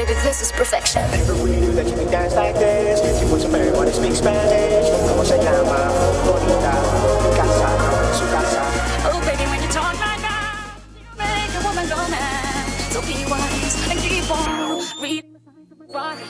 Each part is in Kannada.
baby, this is perfection. Never really knew that you could dance like this. You want some everybody speak Spanish. Como se llama? Bonita, mi casa, su casa. Oh, baby, when you talk like that, you make a woman go mad. So be wise and keep on reading the signs of my body.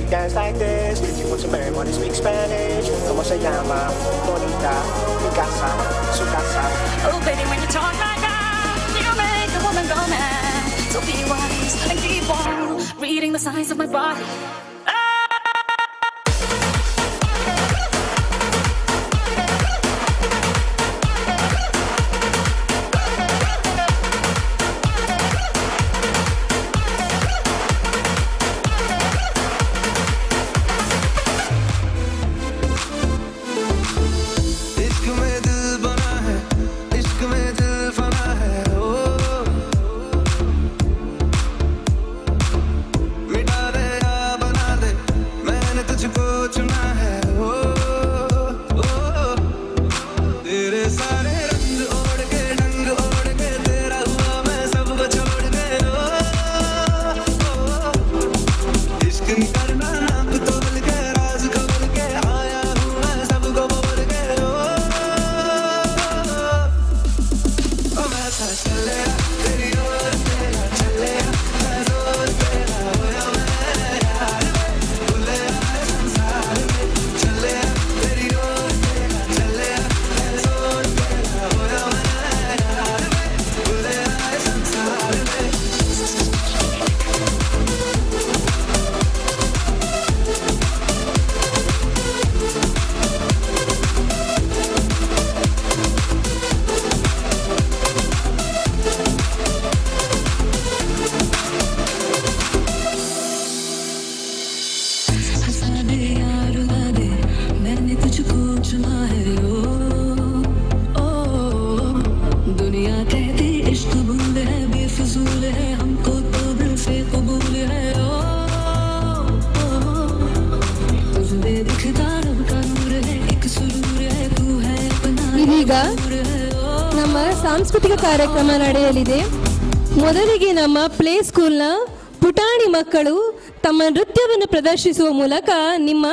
Dance like this. If you want some everybody speak Spanish. Como se llama? Bonita, mi casa, su casa. Oh, baby, when you talk like that, you make a woman go mad. So be wise and keep on reading the signs of my body. ಇದೀಗ ನಮ್ಮ ಸಾಂಸ್ಕೃತಿಕ ಕಾರ್ಯಕ್ರಮ ನಡೆಯಲಿದೆ. ಮೊದಲಿಗೆ ನಮ್ಮ ಪ್ಲೇ ಸ್ಕೂಲ್ನ ಪುಟಾಣಿ ಮಕ್ಕಳು ತಮ್ಮ ನೃತ್ಯವನ್ನು ಪ್ರದರ್ಶಿಸುವ ಮೂಲಕ ನಿಮ್ಮ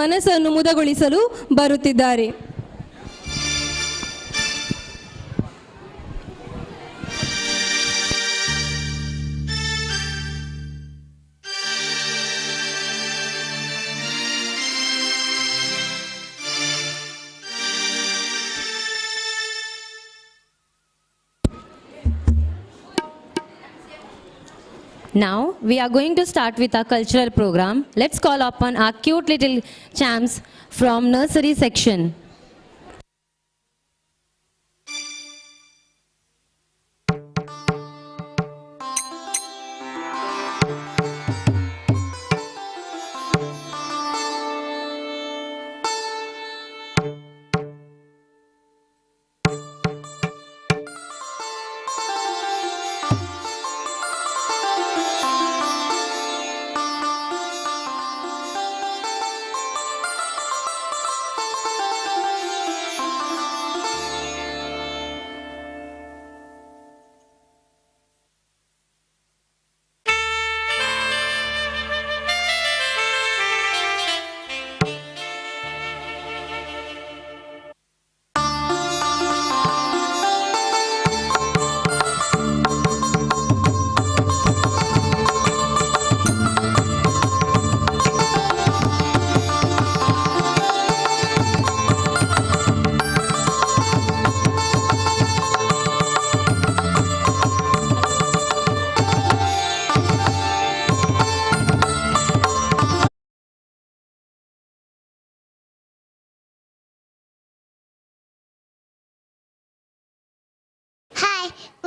ಮನಸ್ಸನ್ನು ಮುದಗೊಳಿಸಲು ಬರುತ್ತಿದ್ದಾರೆ. Now we are going to start with our cultural program. Let's call upon our cute little champs from nursery section.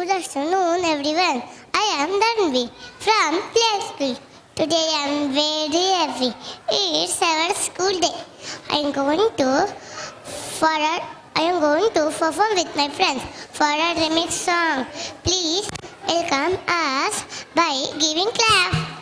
Good afternoon, everyone. I am Dhanvi from Play School. Today I am very happy. It's our school day. I am going to perform with my friends for a remix song. Please welcome us by giving clap.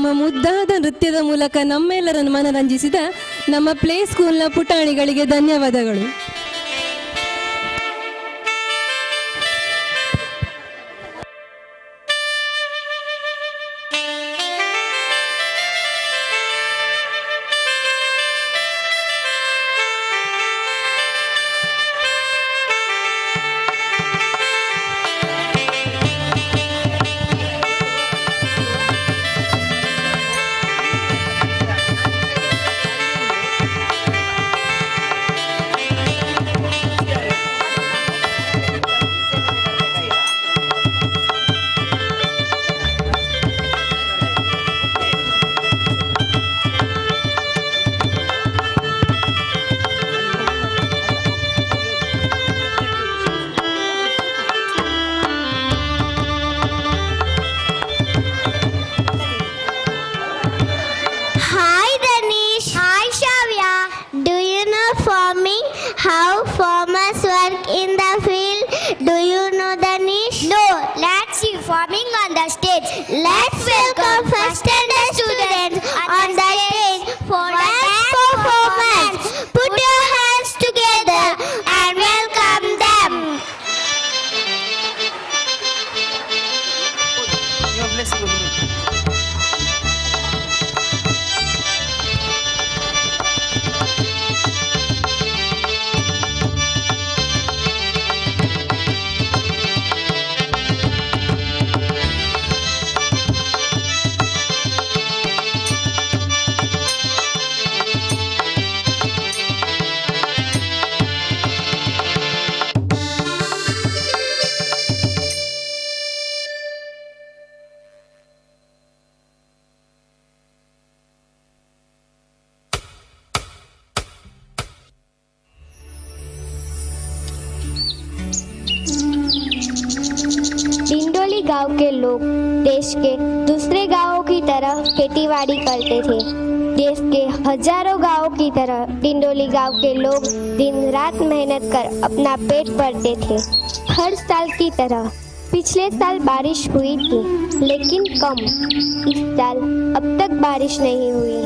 ತಮ್ಮ ಮುದ್ದಾದ ನೃತ್ಯದ ಮೂಲಕ ನಮ್ಮೆಲ್ಲರನ್ನು ಮನರಂಜಿಸಿದ ನಮ್ಮ ಪ್ಲೇ ಸ್ಕೂಲ್ನ ಪುಟಾಣಿಗಳಿಗೆ ಧನ್ಯವಾದಗಳು. How farmers work in the field? Do you know the niche? No, let's see farming on the stage. Let's welcome first standard students on the stage for dance performance. Put your hands together and welcome them. Dindoli गांव के लोग देश के दूसरे गांवों की तरह खेतीबाड़ी करते थे। देश के हजारों गांवों की तरह डिंडोली गांव के लोग दिन रात मेहनत कर अपना पेट भरते थे। हर साल की तरह पिछले साल बारिश हुई थी, लेकिन कम। इस साल अब तक बारिश नहीं हुई।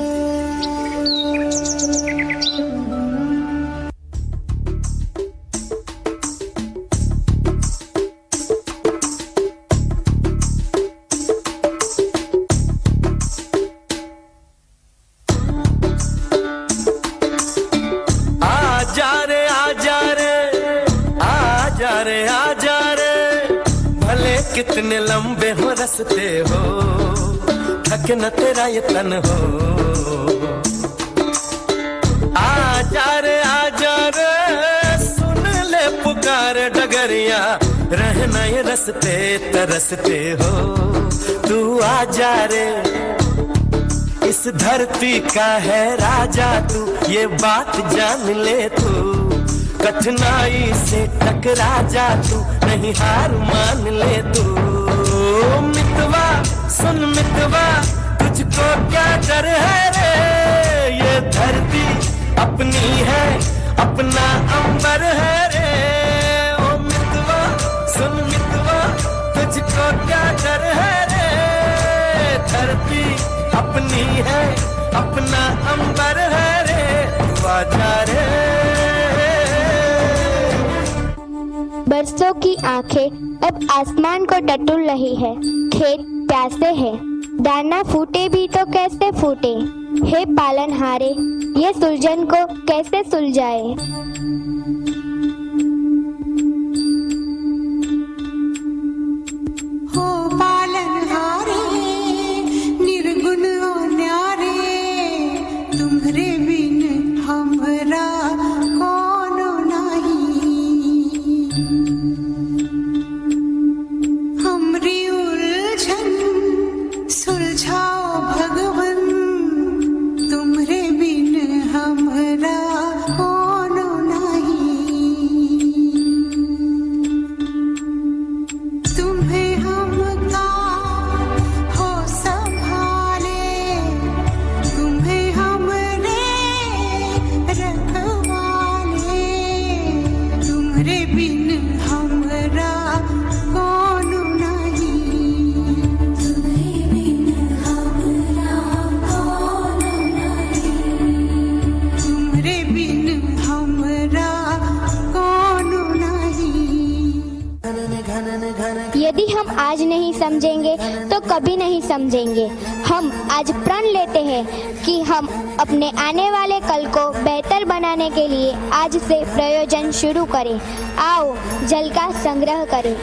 कितने लंबे हो रस्ते हो, थक न तेरा ये तन हो। आजा रे सुन ले पुकार डगरिया, रहना ये रस्ते तरसते हो। तू आजा रे, इस धरती का है राजा तू, ये बात जान ले तू। कठिनाई से टकरा जा तू, नहीं हार मान ले तू। मितवा सुन मितवा, तुझको क्या डर है रे, ये धरती अपनी है, अपना अंबर है रे। ओ मितवा सुन मितवा, तुझको क्या डर है रे, धरती अपनी है, अपना अंबर है रे। तू आजा रे। बरसों की आंखें अब आसमान को टटोल रही है। खेत प्यासे हैं, दाना फूटे भी तो कैसे फूटे। हे पालनहारे, ये सुलझन को कैसे सुलझाए। हो पालनहारे, निर्गुण और न्यारे, तुम्हारे बिन हमरा कोनो नहीं। हमरी उलझन सुलझाओ भगवन, तुम्हारे बिन हमरा कोनो नहीं। तुम्हें हमका हो संभाले, तुम्हें हमरे रखवाले, तुम्हारे बिन हमरा कोनो नहीं। तुम्हारे बिन हमरा यदि हम आज नहीं समझेंगे तो कभी नहीं समझेंगे। हम आज प्रण लेते हैं कि हम अपने आने वाले कल को बेहतर बनाने के लिए आज से प्रयोजन शुरू करें। आओ जल का संग्रह करें।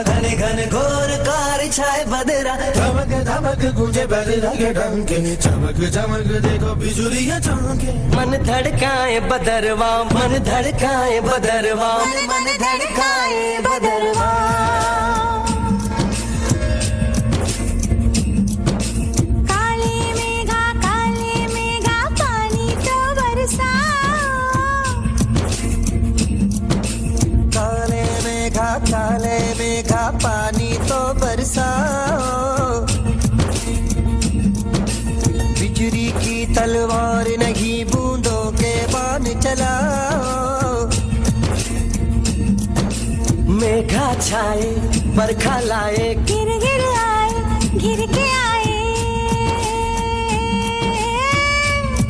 घने घने घोर कार छाए बदरा, धमक धमक गूंजे बदरा के डंके, चमक चमक देखो बिजुलियां चमके। मन धड़काए बदरवा, मन धड़काए बदरवा, मन धड़काए बदरवा। काले मेघा पानी तो बरसाओ। काले मेघा पानी तो बरसाओ। बिजली की तलवार नहीं बूंदों के बाण चलाओ। मेघा छाए बरखा लाए, गिर गिर आए, गिर के आए।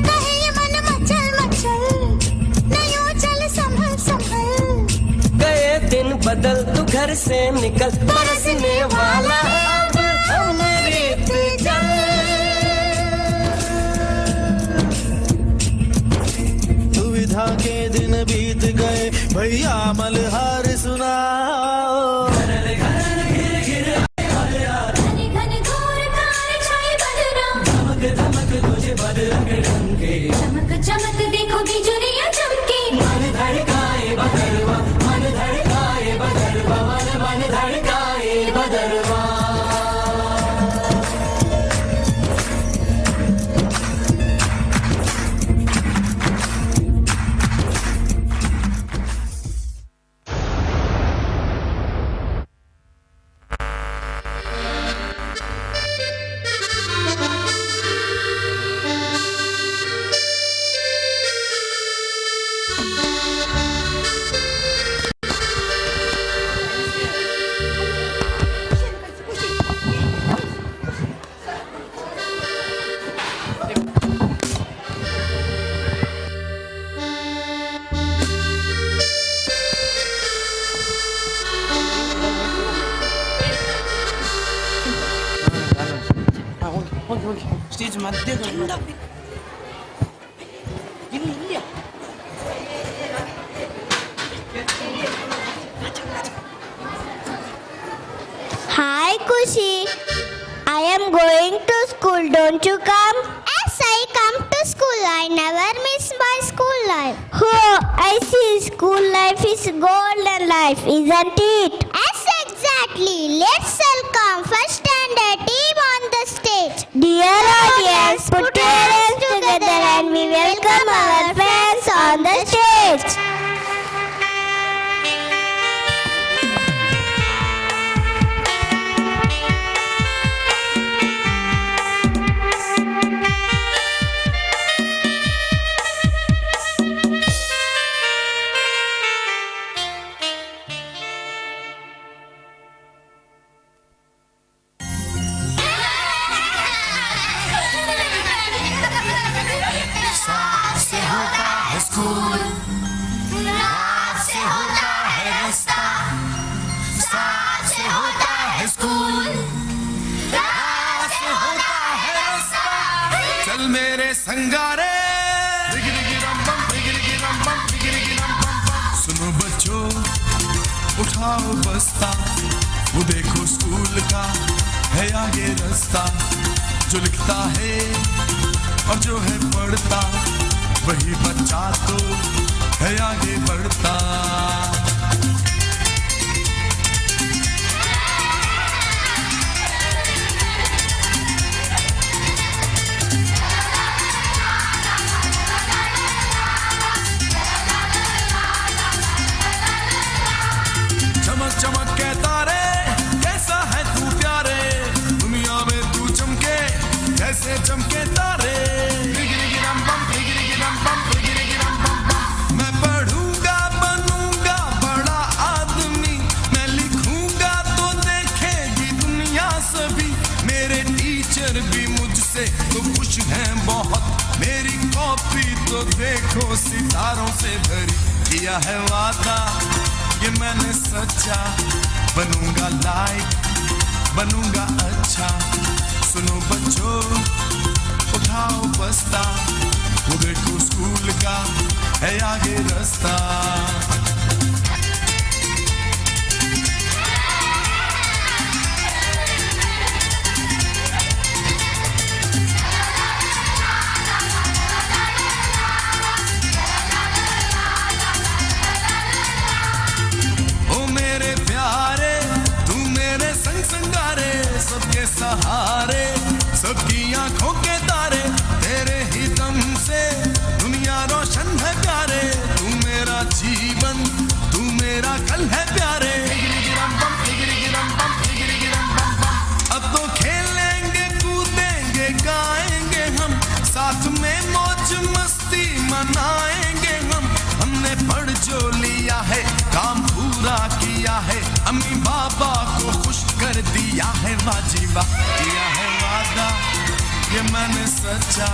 कहे ये मन मचल मचल, नहीं चल संभल संभल। गए दिन बदल तू घर से निकल, बरसने वाला अब हमारे पे जल। दुविधा के दिन बीत गए भैया मलहार सुनाओ। घने घने घोर कार छाए बदरा, धमक धमक तुझे बदरंग ढंके, चमक चमक देखो बिजुलियां चमके। मन धड़काए बदरवा, मन धड़काए बदरवा, मन धड़काए बदरवा। ಸ್ಟೇಜ್ ಮಧ್ಯೆ Hi Kushi, I am going to school. Don't you come? Yes, I come to school. I never miss my school life. Oh, I see. School life is golden life, isn't it? Yes, exactly. Let's welcome first standard team on the stage. Dear audience, put your hands together and we welcome our friends on the stage. चल मेरे संगारे, सुनो बच्चों उठाओ बस्ता, वो देखो स्कूल का है आगे रास्ता। जो लिखता है और जो है पढ़ता, वही बच्चा तो है आगे बढ़ता। चमक चमक के तारे, कैसा है तू प्यारे, दुनिया में तू चमके जैसे चमके तारे। अगर भी मुझसे तो खुश हैं बहुत। मेरी कॉपी तो देखो सितारों से भरी। किया है वादा ये मैंने सच्चा, बनूंगा लाइक बनूंगा अच्छा। सुनो बच्चों उठाओ बस्ता, वो देखो स्कूल का है आगे रास्ता। सबके सहारे सबकी आंखों के तारे, तेरे ही दम से दुनिया रोशन है प्यारे। तू मेरा जीवन तू मेरा कल है प्यारे। अब तो खेलेंगे कूदेंगे गाएंगे हम, साथ में मौज मस्ती मनाएंगे हम। हमने पढ़ जो लिया है काम पूरा किया है, अम्मी बाबा को खुश कर दिया है वाजिबा। किया है वादा ये मैंने सच्चा,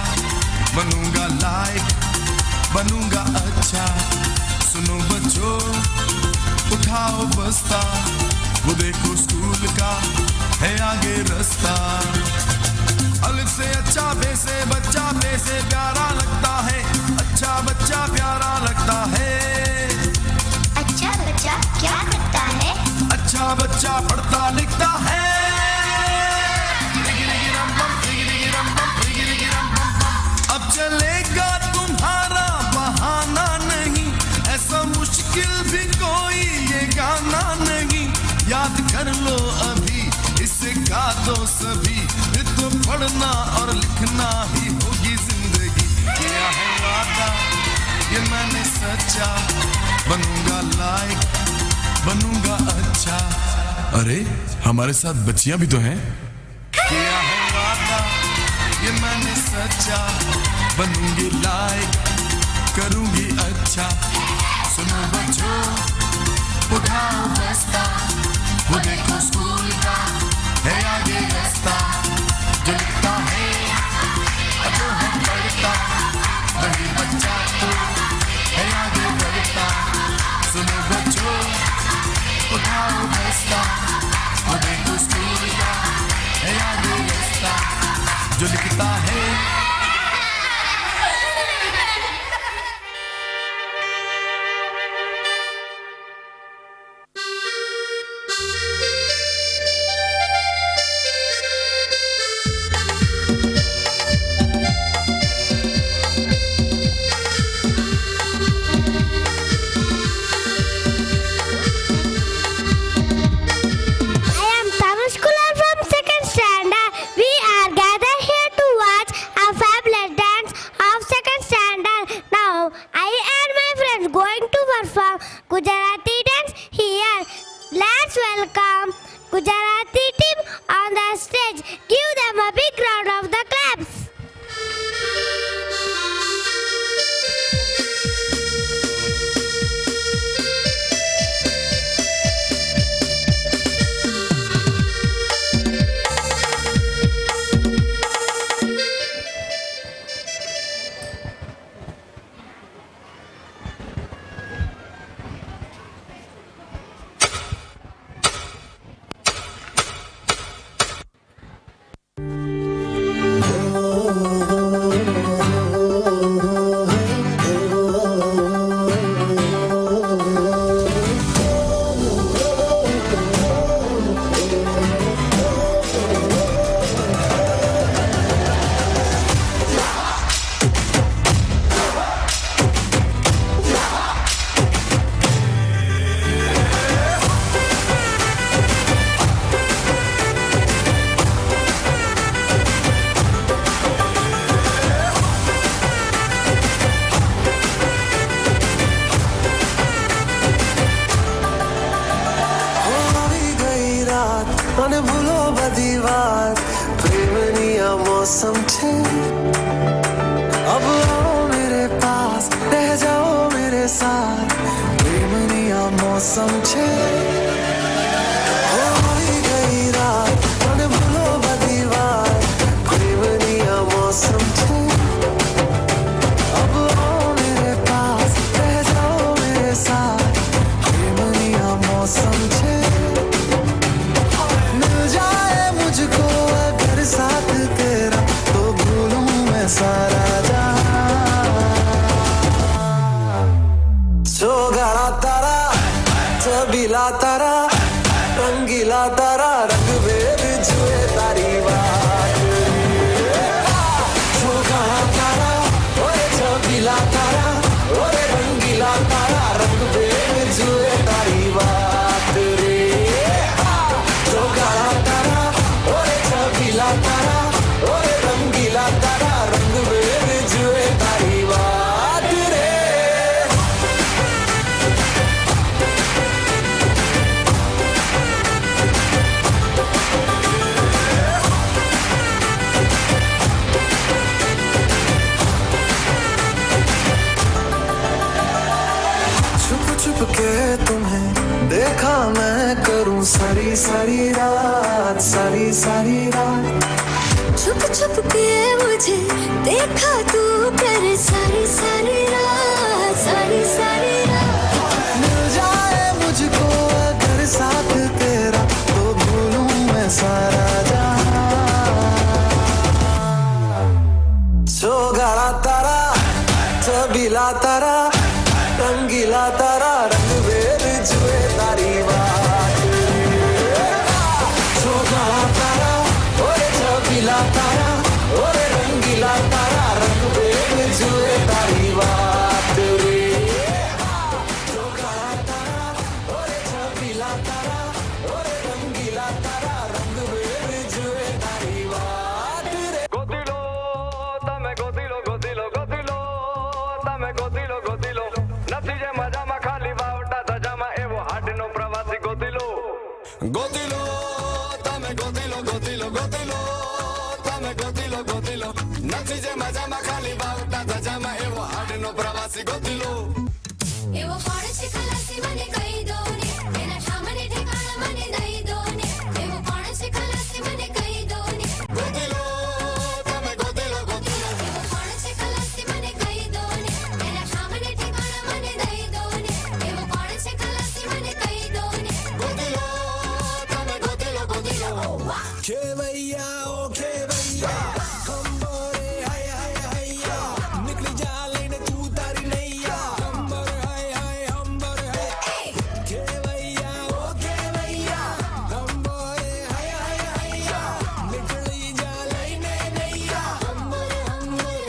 बनूंगा लाइक बनूंगा अच्छा। सुनो बच्चों उठाओ बस्ता, वो देखो स्कूल का है आगे रास्ता। अलग से अच्छा बे से बच्चा बे से प्यारा लगता है, अच्छा बच्चा प्यारा लगता है। अच्छा बच्चा क्या करता है? अच्छा बच्चा पढ़ता लिखता है। अब चलेगा तुम्हारा बहाना नहीं, ऐसा मुश्किल भी कोई ये गाना नहीं। याद कर लो अभी इसे गा दो सभी, तो पढ़ना और लिखना ही होगी जिंदगी। किया है वादा ये मैंने सच्चा, बनूंगा लाइक बनूंगा अच्छा। अरे हमारे साथ बच्चियां भी तो हैं। किया है वादा ये मैंने सच्चा, बनूंगी लाइक करूंगी अच्छा। सुनो बच्चों उठाओ बस्ता, वो देखो स्कूल का है आगे रास्ता। जो लिखता है जो है पढ़ता, वही बच्चा तो है आगे बढ़ता। सुनो बच्चों उठाओ बस्ता, वो देखो स्कूल का है आगे रास्ता। जो लिखता है Gujarati dance here. Let's welcome Gujarati team on the stage. Give them a big round of the claps. મને ભૂલો બધી વાત પ્રેમની આ મૌસમ છે अब आओ मेरे पास रह जाओ मेरे साथ प्रेमनी आ मौसम छे हो गई रात મને ભૂલો બધી વાત ओए रंगीला तारा रंग में जुए तारी बात रे छुप के तुम्हें देखा मैं करूं सारी सारी रात सारी सारी रात छुप छुप के मुझे देखा तू कर सारी सारी रात सारी सारी रात मिल जाए मुझको अगर साथ तेरा तो भूलूं मैं सारा जहां सोगाड़ा तारा चबीला तारा रंगीला तारा रंग बेर जुए तारी बात सोगाड़ा तारा ओए चबीला तारा ओए रंगीला तारा रंग बेर जुए तारी बात रे सोगाड़ा तारा ओए चबीला तारा ओए रंगीला तारा रंग बेर जुए तारी बात रे Godilo, dame godilo, godilo, godilo, dame godilo, godilo. નથી જે મજામાં ખાલી વાવટા ધજામાં એવો હાડનો પ્રવાસી ગોતીલો ગોતીલો તમે ગોતીલો ગોતીલો ગોતીલો તમે ગોતીલો ગોતીલો નથી જે મજામાં ખાલી વાવટા ધજામાં એવો હાડનો પ્રવાસી ગોતીલો એવો કોણ છે ખલાસી મને કહી દો ને એના સામને ઠેકાણા મને દઈ દો ને એવો કોણ છે ખલાસી મને કહી દો ને ગોતીલો તમે ગોતીલો ગોતીલો એવો કોણ છે ખલાસી મને કહી દો ને એના સામને ઠેકાણા મને દઈ દો ને એવો કોણ છે ખલાસી મને કહી દો ને ગોતીલો તમે ગોતીલો ગોતીલો खेवैया ओ खेवैया हम बोरे हाय हाय हैया निकल जा लेने तू तारी नैया हम बोरे हाय हाय हम बोरे हाय खेवैया ओ खेवैया हम बोरे हाय हाय हैया निकल जा लेने नैया हम बोरे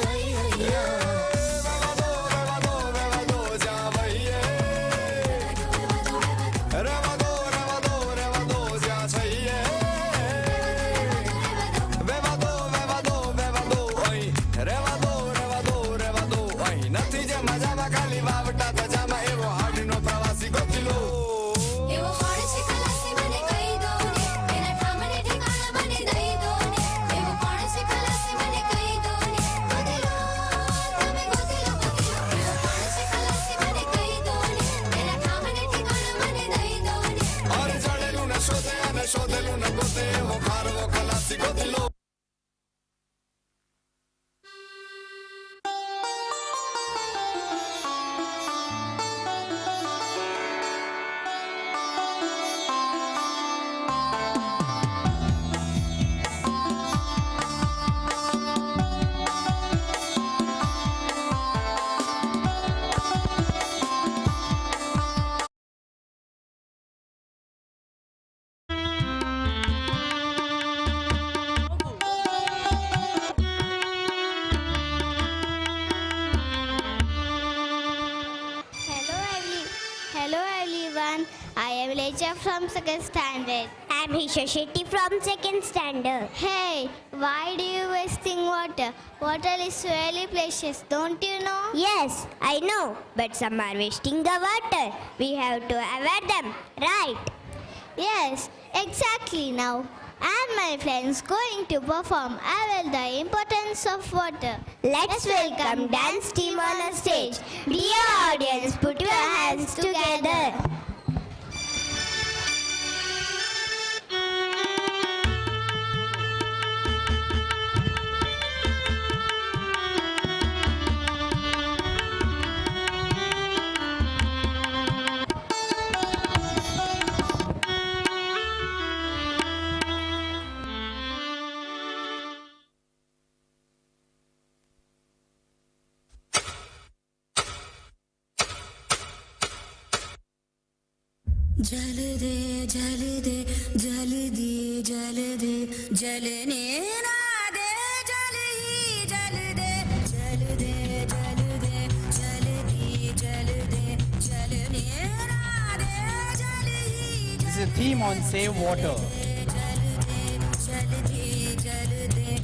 हाय हैया રેવાદો જા ભઈએ રેવાદો જા છઈએ વેવાદો ઓય રેવાદો ઓય નથી જે મજામાં ખાલી વાવટા ધજામાં એવો હાડનો પ્રવાસી ગોતીલો એવો કોણ છે ખલાસી મને કહી દો ને એના સામને ઠેકાણા મને દઈ દો ને એવો કોણ છે ખલાસી મને કહી દો ને ગોતીલો તમે ગોતીલો ગોતીલો એવો કોણ છે ખલાસી મને કહી દો ને એના સામને ઠેકાણા મને દઈ દો ને ઓર ચડેલું ને શોધે અને શોધેલું ને ગોતે એવો ખારવો ખલાસી Gotilo Hello everyone. I am Lecha from second standard. I am Hisha Shetty from second standard. Hey, why do you wasting water? Water is really precious, don't you know? Yes, I know. But some are wasting the water. We have to avoid them, right? Yes, exactly. Now, I and my friends going to perform about the importance of water. Let's welcome dance team on a stage. Dear audience, put your hands together. जल दे जल दे जल दे जल दे जलने ना दे जल ही जल दे जल दे जल दे जल दे जल दे जलने ना दे जल ही This is a theme on Save Water. जल दे जल दे जल दे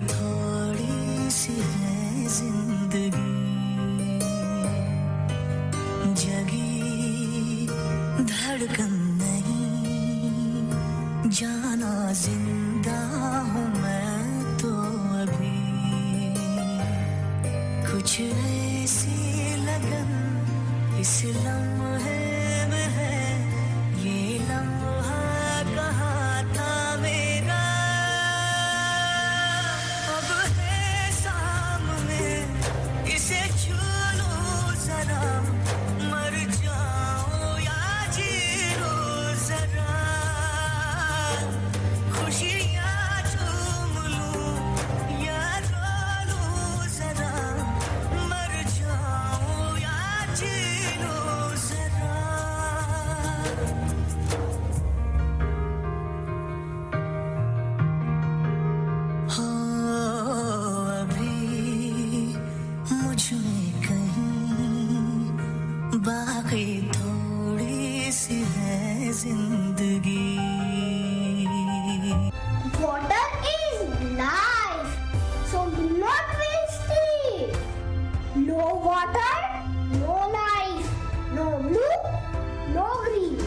थोड़ी सी है जिंदगी जगी धड़कन नहीं जाना जिंदा हूँ मैं तो अभी कुछ ऐसी लगन इस लम्हे में है ये लम्हा कहाँ था मेरा अब है सामने इसे छू लो जरा मर जाओ या जी लो जरा खुशियाँ चूम लूं या रो लूं जरा मर जाओ या जी लो जरा हो अभी मुझ में कहीं बाकी थोड़ी सी है जिंदगी Water is life, so do not waste it. No water, no life. No blue, no green.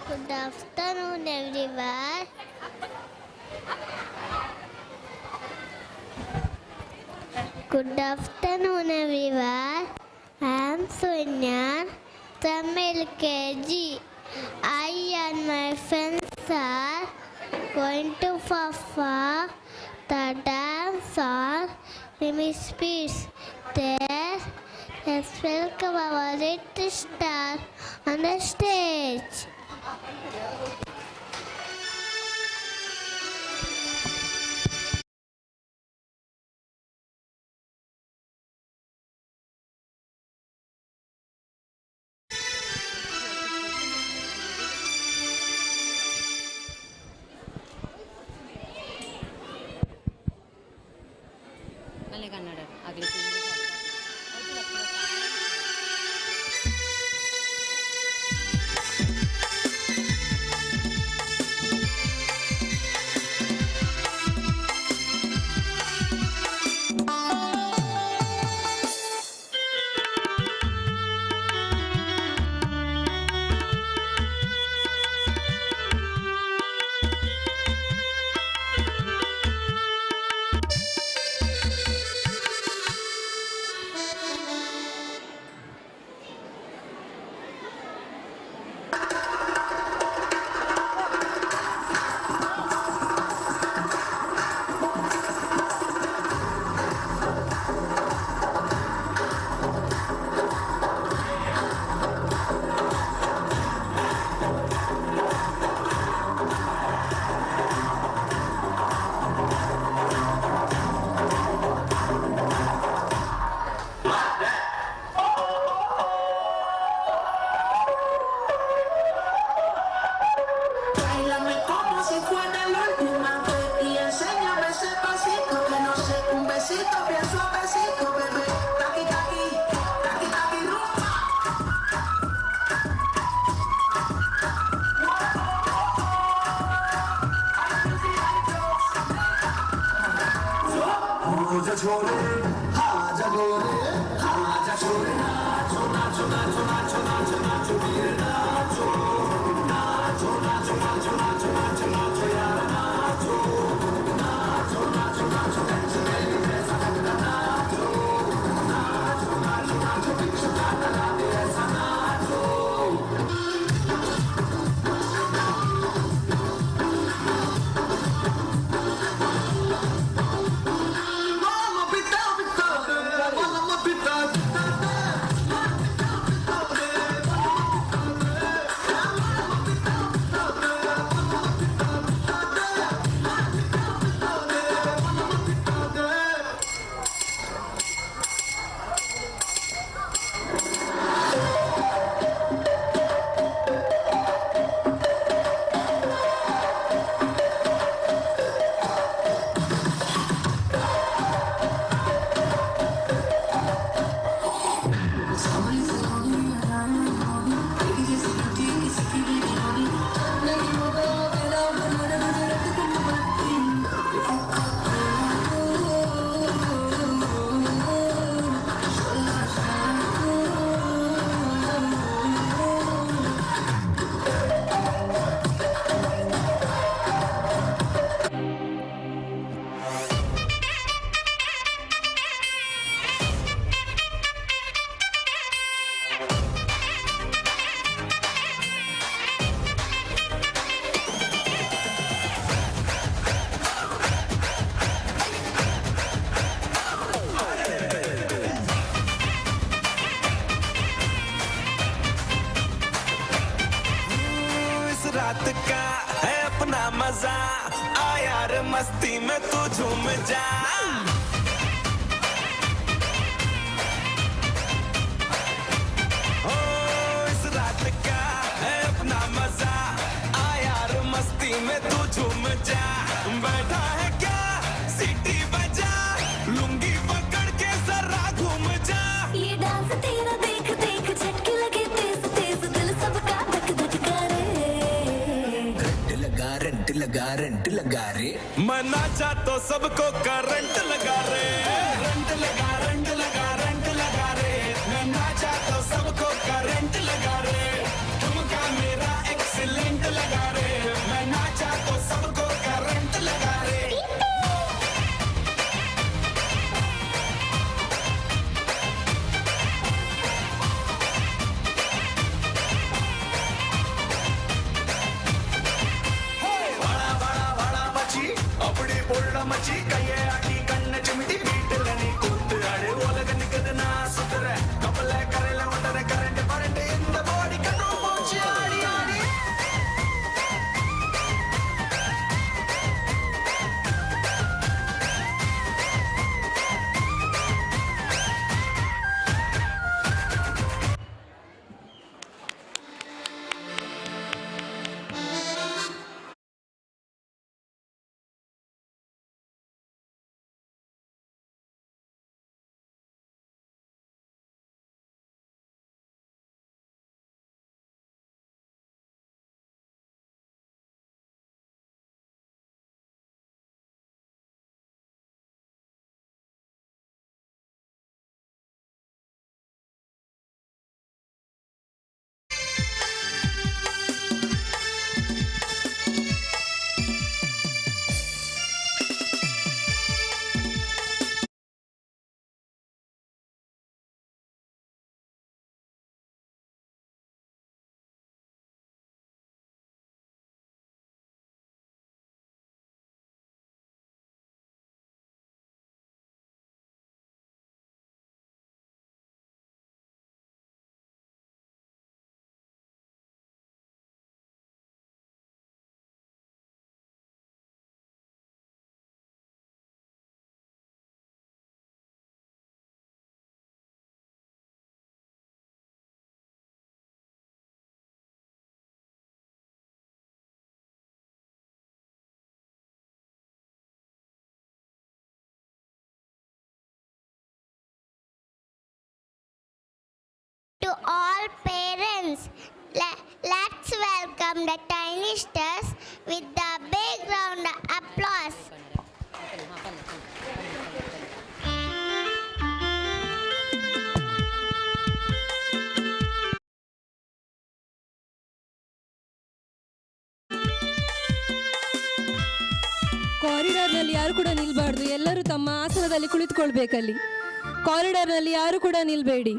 Good afternoon, everyone. Good afternoon, everyone. I am Sonia from LKG. I and my friends are going to perform the dance on Miss Peace. There, let's welcome our little star on the stage. Kannada ಆಗಲಿ Besito bien suavecito, bebé. Aquí जा छोरे हाँ जा गोरे हाँ जा छोरे नाचो नाचो नाचो नाचो नाचो नाचो वीर नाचो नाचो नाचो नाचो नाचो नाचो नाचो यार नाचो नाचो नाचो नाचो टेंशन नहीं ऐसा लगता नाचो नाचो नाचो नाचो पीछे गाना गाते ऐसा नाचो रात का है अपना मजा आ यार मस्ती में तू झूम जा ओ इस रात का है अपना मजा आ यार मस्ती में तू झूम जा बैठा है क्या सीटी बजा लुंगी पकड़ के जरा घूम जा ये डांस तेरा देख देख झटके लगे तेज तेज दिल सबका धक धक करे रेंट लगा रे मैं नाचा तो सबको करंट लगा रे रंट लगा रंट लगा रंट लगा रे मैं नाचा तो सबको करंट लगा रे तुमका मेरा एक्सीलेंट लगा रे मैं नाचा तो सबको करंट लगा रे அப்படி பொருள மச்சி கையை ஆட்டி கண்ண சிமிட்டி வீட்டுல நீ கூத்து அடு உலக நிக்குது நான் சுத்துற கப்பல கரையில ஒட்டற கரண்ட் பரண்ட் இந்த பாடி கண்ணு போச்சு ஆடி ஆடி To all parents, let's welcome the tiny stars with the big round of applause. ಅಲ್ಲಿ ಕುಳಿತುಕೊಳ್ಬೇಕಲ್ಲಿ. ಕಾರಿಡಾರ್ನಲ್ಲಿ ಯಾರು ಕೂಡ ನಿಲ್ಬೇಡಿ.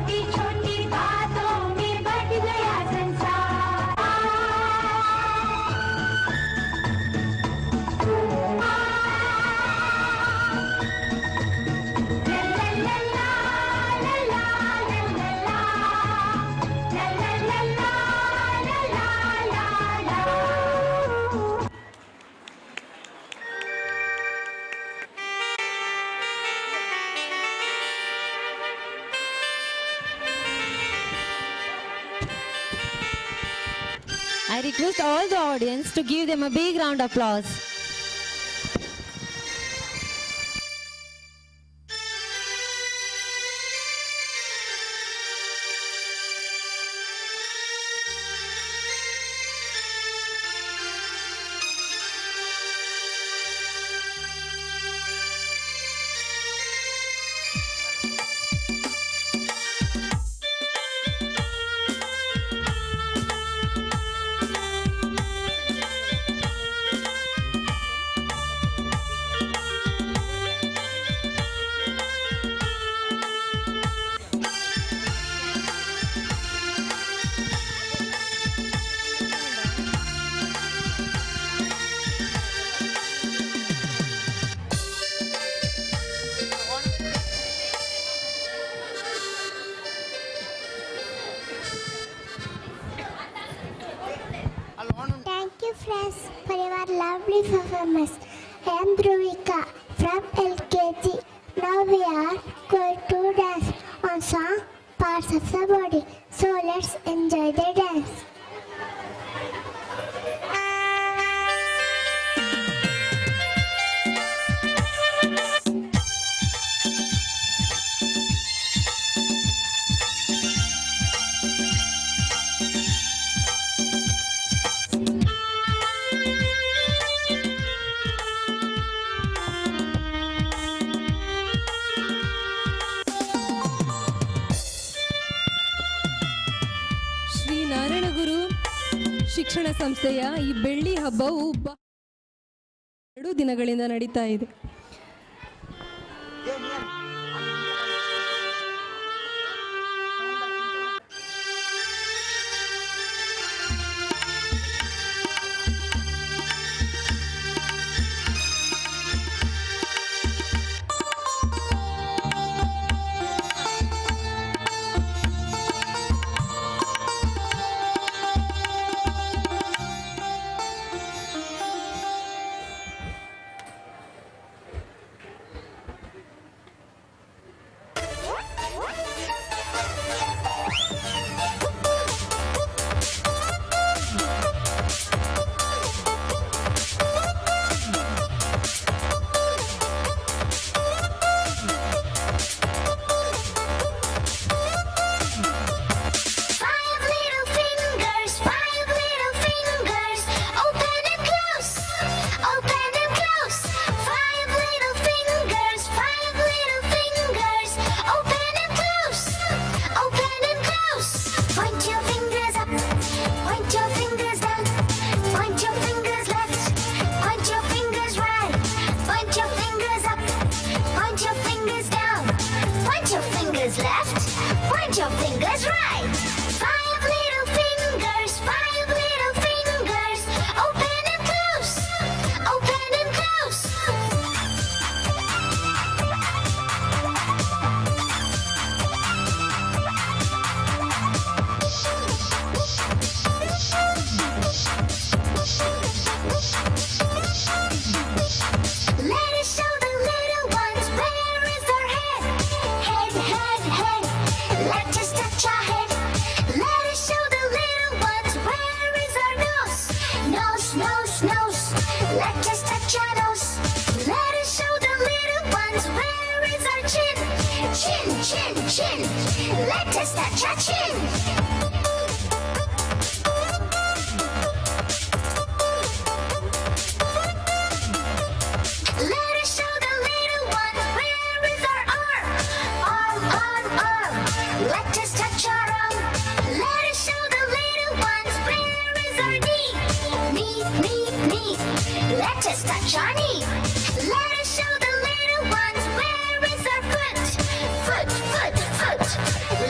छोटी छोटी बातों में बट गया संसार। I request all the audience to give them a big round of applause. Thank you friends for your lovely performance. I am Dhruvika from LKG. Now we are going to dance on song Parts of the Body. So let's enjoy the dance. Shri Narayanaguru ಶಿಕ್ಷಣ ಸಂಸ್ಥೆಯ ಈ ಬೆಳ್ಳಿ ಹಬ್ಬವು 2 ದಿನಗಳಿಂದ ನಡೀತಾ ಇದೆ.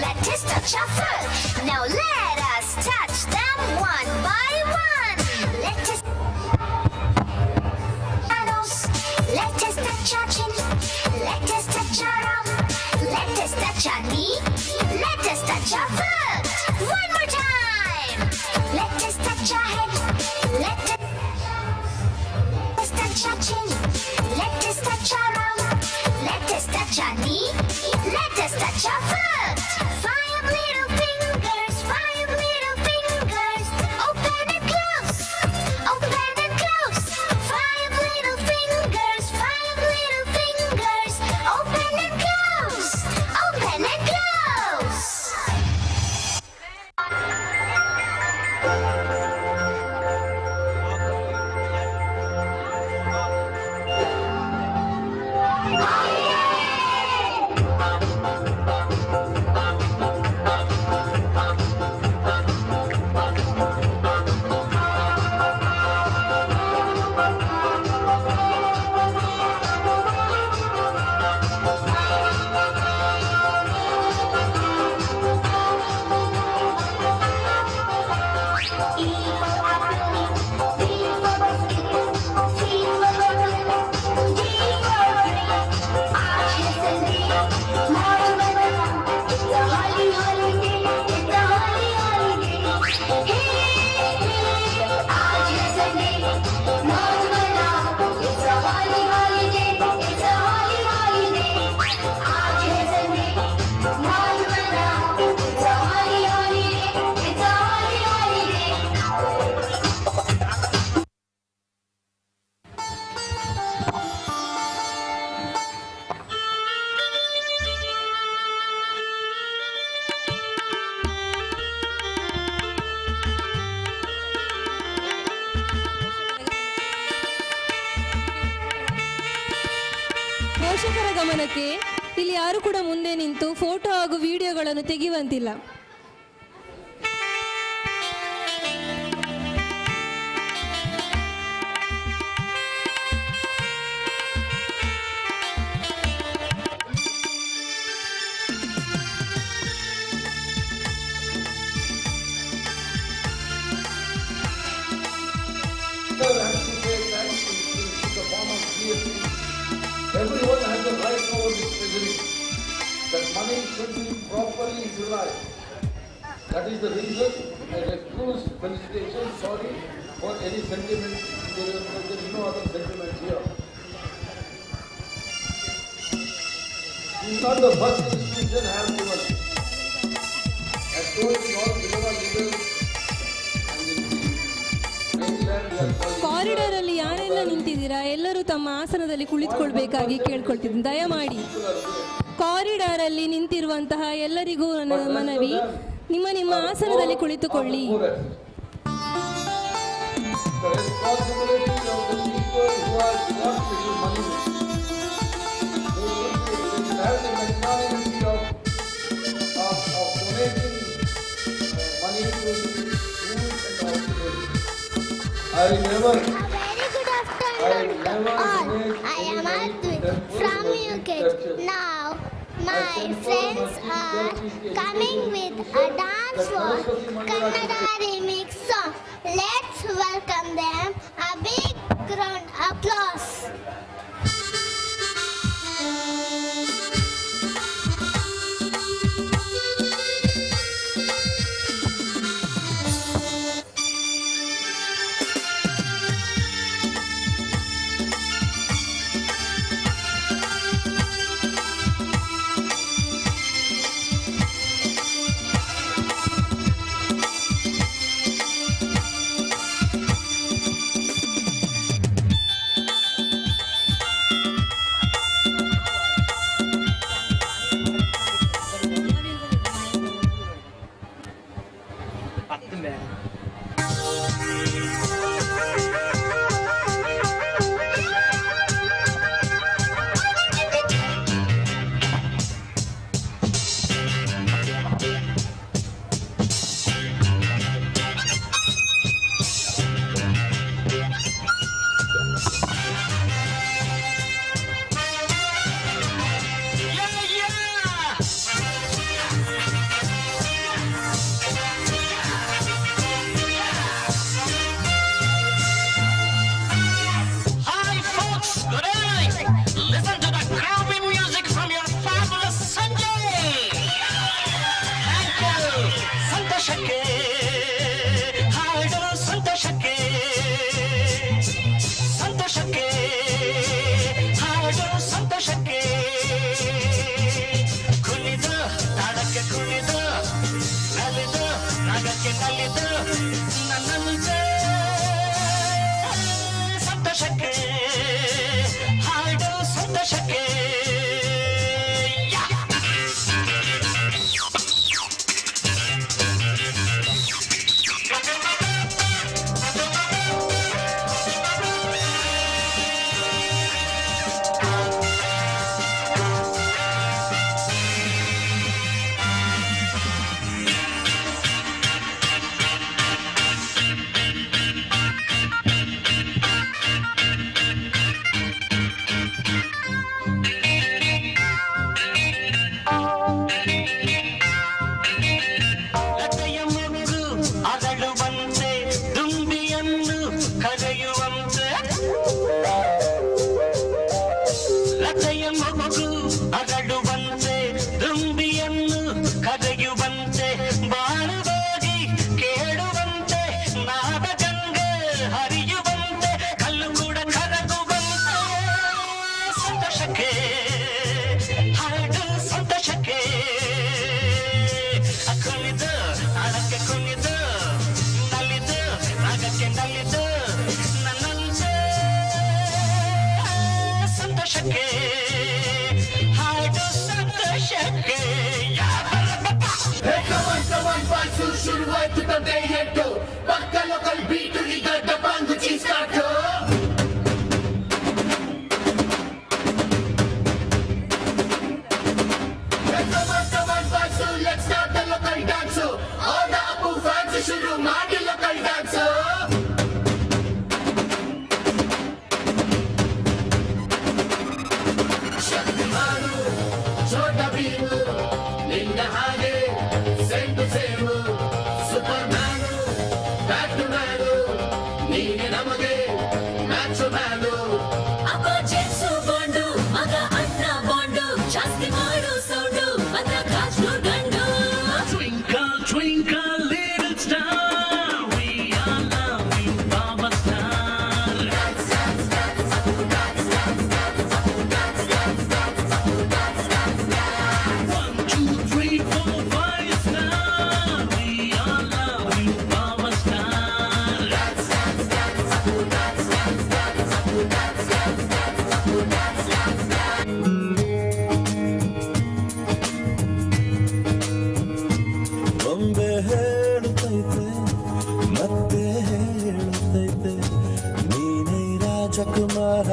Let just touch our foot. Now let us touch them one by one. Let us shadows. Let us touch our chin. Let us touch our arm. Let us touch our knee. Let us touch our foot. One more time. Let us touch our head. Let us touch our chin. Let us touch our arm. Let us touch our knee. Let us touch our foot. Five little fingers. Five little fingers. Open and close. Open and close. Five little fingers. Five little fingers. Open and close. Open and close. ಪೋಷಕರ ಗಮನಕ್ಕೆ, ಇಲ್ಲಿ ಯಾರು ಕೂಡ ಮುಂದೆ ನಿಂತು ಫೋಟೋ ಹಾಗೂ ವಿಡಿಯೋಗಳನ್ನು ತೆಗೆಯುವಂತಿಲ್ಲ. Everyone has the right over this treasury. That money should be properly utilized. That is the reason I refuse felicitation. Sorry for any sentiment. There is no other sentiment here. This is not the first institution I have given. I told you all below leaders and in the mainland we are calling. Corridor ಅಲ್ಲಿ ಯಾರೆಲ್ಲ ನಿಂತಿದ್ದೀರಾ ಎಲ್ಲರೂ ತಮ್ಮ ಆಸನದಲ್ಲಿ ಕುಳಿತುಕೊಳ್ಬೇಕಾಗಿ ಕೇಳ್ಕೊಳ್ತಿದ್ದೀನಿ. ದಯಮಾಡಿ ಕಾರಿಡಾರ್ ಅಲ್ಲಿ ನಿಂತಿರುವಂತಹ ಎಲ್ಲರಿಗೂ ನನ್ನ ಮನವಿ, ನಿಮ್ಮ ಆಸನದಲ್ಲಿ ಕುಳಿತುಕೊಳ್ಳಿ. The responsibility of the people who are not paying money. They have the magnanimity of donating money to the schools and hospitals. I will never. Very good afternoon all. I am Advit from UK. Now my friends are coming with a dance for Kannada remix song. Let's welcome them. A big round applause. ನಲಿದು ನನ್ನಂತೆ ಸಂತೋಷಕ್ಕೆ ಹಾಡು ಸಂತೋಷಕ್ಕೆ ಲತೆಯ ಮಗು ಅರಳುವಂತೆ ದುಂಬಿಯನ್ನು ಕರೆಯುವಂತೆ ಲತೆಯ ಮಗು ಅರಳುವಂತೆ ದುಂಬಿಯನ್ನು ಕರೆಯುವಂತೆ ಬಾಳುವಾಗಿ ಕೇಳುವಂತೆ ನಾದ ಗಂಗೆ ಹರಿಯುವಂತೆ ಕಲ್ಲು ಕೂಡ ಕರಗುವಂತೆ ಸಂತೋಷಕ್ಕೆ ಹಾಡು ಸಂತೋಷಕ್ಕೆ ಕುಣಿದು ತಾಳಕ್ಕೆ ಕುಣಿದು ನಲಿದು ರಾಗಕ್ಕೆ ನಲಿದು ನನ್ನಂತೆ ಸಂತೋಷಕ್ಕೆ ಹಾಡು ಸಂತೋಷಕ್ಕೆ ಶುರುವಾಯ್ತು ತಂದೆ ಹೆಟ್ಟು ಪಕ್ಕ ಲೋಕಲ್ ಬೀಟು ಈಗ ಡಬ್ಬಾಂಗು ಚೀಸ್ ಕಾಟು Let's start the local dance. All the Apu fans ಶುರು ಮಾಡಿ local dance. ಶಕ್ತಿಮಾನು ಛೋಟ ಭೀಮು ನಿನ್ನ ಹಾಗೆ same to same superman back to man ನೀನೆ ನಮಗೆ ಮ್ಯಾಚ್ ಮ್ಯಾನು ಅಪ್ಪ ಜೇಮ್ಸು ಬಾಂಡು ಮಗ ಅಣ್ಣ ಬಾಂಡು ಜಾಸ್ತಿ ಮಾಡು ಸೌಂಡು ಮಗ ಕಾಜು ಗಂಡು Twinkle, twinkle, little star, we are loving Baba Star. 1, 2, 3, 4, 5 star, we are loving Baba Star. ಬೊಂಬೆ ಹೇಳುತ್ತೈತೆ ಮತ್ತೆ ಹೇಳುತ್ತೈತೆ ನೀನೇ ರಾಜಕುಮಾರ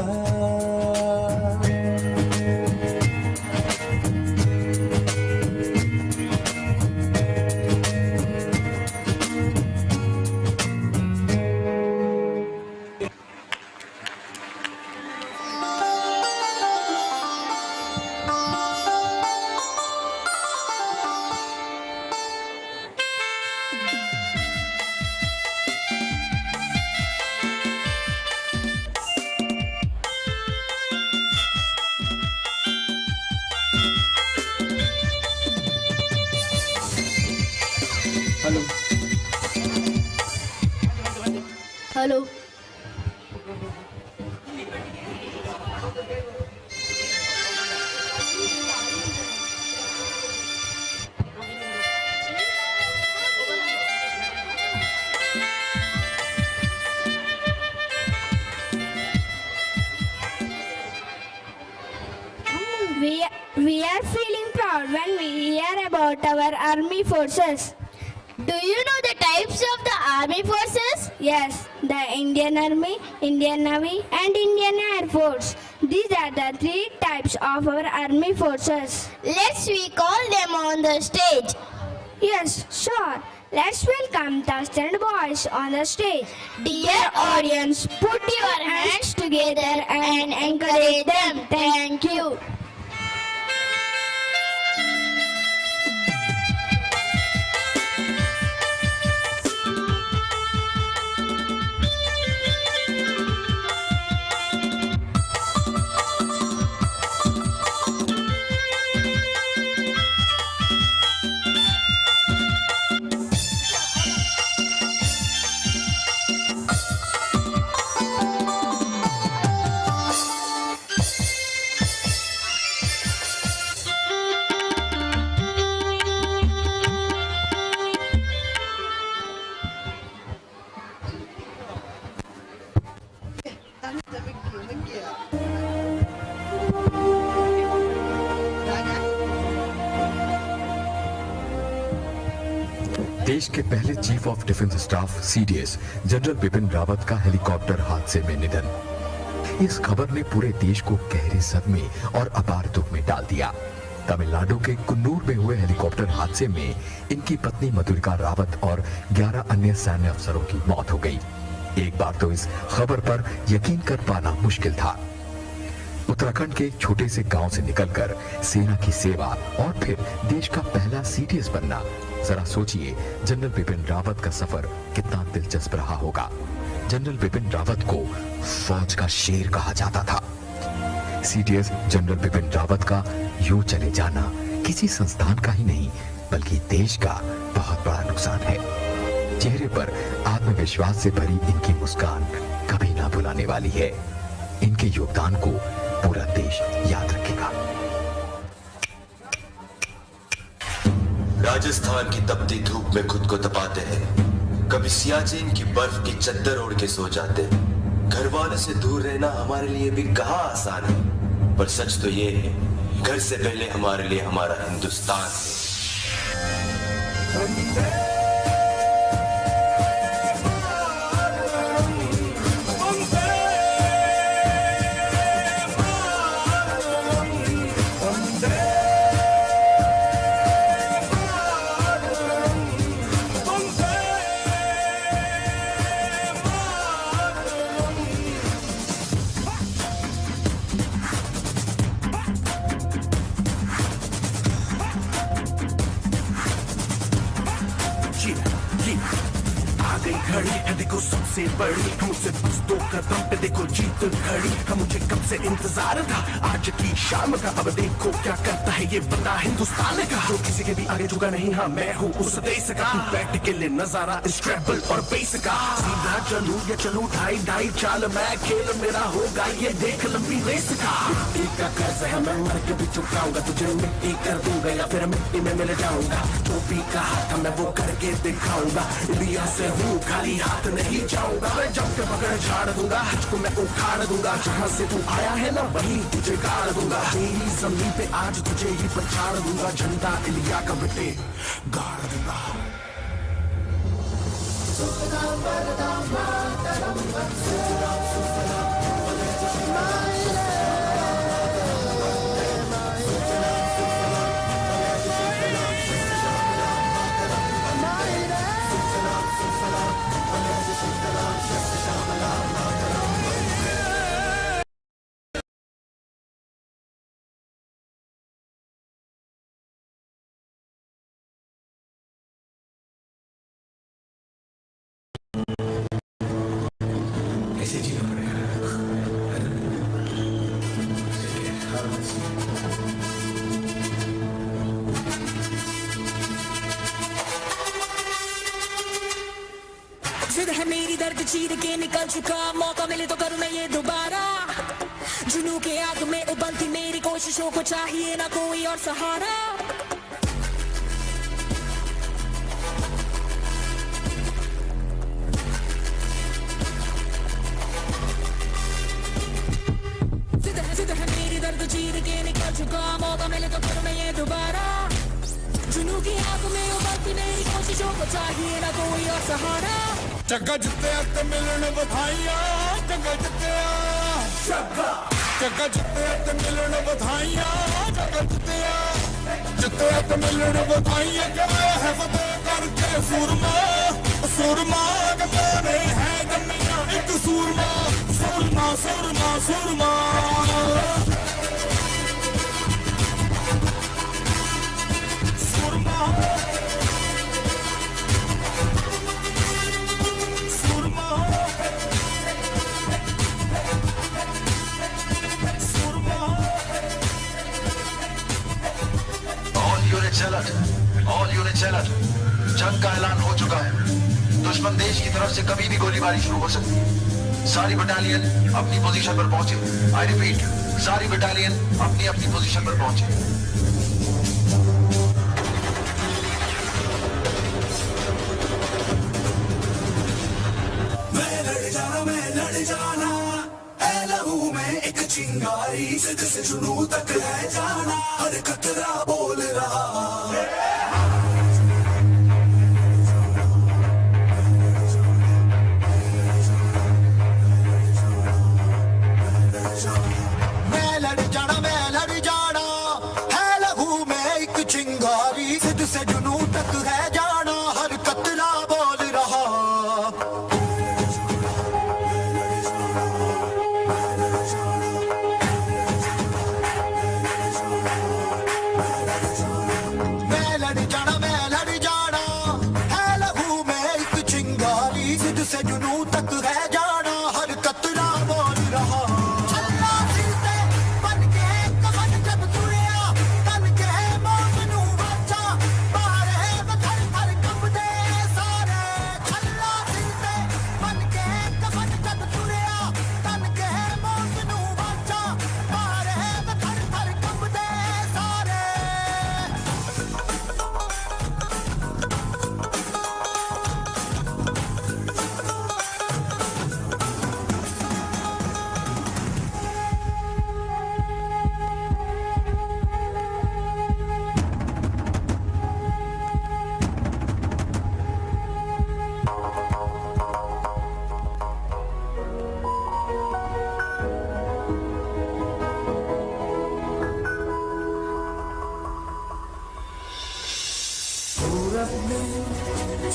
hello We are feeling proud when we hear about our army forces. Do you know the types of the army forces? Yes, the Indian Army, Indian Navy and Indian Air Force. These are the three types of our army forces. Let's we call them on the stage. Yes, sure. Let's welcome the stand boys on the stage. Dear audience, put your hands together and encourage them. Thank you. देश के पहले chief of defence staff CDS general Bipin Rawat का हेलीकॉप्टर हादसे में निधन। इस खबर ने पूरे देश को गहरे सदमे और अपार दुख में डाल दिया। तमिलनाडु के कुन्नूर में हुए हेलीकॉप्टर हादसे में इनकी पत्नी मधुरिका रावत और 11 अन्य सैन्य अफसरों की मौत हो गई। एक बार तो इस खबर पर यकीन कर पाना मुश्किल था। उत्तराखंड के छोटे से गांव से निकलकर सेना की सेवा और फिर देश का पहला सीडीएस बनना, जरा सोचिए जनरल बिपिन रावत का सफर कितना दिलचस्प रहा होगा। जनरल बिपिन रावत को फौज का शेर कहा जाता था। सीडीएस जनरल बिपिन रावत का यूं चले जाना किसी संस्थान का ही नहीं बल्कि देश का बहुत बड़ा नुकसान है। चेहरे पर आत्मविश्वास से भरी इनकी मुस्कान कभी ना भुलाने वाली है। इनके योगदान को पूरा देश याद रखेगा। राजस्थान की तपती धूप में खुद को तपाते हैं, कभी सियाचिन की बर्फ की चद्दर ओढ़ के सो जाते हैं। घर वालों से दूर रहना हमारे लिए भी कहाँ आसान है, पर सच तो ये है घर से पहले हमारे लिए हमारा हिंदुस्तान है। घड़ी है देखो सबसे बड़ी, मुझसे बस 2 कदम पे देखो जीत खड़ी है। मुझे कब से इंतजार था आज की शाम का, अब देखो क्या करता है ये बंदा हिंदुस्तान का। जो किसी के भी आगे झुका नहीं, हाँ मैं हूँ उस देश का। बैठ के ले नजारा इस ट्रैवल और बेस का। सीधा चलूं या चलूं ढाई चाल, मैं खेल मेरा होगा ये देख लंबी रेस का। मिट्टी का कर्ज है मैं मर के भी चुकाऊंगा, तुझे मिट्टी कर दूंगा या फिर मिट्टी में मिल जाऊंगा। जो भी कहा था मैं वो करके दिखाऊंगा, इंडिया से हूँ खाली हाथ नहीं जाऊंगा। मैं जब के पकड़ झाड़ दूंगा, तुझको मैं उखाड़ दूंगा। जहाँ से तू आया है ना वहीं तुझे गाड़ दूंगा। तेरी जमीन पे आज तुझे ही पछाड़ दूंगा। झंडा इंडिया का बेटे गाड़ दूंगा। जिद है मेरी दर्द चीर के निकल चुका, मौका मिले तो करूँ मैं ये दोबारा। जुनू के आग में उबलती मेरी कोशिशों को चाहिए ना कोई और सहारा। जिद है मेरी दर्द चीर के निकल चुका, मौका मिले तो करूँ मैं ये दोबारा। जुनू की आग में उबलती मेरी कोशिशों को चाहिए ना कोई और सहारा। चक्का जितने ते मिलन बधाइयां, चक्का जितने ते मिलन बधाइयां, चक्का जितने ते मिलन बधाइयां। क्या है फतेह करके सूरमा, सूरमा गमाने है गमियां एक सूरमा, सूरमा सूरमा सूरमा। ऑल यूनिट सेलर, जंग का ऐलान हो चुका है। दुश्मन देश की तरफ से कभी भी गोलीबारी शुरू हो सकती है। सारी बटालियन अपनी पोजीशन पर पहुंचे। आई रिपीट, सारी बटालियन अपनी अपनी पोजीशन पर पहुंचे। मैं लड़ जाना है लहू में एक चिंगारी, जिद से जुनू तक है जाना, हर कतरा बोल रहा।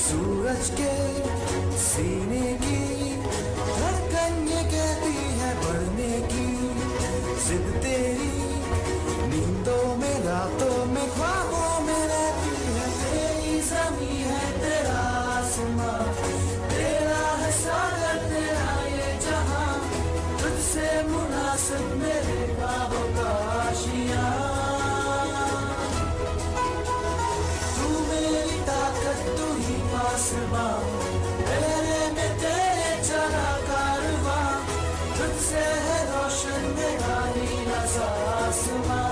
सूरज के सीने की धड़कन ये कहती है बढ़ने की, जिद तेरी नींदों में रातों में ख्वाबों में रहती है, तेरी ज़मीं है तेरा आसमां, तेरा है सागर तेरा ये जहां, तुझसे मुनासिब मेरे ख्वाबों का आशियां। तू मेरी ताकत तू ही आसमां, तेरे में तेरे चला कारवां, तुझसे है रोशन मेरा नीला सा आसमां।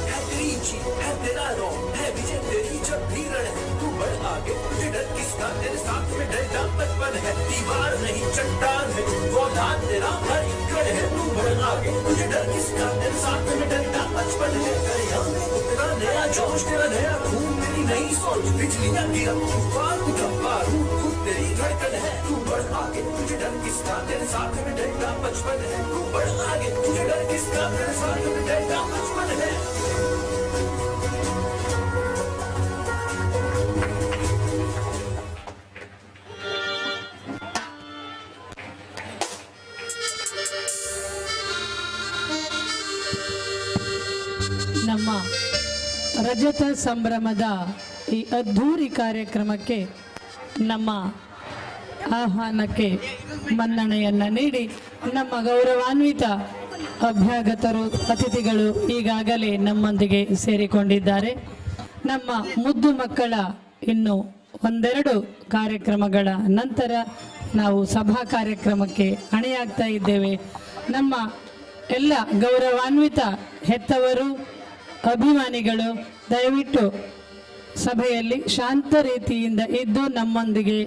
है तेरी जीत है तेरा रोम है विजय तेरी जब भी रण है, तू बढ़ आगे तुझे डर किसका, तेरे साथ में डरना बचपन है, दीवार नहीं चट्टान है, वो धान तेरा हर इकड़ है, तू बढ़ आगे तुझे डर किसका, तेरे साथ में डरना बचपन है, दरिया में तेरा नया जोश तेरा नया खून, तेरी नई सोच बिजलियां गिरा तूफान उठा बारूद, तू तेरी धड़कन है, तू बढ़ आगे तुझे डर किसका, तेरे साथ में डरना बचपन है, तू बढ़ आगे तुझे डर किसका, तेरे साथ में डरना बचपन है। ನಮ್ಮ ರಜತ ಸಂಭ್ರಮದ ಈ ಅದ್ಧೂರಿ ಕಾರ್ಯಕ್ರಮಕ್ಕೆ ನಮ್ಮ ಆಹ್ವಾನಕ್ಕೆ ಮನ್ನಣೆಯನ್ನು ನೀಡಿ ನಮ್ಮ ಗೌರವಾನ್ವಿತ ಅಭ್ಯಾಗತರು ಅತಿಥಿಗಳು ಈಗಾಗಲೇ ನಮ್ಮೊಂದಿಗೆ ಸೇರಿಕೊಂಡಿದ್ದಾರೆ. ನಮ್ಮ ಮುದ್ದು ಮಕ್ಕಳ ಇನ್ನು ಒಂದೆರಡು ಕಾರ್ಯಕ್ರಮಗಳ ನಂತರ ನಾವು ಸಭಾ ಕಾರ್ಯಕ್ರಮಕ್ಕೆ ಅಣಿಯಾಗ್ತಾ ಇದ್ದೇವೆ. ನಮ್ಮ ಎಲ್ಲ ಗೌರವಾನ್ವಿತ ಹೆತ್ತವರು ಅಭಿಮಾನಿಗಳು ದಯವಿಟ್ಟು ಸಭೆಯಲ್ಲಿ ಶಾಂತ ರೀತಿಯಿಂದ ಇದ್ದು ನಮ್ಮೊಂದಿಗೆ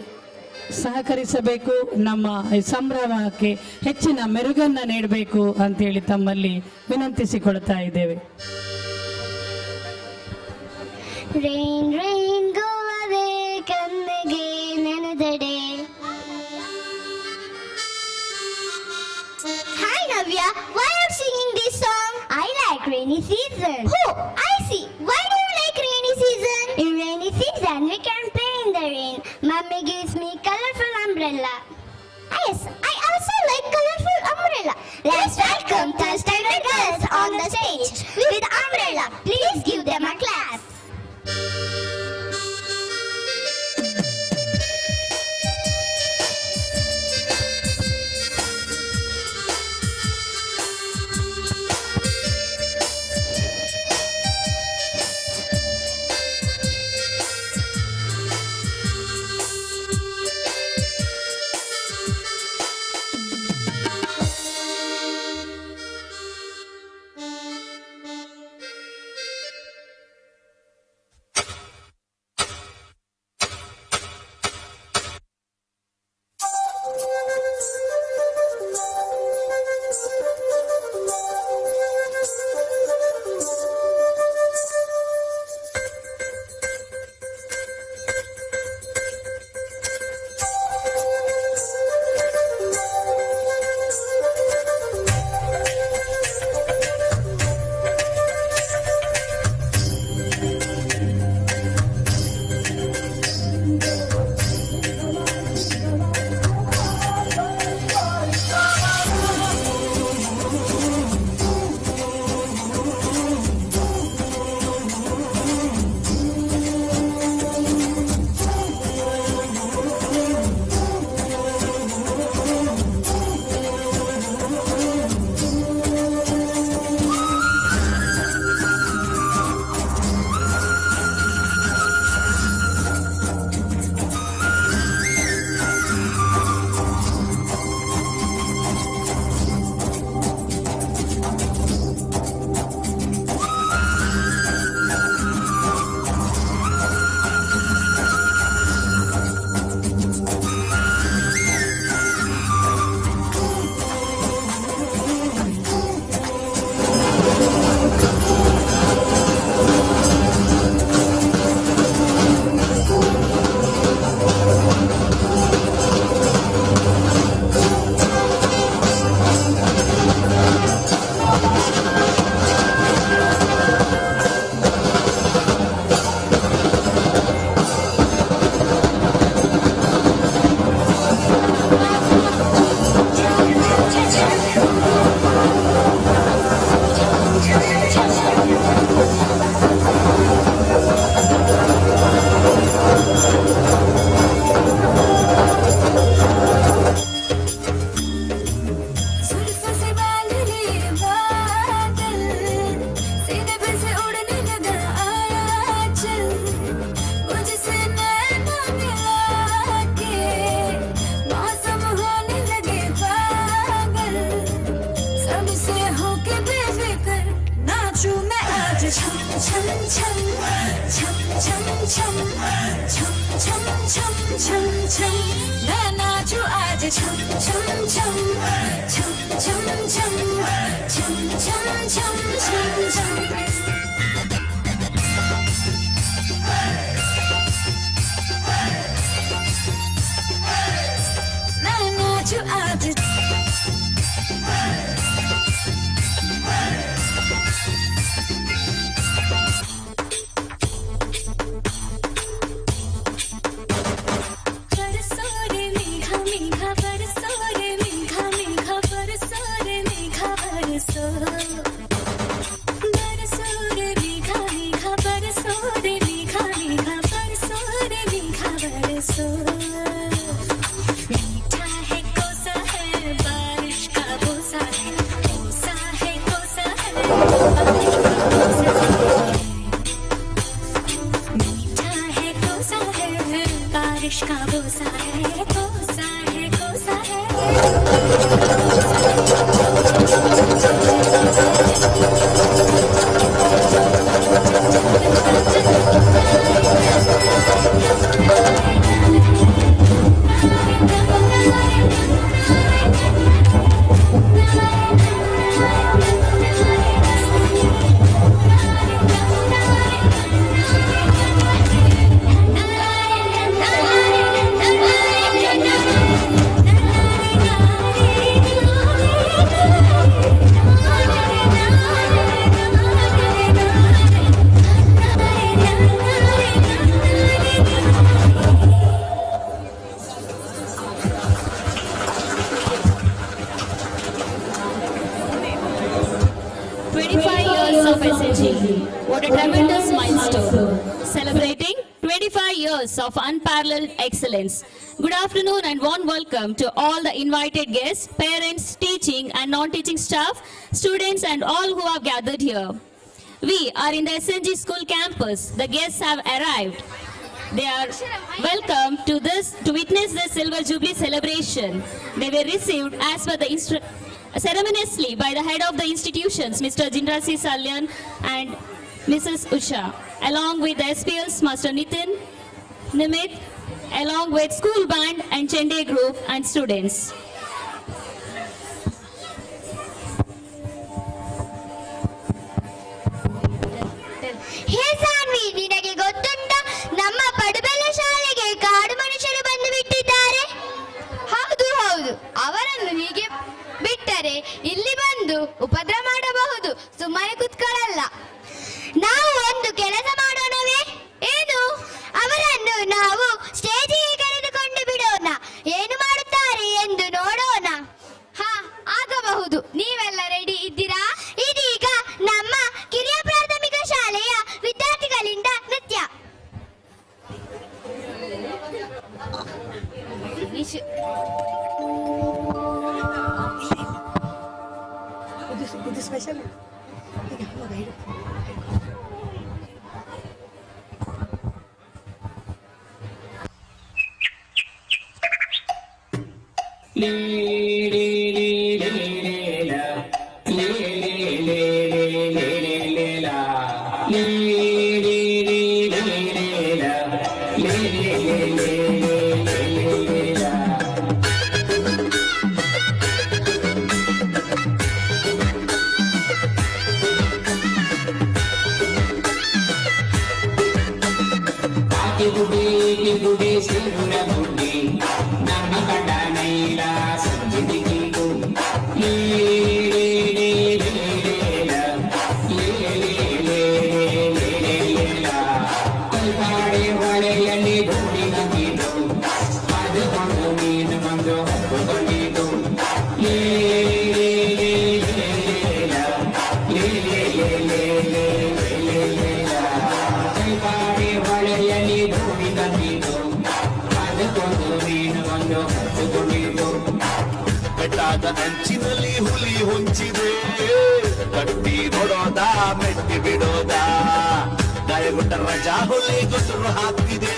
ಸಹಕರಿಸಬೇಕು, ನಮ್ಮ ಈ ಸಂಭ್ರಮಕ್ಕೆ ಹೆಚ್ಚಿನ ಮೆರುಗನ್ನು ನೀಡಬೇಕು ಅಂತೇಳಿ ತಮ್ಮಲ್ಲಿ ವಿನಂತಿಸಿಕೊಳ್ತಾ ಇದ್ದೇವೆ. Rain, rain, go away, come again another day. Hi Navya, why are you singing this song? I like rainy season. Oh, I see. Why do you like rainy season? In rainy season, we can play in the rain. Mummy gives me colorful umbrella. Yes, I also like colorful umbrella. Let's welcome third standard girls on the stage with umbrella. Please give them a clap. छम छम छम छम छम छम मैं नाचूं आज छम छम छम छम छम छम छम छम छम छम छम मैं नाचूं आज बारिश का बोसा है कोसा है कोसा है What a tremendous milestone, celebrating 25 years of unparalleled excellence. Good afternoon and warm welcome to all the invited guests, parents, teaching and non-teaching staff, students and all who have gathered here. We are in the SNG school campus. The guests have arrived. They are welcome to witness the Silver Jubilee celebration. They were received as per the ceremoniously by the head of the institutions, Mr. Jindrasi Salyan and Mrs. Usha, along with the SPLs, Master Nitin, Nimit, along with school band and Chende group and students. ಹೇ ಸಾನ್ವಿ, ನಿನಗೆ ಗೊತ್ತುಂಟಾ ನಮ್ಮ ಪಡುಬೆಲ್ಲ ಶಾಲೆಗೆ ಕಾಡು ಮನುಷ್ಯರು ಬಂದು ಬಿಟ್ಟಿದ್ದಾರೆ? ಹೌದು ಹೌದು, ಅವರನ್ನು ಹೀಗೆ ಬಿಟ್ಟರೆ ಇಲ್ಲಿ ಬಂದು ಉಪದ್ರ ಮಾಡಬಹುದು, ಸುಮ್ಮನೆ ಕುತ್ಕೊಳ್ಳಲ್ಲ. ನಾವು ಒಂದು ಕೆಲಸ ಮಾಡೋಣವೇ? ಏನು? ಅವರನ್ನು ನಾವು ಸ್ಟೇಜಿಗೆ ಕರೆದುಕೊಂಡು ಬಿಡೋಣ, ಏನು ಮಾಡುತ್ತಾರೆ ಎಂದು ನೋಡೋಣ. ಹಾ, ಆಗಬಹುದು. ನೀವೆಲ್ಲ ರೆಡಿ ಇದ್ದೀರಾ? ಇದೀಗ ನಮ್ಮ ಕಿರಿಯ ಪ್ರಾಥಮಿಕ ಶಾಲೆಯ ವಿದ್ಯಾರ್ಥಿಗಳಿಂದ ನೃತ್ಯ. ಇದು ಸ್ಪೆಷಲ್. ಬೆಟ್ಟದ ಅಂಚಿನಲ್ಲಿ ಹುಲಿ ಹೊಂಚಿದೆ, ಕಟ್ಟಿ ನೋಡೋದ ಮೆಟ್ಟಿ ಬಿಡೋದ, ಗಾಯಗೊಂಡ ರಜಾ ಹುಲಿ ಗುಸರು ಹಾಕ್ತಿದೆ,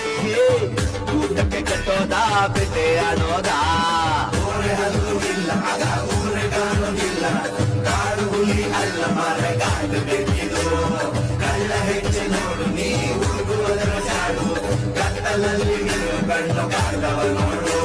ಊಟಕ್ಕೆ ಕಟ್ಟೋದ ಬೆಟ್ಟೆ ಆಡೋದ. ಓರೆ ಹಲ್ಲು ಇಲ್ಲ ಆಗ ಊರೆಗಾನೋದಿಲ್ಲ, ಕಾಡು ಹುಲಿ ಅಲ್ಲ ಮರ ಗಾಡು ಬೆಕ್ಕಿದು, ಕಳ್ಳ ಹೆಜ್ಜೆ ನೋಡು ನೀ ಹುಡುಗುವುದರ ಜಾಡು, ಕಡಲಲ್ಲಿ ನೀನು ಕಂಡು ಕಾಣವ ನೋಡು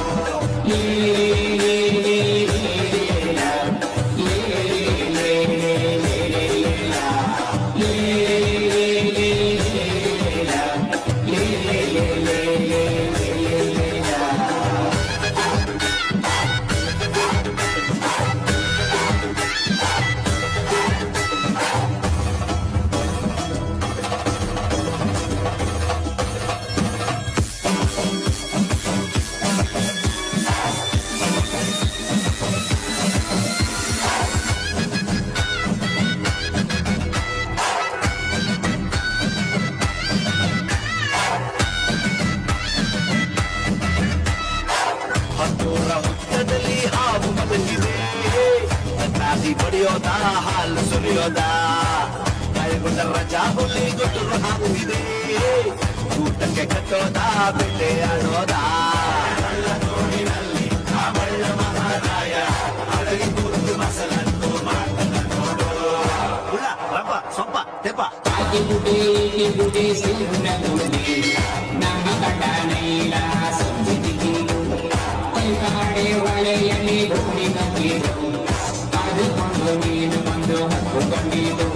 ಹತ್ತೂರ ಹುತ್ತದಲ್ಲಿ ಹಾವು ಮಲಗಿದೆ ನಾದಿ ಬಡಿಯೋದ ಹಾಲು ಸುರಿಯೋದ ಗಾಯಗೊಂಡ ರಜಾ ಹುಲಿ ಗುಟ್ಟರು ಹಾಕುತ್ತಿದೆ ಊಟಕ್ಕೆ ಕಟ್ಟೋದ ಬೆಳ್ಳೆ ಆಡೋದ ತೋಡಿನಲ್ಲಿ ಆ ಬಳ್ಳ ಮಹಾರಾಯ ಅಡಗಿ ಕೂತು ಮಸಲನ್ನು ಮಾಡ್ತಾನ ನೋಡು ಹುಳ ರಬ್ಬ ಸೊಪ್ಪ ತೆಪ್ಪ ಆಗಿ ಗುಡಿ ಸಿಲ್ನ ಗುಡಿ ನಮ್ಮ ಕಂಡ ನೈಲ ಸಂಜಿತಿ ಕಾಡೆ ಹೊಳೆಯಲ್ಲಿ ಭೂಮಿ ಕಟ್ಟಿದು ಕಾದುಕೊಂಡು ನೀನು ಬಂದು ಹಕ್ಕುಕೊಂಡಿದ್ದು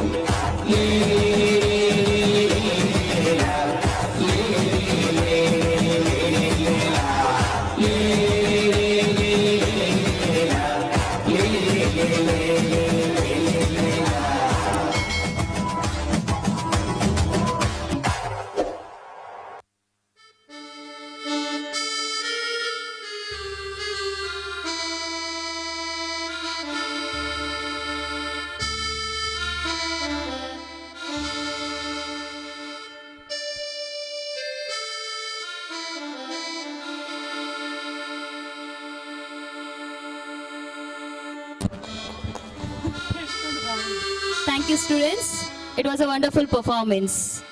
Thank you, students. It was a wonderful performance.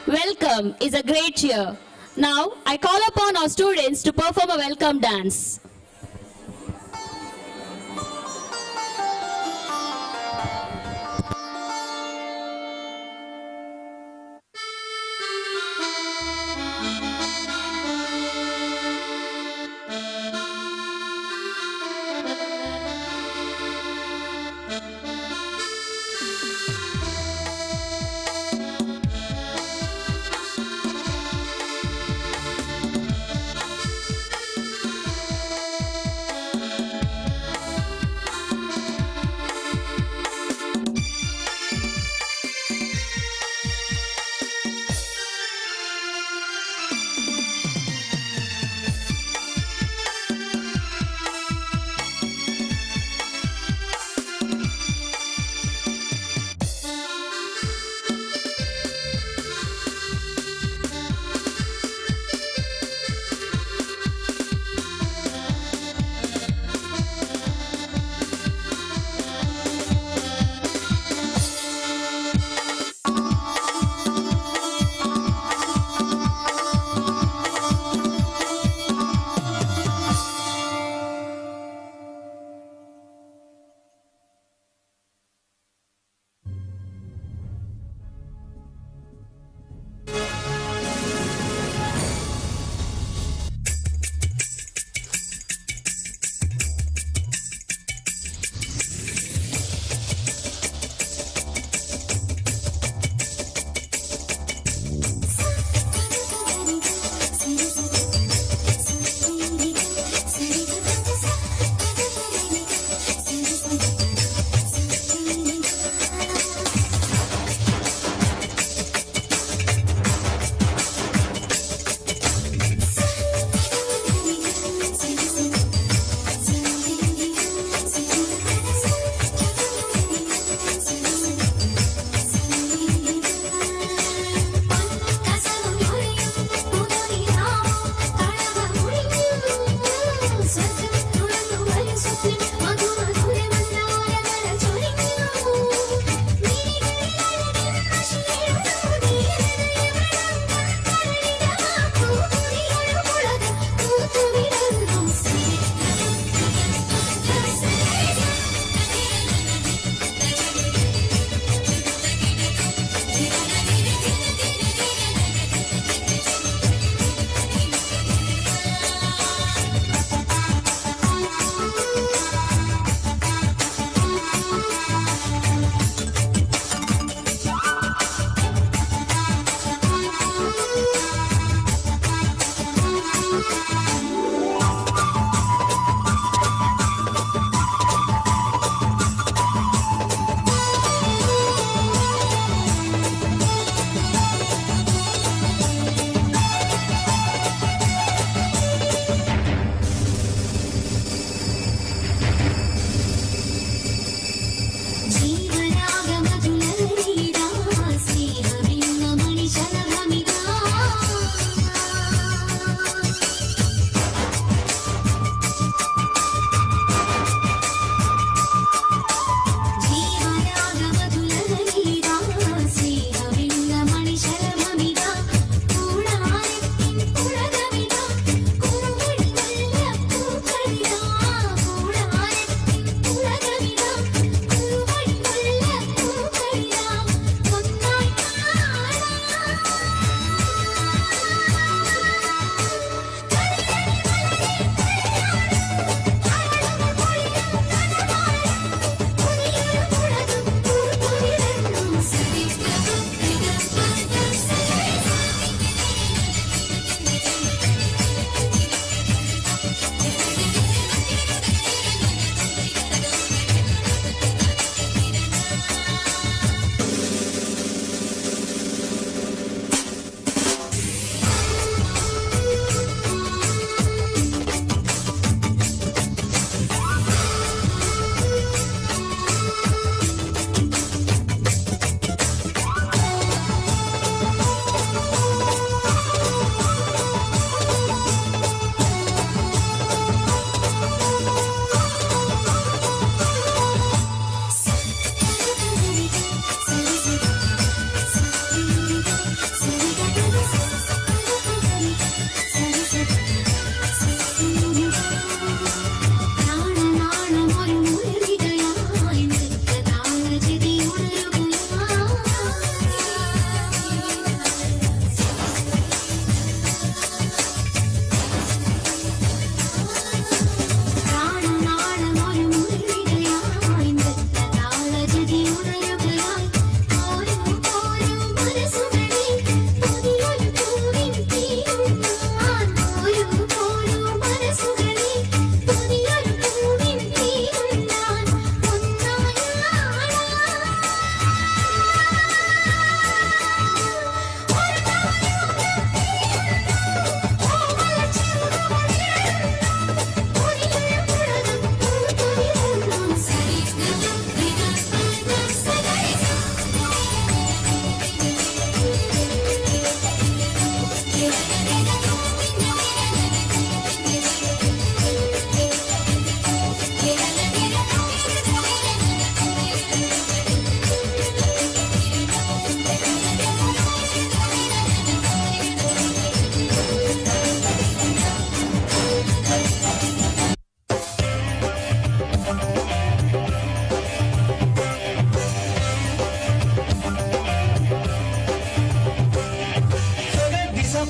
Welcome is a great cheer. Now, I call upon our students to perform a welcome dance.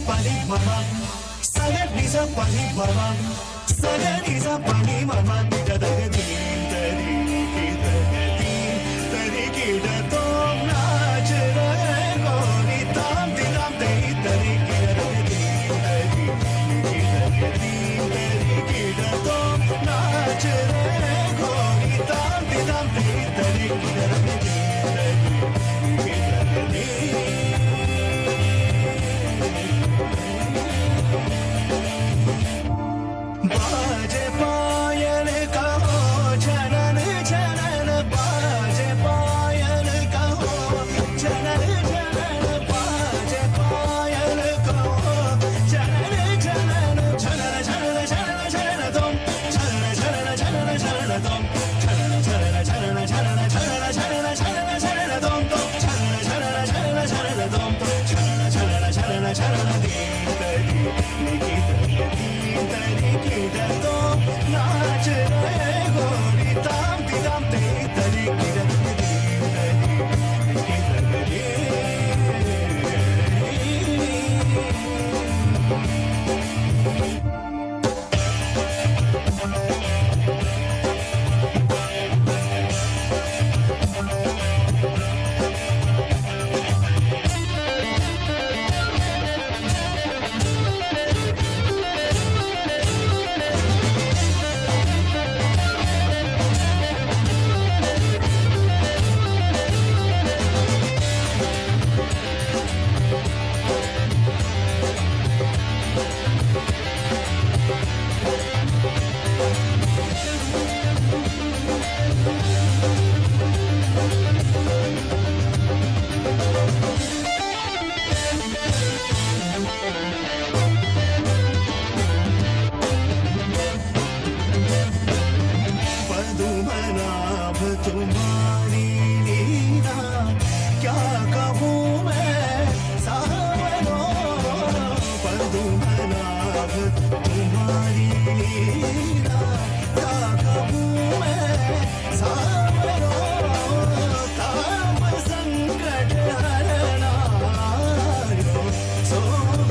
pani mama saga ni sa pani mama saga ni sa pani mama daga din tari ki da to naach rahe gori tam dilam teri tari ki da din tari ki da to naach rahe gori tam dilam teri tari ki da बाजे पायल कहो जनन जनन बाजे पायल कहो जनन जनन बाजे पायल कहो जनन जनन जनन जनन जनन जनन तुम जनन जनन जनन जनन तुम जनन जनन जनन जनन जनन जनन जनन जनन तुम जनन जनन जनन जनन तुम जनन जनन जनन जनन दीन तरी की da to naach rahe gori tam dilam te tari ki da Padmanabha तुम्हारी लीला क्या कहूँ मैं सावरो पद्मनाभ तुम्हारी लीला क्या कहूँ मैं सावरो ताप संकट हरनारो सो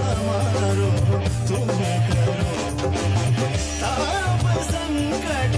हमारो तुम करो ताप संकट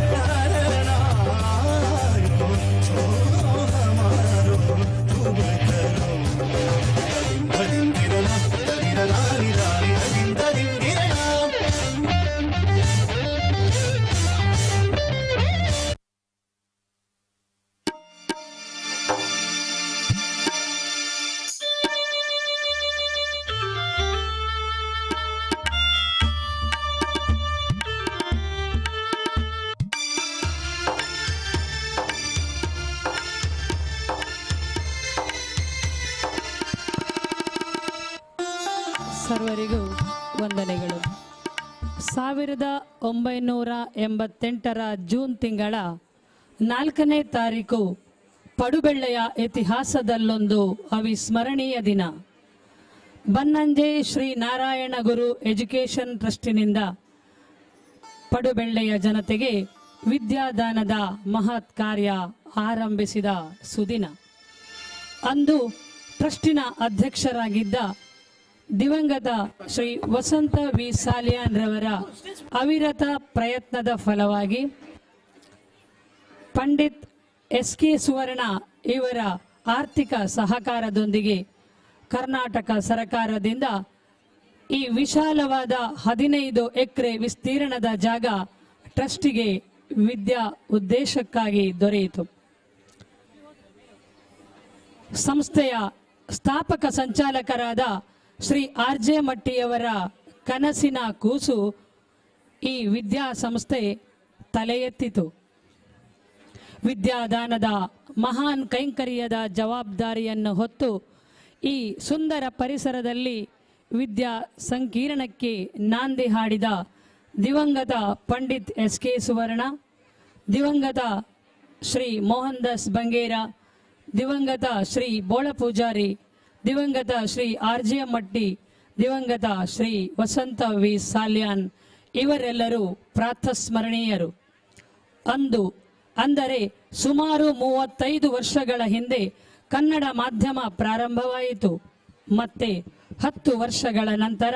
ಸರ್ವರಿಗೂ ವಂದನೆಗಳು. 1988ರ ಜೂನ್ ತಿಂಗಳ 4ನೇ ತಾರೀಕು ಪಡುಬೆಳ್ಳೆಯ ಇತಿಹಾಸದಲ್ಲೊಂದು ಅವಿಸ್ಮರಣೀಯ ದಿನ. ಬನ್ನಂಜೆ ಶ್ರೀ ನಾರಾಯಣ ಗುರು ಎಜುಕೇಷನ್ ಟ್ರಸ್ಟಿನಿಂದ ಪಡುಬೆಳ್ಳೆಯ ಜನತೆಗೆ ವಿದ್ಯಾದಾನದ ಮಹತ್ ಕಾರ್ಯ ಆರಂಭಿಸಿದ ಸುದಿನ. ಅಂದು ಟ್ರಸ್ಟಿನ ಅಧ್ಯಕ್ಷರಾಗಿದ್ದ ದಿವಂಗತ ಶ್ರೀ ವಸಂತ ವಿ ಸಾಲಿಯಾನ್ ರವರ ಅವಿರತ ಪ್ರಯತ್ನದ ಫಲವಾಗಿ ಪಂಡಿತ್ ಎಸ್ ಕೆ ಸುವರ್ಣ ಇವರ ಆರ್ಥಿಕ ಸಹಕಾರದೊಂದಿಗೆ ಕರ್ನಾಟಕ ಸರ್ಕಾರದಿಂದ ಈ ವಿಶಾಲವಾದ 15 ಎಕರೆ ವಿಸ್ತೀರ್ಣದ ಜಾಗ ಟ್ರಸ್ಟಿಗೆ ವಿದ್ಯಾ ಉದ್ದೇಶಕ್ಕಾಗಿ ದೊರೆಯಿತು. ಸಂಸ್ಥೆಯ ಸ್ಥಾಪಕ ಸಂಚಾಲಕರಾದ ಶ್ರೀ ಆರ್ ಜೆ ಮಟ್ಟಿಯವರ ಕನಸಿನ ಕೂಸು ಈ ವಿದ್ಯಾಸಂಸ್ಥೆ ತಲೆ ಎತ್ತಿತು. ವಿದ್ಯಾದಾನದ ಮಹಾನ್ ಕೈಂಕರ್ಯದ ಜವಾಬ್ದಾರಿಯನ್ನು ಹೊತ್ತು ಈ ಸುಂದರ ಪರಿಸರದಲ್ಲಿ ವಿದ್ಯಾ ಸಂಕೀರ್ಣಕ್ಕೆ ನಾಂದಿ ಹಾಡಿದ ದಿವಂಗತ ಪಂಡಿತ್ ಎಸ್ ಕೆ ಸುವರ್ಣ, ದಿವಂಗತ ಶ್ರೀ ಮೋಹನ್ ದಾಸ್ ಬಂಗೇರ, ದಿವಂಗತ ಶ್ರೀ ಬೋಳ ಪೂಜಾರಿ, ದಿವಂಗತ ಶ್ರೀ ಆರ್ ಜೆ ಮಟ್ಟಿ, ದಿವಂಗತ ಶ್ರೀ ವಸಂತ ವಿ ಸಾಲ್ಯಾನ್ ಇವರೆಲ್ಲರೂ ಪ್ರಾತಸ್ಮರಣೀಯರು. ಅಂದು ಅಂದರೆ ಸುಮಾರು 35 ವರ್ಷಗಳ ಹಿಂದೆ ಕನ್ನಡ ಮಾಧ್ಯಮ ಪ್ರಾರಂಭವಾಯಿತು. ಮತ್ತೆ 10 ವರ್ಷಗಳ ನಂತರ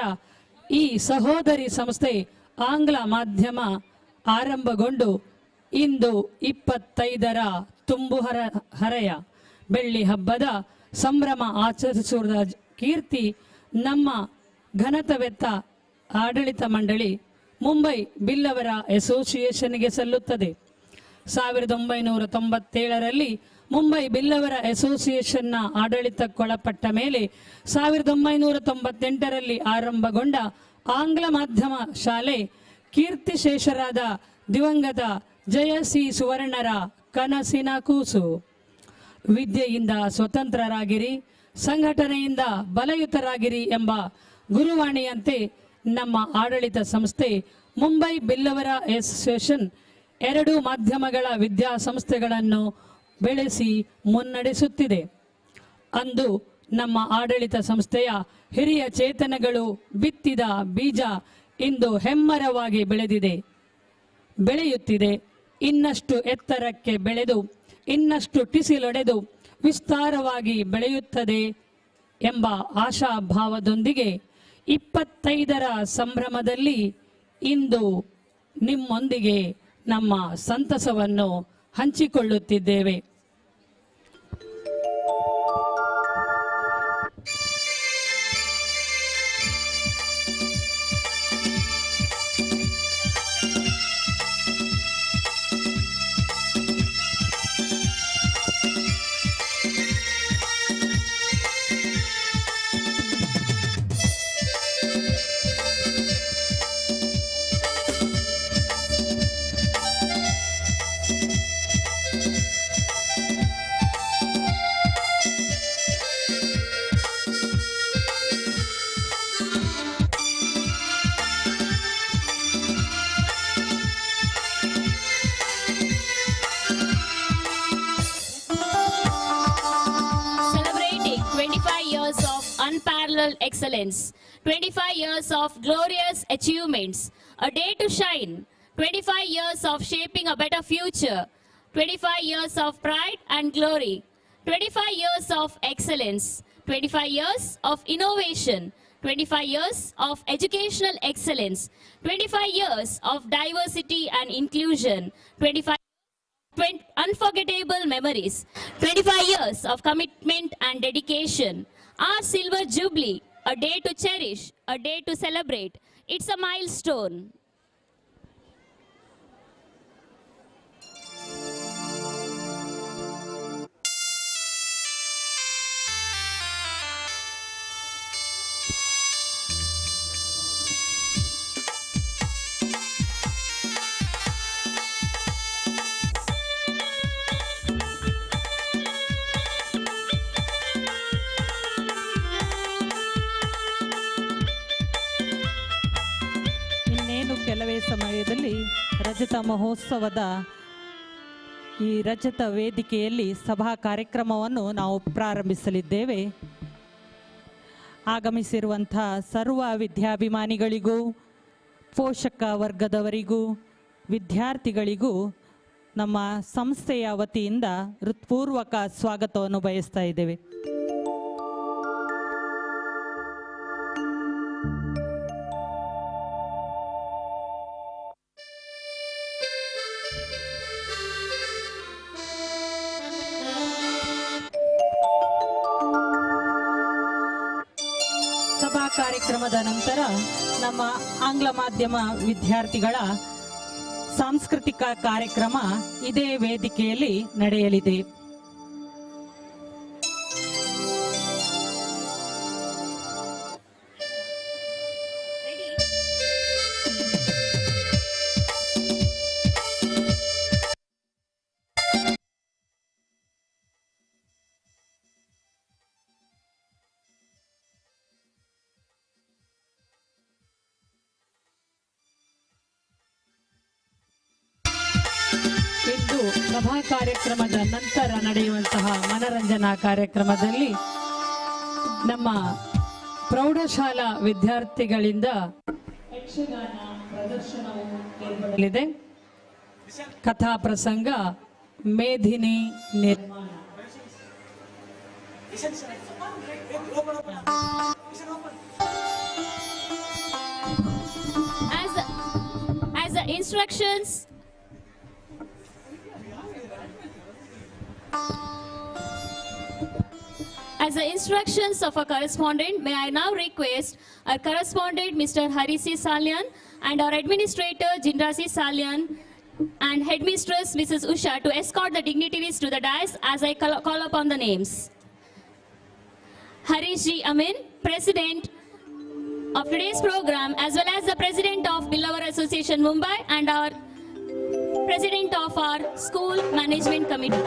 ಈ ಸಹೋದರಿ ಸಂಸ್ಥೆ ಆಂಗ್ಲ ಮಾಧ್ಯಮ ಆರಂಭಗೊಂಡು ಇಂದು 25ರ ಹರೆಯ ಬೆಳ್ಳಿ ಹಬ್ಬದ ಸಂಭ್ರಮ ಆಚರಿಸುವುದರ ಕೀರ್ತಿ ನಮ್ಮ ಘನತವೆತ್ತ ಆಡಳಿತ ಮಂಡಳಿ ಮುಂಬೈ ಬಿಲ್ಲವರ ಅಸೋಸಿಯೇಷನ್ಗೆ ಸಲ್ಲುತ್ತದೆ. 1997ರಲ್ಲಿ ಮುಂಬೈ ಬಿಲ್ಲವರ ಅಸೋಸಿಯೇಷನ್ನ ಆಡಳಿತಕ್ಕೊಳಪಟ್ಟ ಮೇಲೆ 1998ರಲ್ಲಿ ಆರಂಭಗೊಂಡ ಆಂಗ್ಲ ಮಾಧ್ಯಮ ಶಾಲೆ ಕೀರ್ತಿಶೇಷರಾದ ದಿವಂಗತ ಜಯಸಿ ಸುವರ್ಣರ ಕನಸಿನ ಕೂಸು. ವಿದ್ಯೆಯಿಂದ ಸ್ವತಂತ್ರರಾಗಿರಿ, ಸಂಘಟನೆಯಿಂದ ಬಲಯುತರಾಗಿರಿ ಎಂಬ ಗುರುವಾಣಿಯಂತೆ ನಮ್ಮ ಆಡಳಿತ ಸಂಸ್ಥೆ ಮುಂಬೈ ಬಿಲ್ಲವರ ಅಸೋಸಿಯೇಷನ್ 2 ಮಾಧ್ಯಮಗಳ ವಿದ್ಯಾಸಂಸ್ಥೆಗಳನ್ನು ಬೆಳೆಸಿ ಮುನ್ನಡೆಸುತ್ತಿದೆ. ಅಂದು ನಮ್ಮ ಆಡಳಿತ ಸಂಸ್ಥೆಯ ಹಿರಿಯ ಚೇತನಗಳು ಬಿತ್ತಿದ ಬೀಜ ಇಂದು ಹೆಮ್ಮರವಾಗಿ ಬೆಳೆಯುತ್ತಿದೆ. ಇನ್ನಷ್ಟು ಎತ್ತರಕ್ಕೆ ಬೆಳೆದು ಇನ್ನಷ್ಟು ಟಿಸಿಲೊಡೆದು ವಿಸ್ತಾರವಾಗಿ ಬೆಳೆಯುತ್ತದೆ ಎಂಬ ಆಶಾಭಾವದೊಂದಿಗೆ 25ರ ಸಂಭ್ರಮದಲ್ಲಿ ಇಂದು ನಿಮ್ಮೊಂದಿಗೆ ನಮ್ಮ ಸಂತಸವನ್ನು ಹಂಚಿಕೊಳ್ಳುತ್ತಿದ್ದೇವೆ. Unparalleled excellence, 25 years of glorious achievements, a day to shine, 25 years of shaping a better future, 25 years of pride and glory, 25 years of excellence, 25 years of innovation, 25 years of educational excellence, 25 years of diversity and inclusion, 25 unforgettable memories, 25 years of commitment and dedication. Our silver jubilee, a day to cherish, a day to celebrate. It's a milestone. ಕೆಲವೇ ಸಮಯದಲ್ಲಿ ರಜತ ಮಹೋತ್ಸವದ ಈ ರಜತ ವೇದಿಕೆಯಲ್ಲಿ ಸಭಾ ಕಾರ್ಯಕ್ರಮವನ್ನು ನಾವು ಪ್ರಾರಂಭಿಸಲಿದ್ದೇವೆ. ಆಗಮಿಸಿರುವಂಥ ಸರ್ವ ವಿದ್ಯಾಭಿಮಾನಿಗಳಿಗೂ, ಪೋಷಕ ವರ್ಗದವರಿಗೂ, ವಿದ್ಯಾರ್ಥಿಗಳಿಗೂ ನಮ್ಮ ಸಂಸ್ಥೆಯ ವತಿಯಿಂದ ಹೃತ್ಪೂರ್ವಕ ಸ್ವಾಗತವನ್ನು ಬಯಸ್ತಾ ಇದ್ದೇವೆ. ಸಭಾ ಕಾರ್ಯಕ್ರಮದ ನಂತರ ನಮ್ಮ ಆಂಗ್ಲ ಮಾಧ್ಯಮ ವಿದ್ಯಾರ್ಥಿಗಳ ಸಾಂಸ್ಕೃತಿಕ ಕಾರ್ಯಕ್ರಮ ಇದೇ ವೇದಿಕೆಯಲ್ಲಿ ನಡೆಯಲಿದೆ. ಇಂದು ಸಭಾ ಕಾರ್ಯಕ್ರಮದ ನಂತರ ನಡೆಯುವಂತಹ ಮನರಂಜನಾ ಕಾರ್ಯಕ್ರಮದಲ್ಲಿ ನಮ್ಮ ಪ್ರೌಢಶಾಲಾ ವಿದ್ಯಾರ್ಥಿಗಳಿಂದ ಯಕ್ಷಗಾನ ಪ್ರದರ್ಶನವು ಏರ್ಪಡಲಿದೆ. ಕಥಾ ಪ್ರಸಂಗ ಮೇಧಿನಿ ನಿರ್ಮಾಣ. As the instructions As the instructions of our correspondent, may I now request our correspondent Mr. Hari C. Salyan and our administrator Jindra C. Salyan and headmistress Mrs. Usha to escort the dignitaries to the dais as I call upon the names. Harish G. Amin, President of today's program, as well as the President of Billionaire Association Mumbai and our President of our School Management Committee.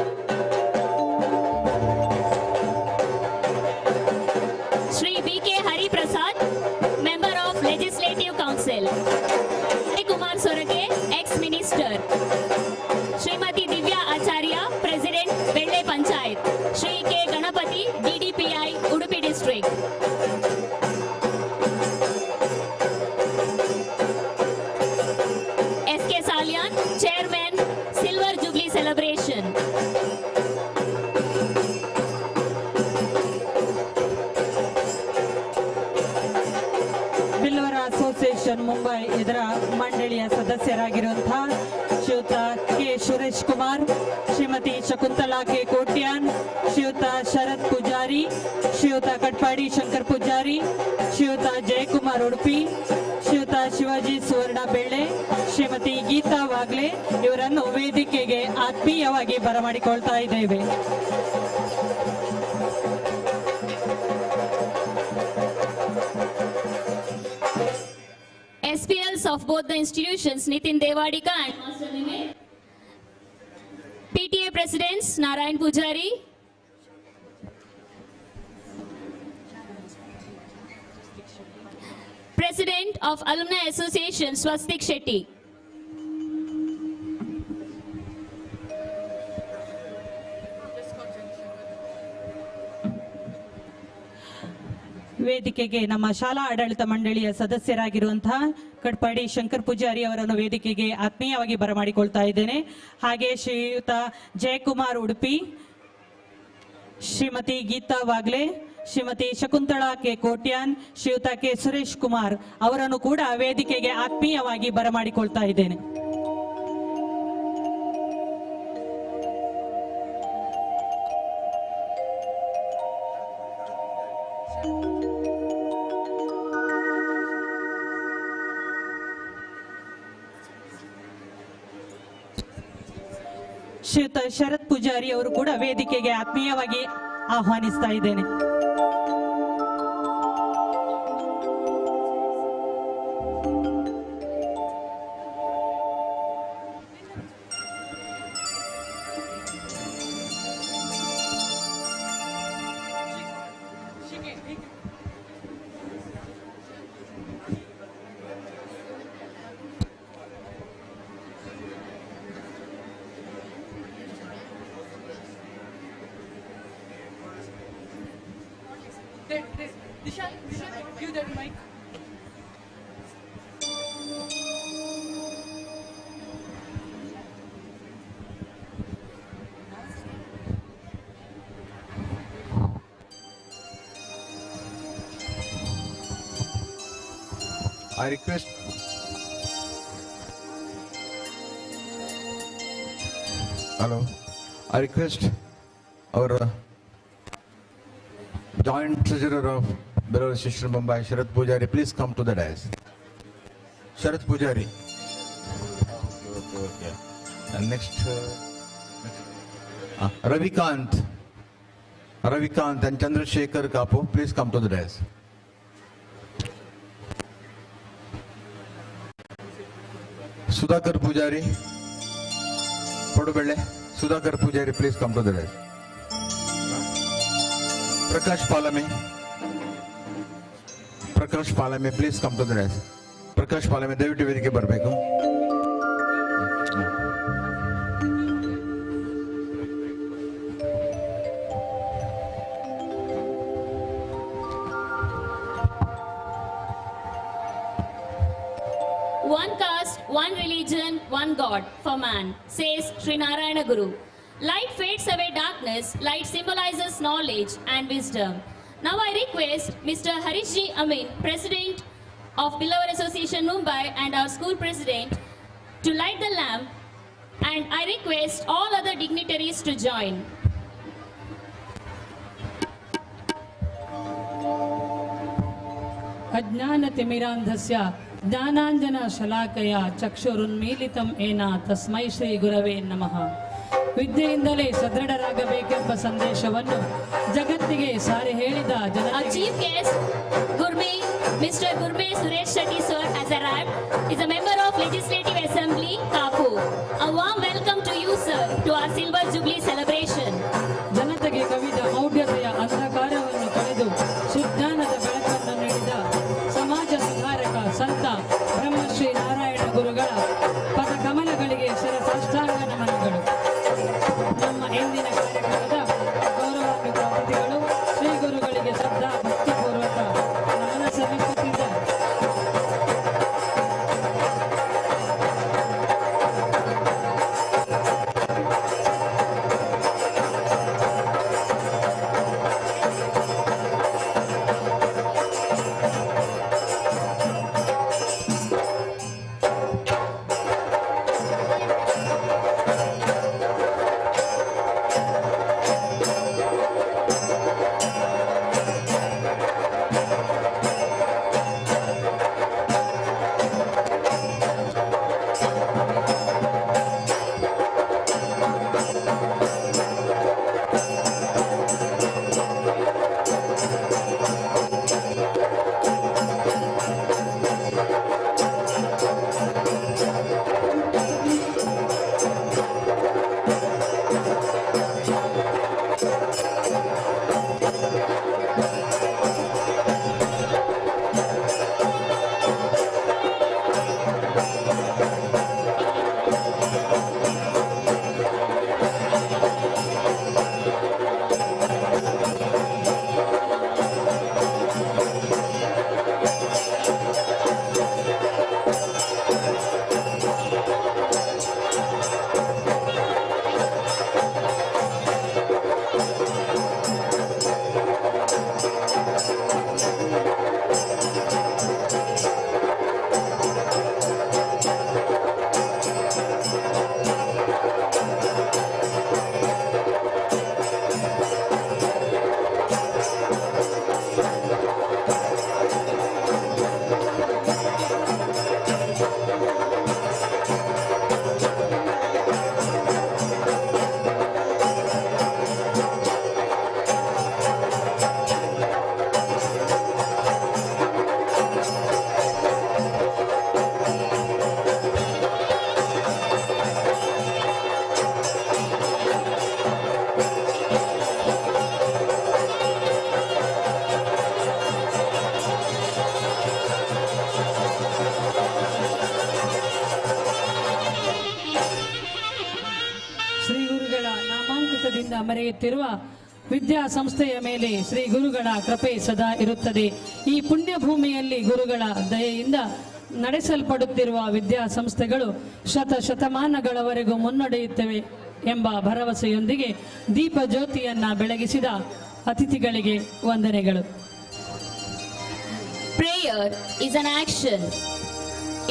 Shri B.K. Hari Prasad, Member of Legislative Council. Shri Kumar Sorake, Ex-Minister. Srimati Divya Acharya, President, Velle Panchayat. Shri K. Ganapati, DDPI, Udupi District. S.K. Salyan, Chairman, Silver Jubilee Celebration. ಬಿಲ್ಲವರ ಅಸೋಸಿಯೇಷನ್ ಮುಂಬೈ ಇದರ ಮಂಡಳಿಯ ಸದಸ್ಯರಾಗಿರುವಂತಹ ಶ್ರೀಯುತ ಕೆ ಸುರೇಶ್ ಕುಮಾರ್, ಶ್ರೀಮತಿ ಶಕುಂತಲಾ ಕೆ ಕೋಟ್ಯಾನ್, ಶ್ರೀಯುತ ಶರತ್ ಪೂಜಾರಿ, ಶ್ರೀಯುತ ಕಟ್ಪಾಡಿ ಶಂಕರ್ ಪೂಜಾರಿ, ಶ್ರೀಯುತ ಜಯಕುಮಾರ್ ಉಡುಪಿ, ಶ್ರೀಯುತ ಶಿವಾಜಿ ಸುವರ್ಣ ಬೆಳ್ಳೆ, ಶ್ರೀಮತಿ ಗೀತಾ ವಾಗ್ಲೆ ಇವರನ್ನು ವೇದಿಕೆಗೆ ಆತ್ಮೀಯವಾಗಿ ಬರಮಾಡಿಕೊಳ್ತಾ ಇದ್ದೇವೆ. SPLs of both the institutions, Nitin Devadika and Master Nimit. PTA Presidents, Narayan Pujari. President of Alumni Association, Swastik Shetty. ವೇದಿಕೆಗೆ ನಮ್ಮ ಶಾಲಾ ಆಡಳಿತ ಮಂಡಳಿಯ ಸದಸ್ಯರಾಗಿರುವಂತಹ ಕಟ್ಪಾಡಿ ಶಂಕರ್ ಪೂಜಾರಿ ಅವರನ್ನು ವೇದಿಕೆಗೆ ಆತ್ಮೀಯವಾಗಿ ಬರಮಾಡಿಕೊಳ್ತಾ ಇದ್ದೇನೆ. ಹಾಗೆ ಶ್ರೀಯುತ ಜಯಕುಮಾರ್ ಉಡುಪಿ, ಶ್ರೀಮತಿ ಗೀತಾ ವಾಗ್ಲೆ, ಶ್ರೀಮತಿ ಶಕುಂತಳಾ ಕೆ ಕೋಟ್ಯಾನ್, ಶ್ರೀಯುತ ಕೆ ಸುರೇಶ್ ಕುಮಾರ್ ಅವರನ್ನು ಕೂಡ ವೇದಿಕೆಗೆ ಆತ್ಮೀಯವಾಗಿ ಬರಮಾಡಿಕೊಳ್ತಾ ಇದ್ದೇನೆ. ಶ್ರೀಯುತ ಶರತ್ ಪೂಜಾರಿ ಅವರು ಕೂಡ ವೇದಿಕೆಗೆ ಆತ್ಮೀಯವಾಗಿ ಆಹ್ವಾನಿಸ್ತಾ ಇದ್ದೇನೆ. Give that mic. I request our Joint Treasurer of Billionaire Association Mumbai, Sharat Pujari, please come to the dais. Sharat Pujari. Okay. And next, Ravikant and Chandrasekhar Kapu, please come to the dais. Sudhakar Pujari, Podubelle, Sudhakar Pujari, please come to the dais. Prakash Palame, please come to the dais. Prakash Palame, ದಯವಿಟ್ಟು ವೇದಿಕೆ ಬರಬೇಕು. One caste, one religion, one God for man, says Sri Narayana Guru. Light fades away darkness, light symbolizes knowledge and wisdom. Now I request Mr. Harish G. Amin, President of Belower Association Mumbai and our school president to light the lamp, and I request all other dignitaries to join. ಅಜ್ಞಾನತಿಮಿರಾಂಧಸ್ಯ ಜ್ಞಾನಾಂಜನ ಶಲಾಕಯ ಚಕ್ಷುರುನ್ಮೀಲಿತಂ ಏನ ತಸ್ಮೈ ಶ್ರೀ ಗುರವೇ ನಮಃ. ವಿದ್ಯೆಯಿಂದಲೇ ಸದೃಢರಾಗಬೇಕೆಂಬ ಸಂದೇಶವನ್ನು ಜಗತ್ತಿಗೆ ಸಾರಿ ಹೇಳಿದ Our chief guest, Mr. Gurme Suresh Shetty sir has arrived. Is a member of Legislative Assembly, Kapu. A warm welcome to you, sir, to our Silver Jubilee celebration. ಜನತೆಗೆ ಕವಿದ ಮೌಢ್ಯತೆಯ ಅಂಧಕಾರವನ್ನು ಕಳೆದು ಸುಜ್ಞಾನದ ಬೆಳಕನ್ನು ನೀಡಿದ ಸಮಾಜ ಸುಧಾರಕ ಸಂತ ಬ್ರಹ್ಮಶ್ರೀ ನಾರಾಯಣ ಗುರುಗಳ ಪದಕಮಲಗಳಿಗೆ ಶಿರಸಾಷ್ಟಾಂಗ ನಮನಗಳು. ನಮ್ಮ ಇಂದಿನ ಕಾರ್ಯಕ್ರಮದ ಗೌರವಾನ್ವಿತ ಅತಿಥಿಗಳು ಶ್ರೀ ಗುರುಗಳಿಗೆ ಶ್ರದ್ಧಾ ಭಕ್ತಿಪೂರ್ವಕ ನಮನ ಸಲ್ಲಿಸುತ್ತಿದ್ದಾರೆ. ಮರೆಯುತ್ತಿರುವ ವಿದ್ಯಾಸಂಸ್ಥೆಯ ಮೇಲೆ ಶ್ರೀ ಗುರುಗಳ ಕೃಪೆ ಸದಾ ಇರುತ್ತದೆ. ಈ ಪುಣ್ಯ ಭೂಮಿಯಲ್ಲಿ ಗುರುಗಳ ದಯೆಯಿಂದ ನಡೆಸಲ್ಪಡುತ್ತಿರುವ ವಿದ್ಯಾಸಂಸ್ಥೆಗಳು ಶತಮಾನಗಳವರೆಗೂ ಮುನ್ನಡೆಯುತ್ತವೆ ಎಂಬ ಭರವಸೆಯೊಂದಿಗೆ ದೀಪ ಜ್ಯೋತಿಯನ್ನ ಬೆಳಗಿಸಿದ ಅತಿಥಿಗಳಿಗೆ ವಂದನೆಗಳು. Prayer is an action.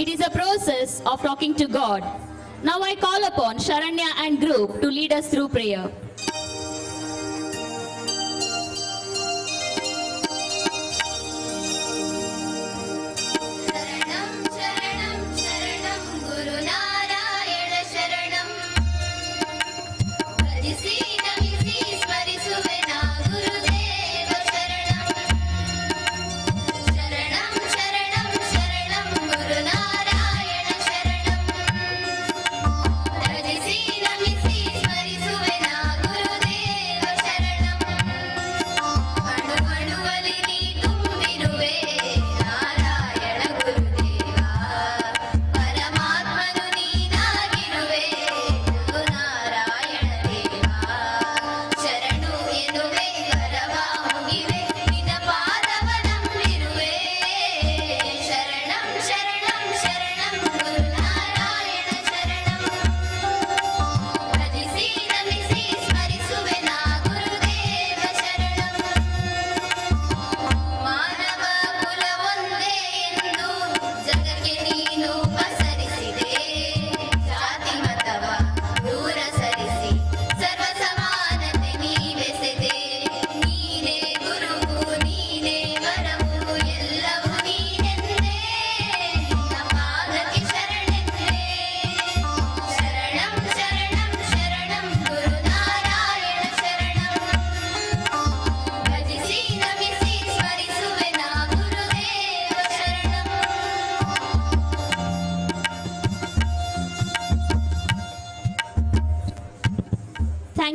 It is a process of talking to God. Now I call upon Sharanya and group to lead us through prayer. ನಮಿಸಿ ಸ್ಮರಿಸುವೆ ನಾ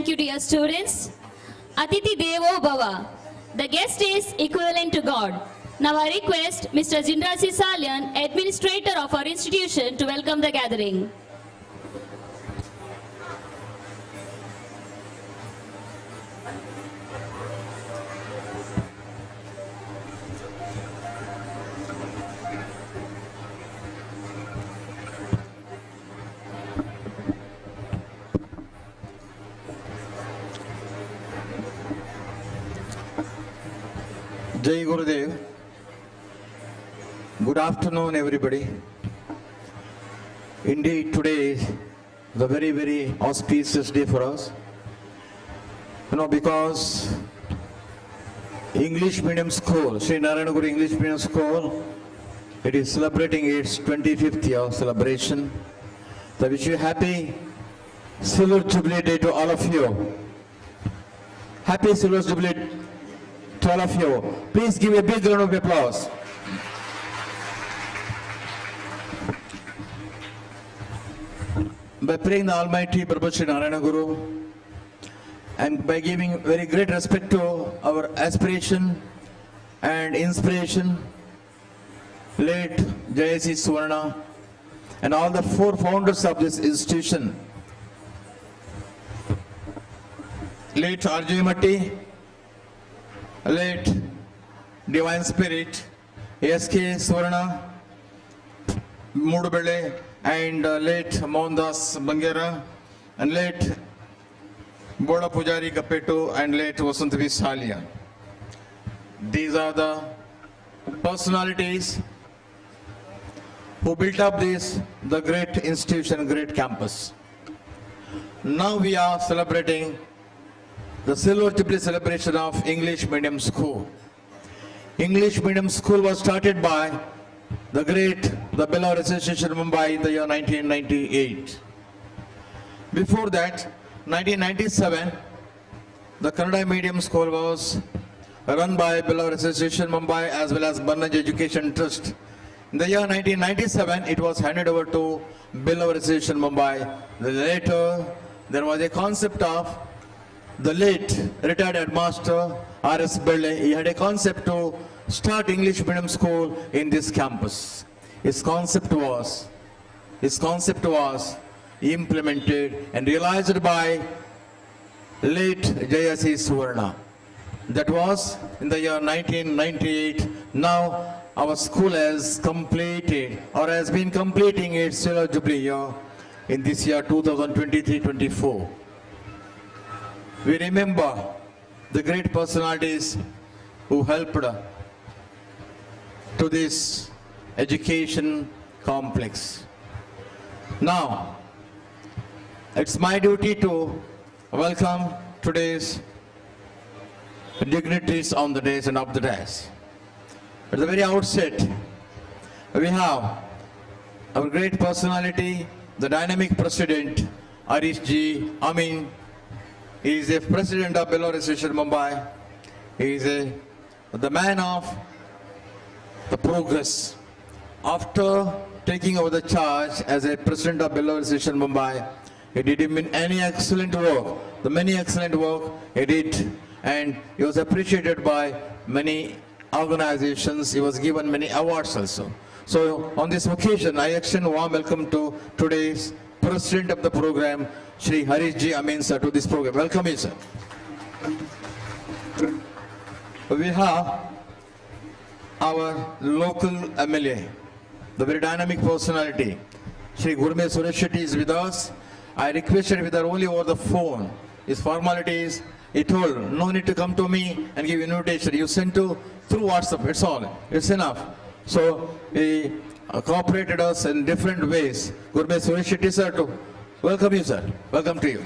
Thank you, dear students. Atiti Devo Bhava. The guest is equivalent to God. Now I request Mr. Jindrasi Salyan, administrator of our institution, to welcome the gathering. Jai Gurudev. Good afternoon, everybody. Indeed, today is a very, very auspicious day for us. Because English Medium School, Sri Narayana Guru English Medium School, it is celebrating its 25th year celebration. So I wish you happy Silver Jubilee Day to all of you. Happy Silver Jubilee to all of you. Please give a big round of applause. By praying the Almighty Prabhu Sri Narayana Guru and by giving very great respect to our aspiration and inspiration, late J.S.C. Suvarna and all the four founders of this institution, late R.J. Matti, late Divine Spirit, S.K. Suvarna, Mudubele, and late Mohandas Bangera, and late Boda Pujari Kapetu, and late Vasantavi Salia. These are the personalities who built up the great institution, great campus. Now we are celebrating the Silver Jubilee celebration of English Medium School. English Medium School was started by the Bellavar Association Mumbai in the year 1998. Before that, 1997, the Kannada Medium School was run by Bellavar Association Mumbai as well as Barnaj Education Trust. In the year 1997, it was handed over to Bellavar Association Mumbai. Later, there was a concept of the late retired headmaster R.S. Belle. He had a concept to start English Medium School in this campus. His concept was implemented and realized by late J.S.C. Suvarna. That was in the year 1998. Now our school has completed or has been completing its Silver Jubilee year in this year 2023-24. We remember the great personalities who helped to this education complex. Now, it's my duty to welcome today's dignitaries on the dais and of the dais. At the very outset, we have our great personality, the dynamic president, Harish G. Amin. He is a president of Bellavar Association Mumbai. He is the man of the progress. After taking over the charge as a president of Bellavar Association Mumbai, he did any excellent work. The many excellent work he did, and he was appreciated by many organizations. He was given many awards also. So on this occasion, I extend a warm welcome to today's president of the program, Shri Harish G. Amin sir, to this program. Welcome you, sir. We have our local MLA, the very dynamic personality, Shri Gurme Suresh Shetty is with us. I requested with her only over the phone. His formalities, he told, no need to come to me and give invitation. You send through WhatsApp, it's all, it's enough. So he cooperated us in different ways. Gurme Suresh Shetty sir, to welcome you, sir. Welcome to you.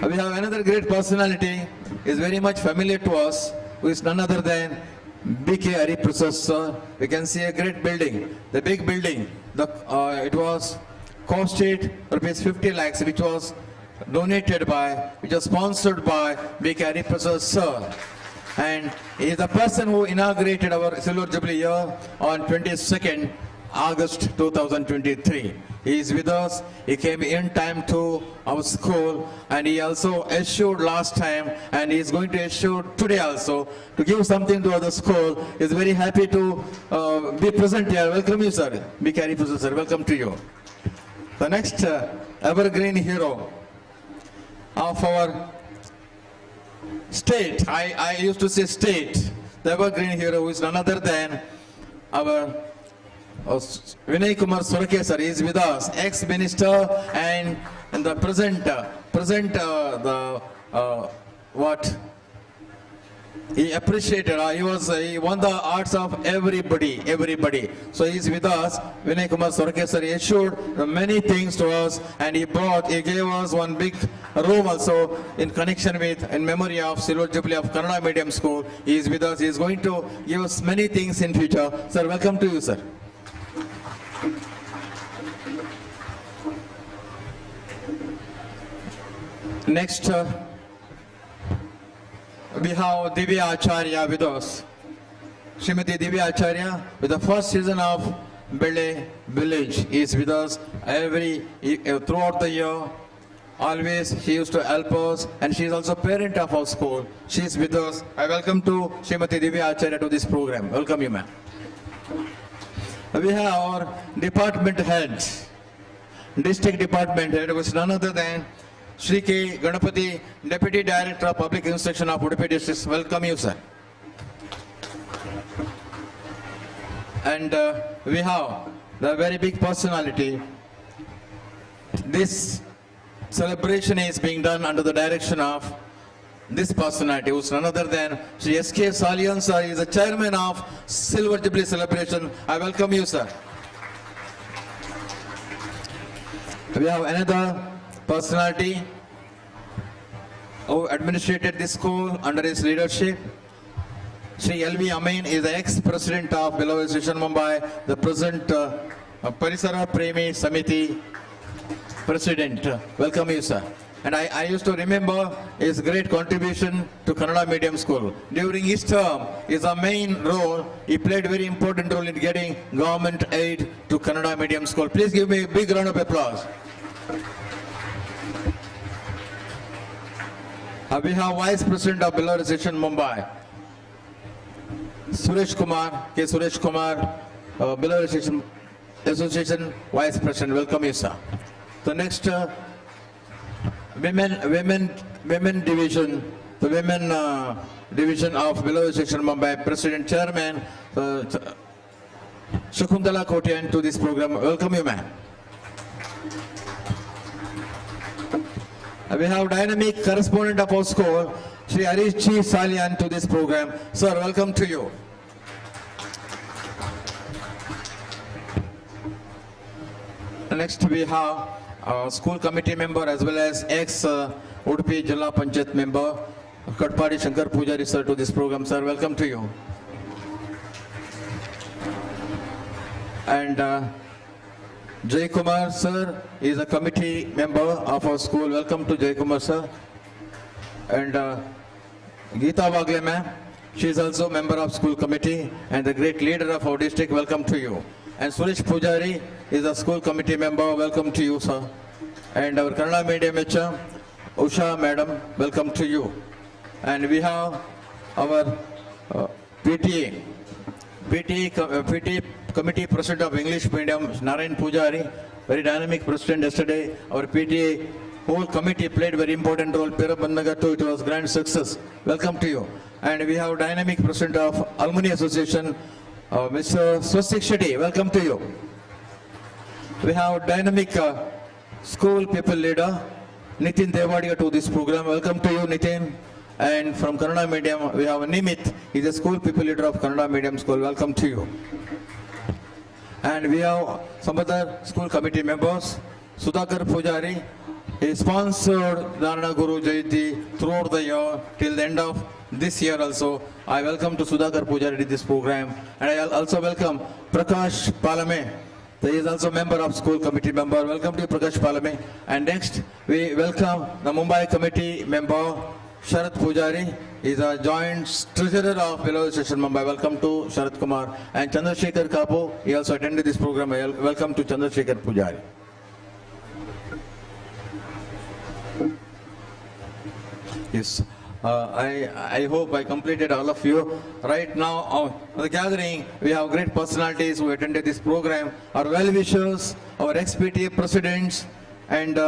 We have another great personality, is very much familiar to us, who is none other than B.K. Hariprasad sir. We can see a great building, the big building. It was costed rupees 50 lakhs, which was donated by, which was sponsored by B.K. Hariprasad sir. And he is the person who inaugurated our Silver Jubilee year on 22nd August 2023. He is with us. He came in time to our school, and he also assured last time, and he is going to assure today also to give something to the school. He is very happy to be present here. Welcome you, sir. Be careful, sir. Welcome to you. The next evergreen hero of our state, I used to say state, the evergreen hero is none other than our Vinay Kumar Sorakhe sir. Is with us, ex-minister and in the present what he appreciated. He won the hearts of everybody. So he is with us. Vinay Kumar Sorakhe sir, he assured many things to us, and he gave us one big room also in connection with, in memory of Silver Jubilee of Kannada Medium School. He is with us. He is going to give us many things in future. Sir, welcome to you, sir. Next, we have Divya Acharya with us. Srimati Divya Acharya, with the first season of Bele Village, is with us throughout the year. Always she used to help us, and she is also parent of our school. She is with us. I welcome to Srimati Divya Acharya to this program. Welcome you, ma'am. We have our department head, district department head, which is none other than Shri K. Ganapati, Deputy Director of Public Instruction of Udupi District. Welcome you, sir. And we have the very big personality. This celebration is being done under the direction of this personality, who is none other than Shri S.K. Salian, sir. He is the chairman of Silver Jubilee celebration. I welcome you, sir. We have another personality who administrated this school under his leadership. Shri L.V. Amin is the ex-president of Beloved Station Mumbai, the present Parisara Premi Samiti president. Welcome you, sir. And I used to remember his great contribution to Kannada Medium School. During his term, his main role, he played a very important role in getting government aid to Kannada Medium School. Please give me a big round of applause. We have Vice President of Beloved Station Mumbai, Suresh Kumar, K. Suresh Kumar, Beloved Station Association Vice President. Welcome you, sir. The next women division, the women division of Beloved Station Mumbai, President Chairman Shakuntala Kotian to this program. Welcome you, ma'am. We have dynamic correspondent of our school, Shri Harish Chi Salian, to this program. Sir, welcome to you. Next we have school committee member as well as ex-Udupi Jilla Panchayat member, Katpadi Shankar Pujari, sir, to this program. Sir, welcome to you. And Jay Kumar, sir, is a committee member of our school. Welcome to Jay Kumar, sir. And Geeta Wagle, ma'am, she is also member of school committee and the great leader of our district. Welcome to you. And Suresh Pujari is a school committee member. Welcome to you, sir. And our Kannada Medium HM, Usha madam, welcome to you. And we have our PTA committee president of English medium, Narayan Pujari, very dynamic president yesterday. Our PTA whole committee played very important role. Perabandagatu, it was grand success. Welcome to you. And we have dynamic president of Alumni Association, Mr. Swastik Shetty. Welcome to you. We have dynamic school people leader, Nitin Devadiya, to this program. Welcome to you, Nitin. And from Kannada Medium, we have Nimit. He is a school people leader of Kannada Medium School. Welcome to you. And we have some other school committee members. Sudhakar Pujari, he sponsored Narana Guru Jayanti throughout the year till the end of this year also. I welcome to Sudhakar Pujari to this program. And I also welcome Prakash Palame. He is also member of school committee member. Welcome to Prakash Palame. And next, we welcome the Mumbai committee member, Sharat Pujari is a joint treasurer of Below Station Mumbai. Welcome to Sharat Kumar. And Chandrasekhar Kapu, he also attended this program. Welcome to Chandrasekhar Pujari. Yes, I hope I completed all of you. Right now, the gathering, we have great personalities who attended this program, our well-wishers, our ex-PTA presidents, and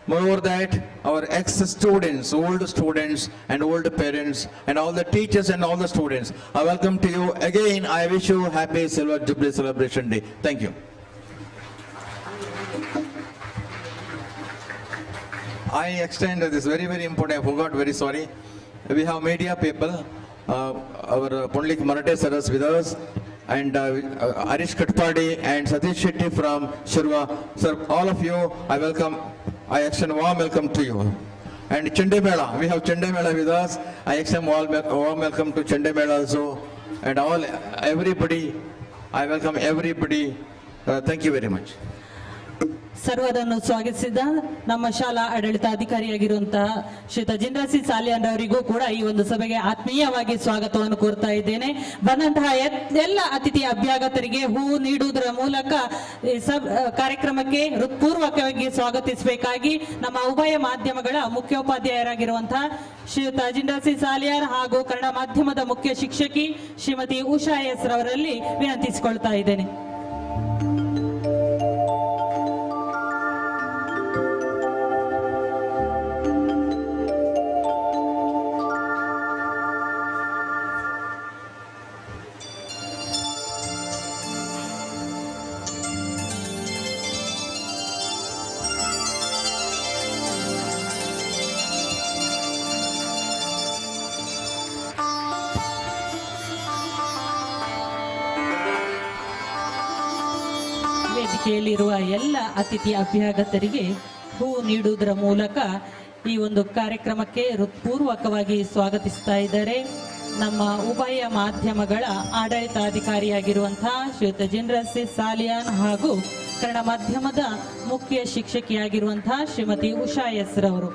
moreover that, our ex-students, old students and old parents, and all the teachers and all the students. I welcome to you. Again, I wish you happy Silver Jubilee Celebration Day. Thank you. I extend this very, very important. I forgot, very sorry. We have media people. Our Pundalik Marathi sir is with us, and Arish Katpadi and Satish Shetty from Shirva. Sir, all of you, I welcome. I extend warm welcome to you. And Chende Mela, we have Chende Mela with us. I extend warm welcome to Chende Mela also. And everybody, I welcome everybody. Thank you very much. ಸರ್ವರನ್ನು ಸ್ವಾಗತಿಸಿದ ನಮ್ಮ ಶಾಲಾ ಆಡಳಿತಾಧಿಕಾರಿಯಾಗಿರುವಂತಹ ಶ್ರೀಯುತ ಜಿಂದ್ರ ಸಿ ಸಾಲಿಯಾನ್ ಅವರಿಗೂ ಕೂಡ ಈ ಒಂದು ಸಭೆಗೆ ಆತ್ಮೀಯವಾಗಿ ಸ್ವಾಗತವನ್ನು ಕೋರ್ತಾ ಇದ್ದೇನೆ. ಬಂದಂತಹ ಎಲ್ಲ ಅತಿಥಿ ಅಭ್ಯಾಗತರಿಗೆ ಹೂ ನೀಡುವುದರ ಮೂಲಕ ಕಾರ್ಯಕ್ರಮಕ್ಕೆ ಹೃತ್ಪೂರ್ವಕವಾಗಿ ಸ್ವಾಗತಿಸಬೇಕಾಗಿ ನಮ್ಮ ಉಭಯ ಮಾಧ್ಯಮಗಳ ಮುಖ್ಯೋಪಾಧ್ಯಾಯರಾಗಿರುವಂತಹ ಶ್ರೀಯುತ ಜಿಂದ್ರ ಸಿ ಸಾಲಿಯಾನ್ ಹಾಗೂ ಕನ್ನಡ ಮಾಧ್ಯಮದ ಮುಖ್ಯ ಶಿಕ್ಷಕಿ ಶ್ರೀಮತಿ ಉಷಾ ಎಸ್ ರವರಲ್ಲಿ ವಿನಂತಿಸಿಕೊಳ್ತಾ ಇದ್ದೇನೆ. ವೇದಿಕೆಯಲ್ಲಿರುವ ಎಲ್ಲ ಅತಿಥಿ ಅಭ್ಯಾಗತರಿಗೆ ಹೂ ನೀಡುವುದರ ಮೂಲಕ ಈ ಒಂದು ಕಾರ್ಯಕ್ರಮಕ್ಕೆ ಹೃತ್ಪೂರ್ವಕವಾಗಿ ಸ್ವಾಗತಿಸ್ತಾ ಇದ್ದಾರೆ. ನಮ್ಮ ಉಭಯ ಮಾಧ್ಯಮಗಳ ಆಡಳಿತಾಧಿಕಾರಿಯಾಗಿರುವಂತಹ ಶ್ರೀಯುತ ಜಿಂದ್ರ ಸಿ ಸಾಲಿಯಾನ್ ಹಾಗೂ ಕನ್ನಡ ಮಾಧ್ಯಮದ ಮುಖ್ಯ ಶಿಕ್ಷಕಿಯಾಗಿರುವಂತಹ ಶ್ರೀಮತಿ ಉಷಾ ಎಸ್ ರವರು.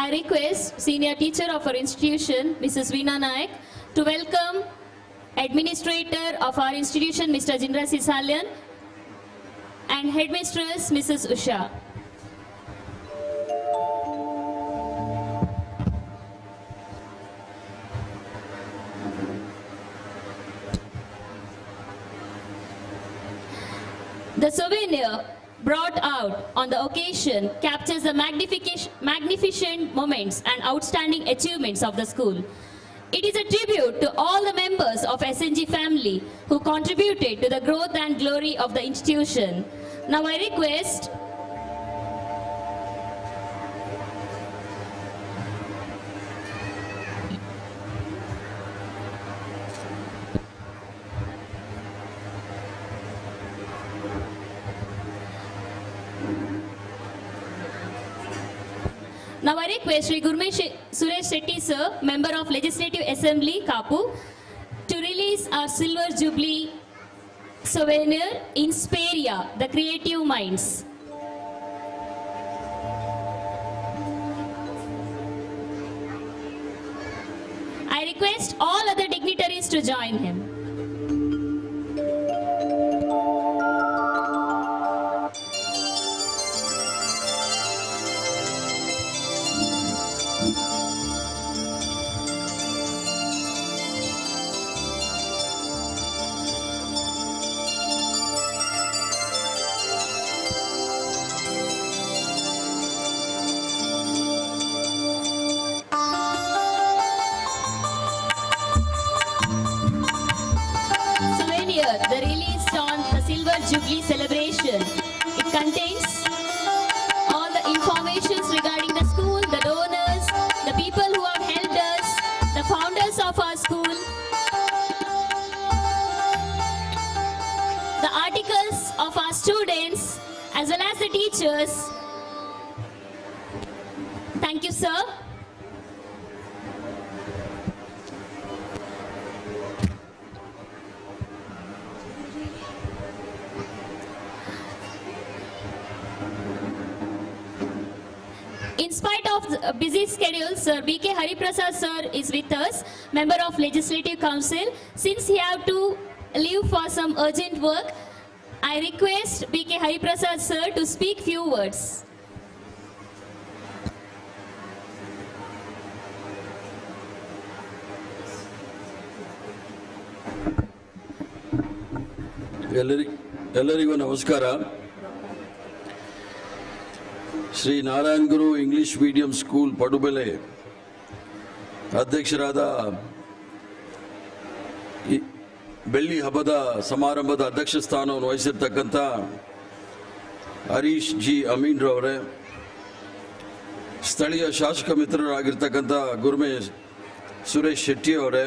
I request senior teacher of our institution, Mrs. Veena Naik, to welcome administrator of our institution, Mr. Jindra Sisalyan, and headmistress, Mrs. Usha. The souvenir brought out on the occasion captures the magnificent moments and outstanding achievements of the school. It is a tribute to all the members of SNG family who contributed to the growth and glory of the institution. Now I request Sri Gurmesh Suresh Shetty sir, member of Legislative Assembly, Kapu, to release our Silver Jubilee souvenir, Insperia, the Creative Minds. I request all other dignitaries to join him. The release on the Silver Jubilee celebration. It contains all the informations regarding the school, the donors, the people who have helped us, the founders of our school, the articles of our students, as well as the teachers. Thank you, sir. In spite of the busy schedule, Sir B.K. Hariprasad sir is with us, member of Legislative Council. Since he have to leave for some urgent work, I request B.K. Hariprasad sir to speak few words. ಎಲ್ಲರಿಗೂ ನಮಸ್ಕಾರ. Shri Narayana Guru English medium school ಪಡುಬೆಲೆ ಅಧ್ಯಕ್ಷರಾದ ಬೆಳ್ಳಿ ಹಬ್ಬದ ಸಮಾರಂಭದ ಅಧ್ಯಕ್ಷ ಸ್ಥಾನವನ್ನು ವಹಿಸಿರ್ತಕ್ಕಂಥ ಹರೀಶ್ ಜಿ ಅಮೀನ್ ರವರೇ, ಸ್ಥಳೀಯ ಶಾಸಕ ಮಿತ್ರರಾಗಿರ್ತಕ್ಕಂಥ ಗುರುಮೇಶ್ ಸುರೇಶ್ ಶೆಟ್ಟಿ ಅವರೇ,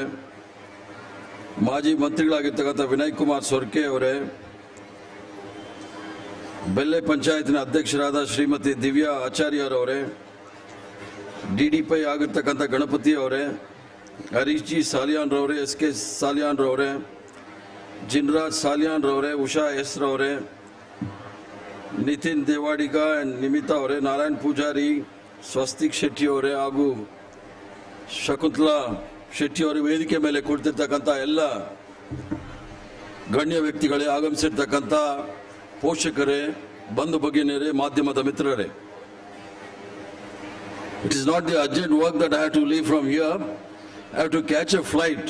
ಮಾಜಿ ಮಂತ್ರಿಗಳಾಗಿರ್ತಕ್ಕಂಥ ವಿನಯ್ ಕುಮಾರ್ ಸೊರ್ಕೆ ಅವರೇ, ಬೆಲ್ಲೆ ಪಂಚಾಯತ್ನ ಅಧ್ಯಕ್ಷರಾದ ಶ್ರೀಮತಿ ದಿವ್ಯಾ ಆಚಾರ್ಯರವರೇ, DDP ಆಗಿರ್ತಕ್ಕಂಥ ಗಣಪತಿ ಅವರೇ, ಹರೀಶ್ ಜಿ ಸಾಲಿಯಾನ್ ರವರೇ, SK ಸಾಲಿಯಾನ್ ರವರೇ, ಜಿನ್ರಾಜ್ ಸಾಲಿಯಾನ್ ರವರೇ, ಉಷಾ ಎಸ್ ರವರೇ, ನಿತಿನ್ ದೇವಾಡಿಗ ನಿಮಿತಾ ಅವರೇ, ನಾರಾಯಣ್ ಪೂಜಾರಿ, ಸ್ವಸ್ತಿಕ್ ಶೆಟ್ಟಿ ಅವರೇ ಹಾಗೂ ಶಕುಂತಲಾ ಶೆಟ್ಟಿ ಅವರು ವೇದಿಕೆ ಮೇಲೆ ಕುಳಿತಿರ್ತಕ್ಕಂಥ ಎಲ್ಲ ಗಣ್ಯ ವ್ಯಕ್ತಿಗಳೇ, ಆಗಮಿಸಿರ್ತಕ್ಕಂಥ ಪೋಷಕರೇ, ಬಂಧು ಭಗಿನಿಯರೇ, ಮಾಧ್ಯಮದ ಮಿತ್ರರೇ. It is not the urgent work that I have to leave from here. I have to catch a flight.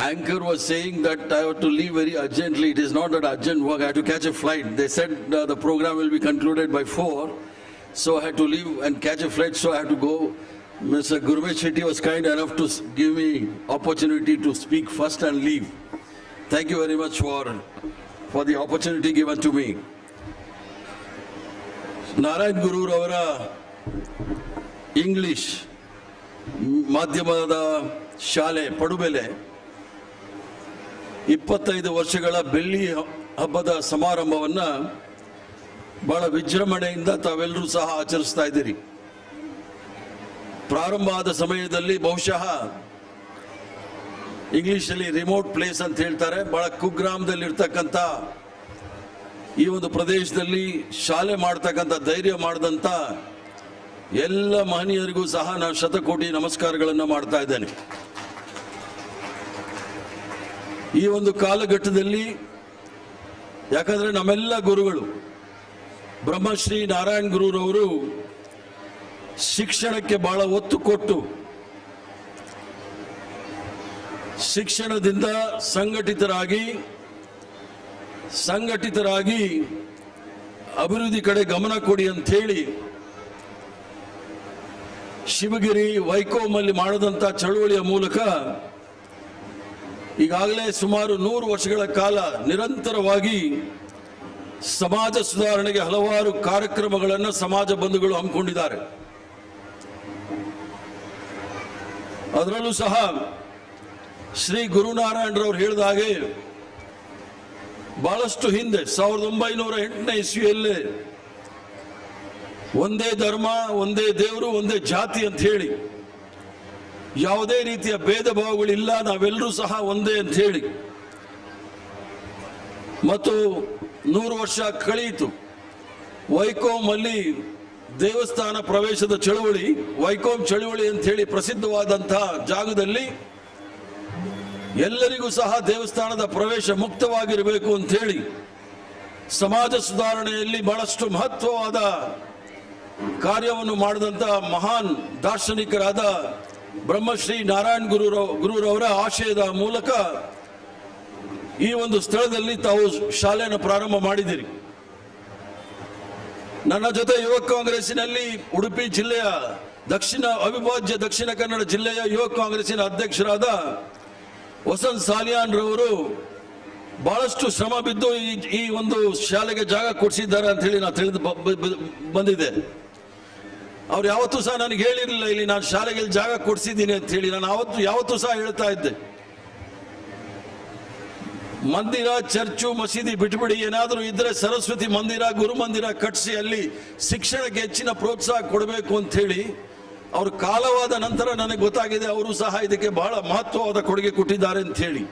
Anchor was saying that I have to leave very urgently. It is not that urgent work. I have to catch a flight. They said the program will be concluded by 4. So I had to leave and catch a flight. So I have to go. Mr. Gurmesh Shetty was kind enough to give me opportunity to speak first and leave. Thank you very much for the opportunity given to me. Narayan ಗುರುರವರ ಇಂಗ್ಲಿಷ್ ಮಾಧ್ಯಮದ ಶಾಲೆ ಪಡುಬೆಲೆ 25 ವರ್ಷಗಳ ಬೆಳ್ಳಿ ಹಬ್ಬದ ಸಮಾರಂಭವನ್ನು ಬಹಳ ವಿಜೃಂಭಣೆಯಿಂದ ತಾವೆಲ್ಲರೂ ಸಹ ಆಚರಿಸ್ತಾ ಇದ್ದೀರಿ. ಪ್ರಾರಂಭ ಆದ ಸಮಯದಲ್ಲಿ ಬಹುಶಃ ಇಂಗ್ಲಿಷಲ್ಲಿ ರಿಮೋಟ್ ಪ್ಲೇಸ್ ಅಂತ ಹೇಳ್ತಾರೆ, ಬಹಳ ಕುಗ್ರಾಮದಲ್ಲಿ ಇರ್ತಕ್ಕಂಥ ಈ ಒಂದು ಪ್ರದೇಶದಲ್ಲಿ ಶಾಲೆ ಮಾಡ್ತಕ್ಕಂಥ ಧೈರ್ಯ ಮಾಡಿದಂಥ ಎಲ್ಲ ಮಹನೀಯರಿಗೂ ಸಹ ನಾನು ಶತಕೋಟಿ ನಮಸ್ಕಾರಗಳನ್ನು ಮಾಡ್ತಾ ಇದ್ದೇನೆ. ಈ ಒಂದು ಕಾಲಘಟ್ಟದಲ್ಲಿ ಯಾಕಂದ್ರೆ ನಮ್ಮೆಲ್ಲ ಗುರುಗಳು ಬ್ರಹ್ಮಶ್ರೀ ನಾರಾಯಣ್ ಗುರುರವರು ಶಿಕ್ಷಣಕ್ಕೆ ಬಹಳ ಒತ್ತು ಕೊಟ್ಟು ಶಿಕ್ಷಣದಿಂದ ಸಂಘಟಿತರಾಗಿ ಅಭಿವೃದ್ಧಿ ಕಡೆ ಗಮನ ಕೊಡಿ ಅಂತ ಹೇಳಿ ಶಿವಗಿರಿ ವೈಕೋಮಲ್ಲಿ ಮಾಡದಂತ ಚಳುವಳಿಯ ಮೂಲಕ ಈಗಾಗಲೇ ಸುಮಾರು 100 ವರ್ಷಗಳ ಕಾಲ ನಿರಂತರವಾಗಿ ಸಮಾಜ ಸುಧಾರಣೆಗೆ ಹಲವಾರು ಕಾರ್ಯಕ್ರಮಗಳನ್ನು ಸಮಾಜ ಬಂಧುಗಳು ಹಮ್ಮಿಕೊಂಡಿದ್ದಾರೆ. ಅದರಲ್ಲೂ ಸಹ ಶ್ರೀ ಗುರುನಾರಾಯಣರವರು ಹೇಳಿದ ಹಾಗೆ ಬಹಳಷ್ಟು ಹಿಂದೆ 1908ನೇ ಇಸ್ವಿಯಲ್ಲೇ ಒಂದೇ ಧರ್ಮ, ಒಂದೇ ದೇವರು, ಒಂದೇ ಜಾತಿ ಅಂತ ಹೇಳಿ ಯಾವುದೇ ರೀತಿಯ ಭೇದ ಭಾವಗಳಿಲ್ಲ, ನಾವೆಲ್ಲರೂ ಸಹ ಒಂದೇ ಅಂತ ಹೇಳಿ ಮತ್ತು 100 ವರ್ಷ ಕಳೆಯಿತು. ವೈಕೋಮ್ ಅಲ್ಲಿ ದೇವಸ್ಥಾನ ಪ್ರವೇಶದ ಚಳುವಳಿ, ವೈಕೋಮ್ ಚಳುವಳಿ ಅಂತ ಹೇಳಿ ಪ್ರಸಿದ್ಧವಾದಂತಹ ಜಾಗದಲ್ಲಿ ಎಲ್ಲರಿಗೂ ಸಹ ದೇವಸ್ಥಾನದ ಪ್ರವೇಶ ಮುಕ್ತವಾಗಿರಬೇಕು ಅಂತ ಹೇಳಿ ಸಮಾಜ ಸುಧಾರಣೆಯಲ್ಲಿ ಬಹಳಷ್ಟು ಮಹತ್ವವಾದ ಕಾರ್ಯವನ್ನು ಮಾಡಿದಂತಹ ಮಹಾನ್ ದಾರ್ಶನಿಕರಾದ ಬ್ರಹ್ಮಶ್ರೀ ನಾರಾಯಣ್ ಗುರುರವರ ಆಶಯದ ಮೂಲಕ ಈ ಒಂದು ಸ್ಥಳದಲ್ಲಿ ತಾವು ಶಾಲೆಯನ್ನು ಪ್ರಾರಂಭ ಮಾಡಿದಿರಿ. ನನ್ನ ಜೊತೆ ಯುವ ಕಾಂಗ್ರೆಸ್ಸಿನಲ್ಲಿ ಉಡುಪಿ ಜಿಲ್ಲೆಯ ಅವಿಭಾಜ್ಯ ದಕ್ಷಿಣ ಕನ್ನಡ ಜಿಲ್ಲೆಯ ಯುವ ಕಾಂಗ್ರೆಸ್ಸಿನ ಅಧ್ಯಕ್ಷರಾದ ವಸಂತ್ ಸಾಲಿಯಾನ್ ರವರು ಬಹಳಷ್ಟು ಶ್ರಮ ಬಿದ್ದು ಈ ಒಂದು ಶಾಲೆಗೆ ಜಾಗ ಕೊಡಿಸಿದ್ದಾರೆ ಅಂತ ಹೇಳಿ ನಾನು ತಿಳಿದು ಬಂದಿದೆ. ಅವ್ರು ಯಾವತ್ತೂ ಸಹ ನನಗೆ ಹೇಳಿರಲಿಲ್ಲ ಇಲ್ಲಿ ನಾನು ಶಾಲೆಗೆ ಜಾಗ ಕೊಡಿಸಿದ್ದೀನಿ ಅಂತ ಹೇಳಿ. ನಾನು ಯಾವತ್ತೂ ಸಹ ಹೇಳ್ತಾ ಇದ್ದೆ, ಮಂದಿರ, ಚರ್ಚು, ಮಸೀದಿ ಬಿಟ್ಬಿಡಿ, ಏನಾದರೂ ಇದ್ರೆ ಸರಸ್ವತಿ ಮಂದಿರ, ಗುರು ಮಂದಿರ ಕಟ್ಟಿಸಿ ಅಲ್ಲಿ ಶಿಕ್ಷಣಕ್ಕೆ ಹೆಚ್ಚಿನ ಪ್ರೋತ್ಸಾಹ ಕೊಡಬೇಕು ಅಂತ ಹೇಳಿ. ಅವ್ರ ಕಾಲವಾದ ನಂತರ ನನಗೆ ಗೊತ್ತಾಗಿದೆ ಅವರು ಸಹ ಇದಕ್ಕೆ ಬಹಳ ಮಹತ್ವವಾದ ಕೊಡುಗೆ ಕೊಟ್ಟಿದ್ದಾರೆ ಅಂತ ಹೇಳಿ.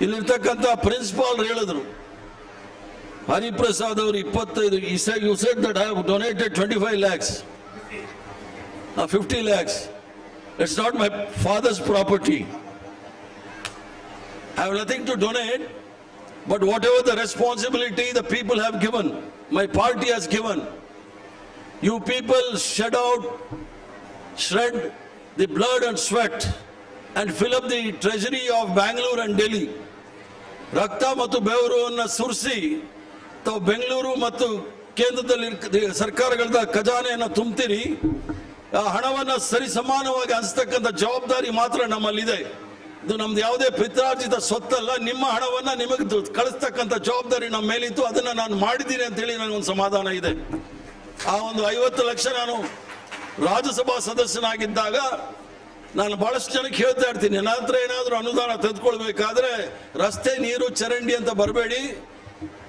ಇಲ್ಲಿರ್ತಕ್ಕಂಥ ಪ್ರಿನ್ಸಿಪಾಲ್ ಹೇಳಿದ್ರು, ಹರಿಪ್ರಸಾದ್ ಅವರು 25, you said that I have donated 25 lakhs, 50 lakhs. It's not my father's property. I have nothing to donate, but whatever the responsibility the people have given, my party has given, you people shred the blood and sweat and fill up the treasury of Bangalore and Delhi. ರಕ್ತ ಮತ್ತು ಬೆವರನ್ನು ಸುರಿಸಿ ತಾವು ಬೆಂಗಳೂರು ಮತ್ತು ಕೇಂದ್ರದಲ್ಲಿ ಸರ್ಕಾರಗಳ ಖಜಾನೆಯನ್ನು ತುಂಬ್ತೀರಿ. ಆ ಹಣವನ್ನು ಸರಿ ಸಮಾನವಾಗಿ ಹಂಚತಕ್ಕಂಥ ಜವಾಬ್ದಾರಿ ಮಾತ್ರ ನಮ್ಮಲ್ಲಿದೆ. ಇದು ನಮ್ದು ಯಾವುದೇ ಪಿತ್ರಾರ್ಜಿತ ಸ್ವತ್ತಲ್ಲ. ನಿಮ್ಮ ಹಣವನ್ನು ನಿಮಗೆ ಕಳಿಸ್ತಕ್ಕಂಥ ಜವಾಬ್ದಾರಿ ನಮ್ಮ ಮೇಲಿತ್ತು. ಅದನ್ನು ನಾನು ಮಾಡಿದ್ದೀನಿ ಅಂತೇಳಿ ನನಗೊಂದು ಸಮಾಧಾನ ಇದೆ. ಆ ಒಂದು 50 ಲಕ್ಷ ನಾನು ರಾಜ್ಯಸಭಾ ಸದಸ್ಯನಾಗಿದ್ದಾಗ ನಾನು ಬಹಳಷ್ಟು ಜನಕ್ಕೆ ಹೇಳ್ತಾ ಇರ್ತೀನಿ, ನನ್ನ ಹತ್ರ ಏನಾದರೂ ಅನುದಾನ ತೆಗೆದುಕೊಳ್ಬೇಕಾದ್ರೆ ರಸ್ತೆ, ನೀರು, ಚರಂಡಿ ಅಂತ ಬರಬೇಡಿ,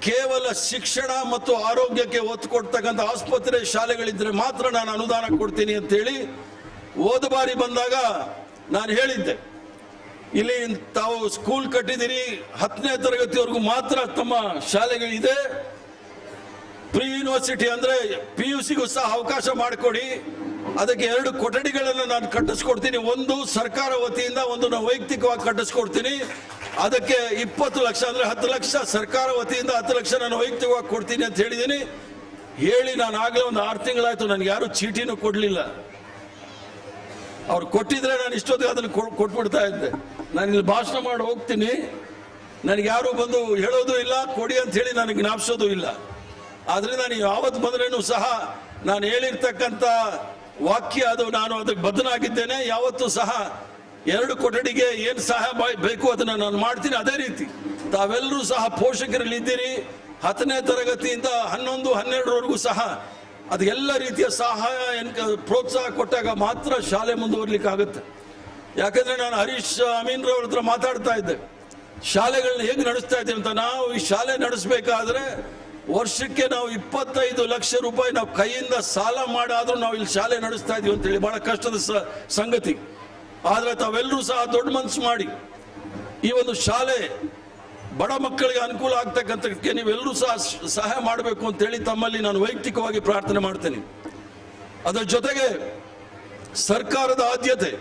ಕೇವಲ ಶಿಕ್ಷಣ ಮತ್ತು ಆರೋಗ್ಯಕ್ಕೆ ಒತ್ತು ಕೊಡ್ತಕ್ಕಂಥ ಆಸ್ಪತ್ರೆ, ಶಾಲೆಗಳಿದ್ರೆ ಮಾತ್ರ ನಾನು ಅನುದಾನ ಕೊಡ್ತೀನಿ ಅಂತೇಳಿ ಹೋದ ಬಾರಿ ಬಂದಾಗ ನಾನು ಹೇಳಿದ್ದೆ. ಇಲ್ಲಿ ತಾವು ಸ್ಕೂಲ್ ಕಟ್ಟಿದಿರಿ, 10ನೇ ತರಗತಿವರೆಗೂ ಮಾತ್ರ ತಮ್ಮ ಶಾಲೆಗಳಿದೆ. ಪ್ರೀ ಯೂನಿವರ್ಸಿಟಿ ಅಂದ್ರೆ PUCಗೂ ಸಹ ಅವಕಾಶ ಮಾಡಿಕೊಡಿ. ಅದಕ್ಕೆ 2 ಕೊಠಡಿಗಳನ್ನು ನಾನು ಕಟ್ಟಿಸ್ಕೊಡ್ತೀನಿ. ಒಂದು ಸರ್ಕಾರ ವತಿಯಿಂದ, ಒಂದು ನಾನು ವೈಯಕ್ತಿಕವಾಗಿ ಕಟ್ಟಿಸ್ಕೊಡ್ತೀನಿ. ಅದಕ್ಕೆ 20 ಲಕ್ಷ ಅಂದ್ರೆ 10 ಲಕ್ಷ ಸರ್ಕಾರ ವತಿಯಿಂದ, 10 ಲಕ್ಷ ನಾನು ವೈಯಕ್ತಿಕವಾಗಿ ಕೊಡ್ತೀನಿ ಅಂತ ಹೇಳಿದ್ದೀನಿ. ಹೇಳಿ ನಾನು ಆಗಲೇ ಒಂದು 6 ತಿಂಗಳಾಯ್ತು, ನನಗೆ ಯಾರು ಚೀಟಿನೂ ಕೊಡಲಿಲ್ಲ. ಅವ್ರು ಕೊಟ್ಟಿದ್ರೆ ನಾನು ಇಷ್ಟೊತ್ತಿಗೆ ಅದನ್ನು ಕೊಟ್ಬಿಡ್ತಾ ಇದ್ದೆ. ನಾನು ಇಲ್ಲಿ ಭಾಷಣ ಮಾಡಿ ಹೋಗ್ತೀನಿ, ನನಗೆ ಯಾರು ಬಂದು ಹೇಳೋದು ಇಲ್ಲ, ಕೊಡಿ ಅಂತ ಹೇಳಿ ನನಗೆ ಜ್ಞಾಪಿಸೋದು ಇಲ್ಲ. ಆದ್ರಿಂದ ನಾನು ಯಾವತ್ತು ಬಂದ್ರೇನು ಸಹ ನಾನು ಹೇಳಿರ್ತಕ್ಕಂಥ ವಾಕ್ಯ ಅದು, ನಾನು ಅದಕ್ಕೆ ಬದ್ಧನಾಗಿದ್ದೇನೆ. ಯಾವತ್ತೂ ಸಹ 2 ಕೊಠಡಿಗೆ ಏನು ಸಹಾಯ ಬೇಕು ಅದನ್ನು ನಾನು ಮಾಡ್ತೀನಿ. ಅದೇ ರೀತಿ ತಾವೆಲ್ಲರೂ ಸಹ ಪೋಷಕರಲ್ಲಿ ಇದ್ದೀರಿ. 10ನೇ ತರಗತಿಯಿಂದ 11, 12ರವರೆಗೂ ಸಹ ಅದು ಎಲ್ಲ ರೀತಿಯ ಸಹಾಯ ಪ್ರೋತ್ಸಾಹ ಕೊಟ್ಟಾಗ ಮಾತ್ರ ಶಾಲೆ ಮುಂದುವರ್ಲಿಕ್ಕೆ ಆಗುತ್ತೆ. ಯಾಕಂದ್ರೆ ನಾನು ಹರೀಶ್ ಅಮೀನ್ರವ್ರ ಹತ್ರ ಮಾತಾಡ್ತಾ ಇದ್ದೆ, ಶಾಲೆಗಳನ್ನ ಹೇಗೆ ನಡೆಸ್ತಾ ಇದ್ದೀವಿ ಅಂತ. ನಾವು ಈ ಶಾಲೆ ನಡೆಸಬೇಕಾದ್ರೆ ವರ್ಷಕ್ಕೆ ನಾವು 25 ಲಕ್ಷ ರೂಪಾಯಿ ನಾವು ಕೈಯಿಂದ ಸಾಲ ಮಾಡಾದ್ರೂ ನಾವು ಇಲ್ಲಿ ಶಾಲೆ ನಡೆಸ್ತಾ ಇದೀವಿ ಅಂತ ಹೇಳಿ ಬಹಳ ಕಷ್ಟದ ಸಂಗತಿ. ಆದ್ರೆ ತಾವೆಲ್ಲರೂ ಸಹ ದೊಡ್ಡ ಮನಸ್ಸು ಮಾಡಿ ಈ ಒಂದು ಶಾಲೆ ಬಡ ಮಕ್ಕಳಿಗೆ ಅನುಕೂಲ ಆಗ್ತಕ್ಕಂಥಕ್ಕೆ ನೀವೆಲ್ಲರೂ ಸಹ ಸಹಾಯ ಮಾಡಬೇಕು ಅಂತ ಹೇಳಿ ತಮ್ಮಲ್ಲಿ ನಾನು ವೈಯಕ್ತಿಕವಾಗಿ ಪ್ರಾರ್ಥನೆ ಮಾಡ್ತೇನೆ. ಅದರ ಜೊತೆಗೆ ಸರ್ಕಾರದ ಆದ್ಯತೆ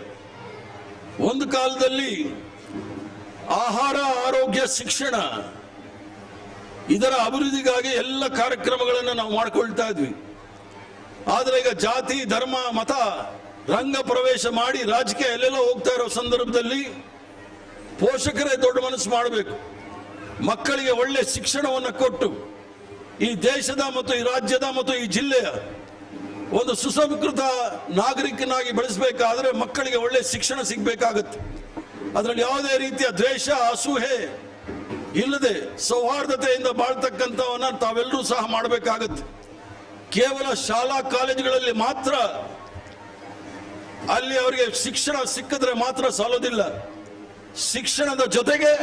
ಒಂದು ಕಾಲದಲ್ಲಿ ಆಹಾರ, ಆರೋಗ್ಯ, ಶಿಕ್ಷಣ ಇದರ ಅಭಿವೃದ್ಧಿಗಾಗಿ ಎಲ್ಲ ಕಾರ್ಯಕ್ರಮಗಳನ್ನು ನಾವು ಮಾಡಿಕೊಳ್ತಾ ಇದ್ವಿ. ಆದರೆ ಈಗ ಜಾತಿ, ಧರ್ಮ, ಮತ ರಂಗ ಪ್ರವೇಶ ಮಾಡಿ ರಾಜಕೀಯ ಎಲ್ಲೆಲ್ಲೋ ಹೋಗ್ತಾ ಇರೋ ಸಂದರ್ಭದಲ್ಲಿ ಪೋಷಕರೇ ದೊಡ್ಡ ಮನಸ್ಸು ಮಾಡಬೇಕು. ಮಕ್ಕಳಿಗೆ ಒಳ್ಳೆ ಶಿಕ್ಷಣವನ್ನು ಕೊಟ್ಟು ಈ ದೇಶದ ಮತ್ತು ಈ ರಾಜ್ಯದ ಮತ್ತು ಈ ಜಿಲ್ಲೆಯ ಒಂದು ಸುಸಂಸ್ಕೃತ ನಾಗರಿಕನಾಗಿ ಬೆಳೆಸಬೇಕಾದ್ರೆ ಮಕ್ಕಳಿಗೆ ಒಳ್ಳೆ ಶಿಕ್ಷಣ ಸಿಗಬೇಕಾಗುತ್ತೆ. ಅದರಲ್ಲಿ ಯಾವುದೇ ರೀತಿಯ ದ್ವೇಷ, ಅಸೂಹೆ ಇಲ್ಲದೆ ಸೌಹಾರ್ದತೆಯಿಂದ ಬಾಳ್ತಕ್ಕಂಥವನ್ನ ತಾವೆಲ್ಲರೂ ಸಹ ಮಾಡಬೇಕಾಗತ್ತೆ. ಕೇವಲ ಶಾಲಾ ಕಾಲೇಜುಗಳಲ್ಲಿ ಮಾತ್ರ ಅಲ್ಲಿ ಅವರಿಗೆ ಶಿಕ್ಷಣ ಸಿಕ್ಕಿದ್ರೆ ಮಾತ್ರ ಸಾಲೋದಿಲ್ಲ. ಶಿಕ್ಷಣದ ಜೊತೆಗೆ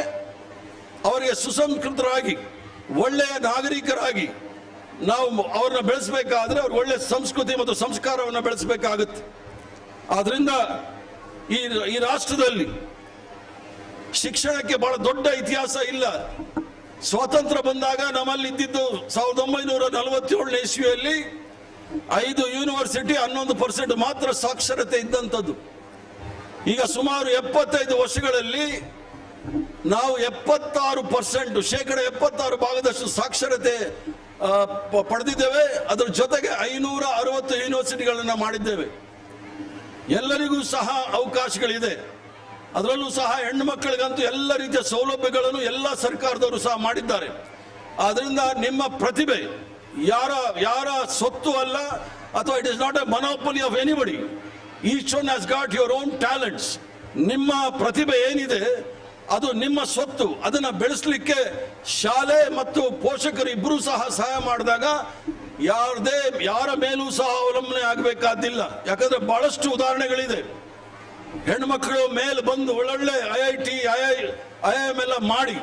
ಅವರಿಗೆ ಸುಸಂಸ್ಕೃತರಾಗಿ ಒಳ್ಳೆಯ ನಾಗರಿಕರಾಗಿ ನಾವು ಅವ್ರನ್ನ ಬೆಳೆಸಬೇಕಾದ್ರೆ ಅವ್ರಿಗೆ ಒಳ್ಳೆ ಸಂಸ್ಕೃತಿ ಮತ್ತು ಸಂಸ್ಕಾರವನ್ನು ಬೆಳೆಸಬೇಕಾಗುತ್ತೆ. ಆದ್ರಿಂದ ಈ ರಾಷ್ಟ್ರದಲ್ಲಿ ಶಿಕ್ಷಣಕ್ಕೆ ಬಹಳ ದೊಡ್ಡ ಇತಿಹಾಸ ಇಲ್ಲ. ಸ್ವಾತಂತ್ರ್ಯ ಬಂದಾಗ ನಮ್ಮಲ್ಲಿ ಇದ್ದಿದ್ದು 1947 ಇಸ್ವಿಯಲ್ಲಿ 5 ಯೂನಿವರ್ಸಿಟಿ 11% ಮಾತ್ರ ಸಾಕ್ಷರತೆ ಇದ್ದಂಥದ್ದು. ಈಗ ಸುಮಾರು 75 ವರ್ಷಗಳಲ್ಲಿ ನಾವು 76%, ಶೇಕಡ 76 ಭಾಗದಷ್ಟು ಸಾಕ್ಷರತೆ ಪಡೆದಿದ್ದೇವೆ. ಅದರ ಜೊತೆಗೆ 560 ಯೂನಿವರ್ಸಿಟಿಗಳನ್ನು ಮಾಡಿದ್ದೇವೆ. ಎಲ್ಲರಿಗೂ ಸಹ ಅವಕಾಶಗಳಿದೆ. ಅದರಲ್ಲೂ ಸಹ ಹೆಣ್ಣು ಮಕ್ಕಳಿಗಂತೂ ಎಲ್ಲ ರೀತಿಯ ಸೌಲಭ್ಯಗಳನ್ನು ಎಲ್ಲ ಸರ್ಕಾರದವರು ಸಹ ಮಾಡಿದ್ದಾರೆ. ಆದ್ರಿಂದ ನಿಮ್ಮ ಪ್ರತಿಭೆ ಯಾರ ಸೊತ್ತು ಅಲ್ಲ, ಅಥವಾ it is not A ಮೊನೋಪಲಿ of anybody. Each one has got your own talents. ನಿಮ್ಮ ಪ್ರತಿಭೆ ಏನಿದೆ ಅದು ನಿಮ್ಮ ಸ್ವತ್ತು. ಅದನ್ನು ಬೆಳೆಸಲಿಕ್ಕೆ ಶಾಲೆ ಮತ್ತು ಪೋಷಕರು ಇಬ್ಬರೂ ಸಹ ಸಹಾಯ ಮಾಡಿದಾಗ ಯಾರ ಮೇಲೂ ಸಹ ಅವಲಂಬನೆ ಆಗಬೇಕಾದಿಲ್ಲ. ಯಾಕಂದ್ರೆ ಬಹಳಷ್ಟು ಉದಾಹರಣೆಗಳಿದೆ. ಹೆಣ್ಮಕ್ಳು ಮೇಲೆ ಬಂದು ಒಳ್ಳೊಳ್ಳೆ IIT, IIM ಎಲ್ಲ ಮಾಡಿ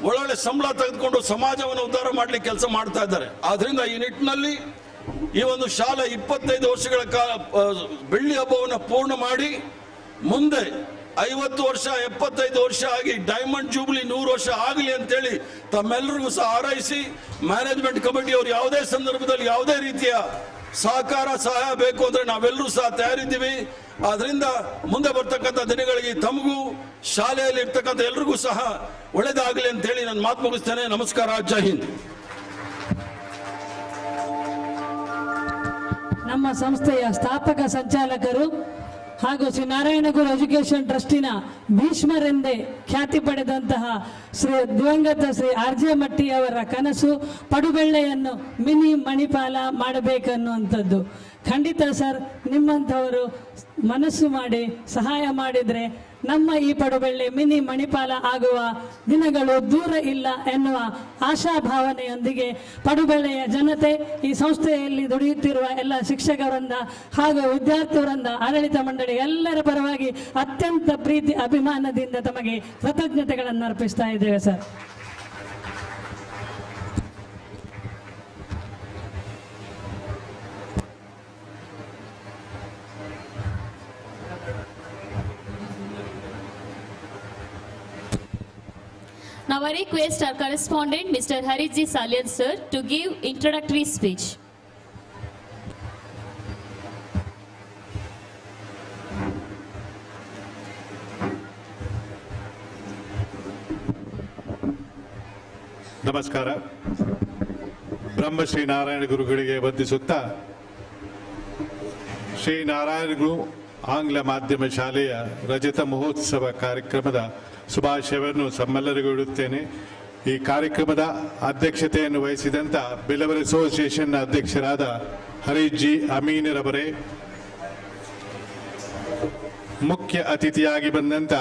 ಒಳ್ಳೊಳ್ಳೆ ಸಂಬಳ ತೆಗೆದುಕೊಂಡು ಸಮಾಜವನ್ನು ಉದ್ಧಾರ ಮಾಡಲಿಕ್ಕೆ ಕೆಲಸ ಮಾಡ್ತಾ ಇದ್ದಾರೆ. ಆದ್ರಿಂದ ಈ ನಿಟ್ಟಿನಲ್ಲಿ ಈ ಒಂದು ಶಾಲೆ 25 ವರ್ಷಗಳ ಬೆಳ್ಳಿ ಹಬ್ಬವನ್ನು ಪೂರ್ಣ ಮಾಡಿ ಮುಂದೆ 50 ವರ್ಷ 75 ವರ್ಷ ಆಗಿ ಡೈಮಂಡ್ ಜೂಬ್ಲಿ 100 ವರ್ಷ ಆಗಲಿ ಅಂತೇಳಿ ತಮ್ಮೆಲ್ಲರಿಗೂ ಸಹ ಹಾರೈಸಿ, ಮ್ಯಾನೇಜ್ಮೆಂಟ್ ಕಮಿಟಿಯವರು ಯಾವುದೇ ಸಂದರ್ಭದಲ್ಲಿ ಯಾವುದೇ ರೀತಿಯ ಸಹಕಾರ ಸಹಾಯ ಬೇಕು ಅಂದ್ರೆ ನಾವೆಲ್ಲರೂ ಸಹ ತಯಾರಿದ್ದೀವಿ. ಆದ್ರಿಂದ ಮುಂದೆ ಬರ್ತಕ್ಕಂಥ ದಿನಗಳಿಗೆ ತಮಗೂ ಶಾಲೆಯಲ್ಲಿ ಇರ್ತಕ್ಕಂಥ ಎಲ್ರಿಗೂ ಸಹ ಒಳ್ಳೆಯದಾಗಲಿ ಅಂತೇಳಿ ನಾನು ಮಾತು ಮುಗಿಸ್ತೇನೆ. ನಮಸ್ಕಾರ. ಜೈ ಹಿಂದ್. ನಮ್ಮ ಸಂಸ್ಥೆಯ ಸ್ಥಾಪಕ ಸಂಚಾಲಕರು ಹಾಗೂ ಶ್ರೀ ನಾರಾಯಣಗುರು ಎಜುಕೇಶನ್ ಟ್ರಸ್ಟಿನ ಭೀಷ್ಮರೆಂದೇ ಖ್ಯಾತಿ ಪಡೆದಂತಹ ದಿವಂಗತ ಶ್ರೀ RJ ಮಟ್ಟಿ ಅವರ ಕನಸು ಪಡುಬೆಳ್ಳೆಯನ್ನು ಮಿನಿ ಮಣಿಪಾಲ ಮಾಡಬೇಕನ್ನುವಂಥದ್ದು. ಖಂಡಿತ ಸರ್, ನಿಮ್ಮಂಥವರು ಮನಸ್ಸು ಮಾಡಿ ಸಹಾಯ ಮಾಡಿದರೆ ನಮ್ಮ ಈ ಪಡುಬೆಳ್ಳೆ ಮಿನಿ ಮಣಿಪಾಲ ಆಗುವ ದಿನಗಳು ದೂರ ಇಲ್ಲ ಎನ್ನುವ ಆಶಾಭಾವನೆಯೊಂದಿಗೆ ಪಡುಬೆಳ್ಳೆಯ ಜನತೆ, ಈ ಸಂಸ್ಥೆಯಲ್ಲಿ ದುಡಿಯುತ್ತಿರುವ ಎಲ್ಲ ಶಿಕ್ಷಕವೃಂದ ಹಾಗೂ ವಿದ್ಯಾರ್ಥಿವೃಂದ, ಆಡಳಿತ ಮಂಡಳಿ ಎಲ್ಲರ ಪರವಾಗಿ ಅತ್ಯಂತ ಪ್ರೀತಿ ಅಭಿಮಾನದಿಂದ ತಮಗೆ ಕೃತಜ್ಞತೆಗಳನ್ನು ಅರ್ಪಿಸ್ತಾ ಇದ್ದೇವೆ sir. Now I request our correspondent, Mr. Harijji Salyan sir, to give introductory speech. ನಮಸ್ಕಾರ. ಬ್ರಹ್ಮಶ್ರೀ ನಾರಾಯಣ ಗುರುಗಳಿಗೆ ವಂದಿಸುತ್ತಾ, ಶ್ರೀ ನಾರಾಯಣ ಗುರು ಆಂಗ್ಲ ಮಾಧ್ಯಮ ಶಾಲೆಯ ರಜತ ಮಹೋತ್ಸವ ಕಾರ್ಯಕ್ರಮದ ಶುಭಾಶಯವನ್ನು ತಮ್ಮೆಲ್ಲರಿಗೂ ಇಡುತ್ತೇನೆ. ಈ ಕಾರ್ಯಕ್ರಮದ ಅಧ್ಯಕ್ಷತೆಯನ್ನು ವಹಿಸಿದಂಥ ಬಿಲವರ್ ಅಸೋಸಿಯೇಷನ್ನ ಅಧ್ಯಕ್ಷರಾದ ಹರೀಶ್ ಅಮೀನರವರೇ, ಮುಖ್ಯ ಅತಿಥಿಯಾಗಿ ಬಂದಂಥ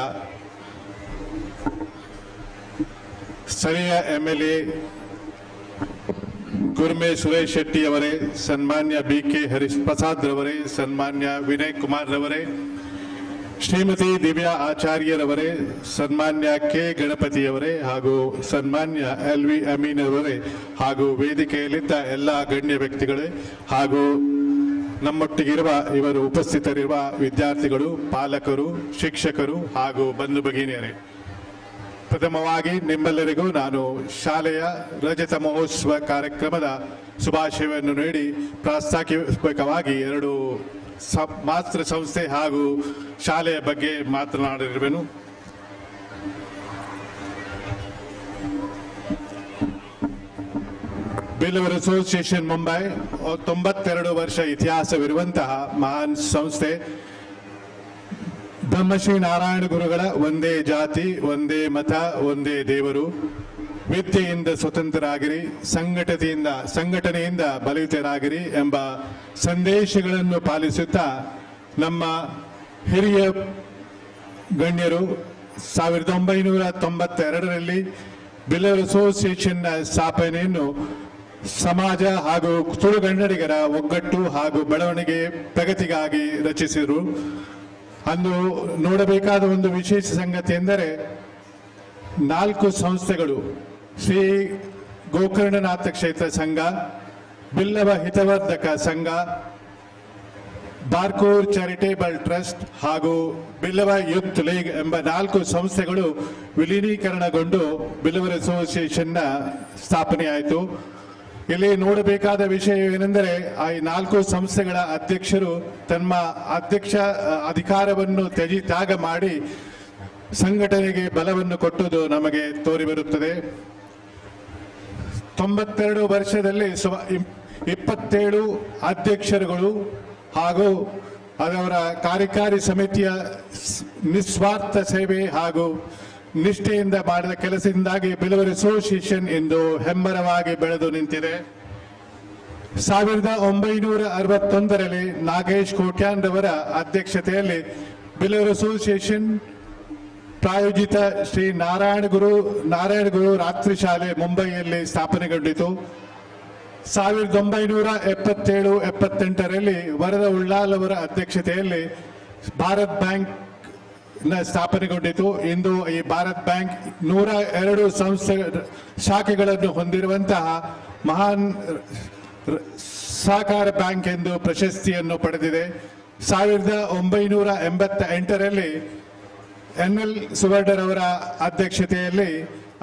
ಸ್ಥಳೀಯ MLA ಗುರ್ಮೆ ಸುರೇಶ್ ಶೆಟ್ಟಿ ಅವರೇ, ಸನ್ಮಾನ್ಯ BK ಹರಿಪ್ರಸಾದ್ ರವರೇ, ಸನ್ಮಾನ್ಯ ವಿನಯ್ ಕುಮಾರ್ ರವರೇ, ಶ್ರೀಮತಿ ದಿವ್ಯಾ ಆಚಾರ್ಯರವರೇ, ಸನ್ಮಾನ್ಯ K ಗಣಪತಿಯವರೇ ಹಾಗೂ ಸನ್ಮಾನ್ಯ LV ಅಮೀನ್ ಅವರೇ, ಹಾಗೂ ವೇದಿಕೆಯಲ್ಲಿದ್ದ ಎಲ್ಲ ಗಣ್ಯ ವ್ಯಕ್ತಿಗಳೇ ಹಾಗೂ ನಮ್ಮೊಟ್ಟಿಗಿರುವ ಇವರು ಉಪಸ್ಥಿತರಿರುವ ವಿದ್ಯಾರ್ಥಿಗಳು, ಪಾಲಕರು, ಶಿಕ್ಷಕರು ಹಾಗೂ ಬಂಧು ಭಗಿನಿಯರೇ, ಪ್ರಥಮವಾಗಿ ನಿಮ್ಮೆಲ್ಲರಿಗೂ ನಾನು ಶಾಲೆಯ ರಜತ ಮಹೋತ್ಸವ ಕಾರ್ಯಕ್ರಮದ ಶುಭಾಶಯವನ್ನು ನೀಡಿ ಪ್ರಾಸ್ತಾವಿಕವಾಗಿ 2 ಮಾತೃ ಸಂಸ್ಥೆ ಹಾಗೂ ಶಾಲೆಯ ಬಗ್ಗೆ ಮಾತನಾಡಿರುವೆನು. ಬಿಲ್ಲವರ್ ಅಸೋಸಿಯೇಷನ್ ಮುಂಬೈ 92 ವರ್ಷ ಇತಿಹಾಸವಿರುವಂತಹ ಮಹಾನ್ ಸಂಸ್ಥೆ. ಬ್ರಹ್ಮಶ್ರೀ ನಾರಾಯಣ ಗುರುಗಳ ಒಂದೇ ಜಾತಿ, ಒಂದೇ ಮತ, ಒಂದೇ ದೇವರು, ವಿದ್ಯೆಯಿಂದ ಸ್ವತಂತ್ರರಾಗಿರಿ, ಸಂಘಟನೆಯಿಂದ ಬಲಿತರಾಗಿರಿ ಎಂಬ ಸಂದೇಶಗಳನ್ನು ಪಾಲಿಸುತ್ತಾ ನಮ್ಮ ಹಿರಿಯ ಗಣ್ಯರು 1992ರಲ್ಲಿ ಬಿಲ್ಲವರ್ ಅಸೋಸಿಯೇಷನ್ನ ಸ್ಥಾಪನೆಯನ್ನು ಸಮಾಜ ಹಾಗೂ ತುಳುಗನ್ನಡಿಗರ ಒಗ್ಗಟ್ಟು ಹಾಗೂ ಬೆಳವಣಿಗೆ ಪ್ರಗತಿಗಾಗಿ ರಚಿಸಿದರು. ಅಂದು ನೋಡಬೇಕಾದ ಒಂದು ವಿಶೇಷ ಸಂಗತಿ ಎಂದರೆ 4 ಸಂಸ್ಥೆಗಳು, ಶ್ರೀ ಗೋಕರ್ಣನಾಥ ಕ್ಷೇತ್ರ ಸಂಘ, ಬಿಲ್ಲವ ಹಿತವರ್ಧಕ ಸಂಘ, ಬಾರ್ಕೂರ್ ಚಾರಿಟೇಬಲ್ ಟ್ರಸ್ಟ್ ಹಾಗೂ ಬಿಲ್ಲವ ಯೂತ್ ಲೀಗ್ ಎಂಬ 4 ಸಂಸ್ಥೆಗಳು ವಿಲೀನೀಕರಣಗೊಂಡು ಬಿಲ್ಲವರ್ ಅಸೋಸಿಯೇಷನ್ನ ಸ್ಥಾಪನೆಯಾಯಿತು. ಇಲ್ಲಿ ನೋಡಬೇಕಾದ ವಿಷಯವೇನೆಂದರೆ ಆ 4 ಸಂಸ್ಥೆಗಳ ಅಧ್ಯಕ್ಷರು ತಮ್ಮ ಅಧಿಕಾರವನ್ನು ತ್ಯಾಗ ಮಾಡಿ ಸಂಘಟನೆಗೆ ಬಲವನ್ನು ಕೊಟ್ಟುದು ನಮಗೆ ತೋರಿಬರುತ್ತದೆ. 92 ವರ್ಷದಲ್ಲಿ 27 ಅಧ್ಯಕ್ಷರುಗಳು ಹಾಗೂ ಅದರ ಕಾರ್ಯಕಾರಿ ಸಮಿತಿಯ ನಿಸ್ವಾರ್ಥ ಸೇವೆ ಹಾಗೂ ನಿಷ್ಠೆಯಿಂದ ಮಾಡಿದ ಕೆಲಸದಿಂದಾಗಿ ಬಿಲ್ಲವರ್ ಅಸೋಸಿಯೇಷನ್ ಇಂದು ಹೆಮ್ಮರವಾಗಿ ಬೆಳೆದು ನಿಂತಿದೆ. 1961ರಲ್ಲಿ ನಾಗೇಶ್ ಕೋಟ್ಯಾನ್ ರವರ ಅಧ್ಯಕ್ಷತೆಯಲ್ಲಿ ಬಿಲ್ಲವರ್ ಅಸೋಸಿಯೇಷನ್ ಪ್ರಾಯೋಜಿತ ಶ್ರೀ ನಾರಾಯಣ ಗುರು ರಾತ್ರಿ ಶಾಲೆ ಮುಂಬೈಯಲ್ಲಿ ಸ್ಥಾಪನೆಗೊಂಡಿತು. 1977-78ರಲ್ಲಿ ವರದ ಉಳ್ಳಾಲ್ ಅವರ ಅಧ್ಯಕ್ಷತೆಯಲ್ಲಿ ಭಾರತ್ ಬ್ಯಾಂಕ್ ಸ್ಥಾಪನೆಗೊಂಡಿತು. ಇಂದು ಈ ಭಾರತ್ ಬ್ಯಾಂಕ್ 102 ಶಾಖೆಗಳನ್ನು ಹೊಂದಿರುವಂತಹ ಮಹಾನ್ ಸಹಕಾರ ಬ್ಯಾಂಕ್ ಎಂದು ಪ್ರಶಸ್ತಿಯನ್ನು ಪಡೆದಿದೆ. 1988ರಲ್ಲಿ NL ಸುವರ್ಣರವರ ಅಧ್ಯಕ್ಷತೆಯಲ್ಲಿ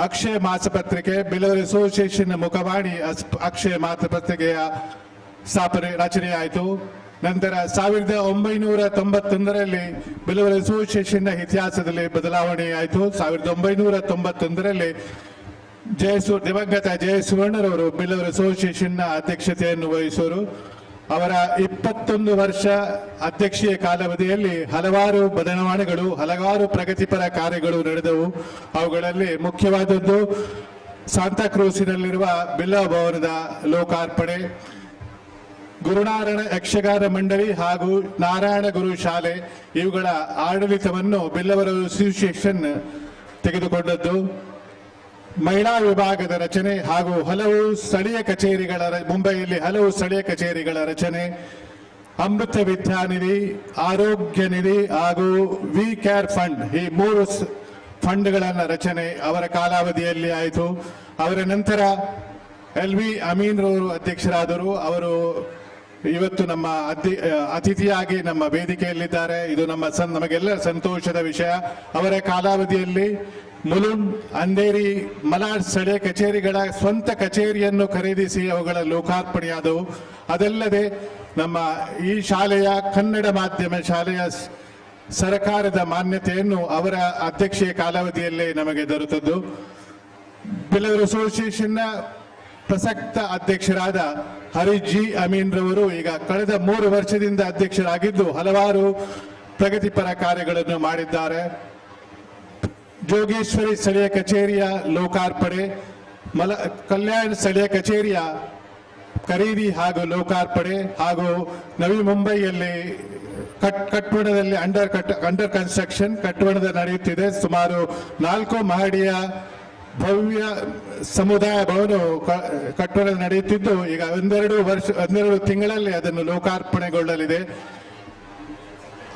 ಅಕ್ಷಯ ಮಾಸಪತ್ರಿಕೆ ಬಿಲ್ಲವರ್ ಅಸೋಸಿಯೇಷನ್ ಮುಖವಾಣಿ ಅಕ್ಷಯ ಮಾಸಪತ್ರಿಕೆಯ ರಚನೆಯಾಯಿತು. ನಂತರ 1991ರಲ್ಲಿ ಬಿಲ್ಲವರ್ ಅಸೋಸಿಯೇಷನ್ನ ಇತಿಹಾಸದಲ್ಲಿ ಬದಲಾವಣೆಯಾಯಿತು. 1991ರಲ್ಲಿ ದಿವಂಗತ ಜಯಸುವರ್ಣರವರು ಬಿಲ್ಲವರ್ ಅಸೋಸಿಯೇಷನ್ನ ಅಧ್ಯಕ್ಷತೆಯನ್ನು ವಹಿಸುವರು. ಅವರ 21 ವರ್ಷ ಅಧ್ಯಕ್ಷೀಯ ಕಾಲಾವಧಿಯಲ್ಲಿ ಹಲವಾರು ಬದಲಾವಣೆಗಳು, ಹಲವಾರು ಪ್ರಗತಿಪರ ಕಾರ್ಯಗಳು ನಡೆದವು. ಅವುಗಳಲ್ಲಿ ಮುಖ್ಯವಾದದ್ದು ಸಾಂತಾಕ್ರೂಸಿನಲ್ಲಿರುವ ಬಿಲ್ಲವ ಭವನದ ಲೋಕಾರ್ಪಣೆ, ಗುರುನಾರಾಯಣ ಯಕ್ಷಗಾನ ಮಂಡಳಿ ಹಾಗೂ ನಾರಾಯಣ ಗುರು ಶಾಲೆ ಇವುಗಳ ಆಡಳಿತವನ್ನು ಬಿಲ್ಲವರ್ ಅಸೋಸಿಯೇಷನ್ ತೆಗೆದುಕೊಂಡದ್ದು, ಮಹಿಳಾ ವಿಭಾಗದ ರಚನೆ ಹಾಗೂ ಹಲವು ಸ್ಥಳೀಯ ಕಚೇರಿಗಳ ಮುಂಬೈಯಲ್ಲಿ ಹಲವು ಸ್ಥಳೀಯ ಕಚೇರಿಗಳ ರಚನೆ, ಅಮೃತ ವಿದ್ಯಾನಿಧಿ, ಆರೋಗ್ಯ ನಿಧಿ ಹಾಗೂ ವಿ ಕೇರ್ ಫಂಡ್ ಈ 3 ಫಂಡ್ಗಳನ್ನು ರಚನೆ ಅವರ ಕಾಲಾವಧಿಯಲ್ಲಿ ಆಯಿತು. ಅವರ ನಂತರ LV ಅಮೀನ್ ರವರು ಅಧ್ಯಕ್ಷರಾದರು. ಅವರು ಇವತ್ತು ನಮ್ಮ ಅತಿಥಿಯಾಗಿ ನಮ್ಮ ವೇದಿಕೆಯಲ್ಲಿದ್ದಾರೆ. ಇದು ನಮಗೆಲ್ಲ ಸಂತೋಷದ ವಿಷಯ. ಅವರ ಕಾಲಾವಧಿಯಲ್ಲಿ ಮುಲುಂಡ್, ಅಂಧೇರಿ, ಮಲಾಡ್ ಸ್ಥಳೀಯ ಕಚೇರಿಗಳ ಸ್ವಂತ ಕಚೇರಿಯನ್ನು ಖರೀದಿಸಿ ಅವುಗಳ ಲೋಕಾರ್ಪಣೆಯಾದವು. ಅದಲ್ಲದೆ ನಮ್ಮ ಈ ಶಾಲೆಯ ಕನ್ನಡ ಮಾಧ್ಯಮ ಶಾಲೆಯ ಸರಕಾರದ ಮಾನ್ಯತೆಯನ್ನು ಅವರ ಅಧ್ಯಕ್ಷೀಯ ಕಾಲಾವಧಿಯಲ್ಲೇ ನಮಗೆ ದೊರೆತದ್ದು. ಬಿಲ್ಲವರ್ ಅಸೋಸಿಯೇಷನ್ನ ಪ್ರಸಕ್ತ ಅಧ್ಯಕ್ಷರಾದ ಹರೀಶ್ ಜಿ ಅಮೀನ್ ರವರು ಈಗ ಕಳೆದ 3 ವರ್ಷದಿಂದ ಅಧ್ಯಕ್ಷರಾಗಿದ್ದು ಹಲವಾರು ಪ್ರಗತಿಪರ ಕಾರ್ಯಗಳನ್ನು ಮಾಡಿದ್ದಾರೆ. ಜೋಗೇಶ್ವರಿ ಸ್ಥಳೀಯ ಕಚೇರಿಯ ಲೋಕಾರ್ಪಣೆ, ಕಲ್ಯಾಣ ಸ್ಥಳೀಯ ಕಚೇರಿಯ ಖರೀದಿ ಹಾಗೂ ಲೋಕಾರ್ಪಣೆ ಹಾಗೂ ನವಿ ಮುಂಬೈಯಲ್ಲಿ ಕಟ್ಟಡದಲ್ಲಿ ಅಂಡರ್ ಕನ್ಸ್ಟ್ರಕ್ಷನ್ ಕಟ್ಟಡದ ನಡೆಯುತ್ತಿದೆ. ಸುಮಾರು 4 ಮಹಡಿಯ ಭವ್ಯ ಸಮುದಾಯ ಭವನವು ಕಟ್ಟಡ ನಡೆಯುತ್ತಿದ್ದು ಈಗ 12 ತಿಂಗಳಲ್ಲಿ ಅದನ್ನು ಲೋಕಾರ್ಪಣೆಗೊಳ್ಳಲಿದೆ.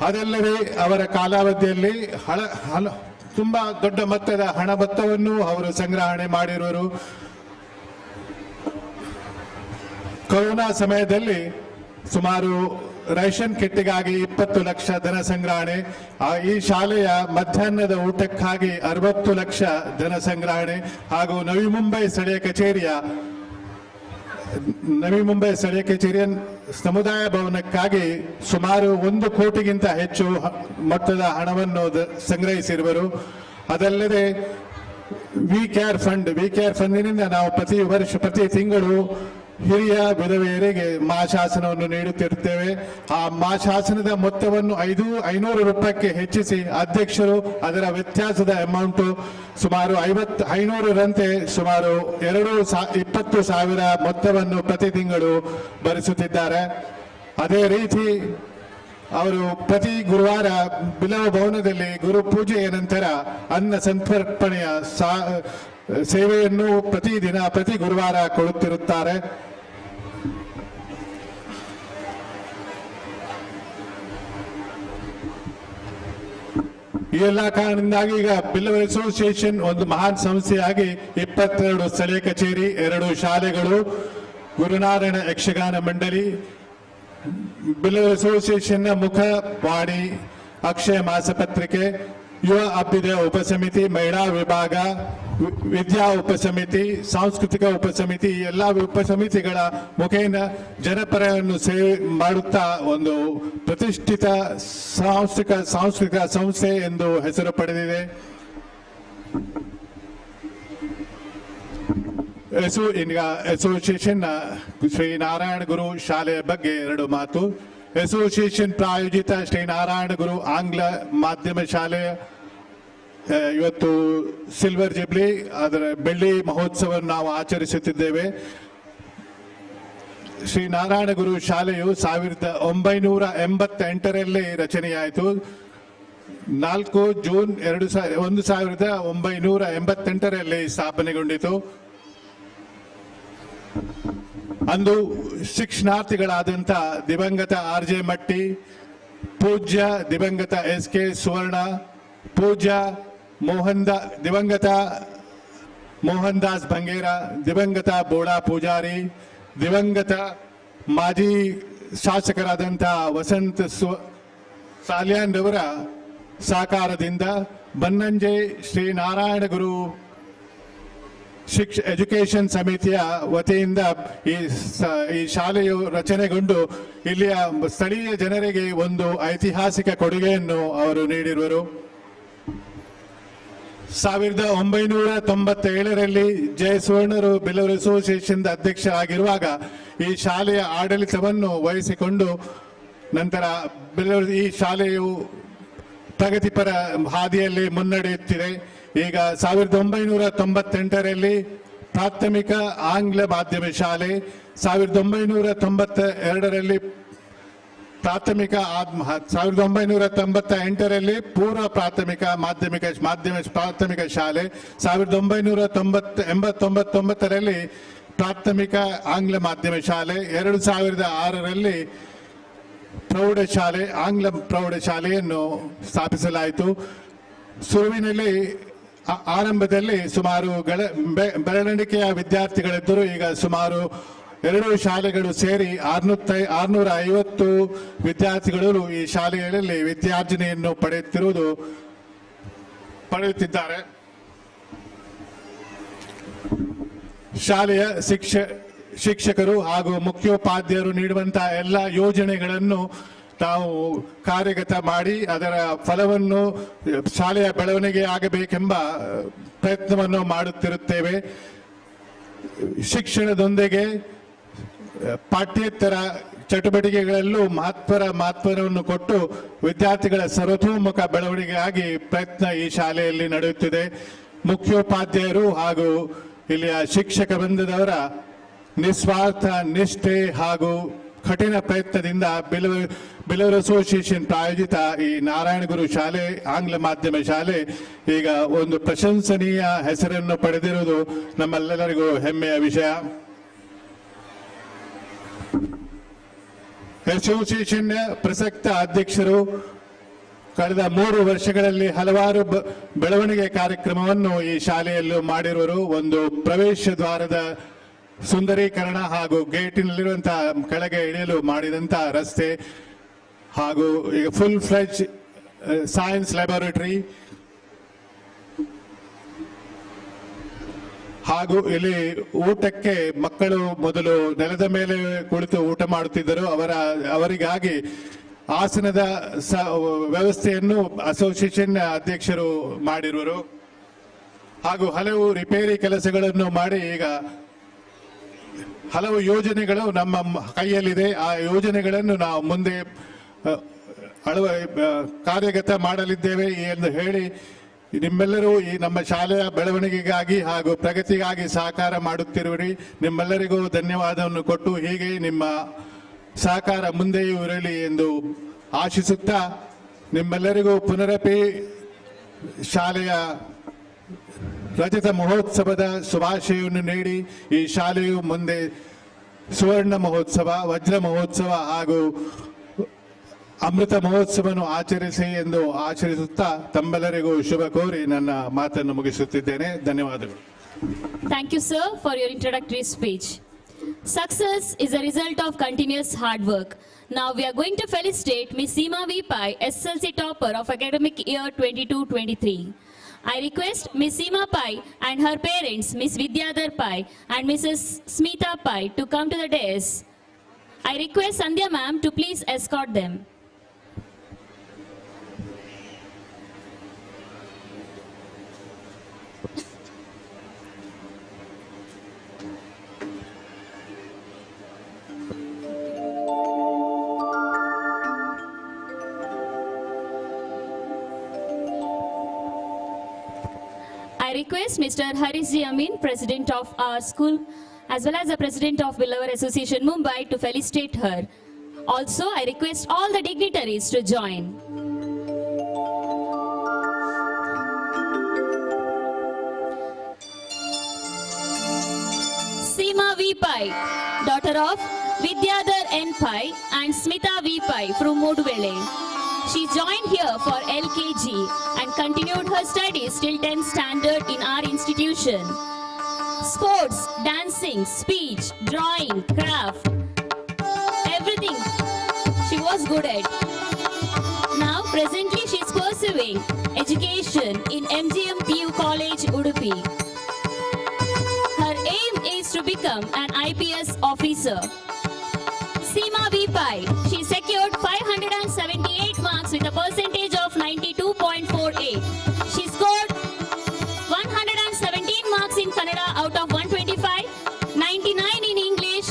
ಅದಲ್ಲದೆ ಅವರ ಕಾಲಾವಧಿಯಲ್ಲಿ ತುಂಬಾ ದೊಡ್ಡ ಮೊತ್ತದ ಹಣ ಮೊತ್ತವನ್ನು ಅವರು ಸಂಗ್ರಹಣೆ ಮಾಡಿರುವರು. ಕೊರೋನಾ ಸಮಯದಲ್ಲಿ ಸುಮಾರು ರೇಷನ್ ಕಿಟ್ಗಾಗಿ 20 ಲಕ್ಷ ಧನ ಸಂಗ್ರಹಣೆ, ಈ ಶಾಲೆಯ ಮಧ್ಯಾಹ್ನದ ಊಟಕ್ಕಾಗಿ 60 ಲಕ್ಷ ಧನ ಸಂಗ್ರಹಣೆ ಹಾಗೂ ನವಿ ಮುಂಬೈ ಸ್ಥಳೀಯ ಕಚೇರಿಯ ಸಮುದಾಯ ಭವನಕ್ಕಾಗಿ ಸುಮಾರು 1 ಕೋಟಿಗಿಂತ ಹೆಚ್ಚು ಮೊತ್ತದ ಹಣವನ್ನು ಸಂಗ್ರಹಿಸಿರುವರು. ಅದಲ್ಲದೆ ವಿ ಕೇರ್ ಫಂಡಿನಿಂದ ನಾವು ಪ್ರತಿ ತಿಂಗಳು ಹಿರಿಯ ವಿಧವೆಯರಿಗೆ ಮಾಶಾಸನವನ್ನು ನೀಡುತ್ತಿರುತ್ತೇವೆ. ಆ ಮಾಶಾಸನದ ಮೊತ್ತವನ್ನು 500 ರೂಪಾಯಿಗೆ ಹೆಚ್ಚಿಸಿ ಅಧ್ಯಕ್ಷರು ಅದರ ವ್ಯತ್ಯಾಸದ ಅಮೌಂಟು ಸುಮಾರು 500ರಂತೆ ಸುಮಾರು 20,000 ಮೊತ್ತವನ್ನು ಪ್ರತಿ ತಿಂಗಳು ಭರಿಸುತ್ತಿದ್ದಾರೆ. ಅದೇ ರೀತಿ ಅವರು ಪ್ರತಿ ಗುರುವಾರ ಬಿಲವ ಭವನದಲ್ಲಿ ಗುರು ಪೂಜೆಯ ನಂತರ ಅನ್ನ ಸಂತರ್ಪಣೆಯ ಸೇವೆಯನ್ನು ಪ್ರತಿ ಗುರುವಾರ ಕೊಡುತ್ತಿರುತ್ತಾರೆ. ಈ ಎಲ್ಲ ಕಾರಣದಿಂದಾಗಿ ಈಗ ಬಿಲ್ಲವ ಅಸೋಸಿಯೇಷನ್ ಒಂದು ಮಹಾನ್ ಸಂಸ್ಥೆಯಾಗಿ 22 ಸ್ಥಳೀಯ ಕಚೇರಿ, 2 ಶಾಲೆಗಳು, ಗುರುನಾರಾಯಣ ಯಕ್ಷಗಾನ ಮಂಡಳಿ, ಬಿಲ್ಲವ ಅಸೋಸಿಯೇಷನ್ನ ಮುಖವಾಣಿ, ಅಕ್ಷಯ ಮಾಸಪತ್ರಿಕೆ, ಯುವ ಅಭ್ಯುದಯ ಉಪಸಮಿತಿ, ಮಹಿಳಾ ವಿಭಾಗ, ವಿದ್ಯಾ ಉಪಸಮಿತಿ, ಸಾಂಸ್ಕೃತಿಕ ಉಪಸಮಿತಿ, ಎಲ್ಲ ಉಪಸಮಿತಿಗಳ ಮುಖೇನ ಜನಪರವನ್ನು ಸೇವೆ ಮಾಡುತ್ತಾ ಒಂದು ಪ್ರತಿಷ್ಠಿತ ಸಾಂಸ್ಕೃತಿಕ ಸಂಸ್ಥೆ ಎಂದು ಹೆಸರು ಪಡೆದಿದೆ. ಅಸೋಸಿಯೇಷನ್ ಶ್ರೀ ನಾರಾಯಣ ಗುರು ಶಾಲೆಯ ಬಗ್ಗೆ 2 ಮಾತು. ಅಸೋಸಿಯೇಷನ್ ಪ್ರಾಯೋಜಿತ ಶ್ರೀ ನಾರಾಯಣ ಗುರು ಆಂಗ್ಲ ಮಾಧ್ಯಮ ಶಾಲೆಯ ಇವತ್ತು ಸಿಲ್ವರ್ ಜುಬ್ಲಿ, ಅದರ ಬೆಳ್ಳಿ ಮಹೋತ್ಸವವನ್ನು ನಾವು ಆಚರಿಸುತ್ತಿದ್ದೇವೆ. ಶ್ರೀ ನಾರಾಯಣ ಗುರು ಶಾಲೆಯು 1988ರಲ್ಲಿ ರಚನೆಯಾಯಿತು. 4 ಜೂನ್ 1988ರಲ್ಲಿ ಸ್ಥಾಪನೆಗೊಂಡಿತು. ಅಂದು ಶಿಕ್ಷಣಾರ್ಥಿಗಳಾದಂಥ ದಿವಂಗತ RJ ಮಟ್ಟಿ, ಪೂಜ್ಯ ದಿವಂಗತ SK ಸುವರ್ಣ, ಪೂಜ್ಯ ದಿವಂಗತ ಮೋಹನ್ ದಾಸ್ ಬಂಗೇರ, ದಿವಂಗತ ಬೋಳಾ ಪೂಜಾರಿ, ದಿವಂಗತ ಮಾಜಿ ಶಾಸಕರಾದಂಥ ವಸಂತ ಸಾಲ್ಯಾನ್ ರವರ ಸಹಕಾರದಿಂದ ಬನ್ನಂಜೆ ಶ್ರೀ ನಾರಾಯಣ ಗುರು ಎಜುಕೇಶನ್ ಸಮಿತಿಯ ವತಿಯಿಂದ ಈ ಶಾಲೆಯು ರಚನೆಗೊಂಡು ಇಲ್ಲಿಯ ಸ್ಥಳೀಯ ಜನರಿಗೆ ಒಂದು ಐತಿಹಾಸಿಕ ಕೊಡುಗೆಯನ್ನು ಅವರು ನೀಡಿರುವರು. 1997ರಲ್ಲಿ ಜಯಸುವರ್ಣರು ಬಿಲ್ಲವ ಅಸೋಸಿಯೇಷನ್ ಅಧ್ಯಕ್ಷರಾಗಿರುವಾಗ ಈ ಶಾಲೆಯ ಆಡಳಿತವನ್ನು ವಹಿಸಿಕೊಂಡು ನಂತರ ಈ ಶಾಲೆಯು ಪ್ರಗತಿಪರ ಹಾದಿಯಲ್ಲಿ ಮುನ್ನಡೆಯುತ್ತಿದೆ. ಈಗ 1998ರಲ್ಲಿ ಪ್ರಾಥಮಿಕ ಆಂಗ್ಲ ಮಾಧ್ಯಮ ಶಾಲೆ, 1992ರಲ್ಲಿ 1998ರಲ್ಲಿ ಪೂರ್ವ ಪ್ರಾಥಮಿಕ ಪ್ರಾಥಮಿಕ ಶಾಲೆ, 1989ರಲ್ಲಿ ಪ್ರಾಥಮಿಕ ಆಂಗ್ಲ ಮಾಧ್ಯಮ ಶಾಲೆ, 2006ರಲ್ಲಿ ಪ್ರೌಢಶಾಲೆ ಆಂಗ್ಲ ಪ್ರೌಢಶಾಲೆಯನ್ನು ಸ್ಥಾಪಿಸಲಾಯಿತು. ಸುರುವಿನಲ್ಲಿ ಆರಂಭದಲ್ಲಿ ಸುಮಾರು ಬೆರಳೆಣಿಕೆಯ ವಿದ್ಯಾರ್ಥಿಗಳಿದ್ದರು. ಈಗ ಸುಮಾರು 2 ಶಾಲೆಗಳು ಸೇರಿ 650 ವಿದ್ಯಾರ್ಥಿಗಳು ಈ ಶಾಲೆಗಳಲ್ಲಿ ವಿದ್ಯಾರ್ಜನೆಯನ್ನು ಪಡೆಯುತ್ತಿದ್ದಾರೆ. ಶಾಲೆಯ ಶಿಕ್ಷಕರು ಹಾಗೂ ಮುಖ್ಯೋಪಾಧ್ಯಾಯರು ನೀಡುವಂತಹ ಎಲ್ಲ ಯೋಜನೆಗಳನ್ನು ನಾವು ಕಾರ್ಯಗತ ಮಾಡಿ ಅದರ ಫಲವನ್ನು ಶಾಲೆಯ ಬೆಳವಣಿಗೆ ಆಗಬೇಕೆಂಬ ಪ್ರಯತ್ನವನ್ನು ಮಾಡುತ್ತಿರುತ್ತೇವೆ. ಶಿಕ್ಷಣದೊಂದಿಗೆ ಪಾಠ್ಯೇತರ ಚಟುವಟಿಕೆಗಳಲ್ಲೂ ಮಹತ್ವವನ್ನು ಕೊಟ್ಟು ವಿದ್ಯಾರ್ಥಿಗಳ ಸರ್ವತೋಮುಖ ಬೆಳವಣಿಗೆಯಾಗಿ ಪ್ರಯತ್ನ ಈ ಶಾಲೆಯಲ್ಲಿ ನಡೆಯುತ್ತಿದೆ. ಮುಖ್ಯೋಪಾಧ್ಯಾಯರು ಹಾಗೂ ಇಲ್ಲಿಯ ಶಿಕ್ಷಕ ವೃಂದದವರ ನಿಸ್ವಾರ್ಥ ನಿಷ್ಠೆ ಹಾಗೂ ಕಠಿಣ ಪ್ರಯತ್ನದಿಂದ ಬಿಲ್ಲವ ಅಸೋಸಿಯೇಷನ್ ಪ್ರಾಯೋಜಿತ ಈ ನಾರಾಯಣ ಗುರು ಶಾಲೆ ಆಂಗ್ಲ ಮಾಧ್ಯಮ ಶಾಲೆ ಈಗ ಒಂದು ಪ್ರಶಂಸನೀಯ ಹೆಸರನ್ನು ಪಡೆದಿರುವುದು ನಮ್ಮೆಲ್ಲರಿಗೂ ಹೆಮ್ಮೆಯ ವಿಷಯ. ಅಸೋಸಿಯೇಷನ್ ಪ್ರಸಕ್ತ ಅಧ್ಯಕ್ಷರು ಕಳೆದ 3 ವರ್ಷಗಳಲ್ಲಿ ಹಲವಾರು ಬೆಳವಣಿಗೆ ಕಾರ್ಯಕ್ರಮವನ್ನು ಈ ಶಾಲೆಯಲ್ಲೂ ಮಾಡಿರುವರು. ಒಂದು ಪ್ರವೇಶ ದ್ವಾರದ ಸುಂದರೀಕರಣ ಹಾಗೂ ಗೇಟಿನಲ್ಲಿರುವಂತಹ ಕೆಳಗೆ ಇಳಿಯಲು ಮಾಡಿದಂತಹ ರಸ್ತೆ, ಹಾಗೂ ಈಗ ಫುಲ್ ಫ್ಲೆಜ್ ಸೈನ್ಸ್ ಲ್ಯಾಬೊರೇಟರಿ ಹಾಗೂ ಇಲ್ಲಿ ಊಟಕ್ಕೆ ಮಕ್ಕಳು ಮೊದಲು ನೆಲದ ಮೇಲೆ ಕುಳಿತು ಊಟ ಮಾಡುತ್ತಿದ್ದರು. ಅವರಿಗಾಗಿ ಆಸನದ ವ್ಯವಸ್ಥೆಯನ್ನು ಅಸೋಸಿಯೇಷನ್ ಅಧ್ಯಕ್ಷರು ಮಾಡಿರುವರು. ಹಾಗೂ ಹಲವು ರಿಪೇರಿ ಕೆಲಸಗಳನ್ನು ಮಾಡಿ ಈಗ ಹಲವು ಯೋಜನೆಗಳು ನಮ್ಮ ಕೈಯಲ್ಲಿದೆ. ಆ ಯೋಜನೆಗಳನ್ನು ನಾವು ಮುಂದೆ ಕಾರ್ಯಗತ ಮಾಡಲಿದ್ದೇವೆ ಎಂದು ಹೇಳಿ ನಿಮ್ಮೆಲ್ಲರೂ ಈ ನಮ್ಮ ಶಾಲೆಯ ಬೆಳವಣಿಗೆಗಾಗಿ ಹಾಗೂ ಪ್ರಗತಿಗಾಗಿ ಸಹಕಾರ ಮಾಡುತ್ತಿರುವಿರಿ. ನಿಮ್ಮೆಲ್ಲರಿಗೂ ಧನ್ಯವಾದವನ್ನು ಕೊಟ್ಟು ಹೀಗೆ ನಿಮ್ಮ ಸಹಕಾರ ಮುಂದೆಯೂ ಇರಲಿ ಎಂದು ಆಶಿಸುತ್ತಾ ನಿಮ್ಮೆಲ್ಲರಿಗೂ ಪುನರಪಿ ಶಾಲೆಯ ರಜತ ಮಹೋತ್ಸವದ ಶುಭಾಶಯವನ್ನು ನೀಡಿ ಈ ಶಾಲೆಯು ಮುಂದೆ ಸುವರ್ಣ ಮಹೋತ್ಸವ, ವಜ್ರ ಮಹೋತ್ಸವ ಹಾಗೂ ಅಮೃತ ಮಹೋತ್ಸವವನ್ನು ಆಚರಿಸಿ ಎಂದು ಆಚರಿಸುತ್ತಾ ತಮ್ಮೆಲ್ಲರಿಗೂ ಶುಭ ಕೋರಿ ನನ್ನ ಮಾತನ್ನು ಮುಗಿಸುತ್ತಿದ್ದೇನೆ. ಧನ್ಯವಾದಗಳು. Thank you, sir, for your introductory speech. Success is a result of continuous hard work. Now we are going to felicitate Miss Seema V. Pai, SSLC topper of academic year 22-23. I request Miss Seema Pai and her parents, Miss Vidyadhar Pai and Mrs. Smita Pai, to come to the dais. I request Sandhya ma'am to please escort them. I request Mr. Harish Ji Amin, President of our school, as well as the President of Bilavar Association Mumbai, to felicitate her. Also, I request all the dignitaries to join. Seema V. Pai, daughter of Vidyadhar N. Pai and Smita V. Pai from Moduvele. She joined here for LKG and continued her studies till 10th standard in our institution. Sports, dancing, speech, drawing, craft, everything she was good at. Now presently she is pursuing education in MGM PU College, Udupi. Her aim is to become an IPS officer. Seema V. Pai, she secured 578 marks with a percentage of 92.48. She scored 117 marks in Kannada out of 125, 99 in English,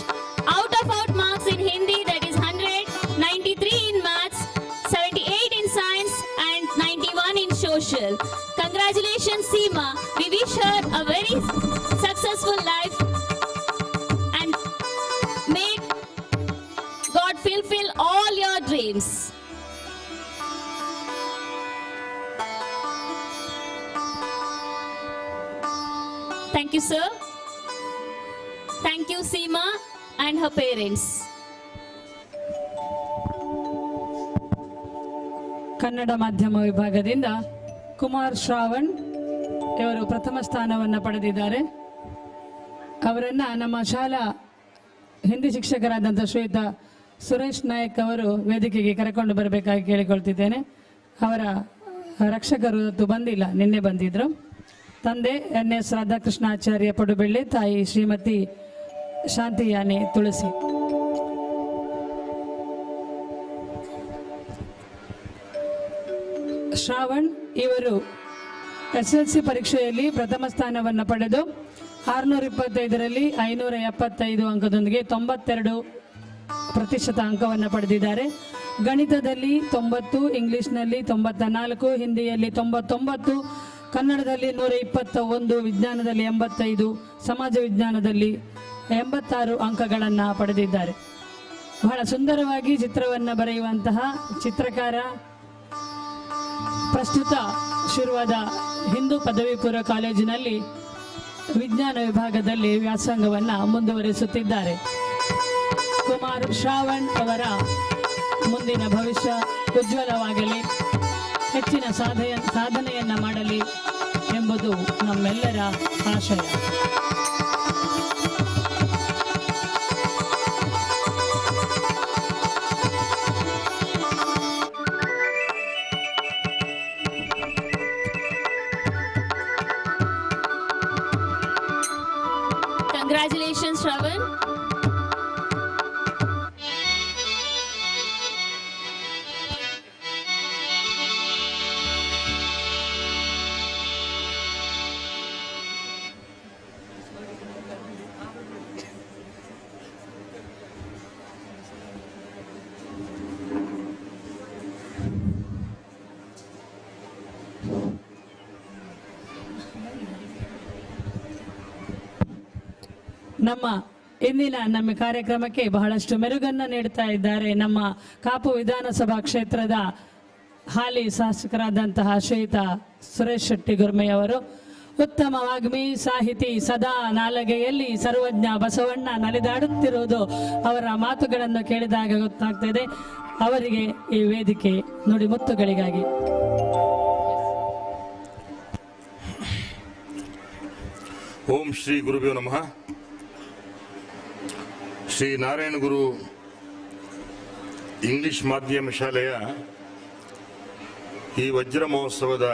out marks in Hindi, that is 100, 93 in maths, 78 in science and 91 in social. Congratulations Seema, we wish her a very successful life and may God fulfill all your dreams. Thank you, sir. Thank you, Seema and her parents. Kannada ಮಾಧ್ಯಮ ವಿಭಾಗದಿಂದ ಕುಮಾರ್ ಶ್ರಾವಣ್ ಇವರು ಪ್ರಥಮ ಸ್ಥಾನವನ್ನು ಪಡೆದಿದ್ದಾರೆ. ಅವರನ್ನು ನಮ್ಮ ಶಾಲಾ ಹಿಂದಿ ಶಿಕ್ಷಕರಾದಂಥ ಶ್ರೀಯುತ ಸುರೇಶ್ ನಾಯಕ್ ಅವರು ವೇದಿಕೆಗೆ ಕರೆಕೊಂಡು ಬರಬೇಕಾಗಿ ಕೇಳಿಕೊಳ್ತಿದ್ದೇನೆ. ಅವರ ರಕ್ಷಕರು ಇವತ್ತು ಬಂದಿಲ್ಲ, ನಿನ್ನೆ ಬಂದಿದ್ದರು. ತಂದೆ NS ರಾಧಾಕೃಷ್ಣಾಚಾರ್ಯ ಪಡುಬೆಳ್ಳಿ, ತಾಯಿ ಶ್ರೀಮತಿ ಶಾಂತಿ ಯಾನೆ ತುಳಸಿ. ಶ್ರಾವಣ್ ಇವರು SSLC ಪರೀಕ್ಷೆಯಲ್ಲಿ ಪ್ರಥಮ ಸ್ಥಾನವನ್ನು ಪಡೆದು 625ರಲ್ಲಿ 575 ಅಂಕದೊಂದಿಗೆ 92% ಅಂಕವನ್ನು ಪಡೆದಿದ್ದಾರೆ. ಗಣಿತದಲ್ಲಿ 90, ಇಂಗ್ಲಿಷ್ನಲ್ಲಿ 94, ಹಿಂದಿಯಲ್ಲಿ 99, ಕನ್ನಡದಲ್ಲಿ 121, ವಿಜ್ಞಾನದಲ್ಲಿ 85, ಸಮಾಜ ವಿಜ್ಞಾನದಲ್ಲಿ 86 ಅಂಕಗಳನ್ನು ಪಡೆದಿದ್ದಾರೆ. ಬಹಳ ಸುಂದರವಾಗಿ ಚಿತ್ರವನ್ನು ಬರೆಯುವಂತಹ ಚಿತ್ರಕಾರ. ಪ್ರಸ್ತುತ ಶಿರ್ವಾದ ಹಿಂದೂ ಪದವಿ ಪೂರ್ವ ಕಾಲೇಜಿನಲ್ಲಿ ವಿಜ್ಞಾನ ವಿಭಾಗದಲ್ಲಿ ವ್ಯಾಸಂಗವನ್ನು ಮುಂದುವರಿಸುತ್ತಿದ್ದಾರೆ. ಕುಮಾರ್ ಶ್ರಾವಣ್ ಅವರ ಮುಂದಿನ ಭವಿಷ್ಯ ಉಜ್ವಲವಾಗಲಿ, ಹೆಚ್ಚಿನ ಸಾಧನೆಯನ್ನು ಮಾಡಲಿ ಎಂಬುದು ನಮ್ಮೆಲ್ಲರ ಆಶಯ. Congratulations, Shravan. ನಮ್ಮ ಇಂದಿನ ನಮ್ಮ ಕಾರ್ಯಕ್ರಮಕ್ಕೆ ಬಹಳಷ್ಟು ಮೆರುಗನ್ನು ನೀಡ್ತಾ ಇದ್ದಾರೆ ನಮ್ಮ ಕಾಪು ವಿಧಾನಸಭಾ ಕ್ಷೇತ್ರದ ಹಾಲಿ ಶಾಸಕರಾದಂತಹ ಶ್ರೀಯುತ ಸುರೇಶ್ ಶೆಟ್ಟಿ ಗುರ್ಮಯ್ಯ ಅವರು. ಉತ್ತಮ ವಾಗ್ಮಿ, ಸಾಹಿತಿ, ಸದಾ ನಾಲಗೆಯಲ್ಲಿ ಸರ್ವಜ್ಞ ಬಸವಣ್ಣ ನಲಿದಾಡುತ್ತಿರುವುದು ಅವರ ಮಾತುಗಳನ್ನು ಕೇಳಿದಾಗ ಗೊತ್ತಾಗ್ತದೆ. ಅವರಿಗೆ ಈ ವೇದಿಕೆ ನುಡಿಮುತ್ತುಗಳಿಗಾಗಿ. ಓಂ ಶ್ರೀ ಗುರುಭ್ಯೋ ನಮಃ. ಶ್ರೀ ನಾರಾಯಣ ಗುರು ಇಂಗ್ಲಿಷ್ ಮಾಧ್ಯಮ ಶಾಲೆಯ ಈ ವಜ್ರ ಮಹೋತ್ಸವದ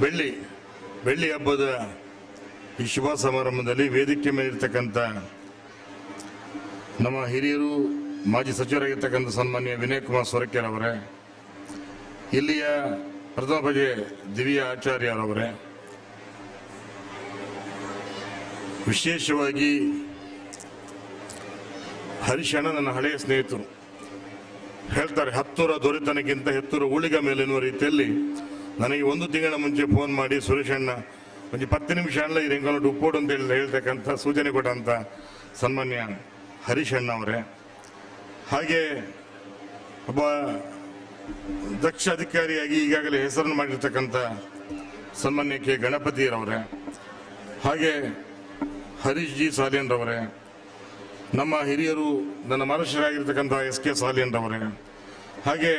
ಬೆಳ್ಳಿ ಹಬ್ಬದ ಈ ಶುಭ ಸಮಾರಂಭದಲ್ಲಿ ವೇದಿಕೆ ಮೇಲಿರ್ತಕ್ಕಂಥ ನಮ್ಮ ಹಿರಿಯರು, ಮಾಜಿ ಸಚಿವರಾಗಿರ್ತಕ್ಕಂಥ ಸನ್ಮಾನ್ಯ ವಿನಯ್ ಕುಮಾರ್ ಸೊರಕೆರವರೇ, ಇಲ್ಲಿಯ ಪ್ರಥಮ ಪೂಜೆ ದಿವ್ಯ ಆಚಾರ್ಯರವರೇ, ವಿಶೇಷವಾಗಿ ಹರಿಶಣ್ಣ ನನ್ನ ಹಳೆಯ ಸ್ನೇಹಿತರು ಹೇಳ್ತಾರೆ, ಹತ್ತೂರ ದೊರೆತನಕ್ಕಿಂತ ಹೆತ್ತೂರ ಉಳಿಗ ಮೇಲೆನ್ನುವ ರೀತಿಯಲ್ಲಿ ನನಗೆ 1 ತಿಂಗಳ ಮುಂಚೆ ಫೋನ್ ಮಾಡಿ ಸುರೇಶಣ್ಣ ಒಂದು 10 ನಿಮಿಷ ಅಲ್ಲ ಈ ರೆಂಗನೊಟ್ಟು ಉಪ್ಪೋಡು ಅಂತ ಹೇಳ್ತಕ್ಕಂಥ ಸೂಚನೆ ಕೊಟ್ಟಂಥ ಸನ್ಮಾನ್ಯ ಹರಿಶಣ್ಣ ಅವರೇ, ಹಾಗೆ ಒಬ್ಬ ದಕ್ಷ ಅಧಿಕಾರಿಯಾಗಿ ಈಗಾಗಲೇ ಹೆಸರನ್ನು ಮಾಡಿರ್ತಕ್ಕಂಥ ಸನ್ಮಾನ್ಯ ಕೆ ಗಣಪತಿರವರೇ, ಹಾಗೆ ಹರೀಶ್ ಜಿ ಸಾಲಿಯನ್ರವರೇ, ನಮ್ಮ ಹಿರಿಯರು ನನ್ನ ಮನುಷ್ಯರಾಗಿರ್ತಕ್ಕಂಥ ಎಸ್ ಕೆ ಸಾಲಿಯನ್ರವರೇ, ಹಾಗೆ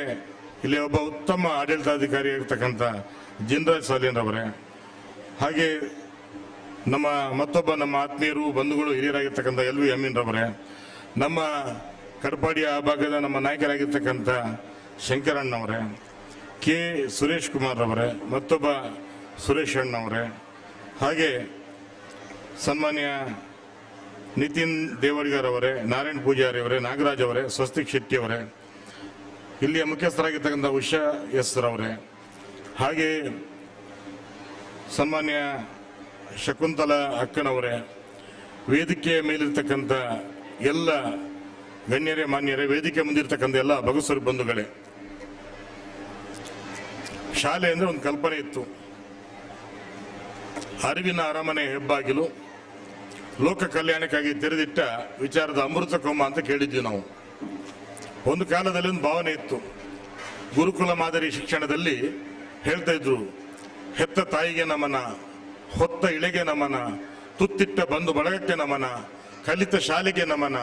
ಇಲ್ಲಿ ಒಬ್ಬ ಉತ್ತಮ ಆಡಳಿತಾಧಿಕಾರಿ ಆಗಿರ್ತಕ್ಕಂಥ ಜಿನ್ರಾಜ್ ಸಾಲಿಯನ್ರವರೇ, ಹಾಗೆ ಮತ್ತೊಬ್ಬ ಆತ್ಮೀಯರು, ಬಂಧುಗಳು, ಹಿರಿಯರಾಗಿರ್ತಕ್ಕಂಥ ಎಲ್ ವಿ ಅಮೀನ್ರವರೇ, ನಮ್ಮ ಕಡಪಾಡಿಯ ಆ ಭಾಗದ ನಮ್ಮ ನಾಯಕರಾಗಿರ್ತಕ್ಕಂಥ ಶಂಕರಣ್ಣವರೇ, ಕೆ ಸುರೇಶ್ ಕುಮಾರ್ ಅವರೇ, ಮತ್ತೊಬ್ಬ ಸುರೇಶ್ ಅಣ್ಣವರೇ, ಹಾಗೆ ಸನ್ಮಾನ್ಯ ನಿತಿನ್ ದೇವಡಿಗರ್ ಅವರೇ, ನಾರಾಯಣ್ ಪೂಜಾರಿ ಅವರೇ, ನಾಗರಾಜ್ ಅವರೇ, ಸ್ವಸ್ತಿಕ್ ಶೆಟ್ಟಿ ಅವರೇ, ಇಲ್ಲಿಯ ಮುಖ್ಯಸ್ಥರಾಗಿರ್ತಕ್ಕಂಥ ಉಷಾ ಎಸ್ ರವರೇ, ಹಾಗೆ ಸನ್ಮಾನ್ಯ ಶಕುಂತಲಾ ಅಕ್ಕನವರೇ, ವೇದಿಕೆಯ ಮೇಲಿರ್ತಕ್ಕಂಥ ಎಲ್ಲ ಗಣ್ಯರೇ, ಮಾನ್ಯರೇ, ವೇದಿಕೆ ಮುಂದಿರ್ತಕ್ಕಂಥ ಎಲ್ಲ ಬಗಸರು ಬಂಧುಗಳೇ, ಶಾಲೆ ಅಂದರೆ ಒಂದು ಕಲ್ಪನೆ ಇತ್ತು. ಅರಿವಿನ ಅರಮನೆ ಹೆಬ್ಬಾಗಿಲು, ಲೋಕ ಕಲ್ಯಾಣಕ್ಕಾಗಿ ತೆರೆದಿಟ್ಟ ವಿಚಾರದ ಅಮೃತ ಕೊಮ್ಮ ಅಂತ ಕೇಳಿದ್ವಿ ನಾವು. ಒಂದು ಕಾಲದಲ್ಲಿ ಒಂದು ಭಾವನೆ ಇತ್ತು, ಗುರುಕುಲ ಮಾದರಿ ಶಿಕ್ಷಣದಲ್ಲಿ ಹೇಳ್ತಾ ಇದ್ರು, ಹೆತ್ತ ತಾಯಿಗೆ ನಮನ, ಹೊತ್ತ ಇಳೆಗೆ ನಮನ, ತುತ್ತಿಟ್ಟ ಬಂಧು ಬಳಗಕ್ಕೆ ನಮನ, ಕಲಿತ ಶಾಲೆಗೆ ನಮನ,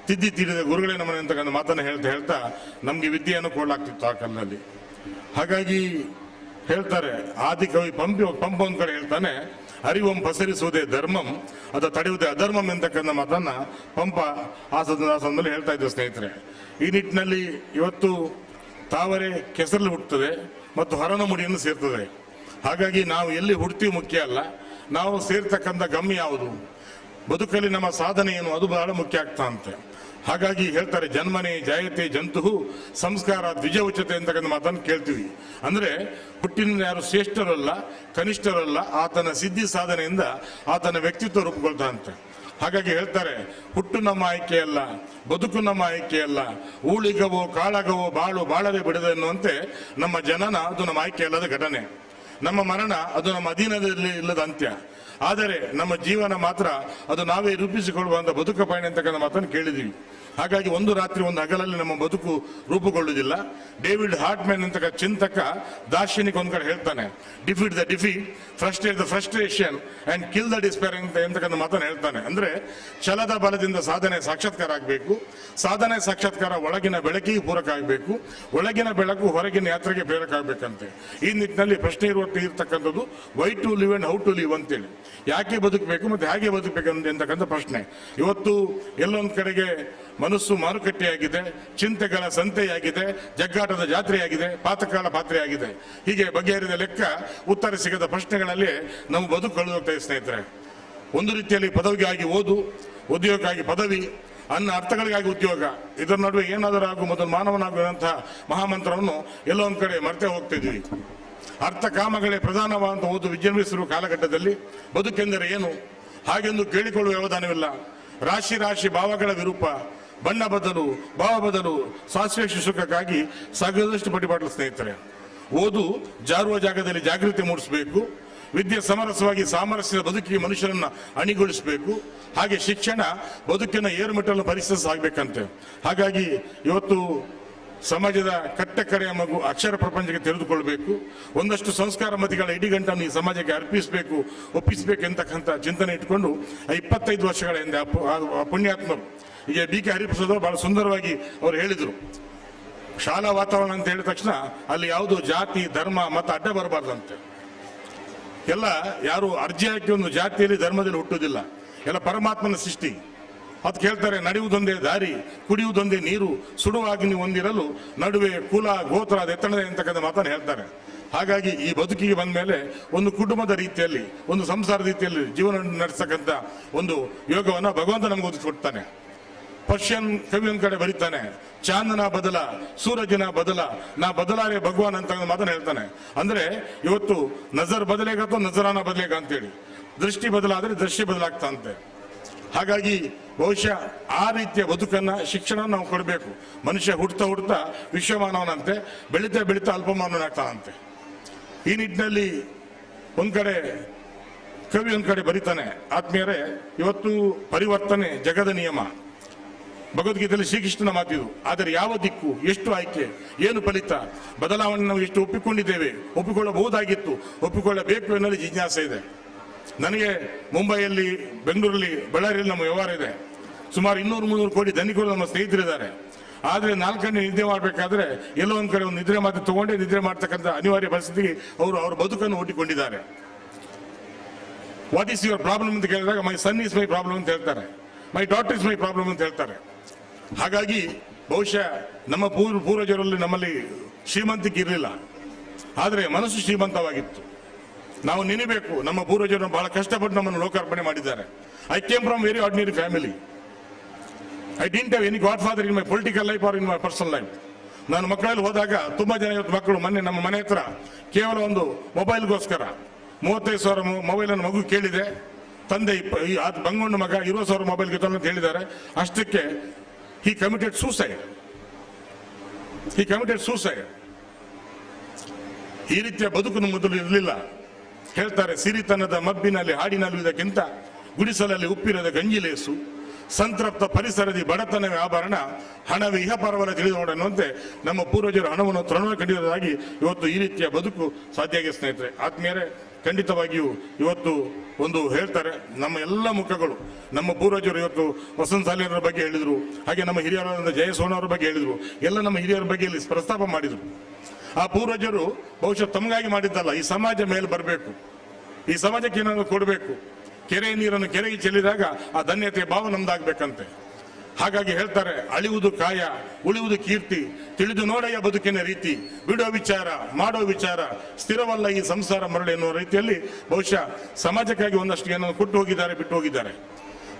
ತಿದ್ದಿ ತೀರಿದ ಗುರುಗಳೇ ನಮನ ಅಂತಕ್ಕಂಥ ಮಾತನ್ನು ಹೇಳ್ತಾ ನಮಗೆ ವಿದ್ಯೆಯನ್ನು ಕೊಡಲಾಗ್ತಿತ್ತು ಆ ಕಾಲದಲ್ಲಿ. ಹಾಗಾಗಿ ಹೇಳ್ತಾರೆ, ಆದಿಕವಿ ಪಂಪ ಒಂದ್ ಕಡೆ ಹೇಳ್ತಾನೆ, ಅರಿವಂ ಪಸರಿಸುವುದೇ ಧರ್ಮಂ, ಅದ ತಡೆಯುವುದೇ ಅಧರ್ಮಂ ಎಂತಕ್ಕಂಥ ಮಾತನ್ನ ಪಂಪ ಆ ಸಂದರ್ಭದಲ್ಲಿ ಹೇಳ್ತಾ ಇದ್ದ ಸ್ನೇಹಿತರೆ. ಈ ನಿಟ್ಟಿನಲ್ಲಿ ಇವತ್ತು ತಾವರೆ ಕೆಸರಲ್ಲಿ ಹುಟ್ಟುತ್ತದೆ ಮತ್ತು ಹೊರನ ಮುಡಿಯನ್ನು ಸೇರ್ತದೆ. ಹಾಗಾಗಿ ನಾವು ಎಲ್ಲಿ ಹುಡ್ತೀವಿ ಮುಖ್ಯ ಅಲ್ಲ, ನಾವು ಸೇರ್ತಕ್ಕಂಥ ಗಮ್ಯ ಯಾವುದು, ಬದುಕಲ್ಲಿ ನಮ್ಮ ಸಾಧನೆ ಏನು, ಅದು ಬಹಳ ಮುಖ್ಯ ಆಗ್ತಾ ಅಂತೆ. ಹಾಗಾಗಿ ಹೇಳ್ತಾರೆ, ಜನ್ಮನೆ ಜಾಯತೆ ಜಂತು ಸಂಸ್ಕಾರ ದ್ವಿಜೋಚಿತೆ ಅಂತಕ್ಕಂಥ ಮಾತನ್ನು ಕೇಳ್ತೀವಿ. ಅಂದ್ರೆ ಹುಟ್ಟಿನಿಂದ ಯಾರು ಶ್ರೇಷ್ಠರಲ್ಲ ಕನಿಷ್ಠರಲ್ಲ, ಆತನ ಸಿದ್ಧಿ ಸಾಧನೆಯಿಂದ ಆತನ ವ್ಯಕ್ತಿತ್ವ ರೂಪುಗೊಳ್ತಾನಂತೆ. ಹಾಗಾಗಿ ಹೇಳ್ತಾರೆ, ಹುಟ್ಟು ನಮ್ಮ ಆಯ್ಕೆಯಲ್ಲ, ಬದುಕು ನಮ್ಮ ಆಯ್ಕೆಯಲ್ಲ, ಊಳಿಗವೋ ಕಾಳಗವೋ ಬಾಳು ಬಾಳದೆ ಬಿಡದೆ ಎನ್ನುವಂತೆ ನಮ್ಮ ಜನನ ಅದು ನಮ್ಮ ಆಯ್ಕೆ ಅಲ್ಲದ ಘಟನೆ, ನಮ್ಮ ಮರಣ ಅದು ನಮ್ಮ ಅಧೀನದಲ್ಲಿ ಇಲ್ಲದ ಅಂತ್ಯ. ಆದರೆ ನಮ್ಮ ಜೀವನ ಮಾತ್ರ ಅದು ನಾವೇ ರೂಪಿಸಿಕೊಳ್ಳುವಂತ ಬದುಕು ಪಯಣ ಅಂತಕ್ಕಂಥ ಮಾತನ್ನು ಕೇಳಿದ್ವಿ. ಹಾಗಾಗಿ ಒಂದು ರಾತ್ರಿ ಒಂದು ಹಗಲಲ್ಲಿ ನಮ್ಮ ಬದುಕು ರೂಪುಗೊಳ್ಳುವುದಿಲ್ಲ. ಡೇವಿಡ್ ಹಾರ್ಟ್ಮ್ಯಾನ್ ಅಂತ ಚಿಂತಕ ದಾರ್ಶನಿಕ ಒಂದ್ ಕಡೆ ಹೇಳ್ತಾನೆ, defeat the defeat, frustrate the frustration and kill the despair ಅಂತಕ್ಕಂಥ ಮಾತನ್ನು ಹೇಳ್ತಾನೆ. ಅಂದ್ರೆ ಛಲದ ಬಲದಿಂದ ಸಾಧನೆ ಸಾಕ್ಷಾತ್ಕಾರ ಆಗಬೇಕು, ಸಾಧನೆ ಸಾಕ್ಷಾತ್ಕಾರ ಒಳಗಿನ ಬೆಳಕಿಗೆ ಪೂರಕ ಆಗಬೇಕು, ಒಳಗಿನ ಬೆಳಕು ಹೊರಗಿನ ಯಾತ್ರೆಗೆ ಪ್ರೇರಕ ಆಗ್ಬೇಕಂತೆ. ಈ ನಿಟ್ಟಿನಲ್ಲಿ ಪ್ರಶ್ನೆ ಇರ್ತಕ್ಕಂಥದ್ದು why to live and how to live ಅಂತೇಳಿ. ಯಾಕೆ ಬದುಕಬೇಕು ಮತ್ತು ಹೇಗೆ ಬದುಕಬೇಕು ಅಂತಕ್ಕಂಥ ಪ್ರಶ್ನೆ. ಇವತ್ತು ಎಲ್ಲೊಂದು ಕಡೆಗೆ ಮನಸ್ಸು ಮಾರುಕಟ್ಟೆಯಾಗಿದೆ, ಚಿಂತೆಗಳ ಸಂತೆಯಾಗಿದೆ, ಜಗ್ಗಾಟದ ಜಾತ್ರೆಯಾಗಿದೆ, ಪಾತಕಾಲ ಪಾತ್ರೆಯಾಗಿದೆ. ಹೀಗೆ ಬಗೆಹರಿದ ಲೆಕ್ಕ ಉತ್ತರ ಸಿಗದ ಪ್ರಶ್ನೆಗಳಲ್ಲಿ ನಾವು ಬದುಕು ಕಳೆದೋಗ್ತಾ ಇದೆ ಸ್ನೇಹಿತರೆ. ಒಂದು ರೀತಿಯಲ್ಲಿ ಪದವಿಗಾಗಿ ಓದು, ಉದ್ಯೋಗಕ್ಕಾಗಿ ಪದವಿ, ಅನ್ನ ಅರ್ಥಗಳಿಗಾಗಿ ಉದ್ಯೋಗ, ಇದರ ನಡುವೆ ಏನಾದರೂ ಆಗು ಮೊದಲು ಮಾನವನಾಗುವಂತಹ ಮಹಾಮಂತ್ರವನ್ನು ಎಲ್ಲೋ ಒಂದು ಕಡೆ ಮರೆತೇ ಹೋಗ್ತಾ ಇದ್ವಿ. ಅರ್ಥ ಕಾಮಗಳೇ ಪ್ರಧಾನವಾದಂಥ ಓದು ವಿಜೃಂಭಿಸಿರುವ ಕಾಲಘಟ್ಟದಲ್ಲಿ ಬದುಕೆಂದರೆ ಏನು ಹಾಗೆಂದು ಕೇಳಿಕೊಳ್ಳುವ ವ್ಯವಧಾನವಿಲ್ಲ. ರಾಶಿ ರಾಶಿ ಭಾವಗಳ ವಿರೂಪ, ಬಣ್ಣ ಬದಲು, ಭಾವ ಬದಲು, ಸಾಸಿವೆ ಸುಖಕ್ಕಾಗಿ ಸಾಗದಷ್ಟು ಪಟಿಪಾಟಲು ಸ್ನೇಹಿತರೆ. ಓದು ಜಾರುವ ಜಾಗದಲ್ಲಿ ಜಾಗೃತಿ ಮೂಡಿಸಬೇಕು. ವಿದ್ಯೆ ಸಮರಸವಾಗಿ ಸಾಮರಸ್ಯದ ಬದುಕಿಗೆ ಮನುಷ್ಯರನ್ನ ಅಣಿಗೊಳಿಸಬೇಕು. ಹಾಗೆ ಶಿಕ್ಷಣ ಬದುಕಿನ ಏರುಮಟ್ಟವನ್ನು ಪರಿಶೀಲಿಸಾಗಬೇಕಂತೆ. ಹಾಗಾಗಿ ಇವತ್ತು ಸಮಾಜದ ಕಟ್ಟಕಡೆಯ ಮಗು ಅಕ್ಷರ ಪ್ರಪಂಚಕ್ಕೆ ತೆರೆದುಕೊಳ್ಬೇಕು. ಒಂದಷ್ಟು ಸಂಸ್ಕಾರ ಮತಿಗಳ ಇಡಿಗಂಟನ್ನು ಈ ಸಮಾಜಕ್ಕೆ ಅರ್ಪಿಸಬೇಕು, ಒಪ್ಪಿಸಬೇಕು ಎಂತಕ್ಕಂಥ ಚಿಂತನೆ ಇಟ್ಕೊಂಡು 25 ವರ್ಷಗಳ ಹಿಂದೆ ಪುಣ್ಯಾತ್ಮರು ಈಗ BK ಹರಿಪ್ರಸಾದ್ ಅವರು ಬಹಳ ಸುಂದರವಾಗಿ ಅವರು ಹೇಳಿದರು, ಶಾಲಾ ವಾತಾವರಣ ಅಂತ ಹೇಳಿದ ತಕ್ಷಣ ಅಲ್ಲಿ ಯಾವುದು ಜಾತಿ ಧರ್ಮ ಮತ್ತು ಅಡ್ಡ ಬರಬಾರ್ದಂತೆ. ಎಲ್ಲ ಯಾರು ಅರ್ಜಿ ಹಾಕಿ ಒಂದು ಜಾತಿಯಲ್ಲಿ ಧರ್ಮದಲ್ಲಿ ಹುಟ್ಟುವುದಿಲ್ಲ, ಎಲ್ಲ ಪರಮಾತ್ಮನ ಸೃಷ್ಟಿ. ಅದು ಕೇಳ್ತಾರೆ, ನಡೆಯುವುದೊಂದೇ ದಾರಿ, ಕುಡಿಯುವುದೊಂದೇ ನೀರು, ಸುಡುವ ಅಗ್ನಿ ಹೊಂದಿರಲು ನಡುವೆ ಕುಲ ಗೋತ್ರ ಅದೆತ್ತಣದೆ ಅಂತಕ್ಕಂಥ ಮಾತನ್ನು ಹೇಳ್ತಾರೆ. ಹಾಗಾಗಿ ಈ ಬದುಕಿಗೆ ಬಂದ ಮೇಲೆ ಒಂದು ಕುಟುಂಬದ ರೀತಿಯಲ್ಲಿ, ಒಂದು ಸಂಸಾರದ ರೀತಿಯಲ್ಲಿ ಜೀವನ ನಡೆಸತಕ್ಕಂಥ ಒಂದು ಯೋಗವನ್ನು ಭಗವಂತ ನಮಗೆ ಒದಗಿಸಿಕೊಡ್ತಾನೆ. ಪರ್ಷಿಯನ್ ಕವಿ ಒಂದ್ ಕಡೆ ಬರೀತಾನೆ, ಚಾಂದನ ಬದಲ ಸೂರಜನ ಬದಲ ನಾ ಬದಲಾರೆ ಭಗವಾನ್ ಅಂತ ಮಾತನ್ನು ಹೇಳ್ತಾನೆ. ಅಂದ್ರೆ ಇವತ್ತು ನಜರ್ ಬದಲೇಗ ಅಥವಾ ನಜರಾನ ಬದಲೇಗ ಅಂತೇಳಿ, ದೃಷ್ಟಿ ಬದಲಾದ್ರೆ ದೃಷ್ಟಿ ಬದಲಾಗ್ತಾ ಅಂತೆ. ಹಾಗಾಗಿ ಬಹುಶಃ ಆ ರೀತಿಯ ಬದುಕನ್ನ ಶಿಕ್ಷಣ ನಾವು ಕೊಡಬೇಕು. ಮನುಷ್ಯ ಹುಡ್ತಾ ವಿಶ್ವಮಾನವನಂತೆ, ಬೆಳೀತಾ ಅಲ್ಪಮಾನವನಾಗ್ತಾನಂತೆ. ಈ ನಿಟ್ಟಿನಲ್ಲಿ ಒಂದ್ ಕಡೆ ಕವಿ ಒಂದ್ ಕಡೆ ಬರೀತಾನೆ, ಆತ್ಮೀಯರೇ, ಇವತ್ತು ಪರಿವರ್ತನೆ ಜಗದ ನಿಯಮ. ಭಗವದ್ಗೀತೆಯಲ್ಲಿ ಶ್ರೀಕೃಷ್ಣನ ಮಾತಿದು. ಆದರೆ ಯಾವ ದಿಕ್ಕು, ಎಷ್ಟು ಆಯ್ಕೆ, ಏನು ಫಲಿತ, ಬದಲಾವಣೆ ನಾವು ಎಷ್ಟು ಒಪ್ಪಿಕೊಂಡಿದ್ದೇವೆ, ಒಪ್ಪಿಕೊಳ್ಳಬಹುದಾಗಿತ್ತು, ಒಪ್ಪಿಕೊಳ್ಳಬೇಕು ಎನ್ನುವಲ್ಲಿ ಜಿಜ್ಞಾಸೆ ಇದೆ. ನನಗೆ ಮುಂಬೈಯಲ್ಲಿ, ಬೆಂಗಳೂರಲ್ಲಿ, ಬಳ್ಳಾರಿಯಲ್ಲಿ ನಮ್ಮ ವ್ಯವಹಾರ ಇದೆ. ಸುಮಾರು 200-300 ಕೋಟಿ ಧನಿಕರು ನಮ್ಮ ಸ್ನೇಹಿತರಿದ್ದಾರೆ. ಆದರೆ 4 ಗಂಟೆ ನಿದ್ರೆ ಮಾಡಬೇಕಾದ್ರೆ ಎಲ್ಲೋ ಒಂದು ಕಡೆ ಒಂದು ನಿದ್ರೆ ಮಾತು ತಗೊಂಡೇ ನಿದ್ರೆ ಮಾಡ್ತಕ್ಕಂಥ ಅನಿವಾರ್ಯ ಪರಿಸ್ಥಿತಿಗೆ ಅವರ ಬದುಕನ್ನು ಒಡ್ಡಿಕೊಂಡಿದ್ದಾರೆ. ವಾಟ್ ಈಸ್ ಯುವರ್ ಪ್ರಾಬ್ಲಮ್ ಅಂತ ಕೇಳಿದಾಗ ಮೈ ಸನ್ ಈಸ್ ಮೈ ಪ್ರಾಬ್ಲಮ್ ಅಂತ ಹೇಳ್ತಾರೆ, my daughter is my problem ಅಂತ ಹೇಳ್ತಾರೆ. ಹಾಗಾಗಿ ಬಹುಶಃ ನಮ್ಮ ಪೂರ್ವಜರಲ್ಲಿ ನಮ್ಮಲ್ಲಿ ಶ್ರೀಮಂತಿಕೆ ಇರಲಿಲ್ಲ, ಆದರೆ ಮನಸ್ಸು ಶ್ರೀಮಂತವಾಗಿತ್ತು. ನಾವು ನೆನೆಬೇಕು, ನಮ್ಮ ಪೂರ್ವಜರು ಬಹಳ ಕಷ್ಟಪಟ್ಟು ನಮ್ಮನ್ನು ಲೋಕಾರ್ಪಣೆ ಮಾಡಿದ್ದಾರೆ. I came from very ordinary family. I didn't have any godfather in my political life or in my personal life. ನಾನು ಮಕ್ಕಳಲ್ಲಿ ಹೋದಾಗ ತುಂಬಾ ಜನ ಇವತ್ತು ಮಕ್ಕಳು, ಮೊನ್ನೆ ನಮ್ಮ ಮನೆ ಹತ್ರ ಕೇವಲ ಒಂದು ಮೊಬೈಲ್ಗೋಸ್ಕರ 35,000 ಮೊಬೈಲನ್ನು ಮಗು ಕೇಳಿದೆ, ತಂದೆ ಬಂಗೊಂಡು ಮಗ 20,000 ಮೊಬೈಲ್ ಗೆದ್ದ ಅಂತ ಹೇಳಿದ್ದಾರೆ. ಅಷ್ಟಕ್ಕೆ he committed suicide. ಈ ರೀತಿಯ ಬದುಕು ಮೊದಲು ಇರಲಿಲ್ಲ. ಹೇಳ್ತಾರೆ, ಸಿರಿತನದ ಮಬ್ಬಿನಲ್ಲಿ ಹಾಡಿನಲ್ಲುವುದಕ್ಕಿಂತ ಗುಡಿಸಲಲ್ಲಿ ಉಪ್ಪಿರದ ಗಂಜಿಲೇಸು, ಸಂತೃಪ್ತ ಪರಿಸರದಿ ಬಡತನವೇ ಆಭರಣ, ಹಣವೇ ಇಹ ಪರವಲ ತಿಳಿದು ನೋಡನ್ನುವಂತೆ ನಮ್ಮ ಪೂರ್ವಜರು ಹಣವನ್ನು ತೃಣ ಕಂಡಿರುವುದಾಗಿ ಇವತ್ತು ಈ ರೀತಿಯ ಬದುಕು ಸಾಧ್ಯ ಆಗಿದೆ ಸ್ನೇಹಿತರೆ. ಆತ್ಮೀಯರೇ, ಖಂಡಿತವಾಗಿಯೂ ಇವತ್ತು ಒಂದು ಹೇಳ್ತಾರೆ, ನಮ್ಮ ಎಲ್ಲ ಮುಖಗಳು, ನಮ್ಮ ಪೂರ್ವಜರು ಇವತ್ತು ವಸಂತ ಸಾಲಿಯರ ಬಗ್ಗೆ ಹೇಳಿದರು, ಹಾಗೆ ನಮ್ಮ ಹಿರಿಯರಾದ ಜಯಸೋಣ ಅವರ ಬಗ್ಗೆ ಹೇಳಿದರು, ಎಲ್ಲ ನಮ್ಮ ಹಿರಿಯರ ಬಗ್ಗೆ ಇಲ್ಲಿ ಪ್ರಸ್ತಾಪ ಮಾಡಿದರು. ಆ ಪೂರ್ವಜರು ಬಹುಶಃ ತಮಗಾಗಿ ಮಾಡಿದ್ದಲ್ಲ, ಈ ಸಮಾಜ ಮೇಲೆ ಬರಬೇಕು, ಈ ಸಮಾಜಕ್ಕೆ ಏನಾದರೂ ಕೊಡಬೇಕು. ಕೆರೆ ನೀರನ್ನು ಕೆರೆಗೆ ಚೆಲ್ಲಿದಾಗ ಆ ಧನ್ಯತೆ ಭಾವ ನಮ್ದಾಗಬೇಕಂತೆ. ಹಾಗಾಗಿ ಹೇಳ್ತಾರೆ, ಅಳಿಯುವುದು ಕಾಯ, ಉಳಿಯುವುದು ಕೀರ್ತಿ, ತಿಳಿದು ನೋಡೆಯ ಬದುಕಿನ ರೀತಿ, ಬಿಡೋ ವಿಚಾರ, ಮಾಡೋ ವಿಚಾರ, ಸ್ಥಿರವಲ್ಲ ಈ ಸಂಸಾರ ಮರಳು ಎನ್ನುವ ರೀತಿಯಲ್ಲಿ ಬಹುಶಃ ಸಮಾಜಕ್ಕಾಗಿ ಒಂದಷ್ಟು ಏನನ್ನು ಕೊಟ್ಟು ಹೋಗಿದ್ದಾರೆ, ಬಿಟ್ಟು ಹೋಗಿದ್ದಾರೆ.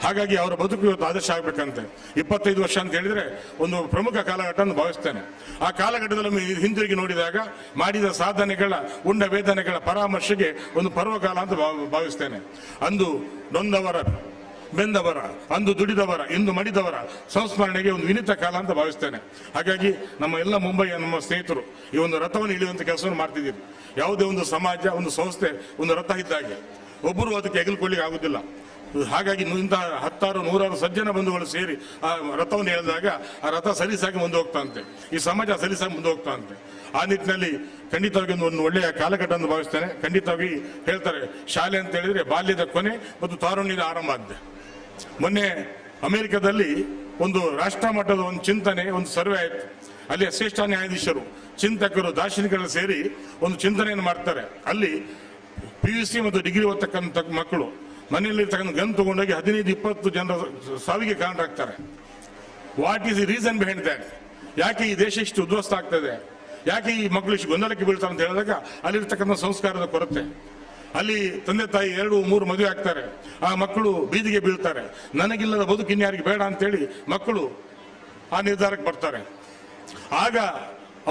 ಹಾಗಾಗಿ ಅವರ ಬದುಕು ಇವತ್ತು ಆದರ್ಶ ಆಗಬೇಕಂತೆ. 25 ವರ್ಷ ಅಂತ ಹೇಳಿದ್ರೆ ಒಂದು ಪ್ರಮುಖ ಕಾಲಘಟ್ಟ ಅಂತ ಭಾವಿಸ್ತೇನೆ. ಆ ಕಾಲಘಟ್ಟದಲ್ಲಿ ಹಿಂದಿರುಗಿ ನೋಡಿದಾಗ ಮಾಡಿದ ಸಾಧನೆಗಳ, ಉಂಡ ವೇದನೆಗಳ ಪರಾಮರ್ಶೆಗೆ ಒಂದು ಪರ್ವಕಾಲ ಅಂತ ಭಾವಿಸ್ತೇನೆ. ಅಂದು ನೊಂದವರ, ಬೆಂದವರ, ಅಂದು ದುಡಿದವರ, ಇಂದು ಮಡಿದವರ ಸಂಸ್ಮರಣೆಗೆ ಒಂದು ವಿನಿತ ಕಾಲ ಅಂತ ಭಾವಿಸ್ತೇನೆ. ಹಾಗಾಗಿ ನಮ್ಮ ಎಲ್ಲ ಮುಂಬೈಯ ನಮ್ಮ ಸ್ನೇಹಿತರು ಈ ಒಂದು ರಥವನ್ನು ಇಳಿಯುವಂಥ ಕೆಲಸವನ್ನು ಮಾಡ್ತಿದ್ದೀರಿ. ಯಾವುದೇ ಒಂದು ಸಮಾಜ, ಒಂದು ಸಂಸ್ಥೆ ಒಂದು ರಥ ಇದ್ದಾಗೆ, ಒಬ್ಬರು ಅದಕ್ಕೆ ಎಗಲ್ಕೊಳ್ಳಿಕ್ಕೆ ಆಗುದಿಲ್ಲ. ಹಾಗಾಗಿ ಇಂತಹ 10,000-100,000 ಸಜ್ಜನ ಬಂಧುಗಳು ಸೇರಿ ಆ ರಥವನ್ನು ಎಳೆದಾಗ ಆ ರಥ ಸಲೀಸಾಗಿ ಮುಂದೆ ಹೋಗ್ತಾಂತೆ, ಈ ಸಮಾಜ ಸಲೀಸಾಗಿ ಮುಂದೆ ಹೋಗ್ತಾಂತೆ. ಆ ನಿಟ್ಟಿನಲ್ಲಿ ಖಂಡಿತವಾಗಿ ಒಂದು ಒಳ್ಳೆಯ ಕಾಲಘಟ್ಟ ಅಂತ ಭಾವಿಸ್ತೇನೆ. ಖಂಡಿತವಾಗಿ ಹೇಳ್ತಾರೆ, ಶಾಲೆ ಅಂತ ಹೇಳಿದ್ರೆ ಬಾಲ್ಯದ ಕೊನೆ ಮತ್ತು ತಾರುಣ್ಯದ ಆರಂಭ ಆಗಿದೆ. ಮೊನ್ನೆ ಅಮೆರಿಕದಲ್ಲಿ ಒಂದು ರಾಷ್ಟ್ರ ಮಟ್ಟದ ಒಂದು ಚಿಂತನೆ, ಒಂದು ಸರ್ವೆ ಆಯಿತು. ಅಲ್ಲಿ ಶ್ರೇಷ್ಠ ನ್ಯಾಯಾಧೀಶರು, ಚಿಂತಕರು, ದಾರ್ಶನಿಕರು ಸೇರಿ ಒಂದು ಚಿಂತನೆಯನ್ನು ಮಾಡ್ತಾರೆ. ಅಲ್ಲಿ PUC ಮತ್ತು ಡಿಗ್ರಿ ಓದ್ತಕ್ಕಂಥ ಮಕ್ಕಳು ಮನೆಯಲ್ಲಿ ತಗೊಂಡು ಗನ್ ತಗೊಂಡೋಗಿ 15-20 ಜನರ ಸಾವಿಗೆ ಕಾರಣರಾಗ್ತಾರೆ. What is the reason behind that? ಯಾಕೆ ಈ ದೇಶ ಇಷ್ಟು ಉದ್ವಸ್ತ ಆಗ್ತದೆ, ಯಾಕೆ ಈ ಮಕ್ಕಳು ಇಷ್ಟು ಗೊಂದಲಕ್ಕೆ ಬೀಳ್ತಾರೆ ಅಂತ ಹೇಳಿದಾಗ ಅಲ್ಲಿರ್ತಕ್ಕಂಥ ಸಂಸ್ಕಾರದ ಕೊರತೆ. ಅಲ್ಲಿ ತಂದೆ ತಾಯಿ 2-3 ಮದುವೆ ಆಗ್ತಾರೆ, ಆ ಮಕ್ಕಳು ಬೀದಿಗೆ ಬೀಳ್ತಾರೆ. ನನಗಿಲ್ಲದ ಬದುಕು ಇನ್ಯಾರಿಗೆ ಬೇಡ ಅಂತೇಳಿ ಮಕ್ಕಳು ಆ ನಿರ್ಧಾರಕ್ಕೆ ಬರ್ತಾರೆ. ಆಗ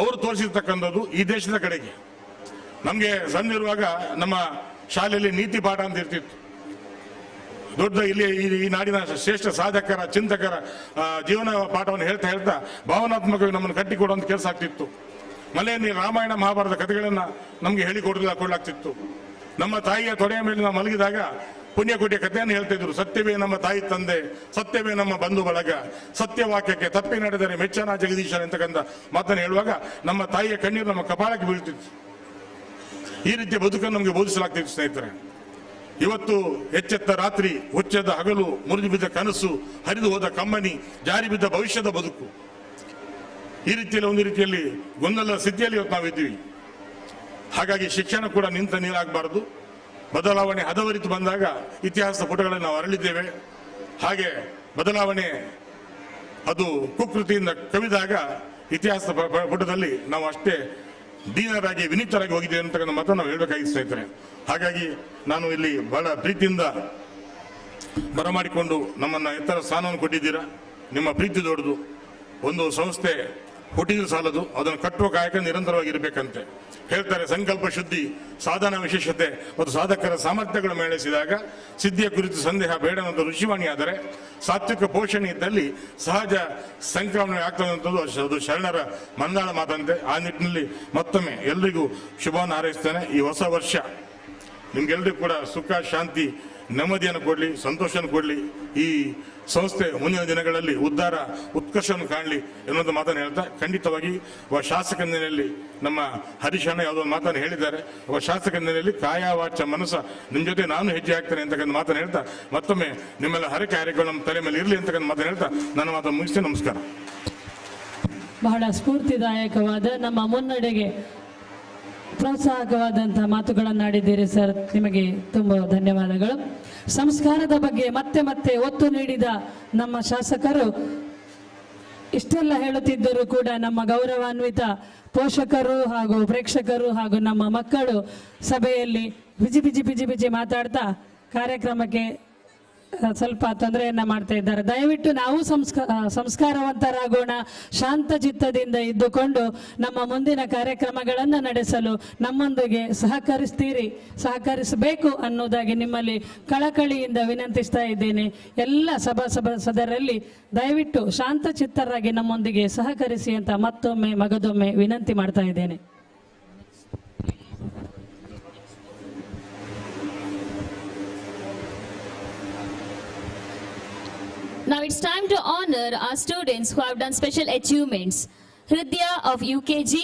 ಅವರು ತೋರಿಸಿರ್ತಕ್ಕಂಥದ್ದು ಈ ದೇಶದ ಕಡೆಗೆ. ನಮಗೆ ಸಣ್ಣಿರುವಾಗ ನಮ್ಮ ಶಾಲೆಯಲ್ಲಿ ನೀತಿ ಪಾಠ ಅಂತ ಇರ್ತಿತ್ತು. ದೊಡ್ಡ ಇಲ್ಲಿ ಈ ನಾಡಿನ ಶ್ರೇಷ್ಠ ಸಾಧಕರ ಚಿಂತಕರ ಜೀವನ ಪಾಠವನ್ನು ಹೇಳ್ತಾ ಹೇಳ್ತಾ ಭಾವನಾತ್ಮಕವಾಗಿ ನಮ್ಮನ್ನು ಕಟ್ಟಿಕೊಡುವಂತ ಕೆಲಸ ಆಗ್ತಿತ್ತು. ಮನೆಯಲ್ಲಿ ರಾಮಾಯಣ ಮಹಾಭಾರತ ಕಥೆಗಳನ್ನ ನಮಗೆ ಹೇಳಿಕೊಡ್ಲಾಗ್ತಿತ್ತು. ನಮ್ಮ ತಾಯಿಯ ತೊಡೆಯ ಮೇಲೆ ನಾವು ಮಲಗಿದಾಗ ಪುಣ್ಯಕೋಟಿಯ ಕಥೆಯನ್ನು ಹೇಳ್ತಾ ಇದ್ರು. ಸತ್ಯವೇ ನಮ್ಮ ತಾಯಿ ತಂದೆ, ಸತ್ಯವೇ ನಮ್ಮ ಬಂಧು ಬಳಗ, ಸತ್ಯವಾಕ್ಯಕ್ಕೆ ತಪ್ಪಿ ನಡೆದರೆ ಮೆಚ್ಚನ ಜಗದೀಶನ ಅಂತಕ್ಕಂಥ ಮಾತನ್ನು ಹೇಳುವಾಗ ನಮ್ಮ ತಾಯಿಯ ಕಣ್ಣೀರು ನಮ್ಮ ಕಪಾಳಕ್ಕೆ ಬೀಳ್ತಿತ್ತು. ಈ ರೀತಿಯ ಬದುಕನ್ನು ನಮಗೆ ಬೋಧಿಸಲಾಗ್ತಿತ್ತು ಸ್ನೇಹಿತರೆ. ಇವತ್ತು ಎಚ್ಚೆತ್ತ ರಾತ್ರಿ, ಹುಚ್ಚದ ಹಗಲು, ಮುರಿದು ಬಿದ್ದ ಕನಸು, ಹರಿದು ಹೋದ ಕಮ್ಮನಿ, ಜಾರಿ ಬಿದ್ದ ಭವಿಷ್ಯದ ಬದುಕು, ಈ ರೀತಿಯಲ್ಲಿ ಒಂದು ರೀತಿಯಲ್ಲಿ ಗೊಂದಲದ ಸ್ಥಿತಿಯಲ್ಲಿ ಇವತ್ತು ನಾವಿದ್ದೀವಿ. ಹಾಗಾಗಿ ಶಿಕ್ಷಣ ಕೂಡ ನಿಂತ ನೀರಾಗಬಾರದು. ಬದಲಾವಣೆ ಹದವರಿತು ಬಂದಾಗ ಇತಿಹಾಸದ ಪುಟಗಳನ್ನು ನಾವು ಅರಳಿದ್ದೇವೆ. ಹಾಗೆ ಬದಲಾವಣೆ ಅದು ಕುಕೃತಿಯಿಂದ ಕವಿದಾಗ ಇತಿಹಾಸದ ಪುಟದಲ್ಲಿ ನಾವು ಅಷ್ಟೇ ದೀನರಾಗಿ ವಿನೀತರಾಗಿ ಹೋಗಿದ್ದೇವೆ ಅಂತಕ್ಕಂಥ ಮಾತನ್ನು ನಾವು ಹೇಳಬೇಕಾಗಿತ್ತು ಸ್ನೇಹಿತರೆ. ಹಾಗಾಗಿ ನಾನು ಇಲ್ಲಿ ಬಹಳ ಪ್ರೀತಿಯಿಂದ ಬರಮಾಡಿಕೊಂಡು ನಮ್ಮನ್ನ ಎತ್ತರ ಸ್ಥಾನವನ್ನು ಕೊಟ್ಟಿದ್ದೀರಾ. ನಿಮ್ಮ ಪ್ರೀತಿ ದೊಡ್ಡದು. ಒಂದು ಸಂಸ್ಥೆ ಹುಟ್ಟಿದ ಸಾಲದು, ಅದನ್ನು ಕಟ್ಟುವ ಕಾಯಕ ನಿರಂತರವಾಗಿ ಇರಬೇಕಂತೆ ಹೇಳ್ತಾರೆ. ಸಂಕಲ್ಪ ಶುದ್ಧಿ, ಸಾಧನ ವಿಶೇಷತೆ ಮತ್ತು ಸಾಧಕರ ಸಾಮರ್ಥ್ಯಗಳು ಮೇಳಿಸಿದಾಗ ಸಿದ್ಧಿಯ ಕುರಿತು ಸಂದೇಹ ಬೇಡ ಅನ್ನೋದು ಋಷಿವಾಣಿ. ಆದರೆ ಸಾತ್ವಿಕ ಪೋಷಣೆ ಇದ್ದಲ್ಲಿ ಸಹಜ ಸಂಕ್ರಮಣ ಆಗ್ತದಂಥದ್ದು ಅದು ಶರಣರ ಮಂದಾಳ ಮಾತಂತೆ. ಆ ನಿಟ್ಟಿನಲ್ಲಿ ಮತ್ತೊಮ್ಮೆ ಎಲ್ರಿಗೂ ಶುಭವನ್ನು ಹಾರೈಸ್ತೇನೆ. ಈ ಹೊಸ ವರ್ಷ ನಿಮ್ಗೆಲ್ರಿಗೂ ಕೂಡ ಸುಖ, ಶಾಂತಿ, ನೆಮ್ಮದಿಯನ್ನು ಕೊಡಲಿ, ಸಂತೋಷವನ್ನು ಕೊಡಲಿ. ಈ ಸಂಸ್ಥೆ ಮುಂದಿನ ದಿನಗಳಲ್ಲಿ ಉದ್ಧಾರ, ಉತ್ಕರ್ಷವನ್ನು ಕಾಣಲಿ ಎನ್ನುವಂಥ ಮಾತನ್ನು ಹೇಳ್ತಾ, ಖಂಡಿತವಾಗಿ ಒಬ್ಬ ಶಾಸಕ ನೆಲೆಯಲ್ಲಿ ನಮ್ಮ ಹರೀಶ್ ಅಣ್ಣ ಯಾವುದೋ ಒಂದು ಮಾತನ್ನು ಹೇಳಿದ್ದಾರೆ. ಒಬ್ಬ ಶಾಸಕ ನೆಲೆಯಲ್ಲಿ ಕಾಯ ವಾಚ ಮನಸ್ಸ ನಿಮ್ಮ ಜೊತೆ ನಾನು ಹೆಜ್ಜೆ ಹಾಕ್ತೇನೆ ಅಂತಕ್ಕಂಥ ಮಾತನ್ನು ಹೇಳ್ತಾ, ಮತ್ತೊಮ್ಮೆ ನಿಮ್ಮೆಲ್ಲ ಹರಕೆ ಕಾರ್ಯಗಳು ನಮ್ಮ ತಲೆ ಮೇಲೆ ಇರಲಿ ಅಂತಕ್ಕಂಥ ಮಾತನ್ನು ಹೇಳ್ತಾ ನನ್ನ ಮಾತನ್ನು ಮುಗಿಸ್ತೇನೆ. ನಮಸ್ಕಾರ. ಬಹಳ ಸ್ಫೂರ್ತಿದಾಯಕವಾದ, ನಮ್ಮ ಮುನ್ನಡೆಗೆ ಪ್ರೋತ್ಸಾಹಕವಾದಂತಹ ಮಾತುಗಳನ್ನಾಡಿದ್ದೀರಿ ಸರ್. ನಿಮಗೆ ತುಂಬ ಧನ್ಯವಾದಗಳು. ಸಂಸ್ಕಾರದ ಬಗ್ಗೆ ಮತ್ತೆ ಮತ್ತೆ ಒತ್ತು ನೀಡಿದ ನಮ್ಮ ಶಾಸಕರು ಇಷ್ಟೆಲ್ಲ ಹೇಳುತ್ತಿದ್ದರೂ ಕೂಡ ನಮ್ಮ ಗೌರವಾನ್ವಿತ ಪೋಷಕರು ಹಾಗೂ ಪ್ರೇಕ್ಷಕರು ಹಾಗೂ ನಮ್ಮ ಮಕ್ಕಳು ಸಭೆಯಲ್ಲಿ ಬಿಜಿ ಮಾತಾಡ್ತಾ ಕಾರ್ಯಕ್ರಮಕ್ಕೆ ಸ್ವಲ್ಪ ತೊಂದರೆಯನ್ನ ಮಾಡ್ತಾ ಇದ್ದಾರೆ. ದಯವಿಟ್ಟು ನಾವು ಸಂಸ್ಕಾರವಂತರಾಗೋಣ, ಶಾಂತ ಚಿತ್ತದಿಂದ ಇದ್ದುಕೊಂಡು ನಮ್ಮ ಮುಂದಿನ ಕಾರ್ಯಕ್ರಮಗಳನ್ನು ನಡೆಸಲು ನಮ್ಮೊಂದಿಗೆ ಸಹಕರಿಸಬೇಕು ಅನ್ನೋದಾಗಿ ನಿಮ್ಮಲ್ಲಿ ಕಳಕಳಿಯಿಂದ ವಿನಂತಿಸ್ತಾ ಇದ್ದೇನೆ. ಎಲ್ಲ ಸದಸ್ಯರಲ್ಲಿ ದಯವಿಟ್ಟು ಶಾಂತ ಚಿತ್ತರಾಗಿ ನಮ್ಮೊಂದಿಗೆ ಸಹಕರಿಸಿ ಅಂತ ಮತ್ತೊಮ್ಮೆ ಮಗದೊಮ್ಮೆ ವಿನಂತಿ ಮಾಡ್ತಾ ಇದ್ದೇನೆ. Now it's time to honor our students who have done special achievements. Hridya of UKG,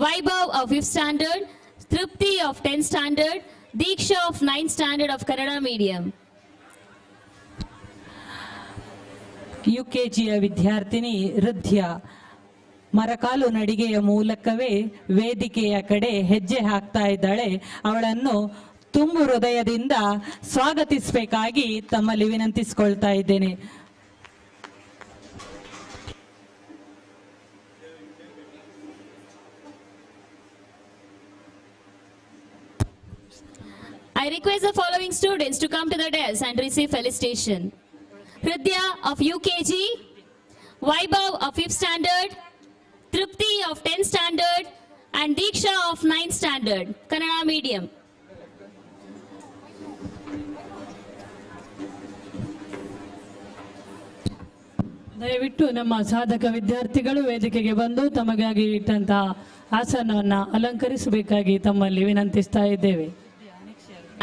Vaibhav of 5th standard, Tripti of 10th standard, Diksha of 9th standard of Kannada medium. UKGಯ ವಿದ್ಯಾರ್ಥಿನಿ ಹೃದಯ ಮರಕಾಲು ನಡಿಗೆಯ ಮೂಲಕವೇ ವೇದಿಕೆಯ ಕಡೆ ಹೆಜ್ಜೆ ಹಾಕ್ತಾ ಇದ್ದಾಳೆ. ಅವಳನ್ನು ತುಂಬು ಹೃದಯದಿಂದ ಸ್ವಾಗತಿಸಬೇಕಾಗಿ ತಮ್ಮಲ್ಲಿ ವಿನಂತಿಸಿಕೊಳ್ತಾ ಇದ್ದೇನೆ. I request the following students to come to the dais and receive felicitation. Hridya of UKG, Vaibhav of 5th standard, Tripti of 10th standard, and Diksha of 9th standard, Kannada medium. ದಯವಿಟ್ಟು ನಮ್ಮ ಸಾಧಕ ವಿದ್ಯಾರ್ಥಿಗಳು ವೇದಿಕೆಗೆ ಬಂದು ತಮಗಾಗಿ ಇಟ್ಟಂತಹ ಆಸನವನ್ನು ಅಲಂಕರಿಸಬೇಕಾಗಿ ತಮ್ಮಲ್ಲಿ ವಿನಂತಿಸ್ತಾ ಇದ್ದೇವೆ.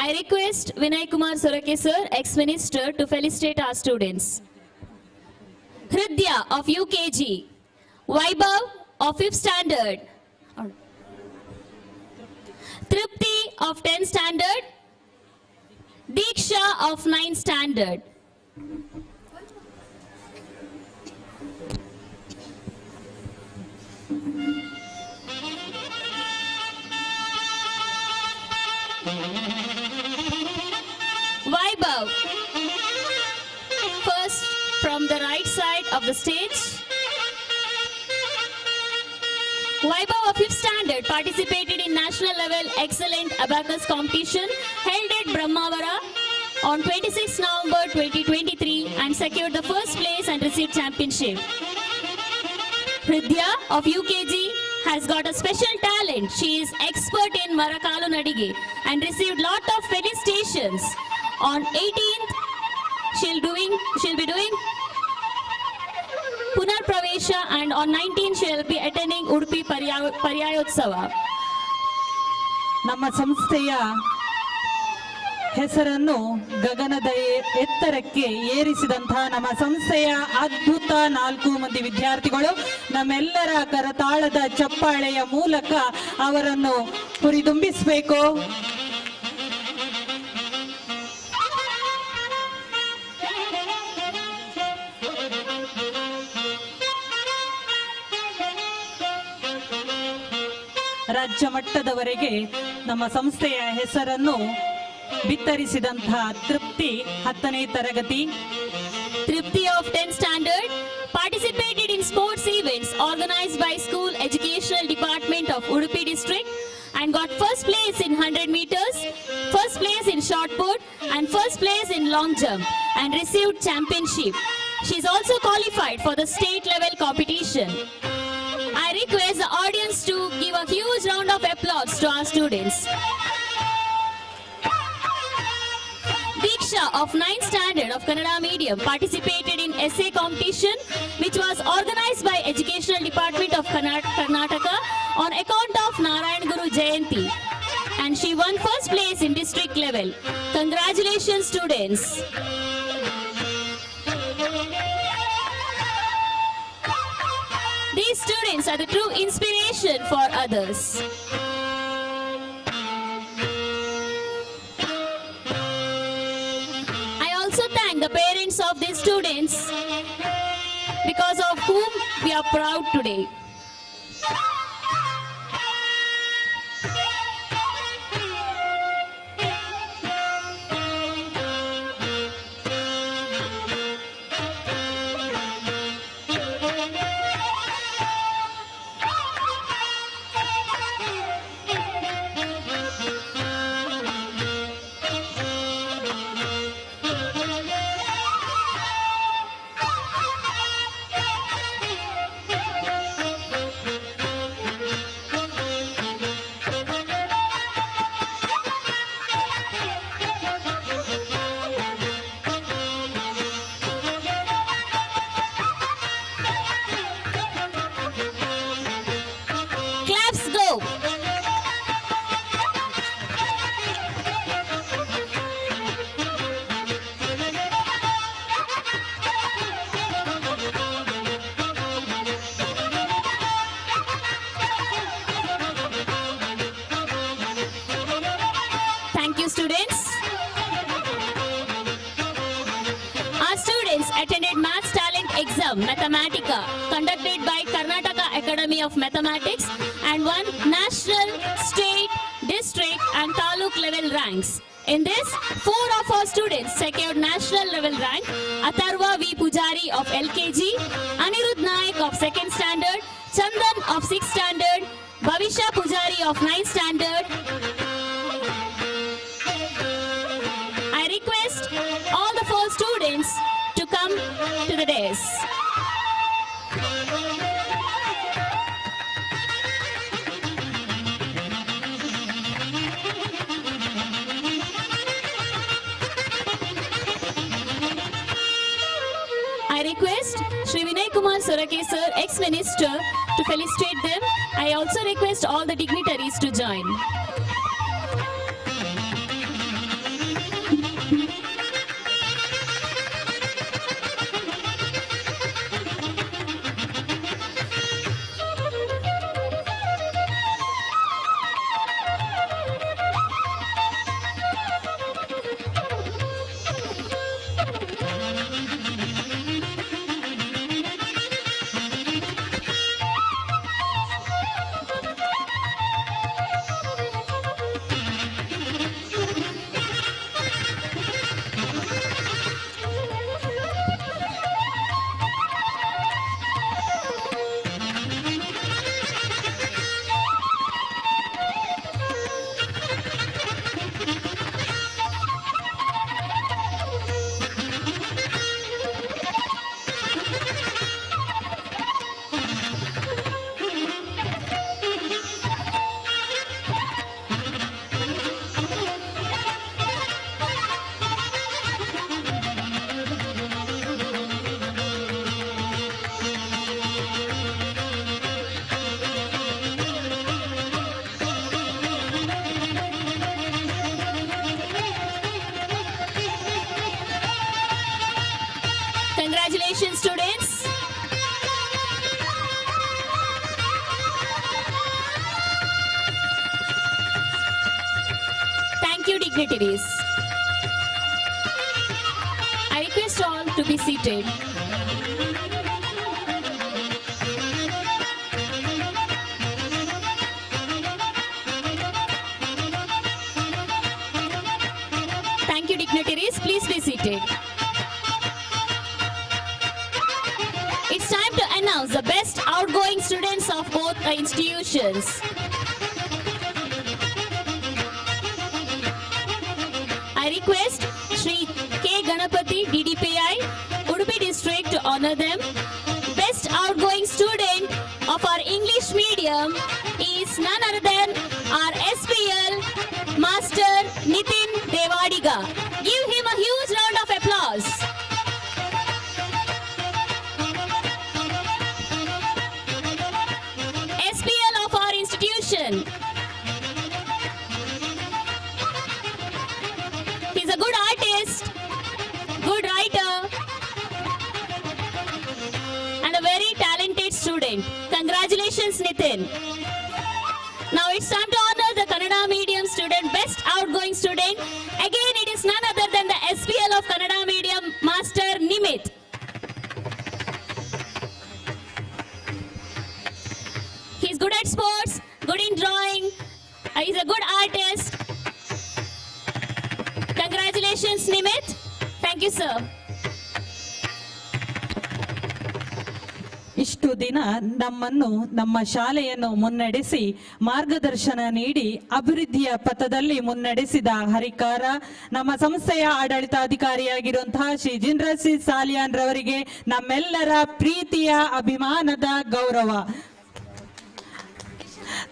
I request Vinay Kumar Sorake sir, ex-minister, to felicitate our students. Hridya of UKG, Vaibhav of 5th standard, Tripti of 10th standard, Diksha of 9th standard. of the stage. Vaibhav of 5th standard participated in national level excellent abacus competition held at Brahmavara on 26 November 2023 and secured the first place and received championship. Hridya of UKG has got a special talent. She is expert in Marakalu Nadige and received lot of felicitations. On 18th, she'll be doing Punar Pravesha, and on 19th she will be attending Udupi Paryayotsava. ನಮ್ಮ ಸಂಸ್ಥೆಯ ಹೆಸರನ್ನು ಗಗನದ ಎತ್ತರಕ್ಕೆ ಏರಿಸಿದಂತಹ ನಮ್ಮ ಸಂಸ್ಥೆಯ ಅದ್ಭುತ 4 ಮಂದಿ ವಿದ್ಯಾರ್ಥಿಗಳು ನಮ್ಮೆಲ್ಲರ ಕರತಾಳದ ಚಪ್ಪಾಳೆಯ ಮೂಲಕ ಅವರನ್ನು ಹುರಿದುಂಬಿಸಬೇಕು. ರಾಜ್ಯ ಮಟ್ಟದವರೆಗೆ ನಮ್ಮ ಸಂಸ್ಥೆಯ ಹೆಸರನ್ನು ಬಿತ್ತರಿಸಿದಂತಹ ತೃಪ್ತಿ 10ನೇ ತರಗತಿ. Tripti of 10th standard participated in sports events organized by School Educational Department of Udupi district and got first place in 100 meters, first place in shot put and first place in long jump and received championship. She is also qualified for the state level competition. I request the audience to give a huge round of applause to our students. Diksha of 9th standard of Kannada medium participated in essay competition which was organized by Educational Department of Karnataka on account of Narayan Guru Jayanti and she won first place in district level. Congratulations students. These students are the true inspiration for others. I also thank the parents of these students because of whom we are proud today. Claps go. Thank you students. Our students attended Maths Talent Exam Mathematica conducted by Karnataka Academy of Mathematics and won national, state, district and taluk level ranks. In this, 4 of our students secured national level rank. Atharva V. Pujari of LKG, Anirudh Naik of 2nd standard, Chandan of 6th standard, Bhavisha Pujari of 9th standard. I request all the 4 students to come to the dais. I request Shri Vinay Kumar Surake sir, ex-minister, to felicitate them. I also request all the dignitaries to join. Congratulations, students. Thank you, dignitaries. I request all to be seated. Thank you, dignitaries. Please be seated. It's time to announce the best outgoing students of both the institutions. I request Shri K. Ganapati, DDPI, Udupi District to honor them. Best outgoing student of our English medium is none other than our SPL Master Nitin Devadiga. Give him a huge round of applause. SPL of our institution. He's a good artist, good writer, and a very talented student. Congratulations, Nitin. Now it's time to honor the Kannada medium student, best outgoing student. Again, it is none other than the SPL of Kannada medium, Master Nimit. He's good at sports, good in drawing, he's a good artist. Congratulations, Nimit. Thank you, sir. ಇಷ್ಟು ದಿನ ನಮ್ಮನ್ನು ನಮ್ಮ ಶಾಲೆಯನ್ನು ಮುನ್ನಡೆಸಿ ಮಾರ್ಗದರ್ಶನ ನೀಡಿ ಅಭಿವೃದ್ಧಿಯ ಪಥದಲ್ಲಿ ಮುನ್ನಡೆಸಿದ ಹರಿಕಾರ ನಮ್ಮ ಸಂಸ್ಥೆಯ ಆಡಳಿತಾಧಿಕಾರಿಯಾಗಿರುವಂತಹ ಶ್ರೀ ಜಿಂದ್ರ ಸಿ ಸಾಲಿಯಾನ್ ರವರಿಗೆ ನಮ್ಮೆಲ್ಲರ ಪ್ರೀತಿಯ ಅಭಿಮಾನದ ಗೌರವ.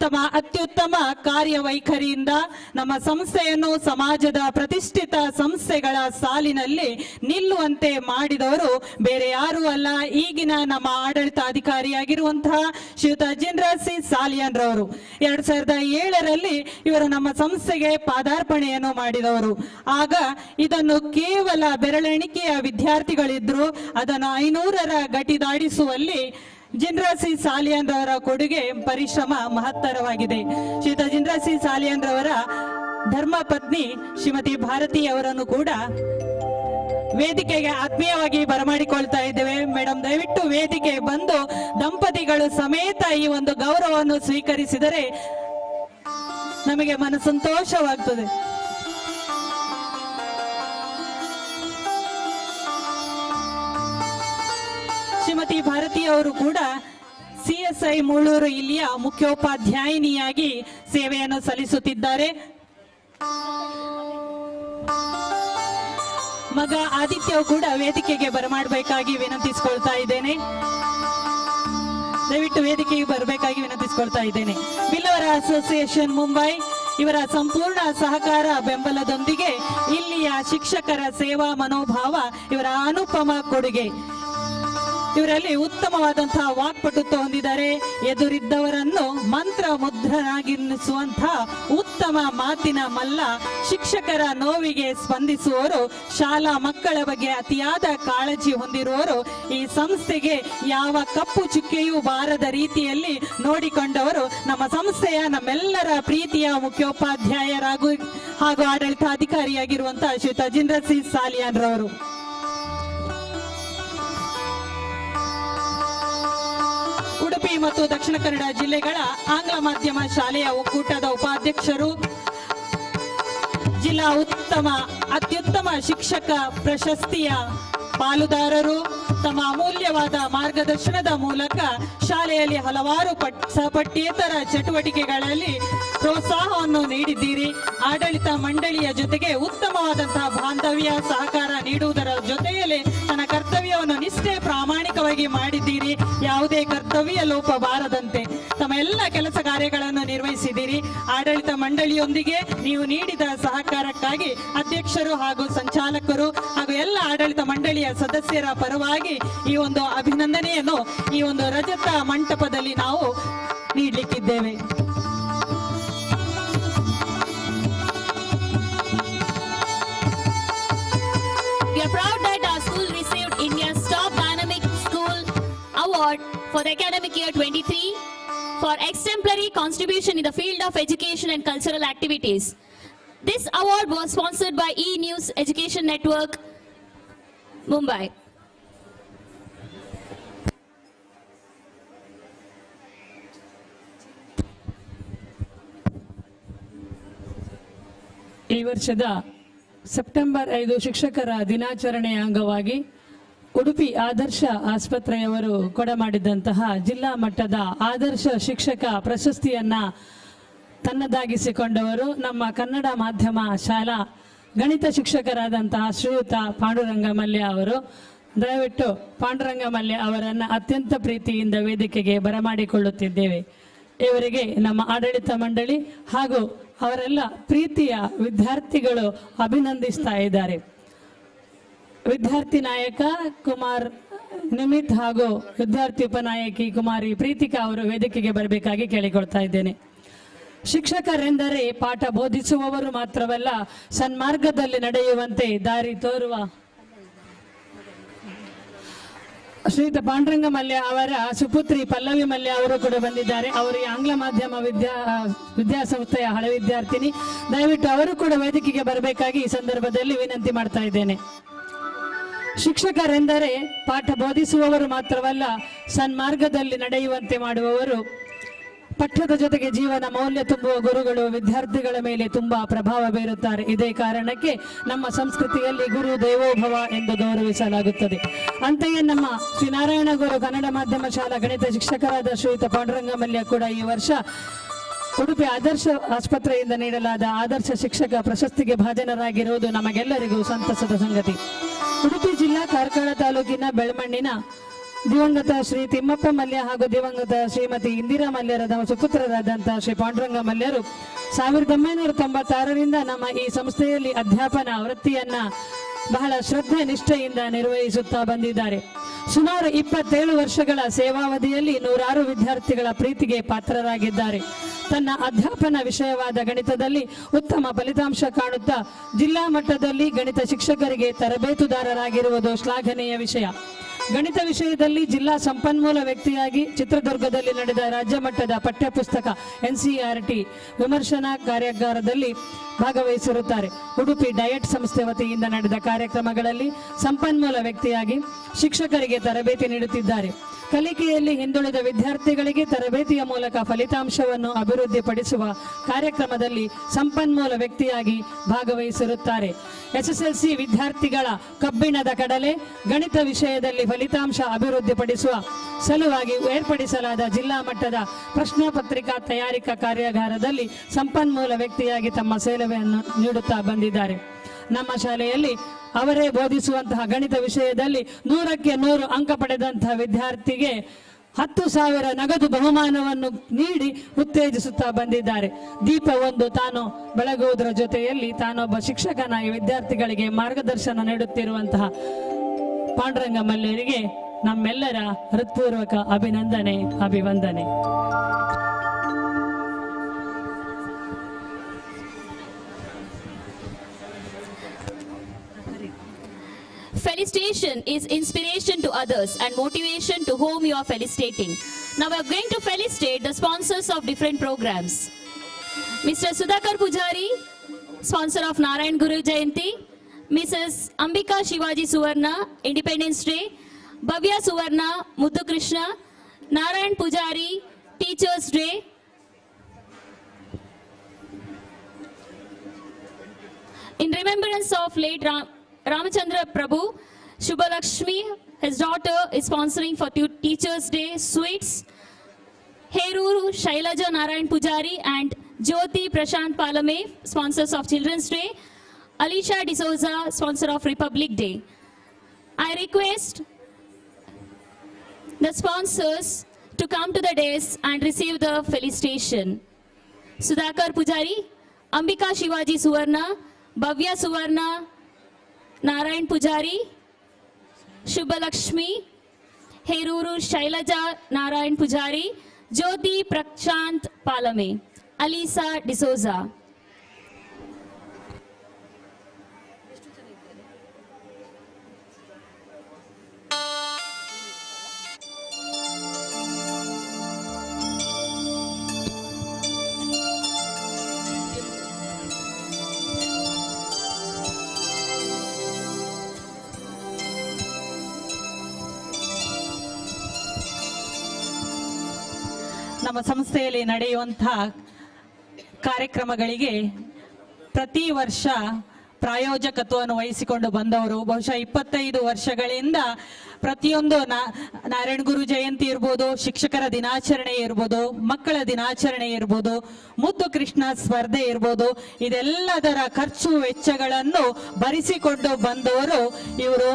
ತಮ್ಮ ಅತ್ಯುತ್ತಮ ಕಾರ್ಯವೈಖರಿಯಿಂದ ನಮ್ಮ ಸಂಸ್ಥೆಯನ್ನು ಸಮಾಜದ ಪ್ರತಿಷ್ಠಿತ ಸಂಸ್ಥೆಗಳ ಸಾಲಿನಲ್ಲಿ ನಿಲ್ಲುವಂತೆ ಮಾಡಿದವರು ಬೇರೆ ಯಾರೂ ಅಲ್ಲ, ಈಗಿನ ನಮ್ಮ ಆಡಳಿತಾಧಿಕಾರಿಯಾಗಿರುವಂತಹ ಶ್ರೀಯುತ ಜಿಂದ್ರ ಸಿ ಸಾಲಿಯಾನ್ ರವರು. 2007ರಲ್ಲಿ ಇವರು ನಮ್ಮ ಸಂಸ್ಥೆಗೆ ಪಾದಾರ್ಪಣೆಯನ್ನು ಮಾಡಿದವರು. ಆಗ ಇದನ್ನು ಕೇವಲ ಬೆರಳೆಣಿಕೆಯ ವಿದ್ಯಾರ್ಥಿಗಳಿದ್ರು, ಅದನ್ನು 500ರ ಗಟಿ ದಾಟಿಸುವಲ್ಲಿ ಜಿಂದ್ರ ಸಿ ಸಾಲಿಯಾನ್ ರವರ ಕೊಡುಗೆ ಪರಿಶ್ರಮ ಮಹತ್ತರವಾಗಿದೆ. ಶ್ರೀಯುತ ಜಿಂದ್ರ ಸಿ ಸಾಲಿಯಾನ್ ರವರ ಧರ್ಮ ಪತ್ನಿ ಶ್ರೀಮತಿ ಭಾರತಿ ಅವರನ್ನು ಕೂಡ ವೇದಿಕೆಗೆ ಆತ್ಮೀಯವಾಗಿ ಬರಮಾಡಿಕೊಳ್ತಾ ಇದ್ದೇವೆ. ಮೇಡಮ್, ದಯವಿಟ್ಟು ವೇದಿಕೆ ಬಂದು ದಂಪತಿಗಳು ಸಮೇತ ಈ ಒಂದು ಗೌರವವನ್ನು ಸ್ವೀಕರಿಸಿದರೆ ನಮಗೆ ಮನಸಂತೋಷವಾಗ್ತದೆ. ಶ್ರೀಮತಿ ಭಾರತಿ ಅವರು ಕೂಡ CSI ಮುಳ್ಳೂರು ಇಲ್ಲಿಯ ಮುಖ್ಯೋಪಾಧ್ಯಾಯಿನಿಯಾಗಿ ಸೇವೆಯನ್ನು ಸಲ್ಲಿಸುತ್ತಿದ್ದಾರೆ. ಮಗ ಆದಿತ್ಯ ಕೂಡ ವೇದಿಕೆಗೆ ಬರಮಾಡಬೇಕಾಗಿ ವಿನಂತಿಸಿಕೊಳ್ತಾ ಇದ್ದೇನೆ. ದಯವಿಟ್ಟು ವೇದಿಕೆಗೆ ಬರಬೇಕಾಗಿ ವಿನಂತಿಸಿಕೊಳ್ತಾ ಇದ್ದೇನೆ. ಬಿಲ್ಲವರ ಅಸೋಸಿಯೇಷನ್ ಮುಂಬೈ ಇವರ ಸಂಪೂರ್ಣ ಸಹಕಾರ ಬೆಂಬಲದೊಂದಿಗೆ ಇಲ್ಲಿಯ ಶಿಕ್ಷಕರ ಸೇವಾ ಮನೋಭಾವ ಇವರ ಅನುಪಮ ಕೊಡುಗೆ. ಇವರಲ್ಲಿ ಉತ್ತಮವಾದಂತಹ ವಾಕ್ಪಟುತ್ವ ಹೊಂದಿದ್ದಾರೆ. ಎದುರಿದ್ದವರನ್ನು ಮಂತ್ರ ಮುದ್ರನಾಗಿರಿಸುವಂತಹ ಉತ್ತಮ ಮಾತಿನ ಮಲ್ಲ, ಶಿಕ್ಷಕರ ನೋವಿಗೆ ಸ್ಪಂದಿಸುವವರು, ಶಾಲಾ ಮಕ್ಕಳ ಬಗ್ಗೆ ಅತಿಯಾದ ಕಾಳಜಿ ಹೊಂದಿರುವವರು, ಈ ಸಂಸ್ಥೆಗೆ ಯಾವ ಕಪ್ಪು ಚುಕ್ಕೆಯೂ ಬಾರದ ರೀತಿಯಲ್ಲಿ ನೋಡಿಕೊಂಡವರು ನಮ್ಮ ಸಂಸ್ಥೆಯ ನಮ್ಮೆಲ್ಲರ ಪ್ರೀತಿಯ ಮುಖ್ಯೋಪಾಧ್ಯಾಯರಾಗೂ ಹಾಗೂ ಆಡಳಿತಾಧಿಕಾರಿಯಾಗಿರುವಂತಹ ಶ್ರೀಯುತ ಜಿಂದ್ರ ಸಿ ಸಾಲಿಯಾನ್ ರವರು. ಉಡುಪಿ ಮತ್ತು ದಕ್ಷಿಣ ಕನ್ನಡ ಜಿಲ್ಲೆಗಳ ಆಂಗ್ಲ ಮಾಧ್ಯಮ ಶಾಲೆಯ ಒಕ್ಕೂಟದ ಉಪಾಧ್ಯಕ್ಷರು, ಜಿಲ್ಲಾ ಅತ್ಯುತ್ತಮ ಶಿಕ್ಷಕ ಪ್ರಶಸ್ತಿಯ ಪಾಲುದಾರರು, ತಮ್ಮ ಅಮೂಲ್ಯವಾದ ಮಾರ್ಗದರ್ಶನದ ಮೂಲಕ ಶಾಲೆಯಲ್ಲಿ ಹಲವಾರು ಸಹಪಠ್ಯೇತರ ಚಟುವಟಿಕೆಗಳಲ್ಲಿ ಪ್ರೋತ್ಸಾಹವನ್ನು ನೀಡಿದ್ದೀರಿ. ಆಡಳಿತ ಮಂಡಳಿಯ ಜೊತೆಗೆ ಉತ್ತಮವಾದಂತಹ ಬಾಂಧವ್ಯ ಸಹಕಾರ ನೀಡುವುದರ ಜೊತೆಯಲ್ಲಿ ತನ್ನ ಕರ್ತವ್ಯವನ್ನು ನಿಷ್ಠೆ ಪ್ರಾಮಾಣಿಕವಾಗಿ ಮಾಡಿದ್ದೀರಿ. ಯಾವುದೇ ಕರ್ತವ್ಯ ಲೋಪ ಬಾರದಂತೆ ತಮ್ಮ ಎಲ್ಲ ಕೆಲಸ ಕಾರ್ಯಗಳನ್ನು ನಿರ್ವಹಿಸಿದ್ದೀರಿ. ಆಡಳಿತ ಮಂಡಳಿಯೊಂದಿಗೆ ನೀವು ನೀಡಿದ ಸಹಕಾರಕ್ಕಾಗಿ ಅಧ್ಯಕ್ಷರು ಹಾಗೂ ಸಂಚಾಲಕರು ಹಾಗೂ ಎಲ್ಲ ಆಡಳಿತ ಮಂಡಳಿಯ ಸದಸ್ಯರ ಪರವಾಗಿ ಈ ಒಂದು ಅಭಿನಂದನೆಯನ್ನು ಈ ಒಂದು ರಜತ ಮಂಟಪದಲ್ಲಿ ನಾವು ನೀಡಲಿಕ್ಕಿದ್ದೇವೆ. We are proud that our school received India's top dynamic for the academic year 23 for exemplary contribution in the field of education and cultural activities. This award was sponsored by E-News Education Network, Mumbai. ಈ ವರ್ಷದ ಸೆಪ್ಟೆಂಬರ್ 5 ಶಿಕ್ಷಕರ ದಿನಾಚರಣೆಯ ಅಂಗವಾಗಿ ಉಡುಪಿ ಆದರ್ಶ ಆಸ್ಪತ್ರೆಯವರು ಕೊಡಮಾಡಿದಂತಹ ಜಿಲ್ಲಾ ಮಟ್ಟದ ಆದರ್ಶ ಶಿಕ್ಷಕ ಪ್ರಶಸ್ತಿಯನ್ನ ತನ್ನದಾಗಿಸಿಕೊಂಡವರು ನಮ್ಮ ಕನ್ನಡ ಮಾಧ್ಯಮ ಶಾಲಾ ಗಣಿತ ಶಿಕ್ಷಕರಾದಂತಹ ಶ್ರೀಯುತ ಪಾಂಡುರಂಗ ಮಲ್ಯ ಅವರು. ದಯವಿಟ್ಟು ಪಾಂಡುರಂಗ ಮಲ್ಯ ಅವರನ್ನು ಅತ್ಯಂತ ಪ್ರೀತಿಯಿಂದ ವೇದಿಕೆಗೆ ಬರಮಾಡಿಕೊಳ್ಳುತ್ತಿದ್ದೇವೆ. ಇವರಿಗೆ ನಮ್ಮ ಆಡಳಿತ ಮಂಡಳಿ ಹಾಗೂ ಅವರೆಲ್ಲ ಪ್ರೀತಿಯ ವಿದ್ಯಾರ್ಥಿಗಳು ಅಭಿನಂದಿಸ್ತಾ ಇದ್ದಾರೆ. ವಿದ್ಯಾರ್ಥಿ ನಾಯಕ ಕುಮಾರ್ ನಿಮಿತ್ ಹಾಗೂ ವಿದ್ಯಾರ್ಥಿ ಉಪನಾಯಕಿ ಕುಮಾರಿ ಪ್ರೀತಿಕಾ ಅವರು ವೇದಿಕೆಗೆ ಬರಬೇಕಾಗಿ ಕೇಳಿಕೊಳ್ತಾ ಇದ್ದೇನೆ. ಶಿಕ್ಷಕರೆಂದರೆ ಪಾಠ ಬೋಧಿಸುವವರು ಮಾತ್ರವಲ್ಲ, ಸನ್ಮಾರ್ಗದಲ್ಲಿ ನಡೆಯುವಂತೆ ದಾರಿ ತೋರುವ ಶ್ರೀಯುತ ಪಾಂಡುರಂಗ ಮಲ್ಯ ಅವರ ಸುಪುತ್ರಿ ಪಲ್ಲವಿ ಮಲ್ಯ ಅವರು ಕೂಡ ಬಂದಿದ್ದಾರೆ. ಅವರು ಆಂಗ್ಲ ಮಾಧ್ಯಮ ವಿದ್ಯಾಸಂಸ್ಥೆಯ ಹಳೆ ವಿದ್ಯಾರ್ಥಿನಿ. ದಯವಿಟ್ಟು ಅವರು ಕೂಡ ವೇದಿಕೆಗೆ ಬರಬೇಕಾಗಿ ಈ ಸಂದರ್ಭದಲ್ಲಿ ವಿನಂತಿ ಮಾಡ್ತಾ ಇದ್ದೇನೆ. ಶಿಕ್ಷಕರೆಂದರೆ ಪಾಠ ಬೋಧಿಸುವವರು ಮಾತ್ರವಲ್ಲ, ಸನ್ಮಾರ್ಗದಲ್ಲಿ ನಡೆಯುವಂತೆ ಮಾಡುವವರು. ಪಠ್ಯದ ಜೊತೆಗೆ ಜೀವನ ಮೌಲ್ಯ ತುಂಬುವ ಗುರುಗಳು ವಿದ್ಯಾರ್ಥಿಗಳ ಮೇಲೆ ತುಂಬಾ ಪ್ರಭಾವ ಬೀರುತ್ತಾರೆ. ಇದೇ ಕಾರಣಕ್ಕೆ ನಮ್ಮ ಸಂಸ್ಕೃತಿಯಲ್ಲಿ ಗುರು ದೇವೋಭವ ಎಂದು ಗೌರವಿಸಲಾಗುತ್ತದೆ. ಅಂತೆಯೇ ನಮ್ಮ ಶ್ರೀ ನಾರಾಯಣ ಗುರು ಕನ್ನಡ ಮಾಧ್ಯಮ ಶಾಲಾ ಗಣಿತ ಶಿಕ್ಷಕರಾದ ಶ್ರೀಯುತ ಪಾಂಡುರಂಗ ಮಲ್ಯ ಕೂಡ ಈ ವರ್ಷ ಉಡುಪಿ ಆದರ್ಶ ಆಸ್ಪತ್ರೆಯಿಂದ ನೀಡಲಾದ ಆದರ್ಶ ಶಿಕ್ಷಕ ಪ್ರಶಸ್ತಿಗೆ ಭಾಜನರಾಗಿರುವುದು ನಮಗೆಲ್ಲರಿಗೂ ಸಂತಸದ ಸಂಗತಿ. ಉಡುಪಿ ಜಿಲ್ಲಾ ಕಾರ್ಕಳ ತಾಲೂಕಿನ ಬೆಳಮಣ್ಣಿನ ದಿವಂಗತ ಶ್ರೀ ತಿಮ್ಮಪ್ಪ ಮಲ್ಯ ಹಾಗೂ ದಿವಂಗತ ಶ್ರೀಮತಿ ಇಂದಿರಾ ಮಲ್ಯರ ಸುಪುತ್ರರಾದಂತಹ ಶ್ರೀ ಪಾಂಡುರಂಗ ಮಲ್ಯರು 1996ರಿಂದ ನಮ್ಮ ಈ ಸಂಸ್ಥೆಯಲ್ಲಿ ಅಧ್ಯಾಪನ ವೃತ್ತಿಯನ್ನ ಬಹಳ ಶ್ರದ್ಧೆ ನಿಷ್ಠೆಯಿಂದ ನಿರ್ವಹಿಸುತ್ತಾ ಬಂದಿದ್ದಾರೆ. ಸುಮಾರು 27 ವರ್ಷಗಳ ಸೇವಾವಧಿಯಲ್ಲಿ 100 ವಿದ್ಯಾರ್ಥಿಗಳ ಪ್ರೀತಿಗೆ ಪಾತ್ರರಾಗಿದ್ದಾರೆ. ತನ್ನ ಅಧ್ಯಾಪನ ವಿಷಯವಾದ ಗಣಿತದಲ್ಲಿ ಉತ್ತಮ ಫಲಿತಾಂಶ ಕಾಣುತ್ತಾ ಜಿಲ್ಲಾ ಮಟ್ಟದಲ್ಲಿ ಗಣಿತ ಶಿಕ್ಷಕರಿಗೆ ತರಬೇತುದಾರರಾಗಿರುವುದು ಶ್ಲಾಘನೀಯ ವಿಷಯ. ಗಣಿತ ವಿಷಯದಲ್ಲಿ ಜಿಲ್ಲಾ ಸಂಪನ್ಮೂಲ ವ್ಯಕ್ತಿಯಾಗಿ ಚಿತ್ರದುರ್ಗದಲ್ಲಿ ನಡೆದ ರಾಜ್ಯ ಮಟ್ಟದ ಪಠ್ಯಪುಸ್ತಕ NCERT ವಿಮರ್ಶನಾ ಕಾರ್ಯಾಗಾರದಲ್ಲಿ ಭಾಗವಹಿಸಿರುತ್ತಾರೆ. ಉಡುಪಿ ಡಯಟ್ ಸಂಸ್ಥೆ ವತಿಯಿಂದ ನಡೆದ ಕಾರ್ಯಕ್ರಮಗಳಲ್ಲಿ ಸಂಪನ್ಮೂಲ ವ್ಯಕ್ತಿಯಾಗಿ ಶಿಕ್ಷಕರಿಗೆ ತರಬೇತಿ ನೀಡುತ್ತಿದ್ದಾರೆ. ಕಲಿಕೆಯಲ್ಲಿ ಹಿಂದುಳಿದ ವಿದ್ಯಾರ್ಥಿಗಳಿಗೆ ತರಬೇತಿಯ ಮೂಲಕ ಫಲಿತಾಂಶವನ್ನು ಅಭಿವೃದ್ಧಿಪಡಿಸುವ ಕಾರ್ಯಕ್ರಮದಲ್ಲಿ ಸಂಪನ್ಮೂಲ ವ್ಯಕ್ತಿಯಾಗಿ ಭಾಗವಹಿಸಿರುತ್ತಾರೆ. SSLC ವಿದ್ಯಾರ್ಥಿಗಳ ಕಬ್ಬಿಣದ ಕಡಲೆ ಗಣಿತ ವಿಷಯದಲ್ಲಿ ಫಲಿತಾಂಶ ಅಭಿವೃದ್ಧಿಪಡಿಸುವ ಸಲುವಾಗಿ ಏರ್ಪಡಿಸಲಾದ ಜಿಲ್ಲಾ ಮಟ್ಟದ ಪ್ರಶ್ನೆ ಪತ್ರಿಕಾ ತಯಾರಿಕಾ ಕಾರ್ಯಾಗಾರದಲ್ಲಿ ಸಂಪನ್ಮೂಲ ವ್ಯಕ್ತಿಯಾಗಿ ತಮ್ಮ ಸೇವೆಯನ್ನು ನೀಡುತ್ತಾ ಬಂದಿದ್ದಾರೆ. ನಮ್ಮ ಶಾಲೆಯಲ್ಲಿ ಅವರೇ ಬೋಧಿಸುವಂತಹ ಗಣಿತ ವಿಷಯದಲ್ಲಿ 100ಕ್ಕೆ 100 ಅಂಕ ಪಡೆದಂತಹ ವಿದ್ಯಾರ್ಥಿಗೆ 10,000 ನಗದು ಬಹುಮಾನವನ್ನು ನೀಡಿ ಉತ್ತೇಜಿಸುತ್ತಾ ಬಂದಿದ್ದಾರೆ. ದೀಪ ಒಂದು ತಾನು ಬೆಳಗುವುದರ ಜೊತೆಯಲ್ಲಿ ತಾನೊಬ್ಬ ಶಿಕ್ಷಕನಾಗಿ ವಿದ್ಯಾರ್ಥಿಗಳಿಗೆ ಮಾರ್ಗದರ್ಶನ ನೀಡುತ್ತಿರುವಂತಹ ಪಾಂಡುರಂಗ ಮಲ್ಯರಿಗೆ ನಮ್ಮೆಲ್ಲರ ಹೃತ್ಪೂರ್ವಕ ಅಭಿನಂದನೆ, ಅಭಿವಂದನೆ. Felicitation is inspiration to others and motivation to whom you are felicitating. Now we are going to felicitate the sponsors of different programs. Mr. Sudhakar Pujari, sponsor of Narayan Guru Jayanti. Mrs. Ambika Shivaji Suvarna, Independence Day. Bhavya Suvarna, Muthu Krishna. Narayan Pujari, Teachers Day. In remembrance of late Ramachandra Prabhu, Shubhalakshmi, his daughter, is sponsoring for Teachers Day sweets. Heruru Shailaja Narayan Pujari and Jyoti Prashant Palame, sponsors of Children's Day. Alicia D'Souza, sponsor of Republic Day. I request the sponsors to come to the dais and receive the felicitation. Sudhakar Pujari, Ambika Shivaji Suvarna, Bhavya Suvarna, Narayan Pujari, Shubhalakshmi, Heruru Shailaja Narayan Pujari, Jyoti Prashant Palame, Alisa D'Souza. ನಮ್ಮ ಸಂಸ್ಥೆಯಲ್ಲಿ ನಡೆಯುವಂತಹ ಕಾರ್ಯಕ್ರಮಗಳಿಗೆ ಪ್ರತಿ ವರ್ಷ ಪ್ರಾಯೋಜಕತ್ವವನ್ನು ವಹಿಸಿಕೊಂಡು ಬಂದವರು. ಬಹುಶಃ 25 ವರ್ಷಗಳಿಂದ ಪ್ರತಿಯೊಂದು ನಾರಾಯಣಗುರು ಜಯಂತಿ ಇರ್ಬೋದು, ಶಿಕ್ಷಕರ ದಿನಾಚರಣೆ ಇರ್ಬೋದು, ಮಕ್ಕಳ ದಿನಾಚರಣೆ ಇರ್ಬೋದು, ಮುದ್ದು ಕೃಷ್ಣ ಸ್ಪರ್ಧೆ ಇರ್ಬೋದು, ಇದೆಲ್ಲದರ ಖರ್ಚು ವೆಚ್ಚಗಳನ್ನು ಭರಿಸಿಕೊಂಡು ಬಂದವರು ಇವರು.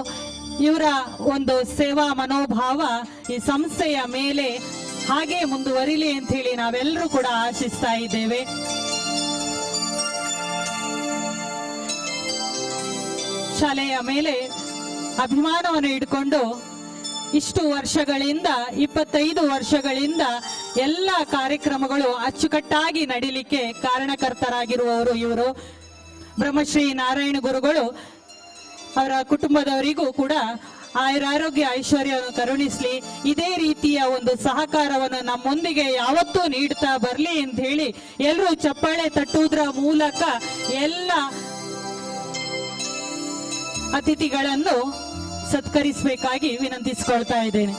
ಇವರ ಒಂದು ಸೇವಾ ಮನೋಭಾವ ಈ ಸಂಸ್ಥೆಯ ಮೇಲೆ ಹಾಗೆ ಮುಂದುವರಿಲಿ ಅಂತ ಹೇಳಿ ನಾವೆಲ್ಲರೂ ಕೂಡ ಆಶಿಸ್ತಾ ಇದ್ದೇವೆ. ಶಾಲೆಯ ಮೇಲೆ ಅಭಿಮಾನವನ್ನು ಇಟ್ಕೊಂಡು ಇಷ್ಟು ವರ್ಷಗಳಿಂದ 25 ವರ್ಷಗಳಿಂದ ಎಲ್ಲ ಕಾರ್ಯಕ್ರಮಗಳು ಅಚ್ಚುಕಟ್ಟಾಗಿ ನಡೀಲಿಕ್ಕೆ ಕಾರಣಕರ್ತರಾಗಿರುವವರು ಇವರು. ಬ್ರಹ್ಮಶ್ರೀ ನಾರಾಯಣ ಗುರುಗಳು ಅವರ ಕುಟುಂಬದವರಿಗೂ ಕೂಡ ಆಯುರಾರೋಗ್ಯ ಐಶ್ವರ್ಯವನ್ನು ಕರುಣಿಸ್ಲಿ, ಇದೇ ರೀತಿಯ ಒಂದು ಸಹಕಾರವನ್ನು ನಮ್ಮೊಂದಿಗೆ ಯಾವತ್ತೂ ನೀಡ್ತಾ ಬರಲಿ ಅಂತ ಹೇಳಿ ಎಲ್ಲರೂ ಚಪ್ಪಾಳೆ ತಟ್ಟುವುದರ ಮೂಲಕ ಎಲ್ಲ ಅತಿಥಿಗಳನ್ನು ಸತ್ಕರಿಸಬೇಕಾಗಿ ವಿನಂತಿಸಿಕೊಳ್ತಾ ಇದ್ದೇನೆ.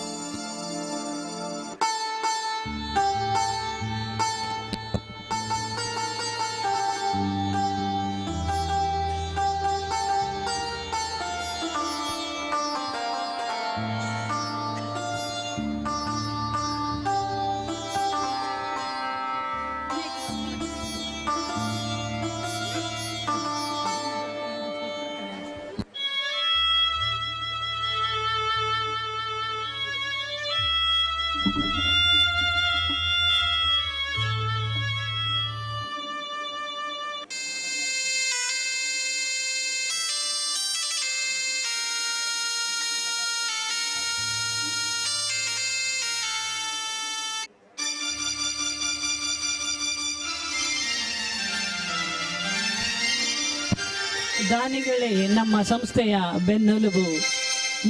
ದಾನಿಗಳೇ ನಮ್ಮ ಸಂಸ್ಥೆಯ ಬೆನ್ನೆಲುಬು.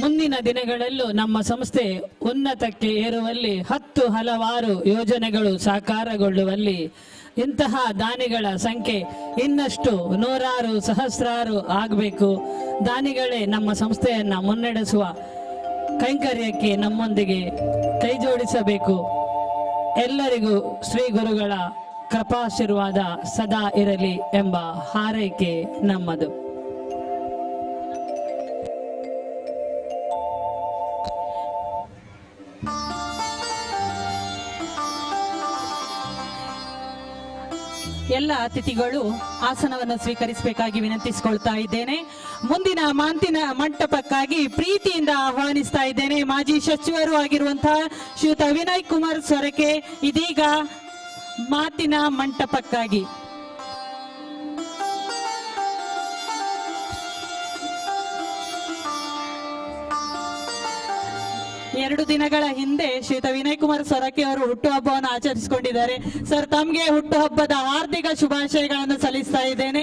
ಮುಂದಿನ ದಿನಗಳಲ್ಲೂ ನಮ್ಮ ಸಂಸ್ಥೆ ಉನ್ನತಕ್ಕೆ ಏರುವಲ್ಲಿ 10 ಹಲವಾರು ಯೋಜನೆಗಳು ಸಾಕಾರಗೊಳ್ಳುವಲ್ಲಿ ಇಂತಹ ದಾನಿಗಳ ಸಂಖ್ಯೆ ಇನ್ನಷ್ಟು ನೂರಾರು ಸಹಸ್ರಾರು ಆಗಬೇಕು. ದಾನಿಗಳೇ ನಮ್ಮ ಸಂಸ್ಥೆಯನ್ನು ಮುನ್ನಡೆಸುವ ಕೈಂಕರ್ಯಕ್ಕೆ ನಮ್ಮೊಂದಿಗೆ ಕೈ ಜೋಡಿಸಬೇಕು. ಎಲ್ಲರಿಗೂ ಶ್ರೀ ಗುರುಗಳ ಕೃಪಾಶೀರ್ವಾದ ಸದಾ ಇರಲಿ ಎಂಬ ಹಾರೈಕೆ ನಮ್ಮದು. ಎಲ್ಲ ಅತಿಥಿಗಳು ಆಸನವನ್ನು ಸ್ವೀಕರಿಸಬೇಕಾಗಿ ವಿನಂತಿಸಿಕೊಳ್ತಾ ಇದ್ದೇನೆ. ಮುಂದಿನ ಮಾತಿನ ಮಂಟಪಕ್ಕಾಗಿ ಪ್ರೀತಿಯಿಂದ ಆಹ್ವಾನಿಸ್ತಾ ಇದ್ದೇನೆ ಮಾಜಿ ಸಚಿವರು ಆಗಿರುವಂತಹ ಶ್ರೀಯುತ ವಿನಯ್ ಕುಮಾರ್ ಸೊರಕೆ ಇದೀಗ ಮಾತಿನ ಮಂಟಪಕ್ಕಾಗಿ. ಎರಡು ದಿನಗಳ ಹಿಂದೆ ಶ್ರೀಯುತ ವಿನಯ್ ಕುಮಾರ್ ಸೊರಕೆ ಅವರು ಹುಟ್ಟುಹಬ್ಬವನ್ನು ಆಚರಿಸಿಕೊಂಡಿದ್ದಾರೆ. ಸರ್, ತಮಗೆ ಹುಟ್ಟುಹಬ್ಬದ ಹಾರ್ದಿಕ ಶುಭಾಶಯಗಳನ್ನು ಸಲ್ಲಿಸ್ತಾ ಇದ್ದೇನೆ.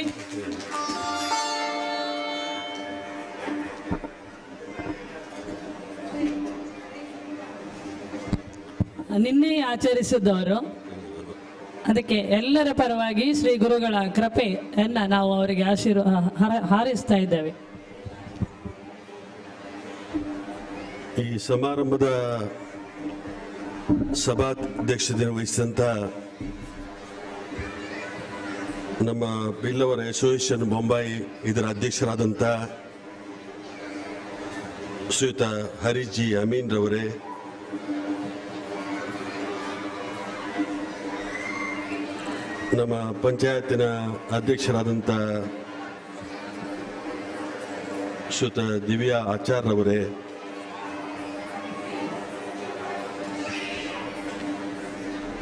ನಿನ್ನೆ ಆಚರಿಸಿದವರು, ಅದಕ್ಕೆ ಎಲ್ಲರ ಪರವಾಗಿ ಶ್ರೀ ಗುರುಗಳ ಕೃಪೆಯನ್ನ ನಾವು ಅವರಿಗೆ ಹಾರೈಸ್ತಾ ಇದ್ದೇವೆ. ಈ ಸಮಾರಂಭದ ಸಭಾಧ್ಯಕ್ಷತೆ ವಹಿಸಿದಂಥ ನಮ್ಮ ಬಿಲ್ಲವರ ಅಸೋಸಿಯೇಷನ್ ಮುಂಬೈ ಇದರ ಅಧ್ಯಕ್ಷರಾದಂಥ ಶ್ರೀಯುತ ಹರೀಶ್ ಜಿ ಅಮೀನ್ ರವರೇ, ನಮ್ಮ ಪಂಚಾಯತಿನ ಅಧ್ಯಕ್ಷರಾದಂಥ ಶ್ರೀಯುತ ದಿವ್ಯಾ ಆಚಾರ್ಯವರೇ,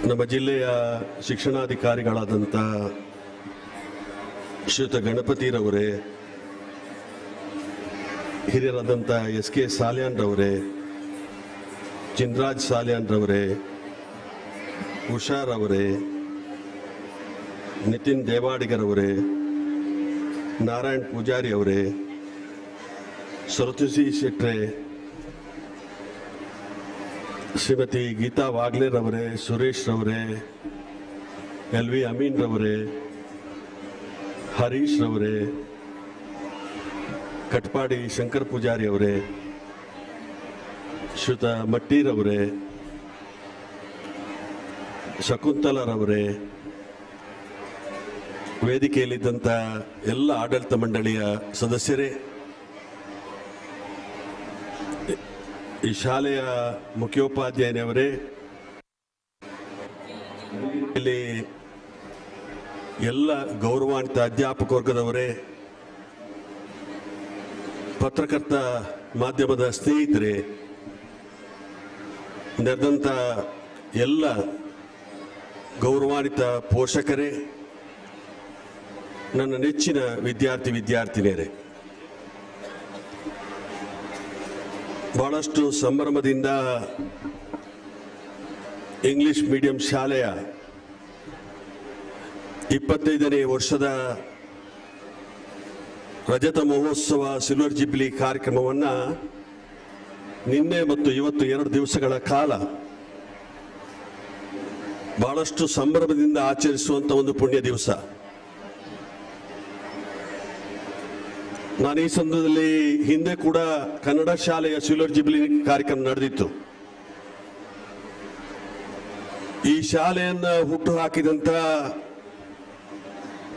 ನಮ್ಮ ಜಿಲ್ಲೆಯ ಶಿಕ್ಷಣಾಧಿಕಾರಿಗಳಾದಂಥ ಶ್ರೀಯುತ ಗಣಪತಿರವರೇ, ಹಿರಿಯರಾದಂಥ SK ಸಾಲ್ಯಾನ್ ರವರೇ, ಚಿನ್ರಾಜ್ ಸಾಲ್ಯಾನ್ ರವರೇ, ಉಷಾರ್ ಅವರೇ, ನಿತಿನ್ ದೇವಾಡಿಗರವರೇ, ನಾರಾಯಣ್ ಪೂಜಾರಿ ಅವರೇ, ಸರತುಸಿ ಶೆಟ್ರೆ, ಶ್ರೀಮತಿ ಗೀತಾ ವಾಗ್ಲೇರ್ ಅವರೇ, ಸುರೇಶ್ ರವರೇ, LV ಅಮೀನ್ ರವರೇ, ಹರೀಶ್ ರವರೇ, ಕಟ್ಪಾಡಿ ಶಂಕರ್ ಪೂಜಾರಿ ಅವರೇ, ಶ್ರೀಯುತ ಮಟ್ಟೀರವರೇ, ಶಕುಂತಲರವರೇ, ವೇದಿಕೆಯಲ್ಲಿದ್ದಂಥ ಎಲ್ಲ ಆಡಳಿತ ಮಂಡಳಿಯ ಸದಸ್ಯರೇ, ಈ ಶಾಲೆಯ ಮುಖ್ಯೋಪಾಧ್ಯಾಯನವರೇ, ಇಲ್ಲಿ ಎಲ್ಲ ಗೌರವಾನ್ವಿತ ಅಧ್ಯಾಪಕ ವರ್ಗದವರೇ, ಪತ್ರಕರ್ತ ಮಾಧ್ಯಮದ ಸ್ನೇಹಿತರೆ, ನೆರೆದಂಥ ಎಲ್ಲ ಗೌರವಾನ್ವಿತ ಪೋಷಕರೇ, ನನ್ನ ನೆಚ್ಚಿನ ವಿದ್ಯಾರ್ಥಿನಿಯರೇ, ಬಹಳಷ್ಟು ಸಂಭ್ರಮದಿಂದ ಇಂಗ್ಲಿಷ್ ಮೀಡಿಯಂ ಶಾಲೆಯ 25ನೇ ವರ್ಷದ ರಜತ ಮಹೋತ್ಸವ ಸಿಲ್ವರ್ ಜುಬ್ಲಿ ಕಾರ್ಯಕ್ರಮವನ್ನು ನಿನ್ನೆ ಮತ್ತು ಇವತ್ತು 2 ದಿವಸಗಳ ಕಾಲ ಬಹಳಷ್ಟು ಸಂಭ್ರಮದಿಂದ ಆಚರಿಸುವಂಥ ಒಂದು ಪುಣ್ಯ ದಿವಸ. ನಾನು ಈ ಸಂದರ್ಭದಲ್ಲಿ ಹಿಂದೆ ಕೂಡ ಕನ್ನಡ ಶಾಲೆಯ ಸಿಲ್ವರ್ ಜುಬ್ಲಿ ಕಾರ್ಯಕ್ರಮ ನಡೆದಿತ್ತು. ಈ ಶಾಲೆಯನ್ನು ಹುಟ್ಟು ಹಾಕಿದಂಥ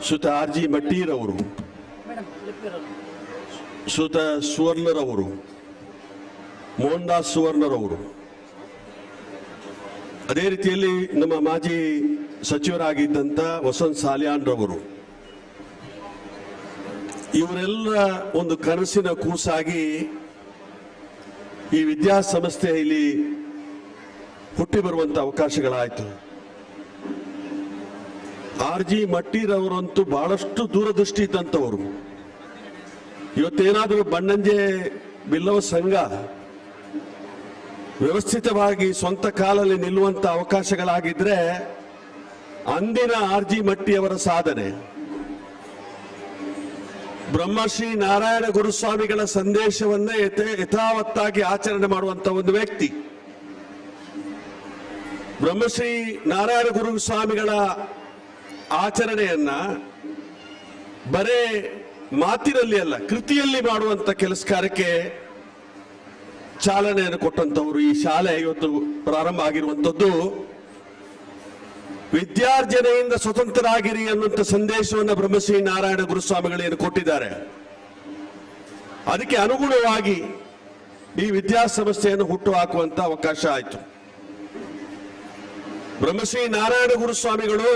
ಸುತ ಆರ್ ಜಿ ಮಟ್ಟೀರವರು, ಸುತ ಸುವರ್ಣರವರು, ಮೋಹನ್ ದಾಸ್ ಸುವರ್ಣರವರು, ಅದೇ ರೀತಿಯಲ್ಲಿ ನಮ್ಮ ಮಾಜಿ ಸಚಿವರಾಗಿದ್ದಂಥ ವಸಂತ್ ಸಾಲ್ಯಾನ್ರವರು, ಇವರೆಲ್ಲ ಒಂದು ಕನಸಿನ ಕೂಸಾಗಿ ಈ ವಿದ್ಯಾಸಂಸ್ಥೆ ಇಲ್ಲಿ ಹುಟ್ಟಿ ಬರುವಂತ ಅವಕಾಶಗಳಾಯಿತು. ಆರ್ ಜಿ ಮಟ್ಟೀರವರಂತೂ ಬಹಳಷ್ಟು ದೂರದೃಷ್ಟಿ ಇದ್ದಂಥವರು. ಇವತ್ತೇನಾದರೂ ಬಣ್ಣಂಜೆ ಬಿಲ್ಲವ ಸಂಘ ವ್ಯವಸ್ಥಿತವಾಗಿ ಸ್ವಂತ ಕಾಲಲ್ಲಿ ನಿಲ್ಲುವಂತ ಅವಕಾಶಗಳಾಗಿದ್ರೆ ಅಂದಿನ ಆರ್ ಜಿ ಮಟ್ಟಿಯವರ ಸಾಧನೆ, ಬ್ರಹ್ಮಶ್ರೀ ನಾರಾಯಣ ಗುರುಸ್ವಾಮಿಗಳ ಸಂದೇಶವನ್ನೇ ಯಥಾವತ್ತಾಗಿ ಆಚರಣೆ ಮಾಡುವಂತ ಒಂದು ವ್ಯಕ್ತಿ. ಬ್ರಹ್ಮಶ್ರೀ ನಾರಾಯಣ ಗುರುಸ್ವಾಮಿಗಳ ಆಚರಣೆಯನ್ನ ಬರೇ ಮಾತಿನಲ್ಲಿ ಅಲ್ಲ, ಕೃತಿಯಲ್ಲಿ ಮಾಡುವಂತ ಕೆಲಸ ಕಾರ್ಯಕ್ಕೆ ಚಾಲನೆಯನ್ನು ಕೊಟ್ಟಂತವರು. ಈ ಶಾಲೆ ಇವತ್ತು ಪ್ರಾರಂಭ ಆಗಿರುವಂತದ್ದು ವಿದ್ಯಾರ್ಜನೆಯಿಂದ ಸ್ವತಂತ್ರರಾಗಿರಿ ಅನ್ನುವಂಥ ಸಂದೇಶವನ್ನು ಬ್ರಹ್ಮಶ್ರೀ ನಾರಾಯಣ ಗುರುಸ್ವಾಮಿಗಳೇನು ಕೊಟ್ಟಿದ್ದಾರೆ. ಅದಕ್ಕೆ ಅನುಗುಣವಾಗಿ ಈ ವಿದ್ಯಾಸಂಸ್ಥೆಯನ್ನು ಹುಟ್ಟು ಹಾಕುವಂತ ಅವಕಾಶ ಆಯಿತು. ಬ್ರಹ್ಮಶ್ರೀ ನಾರಾಯಣ ಗುರುಸ್ವಾಮಿಗಳು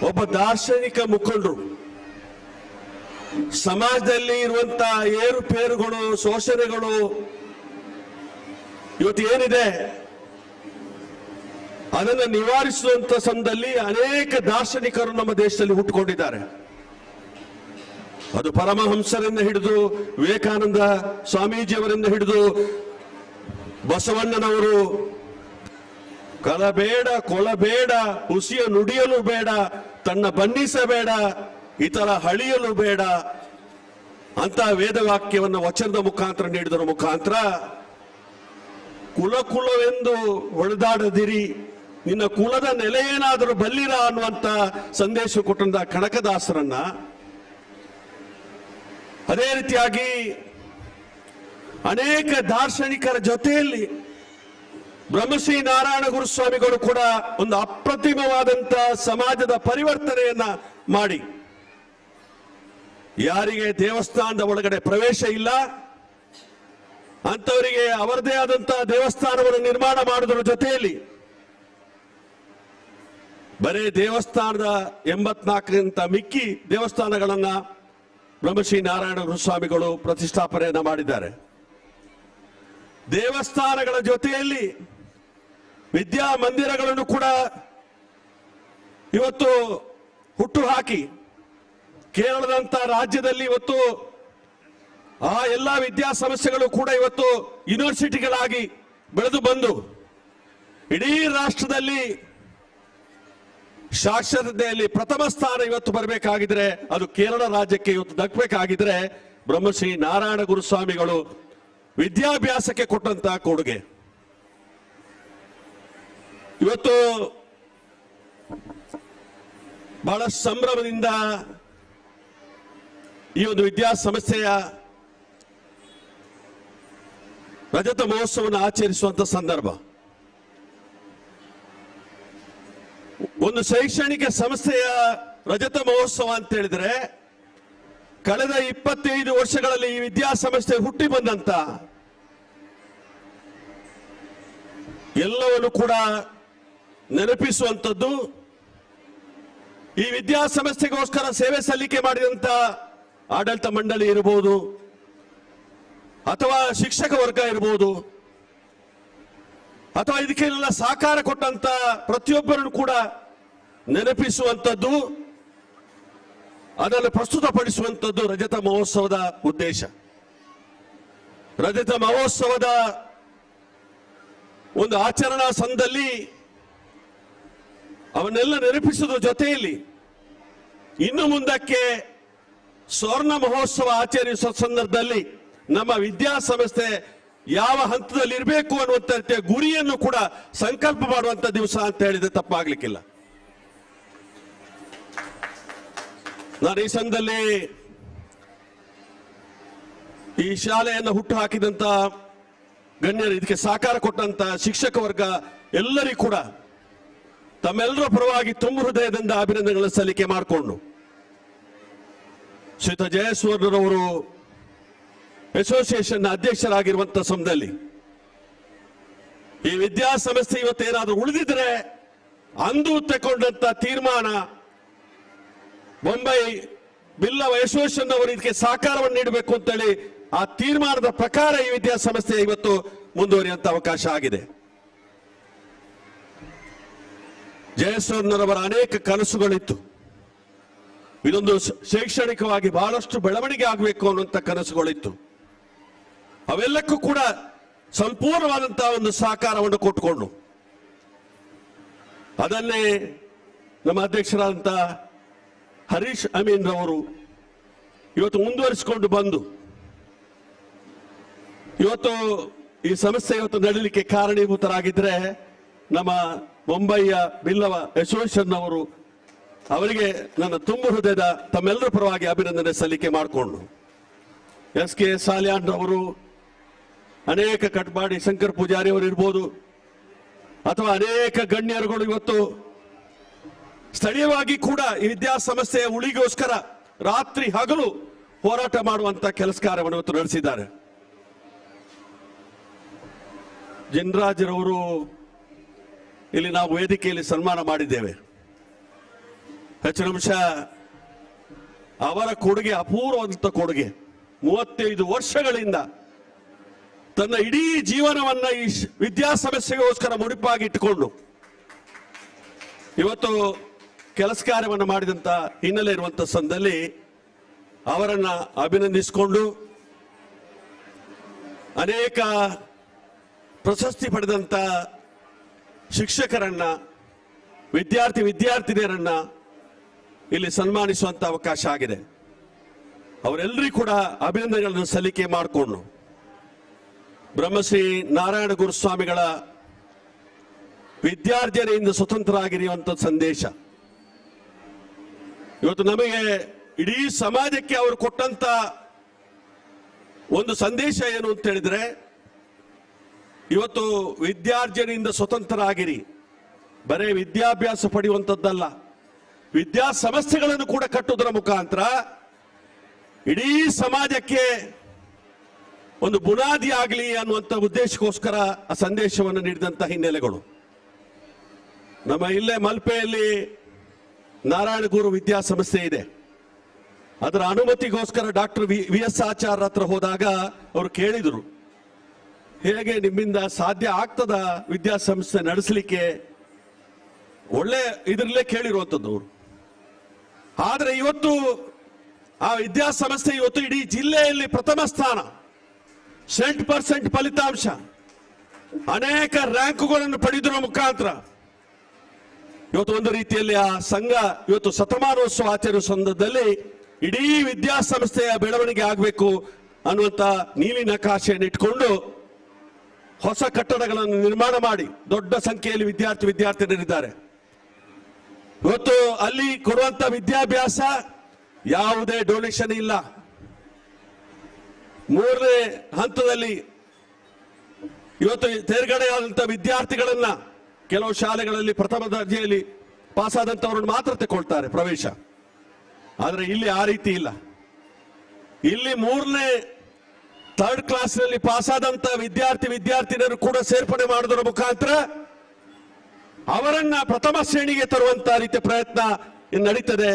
ಒಬ್ಬ ದಾರ್ಶನಿಕ ಮುಖಂಡರು. ಸಮಾಜದಲ್ಲಿ ಇರುವಂತ ಏರುಪೇರುಗಳು, ಶೋಷಣೆಗಳು ಇವತ್ತು ಏನಿದೆ ಅದನ್ನು ನಿವಾರಿಸುವಂತ ಸಮಯದಲ್ಲಿ ಅನೇಕ ದಾರ್ಶನಿಕರು ನಮ್ಮ ದೇಶದಲ್ಲಿ ಹುಟ್ಟುಕೊಂಡಿದ್ದಾರೆ. ಅದು ಪರಮಹಂಸರಿಂದ ಹಿಡಿದು ವಿವೇಕಾನಂದ ಸ್ವಾಮೀಜಿಯವರಿಂದ ಹಿಡಿದು ಬಸವಣ್ಣನವರು ಕಲಬೇಡ, ಕೊಲಬೇಡ, ಹುಸಿಯ ನುಡಿಯಲು ಬೇಡ, ತನ್ನ ಬಣ್ಣಿಸಬೇಡ, ಇತರ ಹಳಿಯಲು ಬೇಡ ಅಂತ ವೇದವಾಕ್ಯವನ್ನು ವಚನದ ಮುಖಾಂತರ ನೀಡಿದರ ಮುಖಾಂತರ ಕುಲವೆಂದು ಹೊಡೆದಾಡದಿರಿ, ನಿನ್ನ ಕುಲದ ನೆಲೆ ಏನಾದರೂ ಬಲ್ಲಿರ ಅನ್ನುವಂತ ಸಂದೇಶ ಕೊಟ್ಟಂತ ಕನಕದಾಸರನ್ನ, ಅದೇ ರೀತಿಯಾಗಿ ಅನೇಕ ದಾರ್ಶನಿಕರ ಜೊತೆಯಲ್ಲಿ ಬ್ರಹ್ಮಶ್ರೀ ನಾರಾಯಣ ಗುರುಸ್ವಾಮಿಗಳು ಕೂಡ ಒಂದು ಅಪ್ರತಿಮವಾದಂತ ಸಮಾಜದ ಪರಿವರ್ತನೆಯನ್ನ ಮಾಡಿ, ಯಾರಿಗೆ ದೇವಸ್ಥಾನದ ಒಳಗಡೆ ಪ್ರವೇಶ ಇಲ್ಲ ಅಂತವರಿಗೆ ಅವರದೇ ಆದಂತಹ ದೇವಸ್ಥಾನವನ್ನು ನಿರ್ಮಾಣ ಮಾಡುವುದರ ಜೊತೆಯಲ್ಲಿ ಬರೇ ದೇವಸ್ಥಾನದ 84 ಮಿಕ್ಕಿ ದೇವಸ್ಥಾನಗಳನ್ನ ಬ್ರಹ್ಮಶ್ರೀ ನಾರಾಯಣ ಗುರುಸ್ವಾಮಿಗಳು ಪ್ರತಿಷ್ಠಾಪನೆಯನ್ನ ಮಾಡಿದ್ದಾರೆ. ದೇವಸ್ಥಾನಗಳ ಜೊತೆಯಲ್ಲಿ ವಿದ್ಯಾಮಂದಿರಗಳನ್ನು ಕೂಡ ಇವತ್ತು ಹುಟ್ಟು ಹಾಕಿ ಕೇರಳದಂತ ರಾಜ್ಯದಲ್ಲಿ ಇವತ್ತು ಆ ಎಲ್ಲ ವಿದ್ಯಾಸಂಸ್ಥೆಗಳು ಕೂಡ ಇವತ್ತು ಯೂನಿವರ್ಸಿಟಿಗಳಾಗಿ ಬೆಳೆದು ಬಂದು ಇಡೀ ರಾಷ್ಟ್ರದಲ್ಲಿ ಸಾಕ್ಷರತೆಯಲ್ಲಿ ಪ್ರಥಮ ಸ್ಥಾನ ಇವತ್ತು ಬರಬೇಕಾಗಿದ್ರೆ, ಅದು ಕೇರಳ ರಾಜ್ಯಕ್ಕೆ ಇವತ್ತು ದಕ್ಕಬೇಕಾಗಿದ್ರೆ ಬ್ರಹ್ಮಶ್ರೀ ನಾರಾಯಣ ಗುರುಸ್ವಾಮಿಗಳು ವಿದ್ಯಾಭ್ಯಾಸಕ್ಕೆ ಕೊಟ್ಟಂತಹ ಕೊಡುಗೆ. ಇವತ್ತು ಬಹಳ ಸಂಭ್ರಮದಿಂದ ಈ ಒಂದು ವಿದ್ಯಾಸಂಸ್ಥೆಯ ರಜತ ಮಹೋತ್ಸವವನ್ನು ಆಚರಿಸುವಂತ ಸಂದರ್ಭ. ಒಂದು ಶೈಕ್ಷಣಿಕ ಸಂಸ್ಥೆಯ ರಜತ ಮಹೋತ್ಸವ ಅಂತ ಹೇಳಿದ್ರೆ ಕಳೆದ 25 ವರ್ಷಗಳಲ್ಲಿ ಈ ವಿದ್ಯಾಸಂಸ್ಥೆ ಹುಟ್ಟಿ ಬಂದಂತ ಎಲ್ಲವನ್ನು ಕೂಡ ನೆನಪಿಸುವಂಥದ್ದು, ಈ ವಿದ್ಯಾಸಂಸ್ಥೆಗೋಸ್ಕರ ಸೇವೆ ಸಲ್ಲಿಕೆ ಮಾಡಿದಂತ ಆಡಳಿತ ಮಂಡಳಿ ಇರಬಹುದು ಅಥವಾ ಶಿಕ್ಷಕ ವರ್ಗ ಇರಬಹುದು ಅಥವಾ ಇದಕ್ಕೆಲ್ಲ ಸಹಕಾರ ಕೊಟ್ಟಂತ ಪ್ರತಿಯೊಬ್ಬರನ್ನು ಕೂಡ ನೆನಪಿಸುವಂಥದ್ದು, ಅದನ್ನು ಪ್ರಸ್ತುತಪಡಿಸುವಂಥದ್ದು ರಜತ ಮಹೋತ್ಸವದ ಉದ್ದೇಶ. ರಜತ ಮಹೋತ್ಸವದ ಒಂದು ಆಚರಣಾ ಸಂದಲ್ಲಿ ಅವನ್ನೆಲ್ಲ ನೆನಪಿಸುವುದರ ಜೊತೆಯಲ್ಲಿ ಇನ್ನು ಮುಂದಕ್ಕೆ ಸ್ವರ್ಣ ಮಹೋತ್ಸವ ಆಚರಿಸುವ ಸಂದರ್ಭದಲ್ಲಿ ನಮ್ಮ ವಿದ್ಯಾಸಂಸ್ಥೆ ಯಾವ ಹಂತದಲ್ಲಿ ಇರಬೇಕು ಅನ್ನುವಂಥ ಗುರಿಯನ್ನು ಕೂಡ ಸಂಕಲ್ಪ ಮಾಡುವಂತ ದಿವಸ ಅಂತ ಹೇಳಿದ್ರೆ ತಪ್ಪಾಗ್ಲಿಕ್ಕಿಲ್ಲ. ನಾನು ಈ ಸಂದರ್ಭದಲ್ಲಿ ಈ ಶಾಲೆಯನ್ನು ಹುಟ್ಟು ಹಾಕಿದಂತ ಗಣ್ಯರು, ಇದಕ್ಕೆ ಸಹಕಾರ ಕೊಟ್ಟಂತ ಶಿಕ್ಷಕ ವರ್ಗ ಎಲ್ಲರಿಗೂ ಕೂಡ ತಮ್ಮೆಲ್ಲರ ಪರವಾಗಿ ತುಂಬ ಹೃದಯದಿಂದ ಅಭಿನಂದನೆಗಳನ್ನು ಸಲ್ಲಿಕೆ ಮಾಡಿಕೊಂಡು, ಶ್ರೀಯುತ ಜಯಸೂರ್ಯರವರು ಅಸೋಸಿಯೇಷನ್ ಅಧ್ಯಕ್ಷರಾಗಿರುವಂತಹ ಸಮಯದಲ್ಲಿ ಈ ವಿದ್ಯಾಸಂಸ್ಥೆ ಇವತ್ತೇನಾದ್ರೂ ಉಳಿದಿದ್ರೆ ಅಂದು ತಗೊಂಡಂತ ತೀರ್ಮಾನ ಬೊಂಬೈ ಬಿಲ್ಲವ ಅಸೋಸಿಯೇಷನ್ ಅವರು ಇದಕ್ಕೆ ಸಹಕಾರವನ್ನು ನೀಡಬೇಕು ಅಂತೇಳಿ ಆ ತೀರ್ಮಾನದ ಪ್ರಕಾರ ಈ ವಿದ್ಯಾಸಂಸ್ಥೆ ಇವತ್ತು ಮುಂದುವರಿಯುವಂತ ಅವಕಾಶ ಆಗಿದೆ. ಜಯಸೂರ್ಯರವರ ಅನೇಕ ಕನಸುಗಳಿತ್ತು. ಇದೊಂದು ಶೈಕ್ಷಣಿಕವಾಗಿ ಬಹಳಷ್ಟು ಬೆಳವಣಿಗೆ ಆಗಬೇಕು ಅನ್ನುವಂಥ ಕನಸುಗಳಿತ್ತು. ಅವೆಲ್ಲಕ್ಕೂ ಕೂಡ ಸಂಪೂರ್ಣವಾದಂತಹ ಒಂದು ಸಹಕಾರವನ್ನು ಕೊಟ್ಟುಕೊಂಡು ಅದನ್ನೇ ನಮ್ಮ ಅಧ್ಯಕ್ಷರಾದಂಥ ಹರೀಶ್ ಅಮೀನ್ ರವರು ಇವತ್ತು ಮುಂದುವರಿಸಿಕೊಂಡು ಬಂದು ಇವತ್ತು ಈ ಸಮಸ್ಯೆ ಇವತ್ತು ನಡೀಲಿಕ್ಕೆ ಕಾರಣೀಭೂತರಾಗಿದ್ರೆ ನಮ್ಮ ಮುಂಬೈಯ ಬಿಲ್ಲವ ಅಸೋಸಿಯೇಷನ್ ಅವರು, ಅವರಿಗೆ ನನ್ನ ತುಂಬ ಹೃದಯದ ತಮ್ಮೆಲ್ಲರ ಪರವಾಗಿ ಅಭಿನಂದನೆ ಸಲ್ಲಿಕೆ ಮಾಡಿಕೊಂಡು, ಎಸ್ ಕೆ ಸಾಲ್ಯಾನ್ ರವರು, ಅನೇಕ ಕಟ್ಪಾಡಿ ಶಂಕರ್ ಪೂಜಾರಿ ಅವರು ಇರ್ಬೋದು ಅಥವಾ ಅನೇಕ ಗಣ್ಯರುಗಳು ಇವತ್ತು ಸ್ಥಳೀಯವಾಗಿ ಕೂಡ ಈ ವಿದ್ಯಾಸಂಸ್ಥೆಯ ಉಳಿಗೋಸ್ಕರ ರಾತ್ರಿ ಹಗಲು ಹೋರಾಟ ಮಾಡುವಂತ ಕೆಲಸ ಕಾರ್ಯವನ್ನು ಇವತ್ತು ನಡೆಸಿದ್ದಾರೆ. ಜಿನರಾಜ್ರವರು ಇಲ್ಲಿ ನಾವು ವೇದಿಕೆಯಲ್ಲಿ ಸನ್ಮಾನ ಮಾಡಿದ್ದೇವೆ. ಹೆಚ್ಚಿನ ಅಂಶ ಅವರ ಕೊಡುಗೆ ಅಪೂರ್ವವಾದಂಥ ಕೊಡುಗೆ. 35 ವರ್ಷಗಳಿಂದ ತನ್ನ ಇಡೀ ಜೀವನವನ್ನ ಈ ವಿದ್ಯಾಸಂಸ್ಥೆಗೋಸ್ಕರ ಮುಡಿಪಾಗಿಟ್ಟುಕೊಂಡು ಇವತ್ತು ಕೆಲಸ ಕಾರ್ಯವನ್ನು ಮಾಡಿದಂತ ಹಿನ್ನೆಲೆ ಇರುವಂತ ಸಂದರ್ಭದಲ್ಲಿ ಅವರನ್ನ ಅಭಿನಂದಿಸಿಕೊಂಡು, ಅನೇಕ ಪ್ರಶಸ್ತಿ ಪಡೆದಂತ ಶಿಕ್ಷಕರನ್ನ, ವಿದ್ಯಾರ್ಥಿನಿಯರನ್ನ ಇಲ್ಲಿ ಸನ್ಮಾನಿಸುವಂತ ಅವಕಾಶ ಆಗಿದೆ. ಅವರೆಲ್ಲರಿಗೂ ಕೂಡ ಅಭಿನಂದನೆಗಳನ್ನು ಸಲ್ಲಿಕೆ ಮಾಡಿಕೊಂಡು, ಬ್ರಹ್ಮಶ್ರೀ ನಾರಾಯಣ ಗುರುಸ್ವಾಮಿಗಳ ವಿದ್ಯಾರ್ಜನೆಯಿಂದ ಸ್ವತಂತ್ರ ಆಗಿರುವಂತ ಸಂದೇಶ ಇವತ್ತು ನಮಗೆ ಇಡೀ ಸಮಾಜಕ್ಕೆ ಅವರು ಕೊಟ್ಟಂತ ಒಂದು ಸಂದೇಶ ಏನು ಅಂತ ಹೇಳಿದ್ರೆ, ಇವತ್ತು ವಿದ್ಯಾರ್ಜನೆಯಿಂದ ಸ್ವತಂತ್ರ ಆಗಿರಿ, ಬರೇ ವಿದ್ಯಾಭ್ಯಾಸ ಪಡೆಯುವಂಥದ್ದಲ್ಲ, ವಿದ್ಯಾಸಂಸ್ಥೆಗಳನ್ನು ಕೂಡ ಕಟ್ಟುವುದರ ಮುಖಾಂತರ ಇಡೀ ಸಮಾಜಕ್ಕೆ ಒಂದು ಬುನಾದಿ ಆಗಲಿ ಅನ್ನುವಂಥ ಉದ್ದೇಶಕ್ಕೋಸ್ಕರ ಆ ಸಂದೇಶವನ್ನು ನೀಡಿದಂಥ ಹಿನ್ನೆಲೆಗಳು. ನಮ್ಮ ಇಲ್ಲೇ ಮಲ್ಪೆಯಲ್ಲಿ ನಾರಾಯಣ ಗುರು ವಿದ್ಯಾಸಂಸ್ಥೆ ಇದೆ. ಅದರ ಅನುಮತಿಗೋಸ್ಕರ ಡಾಕ್ಟರ್ ವಿ ಎಸ್ ಆಚಾರ್ಯ ಹತ್ರ ಹೋದಾಗ ಅವರು ಕೇಳಿದರು, ಹೇಗೆ ನಿಮ್ಮಿಂದ ಸಾಧ್ಯ ಆಗ್ತದ ವಿದ್ಯಾಸಂಸ್ಥೆ ನಡೆಸಲಿಕ್ಕೆ? ಒಳ್ಳೆ ಇದರಲ್ಲೇ ಕೇಳಿರುವಂಥದ್ದು ಅವರು. ಆದರೆ ಇವತ್ತು ಆ ವಿದ್ಯಾಸಂಸ್ಥೆ ಇವತ್ತು ಇಡೀ ಜಿಲ್ಲೆಯಲ್ಲಿ ಪ್ರಥಮ ಸ್ಥಾನ, 100% ಫಲಿತಾಂಶ, ಅನೇಕ ರ್ಯಾಂಕುಗಳನ್ನು ಪಡೆಯುವುದರ ಮುಖಾಂತರ ಇವತ್ತು ಒಂದು ರೀತಿಯಲ್ಲಿ ಆ ಸಂಘ ಇವತ್ತು ಶತಮಾನೋತ್ಸವ ಆಚರಿಸುವ ಸಂದರ್ಭದಲ್ಲಿ ಇಡೀ ವಿದ್ಯಾಸಂಸ್ಥೆಯ ಬೆಳವಣಿಗೆ ಆಗಬೇಕು ಅನ್ನುವಂಥ ನೀಲಿ ನಕಾಶೆಯನ್ನು ಇಟ್ಕೊಂಡು ಹೊಸ ಕಟ್ಟಡಗಳನ್ನು ನಿರ್ಮಾಣ ಮಾಡಿ ದೊಡ್ಡ ಸಂಖ್ಯೆಯಲ್ಲಿ ವಿದ್ಯಾರ್ಥಿನಿಯರಿದ್ದಾರೆ. ಇವತ್ತು ಅಲ್ಲಿ ಕೊಡುವಂತ ವಿದ್ಯಾಭ್ಯಾಸ ಯಾವುದೇ ಡೊನೇಷನ್ ಇಲ್ಲ. 3ನೇ ಹಂತದಲ್ಲಿ ಇವತ್ತು ತೇರ್ಗಡೆಯಾದಂಥ ವಿದ್ಯಾರ್ಥಿಗಳನ್ನ ಕೆಲವು ಶಾಲೆಗಳಲ್ಲಿ ಪ್ರಥಮ ದರ್ಜೆಯಲ್ಲಿ ಪಾಸ್ ಆದಂತವರನ್ನು ಮಾತ್ರ ತಗೊಳ್ತಾರೆ ಪ್ರವೇಶ. ಆದ್ರೆ ಇಲ್ಲಿ ಆ ರೀತಿ ಇಲ್ಲ. ಇಲ್ಲಿ 3ನೇ 3rd ಕ್ಲಾಸ್ನಲ್ಲಿ ಪಾಸ್ ಆದಂತ ವಿದ್ಯಾರ್ಥಿನಿಯರು ಕೂಡ ಸೇರ್ಪಡೆ ಮಾಡೋದರ ಮುಖಾಂತರ ಅವರನ್ನ ಪ್ರಥಮ ಶ್ರೇಣಿಗೆ ತರುವಂತ ರೀತಿಯ ಪ್ರಯತ್ನ ನಡೀತದೆ.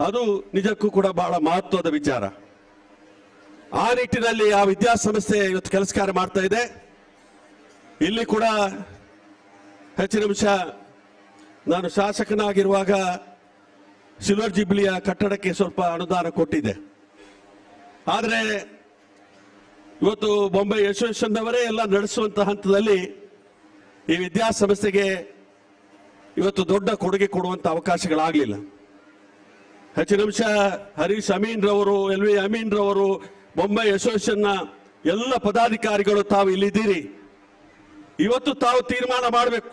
ಅದು ನಿಜಕ್ಕೂ ಕೂಡ ಬಹಳ ಮಹತ್ವದ ವಿಚಾರ. ಆ ನಿಟ್ಟಿನಲ್ಲಿ ಆ ವಿದ್ಯಾಸಂಸ್ಥೆ ಇವತ್ತು ಕೆಲಸ ಕಾರ್ಯ ಮಾಡ್ತಾ ಇದೆ. ಇಲ್ಲಿ ಕೂಡ ಹೆಚ್ಚಿನ ಅಂಶ ನಾನು ಶಾಸಕನಾಗಿರುವಾಗ ಸಿಲ್ವರ್ ಜುಬ್ಲಿಯ ಕಟ್ಟಡಕ್ಕೆ ಸ್ವಲ್ಪ ಅನುದಾನ ಕೊಟ್ಟಿದೆ. ಆದರೆ ಇವತ್ತು ಬೊಂಬೆ ಅಸೋಸಿಯೇಷನ್ ಅವರೇ ಎಲ್ಲ ನಡೆಸುವಂತ ಹಂತದಲ್ಲಿ ಈ ವಿದ್ಯಾಸಂಸ್ಥೆಗೆ ಇವತ್ತು ದೊಡ್ಡ ಕೊಡುಗೆ ಕೊಡುವಂತ ಅವಕಾಶಗಳಾಗಲಿಲ್ಲ. ಹೆಚ್ಚಿನ ಅಂಶ ಹರೀಶ್ ಅಮೀನ್ ರವರು, LV ಅಮೀನ್ ರವರು, ಬೊಂಬೆ ಅಸೋಸಿಯೇಷನ್ನ ಎಲ್ಲ ಪದಾಧಿಕಾರಿಗಳು ತಾವು ಇಲ್ಲಿದ್ದೀರಿ. ಇವತ್ತು ತಾವು ತೀರ್ಮಾನ ಮಾಡಬೇಕು.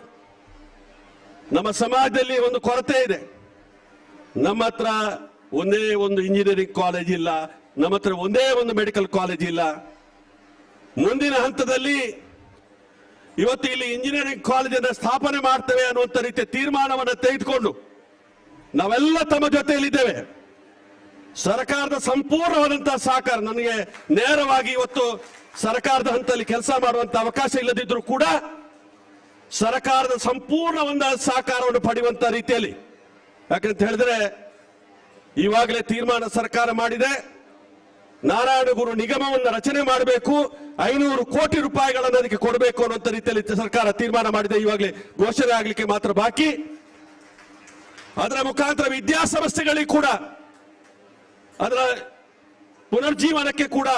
ನಮ್ಮ ಸಮಾಜದಲ್ಲಿ ಒಂದು ಕೊರತೆ ಇದೆ. ನಮ್ಮ ಹತ್ರ ಒಂದೇ ಒಂದು ಇಂಜಿನಿಯರಿಂಗ್ ಕಾಲೇಜ್ ಇಲ್ಲ, ನಮ್ಮ ಹತ್ರ ಒಂದೇ ಒಂದು ಮೆಡಿಕಲ್ ಕಾಲೇಜ್ ಇಲ್ಲ. ಮುಂದಿನ ಹಂತದಲ್ಲಿ ಇವತ್ತು ಇಲ್ಲಿ ಇಂಜಿನಿಯರಿಂಗ್ ಕಾಲೇಜನ್ನು ಸ್ಥಾಪನೆ ಮಾಡ್ತೇವೆ ಅನ್ನುವಂಥ ರೀತಿಯ ತೀರ್ಮಾನವನ್ನು ತೆಗೆದುಕೊಂಡು ನಾವೆಲ್ಲ ತಮ್ಮ ಜೊತೆಯಲ್ಲಿದ್ದೇವೆ. ಸರ್ಕಾರದ ಸಂಪೂರ್ಣವಾದಂತಹ ಸಹಕಾರ, ನನಗೆ ನೇರವಾಗಿ ಇವತ್ತು ಸರ್ಕಾರದ ಹಂತದಲ್ಲಿ ಕೆಲಸ ಮಾಡುವಂತ ಅವಕಾಶ ಇಲ್ಲದಿದ್ರೂ ಕೂಡ ಸರ್ಕಾರದ ಸಂಪೂರ್ಣ ಒಂದು ಸಹಕಾರವನ್ನು ಪಡೆಯುವಂತ ರೀತಿಯಲ್ಲಿ, ಯಾಕಂತ ಹೇಳಿದ್ರೆ ಈವಾಗಲೇ ತೀರ್ಮಾನ ಸರ್ಕಾರ ಮಾಡಿದೆ. ನಾರಾಯಣಗುರು ನಿಗಮವನ್ನು ರಚನೆ ಮಾಡಬೇಕು, 500 ಕೋಟಿ ರೂಪಾಯಿಗಳನ್ನು ಅದಕ್ಕೆ ಕೊಡಬೇಕು ಅನ್ನುವಂಥ ರೀತಿಯಲ್ಲಿ ಸರ್ಕಾರ ತೀರ್ಮಾನ ಮಾಡಿದೆ. ಈವಾಗಲೇ ಘೋಷಣೆ ಆಗಲಿಕ್ಕೆ ಮಾತ್ರ ಬಾಕಿ. ಅದರ ಮುಖಾಂತರ ವಿದ್ಯಾಸಂಸ್ಥೆಗಳಿಗೆ ಕೂಡ ಅದರ ಪುನರ್ಜೀವನಕ್ಕೆ ಕೂಡ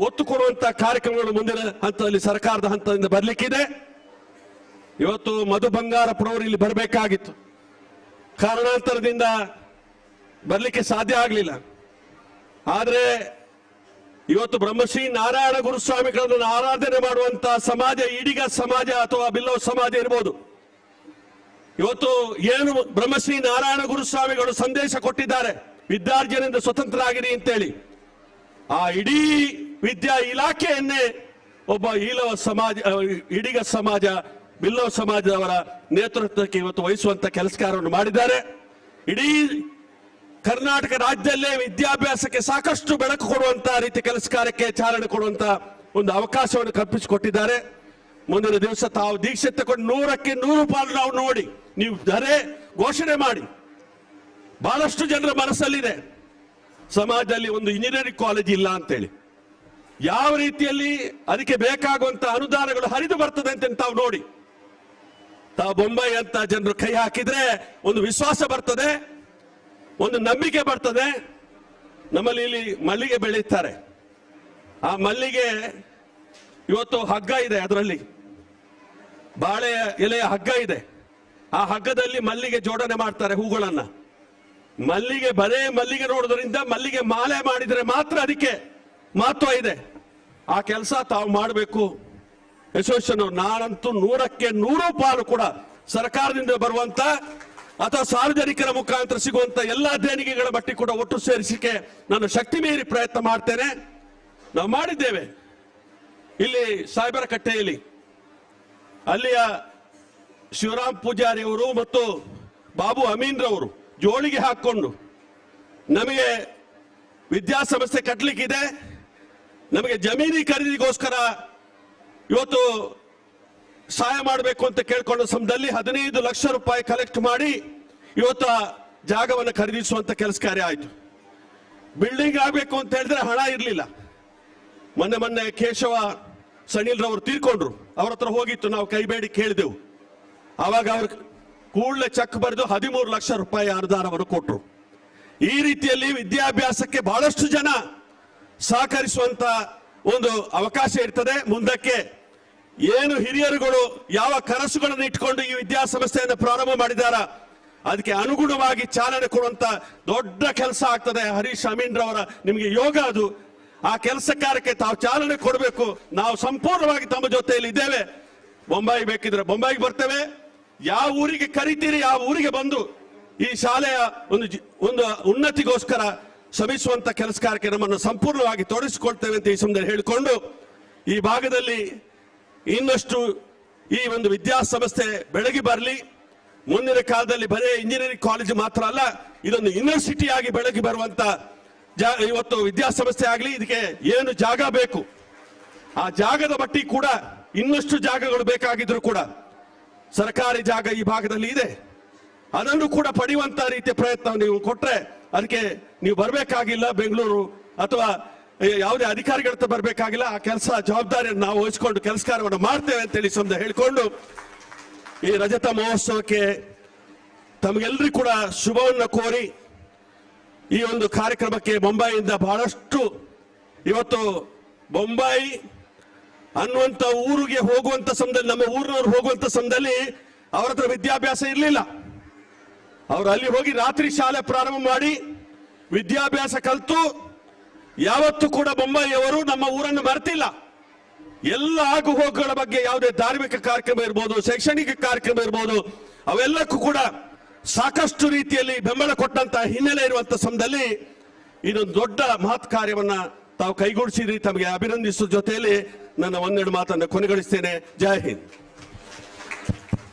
ಒತ್ತು ಕೊಡುವಂತ ಕಾರ್ಯಕ್ರಮಗಳು ಮುಂದಿನ ಹಂತದಲ್ಲಿ ಸರ್ಕಾರದ ಹಂತದಿಂದ ಬರಲಿಕ್ಕಿದೆ. ಇವತ್ತು ಮಧು ಬಂಗಾರಪ್ಪನವರು ಇಲ್ಲಿ ಬರಬೇಕಾಗಿತ್ತು, ಕಾರಣಾಂತರದಿಂದ ಬರಲಿಕ್ಕೆ ಸಾಧ್ಯ ಆಗಲಿಲ್ಲ. ಆದರೆ ಇವತ್ತು ಬ್ರಹ್ಮಶ್ರೀ ನಾರಾಯಣ ಗುರುಸ್ವಾಮಿಗಳನ್ನು ಆರಾಧನೆ ಮಾಡುವಂತ ಸಮಾಜ, ಈಡಿಗ ಸಮಾಜ ಅಥವಾ ಬಿಲ್ಲವ ಸಮಾಜ ಇರ್ಬೋದು. ಇವತ್ತು ಏನು ಬ್ರಹ್ಮಶ್ರೀ ನಾರಾಯಣ ಗುರುಸ್ವಾಮಿಗಳು ಸಂದೇಶ ಕೊಟ್ಟಿದ್ದಾರೆ, ವಿದ್ಯಾರ್ಜನೆಯಿಂದ ಸ್ವತಂತ್ರರಾಗಿರಿ ಅಂತೇಳಿ, ಆ ಇಡೀ ವಿದ್ಯಾ ಇಲಾಖೆಯನ್ನೇ ಒಬ್ಬ ಈಲವ ಸಮಾಜ, ಈಡಿಗ ಸಮಾಜ, ಬಿಲ್ಲವ ಸಮಾಜದವರ ನೇತೃತ್ವಕ್ಕೆ ಇವತ್ತು ವಹಿಸುವಂತ ಕೆಲಸ ಕಾರ್ಯವನ್ನು ಮಾಡಿದ್ದಾರೆ. ಇಡೀ ಕರ್ನಾಟಕ ರಾಜ್ಯದಲ್ಲೇ ವಿದ್ಯಾಭ್ಯಾಸಕ್ಕೆ ಸಾಕಷ್ಟು ಬೆಳಕು ಕೊಡುವಂತ ರೀತಿ ಕೆಲಸ ಕಾರ್ಯಕ್ಕೆ ಚಾಲನೆ ಕೊಡುವಂತ ಒಂದು ಅವಕಾಶವನ್ನು ಕಲ್ಪಿಸಿಕೊಟ್ಟಿದ್ದಾರೆ. ಮುಂದಿನ ದಿವಸ ತಾವು ದೀಕ್ಷೆ ತಗೊಂಡು 100ಕ್ಕೆ 100 ಪಾಲು ನಾವು ನೋಡಿ, ನೀವು ಧರೆ ಘೋಷಣೆ ಮಾಡಿ. ಬಹಳಷ್ಟು ಜನರ ಮನಸ್ಸಲ್ಲಿದೆ ಸಮಾಜದಲ್ಲಿ ಒಂದು ಇಂಜಿನಿಯರಿಂಗ್ ಕಾಲೇಜ್ ಇಲ್ಲ ಅಂತೇಳಿ. ಯಾವ ರೀತಿಯಲ್ಲಿ ಅದಕ್ಕೆ ಬೇಕಾಗುವಂತ ಅನುದಾನಗಳು ಹರಿದು ಬರ್ತದೆ ಅಂತ ತಾವು ನೋಡಿ. ತಾವು ಬೊಂಬೈ ಅಂತ ಜನರು ಕೈ ಹಾಕಿದ್ರೆ ಒಂದು ವಿಶ್ವಾಸ ಬರ್ತದೆ, ಒಂದು ನಂಬಿಕೆ ಬರ್ತದೆ. ನಮ್ಮಲ್ಲಿ ಇಲ್ಲಿ ಮಲ್ಲಿಗೆ ಬೆಳೀತಾರೆ. ಆ ಮಲ್ಲಿಗೆ ಇವತ್ತು ಹಗ್ಗ ಇದೆ, ಅದರಲ್ಲಿ ಬಾಳೆ ಎಲೆಯ ಹಗ್ಗ ಇದೆ. ಆ ಹಗ್ಗದಲ್ಲಿ ಮಲ್ಲಿಗೆ ಜೋಡಣೆ ಮಾಡ್ತಾರೆ ಹೂಗಳನ್ನ. ಮಲ್ಲಿಗೆ ಬರೇ ಮಲ್ಲಿಗೆ ನೋಡೋದ್ರಿಂದ ಮಲ್ಲಿಗೆ ಮಾಲೆ ಮಾಡಿದರೆ ಮಾತ್ರ ಅದಕ್ಕೆ ಮಹತ್ವ ಇದೆ. ಆ ಕೆಲಸ ತಾವು ಮಾಡಬೇಕು. ಅಸೋಸಿಯೇಷನ್ ನಾನಂತೂ 100ಕ್ಕೆ 100 ಪಾಲು ಕೂಡ ಸರ್ಕಾರದಿಂದ ಬರುವಂತ ಅಥವಾ ಸಾರ್ವಜನಿಕರ ಮುಖಾಂತರ ಸಿಗುವಂತ ಎಲ್ಲಾ ದೇಣಿಗೆಗಳ ಮಟ್ಟಿ ಕೂಡ ಒಟ್ಟು ಸೇರಿಸಿಕೆ ನಾನು ಶಕ್ತಿ ಮೀರಿ ಪ್ರಯತ್ನ ಮಾಡ್ತೇನೆ. ನಾವು ಮಾಡಿದ್ದೇವೆ ಇಲ್ಲಿ ಸಾಯ್ಬರ ಕಟ್ಟೆಯಲ್ಲಿ. ಅಲ್ಲಿಯ ಶಿವರಾಮ್ ಪೂಜಾರಿ ಅವರು ಮತ್ತು ಬಾಬು ಅಮೀನ್ ರವರು ಜೋಳಿಗೆ ಹಾಕೊಂಡು ನಮಗೆ ವಿದ್ಯಾಸಂಸ್ಥೆ ಕಟ್ಟಲಿಕ್ಕಿದೆ, ನಮಗೆ ಜಮೀನಿ ಖರೀದಿಗೋಸ್ಕರ ಇವತ್ತು ಸಹಾಯ ಮಾಡಬೇಕು ಅಂತ ಕೇಳ್ಕೊಂಡ ಸಮಯದಲ್ಲಿ 15 ಲಕ್ಷ ರೂಪಾಯಿ ಕಲೆಕ್ಟ್ ಮಾಡಿ ಇವತ್ತು ಜಾಗವನ್ನು ಖರೀದಿಸುವಂತ ಕೆಲಸ ಕಾರ್ಯ ಆಯಿತು. ಬಿಲ್ಡಿಂಗ್ ಆಗಬೇಕು ಅಂತ ಹೇಳಿದ್ರೆ ಹಣ ಇರಲಿಲ್ಲ. ಮೊನ್ನೆ ಕೇಶವ ಸನಿಲ್ ರವರು ತೀರ್ಕೊಂಡ್ರು, ಅವ್ರ ಹತ್ರ ಹೋಗಿತ್ತು, ನಾವು ಕೈಬೇಡಿ ಕೇಳಿದೆವು. ಆವಾಗ ಅವ್ರು ಕೂಡಲೇ ಚೆಕ್ ಬರೆದು 13 ಲಕ್ಷ ರೂಪಾಯಿ ಅನುದಾನವನ್ನು ಕೊಟ್ಟರು. ಈ ರೀತಿಯಲ್ಲಿ ವಿದ್ಯಾಭ್ಯಾಸಕ್ಕೆ ಬಹಳಷ್ಟು ಜನ ಸಹಕರಿಸುವಂತ ಒಂದು ಅವಕಾಶ ಇರ್ತದೆ. ಮುಂದಕ್ಕೆ ಏನು ಹಿರಿಯರುಗಳು ಯಾವ ಕನಸುಗಳನ್ನು ಇಟ್ಕೊಂಡು ಈ ವಿದ್ಯಾಸಂಸ್ಥೆಯನ್ನು ಪ್ರಾರಂಭ ಮಾಡಿದಾರ ಅದಕ್ಕೆ ಅನುಗುಣವಾಗಿ ಚಾಲನೆ ಕೊಡುವಂತ ದೊಡ್ಡ ಕೆಲಸ ಆಗ್ತದೆ. ಹರೀಶ್ ಅಮೀನ್ ರವರ ನಿಮಗೆ ಯೋಗ ಅದು. ಆ ಕೆಲಸ ಕಾರ್ಯಕ್ಕೆ ತಾವು ಚಾಲನೆ ಕೊಡಬೇಕು. ನಾವು ಸಂಪೂರ್ಣವಾಗಿ ತಮ್ಮ ಜೊತೆಯಲ್ಲಿ ಇದ್ದೇವೆ. ಬೊಂಬೈ ಬೇಕಿದ್ರೆ ಬೊಂಬೈಗೆ ಬರ್ತೇವೆ. ಯಾವ ಊರಿಗೆ ಕರಿತೀರಿ ಆ ಊರಿಗೆ ಬಂದು ಈ ಶಾಲೆಯ ಒಂದು ಉನ್ನತಿಗೋಸ್ಕರ ಶ್ರಮಿಸುವಂತ ಕೆಲಸ ಕಾರ್ಯಕ್ಕೆ ನಮ್ಮನ್ನು ಸಂಪೂರ್ಣವಾಗಿ ತೊಡಗಿಸಿಕೊಳ್ತೇವೆ ಅಂತ ಈ ಸಮಯದಲ್ಲಿ ಹೇಳಿಕೊಂಡು, ಈ ಭಾಗದಲ್ಲಿ ಇನ್ನಷ್ಟು ಈ ಒಂದು ವಿದ್ಯಾಸಂಸ್ಥೆ ಬೆಳಗಿ ಬರಲಿ. ಮುಂದಿನ ಕಾಲದಲ್ಲಿ ಬರೀ ಇಂಜಿನಿಯರಿಂಗ್ ಕಾಲೇಜ್ ಮಾತ್ರ ಅಲ್ಲ, ಇದೊಂದು ಯೂನಿವರ್ಸಿಟಿ ಆಗಿ ಬೆಳಗಿ ಬರುವಂತ ಇವತ್ತು ವಿದ್ಯಾಸಂಸ್ಥೆ ಆಗಲಿ. ಇದಕ್ಕೆ ಏನು ಜಾಗ ಬೇಕು, ಆ ಜಾಗದ ಮಟ್ಟಿಗೆ ಕೂಡ ಇನ್ನಷ್ಟು ಜಾಗಗಳು ಬೇಕಾಗಿದ್ರು ಕೂಡ ಸರ್ಕಾರಿ ಜಾಗ ಈ ಭಾಗದಲ್ಲಿ ಇದೆ. ಅದನ್ನು ಕೂಡ ಪಡೆಯುವಂತ ರೀತಿಯ ಪ್ರಯತ್ನ ನೀವು ಕೊಟ್ರೆ ಅದಕ್ಕೆ ನೀವು ಬರಬೇಕಾಗಿಲ್ಲ, ಬೆಂಗಳೂರು ಅಥವಾ ಯಾವುದೇ ಅಧಿಕಾರಿಗಳ ಹತ್ರ ಬರಬೇಕಾಗಿಲ್ಲ. ಆ ಕೆಲಸ ಜವಾಬ್ದಾರಿಯನ್ನು ನಾವು ವಹಿಸಿಕೊಂಡು ಕೆಲಸ ಕಾರ್ಯವನ್ನು ಮಾಡ್ತೇವೆ ಅಂತೇಳಿ ಸಂದ ಹೇಳಿಕೊಂಡು ಈ ರಜತ ಮಹೋತ್ಸವಕ್ಕೆ ತಮಗೆಲ್ಲರಿಗೂ ಕೂಡ ಶುಭವನ್ನು ಕೋರಿ ಈ ಒಂದು ಕಾರ್ಯಕ್ರಮಕ್ಕೆ ಮುಂಬೈಯಿಂದ ಬಹಳಷ್ಟು ಇವತ್ತು ಮುಂಬೈ ಅನ್ನುವಂಥ ಊರಿಗೆ ಹೋಗುವಂತ ಸಮಯದಲ್ಲಿ, ನಮ್ಮ ಊರಿನವ್ರು ಹೋಗುವಂತ ಸಮಯದಲ್ಲಿ ಅವರ ಹತ್ರ ವಿದ್ಯಾಭ್ಯಾಸ ಇರಲಿಲ್ಲ. ಅವರು ಅಲ್ಲಿ ಹೋಗಿ ರಾತ್ರಿ ಶಾಲೆ ಪ್ರಾರಂಭ ಮಾಡಿ ವಿದ್ಯಾಭ್ಯಾಸ ಕಲಿತು ಯಾವತ್ತೂ ಕೂಡ ಮುಂಬೈಯವರು ನಮ್ಮ ಊರನ್ನು ಮರೆತಿಲ್ಲ. ಎಲ್ಲ ಆಗು ಹೋಗುಗಳ ಬಗ್ಗೆ ಯಾವುದೇ ಧಾರ್ಮಿಕ ಕಾರ್ಯಕ್ರಮ ಇರ್ಬೋದು, ಶೈಕ್ಷಣಿಕ ಕಾರ್ಯಕ್ರಮ ಇರ್ಬೋದು, ಅವೆಲ್ಲಕ್ಕೂ ಕೂಡ ಸಾಕಷ್ಟು ರೀತಿಯಲ್ಲಿ ಬೆಂಬಲ ಕೊಟ್ಟಂತ ಹಿನ್ನೆಲೆ ಇರುವಂತ ಸಮಯದಲ್ಲಿ ಇದೊಂದು ದೊಡ್ಡ ಮಹತ್ ಕಾರ್ಯವನ್ನ ತಾವು ಕೈಗೂಡಿಸಿದ್ರಿ. ತಮಗೆ ಅಭಿನಂದಿಸುವ ಜೊತೆಯಲ್ಲಿ ನನ್ನ ಒಂದೆರಡು ಮಾತನ್ನು ಕೊನೆಗೊಳಿಸ್ತೇನೆ. ಜೈ ಹಿಂದ್.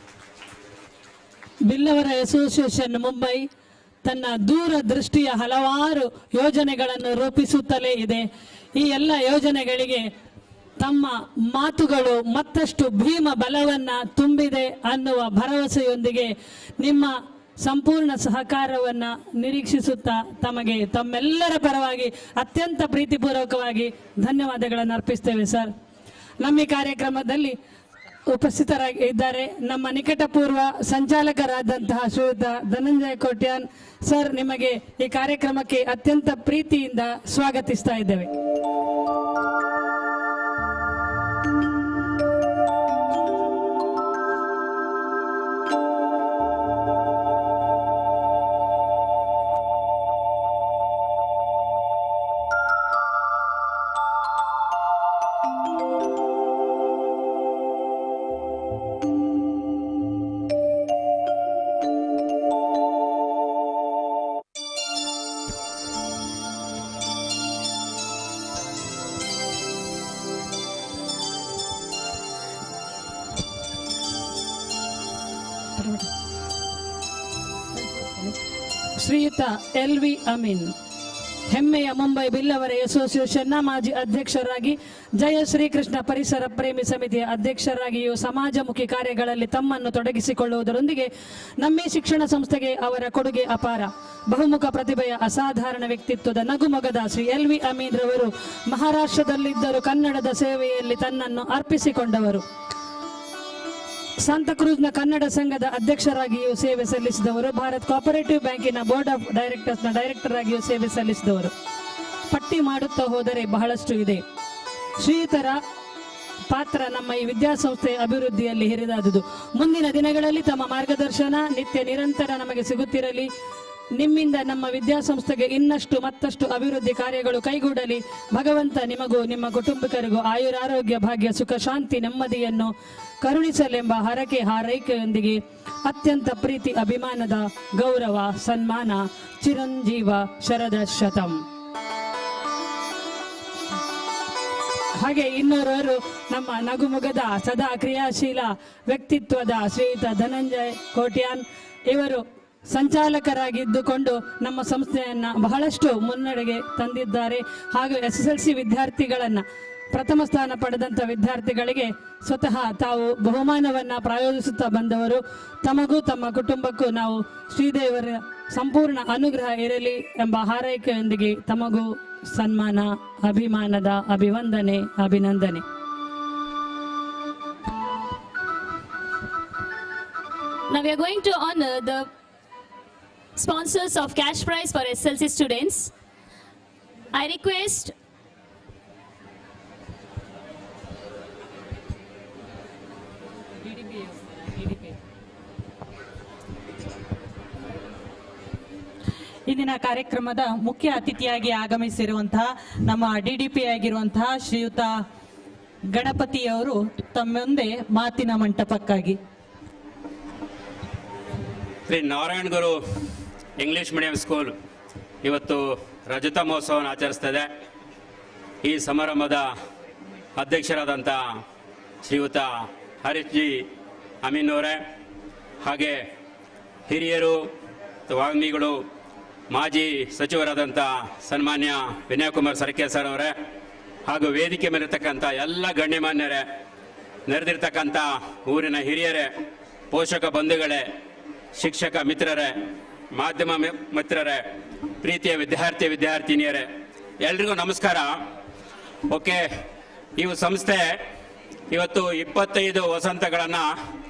ಬಿಲ್ಲವರ ಅಸೋಸಿಯೇಷನ್ ಮುಂಬೈ ತನ್ನ ದೂರದೃಷ್ಟಿಯ ಹಲವಾರು ಯೋಜನೆಗಳನ್ನು ರೂಪಿಸುತ್ತಲೇ ಇದೆ. ಈ ಎಲ್ಲ ಯೋಜನೆಗಳಿಗೆ ತಮ್ಮ ಮಾತುಗಳು ಮತ್ತಷ್ಟು ಭೀಮ ಬಲವನ್ನ ತುಂಬಿದೆ ಅನ್ನುವ ಭರವಸೆಯೊಂದಿಗೆ ನಿಮ್ಮ ಸಂಪೂರ್ಣ ಸಹಕಾರವನ್ನ ನಿರೀಕ್ಷಿಸುತ್ತಾ ತಮಗೆ ತಮ್ಮೆಲ್ಲರ ಪರವಾಗಿ ಅತ್ಯಂತ ಪ್ರೀತಿಪೂರ್ವಕವಾಗಿ ಧನ್ಯವಾದಗಳನ್ನು ಅರ್ಪಿಸ್ತೇವೆ ಸರ್. ನಮ್ಮ ಈ ಕಾರ್ಯಕ್ರಮದಲ್ಲಿ ಉಪಸ್ಥಿತರಾಗಿದ್ದಾರೆ ನಮ್ಮ ನಿಕಟಪೂರ್ವ ಸಂಚಾಲಕರಾದಂತಹ ಶ್ರೀಯುತ ಧನಂಜಯ ಕೋಟ್ಯಾನ್ ಸರ್. ನಿಮಗೆ ಈ ಕಾರ್ಯಕ್ರಮಕ್ಕೆ ಅತ್ಯಂತ ಪ್ರೀತಿಯಿಂದ ಸ್ವಾಗತಿಸ್ತಾ ಇದ್ದೇವೆ. ಶ್ರೀಯುತ LV ಅಮೀನ್ ಹೆಮ್ಮೆಯ ಮುಂಬೈ ಬಿಲ್ಲವರ ಅಸೋಸಿಯೇಷನ್ನ ಮಾಜಿ ಅಧ್ಯಕ್ಷರಾಗಿ, ಜಯ ಶ್ರೀಕೃಷ್ಣ ಪರಿಸರ ಪ್ರೇಮಿ ಸಮಿತಿಯ ಅಧ್ಯಕ್ಷರಾಗಿಯೂ ಸಮಾಜಮುಖಿ ಕಾರ್ಯಗಳಲ್ಲಿ ತಮ್ಮನ್ನು ತೊಡಗಿಸಿಕೊಳ್ಳುವುದರೊಂದಿಗೆ ನಮ್ಮ ಶಿಕ್ಷಣ ಸಂಸ್ಥೆಗೆ ಅವರ ಕೊಡುಗೆ ಅಪಾರ. ಬಹುಮುಖ ಪ್ರತಿಭೆಯ ಅಸಾಧಾರಣ ವ್ಯಕ್ತಿತ್ವದ ನಗುಮೊಗದ ಶ್ರೀ LV ಅಮೀನ್ ರವರು ಮಹಾರಾಷ್ಟ್ರದಲ್ಲಿದ್ದರೂ ಕನ್ನಡದ ಸೇವೆಯಲ್ಲಿ ತನ್ನನ್ನು ಅರ್ಪಿಸಿಕೊಂಡವರು. ಸಾಂತಾಕ್ರೂಸ್ನ ಕನ್ನಡ ಸಂಘದ ಅಧ್ಯಕ್ಷರಾಗಿಯೂ ಸೇವೆ ಸಲ್ಲಿಸಿದವರು. ಭಾರತ್ ಕೋಆಪರೇಟಿವ್ ಬ್ಯಾಂಕಿನ ಬೋರ್ಡ್ ಆಫ್ ಡೈರೆಕ್ಟರ್ಸ್ನ ಡೈರೆಕ್ಟರ್ ಆಗಿಯೂ ಸೇವೆ ಸಲ್ಲಿಸಿದವರು. ಪಟ್ಟಿ ಮಾಡುತ್ತಾ ಹೋದರೆ ಬಹಳಷ್ಟು ಇದೆ. ಶ್ರೀಯುತರ ಪಾತ್ರ ನಮ್ಮ ಈ ವಿದ್ಯಾಸಂಸ್ಥೆಯ ಅಭಿವೃದ್ಧಿಯಲ್ಲಿ ಹಿರಿದಾದುದು. ಮುಂದಿನ ದಿನಗಳಲ್ಲಿ ತಮ್ಮ ಮಾರ್ಗದರ್ಶನ ನಿತ್ಯ ನಿರಂತರ ನಮಗೆ ಸಿಗುತ್ತಿರಲಿ. ನಿಮ್ಮಿಂದ ನಮ್ಮ ವಿದ್ಯಾಸಂಸ್ಥೆಗೆ ಇನ್ನಷ್ಟು ಮತ್ತಷ್ಟು ಅಭಿವೃದ್ಧಿ ಕಾರ್ಯಗಳು ಕೈಗೂಡಲಿ. ಭಗವಂತ ನಿಮಗೂ ನಿಮ್ಮ ಕುಟುಂಬಿಕರಿಗೂ ಆಯುರಾರೋಗ್ಯ ಭಾಗ್ಯ ಸುಖ ಶಾಂತಿ ನೆಮ್ಮದಿಯನ್ನು ಕರುಣಿಸಲೆಂಬ ಹರಕೆ ಹಾರೈಕೆಯೊಂದಿಗೆ ಅತ್ಯಂತ ಪ್ರೀತಿ ಅಭಿಮಾನದ ಗೌರವ ಸನ್ಮಾನ ಚಿರಂಜೀವ ಶರದ ಶತಂ. ಹಾಗೆ ಇನ್ನೋರ್ವರು ನಮ್ಮ ನಗುಮುಗದ ಸದಾ ಕ್ರಿಯಾಶೀಲ ವ್ಯಕ್ತಿತ್ವದ ಶ್ರೀಯುತ ಧನಂಜಯ ಕೋಟ್ಯಾನ್ ಇವರು ಸಂಚಾಲಕರಾಗಿದ್ದುಕೊಂಡು ನಮ್ಮ ಸಂಸ್ಥೆಯನ್ನ ಬಹಳಷ್ಟು ಮುನ್ನಡೆಗೆ ತಂದಿದ್ದಾರೆ. ಹಾಗೂ SSLC ವಿದ್ಯಾರ್ಥಿಗಳನ್ನ ಪ್ರಥಮ ಸ್ಥಾನ ಪಡೆದಂಥ ವಿದ್ಯಾರ್ಥಿಗಳಿಗೆ ಸ್ವತಃ ತಾವು ಬಹುಮಾನವನ್ನ ಪ್ರಾಯೋಜಿಸುತ್ತಾ ಬಂದವರು. ತಮಗೂ ತಮ್ಮ ಕುಟುಂಬಕ್ಕೂ ನಾವು ಶ್ರೀದೇವರ ಸಂಪೂರ್ಣ ಅನುಗ್ರಹ ಇರಲಿ ಎಂಬ ಹಾರೈಕೆಯೊಂದಿಗೆ ತಮಗೂ ಸನ್ಮಾನ, ಅಭಿಮಾನದ ಅಭಿವಂದನೆ, ಅಭಿನಂದನೆ. Now we are going to honor the sponsors of cash prize for SSLC students. I request ಇಂದಿನ ಕಾರ್ಯಕ್ರಮದ ಮುಖ್ಯ ಅತಿಥಿಯಾಗಿ ಆಗಮಿಸಿರುವಂತಹ ನಮ್ಮ DDP ಆಗಿರುವಂತಹ ಶ್ರೀಯುತ ಗಣಪತಿಯವರು ತಮ್ಮ ಮುಂದೆ ಮಾತಿನ ಮಂಟಪಕ್ಕಾಗಿ. Shri Narayana Guru English medium school ಇವತ್ತು ರಜತ ಮಹೋತ್ಸವವನ್ನು ಆಚರಿಸ್ತದೆ. ಈ ಸಮಾರಂಭದ ಅಧ್ಯಕ್ಷರಾದಂಥ ಶ್ರೀಯುತ ಹರೀಶ್ ಜಿ ಅಮೀನ್ ಅವರೇ, ಹಾಗೆ ಹಿರಿಯರು, ವಾಗ್ಮಿಗಳು, ಮಾಜಿ ಸಚಿವರಾದಂಥ ಸನ್ಮಾನ್ಯ ವಿನಯ್ ಕುಮಾರ್ ಸರಕೆ ಸರ್ ಅವರೇ, ಹಾಗೂ ವೇದಿಕೆ ಮೇಲಿರ್ತಕ್ಕಂಥ ಎಲ್ಲ ಗಣ್ಯಮಾನ್ಯರೇ, ನೆರೆದಿರ್ತಕ್ಕಂಥ ಊರಿನ ಹಿರಿಯರೇ, ಪೋಷಕ ಬಂಧುಗಳೇ, ಶಿಕ್ಷಕ ಮಿತ್ರರೇ, ಮಾಧ್ಯಮ ಮಿತ್ರರೇ, ಪ್ರೀತಿಯ ವಿದ್ಯಾರ್ಥಿನಿಯರೇ, ಎಲ್ರಿಗೂ ನಮಸ್ಕಾರ. ಓಕೆ, ಈ ಸಂಸ್ಥೆ ಇವತ್ತು 25 ವಸಂತಗಳನ್ನು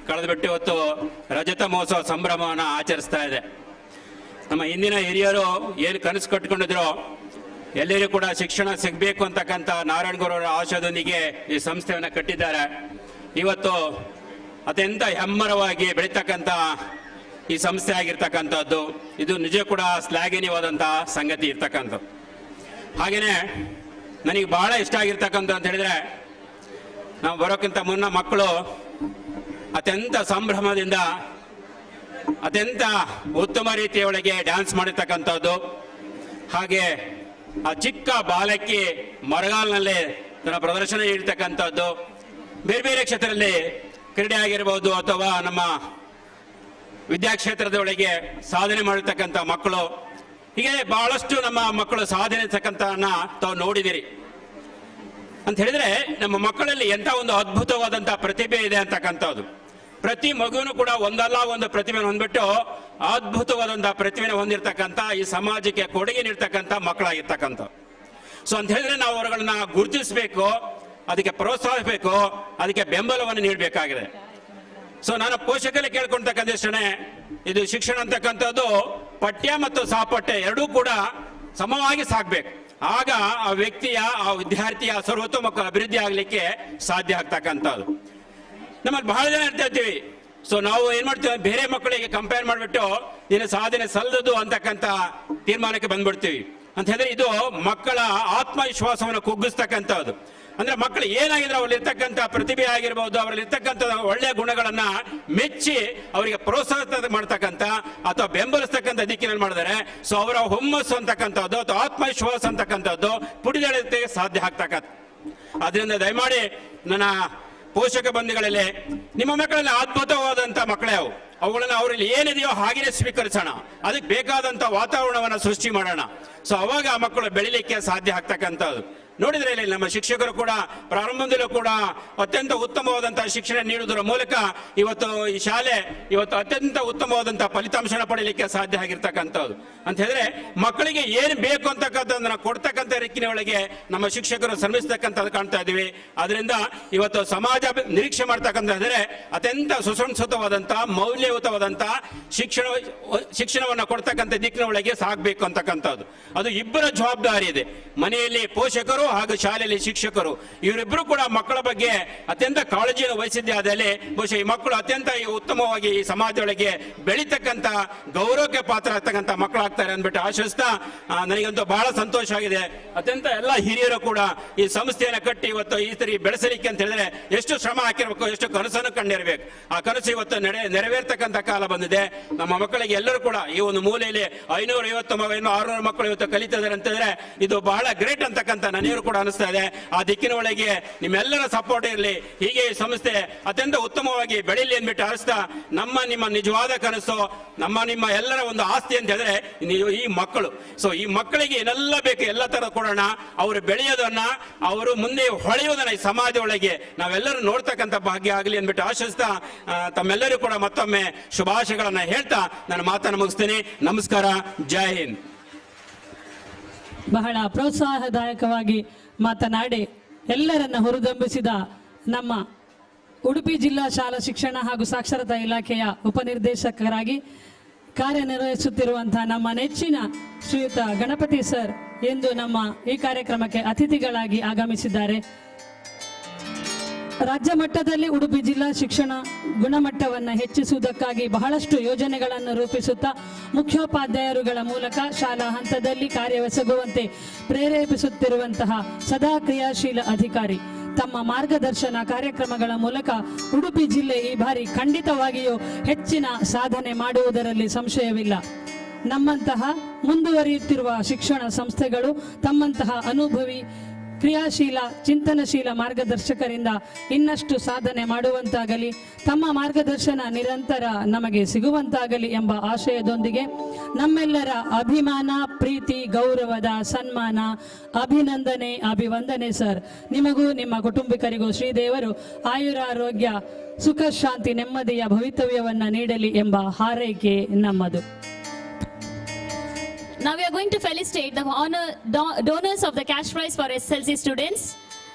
ಕಳೆದುಬಿಟ್ಟು ಇವತ್ತು ರಜತ ಮಹೋತ್ಸವ ಸಂಭ್ರಮವನ್ನು ಆಚರಿಸ್ತಾ ಇದೆ. ನಮ್ಮ ಹಿಂದಿನ ಹಿರಿಯರು ಏನು ಕನಸು ಕಟ್ಕೊಂಡಿದ್ರು, ಎಲ್ಲರಿಗೂ ಕೂಡ ಶಿಕ್ಷಣ ಸಿಗಬೇಕು ಅಂತಕ್ಕಂಥ ನಾರಾಯಣಗೌಡರ ಆಶಯದೊಂದಿಗೆ ಈ ಸಂಸ್ಥೆಯನ್ನು ಕಟ್ಟಿದ್ದಾರೆ. ಇವತ್ತು ಅತ್ಯಂತ ಹೆಮ್ಮರವಾಗಿ ಬೆಳೀತಕ್ಕಂಥ ಈ ಸಂಸ್ಥೆ ಆಗಿರ್ತಕ್ಕಂಥದ್ದು ಇದು ನಿಜ ಕೂಡ ಶ್ಲಾಘನೀಯವಾದಂಥ ಸಂಗತಿ ಇರ್ತಕ್ಕಂಥದ್ದು. ಹಾಗೆಯೇ ನನಗೆ ಬಹಳ ಇಷ್ಟ ಆಗಿರ್ತಕ್ಕಂಥ ಅಂತ ಹೇಳಿದ್ರೆ, ನಾವು ಬರೋಕ್ಕಿಂತ ಮುನ್ನ ಮಕ್ಕಳು ಅತ್ಯಂತ ಸಂಭ್ರಮದಿಂದ ಅತ್ಯಂತ ಉತ್ತಮ ರೀತಿಯ ಒಳಗೆ ಡ್ಯಾನ್ಸ್ ಮಾಡಿರ್ತಕ್ಕಂಥದ್ದು, ಹಾಗೆ ಆ ಚಿಕ್ಕ ಬಾಲಕಿ ಮರಗಾಲ್ನಲ್ಲೇ ತನ್ನ ಪ್ರದರ್ಶನ ನೀಡ್ತಕ್ಕಂಥದ್ದು, ಬೇರೆ ಬೇರೆ ಕ್ಷೇತ್ರದಲ್ಲಿ ಕ್ರೀಡೆ ಆಗಿರ್ಬೋದು ಅಥವಾ ನಮ್ಮ ವಿದ್ಯಾಕ್ಷೇತ್ರದ ಒಳಗೆ ಸಾಧನೆ ಮಾಡಿರ್ತಕ್ಕಂಥ ಮಕ್ಕಳು, ಹೀಗೆ ಬಹಳಷ್ಟು ನಮ್ಮ ಮಕ್ಕಳು ಸಾಧನೆ ಇರ್ತಕ್ಕಂಥವನ್ನ ತಾವು ನೋಡಿದಿರಿ. ಅಂತ ಹೇಳಿದ್ರೆ ನಮ್ಮ ಮಕ್ಕಳಲ್ಲಿ ಎಂಥ ಒಂದು ಅದ್ಭುತವಾದಂಥ ಪ್ರತಿಭೆ ಇದೆ ಅಂತಕ್ಕಂಥದ್ದು. ಪ್ರತಿ ಮಗುವಿನೂ ಕೂಡ ಒಂದಲ್ಲ ಒಂದು ಪ್ರತಿಭೆಯನ್ನು ಹೊಂದ್ಬಿಟ್ಟು ಅದ್ಭುತವಾದಂಥ ಪ್ರತಿಭೆನ ಹೊಂದಿರತಕ್ಕಂಥ ಈ ಸಮಾಜಕ್ಕೆ ಕೊಡುಗೆ ನೀಡ್ತಕ್ಕಂಥ ಮಕ್ಕಳಾಗಿರ್ತಕ್ಕಂಥ. ಸೊ ಅಂತ ಹೇಳಿದ್ರೆ ನಾವು ಅವರುಗಳನ್ನ ಗುರುತಿಸಬೇಕು, ಅದಕ್ಕೆ ಪ್ರೋತ್ಸಾಹಿಸಬೇಕು, ಅದಕ್ಕೆ ಬೆಂಬಲವನ್ನು ನೀಡಬೇಕಾಗಿದೆ. ಸೊ ನಾನು ಪೋಷಕರಲ್ಲಿ ಕೇಳ್ಕೊಳ್ತಕ್ಕಂಥಷ್ಟೇ, ಇದು ಶಿಕ್ಷಣ ಅಂತಕ್ಕಂಥದ್ದು ಪಠ್ಯ ಮತ್ತು ಸಹಪಠ್ಯ ಎರಡೂ ಕೂಡ ಸಮವಾಗಿ ಸಾಗಬೇಕು. ಆಗ ಆ ವ್ಯಕ್ತಿಯ, ಆ ವಿದ್ಯಾರ್ಥಿಯ ಸರ್ವತೋಮುಖ ಮಕ್ಕಳ ಅಭಿವೃದ್ಧಿ ಆಗಲಿಕ್ಕೆ ಸಾಧ್ಯ ಆಗ್ತಕ್ಕಂಥದ್ದು. ನಮ್ಮಲ್ಲಿ ಬಹಳ ಜನ ಇರ್ತಾ ಇರ್ತೀವಿ. ಸೊ ನಾವು ಏನ್ ಮಾಡ್ತೀವಿ, ಬೇರೆ ಮಕ್ಕಳಿಗೆ ಕಂಪೇರ್ ಮಾಡಿಬಿಟ್ಟು ನಿನ್ನ ಸಾಧನೆ ಸಲ್ಲದು ಅಂತಕ್ಕಂಥ ತೀರ್ಮಾನಕ್ಕೆ ಬಂದ್ಬಿಡ್ತೀವಿ. ಅಂತ ಹೇಳಿದ್ರೆ ಇದು ಮಕ್ಕಳ ಆತ್ಮವಿಶ್ವಾಸವನ್ನು ಕುಗ್ಗಿಸ್ತಕ್ಕಂಥದ್ದು. ಅಂದ್ರೆ ಮಕ್ಕಳು ಏನಾಗಿದ್ರೆ ಅವರಲ್ಲಿರ್ತಕ್ಕಂಥ ಪ್ರತಿಭೆ ಆಗಿರ್ಬೋದು, ಅವರಲ್ಲಿರ್ತಕ್ಕಂಥ ಒಳ್ಳೆಯ ಗುಣಗಳನ್ನ ಮೆಚ್ಚಿ ಅವರಿಗೆ ಪ್ರೋತ್ಸಾಹ ಮಾಡ್ತಕ್ಕಂಥ ಅಥವಾ ಬೆಂಬಲಿಸ್ತಕ್ಕಂಥ ದಿಕ್ಕಿನಲ್ಲಿ ಮಾಡಿದರೆ ಸೊ ಅವರ ಹುಮ್ಮಸ್ಸು ಅಂತಕ್ಕಂಥದ್ದು ಅಥವಾ ಆತ್ಮವಿಶ್ವಾಸ ಅಂತಕ್ಕಂಥದ್ದು ಪುಡಿದಳತೆ ಸಾಧ್ಯ ಆಗ್ತಕ್ಕಂಥ. ಅದರಿಂದ ದಯಮಾಡಿ ನನ್ನ ಪೋಷಕ ಬಂಧುಗಳಲ್ಲಿ ನಿಮ್ಮ ಮಕ್ಕಳಲ್ಲಿ ಅದ್ಭುತವಾದಂಥ ಮಕ್ಕಳೇ ಅವುಗಳನ್ನ ಅವರಲ್ಲಿ ಏನಿದೆಯೋ ಹಾಗೆಯೇ ಸ್ವೀಕರಿಸೋಣ, ಅದಕ್ಕೆ ಬೇಕಾದಂಥ ವಾತಾವರಣವನ್ನು ಸೃಷ್ಟಿ ಮಾಡೋಣ. ಸೊ ಅವಾಗ ಆ ಮಕ್ಕಳು ಬೆಳಿಲಿಕ್ಕೆ ಸಾಧ್ಯ ಆಗ್ತಕ್ಕಂಥದ್ದು. ನೋಡಿದ್ರೆ ಇಲ್ಲಿ ನಮ್ಮ ಶಿಕ್ಷಕರು ಕೂಡ ಪ್ರಾರಂಭದಲ್ಲೂ ಕೂಡ ಅತ್ಯಂತ ಉತ್ತಮವಾದಂತಹ ಶಿಕ್ಷಣ ನೀಡುವುದರ ಮೂಲಕ ಇವತ್ತು ಈ ಶಾಲೆ ಇವತ್ತು ಅತ್ಯಂತ ಉತ್ತಮವಾದಂತಹ ಫಲಿತಾಂಶನ ಪಡೆಯಲಿಕ್ಕೆ ಸಾಧ್ಯ ಆಗಿರ್ತಕ್ಕಂಥದ್ದು. ಅಂತ ಹೇಳಿದ್ರೆ ಮಕ್ಕಳಿಗೆ ಏನು ಬೇಕು ಅಂತಕ್ಕಂಥದ್ದನ್ನ ಕೊಡ್ತಕ್ಕಂಥ ರೀತಿಯ ಒಳಗೆ ನಮ್ಮ ಶಿಕ್ಷಕರು ಶ್ರಮಿಸ್ತಕ್ಕಂಥದ್ದು ಕಾಣ್ತಾ ಇದ್ದೀವಿ. ಅದರಿಂದ ಇವತ್ತು ಸಮಾಜ ನಿರೀಕ್ಷೆ ಮಾಡ್ತಕ್ಕಂಥದ್ರೆ ಅತ್ಯಂತ ಸುಸಂಸ್ಕೃತವಾದಂತಹ ಮೌಲ್ಯಯುತವಾದಂತಹ ಶಿಕ್ಷಣವನ್ನು ಕೊಡ್ತಕ್ಕಂಥ ದಿಕ್ಕಿನ ಒಳಗೆ ಸಾಗಬೇಕು ಅಂತಕ್ಕಂಥದ್ದು. ಅದು ಇಬ್ಬರ ಜವಾಬ್ದಾರಿ ಇದೆ. ಮನೆಯಲ್ಲಿ ಪೋಷಕರು ಹಾಗೂ ಶಾಲೆಯಲ್ಲಿ ಶಿಕ್ಷಕರು ಇವರಿಬ್ಬರು ಕೂಡ ಮಕ್ಕಳ ಬಗ್ಗೆ ಅತ್ಯಂತ ಕಾಳಜಿಯನ್ನು ವಹಿಸಿದ್ದೇ ಆದಲ್ಲಿ ಬಹುಶಃ ಈ ಮಕ್ಕಳು ಅತ್ಯಂತ ಉತ್ತಮವಾಗಿ ಈ ಸಮಾಜದೊಳಗೆ ಬೆಳೀತಕ್ಕಂಥ ಗೌರವಕ್ಕೆ ಪಾತ್ರ ಆಗ್ತಕ್ಕಂಥ ಮಕ್ಕಳಾಗ್ತಾರೆ ಅಂದ್ಬಿಟ್ಟು ಆಶಿಸ್ತಾ ನನಗಂತೂ ಬಹಳ ಸಂತೋಷ ಆಗಿದೆ. ಅತ್ಯಂತ ಎಲ್ಲ ಹಿರಿಯರು ಕೂಡ ಈ ಸಂಸ್ಥೆಯನ್ನು ಕಟ್ಟಿ ಇವತ್ತು ಈ ತರಿ ಬೆಳೆಸಲಿಕ್ಕೆ ಅಂತ ಹೇಳಿದ್ರೆ ಎಷ್ಟು ಶ್ರಮ ಹಾಕಿರ್ಬೇಕು, ಎಷ್ಟು ಕನಸನ್ನು ಕಂಡಿರ್ಬೇಕು. ಆ ಕನಸು ಇವತ್ತು ನೆರವೇರ್ತಕ್ಕಂಥ ಕಾಲ ಬಂದಿದೆ. ನಮ್ಮ ಮಕ್ಕಳಿಗೆ ಎಲ್ಲರೂ ಕೂಡ ಈ ಒಂದು ಮೂಲೆಯಲ್ಲಿ 550 600 ಮಕ್ಕಳು ಇವತ್ತು ಕಲಿತಿದ್ದಾರೆ ಅಂತಂದ್ರೆ ಇದು ಬಹಳ ಗ್ರೇಟ್ ಅಂತಕ್ಕಂಥ ನನಗೂ ಕೂಡ ಅನಿಸ್ತಾ ಇದೆ. ಆ ದಿಕ್ಕಿನ ಒಳಗೆ ನಿಮ್ಮೆಲ್ಲರ ಸಪೋರ್ಟ್ ಇರಲಿ, ಹೀಗೆ ಈ ಸಂಸ್ಥೆ ಅತ್ಯಂತ ಉತ್ತಮವಾಗಿ ಬೆಳೀಲಿ ಅಂದ್ಬಿಟ್ಟು ಅನಿಸ್ತಾ ನಿಮ್ಮ ನಿಜವಾದ ಕನಸು ನಿಮ್ಮ ಎಲ್ಲರ ಒಂದು ಆಸ್ತಿ ಅಂತ ಹೇಳಿದ್ರೆ ಈ ಮಕ್ಕಳು. ಸೊ ಈ ಮಕ್ಕಳಿಗೆ ಏನೆಲ್ಲ ಬೇಕು ಎಲ್ಲ ತರ ಕೊಡೋಣ, ಅವರು ಬೆಳೆಯೋದನ್ನ ಅವರು ಮುಂದೆ ಹೊಳೆಯೋದನ್ನ ಈ ಸಮಾಜ ಒಳಗೆ ನಾವೆಲ್ಲರೂ ನೋಡ್ತಕ್ಕಂಥ ಭಾಗ್ಯ ಆಗಲಿ ಅಂದ್ಬಿಟ್ಟು ಆಶಿಸ್ತಾ ತಮ್ಮೆಲ್ಲರೂ ಕೂಡ ಮತ್ತೊಮ್ಮೆ ಶುಭಾಶಯಗಳನ್ನ ಹೇಳ್ತಾ ನನ್ನ ಮಾತನ್ನು ಮುಗಿಸ್ತೀನಿ. ನಮಸ್ಕಾರ, ಜೈ ಹಿಂದ್. ಬಹಳ ಪ್ರೋತ್ಸಾಹದಾಯಕವಾಗಿ ಮಾತನಾಡಿ ಎಲ್ಲರನ್ನ ಹುರಿದುಂಬಿಸಿದ ನಮ್ಮ ಉಡುಪಿ ಜಿಲ್ಲಾ ಶಾಲಾ ಶಿಕ್ಷಣ ಹಾಗೂ ಸಾಕ್ಷರತಾ ಇಲಾಖೆಯ ಉಪನಿರ್ದೇಶಕರಾಗಿ ಕಾರ್ಯನಿರ್ವಹಿಸುತ್ತಿರುವಂತಹ ನಮ್ಮ ನೆಚ್ಚಿನ ಶ್ರೀಯುತ ಗಣಪತಿ ಸರ್ ಎಂದು ನಮ್ಮ ಈ ಕಾರ್ಯಕ್ರಮಕ್ಕೆ ಅತಿಥಿಗಳಾಗಿ ಆಗಮಿಸಿದ್ದಾರೆ. ರಾಜ್ಯ ಮಟ್ಟದಲ್ಲಿ ಉಡುಪಿ ಜಿಲ್ಲಾ ಶಿಕ್ಷಣ ಗುಣಮಟ್ಟವನ್ನು ಹೆಚ್ಚಿಸುವುದಕ್ಕಾಗಿ ಬಹಳಷ್ಟು ಯೋಜನೆಗಳನ್ನು ರೂಪಿಸುತ್ತಾ ಮುಖ್ಯೋಪಾಧ್ಯಾಯರುಗಳ ಮೂಲಕ ಶಾಲಾ ಹಂತದಲ್ಲಿ ಕಾರ್ಯವೆಸಗುವಂತೆ ಪ್ರೇರೇಪಿಸುತ್ತಿರುವಂತಹ ಸದಾ ಕ್ರಿಯಾಶೀಲ ಅಧಿಕಾರಿ. ತಮ್ಮ ಮಾರ್ಗದರ್ಶನ ಕಾರ್ಯಕ್ರಮಗಳ ಮೂಲಕ ಉಡುಪಿ ಜಿಲ್ಲೆ ಈ ಬಾರಿ ಖಂಡಿತವಾಗಿಯೂ ಹೆಚ್ಚಿನ ಸಾಧನೆ ಮಾಡುವುದರಲ್ಲಿ ಸಂಶಯವಿಲ್ಲ. ನಮ್ಮಂತಹ ಮುಂದುವರಿಯುತ್ತಿರುವ ಶಿಕ್ಷಣ ಸಂಸ್ಥೆಗಳು ತಮ್ಮಂತಹ ಅನುಭವಿ ಕ್ರಿಯಾಶೀಲ ಚಿಂತನಶೀಲ ಮಾರ್ಗದರ್ಶಕರಿಂದ ಇನ್ನಷ್ಟು ಸಾಧನೆ ಮಾಡುವಂತಾಗಲಿ, ತಮ್ಮ ಮಾರ್ಗದರ್ಶನ ನಿರಂತರ ನಮಗೆ ಸಿಗುವಂತಾಗಲಿ ಎಂಬ ಆಶಯದೊಂದಿಗೆ ನಮ್ಮೆಲ್ಲರ ಅಭಿಮಾನ, ಪ್ರೀತಿ, ಗೌರವದ ಸನ್ಮಾನ, ಅಭಿನಂದನೆ, ಅಭಿವಂದನೆ ಸರ್. ನಿಮಗೂ ನಿಮ್ಮ ಕುಟುಂಬಿಕರಿಗೂ ಶ್ರೀದೇವರು ಆಯುರಾರೋಗ್ಯ, ಸುಖ, ಶಾಂತಿ, ನೆಮ್ಮದಿಯ ಭವಿತವ್ಯವನ್ನ ನೀಡಲಿ ಎಂಬ ಹಾರೈಕೆ ನಮ್ಮದು. Now we are going to felicitate the donors of the cash prize for SSLC students.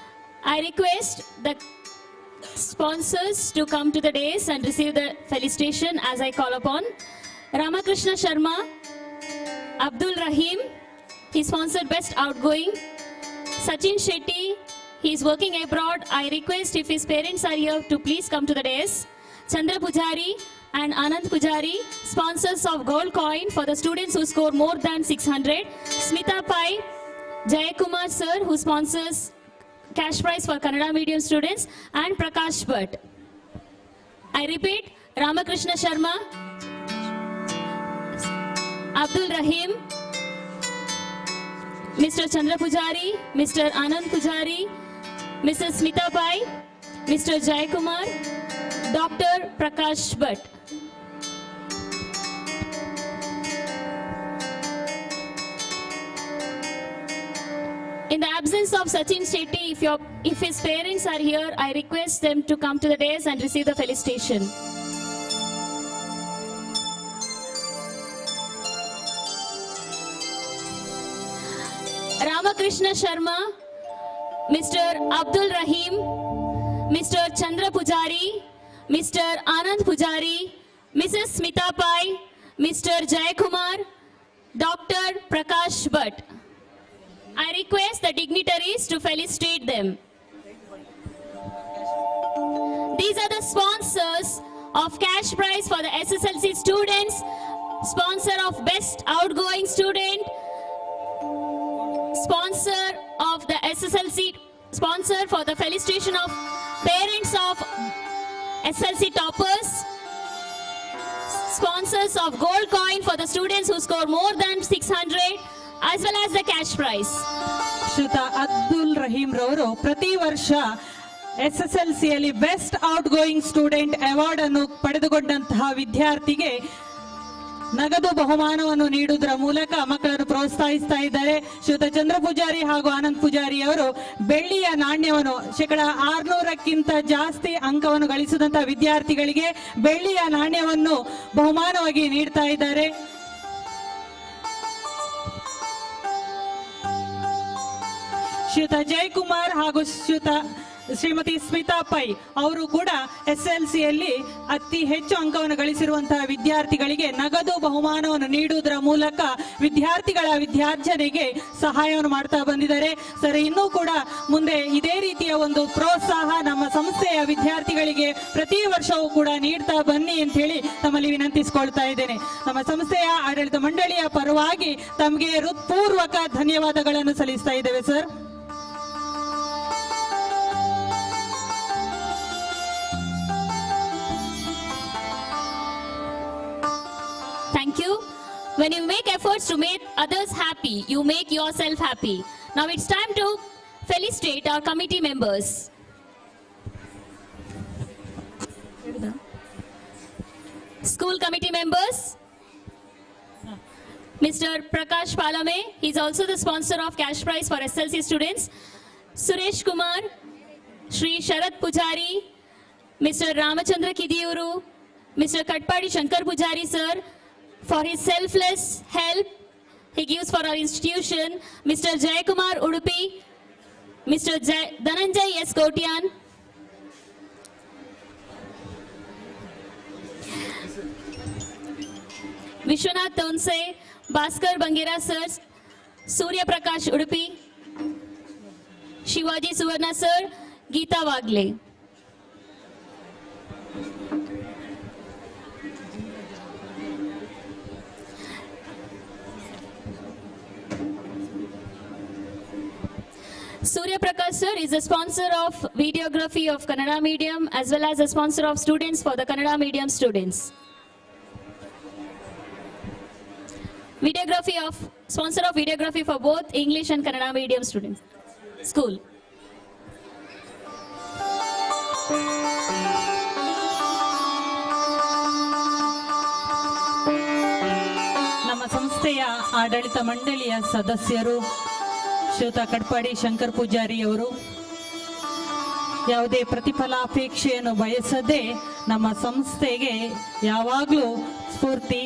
I request the sponsors to come to the dais and receive the felicitation as I call upon. Ramakrishna Sharma, Abdul Rahim, he sponsored Best Outgoing. Sachin Shetty, he is working abroad. I request if his parents are here to please come to the dais. Chandra Pujari and Anand Pujari, sponsors of gold coin for the students who score more than 600. Smita Pai, Jayakumar sir, who sponsors cash prize for Kannada medium students, and Prakash Bhatt. I repeat, Ramakrishna Sharma, Abdul Rahim, Mr. Chandra Pujari, Mr. Anand Pujari, Mrs. Smita Pai, Mr. Jayakumar, Dr. Prakash Bhatt. In the absence of Sachin Shetty, if his parents are here, I request them to come to the dais and receive the felicitation. Ramakrishna Sharma, Mr. Abdul Rahim, Mr. Chandra Pujari, Mr. Anand Pujari, Mrs. Smita Pai, Mr. Jayakumar, Dr. Prakash Bhatt. I request the dignitaries to felicitate them. These are the sponsors of cash prize for the SSLC students, sponsor of Best Outgoing Student, sponsor of the SSLC, sponsor for the felicitation of parents of SSLC toppers, sponsors of gold coin for the students who score more than 600, as well as the cash prize. ಶ್ರೀಯುತ ಅಬ್ದುಲ್ ರಹೀಂ ರವರು ಪ್ರತಿ ವರ್ಷ SSLCಯಲ್ಲಿ best outgoing student award ಅನ್ನು ಪಡೆದುಕೊಂಡಂತಹ ವಿದ್ಯಾರ್ಥಿಗೆ ನಗದು ಬಹುಮಾನವನ್ನು ನೀಡುವುದರ ಮೂಲಕ ಮಕ್ಕಳನ್ನು ಪ್ರೋತ್ಸಾಹಿಸ್ತಾ ಇದ್ದಾರೆ. ಶ್ರೀಯುತ ಚಂದ್ರ ಪೂಜಾರಿ ಹಾಗೂ ಆನಂದ್ ಪೂಜಾರಿ ಅವರು ಬೆಳ್ಳಿಯ ನಾಣ್ಯವನ್ನು 600ಕ್ಕಿಂತ ಜಾಸ್ತಿ ಅಂಕವನ್ನು ಗಳಿಸಿದಂತಹ ವಿದ್ಯಾರ್ಥಿಗಳಿಗೆ ಬೆಳ್ಳಿಯ ನಾಣ್ಯವನ್ನು ಬಹುಮಾನವಾಗಿ ನೀಡ್ತಾ ಇದ್ದಾರೆ. ಶ್ರೀಯುತ ಜಯಕುಮಾರ್ ಹಾಗೂ ಶ್ರೀಮತಿ ಸ್ಮಿತಾ ಪೈ ಅವರು ಕೂಡ SSLCಯಲ್ಲಿ ಅತಿ ಹೆಚ್ಚು ಅಂಕವನ್ನು ಗಳಿಸಿರುವಂತಹ ವಿದ್ಯಾರ್ಥಿಗಳಿಗೆ ನಗದು ಬಹುಮಾನವನ್ನು ನೀಡುವುದರ ಮೂಲಕ ವಿದ್ಯಾರ್ಥಿಗಳ ವಿದ್ಯಾರ್ಜನೆಗೆ ಸಹಾಯವನ್ನು ಮಾಡ್ತಾ ಬಂದಿದ್ದಾರೆ. ಸರ್, ಇನ್ನೂ ಕೂಡ ಮುಂದೆ ಇದೇ ರೀತಿಯ ಒಂದು ಪ್ರೋತ್ಸಾಹ ನಮ್ಮ ಸಂಸ್ಥೆಯ ವಿದ್ಯಾರ್ಥಿಗಳಿಗೆ ಪ್ರತಿ ವರ್ಷವೂ ಕೂಡ ನೀಡ್ತಾ ಬನ್ನಿ ಅಂತ ಹೇಳಿ ತಮ್ಮಲ್ಲಿ ವಿನಂತಿಸಿಕೊಳ್ತಾ ಇದ್ದೇನೆ. ನಮ್ಮ ಸಂಸ್ಥೆಯ ಆಡಳಿತ ಮಂಡಳಿಯ ಪರವಾಗಿ ತಮಗೆ ಹೃತ್ಪೂರ್ವಕ ಧನ್ಯವಾದಗಳನ್ನು ಸಲ್ಲಿಸ್ತಾ ಇದ್ದೇವೆ sir. Thank you. When you make efforts to make others happy, you make yourself happy. Now it's time to felicitate our committee members. School committee members. Mr. Prakash Palame, he's also the sponsor of cash prize for SSLC students. Suresh Kumar, Shri Sharat Pujari, Mr. Ramachandra Kidiyuru, Mr. Katpadi Shankar Pujari sir, for his selfless help he gives for our institution. Mr. Jayakumar Udupi, Mr. Dhananjay S. Kotian, Vishwanath Tonse, Bhaskar Bangera sir, Surya Prakash Udupi, Shivaji Suvarna sir, Geeta Wagle. Surya Prakash sir is a sponsor of videography of Kannada medium as well as a sponsor of students for the Kannada medium students. Sponsor of videography for both English and Kannada medium students. School. ನಮ್ಮ ಸಂಸ್ಥೆಯ ಆಡಳಿತ ಮಂಡಳಿಯ ಸದಸ್ಯರು ಶ್ರೀಯುತ ಕಡ್ಪಾಡಿ ಶಂಕರ್ ಪೂಜಾರಿ ಅವರು ಯಾವುದೇ ಪ್ರತಿಫಲಾಪೇಕ್ಷೆಯನ್ನು ಬಯಸದೆ ನಮ್ಮ ಸಂಸ್ಥೆಗೆ ಯಾವಾಗಲೂ ಸ್ಫೂರ್ತಿ.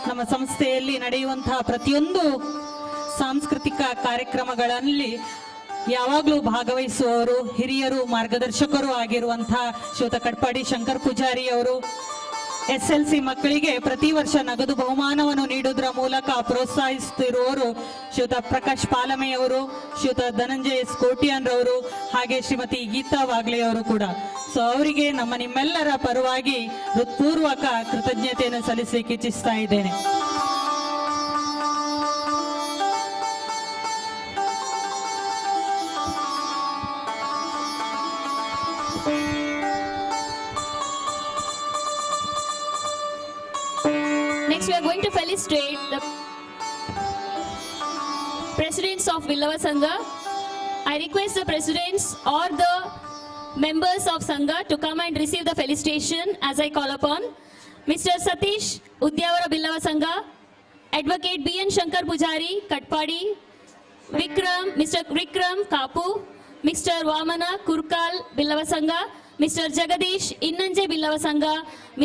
ನಮ್ಮ ಸಂಸ್ಥೆಯಲ್ಲಿ ನಡೆಯುವಂತಹ ಪ್ರತಿಯೊಂದು ಸಾಂಸ್ಕೃತಿಕ ಕಾರ್ಯಕ್ರಮಗಳಲ್ಲಿ ಯಾವಾಗಲೂ ಭಾಗವಹಿಸುವವರು, ಹಿರಿಯರು, ಮಾರ್ಗದರ್ಶಕರು ಆಗಿರುವಂತಹ ಶ್ರೀಯುತ ಕಡ್ಪಾಡಿ ಶಂಕರ್ ಪೂಜಾರಿ ಅವರು SLC ಮಕ್ಕಳಿಗೆ ಪ್ರತಿ ವರ್ಷ ನಗದು ಬಹುಮಾನವನ್ನು ನೀಡುವುದರ ಮೂಲಕ ಪ್ರೋತ್ಸಾಹಿಸುತ್ತಿರುವವರು ಶ್ರೀಯುತ ಪ್ರಕಾಶ್ ಪಾಲಮೆಯವರು, ಶ್ರೀಯುತ ಧನಂಜಯ ಎಸ್ ಕೋಟ್ಯಾನ್ ರವರು, ಹಾಗೆ ಶ್ರೀಮತಿ ಗೀತಾ ವಾಗ್ಲೆ ಅವರು ಕೂಡ. ಸೊ ಅವರಿಗೆ ನಿಮ್ಮೆಲ್ಲರ ಪರವಾಗಿ ಹೃತ್ಪೂರ್ವಕ ಕೃತಜ್ಞತೆಯನ್ನು ಸಲ್ಲಿಸಲಿಕ್ಕೆ ಇಚ್ಛಿಸ್ತಾ ಇದ್ದೇನೆ. Next, we are going to felicitate the presidents of Billava Sangha. I request the presidents or the members of Sangha to come and receive the felicitation as I call upon. Mr. Satish Udyavara Billava Sangha, Advocate B.N. Shankar Pujari Katpadi, Mr. Vikram Kapu, Mr. Vamana Kurkal Billava Sangha, Mr. Jagadish Innanje Billava Sangha,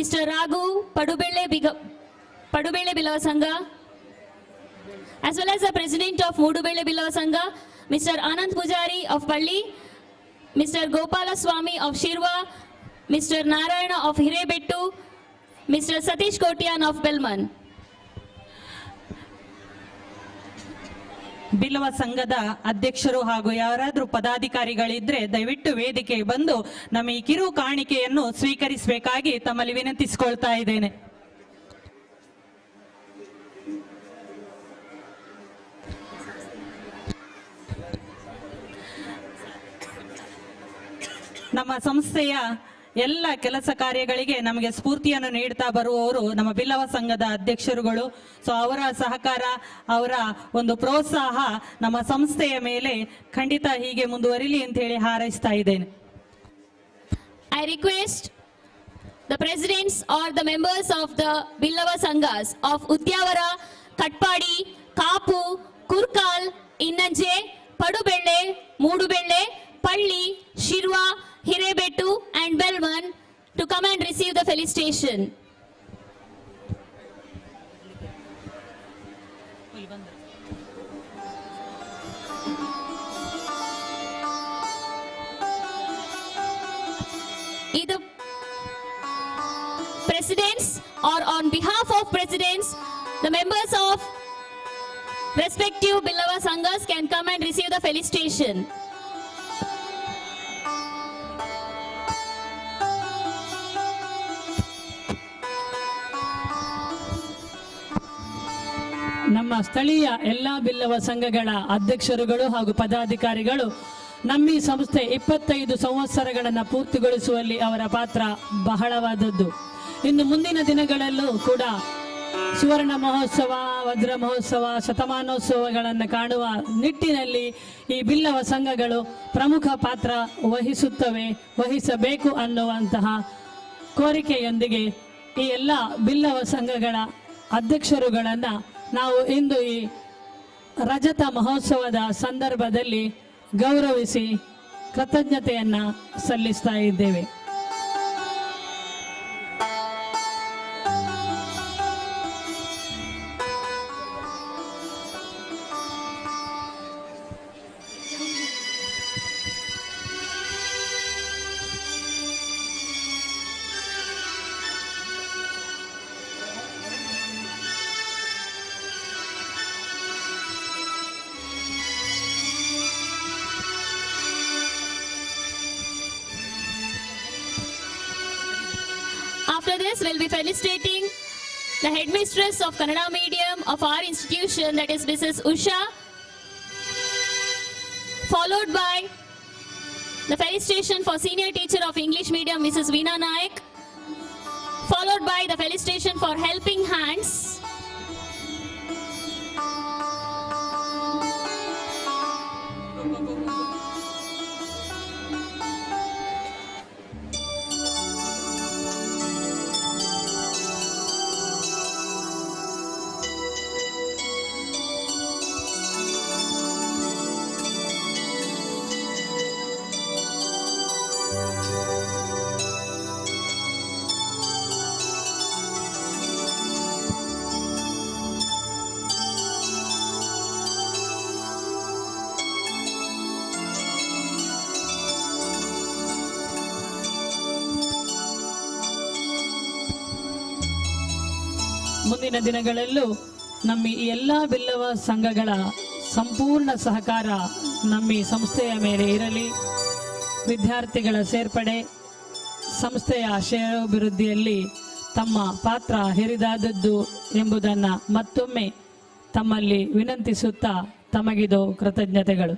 Mr. Raghu Padubele Billava Sangha, as well as the president of Mudubele Billava Sangha, Mr. Anand Pujari of Palli, Mr. Gopala Swami of Shirva, Mr. Narayana of Hirebettu, Mr. Satish Kotian of Belman. Billava ಸಂಘದ ಅಧ್ಯಕ್ಷರು ಹಾಗೂ ಯಾರಾದರೂ ಪದಾಧಿಕಾರಿಗಳಿದ್ರೆ ದಯವಿಟ್ಟು ವೇದಿಕೆಗೆ ಬಂದು ನಮ್ಮ ಈ ಕಿರು ಕಾಣಿಕೆಯನ್ನು ಸ್ವೀಕರಿಸಬೇಕಾಗಿ ತಮ್ಮಲ್ಲಿ ವಿನಂತಿಸಿಕೊಳ್ತಾ ಇದ್ದೇನೆ. ನಮ್ಮ ಸಂಸ್ಥೆಯ ಎಲ್ಲ ಕೆಲಸ ಕಾರ್ಯಗಳಿಗೆ ನಮಗೆ ಸ್ಫೂರ್ತಿಯನ್ನು ನೀಡ್ತಾ ಬರುವವರು ನಮ್ಮ ಬಿಲ್ಲವ ಸಂಘದ ಅಧ್ಯಕ್ಷರುಗಳು. ಸೊ ಅವರ ಸಹಕಾರ, ಅವರ ಒಂದು ಪ್ರೋತ್ಸಾಹ ನಮ್ಮ ಸಂಸ್ಥೆಯ ಮೇಲೆ ಖಂಡಿತ ಹೀಗೆ ಮುಂದುವರಿಲಿ ಅಂತ ಹೇಳಿ ಹಾರೈಸ್ತಾ ಇದ್ದೇನೆ. I request the presidents or the members of the Billava Sanghas of Udyavara, Katpadi, Kapu, Kurkal, Innanje, Padubelle, Mudubelle, Palli, Shirva, Hirebettu and Belman to come and receive the felicitation. Either presidents or on behalf of presidents, the members of respective Billava Sanghas can come and receive the felicitation. ನಮ್ಮ ಸ್ಥಳೀಯ ಎಲ್ಲ ಬಿಲ್ಲವ ಸಂಘಗಳ ಅಧ್ಯಕ್ಷರುಗಳು ಹಾಗೂ ಪದಾಧಿಕಾರಿಗಳು ನಮ್ಮ ಈ ಸಂಸ್ಥೆ 25 ಸಂವತ್ಸರಗಳನ್ನು ಪೂರ್ತಿಗೊಳಿಸುವಲ್ಲಿ ಅವರ ಪಾತ್ರ ಬಹಳವಾದದ್ದು. ಇನ್ನು ಮುಂದಿನ ದಿನಗಳಲ್ಲೂ ಕೂಡ ಸುವರ್ಣ ಮಹೋತ್ಸವ, ವಜ್ರ ಮಹೋತ್ಸವ, ಶತಮಾನೋತ್ಸವಗಳನ್ನು ಕಾಣುವ ನಿಟ್ಟಿನಲ್ಲಿ ಈ ಬಿಲ್ಲವ ಸಂಘಗಳು ಪ್ರಮುಖ ಪಾತ್ರ ವಹಿಸಬೇಕು ಅನ್ನುವಂತಹ ಕೋರಿಕೆಯೊಂದಿಗೆ ಈ ಎಲ್ಲ ಬಿಲ್ಲವ ಸಂಘಗಳ ಅಧ್ಯಕ್ಷರುಗಳನ್ನು ನಾವು ಇಂದು ಈ ರಜತ ಮಹೋತ್ಸವದ ಸಂದರ್ಭದಲ್ಲಿ ಗೌರವಿಸಿ ಕೃತಜ್ಞತೆಯನ್ನು ಸಲ್ಲಿಸ್ತಾ ಇದ್ದೇವೆ. After this, we'll be felicitating the headmistress of Kannada medium of our institution, that is Mrs. Usha, followed by the felicitation for senior teacher of English medium, Mrs. Veena Naik, followed by the felicitation for helping hands, ಮುಂದಿನ ದಿನಗಳಲ್ಲೂ ನಮ್ಮ ಈ ಎಲ್ಲ ಬಿಲ್ಲವ ಸಂಘಗಳ ಸಂಪೂರ್ಣ ಸಹಕಾರ ನಮ್ಮ ಈ ಸಂಸ್ಥೆಯ ಮೇಲೆ ಇರಲಿ. ವಿದ್ಯಾರ್ಥಿಗಳ ಸೇರ್ಪಡೆ, ಸಂಸ್ಥೆಯ ಶ್ರೇಯೋಭಿವೃದ್ಧಿಯಲ್ಲಿ ತಮ್ಮ ಪಾತ್ರ ಹಿರಿದಾದದ್ದು ಎಂಬುದನ್ನು ಮತ್ತೊಮ್ಮೆ ತಮ್ಮಲ್ಲಿ ವಿನಂತಿಸುತ್ತಾ ತಮಗಿದು ಕೃತಜ್ಞತೆಗಳು.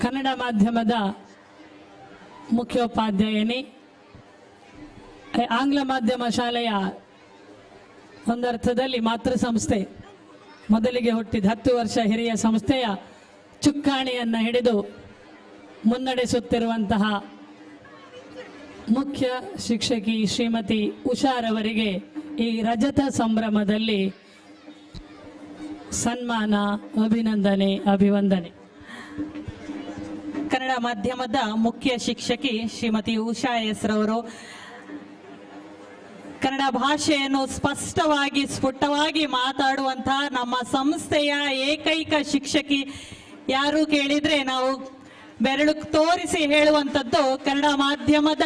ಕನ್ನಡ ಮಾಧ್ಯಮದ ಮುಖ್ಯೋಪಾಧ್ಯಾಯಿನಿ, ಆಂಗ್ಲ ಮಾಧ್ಯಮ ಶಾಲೆಯ ಒಂದರ್ಥದಲ್ಲಿ ಮಾತೃ ಸಂಸ್ಥೆ, ಮೊದಲಿಗೆ ಹುಟ್ಟಿದ 10 ವರ್ಷ ಹಿರಿಯ ಸಂಸ್ಥೆಯ ಚುಕ್ಕಾಣಿಯನ್ನು ಹಿಡಿದು ಮುನ್ನಡೆಸುತ್ತಿರುವಂತಹ ಮುಖ್ಯ ಶಿಕ್ಷಕಿ ಶ್ರೀಮತಿ ಉಷಾರವರಿಗೆ ಈ ರಜತ ಸಂಭ್ರಮದಲ್ಲಿ ಸನ್ಮಾನ, ಅಭಿನಂದನೆ, ಅಭಿವಂದನೆ. ಕನ್ನಡ ಮಾಧ್ಯಮದ ಮುಖ್ಯ ಶಿಕ್ಷಕಿ ಶ್ರೀಮತಿ ಉಷಾ ಎಸ್ ರವರು ಕನ್ನಡ ಭಾಷೆಯನ್ನು ಸ್ಪಷ್ಟವಾಗಿ ಸ್ಫುಟವಾಗಿ ಮಾತಾಡುವಂತಹ ನಮ್ಮ ಸಂಸ್ಥೆಯ ಏಕೈಕ ಶಿಕ್ಷಕಿ ಯಾರು ಕೇಳಿದ್ರೆ ನಾವು ಬೆರಳು ತೋರಿಸಿ ಹೇಳುವಂಥದ್ದು ಕನ್ನಡ ಮಾಧ್ಯಮದ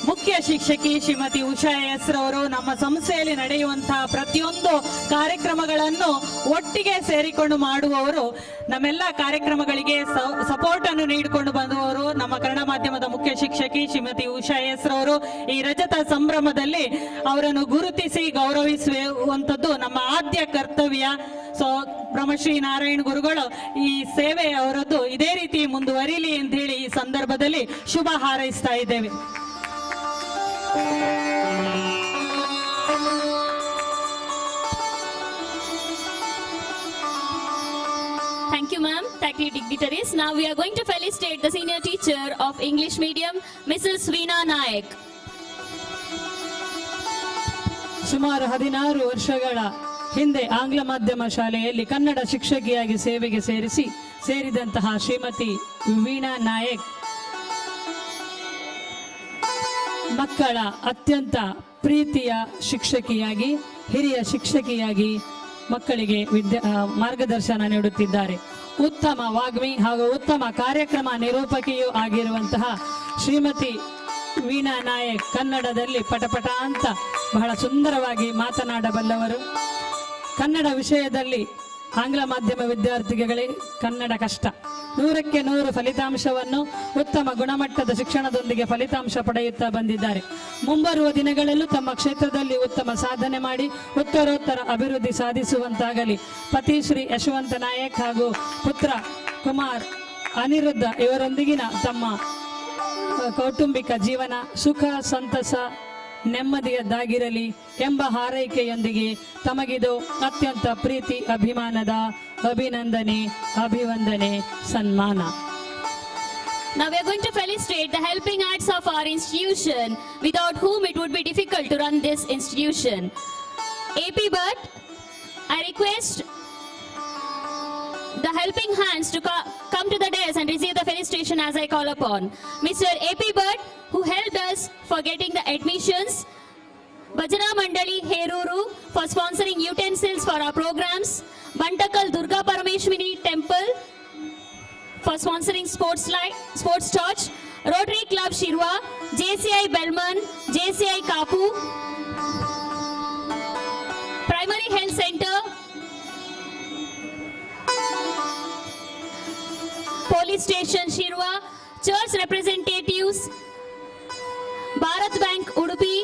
ಮುಖ್ಯ ಶಿಕ್ಷಕಿ ಶ್ರೀಮತಿ ಉಷಾ ಎಸ್ ರವರು. ನಮ್ಮ ಸಂಸ್ಥೆಯಲ್ಲಿ ನಡೆಯುವಂತಹ ಪ್ರತಿಯೊಂದು ಕಾರ್ಯಕ್ರಮಗಳನ್ನು ಒಟ್ಟಿಗೆ ಸೇರಿಕೊಂಡು ಮಾಡುವವರು, ನಮ್ಮೆಲ್ಲ ಕಾರ್ಯಕ್ರಮಗಳಿಗೆ ಸಪೋರ್ಟ್ ಅನ್ನು ನೀಡಿಕೊಂಡು ಬಂದವರು ನಮ್ಮ ಕನ್ನಡ ಮಾಧ್ಯಮದ ಮುಖ್ಯ ಶಿಕ್ಷಕಿ ಶ್ರೀಮತಿ ಉಷಾ ಎಸ್ ರವರು. ಈ ರಜತ ಸಂಭ್ರಮದಲ್ಲಿ ಅವರನ್ನು ಗುರುತಿಸಿ ಗೌರವಿಸುವಂಥದ್ದು ನಮ್ಮ ಆದ್ಯ ಕರ್ತವ್ಯ. ಸೊ ಬ್ರಹ್ಮಶ್ರೀ ನಾರಾಯಣ ಗುರುಗಳು ಈ ಸೇವೆ ಅವರದ್ದು ಇದೇ ರೀತಿ ಮುಂದುವರಿಲಿ ಅಂತ ಹೇಳಿ ಈ ಸಂದರ್ಭದಲ್ಲಿ ಶುಭ ಹಾರೈಸ್ತಾ ಇದ್ದೇವೆ. Thank you, ma'am. Thank you, dignitaries. Now we are going to felicitate the senior teacher of English medium, Mrs. Veena Nayak. ಸುಮಾರು 16 ವರ್ಷಗಳ ಹಿಂದೆ ಆಂಗ್ಲ ಮಾಧ್ಯಮ ಶಾಲೆಯಲ್ಲಿ ಕನ್ನಡ ಶಿಕ್ಷಕಿಯಾಗಿ ಸೇವೆಗೆ ಸೇರಿದಂತಹ ಶ್ರೀಮತಿ ವೀಣಾ ನಾಯಕ್ ಮಕ್ಕಳ ಅತ್ಯಂತ ಪ್ರೀತಿಯ ಶಿಕ್ಷಕಿಯಾಗಿ, ಹಿರಿಯ ಶಿಕ್ಷಕಿಯಾಗಿ ಮಕ್ಕಳಿಗೆ ಮಾರ್ಗದರ್ಶನ ನೀಡುತ್ತಿದ್ದಾರೆ. ಉತ್ತಮ ವಾಗ್ಮಿ ಹಾಗೂ ಉತ್ತಮ ಕಾರ್ಯಕ್ರಮ ನಿರೂಪಕಿಯೂ ಆಗಿರುವಂತಹ ಶ್ರೀಮತಿ ವೀಣಾ ನಾಯಕ್ ಕನ್ನಡದಲ್ಲಿ ಪಟಪಟ ಅಂತ ಬಹಳ ಸುಂದರವಾಗಿ ಮಾತನಾಡಬಲ್ಲವರು. ಕನ್ನಡ ವಿಷಯದಲ್ಲಿ ಆಂಗ್ಲ ಮಾಧ್ಯಮ ವಿದ್ಯಾರ್ಥಿಗಳಿಗೆ ಕನ್ನಡ ಕಷ್ಟ. 100ಕ್ಕೆ 100 ಫಲಿತಾಂಶವನ್ನು ಉತ್ತಮ ಗುಣಮಟ್ಟದ ಶಿಕ್ಷಣದೊಂದಿಗೆ ಫಲಿತಾಂಶ ಪಡೆಯುತ್ತಾ ಬಂದಿದ್ದಾರೆ. ಮುಂಬರುವ ದಿನಗಳಲ್ಲೂ ತಮ್ಮ ಕ್ಷೇತ್ರದಲ್ಲಿ ಉತ್ತಮ ಸಾಧನೆ ಮಾಡಿ ಉತ್ತರೋತ್ತರ ಅಭಿವೃದ್ಧಿ ಸಾಧಿಸುವಂತಾಗಲಿ. ಪತಿ ಶ್ರೀ ಯಶವಂತ ನಾಯಕ್ ಹಾಗೂ ಪುತ್ರ ಕುಮಾರ್ ಅನಿರುದ್ಧ ಇವರೊಂದಿಗಿನ ತಮ್ಮ ಕೌಟುಂಬಿಕ ಜೀವನ ಸುಖ ಸಂತಸ ನೆಮ್ಮದಿಯದ್ದಾಗಿರಲಿ ಎಂಬ ಹಾರೈಕೆಯೊಂದಿಗೆ ತಮಗಿದು ಅತ್ಯಂತ ಪ್ರೀತಿ ಅಭಿಮಾನದ ಅಭಿನಂದನೆ, ಅಭಿವಂದನೆ, ಸನ್ಮಾನ. Now we are going to felicitate the helping hands of our institution, without whom it would be difficult to run this institution. AP Bhatt, I request the helping hands to come to the desk and receive the felicitation as I call upon. Mr. AP Bhatt, who helped us for getting the admissions. Bhajana Mandali Heruru for sponsoring utensils for our programs. Bantakal Durga Parameshwari Temple for sponsoring sports torch. Rotary Club Shirwa, JCI Belman, JCI Kapu, Primary Health Center, Police Station Shirwa, Church representatives, Bharat Bank Udupi,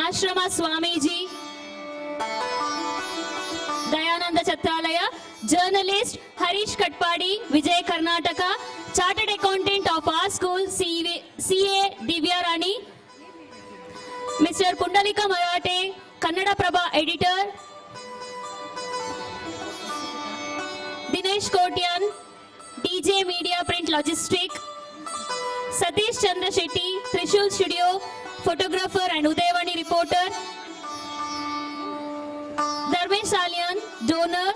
Ashrama Swamiji, Dayananda Chatralaya, journalist Harish Katpadi, Vijay Karnataka, chartered accountant of our school, CA Divya Rani, Mr. Pundalika Marate, Kannada Prabha editor, Dinesh Kotian, DJ Media Print Logistic, Satish Chandra Shetty, Trishul Studio, photographer and Udayavani reporter, Dharmesh Salyan, donor,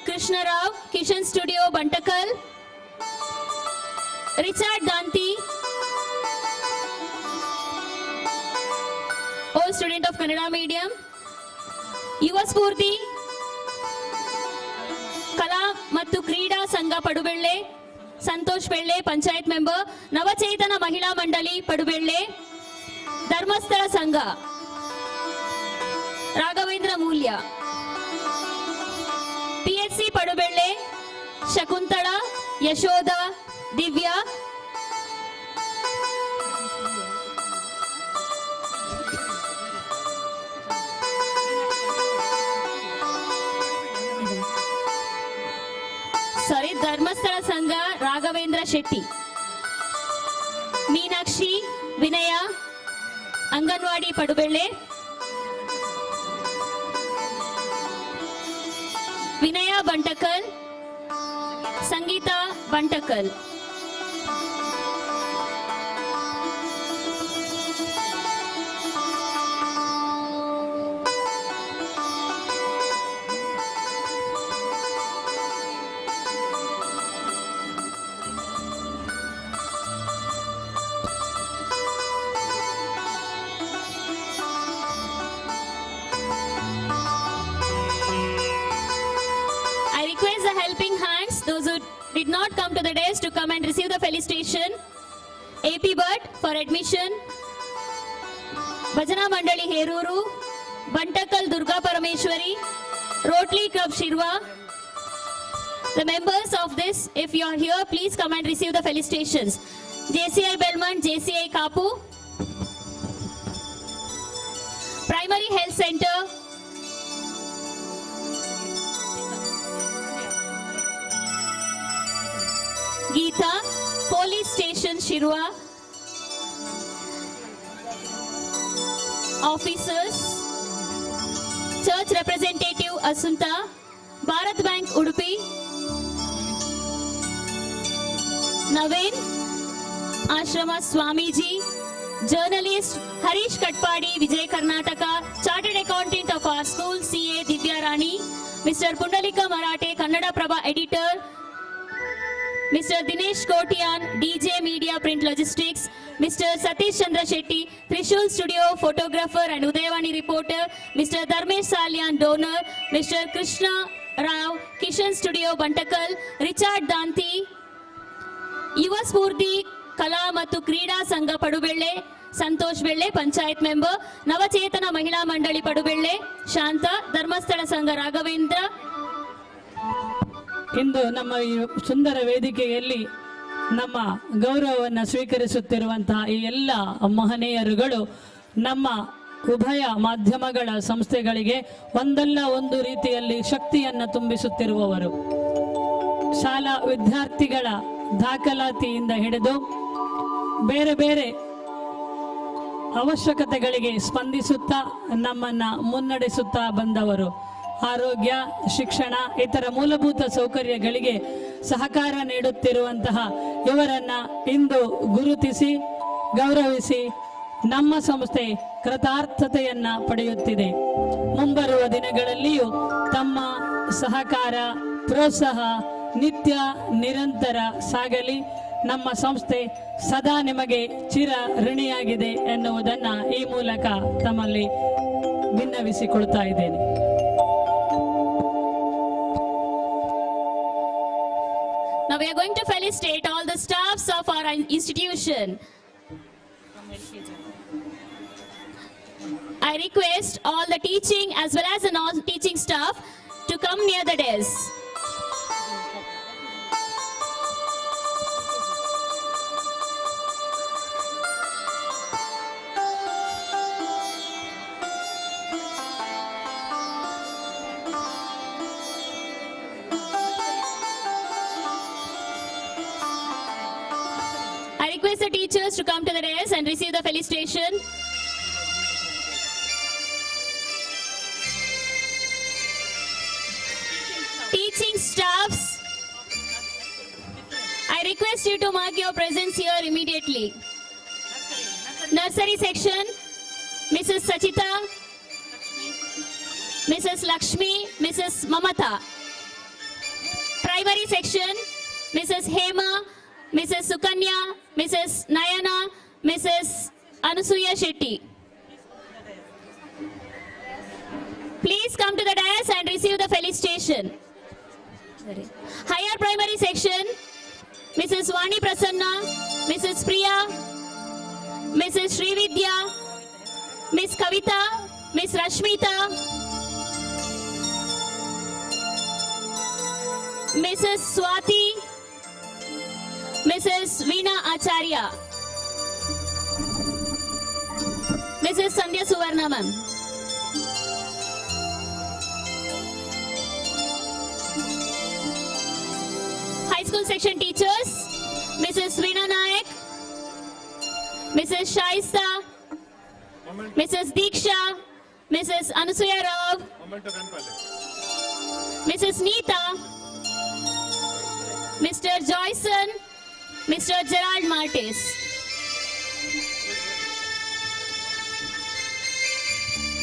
Krishna Rao, Kishan Studio, Bantakal, Richard Danti, old student of Kannada medium, Yuva Spurti, ಕಲಾ ಮತ್ತು ಕ್ರೀಡಾ ಸಂಘ ಪಡುಬೆಳ್ಳೆ, ಸಂತೋಷ್ ಬೆಳ್ಳೆ ಪಂಚಾಯತ್ ಮೆಂಬರ್, ನವಚೇತನ ಮಹಿಳಾ ಮಂಡಳಿ ಪಡುಬೆಳ್ಳೆ, ಧರ್ಮಸ್ಥಳ ಸಂಘ ರಾಘವೇಂದ್ರ ಮೂಲ್ಯ, PHC ಪಡುಬೆಳ್ಳೆ ಶಕುಂತಳ, ಯಶೋಧ, ದಿವ್ಯಾ, ಧರ್ಮಸ್ಥಳ ಸಂಘ ರಾಘವೇಂದ್ರ ಶೆಟ್ಟಿ, ಮೀನಾಕ್ಷಿ, ವಿನಯ ಅಂಗನವಾಡಿ ಪಡುಬೆಳ್ಳೆ, ವಿನಯ ಬಂಟಕಲ್, ಸಂಗೀತ Bantakal, did not come to the desk to come and receive the felicitation. AP Bhatt for admission, Bhajana Mandali Heruru, Bantakal Durga Parameshwari, Rotary Club Shirva. The members of this, if you are here, please come and receive the felicitations. JCI Belmont, JCI Kapu, Primary Health Center, Geeta, Police Station Shirwa, Officers, Church Representative Asunta, Bharat Bank Udupi, Naveen, Ashrama Swamiji, Journalist Harish Katpadi, Vijay Karnataka, Chartered Accountant of our school, CA Divya Rani, Mr. Pundalika Marathe, Kannada Prabha Editor, Mr. Dinesh Kotian, DJ Media Print Logistics, Mr. Satish Chandra Shetty, Trishul Studio Photographer and Udayavani Reporter, Mr. Dharmesh Salyan Donor, Mr. Krishna Rao, Kishan Studio Bantakal, Richard Danti, Yuva Spurti, Kala Mattu Krida Sangha Padubelle, Santosh Belle, Panchayat Member, Navachetana Mahila Mandali Padubelle, Shanta, Dharmasthala Sangha Raghavendra. ಇಂದು ನಮ್ಮ ಈ ಸುಂದರ ವೇದಿಕೆಯಲ್ಲಿ ನಮ್ಮ ಗೌರವವನ್ನು ಸ್ವೀಕರಿಸುತ್ತಿರುವಂತಹ ಈ ಎಲ್ಲ ಮಹನೀಯರುಗಳು ನಮ್ಮ ಉಭಯ ಮಾಧ್ಯಮಗಳ ಸಂಸ್ಥೆಗಳಿಗೆ ಒಂದಲ್ಲ ಒಂದು ರೀತಿಯಲ್ಲಿ ಶಕ್ತಿಯನ್ನು ತುಂಬಿಸುತ್ತಿರುವವರು. ಶಾಲಾ ವಿದ್ಯಾರ್ಥಿಗಳ ದಾಖಲಾತಿಯಿಂದ ಹಿಡಿದು ಬೇರೆ ಬೇರೆ ಅವಶ್ಯಕತೆಗಳಿಗೆ ಸ್ಪಂದಿಸುತ್ತಾ ನಮ್ಮನ್ನ ಮುನ್ನಡೆಸುತ್ತಾ ಬಂದವರು. ಆರೋಗ್ಯ, ಶಿಕ್ಷಣ, ಇತರ ಮೂಲಭೂತ ಸೌಕರ್ಯಗಳಿಗೆ ಸಹಕಾರ ನೀಡುತ್ತಿರುವಂತಹ ಇವರನ್ನ ಇಂದು ಗುರುತಿಸಿ ಗೌರವಿಸಿ ನಮ್ಮ ಸಂಸ್ಥೆ ಕೃತಾರ್ಥತೆಯನ್ನ ಪಡೆಯುತ್ತಿದೆ. ಮುಂಬರುವ ದಿನಗಳಲ್ಲಿಯೂ ತಮ್ಮ ಸಹಕಾರ, ಪ್ರೋತ್ಸಾಹ ನಿತ್ಯ ನಿರಂತರ ಸಾಗಲಿ. ನಮ್ಮ ಸಂಸ್ಥೆ ಸದಾ ನಿಮಗೆ ಚಿರ ಋಣಿಯಾಗಿದೆ ಎನ್ನುವುದನ್ನ ಈ ಮೂಲಕ ತಮ್ಮಲ್ಲಿ ಭಿನ್ನವಿಸಿಕೊಳ್ತಾ ಇದ್ದೇನೆ. Now we are going to felicitate all the staffs of our institution. I request all the teaching as well as the non-teaching staff to come near the desk. I request the teachers to come to the desk and receive the felicitation. Teaching staffs, I request you to mark your presence here immediately. Nursery section, Mrs. Sachita, Mrs. Lakshmi, Mrs. Mamata. Primary section, Mrs. Hema, Mrs. Sukanya, Mrs. Nayana, Mrs. Anusuya Shetty. Please come to the dais and receive the felicitation. Higher primary section, Mrs. Vani Prasanna, Mrs. Priya, Mrs. Srividya, Miss Kavita, Miss Rashmita, Mrs. Swati, Mrs. Veena Acharya, Mrs. Sandhya Suvarna ma'am. High school section teachers, Mrs. Veena Nayak, Mrs. Shaista, Mrs. Diksha, Mrs. Anasuya Rao, Mrs. Neeta, Mr. Joyson, Mr. Gerald Martis.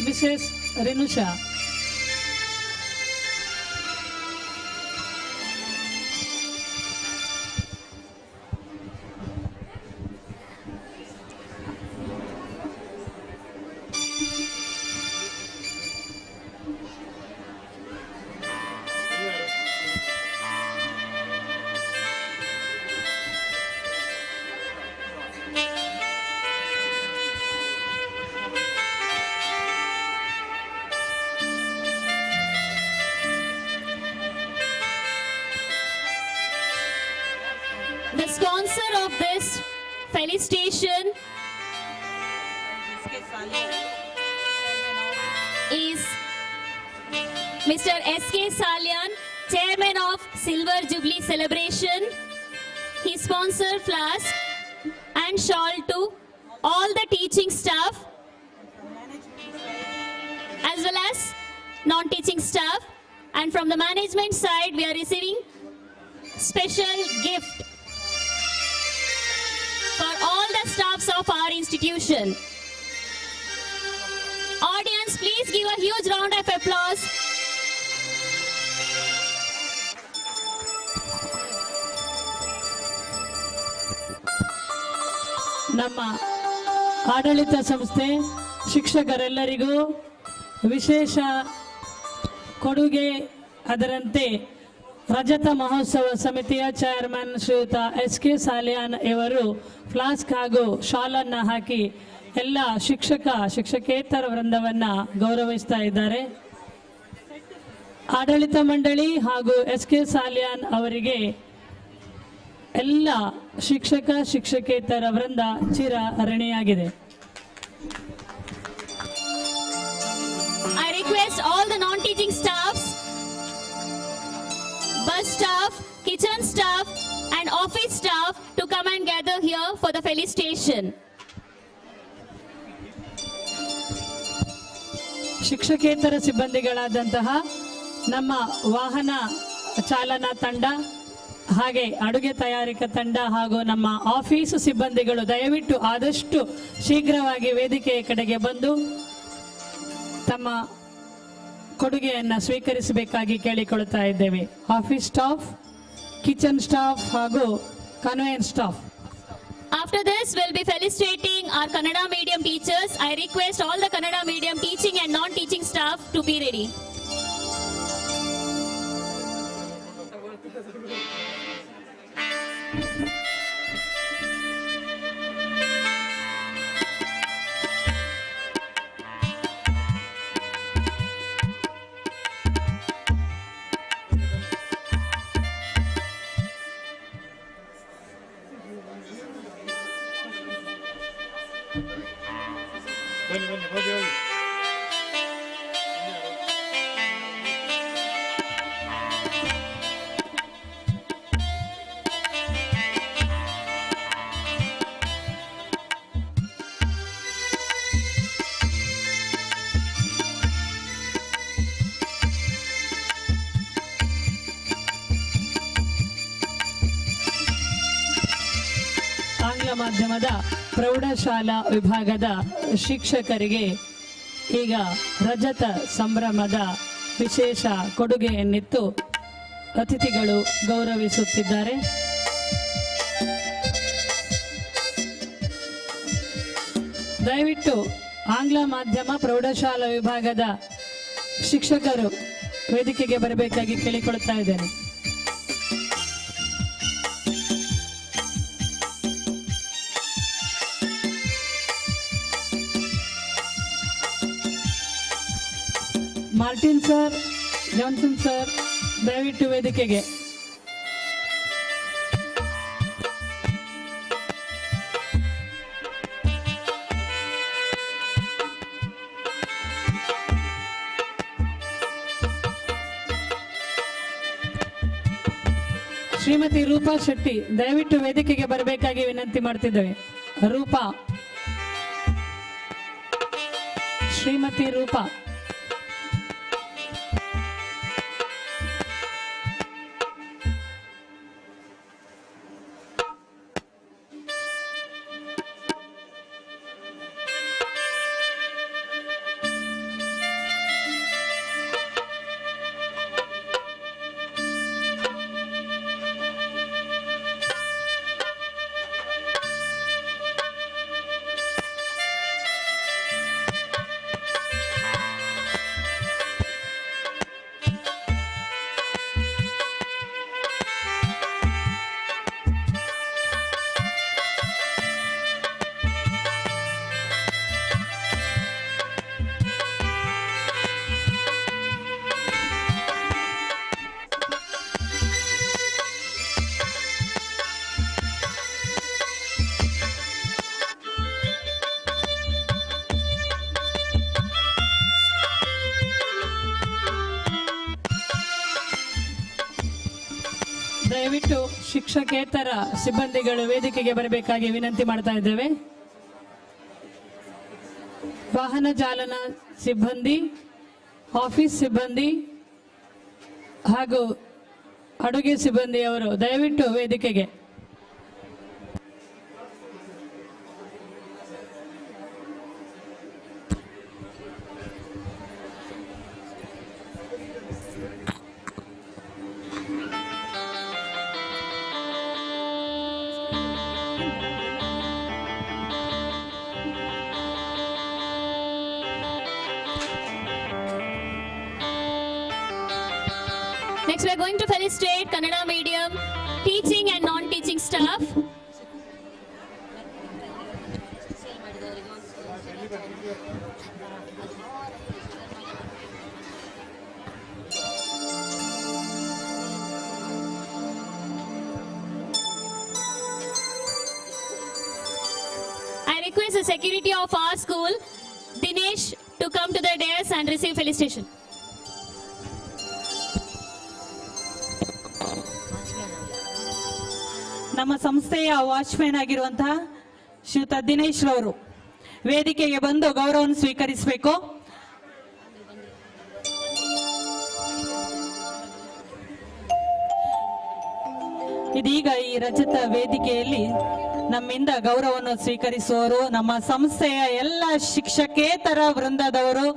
Mrs. Renusha. The sponsor of this felicitation is Mr. S.K. Salyan, Chairman of Silver Jubilee Celebration. He sponsored flask and shawl to all the teaching staff as well as non-teaching staff. And from the management side, we are receiving special gift for all the staffs of our institution. Audience, please give a huge round of applause. ನಮ್ಮ ಆಡಳಿತ ಸಂಸ್ಥೆ ಶಿಕ್ಷಕರೆಲ್ಲರಿಗೂ ವಿಶೇಷ ಕೊಡುಗೆ ಅದರಂತೆ ರಜತ ಮಹೋತ್ಸವ ಸಮಿತಿಯ ಚೇರ್ಮನ್ ಶ್ರೀಯುತ S.K. ಸಾಲಿಯಾನ್ ಇವರು ಫ್ಲಾಸ್ಕ್ ಹಾಗೂ ಶಾಲನ್ನು ಹಾಕಿ ಎಲ್ಲ ಶಿಕ್ಷಕೇತರ ವೃಂದವನ್ನು ಗೌರವಿಸ್ತಾ ಇದ್ದಾರೆ. ಆಡಳಿತ ಮಂಡಳಿ ಹಾಗೂ S.K. ಸಾಲಿಯಾನ್ ಅವರಿಗೆ ಎಲ್ಲ ಶಿಕ್ಷಕೇತರ ವೃಂದ ಚಿರ ಋಣಿಯಾಗಿದೆ. I request all the non-teaching staffs, bus staff, kitchen staff and office staff to come and gather here for the felicitation. ಶಿಕ್ಷಕೇತರ ಸಿಬ್ಬಂದಿಗಳಾದಂತಹ ನಮ್ಮ ವಾಹನ ಚಾಲನಾ ತಂಡ ಹಾಗೆ ಅಡುಗೆ ತಯಾರಿಕಾ ತಂಡ ಹಾಗೂ ನಮ್ಮ ಆಫೀಸು ಸಿಬ್ಬಂದಿಗಳು ದಯವಿಟ್ಟು ಆದಷ್ಟು ಶೀಘ್ರವಾಗಿ ವೇದಿಕೆಯ ಕಡೆಗೆ ಬಂದು ತಮ್ಮ ಕೊಡುಗೆಯನ್ನು ಸ್ವೀಕರಿಸಬೇಕಾಗಿ ಕೇಳಿಕೊಳ್ಳುತ್ತಾ ಇದ್ದೇವೆ. ಆಫೀಸ್ ಸ್ಟಾಫ್, ಕಿಚನ್ ಸ್ಟಾಫ್ ಹಾಗೂ conveyor staff. After this, we'll be felicitating our Kannada medium teachers. I request all the Kannada medium teaching and non-teaching staff to be ready. ಆಂಗ್ಲ ಮಾಧ್ಯಮದ ಪ್ರೌಢಶಾಲಾ ವಿಭಾಗದ ಶಿಕ್ಷಕರಿಗೆ ಈಗ ರಜತ ಸಂಭ್ರಮದ ವಿಶೇಷ ಕೊಡುಗೆಯನ್ನಿತ್ತು ಅತಿಥಿಗಳು ಗೌರವಿಸುತ್ತಿದ್ದಾರೆ. ದಯವಿಟ್ಟು ಆಂಗ್ಲ ಮಾಧ್ಯಮ ಪ್ರೌಢಶಾಲಾ ವಿಭಾಗದ ಶಿಕ್ಷಕರು ವೇದಿಕೆಗೆ ಬರಬೇಕಾಗಿ ಕೇಳಿಕೊಳ್ಳುತ್ತಾ ಇದ್ದೇನೆ. ಮಾರ್ಟಿನ್ ಸರ್, ಜಾನ್ಸನ್ ಸರ್ ದಯವಿಟ್ಟು ವೇದಿಕೆಗೆ. ಶ್ರೀಮತಿ ರೂಪಾ ಶೆಟ್ಟಿ ದಯವಿಟ್ಟು ವೇದಿಕೆಗೆ ಬರಬೇಕಾಗಿ ವಿನಂತಿ ಮಾಡ್ತಿದ್ದೇವೆ. ರೂಪಾ, ಶ್ರೀಮತಿ ರೂಪಾ. ದಯವಿಟ್ಟು ಶಿಕ್ಷಕೇತರ ಸಿಬ್ಬಂದಿಗಳು ವೇದಿಕೆಗೆ ಬರಬೇಕಾಗಿ ವಿನಂತಿ ಮಾಡ್ತಾ ಇದ್ದೇವೆ. ವಾಹನ ಚಾಲನಾ ಸಿಬ್ಬಂದಿ, ಆಫೀಸ್ ಸಿಬ್ಬಂದಿ ಹಾಗೂ ಅಡುಗೆ ಸಿಬ್ಬಂದಿಯವರು ದಯವಿಟ್ಟು ವೇದಿಕೆಗೆ. Next, we are going to felicitate Kannada medium teaching and non-teaching staff. I request the security of our school, Dinesh, to come to the dais and receive felicitation. ನಮ್ಮ ಸಂಸ್ಥೆಯ ವಾಚ್ಮ್ಯಾನ್ ಆಗಿರುವಂತಹ ಶ್ರೀಯುತ ದಿನೇಶ್ ರವರು ವೇದಿಕೆಗೆ ಬಂದು ಗೌರವವನ್ನು ಸ್ವೀಕರಿಸಬೇಕು. ಇದೀಗ ಈ ರಜತ ವೇದಿಕೆಯಲ್ಲಿ ನಮ್ಮಿಂದ ಗೌರವವನ್ನು ಸ್ವೀಕರಿಸುವವರು ನಮ್ಮ ಸಂಸ್ಥೆಯ ಎಲ್ಲ ಶಿಕ್ಷಕೇತರ ವೃಂದದವರು.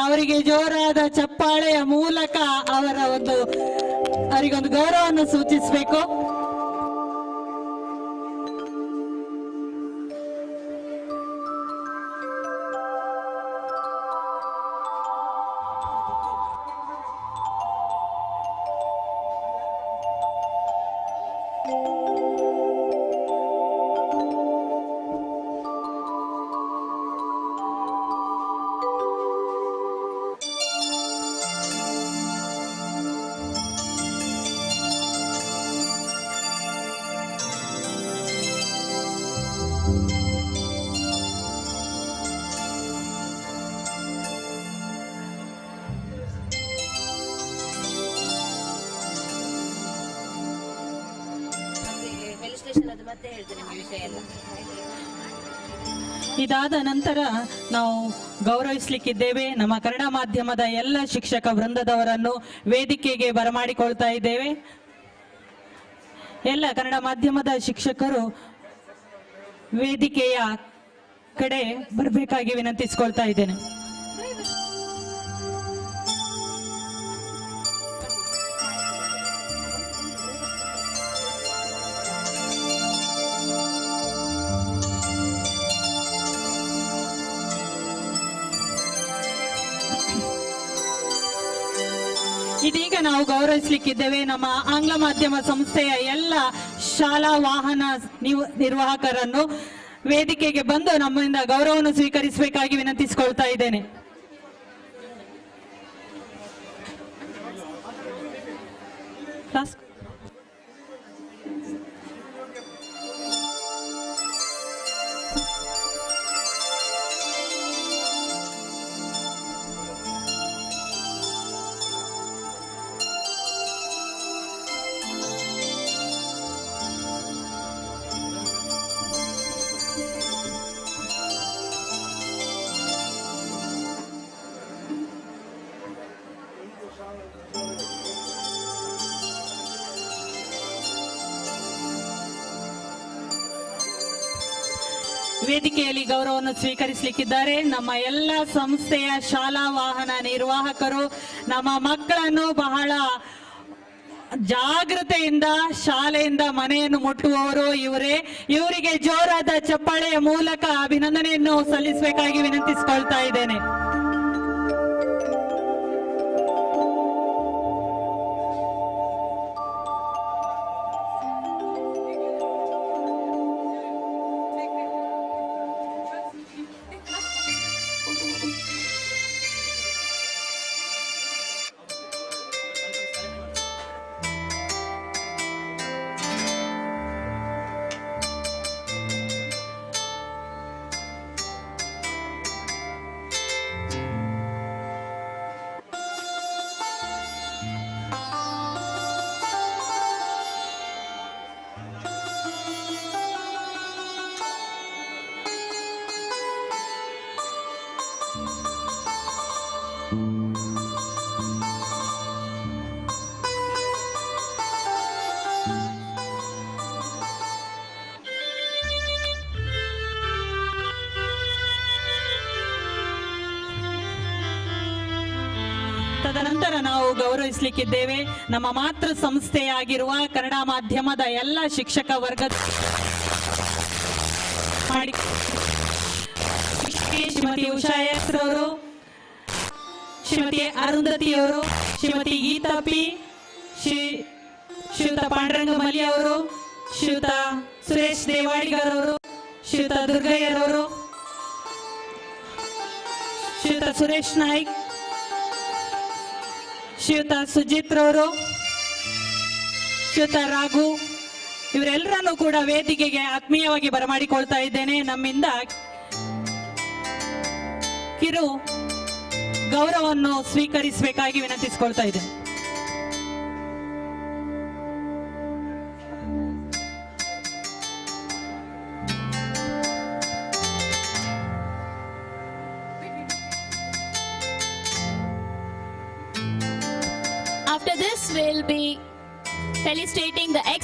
ಅವರಿಗೆ ಜೋರಾದ ಚಪ್ಪಾಳೆಯ ಮೂಲಕ ಅವರಿಗೊಂದು ಗೌರವವನ್ನು ಸೂಚಿಸಬೇಕು. ಇದಾದ ನಂತರ ನಾವು ಗೌರವಿಸಲಿಕ್ಕಿದ್ದೇವೆ. ನಮ್ಮ ಕನ್ನಡ ಮಾಧ್ಯಮದ ಎಲ್ಲ ಶಿಕ್ಷಕ ವೃಂದದವರನ್ನು ವೇದಿಕೆಗೆ ಬರಮಾಡಿಕೊಳ್ತಾ ಇದ್ದೇವೆ. ಎಲ್ಲ ಕನ್ನಡ ಮಾಧ್ಯಮದ ಶಿಕ್ಷಕರು ವೇದಿಕೆಯ ಕಡೆ ಬರಬೇಕಾಗಿ ವಿನಂತಿಸಿಕೊಳ್ತಾ ಇದ್ದೇನೆ. ಇದೀಗ ನಾವು ಗೌರವಿಸಲಿಕ್ಕಿದ್ದೇವೆ ನಮ್ಮ ಆಂಗ್ಲ ಮಾಧ್ಯಮ ಸಂಸ್ಥೆಯ ಎಲ್ಲ ಶಾಲಾ ವಾಹನ ನಿರ್ವಾಹಕರನ್ನು ವೇದಿಕೆಗೆ ಬಂದು ನಮ್ಮಿಂದ ಗೌರವವನ್ನು ಸ್ವೀಕರಿಸಬೇಕಾಗಿ ವಿನಂತಿಸಿಕೊಳ್ತಾ ಇದ್ದೇನೆ. ಕ್ಲಾಸ್ ವೇದಿಕೆಯಲ್ಲಿ ಗೌರವವನ್ನು ಸ್ವೀಕರಿಸಲಿಕ್ಕಿದ್ದಾರೆ ನಮ್ಮ ಎಲ್ಲ ಸಂಸ್ಥೆಯ ಶಾಲಾ ವಾಹನ ನಿರ್ವಾಹಕರು. ನಮ್ಮ ಮಕ್ಕಳನ್ನು ಬಹಳ ಜಾಗೃತೆಯಿಂದ ಶಾಲೆಯಿಂದ ಮನೆಯನ್ನು ಮುಟ್ಟುವವರು ಇವರೇ. ಇವರಿಗೆ ಜೋರಾದ ಚಪ್ಪಾಳೆಯ ಮೂಲಕ ಅಭಿನಂದನೆಯನ್ನು ಸಲ್ಲಿಸಬೇಕಾಗಿ ವಿನಂತಿಸಿಕೊಳ್ತಾ ಇದ್ದೇನೆ. ತದನಂತರ ನಾವು ಗೌರವಿಸಲಿಕ್ಕಿದ್ದೇವೆ ನಮ್ಮ ಮಾತೃ ಸಂಸ್ಥೆಯಾಗಿರುವ ಕನ್ನಡ ಮಾಧ್ಯಮದ ಎಲ್ಲ ಶಿಕ್ಷಕ ವರ್ಗ ಶ್ರೀಮತಿ ಉಷಾ ಎಸ್ ಅವರು, ಶ್ರೀಮತಿ ಅರುಂಧತಿಯವರು, ಶ್ರೀಮತಿ ಗೀತಾ ಪಿ, ಶ್ರೀಯುತ ಪಾಂಡುರಂಗ ಮಲ್ಲಿ ಅವರು, ಶ್ರೀಯುತ ಸುರೇಶ್ ದೇವಾಡಿಗರ್ ಅವರು, ಶ್ರೀಯುತ ದುರ್ಗಯ್ಯರವರು, ಶ್ರೀಯುತ ಸುರೇಶ್ ನಾಯ್ಕ್, ಶ್ರೀಯುತ ಸುಜಿತ್ ರವರು, ಶ್ರೀಯುತ ರಾಘು, ಇವರೆಲ್ಲರನ್ನು ಕೂಡ ವೇದಿಕೆಗೆ ಆತ್ಮೀಯವಾಗಿ ಬರಮಾಡಿಕೊಳ್ತಾ ಇದ್ದೇನೆ. ನಮ್ಮಿಂದ ಕಿರು ಗೌರವವನ್ನು ಸ್ವೀಕರಿಸಬೇಕಾಗಿ ವಿನಂತಿಸಿಕೊಳ್ತಾ ಇದ್ದೇನೆ. After this, we'll be felicitating the ex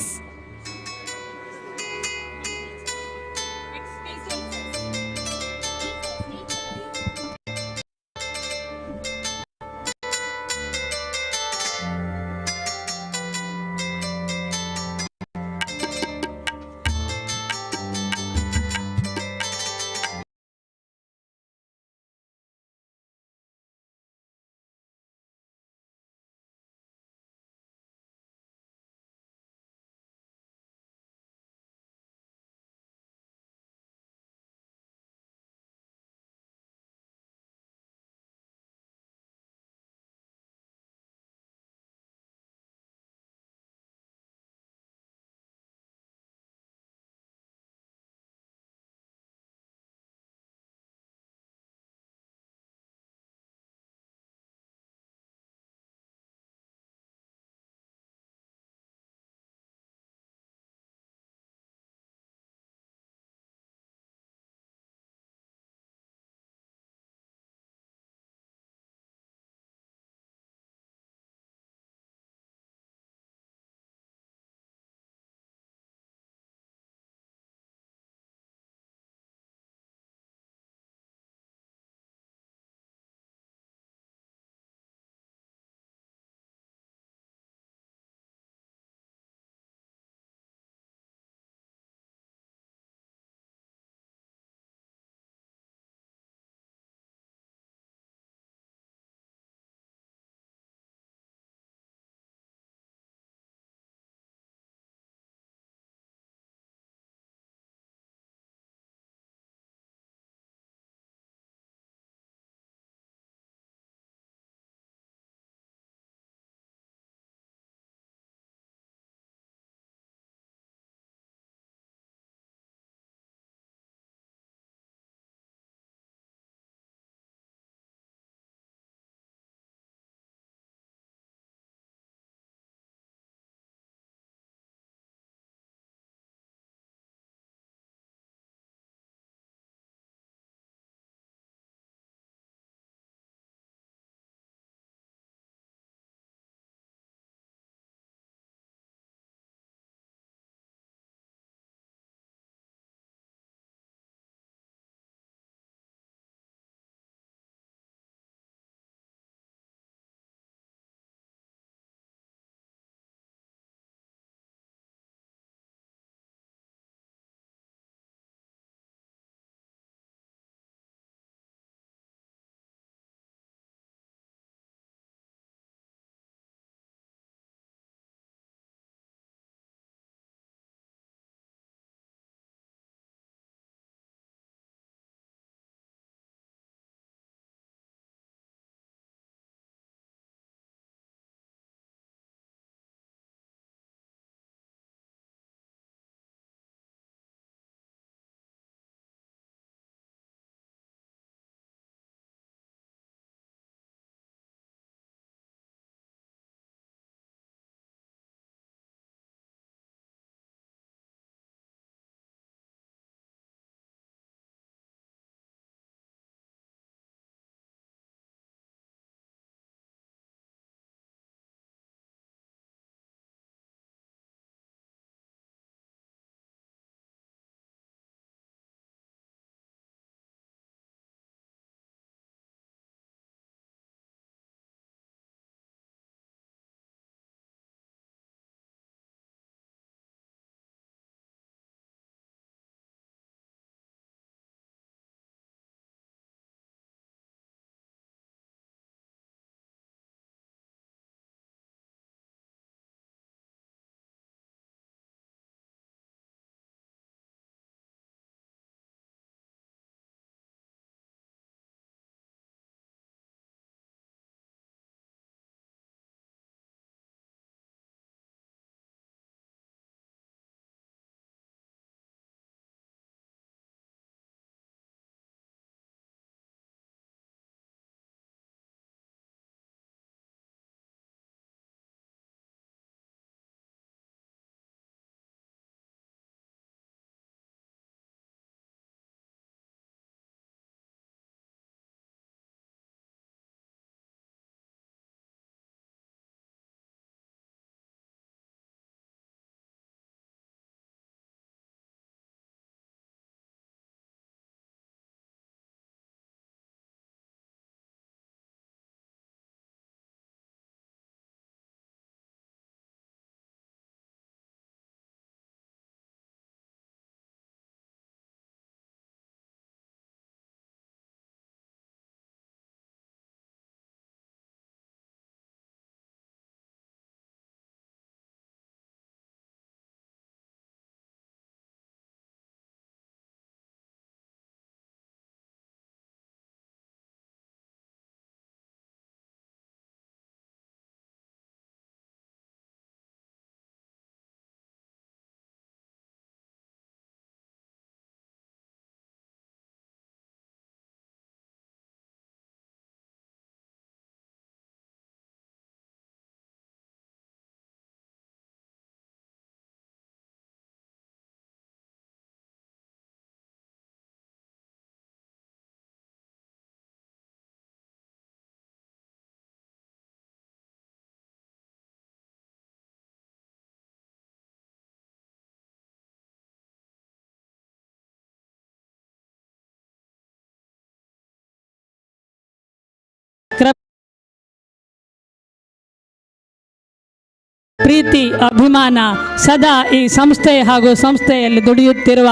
ಪ್ರೀತಿ ಅಭಿಮಾನ ಸದಾ ಈ ಸಂಸ್ಥೆ ಹಾಗೂ ಸಂಸ್ಥೆಯಲ್ಲಿ ದುಡಿಯುತ್ತಿರುವ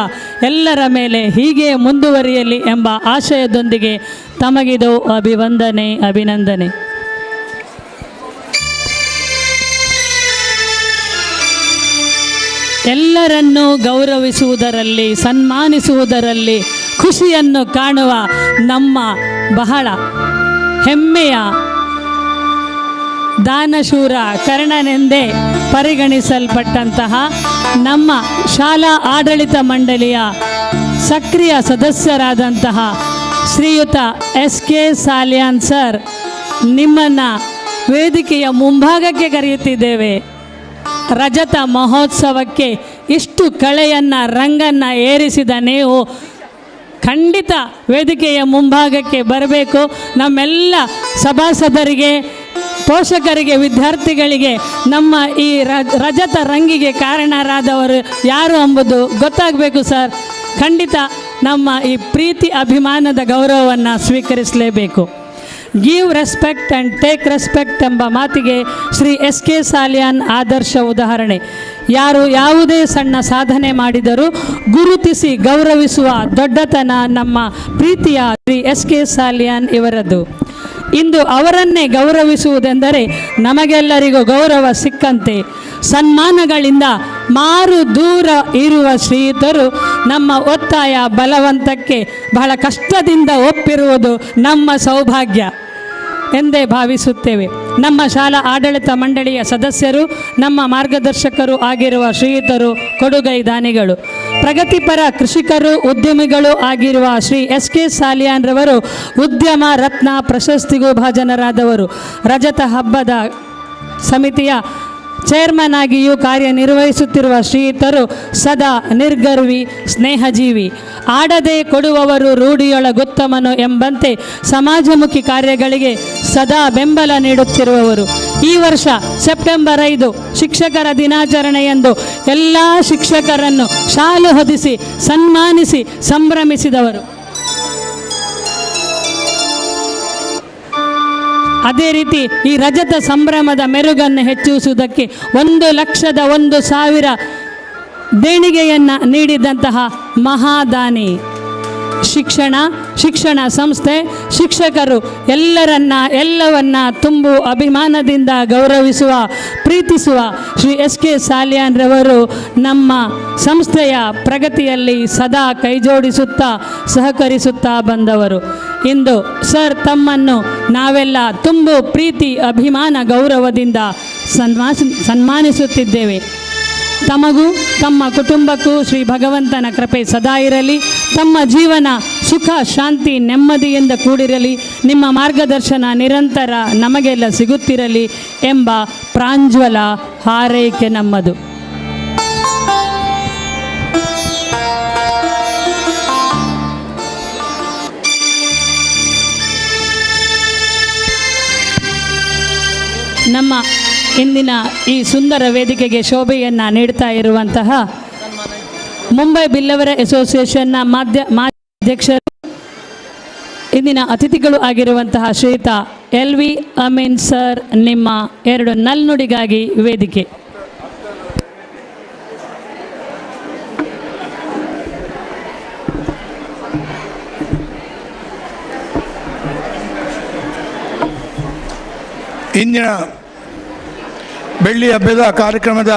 ಎಲ್ಲರ ಮೇಲೆ ಹೀಗೆ ಮುಂದುವರಿಯಲಿ ಎಂಬ ಆಶಯದೊಂದಿಗೆ ತಮಗಿದು ಅಭಿವಂದನೆ, ಅಭಿನಂದನೆ. ಎಲ್ಲರನ್ನೂ ಗೌರವಿಸುವುದರಲ್ಲಿ, ಸನ್ಮಾನಿಸುವುದರಲ್ಲಿ ಖುಷಿಯನ್ನು ಕಾಣುವ ನಮ್ಮ ಬಹಳ ಹೆಮ್ಮೆಯ ದಾನಶೂರ ಕರ್ಣನೆಂದೇ ಪರಿಗಣಿಸಲ್ಪಟ್ಟಂತಹ ನಮ್ಮ ಶಾಲಾ ಆಡಳಿತ ಮಂಡಳಿಯ ಸಕ್ರಿಯ ಸದಸ್ಯರಾದಂತಹ ಶ್ರೀಯುತ SK ಸಾಲಿಯಾನ್ ಸರ್, ನಿಮ್ಮನ್ನು ವೇದಿಕೆಯ ಮುಂಭಾಗಕ್ಕೆ ಕರೆಯುತ್ತಿದ್ದೇವೆ. ರಜತ ಮಹೋತ್ಸವಕ್ಕೆ ಇಷ್ಟು ಕಳೆಯನ್ನು ರಂಗನ್ನು ಏರಿಸಿದ ನೀವು ಖಂಡಿತ ವೇದಿಕೆಯ ಮುಂಭಾಗಕ್ಕೆ ಬರಬೇಕು. ನಮ್ಮೆಲ್ಲ ಸಭಾಸದರಿಗೆ, ಪೋಷಕರಿಗೆ, ವಿದ್ಯಾರ್ಥಿಗಳಿಗೆ ನಮ್ಮ ಈ ರಜತ ರಂಗಿಗೆ ಕಾರಣರಾದವರು ಯಾರು ಎಂಬುದು ಗೊತ್ತಾಗಬೇಕು ಸರ್. ಖಂಡಿತ ನಮ್ಮ ಈ ಪ್ರೀತಿ ಅಭಿಮಾನದ ಗೌರವವನ್ನು ಸ್ವೀಕರಿಸಲೇಬೇಕು. Give respect and take respect ಎಂಬ ಮಾತಿಗೆ ಶ್ರೀ SK ಸಾಲಿಯಾನ್ ಆದರ್ಶ ಉದಾಹರಣೆ. ಯಾರು ಯಾವುದೇ ಸಣ್ಣ ಸಾಧನೆ ಮಾಡಿದರೂ ಗುರುತಿಸಿ ಗೌರವಿಸುವ ದೊಡ್ಡತನ ನಮ್ಮ ಪ್ರೀತಿಯ ಶ್ರೀ SK ಸಾಲಿಯಾನ್ ಇವರದ್ದು. ಇಂದು ಅವರನ್ನೇ ಗೌರವಿಸುವುದೆಂದರೆ ನಮಗೆಲ್ಲರಿಗೂ ಗೌರವ ಸಿಕ್ಕಂತೆ. ಸನ್ಮಾನಗಳಿಂದ ಮಾರು ದೂರ ಇರುವ ಶ್ರೀಯುತರು ನಮ್ಮ ಒತ್ತಾಯ ಬಲವಂತಕ್ಕೆ ಬಹಳ ಕಷ್ಟದಿಂದ ಒಪ್ಪಿರುವುದು ನಮ್ಮ ಸೌಭಾಗ್ಯ ಎಂದೇ ಭಾವಿಸುತ್ತೇವೆ. ನಮ್ಮ ಶಾಲಾ ಆಡಳಿತ ಮಂಡಳಿಯ ಸದಸ್ಯರು, ನಮ್ಮ ಮಾರ್ಗದರ್ಶಕರು ಆಗಿರುವ ಶ್ರೀಯುತರು ಕೊಡುಗೈ ದಾನಿಗಳು, ಪ್ರಗತಿಪರ ಕೃಷಿಕರು, ಉದ್ಯಮಿಗಳು ಆಗಿರುವ ಶ್ರೀ SK ಸಾಲಿಯಾನ್ ರವರು ಉದ್ಯಮ ರತ್ನ ಪ್ರಶಸ್ತಿಗೂ ಭಾಜನರಾದವರು. ರಜತ ಹಬ್ಬದ ಸಮಿತಿಯ ಚೇರ್ಮನ್ ಆಗಿಯೂ ಕಾರ್ಯನಿರ್ವಹಿಸುತ್ತಿರುವ ಶ್ರೀಯುತರು ಸದಾ ನಿರ್ಗರ್ವಿ, ಸ್ನೇಹಜೀವಿ, ಆಡದೆ ಕೊಡುವವರು ರೂಢಿಯೊಳಗುತ್ತಮನು ಎಂಬಂತೆ ಸಮಾಜಮುಖಿ ಕಾರ್ಯಗಳಿಗೆ ಸದಾ ಬೆಂಬಲ ನೀಡುತ್ತಿರುವವರು. ಈ ವರ್ಷ ಸೆಪ್ಟೆಂಬರ್ 5 ಶಿಕ್ಷಕರ ದಿನಾಚರಣೆಯಂದು ಎಲ್ಲ ಶಿಕ್ಷಕರನ್ನು ಶಾಲು ಹೊದಿಸಿ ಸನ್ಮಾನಿಸಿ ಸಂಭ್ರಮಿಸಿದವರು. ಅದೇ ರೀತಿ ಈ ರಜತ ಸಂಭ್ರಮದ ಮೆರುಗನ್ನು ಹೆಚ್ಚಿಸುವುದಕ್ಕೆ 1,01,000 ದೇಣಿಗೆಯನ್ನು ನೀಡಿದಂತಹ ಮಹಾದಾನಿ. ಶಿಕ್ಷಣ ಸಂಸ್ಥೆ, ಶಿಕ್ಷಕರು ಎಲ್ಲವನ್ನ ತುಂಬು ಅಭಿಮಾನದಿಂದ ಗೌರವಿಸುವ, ಪ್ರೀತಿಸುವ ಶ್ರೀ SK ಸಾಲಿಯಾನ್ ರವರು ನಮ್ಮ ಸಂಸ್ಥೆಯ ಪ್ರಗತಿಯಲ್ಲಿ ಸದಾ ಕೈಜೋಡಿಸುತ್ತಾ ಸಹಕರಿಸುತ್ತಾ ಬಂದವರು. ಇಂದು ಸರ್ ತಮ್ಮನ್ನು ನಾವೆಲ್ಲ ತುಂಬು ಪ್ರೀತಿ ಅಭಿಮಾನ ಗೌರವದಿಂದ ಸನ್ಮಾನಿಸುತ್ತಿದ್ದೇವೆ. ತಮಗೂ ತಮ್ಮ ಕುಟುಂಬಕ್ಕೂ ಶ್ರೀ ಭಗವಂತನ ಕೃಪೆ ಸದಾ ಇರಲಿ. ತಮ್ಮ ಜೀವನ ಸುಖ, ಶಾಂತಿ, ನೆಮ್ಮದಿಯಿಂದ ಕೂಡಿರಲಿ. ನಿಮ್ಮ ಮಾರ್ಗದರ್ಶನ ನಿರಂತರ ನಮಗೆಲ್ಲ ಸಿಗುತ್ತಿರಲಿ ಎಂಬ ಪ್ರಾಂಜ್ವಲ ಹಾರೈಕೆ ನಮ್ಮದು. ನಮ್ಮ ಇಂದಿನ ಈ ಸುಂದರ ವೇದಿಕೆಗೆ ಶೋಭೆಯನ್ನು ನೀಡ್ತಾ ಇರುವಂತಹ ಮುಂಬೈ ಬಿಲ್ಲವರ ಅಸೋಸಿಯೇಷನ್ನ ಮಾಜಿ ಅಧ್ಯಕ್ಷರು, ಇಂದಿನ ಅತಿಥಿಗಳು ಆಗಿರುವಂತಹ ಶ್ರೀಯುತ LV ಅಮೀನ್ ಸರ್, ನಿಮ್ಮ 2 ನಲ್ನುಡಿಗಾಗಿ ವೇದಿಕೆ. ಇಂದಿನ ಬೆಳ್ಳಿ ಹಬ್ಬದ ಕಾರ್ಯಕ್ರಮದ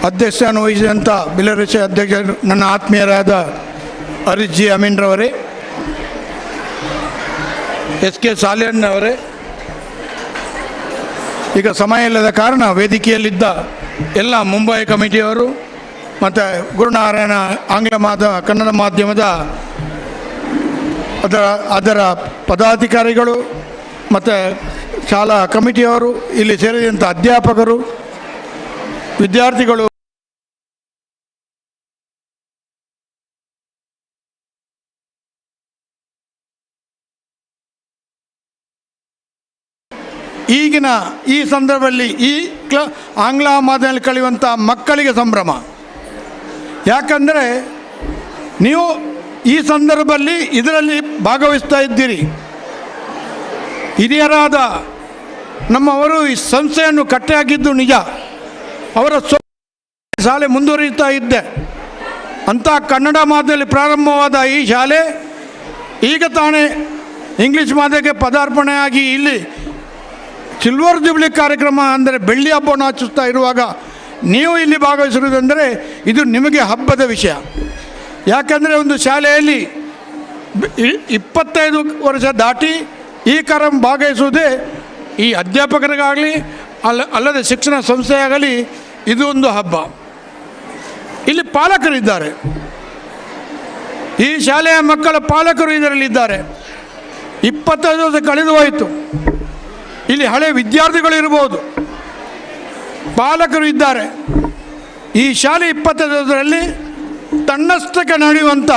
ಅಧ್ಯಕ್ಷತೆಯನ್ನು ವಹಿಸಿದಂಥ ಬಿಲ್ಲರಚೆ ಅಧ್ಯಕ್ಷರು ನನ್ನ ಆತ್ಮೀಯರಾದ ಹರೀಶ್ ಜಿ ಅಮೀನ್ ರವರೇ, SK ಸಾಲಿಯಾನ್ ಅವರೇ, ಈಗ ಸಮಯ ಇಲ್ಲದ ಕಾರಣ ವೇದಿಕೆಯಲ್ಲಿದ್ದ ಎಲ್ಲ ಮುಂಬೈ ಕಮಿಟಿಯವರು ಮತ್ತು ಗುರುನಾರಾಯಣ ಕನ್ನಡ ಮಾಧ್ಯಮದ ಅದರ ಪದಾಧಿಕಾರಿಗಳು ಮತ್ತು ಶಾಲಾ ಕಮಿಟಿಯವರು, ಇಲ್ಲಿ ಸೇರಿದಂಥ ಅಧ್ಯಾಪಕರು, ವಿದ್ಯಾರ್ಥಿಗಳು, ಈಗಿನ ಈ ಸಂದರ್ಭದಲ್ಲಿ ಆಂಗ್ಲ ಮಾಧ್ಯಮದಲ್ಲಿ ಕಲಿಯುವಂಥ ಮಕ್ಕಳಿಗೆ ಸಂಭ್ರಮ. ಯಾಕಂದರೆ ನೀವು ಈ ಸಂದರ್ಭದಲ್ಲಿ ಇದರಲ್ಲಿ ಭಾಗವಹಿಸ್ತಾ ಇದ್ದೀರಿ. ಹಿರಿಯರಾದ ನಮ್ಮವರು ಈ ಸಂಸ್ಥೆಯನ್ನು ಕಟ್ಟಿಹಾಕಿದ್ದು ನಿಜ. ಅವರ ಶಾಲೆ ಮುಂದುವರಿಯುತ್ತಾ ಇದ್ದೆ. ಅಂಥ ಕನ್ನಡ ಮಾಧ್ಯಮದಲ್ಲಿ ಪ್ರಾರಂಭವಾದ ಈ ಶಾಲೆ ಈಗ ತಾನೇ ಇಂಗ್ಲೀಷ್ ಮಾಧ್ಯಮಕ್ಕೆ ಪದಾರ್ಪಣೆಯಾಗಿ ಇಲ್ಲಿ ಸಿಲ್ವರ್ ಜೂಬ್ಲಿ ಕಾರ್ಯಕ್ರಮ ಅಂದರೆ ಬೆಳ್ಳಿ ಹಬ್ಬವನ್ನು ಆಚರಿಸ್ತಾ ಇರುವಾಗ ನೀವು ಇಲ್ಲಿ ಭಾಗವಹಿಸಿರುವುದೆಂದರೆ ಇದು ನಿಮಗೆ ಹಬ್ಬದ ವಿಷಯ. ಯಾಕೆಂದರೆ ಒಂದು ಶಾಲೆಯಲ್ಲಿ 25 ವರ್ಷ ದಾಟಿ ಈ ಕಾರ್ಯ ಭಾಗವಹಿಸುವುದೇ ಈ ಅಧ್ಯಾಪಕರಿಗಾಗಲಿ ಅಲ್ಲದೆ ಶಿಕ್ಷಣ ಸಂಸ್ಥೆಯಾಗಲಿ ಇದು ಒಂದು ಹಬ್ಬ. ಇಲ್ಲಿ ಪಾಲಕರಿದ್ದಾರೆ, ಈ ಶಾಲೆಯ ಮಕ್ಕಳ ಪಾಲಕರು ಇದರಲ್ಲಿದ್ದಾರೆ. 25 ವರ್ಷ ಕಳೆದು ಹೋಯಿತು. ಇಲ್ಲಿ ಹಳೆ ವಿದ್ಯಾರ್ಥಿಗಳು ಇರ್ಬೋದು, ಪಾಲಕರು ಇದ್ದಾರೆ. ಈ ಶಾಲೆ 25 ವರ್ಷದಲ್ಲಿ ತನ್ನಷ್ಟಕ್ಕೆ ನಡೆಯುವಂಥ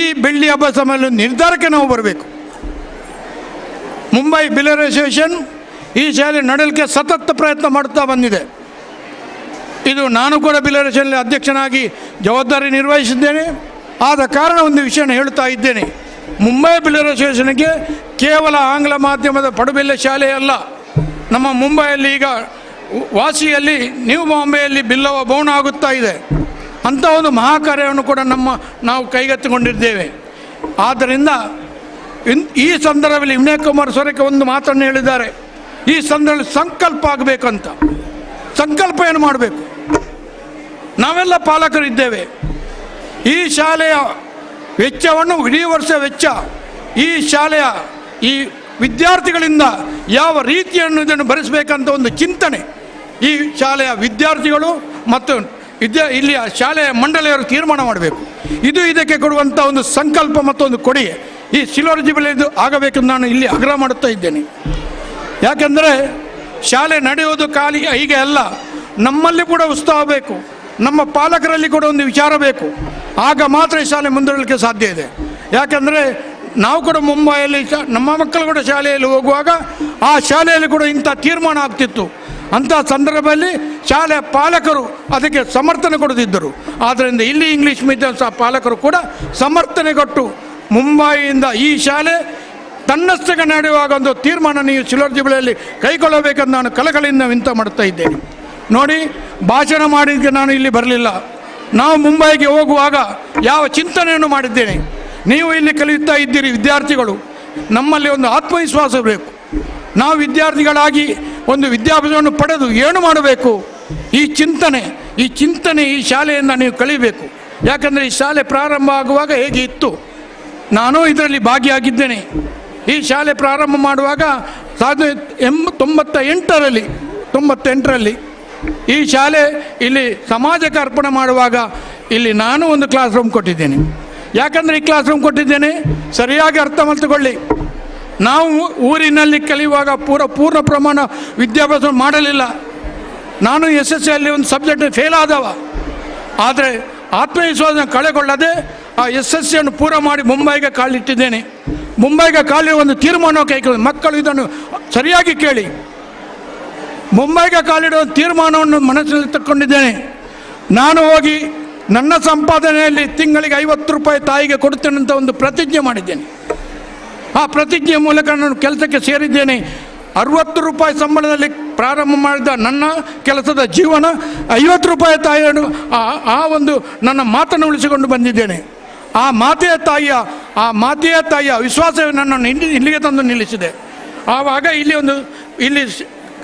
ಈ ಬೆಳ್ಳಿ ಹಬ್ಬ ಸಮಯದಲ್ಲಿ ನಿರ್ಧಾರಕ್ಕೆ ನಾವು ಬರಬೇಕು. ಮುಂಬೈ ಬಿಲ್ಲರ್ ಅಸೋಸಿಯೇಷನ್ ಈ ಶಾಲೆ ನಡೆಯಲಿಕ್ಕೆ ಸತತ ಪ್ರಯತ್ನ ಮಾಡುತ್ತಾ ಬಂದಿದೆ. ಇದು ನಾನು ಕೂಡ ಬಿಲ್ಲರ್ ಅಸೋಸಿಯೇಷನ್ ಅಧ್ಯಕ್ಷನಾಗಿ ಜವಾಬ್ದಾರಿ ನಿರ್ವಹಿಸಿದ್ದೇನೆ. ಆದ ಕಾರಣ ಒಂದು ವಿಷಯನ ಹೇಳ್ತಾ ಇದ್ದೇನೆ. ಮುಂಬೈ ಬಿಲ್ಲರ್ ಅಸೋಸಿಯೇಷನ್ಗೆ ಕೇವಲ ಆಂಗ್ಲ ಮಾಧ್ಯಮದ ಪಡುಬಿಲ್ಲೆ ಶಾಲೆ ಅಲ್ಲ, ನಮ್ಮ ಮುಂಬೈಯಲ್ಲಿ ಈಗ ವಾಸಿಯಲ್ಲಿ ನ್ಯೂ ಬಾಂಬೆಯಲ್ಲಿ ಬಿಲ್ಲವ ಭವನ ಆಗುತ್ತಾ ಇದೆ. ಅಂಥ ಒಂದು ಮಹಾಕಾರ್ಯವನ್ನು ಕೂಡ ನಾವು ಕೈಗೆತ್ತಿಕೊಂಡಿದ್ದೇವೆ. ಆದ್ದರಿಂದ ಈ ಸಂದರ್ಭದಲ್ಲಿ ವಿನಯ್ ಕುಮಾರ್ ಸೊರಕೆ ಒಂದು ಮಾತನ್ನು ಹೇಳಿದ್ದಾರೆ. ಈ ಸಂದರ್ಭದಲ್ಲಿ ಸಂಕಲ್ಪ ಆಗಬೇಕಂತ. ಸಂಕಲ್ಪ ಏನು ಮಾಡಬೇಕು? ನಾವೆಲ್ಲ ಪಾಲಕರಿದ್ದೇವೆ. ಈ ಶಾಲೆಯ ವೆಚ್ಚವನ್ನು ಇಡೀ ವರ್ಷ ವೆಚ್ಚ ಈ ಶಾಲೆಯ ಈ ವಿದ್ಯಾರ್ಥಿಗಳಿಂದ ಯಾವ ರೀತಿಯನ್ನು ಇದನ್ನು ಭರಿಸಬೇಕಂತ ಒಂದು ಚಿಂತನೆ ಈ ಶಾಲೆಯ ವಿದ್ಯಾರ್ಥಿಗಳು ಮತ್ತು ಇಲ್ಲಿಯ ಶಾಲೆಯ ಮಂಡಳಿಯವರು ತೀರ್ಮಾನ ಮಾಡಬೇಕು. ಇದು ಇದಕ್ಕೆ ಕೊಡುವಂಥ ಒಂದು ಸಂಕಲ್ಪ ಮತ್ತು ಒಂದು ಕೊಡುಗೆ ಈ ಸಿಲ್ವರ್ ಜೂಬಿಲಿದು ಆಗಬೇಕೆಂದು ನಾನು ಇಲ್ಲಿ ಆಗ್ರಹ ಮಾಡುತ್ತಾ ಇದ್ದೇನೆ. ಯಾಕೆಂದರೆ ಶಾಲೆ ನಡೆಯುವುದು ಖಾಲಿ ಹೀಗೆ ಅಲ್ಲ, ನಮ್ಮಲ್ಲಿ ಕೂಡ ಉತ್ಸಾಹ ಬೇಕು, ನಮ್ಮ ಪಾಲಕರಲ್ಲಿ ಕೂಡ ಒಂದು ವಿಚಾರ ಬೇಕು. ಆಗ ಮಾತ್ರ ಈ ಶಾಲೆ ಮುಂದುವರಲಿಕ್ಕೆ ಸಾಧ್ಯ ಇದೆ. ಯಾಕೆಂದರೆ ನಾವು ಕೂಡ ಮುಂಬೈಯಲ್ಲಿ ನಮ್ಮ ಮಕ್ಕಳು ಕೂಡ ಶಾಲೆಯಲ್ಲಿ ಹೋಗುವಾಗ ಆ ಶಾಲೆಯಲ್ಲಿ ಕೂಡ ಇಂಥ ತೀರ್ಮಾನ ಆಗ್ತಿತ್ತು. ಅಂಥ ಸಂದರ್ಭದಲ್ಲಿ ಶಾಲೆಯ ಪಾಲಕರು ಅದಕ್ಕೆ ಸಮರ್ಥನೆ ಕೊಡದಿದ್ದರು. ಆದ್ದರಿಂದ ಇಲ್ಲಿ ಇಂಗ್ಲೀಷ್ ಮೀಡಿಯಂ ಸಹ ಪಾಲಕರು ಕೂಡ ಸಮರ್ಥನೆ ಕೊಟ್ಟು ಮುಂಬೈಯಿಂದ ಈ ಶಾಲೆ ತನ್ನಷ್ಟಕ್ಕೆ ನಡೆಯುವಾಗ ಒಂದು ತೀರ್ಮಾನ ನೀವು ಸಿಲ್ವರ್ ಜೂಬಿಲಿಯಲ್ಲಿ ಕೈಗೊಳ್ಳಬೇಕೆಂದು ನಾನು ಕಳಕಳಿಯಿಂದ ವಿನಂತಿ ಮಾಡುತ್ತಾ ಇದ್ದೇನೆ. ನೋಡಿ, ಭಾಷಣ ಮಾಡಿದ್ದಕ್ಕೆ ನಾನು ಇಲ್ಲಿ ಬರಲಿಲ್ಲ. ನಾವು ಮುಂಬೈಗೆ ಹೋಗುವಾಗ ಯಾವ ಚಿಂತನೆಯನ್ನು ಮಾಡಿದ್ದೇನೆ. ನೀವು ಇಲ್ಲಿ ಕಲಿಯುತ್ತಾ ಇದ್ದೀರಿ ವಿದ್ಯಾರ್ಥಿಗಳು, ನಮ್ಮಲ್ಲಿ ಒಂದು ಆತ್ಮವಿಶ್ವಾಸ ಬೇಕು. ನಾವು ವಿದ್ಯಾರ್ಥಿಗಳಾಗಿ ಒಂದು ವಿದ್ಯಾಭ್ಯಾಸವನ್ನು ಪಡೆದು ಏನು ಮಾಡಬೇಕು ಈ ಚಿಂತನೆ ಈ ಶಾಲೆಯಿಂದ ನೀವು ಕಲಿಬೇಕು. ಯಾಕಂದರೆ ಈ ಶಾಲೆ ಪ್ರಾರಂಭ ಆಗುವಾಗ ಹೇಗೆ ಇತ್ತು, ನಾನು ಇದರಲ್ಲಿ ಭಾಗಿಯಾಗಿದ್ದೇನೆ. ಈ ಶಾಲೆ ಪ್ರಾರಂಭ ಮಾಡುವಾಗ 1998ರಲ್ಲಿ ಈ ಶಾಲೆ ಇಲ್ಲಿ ಸಮಾಜಕ್ಕೆ ಅರ್ಪಣೆ ಮಾಡುವಾಗ ಇಲ್ಲಿ ನಾನು ಒಂದು ಕ್ಲಾಸ್ ರೂಮ್ ಕೊಟ್ಟಿದ್ದೇನೆ. ಯಾಕಂದರೆ ಈ ಕ್ಲಾಸ್ ರೂಮ್ ಕೊಟ್ಟಿದ್ದೇನೆ ಸರಿಯಾಗಿ ಅರ್ಥ ಮಾಡಿಕೊಳ್ಳಿ. ನಾವು ಊರಿನಲ್ಲಿ ಕಲಿಯುವಾಗ ಪೂರ್ಣ ಪ್ರಮಾಣ ವಿದ್ಯಾಭ್ಯಾಸ ಮಾಡಲಿಲ್ಲ. ನಾನು SSLC ಒಂದು ಸಬ್ಜೆಕ್ಟ್ ಫೇಲ್ ಆದವ. ಆದರೆ ಆತ್ಮವಿಶ್ವಾಸ ಕಳೆಗೊಳ್ಳದೆ ಆ SSLCಯನ್ನು ಪೂರ ಮಾಡಿ ಮುಂಬೈಗೆ ಕಾಲಿಟ್ಟಿದ್ದೇನೆ. ಮುಂಬೈಗೆ ಕಾಲಿಡುವ ಒಂದು ತೀರ್ಮಾನ ಕೈಗೊಳ್ಳಿ. ಮಕ್ಕಳು ಇದನ್ನು ಸರಿಯಾಗಿ ಕೇಳಿ. ಮುಂಬೈಗೆ ಕಾಲಿಡುವ ತೀರ್ಮಾನವನ್ನು ಮನಸ್ಸಿನಲ್ಲಿ ತಕ್ಕೊಂಡಿದ್ದೇನೆ. ನಾನು ಹೋಗಿ ನನ್ನ ಸಂಪಾದನೆಯಲ್ಲಿ ತಿಂಗಳಿಗೆ 50 ರೂಪಾಯಿ ತಾಯಿಗೆ ಕೊಡುತ್ತೇನೆ ಅಂತ ಒಂದು ಪ್ರತಿಜ್ಞೆ ಮಾಡಿದ್ದೇನೆ. ಆ ಪ್ರತಿಜ್ಞೆಯ ಮೂಲಕ ನಾನು ಕೆಲಸಕ್ಕೆ ಸೇರಿದ್ದೇನೆ. 60 ರೂಪಾಯಿ ಸಂಬಳದಲ್ಲಿ ಪ್ರಾರಂಭ ಮಾಡಿದ ನನ್ನ ಕೆಲಸದ ಜೀವನ 50 ರೂಪಾಯಿ ತಾಯಿಯನ್ನು ಆ ಒಂದು ನನ್ನ ಮಾತನ್ನು ಉಳಿಸಿಕೊಂಡು ಬಂದಿದ್ದೇನೆ. ಆ ಮಾತೆಯ ತಾಯಿಯ ವಿಶ್ವಾಸವೇ ನನ್ನನ್ನು ಇಲ್ಲಿಗೆ ತಂದು ನಿಲ್ಲಿಸಿದೆ. ಆವಾಗ ಇಲ್ಲಿ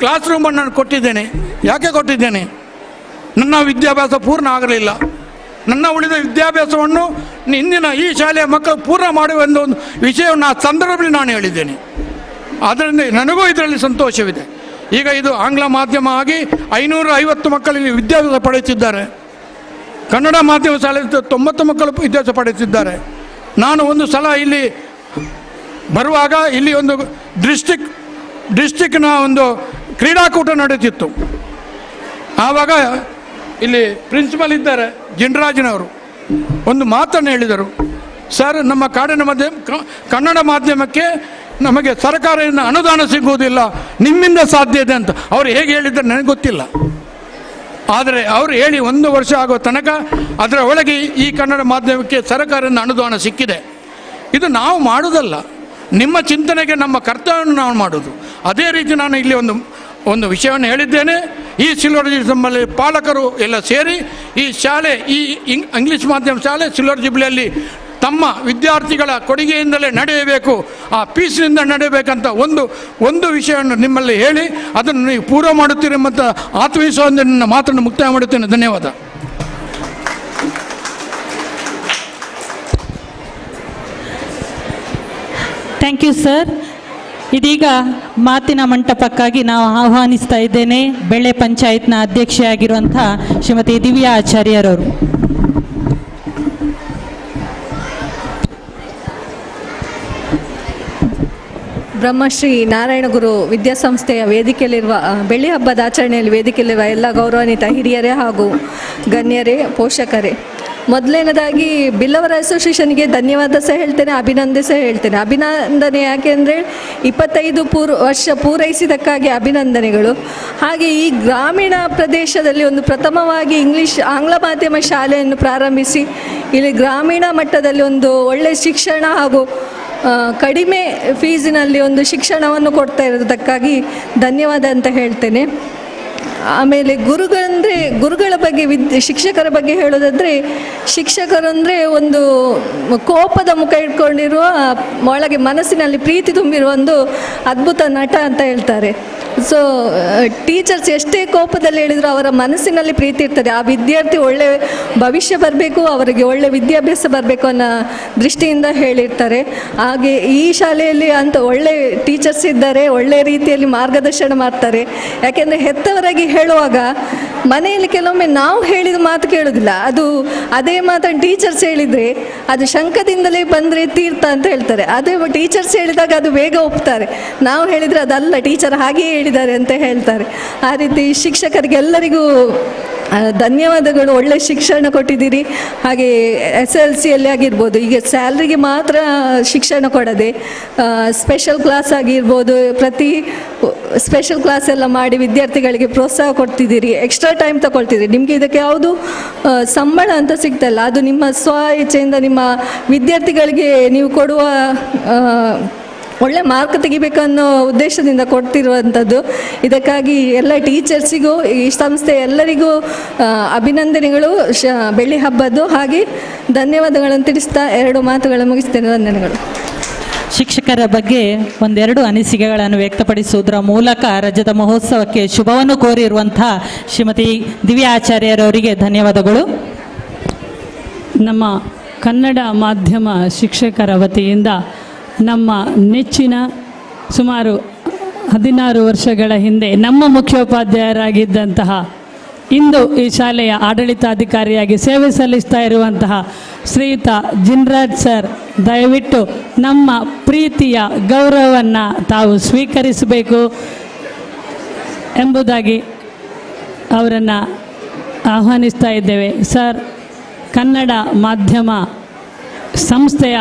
ಕ್ಲಾಸ್ ರೂಮನ್ನು ನಾನು ಕೊಟ್ಟಿದ್ದೇನೆ. ಯಾಕೆ ಕೊಟ್ಟಿದ್ದೇನೆ? ನನ್ನ ವಿದ್ಯಾಭ್ಯಾಸ ಪೂರ್ಣ ಆಗಲಿಲ್ಲ. ನನ್ನ ಉಳಿದ ವಿದ್ಯಾಭ್ಯಾಸವನ್ನು ಇಂದಿನ ಈ ಶಾಲೆಯ ಮಕ್ಕಳು ಪೂರ್ಣ ಮಾಡುವ ಒಂದು ವಿಷಯವನ್ನು ಆ ಸಂದರ್ಭದಲ್ಲಿ ನಾನು ಹೇಳಿದ್ದೇನೆ. ಆದ್ದರಿಂದ ನನಗೂ ಇದರಲ್ಲಿ ಸಂತೋಷವಿದೆ. ಈಗ ಇದು ಆಂಗ್ಲ ಮಾಧ್ಯಮ ಆಗಿ 550 ಮಕ್ಕಳು ಇಲ್ಲಿ ವಿದ್ಯಾಭ್ಯಾಸ ಪಡೆಯುತ್ತಿದ್ದಾರೆ. ಕನ್ನಡ ಮಾಧ್ಯಮ ಶಾಲೆ 90 ಮಕ್ಕಳು ವಿದ್ಯಾಭ್ಯಾಸ ಪಡೆಯುತ್ತಿದ್ದಾರೆ. ನಾನು ಒಂದು ಸಲ ಇಲ್ಲಿ ಬರುವಾಗ ಇಲ್ಲಿ ಒಂದು ಡಿಸ್ಟಿಕ್ನ ಒಂದು ಕ್ರೀಡಾಕೂಟ ನಡೆಯುತ್ತಿತ್ತು. ಆವಾಗ ಇಲ್ಲಿ ಪ್ರಿನ್ಸಿಪಲ್ ಇದ್ದಾರೆ ಜಿನರಾಜನವರು, ಒಂದು ಮಾತನ್ನು ಹೇಳಿದರು. ಸರ್, ನಮ್ಮ ಕಾಡಿನ ಕನ್ನಡ ಮಾಧ್ಯಮಕ್ಕೆ ನಮಗೆ ಸರ್ಕಾರದಿಂದ ಅನುದಾನ ಸಿಗುವುದಿಲ್ಲ, ನಿಮ್ಮಿಂದ ಸಾಧ್ಯ ಇದೆ ಅಂತ. ಅವರು ಹೇಗೆ ಹೇಳಿದ್ದಾರೆ ನನಗೆ ಗೊತ್ತಿಲ್ಲ. ಆದರೆ ಅವರು ಹೇಳಿ 1 ವರ್ಷ ಆಗೋ ತನಕ ಅದರ ಒಳಗೆ ಈ ಕನ್ನಡ ಮಾಧ್ಯಮಕ್ಕೆ ಸರ್ಕಾರದಿಂದ ಅನುದಾನ ಸಿಕ್ಕಿದೆ. ಇದು ನಾವು ಮಾಡುವುದಲ್ಲ, ನಿಮ್ಮ ಚಿಂತನೆಗೆ ನಮ್ಮ ಕರ್ತವ್ಯವನ್ನು ನಾವು ಮಾಡೋದು. ಅದೇ ರೀತಿ ನಾನು ಇಲ್ಲಿ ಒಂದು ವಿಷಯವನ್ನು ಹೇಳಿದ್ದೇನೆ. ಈ ಸಿಲ್ವರ್ ಜುಬ್ಲಿಯಲ್ಲಿ ಪಾಲಕರು ಎಲ್ಲ ಸೇರಿ ಈ ಶಾಲೆ, ಈ ಇಂಗ್ಲೀಷ್ ಮಾಧ್ಯಮ ಶಾಲೆ ಸಿಲ್ವರ್ ಜುಬ್ಲಿಯಲ್ಲಿ ತಮ್ಮ ವಿದ್ಯಾರ್ಥಿಗಳ ಕೊಡುಗೆಯಿಂದಲೇ ನಡೆಯಬೇಕು, ಆ ಪೀಸ್ನಿಂದ ನಡೆಯಬೇಕಂತ ಒಂದು ವಿಷಯವನ್ನು ನಿಮ್ಮಲ್ಲಿ ಹೇಳಿ ಅದನ್ನು ನೀವು ಪೂರ್ವ ಮಾಡುತ್ತೀರಿ ಮತ್ತು ಆತ್ಮವಿಶ್ವಾಸದಿಂದ ನನ್ನ ಮಾತನ್ನು ಮುಕ್ತಾಯ ಮಾಡುತ್ತೇನೆ. ಧನ್ಯವಾದ. Thank you sir. ಇದೀಗ ಮಾತಿನ ಮಂಟಪಕ್ಕಾಗಿ ನಾವು ಆಹ್ವಾನಿಸ್ತಾ ಇದ್ದೇನೆ ಬೆಳ್ಳೆ ಪಂಚಾಯತ್ನ ಅಧ್ಯಕ್ಷೆಯಾಗಿರುವಂಥ ಶ್ರೀಮತಿ ದಿವ್ಯಾ ಆಚಾರ್ಯರವರು. ಬ್ರಹ್ಮಶ್ರೀ ನಾರಾಯಣಗುರು ವಿದ್ಯಾಸಂಸ್ಥೆಯ ವೇದಿಕೆಯಲ್ಲಿರುವ ಬೆಳ್ಳಿ ಹಬ್ಬದ ಆಚರಣೆಯಲ್ಲಿ ವೇದಿಕೆಯಲ್ಲಿರುವ ಎಲ್ಲ ಗೌರವಾನ್ವಿತ ಹಿರಿಯರೇ ಹಾಗೂ ಗಣ್ಯರೇ, ಪೋಷಕರೇ, ಮೊದಲನೇದಾಗಿ ಬಿಲ್ಲವರ ಅಸೋಸಿಯೇಷನ್ಗೆ ಧನ್ಯವಾದ ಸಹ ಹೇಳ್ತೇನೆ, ಹೇಳ್ತೇನೆ. ಅಭಿನಂದನೆ ಯಾಕೆಂದರೆ 25 ವರ್ಷ ಪೂರೈಸಿದ್ದಕ್ಕಾಗಿ ಅಭಿನಂದನೆಗಳು. ಹಾಗೆ ಈ ಗ್ರಾಮೀಣ ಪ್ರದೇಶದಲ್ಲಿ ಒಂದು ಪ್ರಥಮವಾಗಿ ಆಂಗ್ಲ ಮಾಧ್ಯಮ ಶಾಲೆಯನ್ನು ಪ್ರಾರಂಭಿಸಿ ಇಲ್ಲಿ ಗ್ರಾಮೀಣ ಮಟ್ಟದಲ್ಲಿ ಒಂದು ಒಳ್ಳೆಯ ಶಿಕ್ಷಣ ಹಾಗೂ ಕಡಿಮೆ ಫೀಸಿನಲ್ಲಿ ಒಂದು ಶಿಕ್ಷಣವನ್ನು ಕೊಡ್ತಾ ಇರೋದಕ್ಕಾಗಿ ಧನ್ಯವಾದ ಅಂತ ಹೇಳ್ತೇನೆ. ಆಮೇಲೆ ಗುರುಗಳ ಬಗ್ಗೆ ಶಿಕ್ಷಕರ ಬಗ್ಗೆ ಹೇಳೋದಾದರೆ, ಶಿಕ್ಷಕರು ಅಂದರೆ ಒಂದು ಕೋಪದ ಮುಖ ಇಟ್ಕೊಂಡಿರುವ ಒಳಗೆ ಮನಸ್ಸಿನಲ್ಲಿ ಪ್ರೀತಿ ತುಂಬಿರುವ ಒಂದು ಅದ್ಭುತ ನಟ ಅಂತ ಹೇಳ್ತಾರೆ. ಸೊ ಟೀಚರ್ಸ್ ಎಷ್ಟೇ ಕೋಪದಲ್ಲಿ ಹೇಳಿದರೂ ಅವರ ಮನಸ್ಸಿನಲ್ಲಿ ಪ್ರೀತಿ ಇರ್ತದೆ. ಆ ವಿದ್ಯಾರ್ಥಿ ಒಳ್ಳೆ ಭವಿಷ್ಯ ಬರಬೇಕು, ಅವರಿಗೆ ಒಳ್ಳೆ ವಿದ್ಯಾಭ್ಯಾಸ ಬರಬೇಕು ಅನ್ನೋ ದೃಷ್ಟಿಯಿಂದ ಹೇಳಿರ್ತಾರೆ. ಹಾಗೆ ಈ ಶಾಲೆಯಲ್ಲಿ ಅಂತ ಒಳ್ಳೆ ಟೀಚರ್ಸ್ ಇದ್ದಾರೆ, ಒಳ್ಳೆ ರೀತಿಯಲ್ಲಿ ಮಾರ್ಗದರ್ಶನ ಮಾಡ್ತಾರೆ. ಯಾಕೆಂದರೆ ಹೆತ್ತವರಾಗಿ ಹೇಳುವಾಗ ಮನೆಯಲ್ಲಿ ಕೆಲವೊಮ್ಮೆ ನಾವು ಹೇಳಿದ ಮಾತು ಕೇಳೋದಿಲ್ಲ, ಅದೇ ಮಾತನ್ನು ಟೀಚರ್ಸ್ ಹೇಳಿದರೆ ಅದು ಶಂಕದಿಂದಲೇ ಬಂದರೆ ತೀರ್ಥ ಅಂತ ಹೇಳ್ತಾರೆ. ಅದೇ ಟೀಚರ್ಸ್ ಹೇಳಿದಾಗ ಅದು ಬೇಗ ಒಪ್ತಾರೆ, ನಾವು ಹೇಳಿದರೆ ಅದಲ್ಲ, ಟೀಚರ್ ಹಾಗೆಯೇ ಹೇಳಿದ್ದಾರೆ ಅಂತ ಹೇಳ್ತಾರೆ. ಆ ರೀತಿ ಶಿಕ್ಷಕರಿಗೆಲ್ಲರಿಗೂ ಧನ್ಯವಾದಗಳು. ಒಳ್ಳೆ ಶಿಕ್ಷಣ ಕೊಟ್ಟಿದ್ದೀರಿ. ಹಾಗೆ SLCಯಲ್ಲಿ ಆಗಿರ್ಬೋದು, ಈಗ ಸ್ಯಾಲ್ರಿಗೆ ಮಾತ್ರ ಶಿಕ್ಷಣ ಕೊಡದೆ ಸ್ಪೆಷಲ್ ಕ್ಲಾಸ್ ಆಗಿರ್ಬೋದು, ಪ್ರತಿ ಸ್ಪೆಷಲ್ ಕ್ಲಾಸ್ ಎಲ್ಲ ಮಾಡಿ ವಿದ್ಯಾರ್ಥಿಗಳಿಗೆ ಪ್ರೋತ್ಸಾಹ ಕೊಡ್ತಿದ್ದೀರಿ, ಎಕ್ಸ್ಟ್ರಾ ಟೈಮ್ ತಗೊಳ್ತಿದ್ದೀರಿ. ನಿಮಗೆ ಇದಕ್ಕೆ ಯಾವುದು ಸಂಬಳ ಅಂತ ಸಿಗ್ತಲ್ಲ, ಅದು ನಿಮ್ಮ ಸ್ವ ಇಚ್ಛೆಯಿಂದ ನಿಮ್ಮ ವಿದ್ಯಾರ್ಥಿಗಳಿಗೆ ನೀವು ಕೊಡುವ ಒಳ್ಳೆ ಮಾರ್ಕ್ ತೆಗಿಬೇಕನ್ನೋ ಉದ್ದೇಶದಿಂದ ಕೊಡ್ತಿರುವಂಥದ್ದು. ಇದಕ್ಕಾಗಿ ಎಲ್ಲ ಟೀಚರ್ಸಿಗೂ ಈ ಸಂಸ್ಥೆ ಎಲ್ಲರಿಗೂ ಅಭಿನಂದನೆಗಳು ಬೆಳ್ಳಿ ಹಬ್ಬದ್ದು. ಹಾಗೆ ಧನ್ಯವಾದಗಳನ್ನು ತಿಳಿಸ್ತಾ 2 ಮಾತುಗಳನ್ನು ಮುಗಿಸ್ತೇನೆ. ವಂದನೆಗಳು. ಶಿಕ್ಷಕರ ಬಗ್ಗೆ ಒಂದೆರಡು ಅನಿಸಿಕೆಗಳನ್ನು ವ್ಯಕ್ತಪಡಿಸುವುದರ ಮೂಲಕ ರಜತ ಮಹೋತ್ಸವಕ್ಕೆ ಶುಭವನ್ನು ಕೋರಿರುವಂಥ ಶ್ರೀಮತಿ ದಿವ್ಯಾ ಆಚಾರ್ಯರವರಿಗೆ ಧನ್ಯವಾದಗಳು. ನಮ್ಮ ಕನ್ನಡ ಮಾಧ್ಯಮ ಶಿಕ್ಷಕರ ವತಿಯಿಂದ ನಮ್ಮ ನೆಚ್ಚಿನ ಸುಮಾರು 16 ವರ್ಷಗಳ ಹಿಂದೆ ನಮ್ಮ ಮುಖ್ಯೋಪಾಧ್ಯಾಯರಾಗಿದ್ದಂತಹ, ಇಂದು ಈ ಶಾಲೆಯ ಆಡಳಿತಾಧಿಕಾರಿಯಾಗಿ ಸೇವೆ ಸಲ್ಲಿಸ್ತಾ ಇರುವಂತಹ ಶ್ರೀಯುತ ಜಿನ್ರಾಜ್ ಸರ್, ದಯವಿಟ್ಟು ನಮ್ಮ ಪ್ರೀತಿಯ ಗೌರವವನ್ನು ತಾವು ಸ್ವೀಕರಿಸಬೇಕು ಎಂಬುದಾಗಿ ಅವರನ್ನು ಆಹ್ವಾನಿಸ್ತಾ ಇದ್ದೇವೆ. ಸರ್, ಕನ್ನಡ ಮಾಧ್ಯಮ ಸಂಸ್ಥೆಯ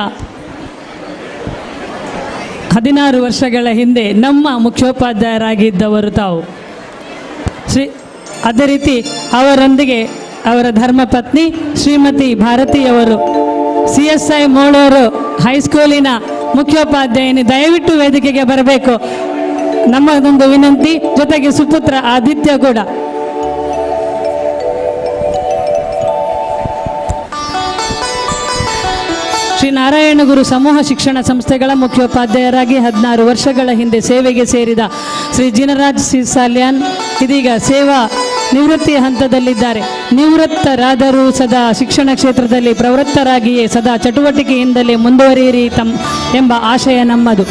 16 ವರ್ಷಗಳ ಹಿಂದೆ ನಮ್ಮ ಮುಖ್ಯೋಪಾಧ್ಯಾಯರಾಗಿದ್ದವರು ತಾವು. ಅದೇ ರೀತಿ ಅವರೊಂದಿಗೆ ಅವರ ಧರ್ಮಪತ್ನಿ ಶ್ರೀಮತಿ ಭಾರತಿಯವರು CSI ಮೋಳೂರು ಹೈಸ್ಕೂಲಿನ ಮುಖ್ಯೋಪಾಧ್ಯಾಯನಿ, ದಯವಿಟ್ಟು ವೇದಿಕೆಗೆ ಬರಬೇಕು, ನಮ್ಮದೊಂದು ವಿನಂತಿ. ಜೊತೆಗೆ ಸುಪುತ್ರ ಆದಿತ್ಯ ಕೂಡ. ಶ್ರೀ ನಾರಾಯಣಗುರು ಸಮೂಹ ಶಿಕ್ಷಣ ಸಂಸ್ಥೆಗಳ ಮುಖ್ಯೋಪಾಧ್ಯಾಯರಾಗಿ 16 ವರ್ಷಗಳ ಹಿಂದೆ ಸೇವೆಗೆ ಸೇರಿದ ಶ್ರೀ ಜಿನರಾಜ್ ಸಿ ಸಾಲ್ಯಾನ್ ಇದೀಗ ಸೇವಾ ನಿವೃತ್ತಿಯ ಹಂತದಲ್ಲಿದ್ದಾರೆ. ನಿವೃತ್ತರಾದರೂ ಸದಾ ಶಿಕ್ಷಣ ಕ್ಷೇತ್ರದಲ್ಲಿ ಪ್ರವೃತ್ತರಾಗಿಯೇ ಸದಾ ಚಟುವಟಿಕೆಯಿಂದಲೇ ಮುಂದುವರಿಯಿರಿ ಎಂಬ ಆಶಯ ನಮ್ಮದು.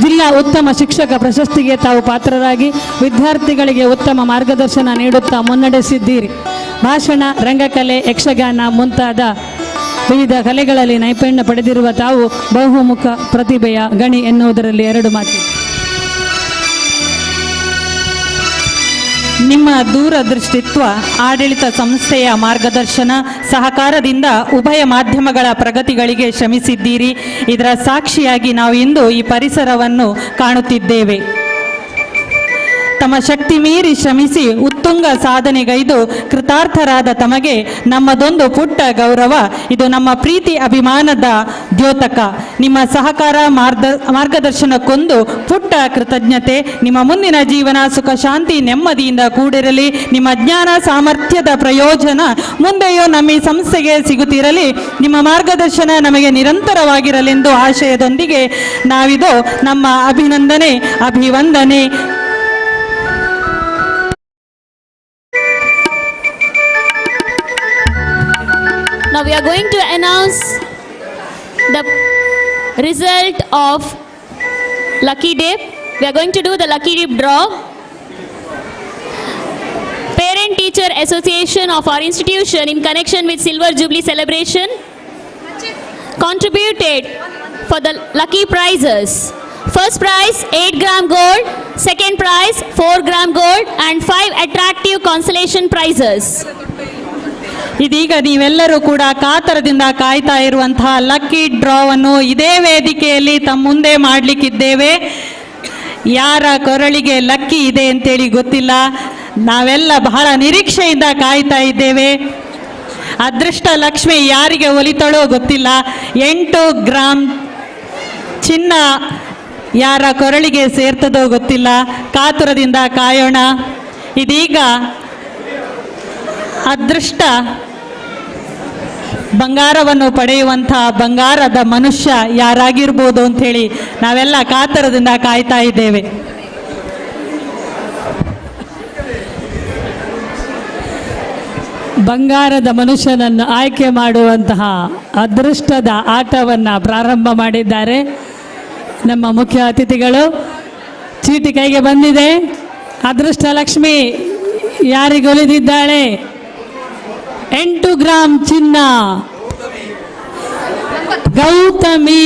ಜಿಲ್ಲಾ ಉತ್ತಮ ಶಿಕ್ಷಕ ಪ್ರಶಸ್ತಿಗೆ ತಾವು ಪಾತ್ರರಾಗಿ ವಿದ್ಯಾರ್ಥಿಗಳಿಗೆ ಉತ್ತಮ ಮಾರ್ಗದರ್ಶನ ನೀಡುತ್ತಾ ಮುನ್ನಡೆಸಿದ್ದೀರಿ. ಭಾಷಣ, ರಂಗಕಲೆ, ಯಕ್ಷಗಾನ ಮುಂತಾದ ವಿವಿಧ ಕಲೆಗಳಲ್ಲಿ ನೈಪುಣ್ಯ ಪಡೆದಿರುವ ತಾವು ಬಹುಮುಖ ಪ್ರತಿಭೆಯ ಗಣಿ ಎನ್ನುವುದರಲ್ಲಿ 2 ಮಾತು. ನಿಮ್ಮ ದೂರದೃಷ್ಟಿತ್ವ, ಆಡಳಿತ ಸಂಸ್ಥೆಯ ಮಾರ್ಗದರ್ಶನ, ಸಹಕಾರದಿಂದ ಉಭಯ ಮಾಧ್ಯಮಗಳ ಪ್ರಗತಿಗಳಿಗೆ ಶ್ರಮಿಸಿದ್ದೀರಿ. ಇದರ ಸಾಕ್ಷಿಯಾಗಿ ನಾವು ಇಂದು ಈ ಪರಿಸರವನ್ನು ಕಾಣುತ್ತಿದ್ದೇವೆ. ತಮ್ಮ ಶಕ್ತಿ ಮೀರಿ ಶ್ರಮಿಸಿ ಉತ್ತುಂಗ ಸಾಧನೆಗೈದು ಕೃತಾರ್ಥರಾದ ತಮಗೆ ನಮ್ಮದೊಂದು ಪುಟ್ಟ ಗೌರವ. ಇದು ನಮ್ಮ ಪ್ರೀತಿ ಅಭಿಮಾನದ ದ್ಯೋತಕ. ನಿಮ್ಮ ಸಹಕಾರ ಮಾರ್ಗದರ್ಶನಕ್ಕೊಂದು ಪುಟ್ಟ ಕೃತಜ್ಞತೆ. ನಿಮ್ಮ ಮುಂದಿನ ಜೀವನ ಸುಖ ಶಾಂತಿ ನೆಮ್ಮದಿಯಿಂದ ಕೂಡಿರಲಿ. ನಿಮ್ಮ ಜ್ಞಾನ ಸಾಮರ್ಥ್ಯದ ಪ್ರಯೋಜನ ಮುಂದೆಯೂ ನಮ್ಮ ಈ ಸಂಸ್ಥೆಗೆ ಸಿಗುತ್ತಿರಲಿ. ನಿಮ್ಮ ಮಾರ್ಗದರ್ಶನ ನಮಗೆ ನಿರಂತರವಾಗಿರಲೆಂದು ಆಶಯದೊಂದಿಗೆ ನಾವಿದು ನಮ್ಮ ಅಭಿನಂದನೆ, ಅಭಿವಂದನೆ. Now we are going to announce the result of Lucky Dip. We are going to do the Lucky Dip draw. Parent Teacher Association of our institution, in connection with Silver Jubilee celebration, contributed for the lucky prizes. First prize 8 gram gold, second prize 4 gram gold and 5 attractive consolation prizes. ಇದೀಗ ನೀವೆಲ್ಲರೂ ಕೂಡ ಕಾತರದಿಂದ ಕಾಯ್ತಾ ಇರುವಂತಹ ಲಕ್ಕಿ ಡ್ರಾವನ್ನು ಇದೇ ವೇದಿಕೆಯಲ್ಲಿ ತಮ್ಮ ಮುಂದೆ ಮಾಡಲಿಕ್ಕಿದ್ದೇವೆ. ಯಾರ ಕೊರಳಿಗೆ ಲಕ್ಕಿ ಇದೆ ಅಂತೇಳಿ ಗೊತ್ತಿಲ್ಲ. ನಾವೆಲ್ಲ ಬಹಳ ನಿರೀಕ್ಷೆಯಿಂದ ಕಾಯ್ತಾ ಇದ್ದೇವೆ. ಅದೃಷ್ಟ ಲಕ್ಷ್ಮಿ ಯಾರಿಗೆ ಒಲಿತಾಳೋ ಗೊತ್ತಿಲ್ಲ. 8 ಗ್ರಾಂ ಚಿನ್ನ ಯಾರ ಕೊರಳಿಗೆ ಸೇರ್ತದೋ ಗೊತ್ತಿಲ್ಲ. ಕಾತುರದಿಂದ ಕಾಯೋಣ. ಇದೀಗ ಅದೃಷ್ಟ ಬಂಗಾರವನ್ನು ಪಡೆಯುವಂಥ ಬಂಗಾರದ ಮನುಷ್ಯ ಯಾರಾಗಿರ್ಬೋದು ಅಂಥೇಳಿ ನಾವೆಲ್ಲ ಕಾತರದಿಂದ ಕಾಯ್ತಾ ಇದ್ದೇವೆ. ಬಂಗಾರದ ಮನುಷ್ಯನನ್ನು ಆಯ್ಕೆ ಮಾಡುವಂತಹ ಅದೃಷ್ಟದ ಆಟವನ್ನು ಪ್ರಾರಂಭ ಮಾಡಿದ್ದಾರೆ ನಮ್ಮ ಮುಖ್ಯ ಅತಿಥಿಗಳು. ಚೀಟಿ ಕೈಗೆ ಬಂದಿದೆ. ಅದೃಷ್ಟ ಲಕ್ಷ್ಮಿ ಯಾರಿಗೊಲಿದಿದ್ದಾಳೆ? 8 ಗ್ರಾಂ ಚಿನ್ನ ಗೌತಮಿ.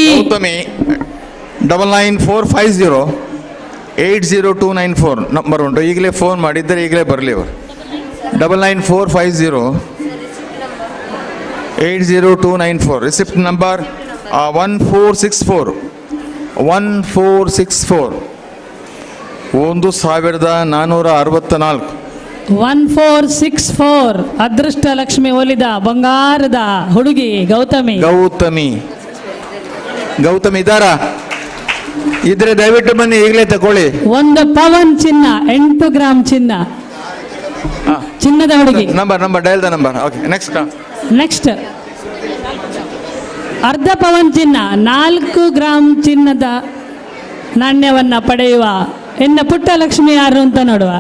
999450 80294 ನಂಬರ್ ಉಂಟು. ಈಗಲೇ ಫೋನ್ ಮಾಡಿದ್ದರೆ ಈಗಲೇ ಬರಲಿ ಅವರು. 999450 80294. Receipt number 1464 1464. 1464. ಅದೃಷ್ಟ ಲಕ್ಷ್ಮಿ ಒಲಿದ ಬಂಗಾರದ ಹುಡುಗಿ ಗೌತಮಿ. ಗೌತಮಿ ಇದ್ದಾರಾ? ಇದ್ರೆ ದಯವಿಟ್ಟು ಬನ್ನಿ, ಈಗಲೇ ತಗೊಳ್ಳಿ. 1 ಪವನ್ ಚಿನ್ನ, 8 ಗ್ರಾಂ ಚಿನ್ನ, ಚಿನ್ನದ ಹುಡುಗಿ. Number dial the number. Okay, next ಅರ್ಧ ಪವನ್ ಚಿನ್ನ, 4 ಗ್ರಾಂ ಚಿನ್ನದ ನಾಣ್ಯವನ್ನ ಪಡೆಯುವ ಇನ್ನು ಪುಟ್ಟ ಲಕ್ಷ್ಮಿ ಯಾರು ಅಂತ ನೋಡುವ.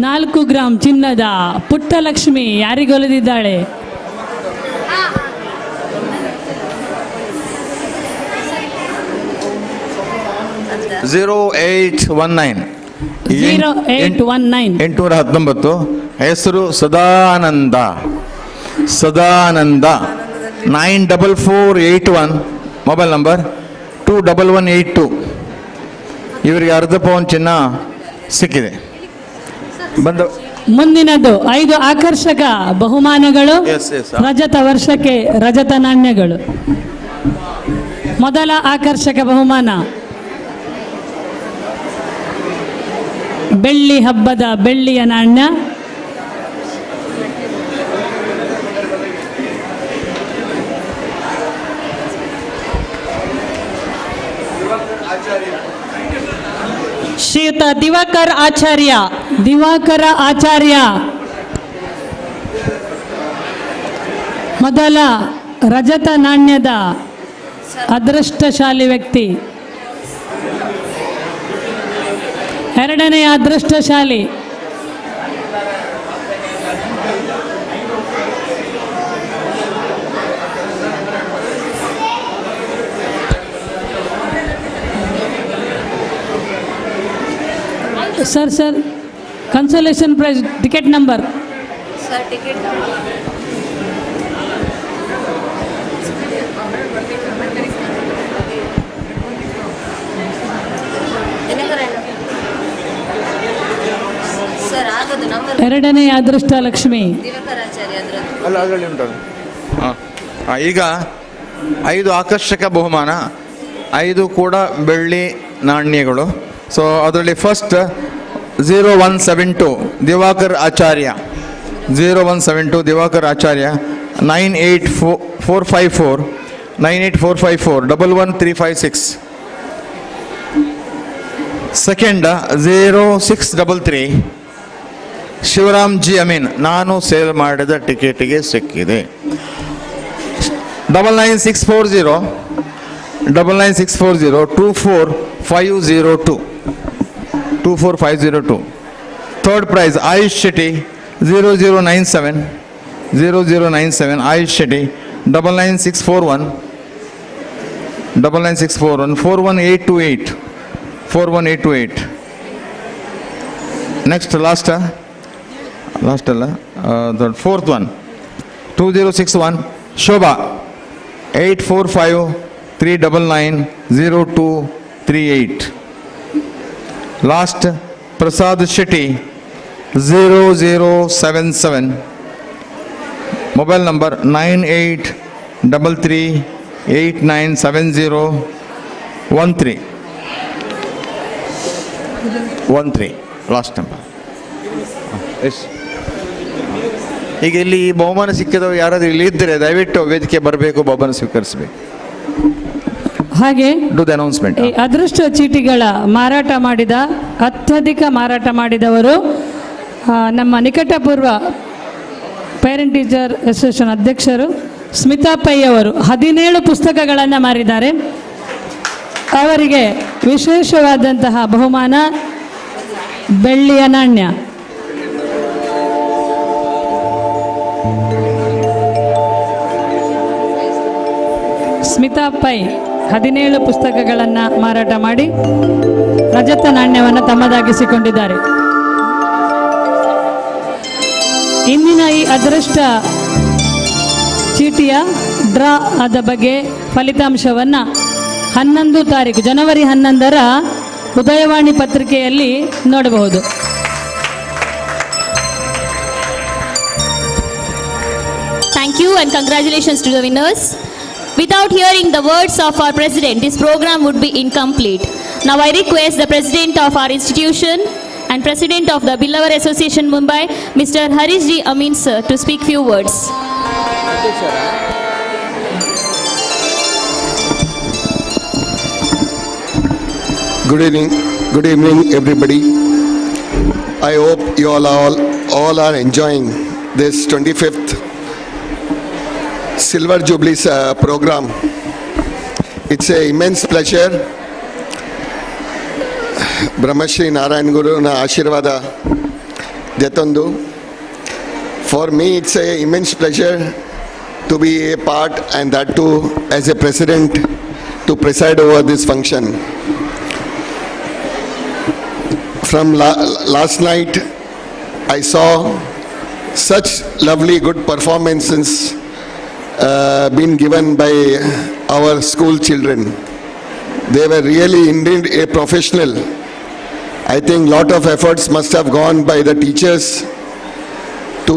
ನಾಲ್ಕು ಗ್ರಾಂ ಚಿನ್ನದ ಪುಟ್ಟ ಲಕ್ಷ್ಮಿ ಯಾರಿಗೊಲಿದಿದ್ದಾಳೆ? (0819) 0819. ಹೆಸರು ಸದಾನಂದ. 94481. Mobile number 21182. ಇವರಿಗೆ ಅರ್ಧ ಪೌಂಡ್ ಚಿನ್ನ ಸಿಕ್ಕಿದೆ. ಮುಂದಿನದು 5 ಆಕರ್ಷಕ ಬಹುಮಾನಗಳು. ರಜತ ವರ್ಷಕ್ಕೆ ರಜತ ನಾಣ್ಯಗಳು. ಮೊದಲ ಆಕರ್ಷಕ ಬಹುಮಾನ ಬೆಳ್ಳಿ ಹಬ್ಬದ ಬೆಳ್ಳಿಯ ನಾಣ್ಯ. ಶ್ರೀಯುತ ದಿವಾಕರ್ ಆಚಾರ್ಯ ಮೊದಲ ರಜತ ನಾಣ್ಯದ ಅದೃಷ್ಟಶಾಲಿ ವ್ಯಕ್ತಿ. ಎರಡನೆಯ ಅದೃಷ್ಟಶಾಲಿ sir consolation prize ticket number. Sir ticket sir ಆಗೋದು ನಂಬರ್ ಎರಡನೇ ಅದೃಷ್ಟ ಲಕ್ಷ್ಮಿ. ಅಲ್ಲ ಅದರಲ್ಲಿ ಉಂಟದು. ಈಗ 5 ಆಕರ್ಷಕ ಬಹುಮಾನ, 5 ಕೂಡ ಬೆಳ್ಳಿ ನಾಣ್ಯಗಳು. ಸೊ ಅದರಲ್ಲಿ first 0172 Diwakar Acharya, 0172 Diwakar Acharya, 98454 11356. Second 0633 Shivaram G Amin, ನಾನು ಸೇಲ್ ಮಾಡಿದ ಟಿಕೆಟಿಗೆ ಸಿಕ್ಕಿದೆ. 99640 24502. Third prize Ayush Shetty 0097 Ayush Shetty 99641 41828. Next last ಅಲ್ಲ, fourth one 2061 Shobha 8453990238. Last Prasad Shetty 0077, mobile number 9833897013 last number. Yes, ಈಗ ಇಲ್ಲಿ ಬಹುಮಾನ ಸಿಕ್ಕಿದವರು ಯಾರಾದರೂ ಇಲ್ಲಿ ಇದ್ದರೆ ದಯವಿಟ್ಟು ವೇದಿಕೆ ಬರಬೇಕು, ಬಹುಮಾನ ಸ್ವೀಕರಿಸಬೇಕು. ಹಾಗೆ ಡು ದ ಅನೌನ್ಸ್ಮೆಂಟ್. ಈ ಅದೃಷ್ಟ ಚೀಟಿಗಳ ಅತ್ಯಧಿಕ ಮಾರಾಟ ಮಾಡಿದವರು ನಮ್ಮ ನಿಕಟಪೂರ್ವ ಪೇರೆಂಟ್ ಟೀಚರ್ ಅಸೋಸಿಯೇಷನ್ ಅಧ್ಯಕ್ಷರು ಸ್ಮಿತಾ ಪೈ ಅವರು 17 ಪುಸ್ತಕಗಳನ್ನು ಮಾರಿದ್ದಾರೆ. ಅವರಿಗೆ ವಿಶೇಷವಾದಂತಹ ಬಹುಮಾನ ಬೆಳ್ಳಿಯ ನಾಣ್ಯ. ಸ್ಮಿತಾ ಪೈ 17 ಪುಸ್ತಕಗಳನ್ನು ಮಾರಾಟ ಮಾಡಿ ರಜತ ನಾಣ್ಯವನ್ನು ತಮ್ಮದಾಗಿಸಿಕೊಂಡಿದ್ದಾರೆ. ಇಂದಿನ ಈ ಅದೃಷ್ಟ ಚೀಟಿಯ ಡ್ರಾ ಆದ ಬಗ್ಗೆ ಫಲಿತಾಂಶವನ್ನು 11 ತಾರೀಕು ಜನವರಿ 11ರ ಉದಯವಾಣಿ ಪತ್ರಿಕೆಯಲ್ಲಿ ನೋಡಬಹುದು. Thank you and congratulations to the winners. Without hearing the words of our president, this program would be incomplete. Now I request the president of our institution and president of the Billawar Association Mumbai, Mr. Harish G. Amin sir, to speak few words. Good evening everybody. I hope you all are enjoying this 25th Silver Jubilee program. It's an immense pleasure. Brahmashri Narayan Guru na Ashirvada Jatandu. For me, it's an immense pleasure to be a part, and that too as a president, to preside over this function. From last night, I saw such lovely good performances been given by our school children. They were really indeed a professional. I think lot of efforts must have gone by the teachers to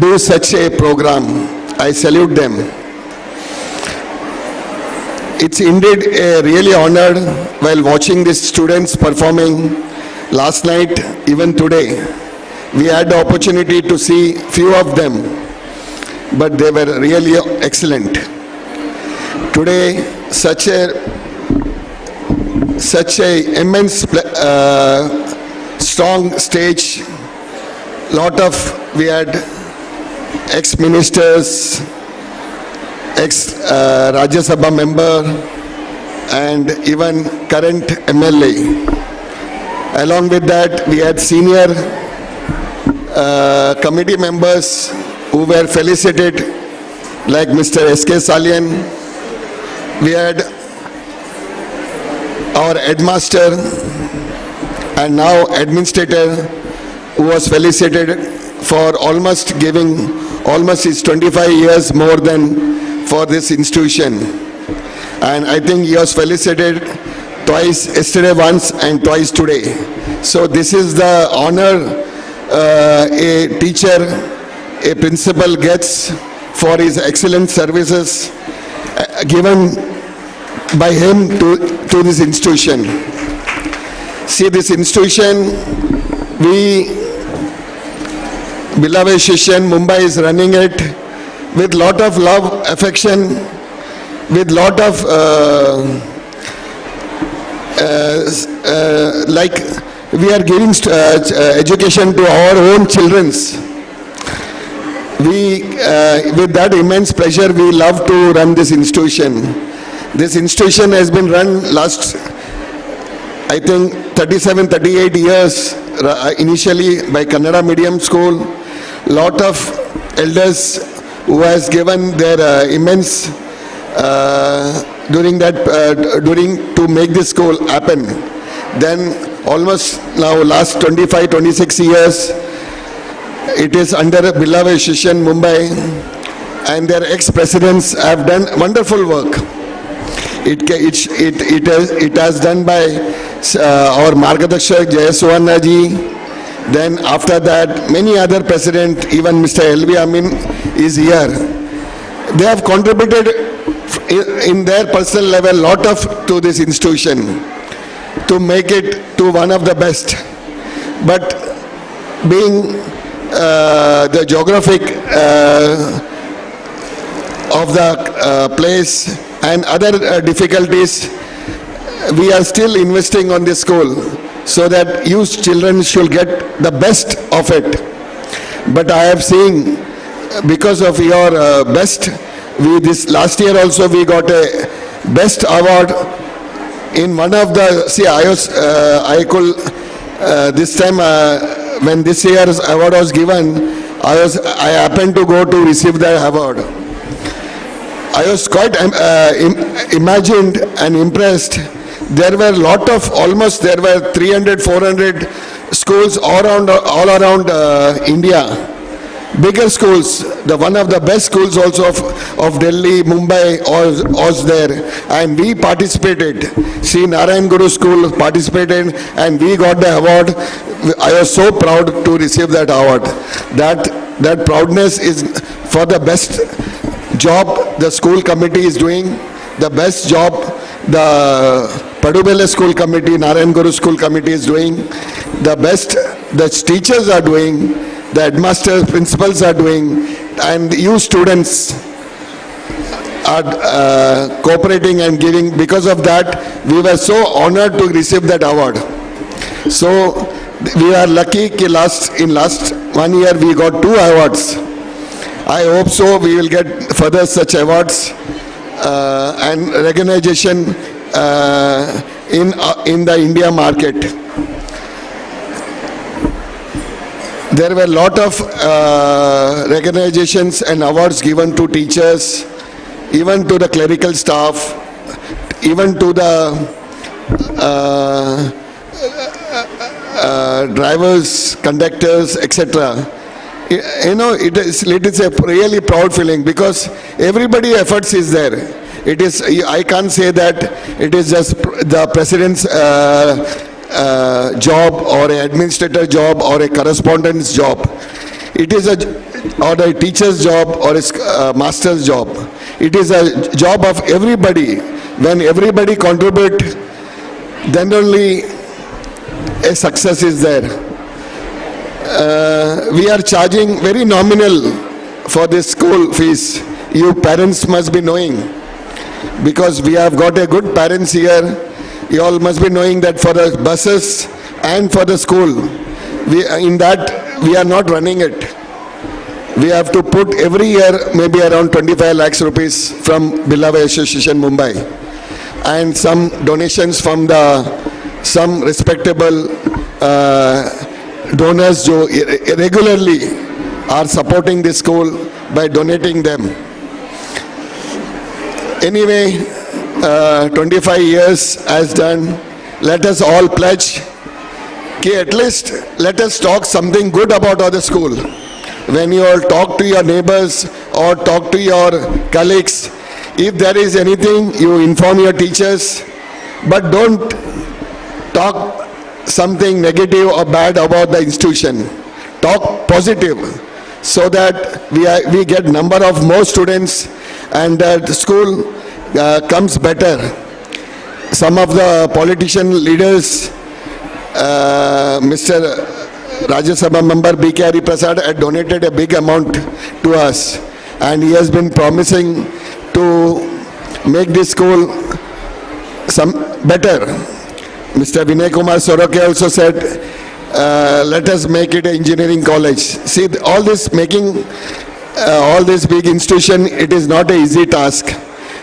do such a program. I salute them. It's indeed a really honor while watching these students performing last night, even today. We had the opportunity to see few of them, but they were really excellent. Today, such a immense strong stage. We had ex-ministers, ex-Rajya Sabha member, and even current MLA. Along with that, we had senior committee members who were felicitated, like Mr. S.K. Salian. We had our headmaster and now administrator who was felicitated for almost giving almost his 25 years more than for this institution. And I think he was felicitated twice, yesterday once and twice today. So this is the honor a teacher, a principal gets for his excellent services given by him to this institution. See, this institution, Beloved Shishyan Mumbai is running it with lot of love, affection, with lot of like we are giving education to our own childrens. With that immense pleasure, we love to run this institution. This institution has been run last, I think, 37, 38 years, initially by Kannada medium school. Lot of elders who has given their immense during to make this school happen. Then almost now last 25, 26 years, it is under Beloved Shishyan Mumbai, and their ex-presidents have done wonderful work. It has done by our Margadakshak Jayaswanya ji. Then after that, many other presidents, even Mr. L.V. Amin is here. They have contributed in their personal level lot of to this institution to make it to one of the best. But being the geographic of the place and other difficulties, we are still investing on this school so that you children should get the best of it. But I have seen, because of your best, this last year also we got a best award in one of the, see, this time when this year's award was given, I happened to go to receive the award. I was quite imagined and impressed. There were almost there were 300, 400 schools all around India. Bigger schools, one of the best schools also of Delhi, Mumbai was there, and we participated. Sri Narayan Guru School participated, and we got the award. I was so proud to receive that award. That proudness is for the best job the school committee is doing, the best job the Padubele School Committee, Narayan Guru School Committee is doing, the best the teachers are doing, the headmasters, principals are doing, and you students are cooperating and giving. Because of that, we were so honored to receive that award. So we are lucky that in last 1 year we got 2 awards. I hope so we will get further such awards and recognition in the India market. There were a lot of recognitions and awards given to teachers, even to the clerical staff, even to the drivers, conductors, etc. You know, it is a really proud feeling because everybody efforts is there. It is, I can't say that it is just the president's job or an administrator job or a correspondent's job. It is or a teacher's job or a master's job. It is a job of everybody. When everybody contribute, then only a success is there. We are charging very nominal for this school fees. You parents must be knowing, because we have got a good parents here. You all must be knowing that for the buses and for the school, we are not running it. We have to put every year maybe around 25 lakhs rupees from Beloved Association Mumbai, and some donations from some respectable donors who regularly are supporting this school by donating them. Anyway, 25 years has done. Let us all pledge, at least let us talk something good about our school. When you all talk to your neighbors or talk to your colleagues, if there is anything, you inform your teachers, but don't talk something negative or bad about the institution. talk positive so that we get number of more students and that the school comes better. Some of the politician leaders, Mr. Rajya Sabha member B.K. Hari Prasad had donated a big amount to us, and he has been promising to make this school some better. Mr. Vinay Kumar Soroke also said, let us make it an engineering college. See, all this making all this big institution, it is not an easy task.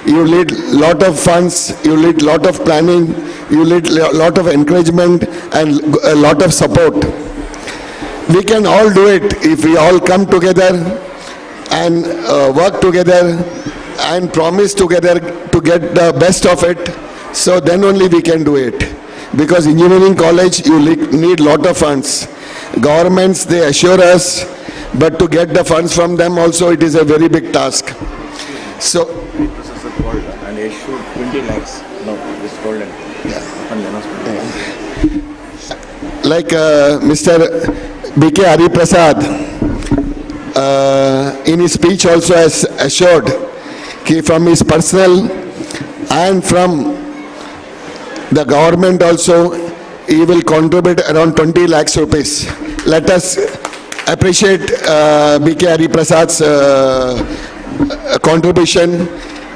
You need lot of funds, you need lot of planning, you need lot of encouragement and a lot of support. We can all do it if we all come together and work together and promise together to get the best of it. So then only we can do it. Because engineering college, you need lot of funds. Governments, they assure us, but to get the funds from them also, it is a very big task. So, and issued 20 lakhs. No, this golden. Like Mr. B.K. Hari Prasad, in his speech also has assured that from his personal and from the government also, he will contribute around 20 lakhs rupees. Let us appreciate B.K. Hari Prasad's contribution.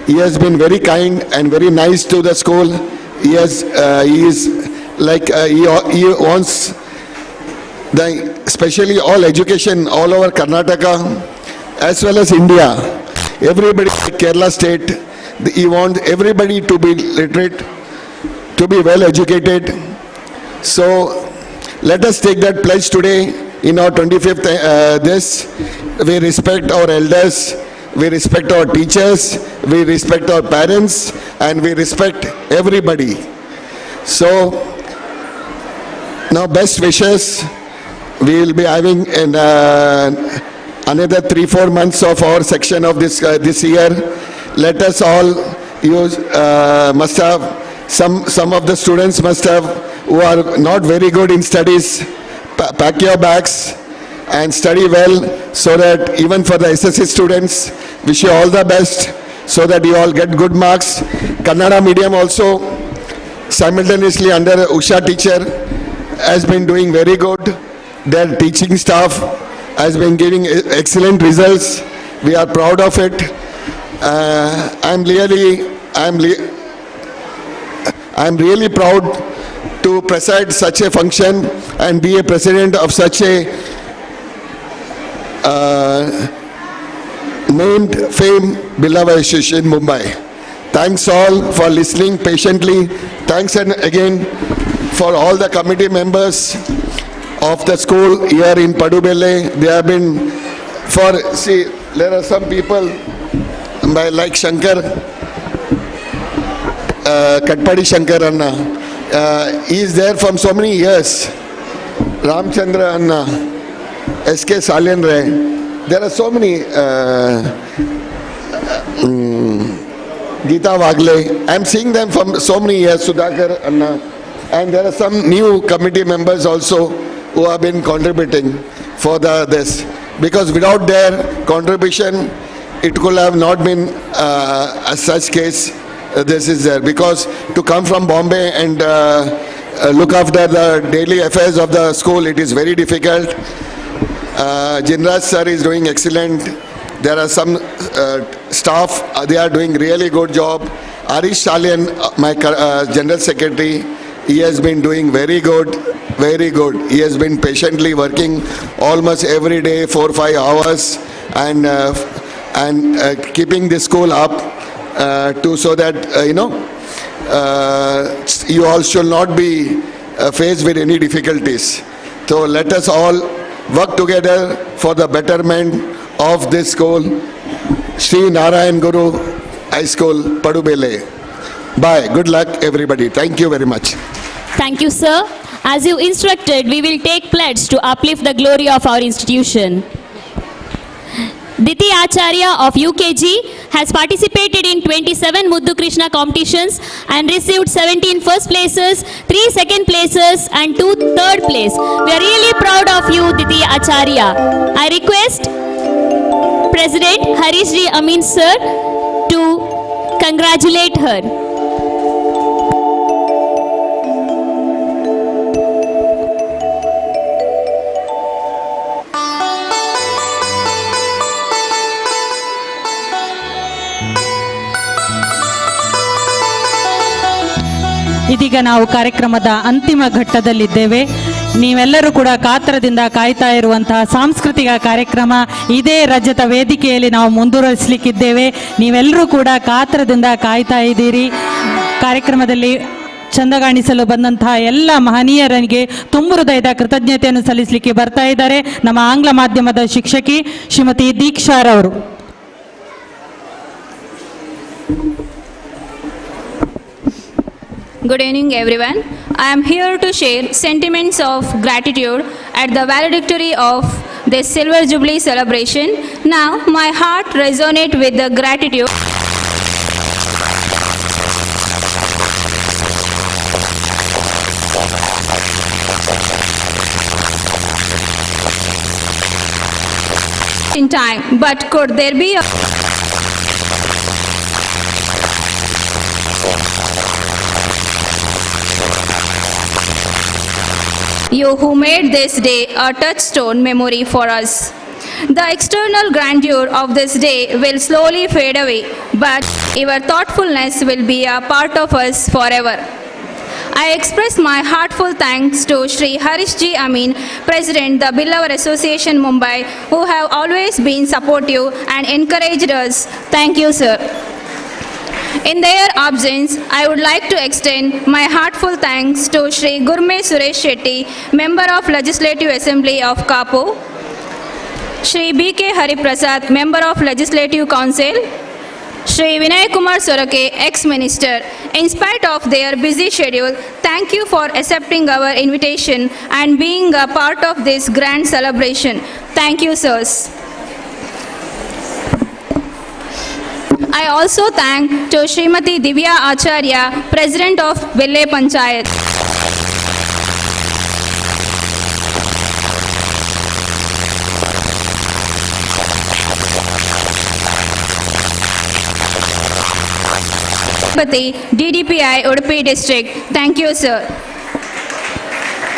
He has been very kind and very nice to the school. He wants especially all education all over Karnataka as well as India. Everybody, Kerala state, he wants everybody to be literate, to be well educated. So let us take that pledge today in our 25th this. We respect our elders, we respect our teachers, we respect our parents, and we respect everybody. So now best wishes. We will be having in another 3-4 months of our section of this year. Let us all use must have some of the students must have who are not very good in studies. Pack your bags and study well, so that even for the SSC students, wish you all the best, so that you all get good marks. Kannada medium also simultaneously under Usha teacher has been doing very good. Their teaching staff has been giving excellent results. We are proud of it. I'm really proud to preside such a function and be a president of such a named, famed, beloved association in Mumbai. Thanks all for listening patiently. Thanks and again for all the committee members of the school here in Padubele. They have been there are some people like Shankar, Katpadi Shankar Anna. He is there from so many years. Ramchandra Anna, S.K. Salyan Ray. There are so many. Geeta Wagle. I am seeing them from so many years. Sudhakar Anna. And there are some new committee members also who have been contributing for this. Because without their contribution, it could have not been a such case. This is there. Because to come from Bombay and look after the daily affairs of the school, it is very difficult. Jinraj sir is doing excellent. There are some staff, they are doing really good job. Arish Salyan, my general secretary, he has been doing very good, very good. He has been patiently working almost every day, 4-5 hours, and keeping the school up so that you all should not be faced with any difficulties. So let us all work together for the betterment of this school, Sri Narayan Guru High School, Padubele. Bye. Good luck, everybody. Thank you very much. Thank you, sir. As you instructed, we will take pledge to uplift the glory of our institution. Diti Acharya of UKG has participated in 27 Muddu Krishna competitions and received 17 first places, 3 second places and 2 third place. We are really proud of you, Diti Acharya. I request President Harish Ji Amin sir to congratulate her. ಇದೀಗ ನಾವು ಕಾರ್ಯಕ್ರಮದ ಅಂತಿಮ ಘಟ್ಟದಲ್ಲಿದ್ದೇವೆ. ನೀವೆಲ್ಲರೂ ಕೂಡ ಕಾತರದಿಂದ ಕಾಯ್ತಾ ಇರುವಂತಹ ಸಾಂಸ್ಕೃತಿಕ ಕಾರ್ಯಕ್ರಮ ಇದೇ ರಜತ ವೇದಿಕೆಯಲ್ಲಿ ನಾವು ಮುಂದುವರಿಸಲಿಕ್ಕಿದ್ದೇವೆ. ನೀವೆಲ್ಲರೂ ಕೂಡ ಕಾತರದಿಂದ ಕಾಯ್ತಾ ಇದ್ದೀರಿ. ಕಾರ್ಯಕ್ರಮದಲ್ಲಿ ಚಂದಗಾಣಿಸಲು ಬಂದಂತಹ ಎಲ್ಲ ಮಹನೀಯರಿಗೆ ತುಂಬು ಹೃದಯದ ಕೃತಜ್ಞತೆಯನ್ನು ಸಲ್ಲಿಸಲಿಕ್ಕೆ ಬರ್ತಾ ಇದ್ದಾರೆ ನಮ್ಮ ಆಂಗ್ಲ ಮಾಧ್ಯಮದ ಶಿಕ್ಷಕಿ Shrimati ದೀಕ್ಷಾರವರು. Good evening everyone. I am here to share sentiments of gratitude at the valedictory of this Silver Jubilee celebration. Now my heart resonates with the gratitude in time, but could there be a you who made this day a touchstone memory for us. The external grandeur of this day will slowly fade away, but your thoughtfulness will be a part of us forever. I express my heartfelt thanks to Shri Harish Ji Amin, President, the Billionaire Association Mumbai, who have always been supportive and encouraged us. Thank you, sir. In their absence, I would like to extend my heartfelt thanks to Shri Gurme Suresh Shetty, Member of Legislative Assembly of Kapo, Shri B.K. Hari Prasad, Member of Legislative Council, Shri Vinay Kumar Sorake, ex-minister. In spite of their busy schedule, thank you for accepting our invitation and being a part of this grand celebration. Thank you, sirs. I also thank to Srimati Divya Acharya, President of Ville Panchayat. DDPI Udupi District. Thank you, sir.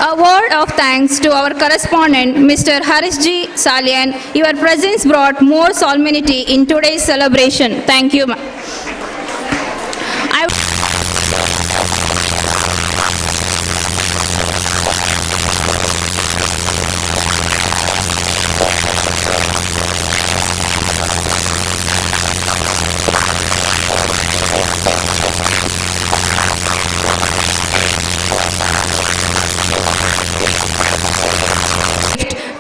A word of thanks to our correspondent, Mr. Harish Ji Salian. Your presence brought more solemnity in today's celebration. Thank you, ma'am.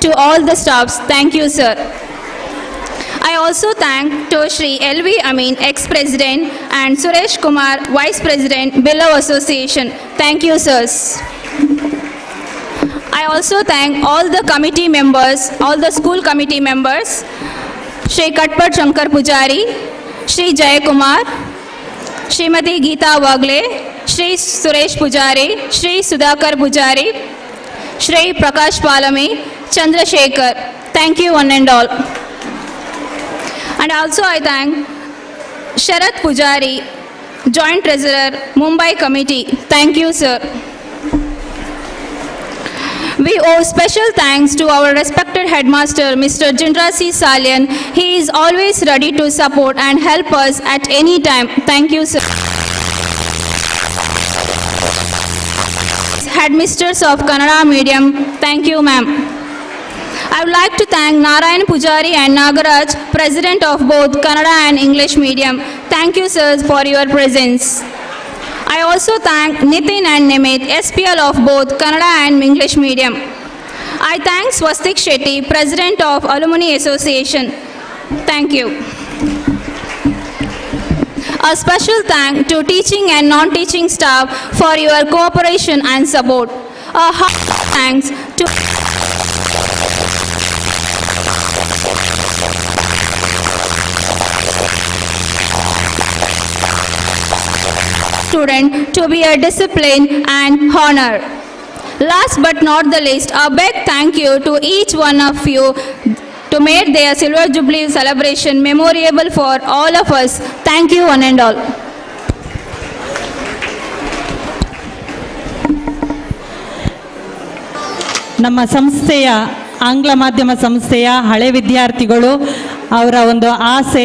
To all the staffs, thank you, sir. I also thank to Shri L.V. Amin, ex-president, and Suresh Kumar, vice president, Billow Association. Thank you, sirs. I also thank all the committee members, all the school committee members, Shri Katpat Shankar Pujari, Shri Jay Kumar, Srimati Geeta Wagle, Shri Suresh Pujari, Shri Sudhakar Pujari, Shri Prakash Palami, Chandrasekhar. Thank you one and all. And also I thank Sharat Pujari, Joint Treasurer, Mumbai Committee. Thank you, sir. We owe special thanks to our respected headmaster, Mr. Jindra C. Salian. He is always ready to support and help us at any time. Thank you, sir. Headmisters of Kannada Medium. Thank you, ma'am. I would like to thank Narayan Pujari and Nagaraj, President of both Kannada and English Medium. Thank you, sirs, for your presence. I also thank Nitin and Nimit, SPL of both Kannada and English Medium. I thank Swastik Shetty, President of Alumni Association. Thank you. A special thank to teaching and non-teaching staff for your cooperation and support. A heart thanks to student to be a discipline and honor. Last but not the least, a big thank you to each one of you to make their Silver Jubilee celebration memorable for all of us. Thank you one and all. ನಮ್ಮ ಸಂಸ್ಥೆಯ ಆಂಗ್ಲ ಮಾಧ್ಯಮ ಸಂಸ್ಥೆಯ ಹಳೆ ವಿದ್ಯಾರ್ಥಿಗಳು ಅವರ ಒಂದು ಆಸೆ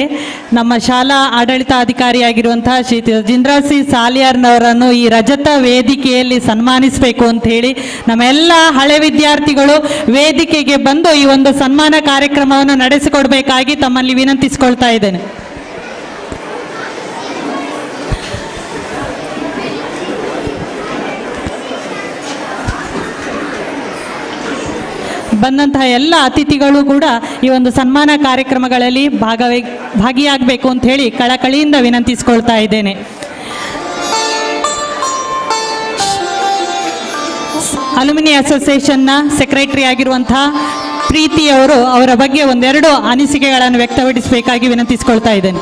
ನಮ್ಮ ಶಾಲಾ ಆಡಳಿತಾಧಿಕಾರಿಯಾಗಿರುವಂತಹ ಶ್ರೀ ಜಿಂದ್ರಾಜ್ ಸಿ ಸಾಲಿಯಾರ್ನವರನ್ನು ಈ ರಜತ ವೇದಿಕೆಯಲ್ಲಿ ಸನ್ಮಾನಿಸಬೇಕು ಅಂತ ಹೇಳಿ ನಮ್ಮೆಲ್ಲ ಹಳೆ ವಿದ್ಯಾರ್ಥಿಗಳು ವೇದಿಕೆಗೆ ಬಂದು ಈ ಒಂದು ಸನ್ಮಾನ ಕಾರ್ಯಕ್ರಮವನ್ನು ನಡೆಸಿಕೊಡಬೇಕಾಗಿ ತಮ್ಮಲ್ಲಿ ವಿನಂತಿಸಿಕೊಳ್ತಾ ಇದ್ದೇನೆ. ಬಂದಂತಹ ಎಲ್ಲ ಅತಿಥಿಗಳು ಕೂಡ ಈ ಒಂದು ಸನ್ಮಾನ ಕಾರ್ಯಕ್ರಮಗಳಲ್ಲಿ ಭಾಗಿಯಾಗಬೇಕು ಅಂತ ಹೇಳಿ ಕಳಕಳಿಯಿಂದ ವಿನಂತಿಸಿಕೊಳ್ತಾ ಇದ್ದೇನೆ. ಅಲ್ಯುಮಿನಿ ಅಸೋಸಿಯೇಷನ್ನ ಸೆಕ್ರೆಟರಿ ಆಗಿರುವಂತಹ ಪ್ರೀತಿಯವರು ಅವರ ಬಗ್ಗೆ ಒಂದೆರಡು ಅನಿಸಿಕೆಗಳನ್ನು ವ್ಯಕ್ತಪಡಿಸಬೇಕಾಗಿ ವಿನಂತಿಸಿಕೊಳ್ತಾ ಇದ್ದೇನೆ.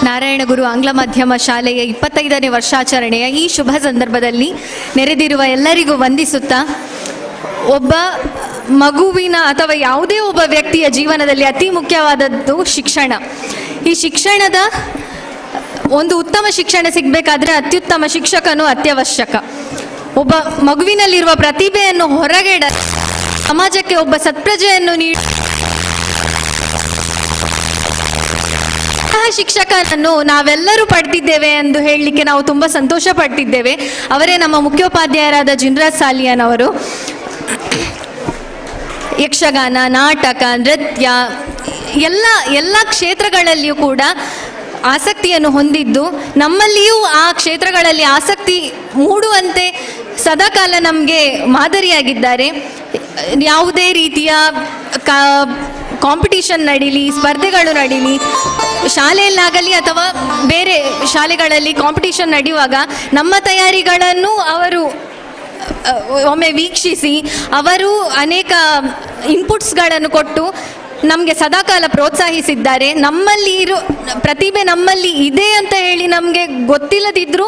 ನಾರಾಯಣಗುರು ಆಂಗ್ಲ ಮಾಧ್ಯಮ ಶಾಲೆಯ 25ನೇ ವರ್ಷಾಚರಣೆಯ ಈ ಶುಭ ಸಂದರ್ಭದಲ್ಲಿ ನೆರೆದಿರುವ ಎಲ್ಲರಿಗೂ ವಂದಿಸುತ್ತಾ, ಒಬ್ಬ ಮಗುವಿನ ಅಥವಾ ಯಾವುದೇ ಒಬ್ಬ ವ್ಯಕ್ತಿಯ ಜೀವನದಲ್ಲಿ ಅತಿ ಮುಖ್ಯವಾದದ್ದು ಶಿಕ್ಷಣ. ಈ ಶಿಕ್ಷಣದ ಒಂದು ಉತ್ತಮ ಶಿಕ್ಷಣ ಸಿಗಬೇಕಾದ್ರೆ ಅತ್ಯುತ್ತಮ ಶಿಕ್ಷಕನು ಅತ್ಯವಶ್ಯಕ. ಒಬ್ಬ ಮಗುವಿನಲ್ಲಿರುವ ಪ್ರತಿಭೆಯನ್ನು ಹೊರಗೆಡ ಸಮಾಜಕ್ಕೆ ಒಬ್ಬ ಸತ್ಪ್ರಜೆಯನ್ನು ನೀಡಿ ಶಿಕ್ಷಕನನ್ನು ನಾವೆಲ್ಲರೂ ಪಡೆದಿದ್ದೇವೆ ಎಂದು ಹೇಳಲಿಕ್ಕೆ ನಾವು ತುಂಬ ಸಂತೋಷ ಪಡ್ತಿದ್ದೇವೆ. ಅವರೇ ನಮ್ಮ ಮುಖ್ಯೋಪಾಧ್ಯಾಯರಾದ ಜಿಂದ್ರಾಜ್ ಸಾಲಿಯಾನ್ ಅವರು. ಯಕ್ಷಗಾನ, ನಾಟಕ, ನೃತ್ಯ ಎಲ್ಲ ಕ್ಷೇತ್ರಗಳಲ್ಲಿಯೂ ಕೂಡ ಆಸಕ್ತಿಯನ್ನು ಹೊಂದಿದ್ದು, ನಮ್ಮಲ್ಲಿಯೂ ಆ ಕ್ಷೇತ್ರಗಳಲ್ಲಿ ಆಸಕ್ತಿ ಮೂಡುವಂತೆ ಸದಾಕಾಲ ನಮಗೆ ಮಾದರಿಯಾಗಿದ್ದಾರೆ. ಯಾವುದೇ ರೀತಿಯ ಕಾಂಪಿಟಿಷನ್ ನಡೀಲಿ, ಸ್ಪರ್ಧೆಗಳು ನಡೀಲಿ, ಶಾಲೆಯಲ್ಲಾಗಲಿ ಅಥವಾ ಬೇರೆ ಶಾಲೆಗಳಲ್ಲಿ ಕಾಂಪಿಟಿಷನ್ ನಡೆಯುವಾಗ ನಮ್ಮ ತಯಾರಿಗಳನ್ನು ಅವರು ಒಮ್ಮೆ ವೀಕ್ಷಿಸಿ ಅವರು ಅನೇಕ ಇನ್ಪುಟ್ಸ್ಗಳನ್ನು ಕೊಟ್ಟು ನಮಗೆ ಸದಾಕಾಲ ಪ್ರೋತ್ಸಾಹಿಸಿದ್ದಾರೆ. ನಮ್ಮಲ್ಲಿ ಪ್ರತಿಭೆ ನಮ್ಮಲ್ಲಿ ಇದೆ ಅಂತ ಹೇಳಿ ನಮಗೆ ಗೊತ್ತಿಲ್ಲದಿದ್ದರೂ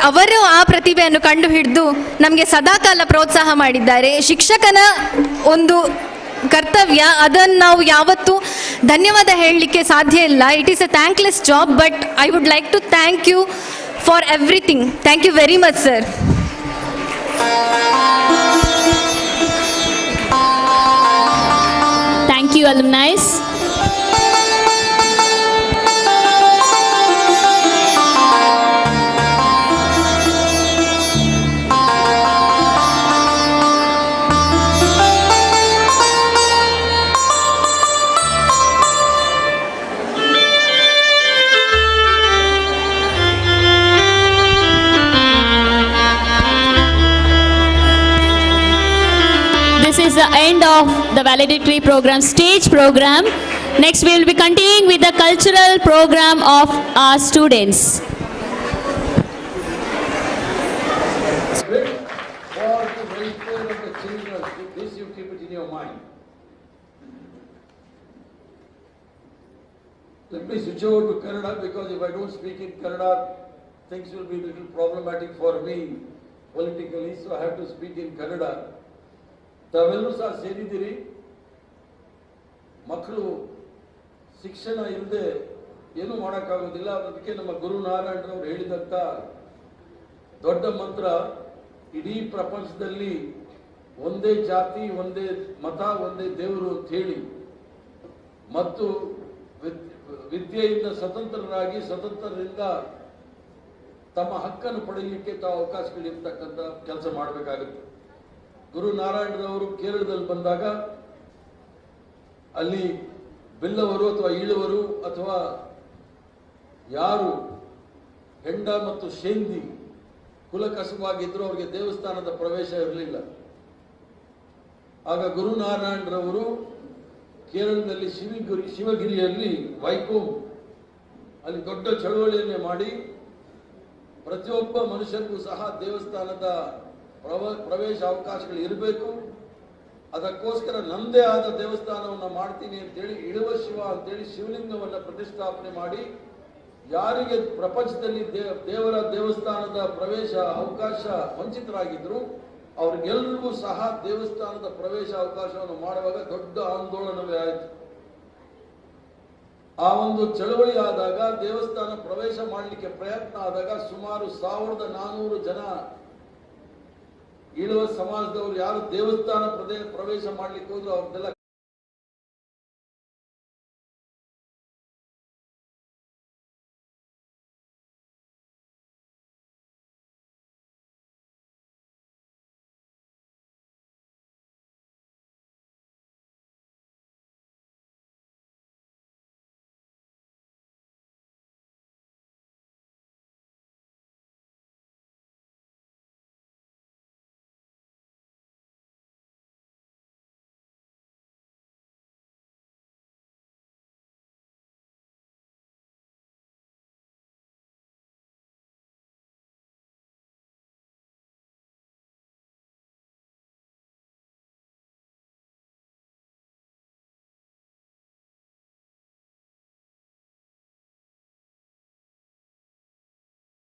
ಅವರು ಆ ಪ್ರತಿಭೆಯನ್ನು ಕಂಡುಹಿಡಿದು ನಮಗೆ ಸದಾಕಾಲ ಪ್ರೋತ್ಸಾಹ ಮಾಡಿದ್ದಾರೆ. ಶಿಕ್ಷಕನ ಒಂದು ಕರ್ತವ್ಯ, ಅದನ್ನು ನಾವು ಯಾವತ್ತೂ ಧನ್ಯವಾದ ಹೇಳಲಿಕ್ಕೆ ಸಾಧ್ಯ ಇಲ್ಲ. It is a thankless job, but I would like to thank you for everything. Thank you very much sir. Thank you, alumni. This is the end of the valedictory program, stage program. Next we will be continuing with the cultural program of our students. For the welfare of the children, this you keep it in your mind. Let me switch over to Kannada, because if I don't speak in Kannada, things will be a little problematic for me politically, so I have to speak in Kannada. ತಾವೆಲ್ಲರೂ ಸಹ ಸೇರಿದ್ದೀರಿ. ಮಕ್ಕಳು ಶಿಕ್ಷಣ ಇಲ್ಲದೆ ಏನೂ ಮಾಡೋಕ್ಕಾಗೋದಿಲ್ಲ. ಅದಕ್ಕೆ ನಮ್ಮ ಗುರು ನಾರಾಯಣರವರು ಹೇಳಿದಂಥ ದೊಡ್ಡ ಮಂತ್ರ, ಇಡೀ ಪ್ರಪಂಚದಲ್ಲಿ ಒಂದೇ ಜಾತಿ, ಒಂದೇ ಮತ, ಒಂದೇ ದೇವರು ಅಂತ ಹೇಳಿ, ಮತ್ತು ವಿದ್ಯೆಯಿಂದ ಸ್ವತಂತ್ರರಾಗಿ ಸ್ವತಂತ್ರರಿಂದ ತಮ್ಮ ಹಕ್ಕನ್ನು ಪಡೆಯಲಿಕ್ಕೆ ತಾವು ಅವಕಾಶಗಳಿರ್ತಕ್ಕಂಥ ಕೆಲಸ ಮಾಡಬೇಕಾಗುತ್ತೆ. ಗುರು ನಾರಾಯಣರವರು ಕೇರಳದಲ್ಲಿ ಬಂದಾಗ ಅಲ್ಲಿ ಬಿಲ್ಲವರು ಅಥವಾ ಈಳುವರು ಅಥವಾ ಯಾರು ಹೆಂಡ ಮತ್ತು ಶೇಂದಿ ಕುಲಕಸವಾಗಿದ್ರು ಅವರಿಗೆ ದೇವಸ್ಥಾನದ ಪ್ರವೇಶ ಇರಲಿಲ್ಲ. ಆಗ ಗುರು ನಾರಾಯಣರವರು ಕೇರಳದಲ್ಲಿ ಶಿವಗಿರಿಯಲ್ಲಿ ವೈಕೋಮ್ ಅಲ್ಲಿ ದೊಡ್ಡ ಚಳವಳಿಯನ್ನೇ ಮಾಡಿ ಪ್ರತಿಯೊಬ್ಬ ಮನುಷ್ಯರಿಗೂ ಸಹ ದೇವಸ್ಥಾನದ ಪ್ರವೇಶ ಅವಕಾಶಗಳು ಇರಬೇಕು, ಅದಕ್ಕೋಸ್ಕರ ನನ್ನದೇ ಆದ ದೇವಸ್ಥಾನವನ್ನು ಮಾಡ್ತೀನಿ ಅಂತೇಳಿ ಇಳುವ ಶಿವ ಅಂತೇಳಿ ಶಿವಲಿಂಗವನ್ನು ಪ್ರತಿಷ್ಠಾಪನೆ ಮಾಡಿ ಯಾರಿಗೆ ಪ್ರಪಂಚದಲ್ಲಿ ದೇವರ ದೇವಸ್ಥಾನದ ಪ್ರವೇಶ ಅವಕಾಶ ವಂಚಿತರಾಗಿದ್ರು ಅವ್ರಿಗೆಲ್ಲರಿಗೂ ಸಹ ದೇವಸ್ಥಾನದ ಪ್ರವೇಶ ಅವಕಾಶವನ್ನು ಮಾಡುವಾಗ ದೊಡ್ಡ ಆಂದೋಲನವೇ ಆಯಿತು. ಆ ಒಂದು ಚಳವಳಿ ಆದಾಗ, ದೇವಸ್ಥಾನ ಪ್ರವೇಶ ಮಾಡಲಿಕ್ಕೆ ಪ್ರಯತ್ನ ಆದಾಗ ಸುಮಾರು 1400 ಜನ ಈಳುವ ಸಮಾಜದವರು ಯಾರು ದೇವಸ್ಥಾನ ಪ್ರವೇಶ ಮಾಡ್ಲಿಕ್ಕೆ ಹೋದ್ರು ಅವ್ರದ್ದೆಲ್ಲ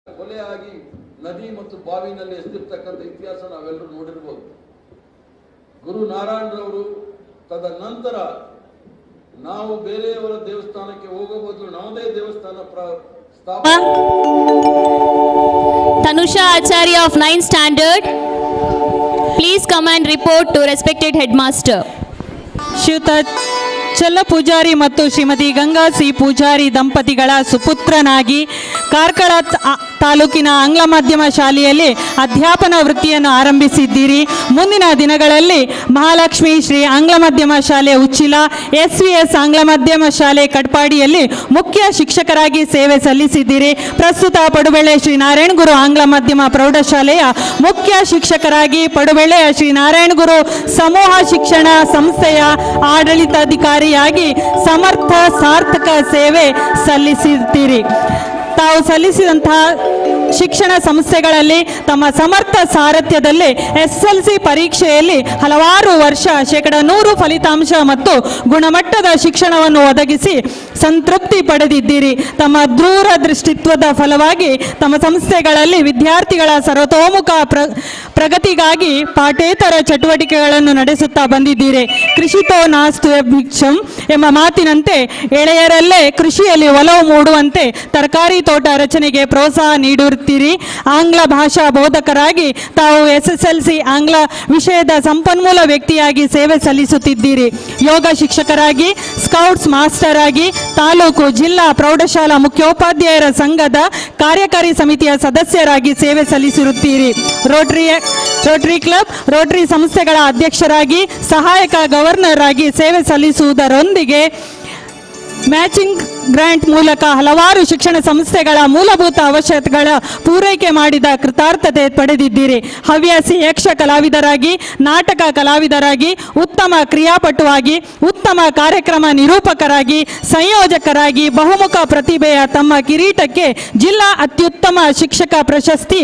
ಕೊಲೆಯಾಗಿ ನದಿ ಮತ್ತು ಬಾವಿನಲ್ಲಿ ಎಸೆದಿರ್ತಕ್ಕಂಥ ಇತಿಹಾಸ ನಾವೆಲ್ಲರೂ ನೋಡಿರ್ಬೋದು. ಗುರು ನಾರಾಯಣರವರು ತದನಂತರ ನಾವು ಬೇರೆಯವರ ದೇವಸ್ಥಾನಕ್ಕೆ ಹೋಗಬಹುದು, ನಮ್ಮದೇ ದೇವಸ್ಥಾನ ಸ್ಥಾಪನೆ. Tanusha Acharya of 9th standard, please come and report to respected headmaster. ಶ್ರೀಯುತ ಚಲ್ಲ ಪೂಜಾರಿ ಮತ್ತು ಶ್ರೀಮತಿ ಗಂಗಾ ಸಿ ಪೂಜಾರಿ ದಂಪತಿಗಳ ಸುಪುತ್ರನಾಗಿ ಕಾರ್ಕಳ ತಾಲೂಕಿನ ಆಂಗ್ಲ ಮಾಧ್ಯಮ ಶಾಲೆಯಲ್ಲಿ ಅಧ್ಯಾಪನ ವೃತ್ತಿಯನ್ನು ಆರಂಭಿಸಿದ್ದೀರಿ. ಮುಂದಿನ ದಿನಗಳಲ್ಲಿ ಮಹಾಲಕ್ಷ್ಮಿ ಶ್ರೀ ಆಂಗ್ಲ ಮಾಧ್ಯಮ ಶಾಲೆ ಉಚ್ಚಿಲ, SVS ಆಂಗ್ಲ ಮಾಧ್ಯಮ ಶಾಲೆ ಕಟ್ಪಾಡಿಯಲ್ಲಿ ಮುಖ್ಯ ಶಿಕ್ಷಕರಾಗಿ ಸೇವೆ ಸಲ್ಲಿಸಿದ್ದೀರಿ. ಪ್ರಸ್ತುತ ಪಡುಬೆಳೆ ಶ್ರೀ ನಾರಾಯಣಗುರು ಆಂಗ್ಲ ಮಾಧ್ಯಮ ಪ್ರೌಢಶಾಲೆಯ ಮುಖ್ಯ ಶಿಕ್ಷಕರಾಗಿ ಪಡುಬೆಳೆಯ ಶ್ರೀ ನಾರಾಯಣಗುರು ಸಮೂಹ ಶಿಕ್ಷಣ ಸಂಸ್ಥೆಯ ಆಡಳಿತಾಧಿಕಾರಿಯಾಗಿ ಸಮರ್ಥ ಸಾರ್ಥಕ ಸೇವೆ ಸಲ್ಲಿಸಿದ್ದೀರಿ. ತಾವು ಸಲ್ಲಿಸಿದಂತಹ ಶಿಕ್ಷಣ ಸಂಸ್ಥೆಗಳಲ್ಲಿ ತಮ್ಮ ಸಮರ್ಥ ಸಾರಥ್ಯದಲ್ಲಿ SSLC ಪರೀಕ್ಷೆಯಲ್ಲಿ ಹಲವಾರು ವರ್ಷ 100% ಫಲಿತಾಂಶ ಮತ್ತು ಗುಣಮಟ್ಟದ ಶಿಕ್ಷಣವನ್ನು ಒದಗಿಸಿ ಸಂತೃಪ್ತಿ ಪಡೆದಿದ್ದೀರಿ. ತಮ್ಮ ದೂರದೃಷ್ಟಿತ್ವದ ಫಲವಾಗಿ ತಮ್ಮ ಸಂಸ್ಥೆಗಳಲ್ಲಿ ವಿದ್ಯಾರ್ಥಿಗಳ ಸರ್ವತೋಮುಖ ಪ್ರಗತಿಗಾಗಿ ಪಾಠೇತರ ಚಟುವಟಿಕೆಗಳನ್ನು ನಡೆಸುತ್ತಾ ಬಂದಿದ್ದೀರಿ. ಕೃಷಿತೋ ನಾಸ್ತು ಭಿಕ್ಷಂ ಎಂಬ ಮಾತಿನಂತೆ ಎಳೆಯರಲ್ಲೇ ಕೃಷಿಯಲ್ಲಿ ಒಲವು ಮೂಡುವಂತೆ ತರಕಾರಿ ತೋಟ ರಚನೆಗೆ ಪ್ರೋತ್ಸಾಹ ನೀಡುತ್ತೀರಿ. ಆಂಗ್ಲ ಭಾಷಾ ಬೋಧಕರಾಗಿ ತಾವು SSLC ಆಂಗ್ಲ ವಿಷಯದ ಸಂಪನ್ಮೂಲ ವ್ಯಕ್ತಿಯಾಗಿ ಸೇವೆ ಸಲ್ಲಿಸುತ್ತಿದ್ದೀರಿ. ಯೋಗ ಶಿಕ್ಷಕರಾಗಿ, ಸ್ಕೌಟ್ಸ್ ಮಾಸ್ಟರ್ ಆಗಿ, ತಾಲೂಕು ಜಿಲ್ಲಾ ಪ್ರೌಢಶಾಲಾ ಮುಖ್ಯೋಪಾಧ್ಯಾಯರ ಸಂಘದ ಕಾರ್ಯಕಾರಿ ಸಮಿತಿಯ ಸದಸ್ಯರಾಗಿ ಸೇವೆ ಸಲ್ಲಿಸಿರುತ್ತೀರಿ. ರೋಟರಿ ಕ್ಲಬ್, ರೋಟರಿ ಸಂಸ್ಥೆಗಳ ಅಧ್ಯಕ್ಷರಾಗಿ, ಸಹಾಯಕ ಗವರ್ನರ್ ಆಗಿ ಸೇವೆ ಸಲ್ಲಿಸುವುದರೊಂದಿಗೆ ಮ್ಯಾಚಿಂಗ್ ಗ್ರಾಂಟ್ ಮೂಲಕ ಹಲವಾರು ಶಿಕ್ಷಣ ಸಂಸ್ಥೆಗಳ ಮೂಲಭೂತ ಅವಶ್ಯಕತೆಗಳ ಪೂರೈಕೆ ಮಾಡಿದ ಕೃತಾರ್ಥತೆ ಪಡೆದಿದ್ದೀರಿ. ಹವ್ಯಾಸಿ ಯಕ್ಷ ಕಲಾವಿದರಾಗಿ, ನಾಟಕ ಕಲಾವಿದರಾಗಿ, ಉತ್ತಮ ಕ್ರಿಯಾಪಟುವಾಗಿ, ಉತ್ತಮ ಕಾರ್ಯಕ್ರಮ ನಿರೂಪಕರಾಗಿ, ಸಂಯೋಜಕರಾಗಿ ಬಹುಮುಖ ಪ್ರತಿಭೆಯ ತಮ್ಮ ಕಿರೀಟಕ್ಕೆ ಜಿಲ್ಲಾ ಅತ್ಯುತ್ತಮ ಶಿಕ್ಷಕ ಪ್ರಶಸ್ತಿ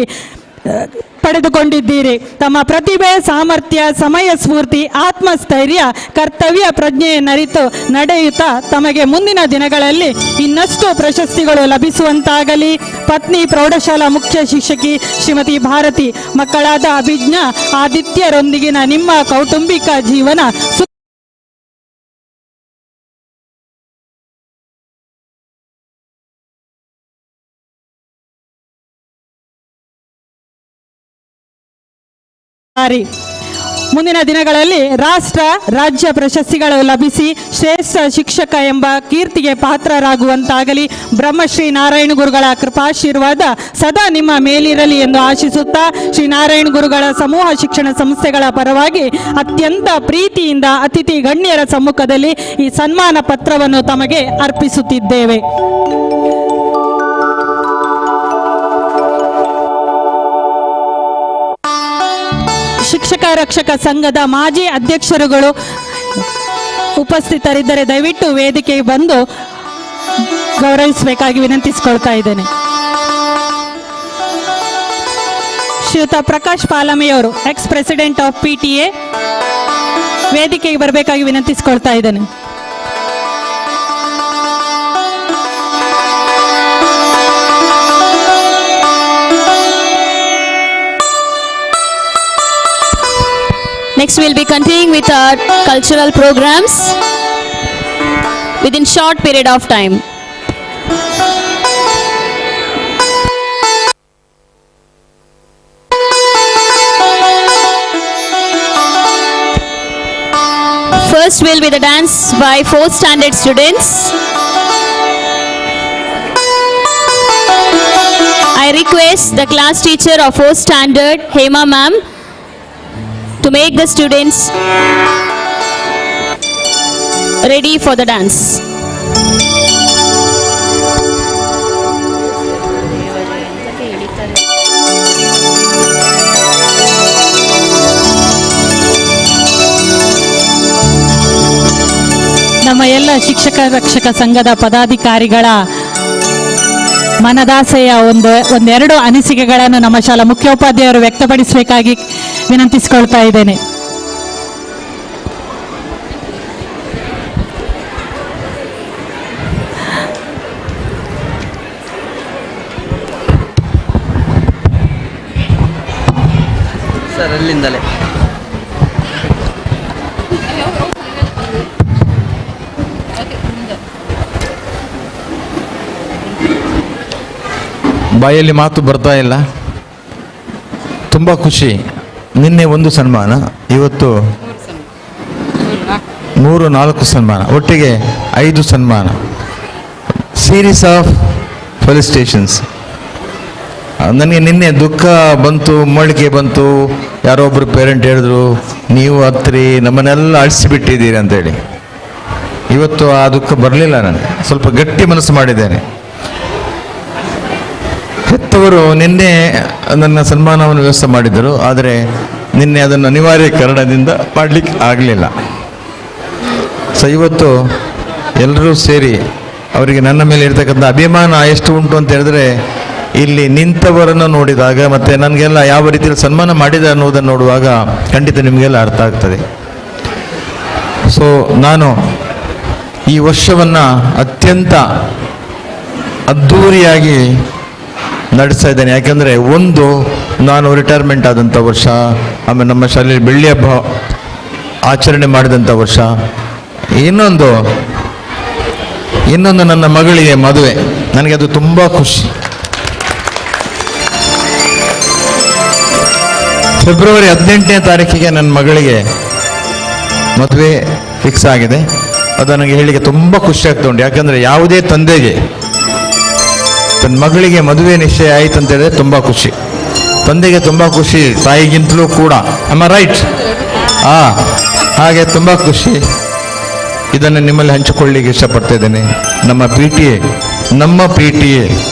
ಪಡೆದುಕೊಂಡಿದ್ದೀರಿ. ತಮ್ಮ ಪ್ರತಿಭೆ, ಸಾಮರ್ಥ್ಯ, ಸಮಯ ಸ್ಫೂರ್ತಿ, ಆತ್ಮಸ್ಥೈರ್ಯ, ಕರ್ತವ್ಯ ಪ್ರಜ್ಞೆಯನ್ನರಿತು ನಡೆಯುತ್ತಾ ತಮಗೆ ಮುಂದಿನ ದಿನಗಳಲ್ಲಿ ಇನ್ನಷ್ಟು ಪ್ರಶಸ್ತಿಗಳು ಲಭಿಸುವಂತಾಗಲಿ. ಪತ್ನಿ ಪ್ರೌಢಶಾಲಾ ಮುಖ್ಯ ಶಿಕ್ಷಕಿ ಶ್ರೀಮತಿ ಭಾರತಿ, ಮಕ್ಕಳಾದ ಅಭಿಜ್ಞಾ, ಆದಿತ್ಯರೊಂದಿಗಿನ ನಿಮ್ಮ ಕೌಟುಂಬಿಕ ಜೀವನ ಮುಂದಿನ ದಿನಗಳಲ್ಲಿ ರಾಷ್ಟ್ರ ರಾಜ್ಯ ಪ್ರಶಸ್ತಿಗಳು ಲಭಿಸಿ ಶ್ರೇಷ್ಠ ಶಿಕ್ಷಕ ಎಂಬ ಕೀರ್ತಿಗೆ ಪಾತ್ರರಾಗುವಂತಾಗಲಿ. ಬ್ರಹ್ಮಶ್ರೀ ನಾರಾಯಣ ಗುರುಗಳ ಕೃಪಾಶೀರ್ವಾದ ಸದಾ ನಿಮ್ಮ ಮೇಲಿರಲಿ ಎಂದು ಆಶಿಸುತ್ತಾ ಶ್ರೀ ನಾರಾಯಣ ಗುರುಗಳ ಸಮೂಹ ಶಿಕ್ಷಣ ಸಂಸ್ಥೆಗಳ ಪರವಾಗಿ ಅತ್ಯಂತ ಪ್ರೀತಿಯಿಂದ ಅತಿಥಿ ಗಣ್ಯರ ಸಮ್ಮುಖದಲ್ಲಿ ಈ ಸನ್ಮಾನ ಪತ್ರವನ್ನು ತಮಗೆ ಅರ್ಪಿಸುತ್ತಿದ್ದೇವೆ. ಶಿಕ್ಷಕ ರಕ್ಷಕ ಸಂಘದ ಮಾಜಿ ಅಧ್ಯಕ್ಷರುಗಳು ಉಪಸ್ಥಿತರಿದ್ದರೆ ದಯವಿಟ್ಟು ವೇದಿಕೆಗೆ ಬಂದು ಗೌರವಿಸಬೇಕಾಗಿ ವಿನಂತಿಸಿಕೊಳ್ತಾ ಇದ್ದೇನೆ. ಶ್ರೀಯುತ ಪ್ರಕಾಶ್ ಪಾಲಮೆಯವರು, ಎಕ್ಸ್ ಪ್ರೆಸಿಡೆಂಟ್ ಆಫ್ PTA, ವೇದಿಕೆಗೆ ಬರಬೇಕಾಗಿ ವಿನಂತಿಸಿಕೊಳ್ತಾ ಇದ್ದೇನೆ. we'll be continuing with our cultural programs within short period of time. First will be the dance by 4th standard students. I request the class teacher of 4th standard, Hema ma'am, to make the students ready for the dance. ನಮ್ಮ ಎಲ್ಲ ಶಿಕ್ಷಕ ರಕ್ಷಕ ಸಂಘದ ಪದಾಧಿಕಾರಿಗಳ ಮನದಾಸೆಯ ಒಂದೆರಡು ಅನಿಸಿಕೆಗಳನ್ನು ನಮ್ಮ ಶಾಲಾ ಮುಖ್ಯೋಪಾಧ್ಯಾಯರು ವ್ಯಕ್ತಪಡಿಸಬೇಕಾಗಿ ವಿನಂತಿಸಿಕೊಳ್ತಾ ಇದ್ದೇನೆ. ಸರ್ ಅಲ್ಲಿಂದಲೇ ಬಾಯಲ್ಲಿ ಮಾತು ಬರ್ತಾ ಇಲ್ಲ. ತುಂಬ ಖುಷಿ. ನಿನ್ನೆ ಒಂದು ಸನ್ಮಾನ, ಇವತ್ತು 3-4 ಸನ್ಮಾನ, ಒಟ್ಟಿಗೆ 5 ಸನ್ಮಾನ. Series of felicitations. ನನಗೆ ನಿನ್ನೆ ದುಃಖ ಬಂತು, ಮೊಳಕೆ ಬಂತು. ಯಾರೋ ಒಬ್ಬರು ಪೇರೆಂಟ್ ಹೇಳಿದ್ರು, ನೀವು ಹತ್ರಿ ನಮ್ಮನ್ನೆಲ್ಲ ಅಳಿಸಿಬಿಟ್ಟಿದ್ದೀರಿ ಅಂತೇಳಿ. ಇವತ್ತು ಆ ದುಃಖ ಬರಲಿಲ್ಲ. ನನಗೆ ಸ್ವಲ್ಪ ಗಟ್ಟಿ ಮನಸ್ಸು ಮಾಡಿದ್ದೇನೆ. ಹೆತ್ತವರು ನಿನ್ನೆ ನನ್ನ ಸನ್ಮಾನವನ್ನು ವ್ಯವಸ್ಥೆ ಮಾಡಿದ್ದರು, ಆದರೆ ನಿನ್ನೆ ಅದನ್ನು ಅನಿವಾರ್ಯ ಕಾರಣದಿಂದ ಮಾಡಲಿಕ್ಕೆ ಆಗಲಿಲ್ಲ. ಸೊ ಇವತ್ತು ಎಲ್ಲರೂ ಸೇರಿ ಅವರಿಗೆ ನನ್ನ ಮೇಲೆ ಇರ್ತಕ್ಕಂಥ ಅಭಿಮಾನ ಎಷ್ಟು ಉಂಟು ಅಂತ ಹೇಳಿದ್ರೆ, ಇಲ್ಲಿ ನಿಂತವರನ್ನು ನೋಡಿದಾಗ ಮತ್ತು ನನಗೆಲ್ಲ ಯಾವ ರೀತಿಯಲ್ಲಿ ಸನ್ಮಾನ ಮಾಡಿದೆ ಅನ್ನೋದನ್ನು ನೋಡುವಾಗ ಖಂಡಿತ ನಿಮಗೆಲ್ಲ ಅರ್ಥ ಆಗ್ತದೆ. ಸೊ ನಾನು ಈ ವರ್ಷವನ್ನು ಅತ್ಯಂತ ಅದ್ಧೂರಿಯಾಗಿ ನಡೆಸ್ತಾ ಇದ್ದೇನೆ. ಯಾಕೆಂದರೆ ಒಂದು, ನಾನು ರಿಟೈರ್ಮೆಂಟ್ ಆದಂಥ ವರ್ಷ, ಆಮೇಲೆ ನಮ್ಮ ಶಾಲೆಯಲ್ಲಿ ಬೆಳ್ಳಿ ಹಬ್ಬ ಆಚರಣೆ ಮಾಡಿದಂಥ ವರ್ಷ, ಇನ್ನೊಂದು ನನ್ನ ಮಗಳಿಗೆ ಮದುವೆ. ನನಗೆ ಅದು ತುಂಬ ಖುಷಿ. ಫೆಬ್ರವರಿ 18ನೇ ತಾರೀಕಿಗೆ ನನ್ನ ಮಗಳಿಗೆ ಮದುವೆ ಫಿಕ್ಸ್ ಆಗಿದೆ. ಅದು ನನಗೆ ಹೇಳಿಕೆ ತುಂಬ ಖುಷಿ ಆಗ್ತಾ ಉಂಟು. ಯಾಕಂದರೆ ಯಾವುದೇ ತಂದೆಗೆ ತನ್ನ ಮಗಳಿಗೆ ಮದುವೆ ನಿಶ್ಚಯ ಆಯಿತು ಅಂತ ಹೇಳಿದ್ರೆ ತುಂಬ ಖುಷಿ. ತಂದೆಗೆ ತುಂಬ ಖುಷಿ, ತಾಯಿಗಿಂತಲೂ ಕೂಡ. Am right? ಹಾಗೆ ತುಂಬ ಖುಷಿ. ಇದನ್ನು ನಿಮ್ಮಲ್ಲಿ ಹಂಚಿಕೊಳ್ಳಿಕ್ಕೆ ಇಷ್ಟಪಡ್ತಾ ಇದ್ದೇನೆ. ನಮ್ಮ ಪಿ ಟಿ ಎ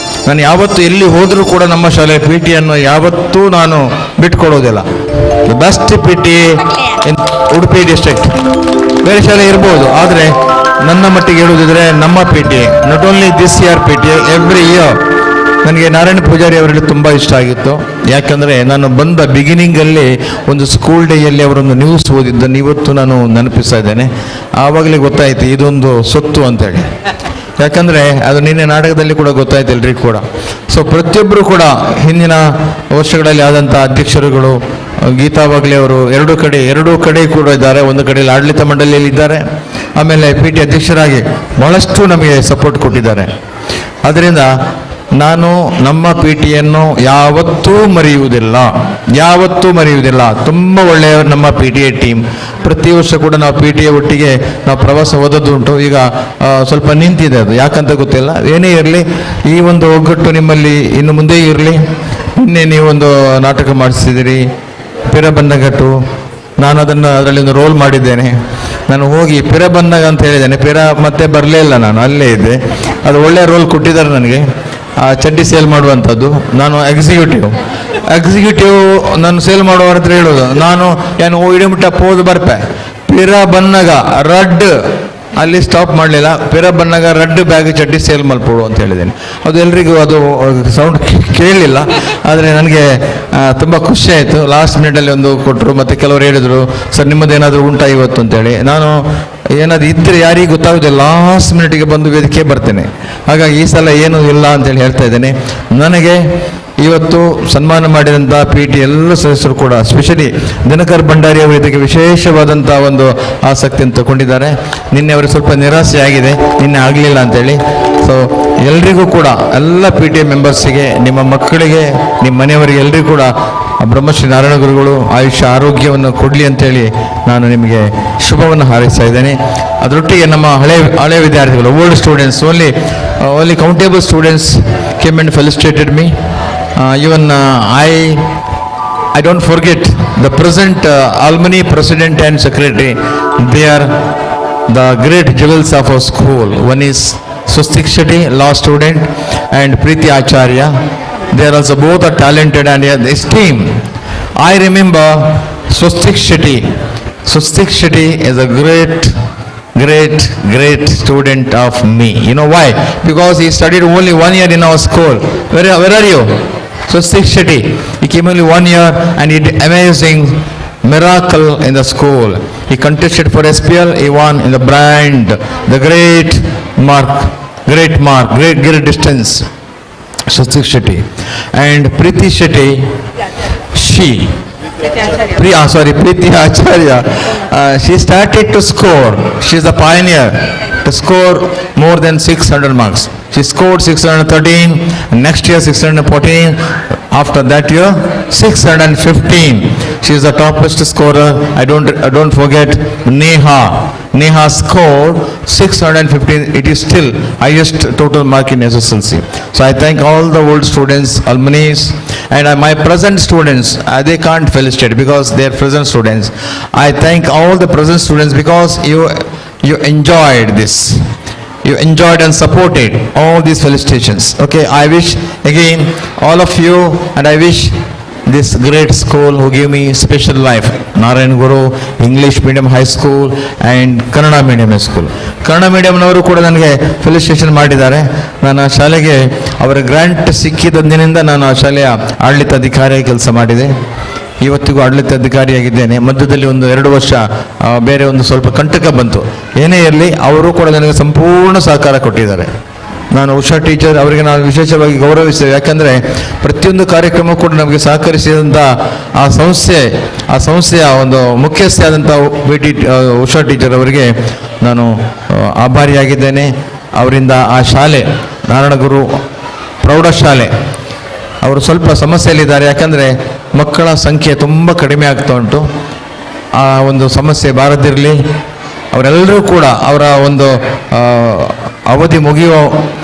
ನಾನು ಯಾವತ್ತೂ ಎಲ್ಲಿ ಹೋದರೂ ಕೂಡ ನಮ್ಮ ಶಾಲೆಯ ಪಿ ಟಿ ಅನ್ನು ಯಾವತ್ತೂ ನಾನು ಬಿಟ್ಕೊಡೋದಿಲ್ಲ. The best P T A in Udupi district. ಬೇರೆ ಶಾಲೆ ಇರ್ಬೋದು, ಆದರೆ ನನ್ನ ಮಟ್ಟಿಗೆ ಹೇಳುವುದಿದ್ರೆ ನಮ್ಮ P T A, not only this year P T A, every year. ನನಗೆ ನಾರಾಯಣ ಪೂಜಾರಿ ಅವರಲ್ಲಿ ತುಂಬ ಇಷ್ಟ ಆಗಿತ್ತು. ಯಾಕಂದರೆ ನಾನು ಬಂದ ಬಿಗಿನಿಂಗಲ್ಲಿ ಒಂದು ಸ್ಕೂಲ್ ಡೇಯಲ್ಲಿ ಅವರೊಂದು ನ್ಯೂಸ್ ಓದಿದ್ದನ್ನು ಇವತ್ತು ನಾನು ನೆನಪಿಸ್ತಾ ಇದ್ದೇನೆ. ಆವಾಗಲೇ ಗೊತ್ತಾಯಿತು ಇದೊಂದು ಸೊತ್ತು ಅಂತೇಳಿ. ಯಾಕಂದರೆ ಅದು ನಿನ್ನೆ ನಾಟಕದಲ್ಲಿ ಕೂಡ ಗೊತ್ತಾಯ್ತು ಎಲ್ರಿಗೂ ಕೂಡ. ಸೊ ಪ್ರತಿಯೊಬ್ಬರು ಕೂಡ ಹಿಂದಿನ ವರ್ಷಗಳಲ್ಲಿ ಆದಂಥ ಅಧ್ಯಕ್ಷರುಗಳು, ಗೀತಾ ಬಾಗ್ಲೆ ಅವರು ಎರಡೂ ಕಡೆ ಕೂಡ ಇದ್ದಾರೆ. ಒಂದು ಕಡೆಯಲ್ಲಿ ಆಡಳಿತ ಮಂಡಳಿಯಲ್ಲಿ ಇದ್ದಾರೆ, ಆಮೇಲೆ ಪಿ ಟಿ ಅಧ್ಯಕ್ಷರಾಗಿ ಬಹಳಷ್ಟು ನಮಗೆ ಸಪೋರ್ಟ್ ಕೊಟ್ಟಿದ್ದಾರೆ. ಆದ್ದರಿಂದ ನಾನು ನಮ್ಮ ಪಿ ಟಿಯನ್ನು ಯಾವತ್ತೂ ಮರೆಯುವುದಿಲ್ಲ. ತುಂಬ ಒಳ್ಳೆಯ ನಮ್ಮ ಪಿ ಟಿ ಎ ಟೀಮ್. ಪ್ರತಿ ವರ್ಷ ಕೂಡ ನಾವು ಪಿ ಟಿ ಎ ಒಟ್ಟಿಗೆ ನಾವು ಪ್ರವಾಸ ಹೋದದ್ದು ಉಂಟು. ಈಗ ಸ್ವಲ್ಪ ನಿಂತಿದೆ ಅದು, ಯಾಕಂತ ಗೊತ್ತಿಲ್ಲ. ಏನೇ ಇರಲಿ, ಈ ಒಂದು ಒಗ್ಗಟ್ಟು ನಿಮ್ಮಲ್ಲಿ ಇನ್ನು ಮುಂದೆ ಇರಲಿ. ನಿನ್ನೆ ನೀವೊಂದು ನಾಟಕ ಮಾಡಿಸಿದಿರಿ, ಪಿರ ಬನ್ನಗಟ್ಟು. ನಾನು ಅದರಲ್ಲಿ ಒಂದು ರೋಲ್ ಮಾಡಿದ್ದೇನೆ. ನಾನು ಹೋಗಿ ಪಿರ ಬನ್ನಗ ಅಂತ ಹೇಳಿದ್ದೇನೆ. ಪಿರ ಮತ್ತೆ ಬರಲೇ ಇಲ್ಲ, ನಾನು ಅಲ್ಲೇ ಇದ್ದೆ. ಅದು ಒಳ್ಳೆಯ ರೋಲ್ ಕೊಟ್ಟಿದ್ದಾರೆ ನನಗೆ, ಆ ಚಡ್ಡಿ ಸೇಲ್ ಮಾಡುವಂಥದ್ದು. ನಾನು ಎಕ್ಸಿಕ್ಯೂಟಿವ್ ನಾನು ಸೇಲ್ ಮಾಡುವವ್ರ ಹತ್ರ ಹೇಳೋದು, ನಾನು ಏನು ಇಡಮಿಟ್ಟ ಪೋದು ಬರ್ಪೆ ಪಿರ ಬನ್ನಗ ರಡ್ ಅಲ್ಲಿ ಸ್ಟಾಪ್ ಮಾಡಲಿಲ್ಲ. ಪಿರ ಬನ್ನಗ ರಡ್ ಬ್ಯಾಗ್ ಚಡ್ಡಿ ಸೇಲ್ ಮಲ್ಪೋಡು ಅಂತ ಹೇಳಿದ್ದೇನೆ. ಅದು ಎಲ್ರಿಗೂ ಅದು ಸೌಂಡ್ ಕೇಳಲಿಲ್ಲ, ಆದರೆ ನನಗೆ ತುಂಬ ಖುಷಿ ಆಯಿತು. ಲಾಸ್ಟ್ ಮಿನಿಟಲ್ಲಿ ಒಂದು ಕೊಟ್ಟರು, ಮತ್ತು ಕೆಲವರು ಹೇಳಿದರು, ಸರ್ ನಿಮ್ಮದೇನಾದರೂ ಉಂಟಾ ಇವತ್ತು ಅಂತೇಳಿ. ನಾನು ಏನಾದರೂ ಇದ್ದರೆ ಯಾರಿಗೂ ಗೊತ್ತಾಗೋದಿಲ್ಲ, ಲಾಸ್ಟ್ ಮಿನಿಟಿಗೆ ಬಂದು ವೇದಿಕೆ ಬರ್ತೇನೆ. ಹಾಗಾಗಿ ಈ ಸಲ ಏನೂ ಇಲ್ಲ ಅಂತೇಳಿ ಹೇಳ್ತಾ ಇದ್ದೇನೆ. ನನಗೆ ಇವತ್ತು ಸನ್ಮಾನ ಮಾಡಿದಂಥ PT ಎಲ್ಲ ಸದಸ್ಯರು ಕೂಡ ಸ್ಪೆಷಲಿ ದಿನಕರ್ ಭಂಡಾರಿ ಅವರು ಇದಕ್ಕೆ ವಿಶೇಷವಾದಂಥ ಒಂದು ಆಸಕ್ತಿಯನ್ನು ತಗೊಂಡಿದ್ದಾರೆ. ನಿನ್ನೆ ಅವರಿಗೆ ಸ್ವಲ್ಪ ನಿರಾಸೆ ಆಗಿದೆ, ನಿನ್ನೆ ಆಗಲಿಲ್ಲ ಅಂತೇಳಿ. ಸೊ ಎಲ್ರಿಗೂ ಕೂಡ ಎಲ್ಲ PTA ಮೆಂಬರ್ಸಿಗೆ, ನಿಮ್ಮ ಮಕ್ಕಳಿಗೆ, ನಿಮ್ಮ ಮನೆಯವರಿಗೆ ಎಲ್ರಿಗೂ ಕೂಡ ಬ್ರಹ್ಮಶ್ರೀ ನಾರಾಯಣ ಗುರುಗಳು ಆಯುಷ್ಯ ಆರೋಗ್ಯವನ್ನು ಕೊಡಲಿ ಅಂತೇಳಿ ನಾನು ನಿಮಗೆ ಶುಭವನ್ನು ಹಾರೈಸ್ತಾ ಇದ್ದೇನೆ. ಅದರೊಟ್ಟಿಗೆ ನಮ್ಮ ಹಳೆ ವಿದ್ಯಾರ್ಥಿಗಳು, old students, only countable students came and felicitated me. Even I don't forget the present alumni president and secretary. They are the great jewels of our school. One is Swastik Shetty, law student, and Preeti Acharya. They are also both are talented and esteemed. I remember Swastik Shetty. Swastik Shetty is a great student of me. You know why? Because he studied only 1 year in our school. Where are you? Swastik Shetty. He came only 1 year and he did amazing miracle in the school. He contested for SPL. He won in the brand. The great distance. Swastik Shetty. And Preeti Shetty, Preeti Acharya. She started to score. She is the pioneer to score more than 600 marks. She scored 613, next year 614, after that year 615. She is the topest scorer. I don't forget Neha. Neha scored 615. It is still highest total mark in SSLC. So I thank all the old students, alumni, and my present students. They can't felicitate because they are present students. I thank all the present students because you enjoyed this. You enjoyed and supported all these felicitations. Okay, I wish again all of you, and I wish this great school who gave me special life, Narayan Guru English Medium High School and Kannada Medium High School. ಕನ್ನಡ ಮೀಡಿಯಂನವರು ಕೂಡ ನನಗೆ ಫೆಲಿಸಿಟೇಷನ್ ಮಾಡಿದ್ದಾರೆ. ನಾನು ಆ ಶಾಲೆಗೆ ಅವರ ಗ್ರಾಂಟ್ ಸಿಕ್ಕಿದಂದಿನಿಂದ ನಾನು ಆ ಶಾಲೆಯ ಆಡಳಿತಾಧಿಕಾರಿಯಾಗಿ ಕೆಲಸ ಮಾಡಿದೆ. ಇವತ್ತಿಗೂ ಆಡಳಿತಾಧಿಕಾರಿಯಾಗಿದ್ದೇನೆ. ಮಧ್ಯದಲ್ಲಿ 1-2 ವರ್ಷ ಬೇರೆ ಒಂದು ಸ್ವಲ್ಪ ಕಂಟಕ ಬಂತು. ಏನೇ ಇರಲಿ, ಅವರು ಕೂಡ ನನಗೆ ಸಂಪೂರ್ಣ ಸಹಕಾರ ಕೊಟ್ಟಿದ್ದಾರೆ. ನಾನು ಉಷಾ ಟೀಚರ್ ಅವರಿಗೆ ನಾನು ವಿಶೇಷವಾಗಿ ಗೌರವಿಸ್ತೇವೆ. ಯಾಕಂದರೆ ಪ್ರತಿಯೊಂದು ಕಾರ್ಯಕ್ರಮ ಕೂಡ ನಮಗೆ ಸಹಕರಿಸಿದಂಥ ಆ ಸಂಸ್ಥೆಯ ಒಂದು ಮುಖ್ಯಸ್ಥೆ ಆದಂಥ ಉಷಾ ಟೀಚರ್ ಅವರಿಗೆ ನಾನು ಆಭಾರಿಯಾಗಿದ್ದೇನೆ. ಅವರಿಂದ ಆ ಶಾಲೆ ನಾರಾಯಣಗುರು ಪ್ರೌಢಶಾಲೆ ಅವರು ಸ್ವಲ್ಪ ಸಮಸ್ಯೆಯಲ್ಲಿದ್ದಾರೆ. ಯಾಕಂದರೆ ಮಕ್ಕಳ ಸಂಖ್ಯೆ ತುಂಬ ಕಡಿಮೆ ಆಗ್ತಾ ಉಂಟು. ಆ ಒಂದು ಸಮಸ್ಯೆ ಬಾರದಿರಲಿ. ಅವರೆಲ್ಲರೂ ಕೂಡ ಅವರ ಒಂದು ಅವಧಿ ಮುಗಿಯುವ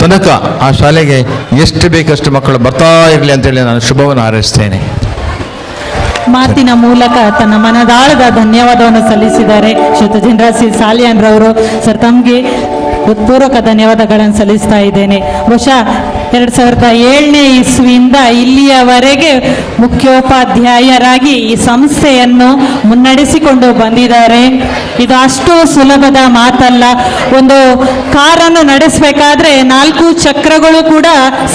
ತನಕ ಆ ಶಾಲೆಗೆ ಎಷ್ಟು ಬೇಕಷ್ಟು ಮಕ್ಕಳು ಬರ್ತಾ ಇರಲಿ ಅಂತೇಳಿ ನಾನು ಶುಭವನ್ನು ಹಾರೈಸ್ತೇನೆ. ಮಾತಿನ ಮೂಲಕ ತನ್ನ ಮನದಾಳದ ಧನ್ಯವಾದವನ್ನು ಸಲ್ಲಿಸಿದ್ದಾರೆ ಶ್ರೀಯುತ ಜಿನರಾಜ್ ಸಾಲಿಯಾನ್ ರವರು. ಸರ್, ತಮಗೆ ಹೃತ್ಪೂರ್ವಕ ಧನ್ಯವಾದಗಳನ್ನು ಸಲ್ಲಿಸ್ತಾ ಇದ್ದೇನೆ. ಬಹುಶಃ 2007ನೇ ಇಸ್ವಿಯಿಂದ ಇಲ್ಲಿಯವರೆಗೆ ಮುಖ್ಯೋಪಾಧ್ಯಾಯರಾಗಿ ಈ ಸಂಸ್ಥೆಯನ್ನು ಮುನ್ನಡೆಸಿಕೊಂಡು ಬಂದಿದ್ದಾರೆ. ಇದು ಅಷ್ಟು ಸುಲಭದ ಮಾತಲ್ಲ. ಒಂದು ಕಾರನ್ನು ನಡೆಸಬೇಕಾದ್ರೆ 4 ಚಕ್ರಗಳು ಕೂಡ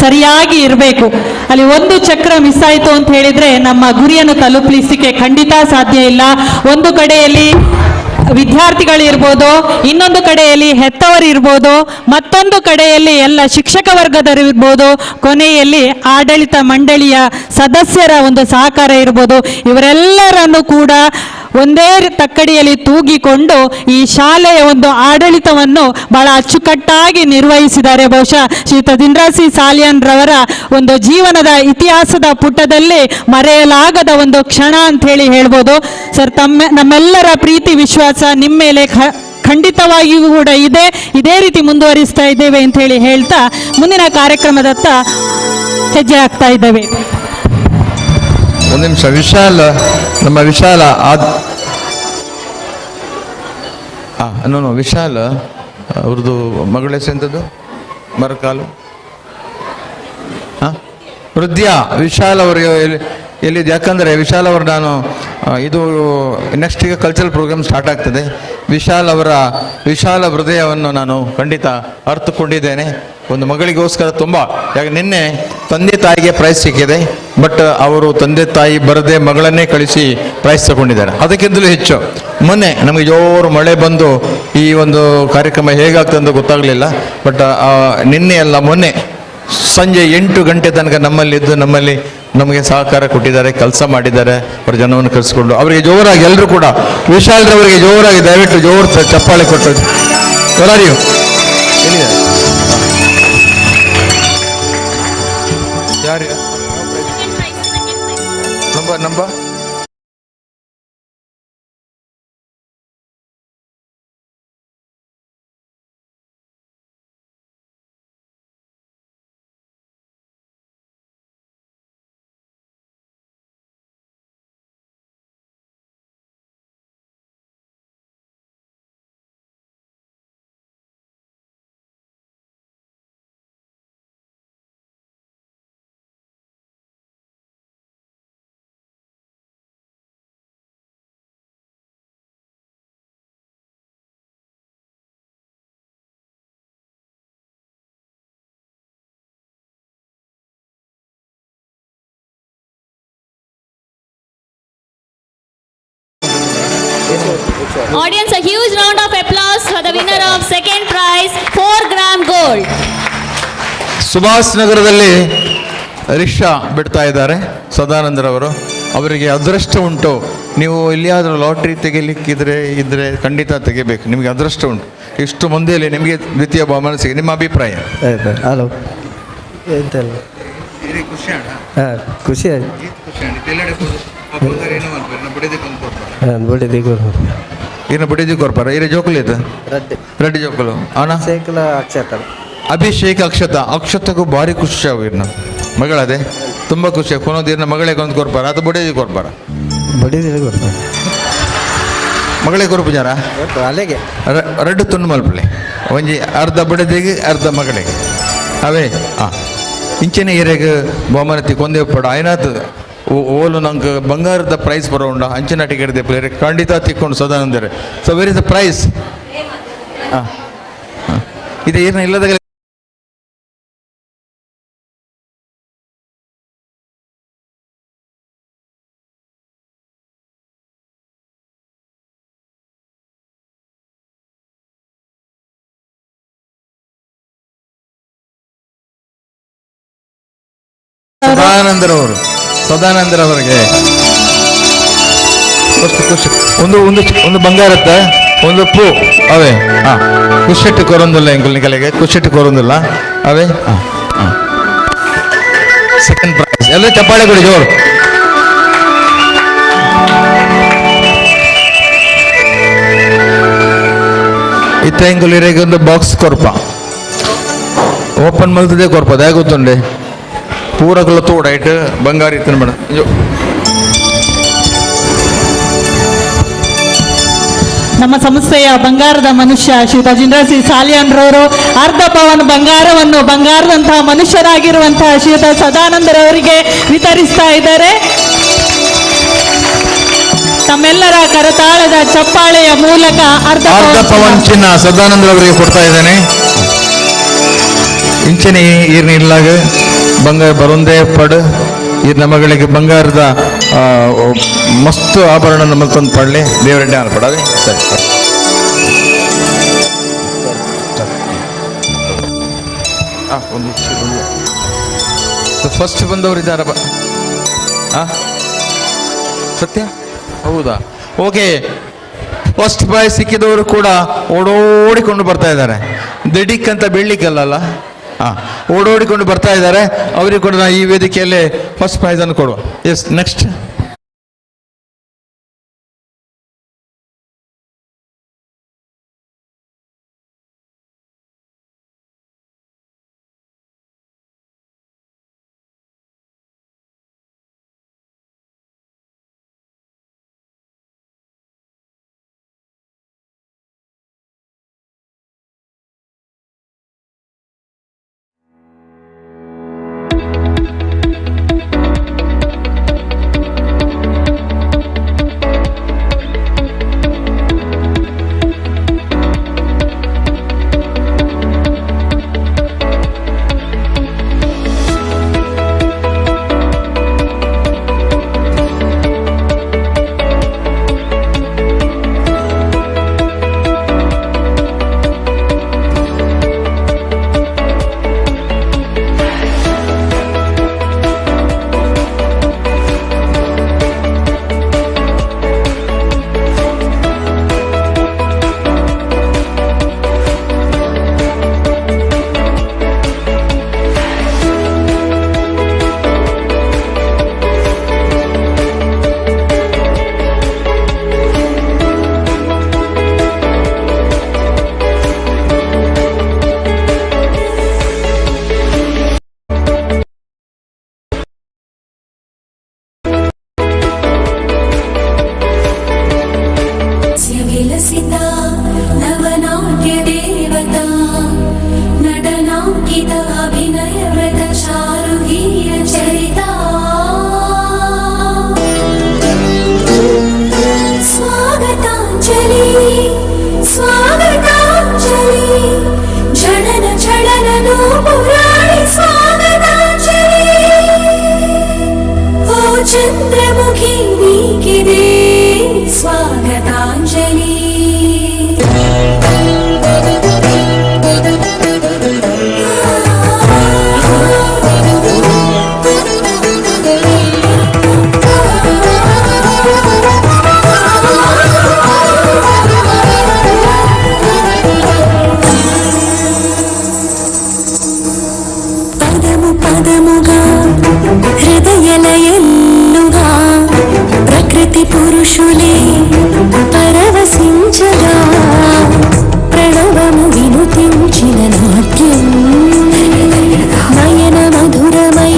ಸರಿಯಾಗಿ ಇರಬೇಕು. ಅಲ್ಲಿ ಒಂದು ಚಕ್ರ ಮಿಸ್ ಆಯಿತು ಅಂತ ಹೇಳಿದ್ರೆ ನಮ್ಮ ಗುರಿಯನ್ನು ತಲುಪಿಸಲಿಕ್ಕೆ ಖಂಡಿತ ಸಾಧ್ಯ ಇಲ್ಲ. ಒಂದು ಕಡೆಯಲ್ಲಿ ವಿದ್ಯಾರ್ಥಿಗಳಿರ್ಬೋದು, ಇನ್ನೊಂದು ಕಡೆಯಲ್ಲಿ ಹೆತ್ತವರು ಇರ್ಬೋದು, ಮತ್ತೊಂದು ಕಡೆಯಲ್ಲಿ ಎಲ್ಲ ಶಿಕ್ಷಕ ವರ್ಗದವರಿರ್ಬೋದು, ಕೊನೆಯಲ್ಲಿ ಆಡಳಿತ ಮಂಡಳಿಯ ಸದಸ್ಯರ ಒಂದು ಸಹಕಾರ ಇರ್ಬೋದು. ಇವರೆಲ್ಲರನ್ನು ಕೂಡ ಒಂದೇ ತಕ್ಕಡಿಯಲ್ಲಿ ತೂಗಿಕೊಂಡು ಈ ಶಾಲೆಯ ಒಂದು ಆಡಳಿತವನ್ನು ಬಹಳ ಅಚ್ಚುಕಟ್ಟಾಗಿ ನಿರ್ವಹಿಸಿದ್ದಾರೆ. ಬಹುಶಃ ಶ್ರೀಯುತ ಜಿನರಾಜ್ ಸಾಲಿಯಾನ್ ರವರ ಒಂದು ಜೀವನದ ಇತಿಹಾಸದ ಪುಟದಲ್ಲಿ ಮರೆಯಲಾಗದ ಒಂದು ಕ್ಷಣ ಅಂತ ಹೇಳಿ ಹೇಳ್ಬೋದು. ಸರ್, ನಮ್ಮೆಲ್ಲರ ಪ್ರೀತಿ ವಿಶ್ವಾಸ ನಿಮ್ಮ ಮೇಲೆ ಖಂಡಿತವಾಗಿಯೂ ಕೂಡ ಇದೆ. ಇದೇ ರೀತಿ ಮುಂದುವರಿಸ್ತಾ ಇದ್ದೇವೆ ಅಂತ ಹೇಳಿ ಹೇಳ್ತಾ ಮುಂದಿನ ಕಾರ್ಯಕ್ರಮದತ್ತ ಹೆಜ್ಜೆ ಹಾಕ್ತಾ ಇದ್ದೇವೆ. ಒಂದು ನಿಮಿಷ. ನಮ್ಮ ವಿಶಾಲ ವಿಶಾಲ ಅವ್ರದ್ದು ಮಗಳ ಹೆಸರೆಂಥದ್ದು? ಮರಕಾಲು ಹೃದಯ. ವಿಶಾಲ್ ಅವರು ಎಲ್ಲಿದ್ದು? ಯಾಕಂದರೆ ವಿಶಾಲ್ ಅವರು ನಾನು ಇದು ನೆಕ್ಸ್ಟ್ ಈಗ ಕಲ್ಚರಲ್ ಪ್ರೋಗ್ರಾಮ್ ಸ್ಟಾರ್ಟ್ ಆಗ್ತದೆ. ವಿಶಾಲ ಹೃದಯವನ್ನು ನಾನು ಖಂಡಿತ ಅರ್ಥಕೊಂಡಿದ್ದೇನೆ. ಒಂದು ಮಗಳಿಗೋಸ್ಕರ ತುಂಬ, ಯಾಕೆ ನಿನ್ನೆ ತಂದೆ ತಾಯಿಗೆ ಪ್ರೈಸ್ ಸಿಕ್ಕಿದೆ, ಬಟ್ ಅವರು ತಂದೆ ತಾಯಿ ಬರದೆ ಮಗಳನ್ನೇ ಕಳಿಸಿ ಪ್ರೈಸ್ ತಗೊಂಡಿದ್ದಾರೆ. ಅದಕ್ಕಿಂತಲೂ ಹೆಚ್ಚು ಮೊನ್ನೆ ನಮಗೆ ಜೋರು ಮಳೆ ಬಂದು ಈ ಒಂದು ಕಾರ್ಯಕ್ರಮ ಹೇಗಾಗ್ತದೆ ಅಂತ ಗೊತ್ತಾಗಲಿಲ್ಲ. ಬಟ್ ನಿನ್ನೆ ಅಲ್ಲ ಮೊನ್ನೆ ಸಂಜೆ 8 ಗಂಟೆ ತನಕ ನಮ್ಮಲ್ಲಿದ್ದು ನಮಗೆ ಸಹಕಾರ ಕೊಟ್ಟಿದ್ದಾರೆ, ಕೆಲಸ ಮಾಡಿದ್ದಾರೆ. ಅವರ ಜನವನ್ನು ಕರೆಸಿಕೊಂಡು ಅವರಿಗೆ ಜೋರಾಗಿ ಎಲ್ಲರೂ ಕೂಡ ವಿಶಾಲ್ರವರಿಗೆ ಜೋರಾಗಿ ದಯವಿಟ್ಟು ಜೋರು ಚಪ್ಪಾಳೆ ಕೊಟ್ಟದ್ದು. ಎಲ್ಲರಿಗೂ ಯಾರು ನಂಬ Audience, a huge round of applause for the winner of second prize, 4-gram gold. Subhash ನಗರದಲ್ಲಿ ರಿಕ್ಷಾ ಬಿಡ್ತಾ ಇದ್ದಾರೆ ಸದಾನಂದರವರು. ಅವರಿಗೆ ಅದೃಷ್ಟ ಉಂಟು. ನೀವು ಎಲ್ಲಿಯಾದರೂ ಲಾಟ್ರಿ ಇದ್ರೆ ಖಂಡಿತ ತೆಗಿಬೇಕು. ನಿಮಗೆ ಅದೃಷ್ಟ ಉಂಟು. ಇಷ್ಟು ಮಂದಿಯಲ್ಲಿ ನಿಮಗೆ ದ್ವಿತೀಯ ಬಹುಮಾನ ಸಿಗಿ. ನಿಮ್ಮ ಅಭಿಪ್ರಾಯ? ಹಲೋ ಎಂತಲ್ಲ ಖುಷಿ ಆಯ್ತು. ಬಡಿದಿ ಕೊರ್ಪಾರ ಇರ ಜೋಕುಲೇತ ರೆಡ್ಡಿ ಜೋಕುಲು ಅವನ ಅಕ್ಷತ ಅಭಿಷೇಕ್ ಅಕ್ಷತಕ್ಕೂ ಭಾರಿ ಖುಷಿ ಅವು ಇರ್ನ ಮಗಳದೆ ತುಂಬ ಖುಷಿ. ಕೊನೋದಿರ್ನ ಮಗಳೇ ಕೊಂದು ಕೊರ್ಪಾರ ಅದು ಬಡಿದಿ ಕೊರ್ಪಾರ ಮಗಳೇ ಕೊರಪು ಜಾರ ಅಲೆಗೆ ರೆಡ್ ತುಂಡು ಮಲ್ಪಲೆ ಒಂಜಿ ಅರ್ಧ ಬಡಿದಿಗೆ ಅರ್ಧ ಮಗಳಿಗೆ ಅವೇ ಇಂಚಿನ ಏರಿಯಾಗ ಬಹುಮಾನ ಕೊಂದೇ ಪಡ ಆಯ್ನಾತ್ ಓಲು ನಂಗೆ ಬಂಗಾರದ ಪ್ರೈಸ್ ಬರೋಂಡ ಅಂಚಿನ ಟಿಕೆಟ್ ಪ್ಲೇಯರ್ ಖಂಡಿತ ತಿಕ್ಕೊಂಡು ಸದಾನಂದರೆ. So where is the prize? ಇದು ಏನು ಇಲ್ಲದ ಸದಾನಂದರವರಿಗೆ ಖುಷಿ. ಒಂದು ಬಂಗಾರತ್ತ ಒಂದು ಪೂ ಅವೇ ಖುಷಿಟ್ಟು ಕೊರೊಂದಿಲ್ಲ ಎಂಕಲಿಗೆ ಖುಷಿಟ್ಟು ಕೊರೊಂದಿಲ್ಲ ಅವೇ ಸೆಕೆಂಡ್ ಪ್ರೈಸ್. ಎಲ್ಲ ಚಪ್ಪಾಳೆ ಕೊಡಿ ಜೋರು. ಇತ್ತ ಎಂಕಲಿಗೆ ಒಂದು ಬಾಕ್ಸ್ ಕೊರ್ಪ ಓಪನ್ ಮಲ್ತದೆ ಕೊರ್ಪ ಅದೇ ಗೊತ್ತುಂಡೆ ಪೂರಕಲ್ಲ ತೋಡಾಯ್ತು ಬಂಗಾರ ಇತ್ತನ ಬೇಡ. ನಮ್ಮ ಸಂಸ್ಥೆಯ ಬಂಗಾರದ ಮನುಷ್ಯ ಶ್ರೀಯುತ ಜಿಂದ್ರಸಿ ಸಾಲಿಯಾನ್ರವರು ಅರ್ಧ ಪವನ್ ಬಂಗಾರದಂತಹ ಮನುಷ್ಯರಾಗಿರುವಂತಹ ಶ್ರೀಯುತ ಸದಾನಂದರವರಿಗೆ ವಿತರಿಸ್ತಾ ಇದ್ದಾರೆ. ತಮ್ಮೆಲ್ಲರ ಕರತಾಳದ ಚಪ್ಪಾಳೆಯ ಮೂಲಕ ಅರ್ಧ ಪವನ್ ಚಿನ್ನ ಸದಾನಂದರವರಿಗೆ ಕೊಡ್ತಾ ಇದ್ದೇನೆ. ಇಂಚನೆ ಈರ್ನ ಇಲ್ಲಾಗ ಬಂಗಾರ ಬರೊಂದೇ ಪಡು ಈರ್ನ ಮಗಳಿಗೆ ಬಂಗಾರದ ಮಸ್ತ್ ಆಭರಣ ನಮ್ಮಲ್ತೊಂದು ಪಡಲಿ ದೇವರಡ್ಡೆ ಅನ್ಪಡವೆ. ಸರಿ ಒಂದು ಫಸ್ಟ್ ಬಂದವರು ಇದ್ದಾರ ಸತ್ಯ ಹೌದಾ? ಓಕೆ, ಫಸ್ಟ್ ಪ್ರೈಸ್ ಸಿಕ್ಕಿದವರು ಕೂಡ ಓಡೋಡಿಕೊಂಡು ಬರ್ತಾ ಇದ್ದಾರೆ. ದಿಡಿಕ್ಕಂತ ಬೀಳ್ಲಿಕ್ಕಲ್ಲ, ಓಡೋಡಿಕೊಂಡು ಬರ್ತಾ ಇದ್ದಾರೆ. ಅವರಿಗೆ ಕೂಡ ಈ ವೇದಿಕೆಯಲ್ಲಿ ಫಸ್ಟ್ ಪ್ರೈಸ್ ಅನ್ನು ಕೊಡುವ. ಎಸ್, ನೆಕ್ಸ್ಟ್ स्वागतांजलि स्वागतांजलि झडन झडन नूपुराणि स्वागतांजलि ओ चंद्रमुखी नीकिदे स्वागतांजलि హృదయలయల్లుగా ప్రకృతి పురుషులే పరవశించగా ప్రణవము వినుతించిన నాట్యం నయన మధురమై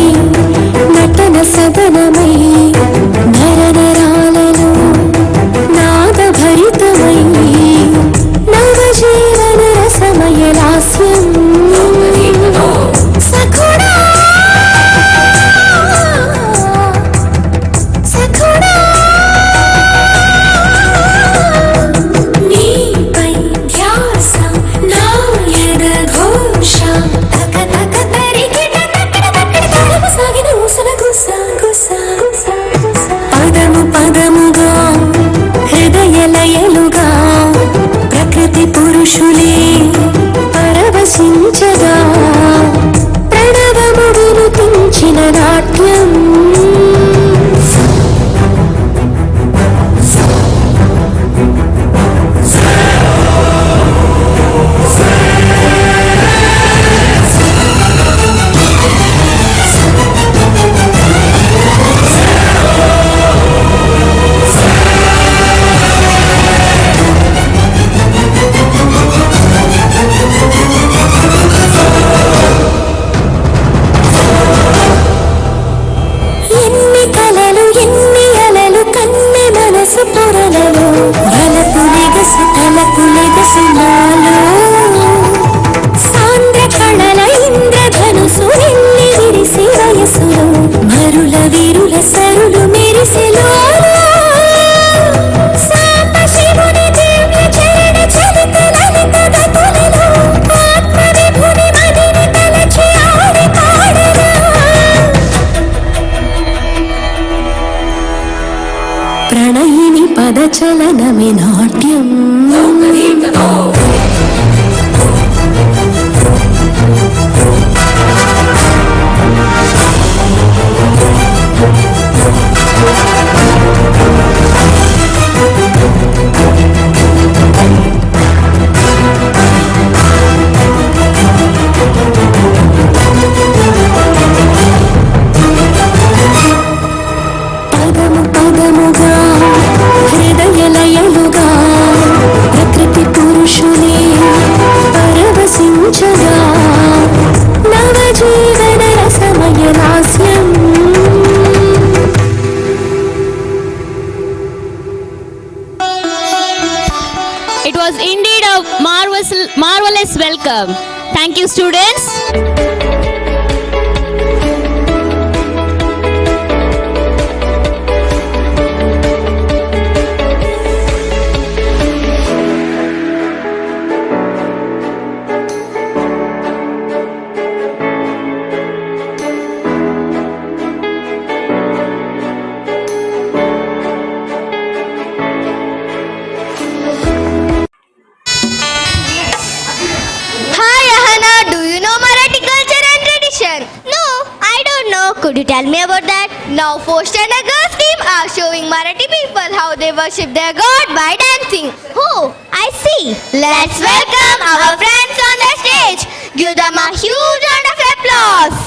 నటన సదనమై నరనరాలలో నాదభరితమై నవజీవన రసమయ లాస్యం సఖుడా హృదయలయలుగా ప్రకృతి పురుషులే పరవశించగా ప్రణవముడును తుంచిన నాట్యం ప్రణయిని పదచలనమే నాట్యం హృదయలయలుగా ప్రకృతి పురుషులే పరవశించగా నవజీవన రసమయ లాస్యం It was indeed a marvelous welcome. Thank you, students. Could you tell me about that? Now, Post and a girls team are showing Marathi people how they worship their God by dancing. Oh, I see. Let's welcome our friends on the stage. Give them a huge round of applause.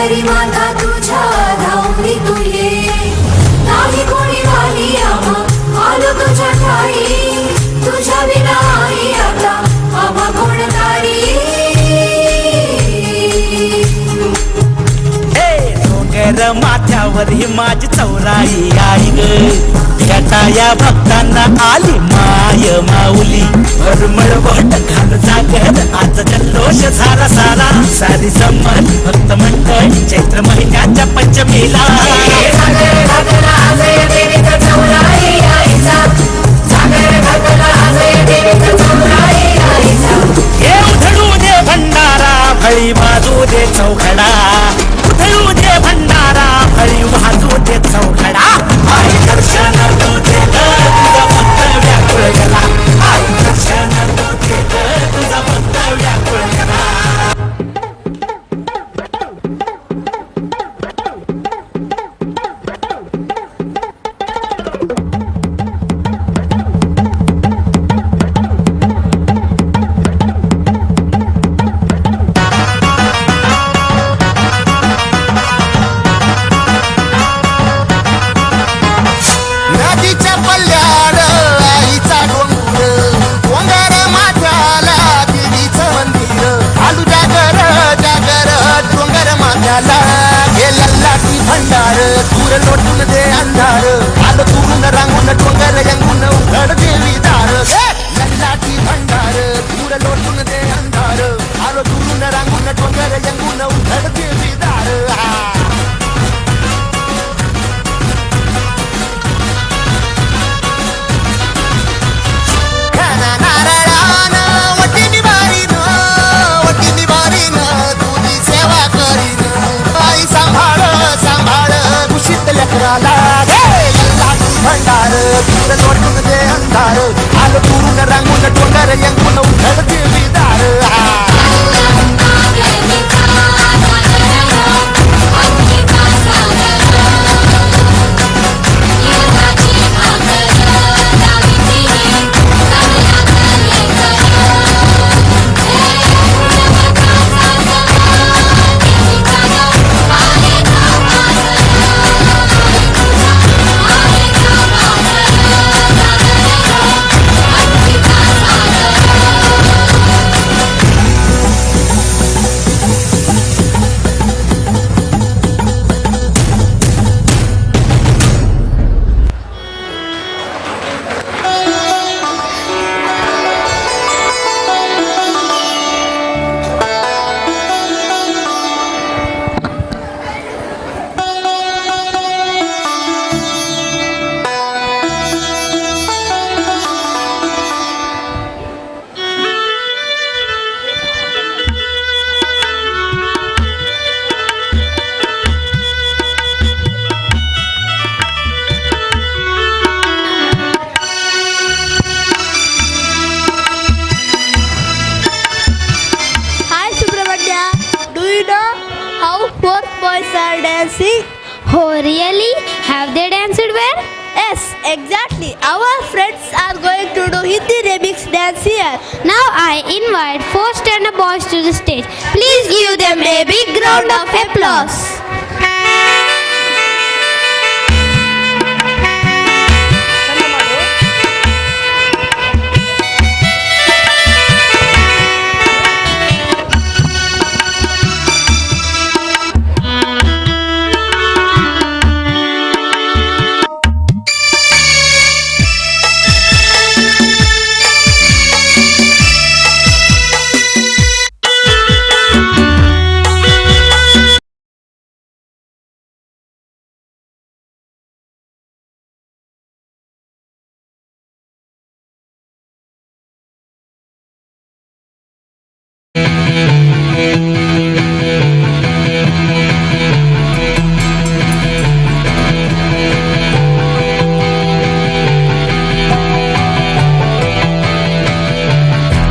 सागरी माता तुझ्या धावणी तू ये, नाही कोणी वाली आम्हा आलो तुझ्या ठाई, तुझ्या विना आई आता आम्हा कोण तारी. डोंगर माथ्यावर ही माझी चौराई आई ग, या भक्तांना आली माय माऊली. भरमळ बोट घाल जागर आज जल्लोष झाला सारा, सारी संमती भक्त मंडळी चैत्र महिन्याच्या पंचमीला. हे उधळू दे भंडारा फळी वाजू दे चौघडा, उधळू दे भंडारा फळी वाजू दे चौघडा. आई दर्शन तू दे तुझा भक्त व्याकुळ गेला, आई दर्शन तू दे तुझा भक्त व्याकुळ गेला. नदीच्या पल्ल्याड आईचा डोंगर, डोंगर माथ्याला देवीचं मंदिर. आलू जागर जागर डोंगर माथ्याला, गेला ती भंडार दूर लोटून दे अंधार. आलो दुरून रांगून डोंगर यंगून उघड देवी दार. लल्ला ती भंडार दूर लोटून दे अंधार. आलो दुरून रांगून डोंगर यंगून उघड देवी दार. भंडार दूर लोटून दे अंधार. आलो दुरून रांगून डोंगर यंगून उघड देवी दार. Oh, really? Have they danced well? Yes, exactly. Our friends are going to do Hindi remix dance here. Now I invite 4 standard boys to the stage. Please give them a big round of applause.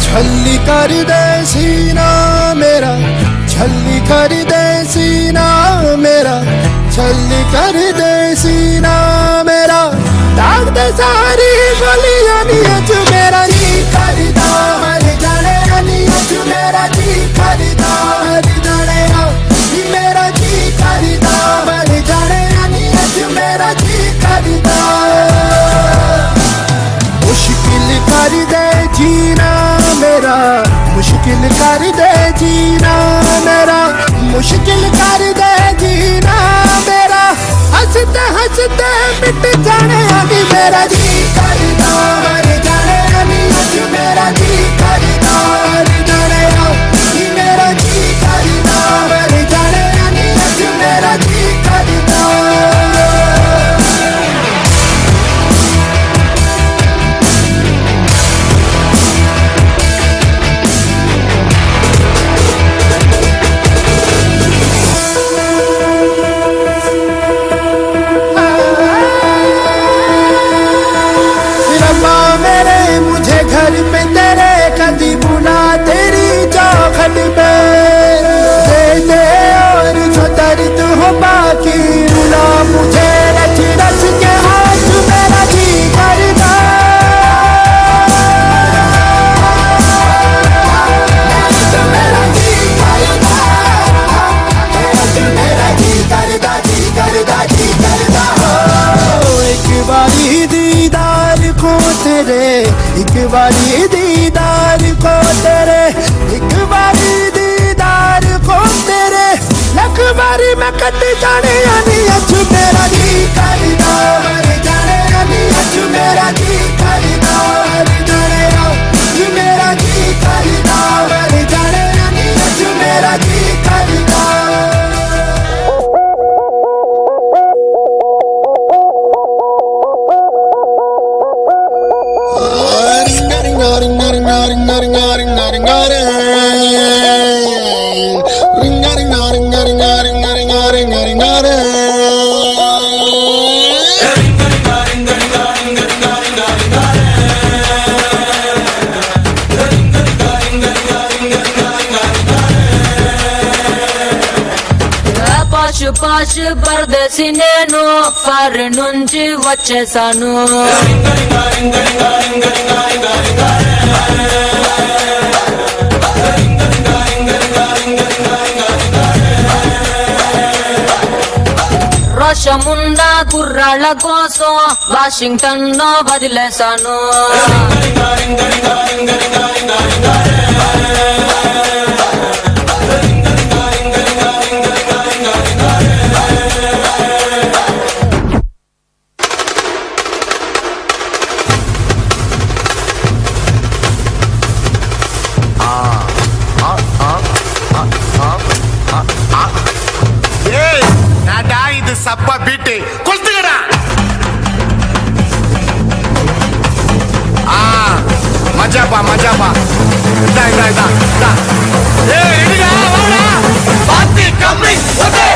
छल्ली कर दे सीना मेरा, छल्ली कर दे सीना मेरा, छल्ली कर दे सीना मेरा. दाग दे सारी गलियां नियत मेरा. जी करदा हर जने नियत मेरा. जी करदा हर जने मेरा. जी कर दे जीना मेरा, मुश्किल कर दे जीना मेरा, हंसते हंसते मिट जाने अभी मेरा जी करदा मर जाने अभी अज मेरा जी करदा मर जाने अभी मेरा जी करदा मर जाने अभी अज मेरा जी करदा। घर पे तेरे कदी बुला तेरी चौखट पे दे दे और जो दर्द हो बाकी रुला मुझे रच रच के हाथ मेरा जी करदा। मेरा जी करदा, मेरा जी करदा, जी करदा, जी करदा। एक बारी दीदार को तेरे, एक बारी दीदार को तेरे, एक बारी दीदार को तेरे, लख बारी मैं कट जाने यानी अज मेरा जी करदा मर जाने यानी अज मेरा जी करदा मर जाने अज मेरा जी करदा मर जाने यानी अज मेरा जी करदा। పాషు పాషు పరదేశి నేను ఫారి నుంచి వచ్చేసాను. రోషమున్న కుర్రాళ్ళ కోసం వాషింగ్టన్ లో వదిలేశాను. சப்பா பீட்டு கொளுத்துக்கடா. மஜாப்பா மஜாப்பா. இதா இதா இதா இதா. ஏய் ரெடிடா வாடா. பாத்தி கம்மி okay.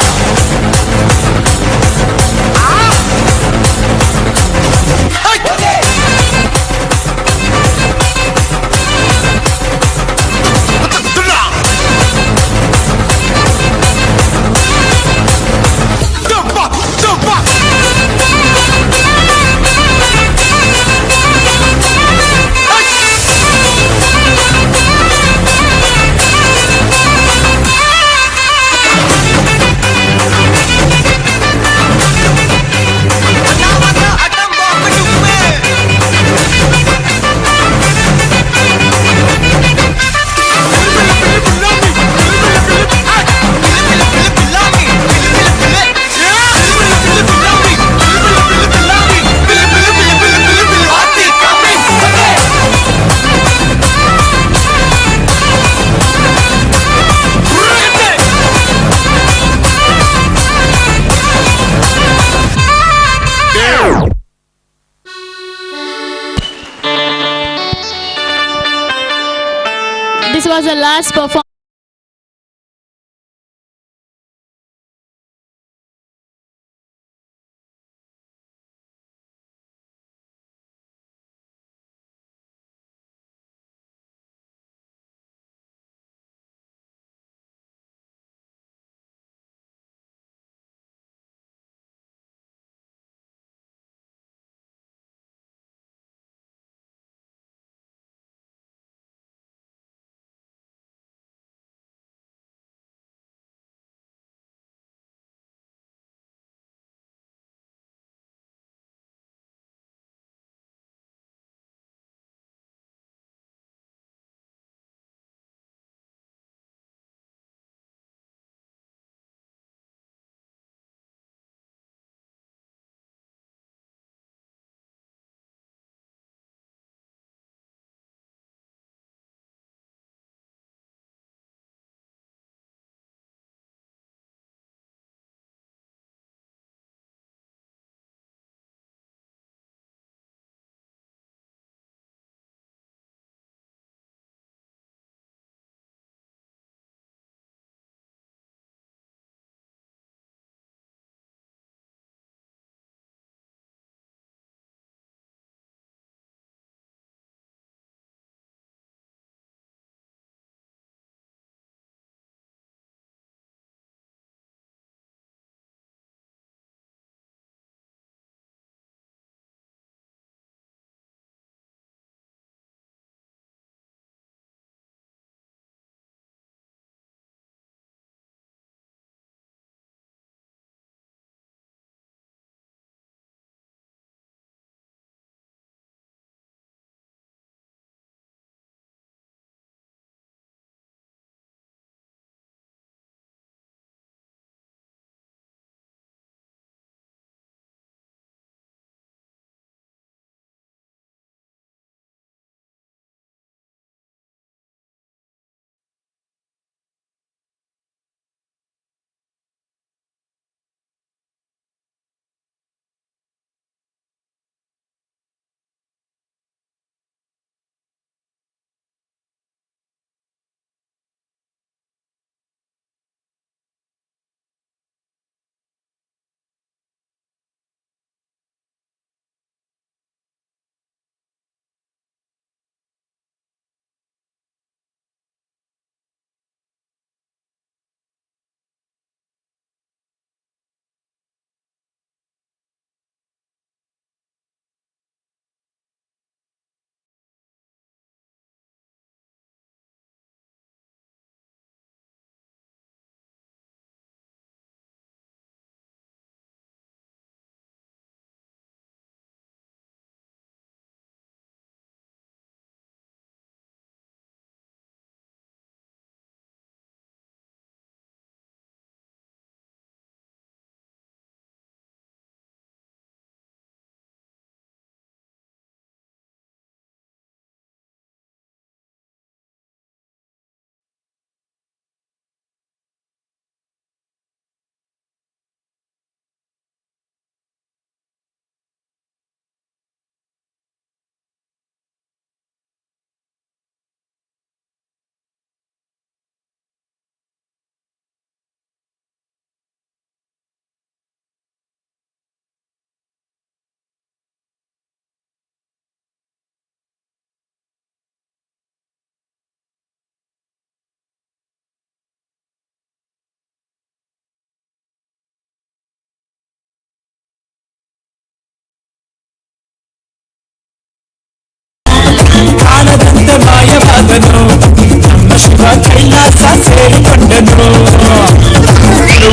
This was the last performance.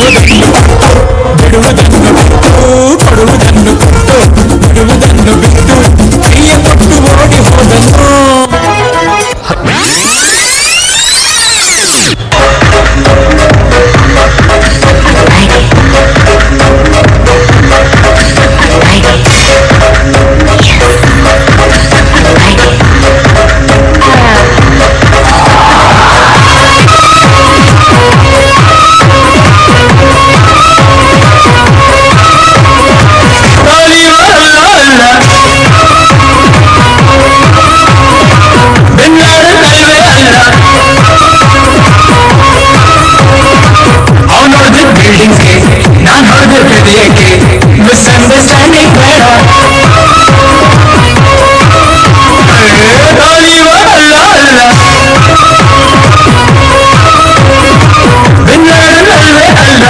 ಕೊಡುವುದನ್ನು ಕೊಟ್ಟು ಬಿಡುವುದನ್ನು ಬಿಟ್ಟು ಕೊಡುವುದನ್ನು ಕೊಟ್ಟು ಬಿಡುವುದನ್ನು ಬಿಟ್ಟು ಕೈಯ ಕೊಟ್ಟು ಓಡಿ ಹೋದನು. ನಾನು ಹೊಡೆದ ಹೃದಯಕ್ಕೆ ಮಿಸ್ಅಂಡರ್ಸ್ಟ್ಯಾಂಡಿಂಗ್ ಬೇಡ. ಅಲ್ಲ ಬೆನ್ನಾಡಲ್ವೇ ಅಲ್ಲ.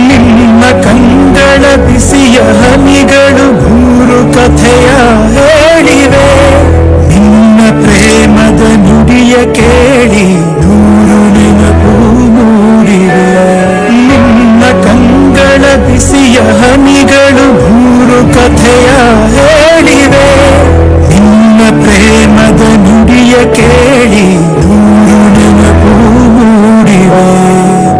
ನಿನ್ನ ಕಂಗಳ ಬಿಸಿಯ ಹನಿಗಳು ಮೂರು ಕಥೆಯ ಹೇಳಿವೆ. ನಿನ್ನ ಪ್ರೇಮದ ನುಡಿಯ ಕೇಳಿ ನೂರು ನೆನಪು ಮೂಡಿವೆ. ನಿನ್ನ ಕಂಗಳ ಬಿಸಿಯ ಹನಿಗಳು ಮೂರು ಕಥೆಯ ಹೇಳಿವೆ. ನಿನ್ನ ಪ್ರೇಮದ ನುಡಿಯ ಕೇಳಿ ನೂರು ನೆನಪು ಮೂಡಿವೆ.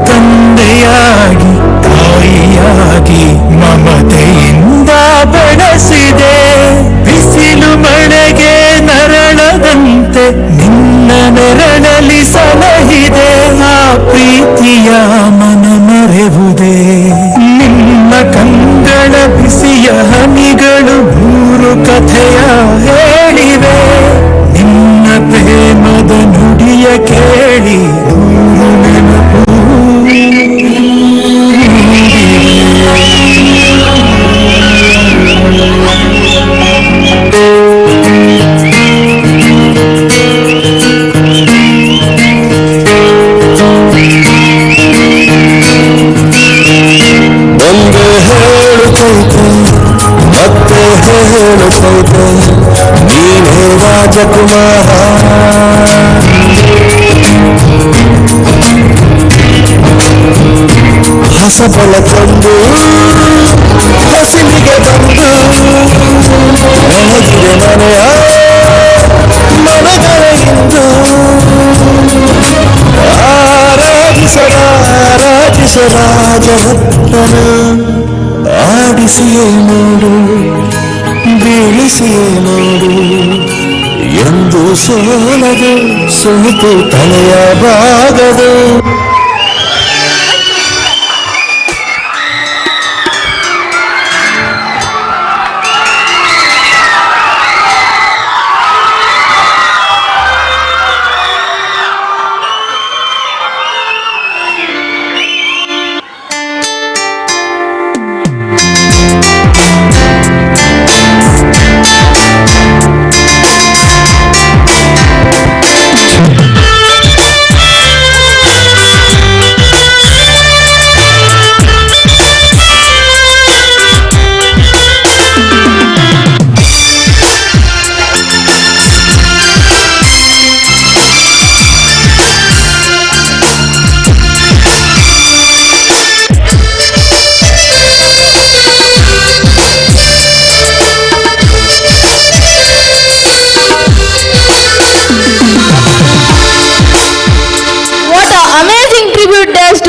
ತಂದೆಯಾಗಿ ತಾಯಿಯಾಗಿ ಮಮತೆಯಿಂದ ಬೆಳೆಸಿದೆ. ಬಿಸಿಲು ಮಳೆಗೆ ನರಳದಂತೆ ನಿನ್ನ ನೆರಳಲಿ ಸಲಹಿದೆ. ಆ ಪ್ರೀತಿಯ ಮನ ಮರೆವುದೇ. ನಿನ್ನ ಕಂಗಳ ಬಿಸಿಯ ಹನಿಗಳು ಮೂರು ಕಥೆಯ ಹೇಳಿವೆ. ನಿನ್ನ ಪ್ರೇಮದ ನುಡಿಯ ಕೇಳಿ ನೂರು ನೆನಪು. ಒಂದೇ ಹೇಳುತ್ತೈತೆ ಮತ್ತೆ ಹೇಳುತ್ತೈತೆ ನೀನೇ ರಾಜಕುಮಾರ. ಹಸಬಲ ತಂದು ಹಸಿಲಿಗೆ ಬಂದು ನನಗಿದೆ ಮನೆಯ ಮನಗಳ ಇಂದು. ರಾಜರತ್ನ ಆಡಿಸಿಯೇ ನೋಡು ಬೀಳಿಸಿಯೇ ನೋಡು ಎಂದು ಸೋಲದು ಸೋತು ತಲೆಯ ಬಾಗದು.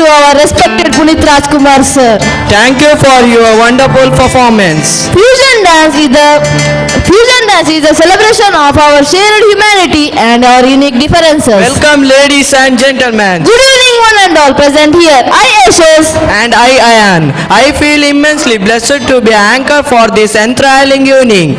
To our respected Punit Rajkumar sir. Thank you for your wonderful performance. Fusion dance is the celebration of our shared humanity and our unique differences. Welcome ladies and gentlemen. Good evening one and all present here. I Ashes And I Ayan. I feel immensely blessed to be anchor for this enthralling evening.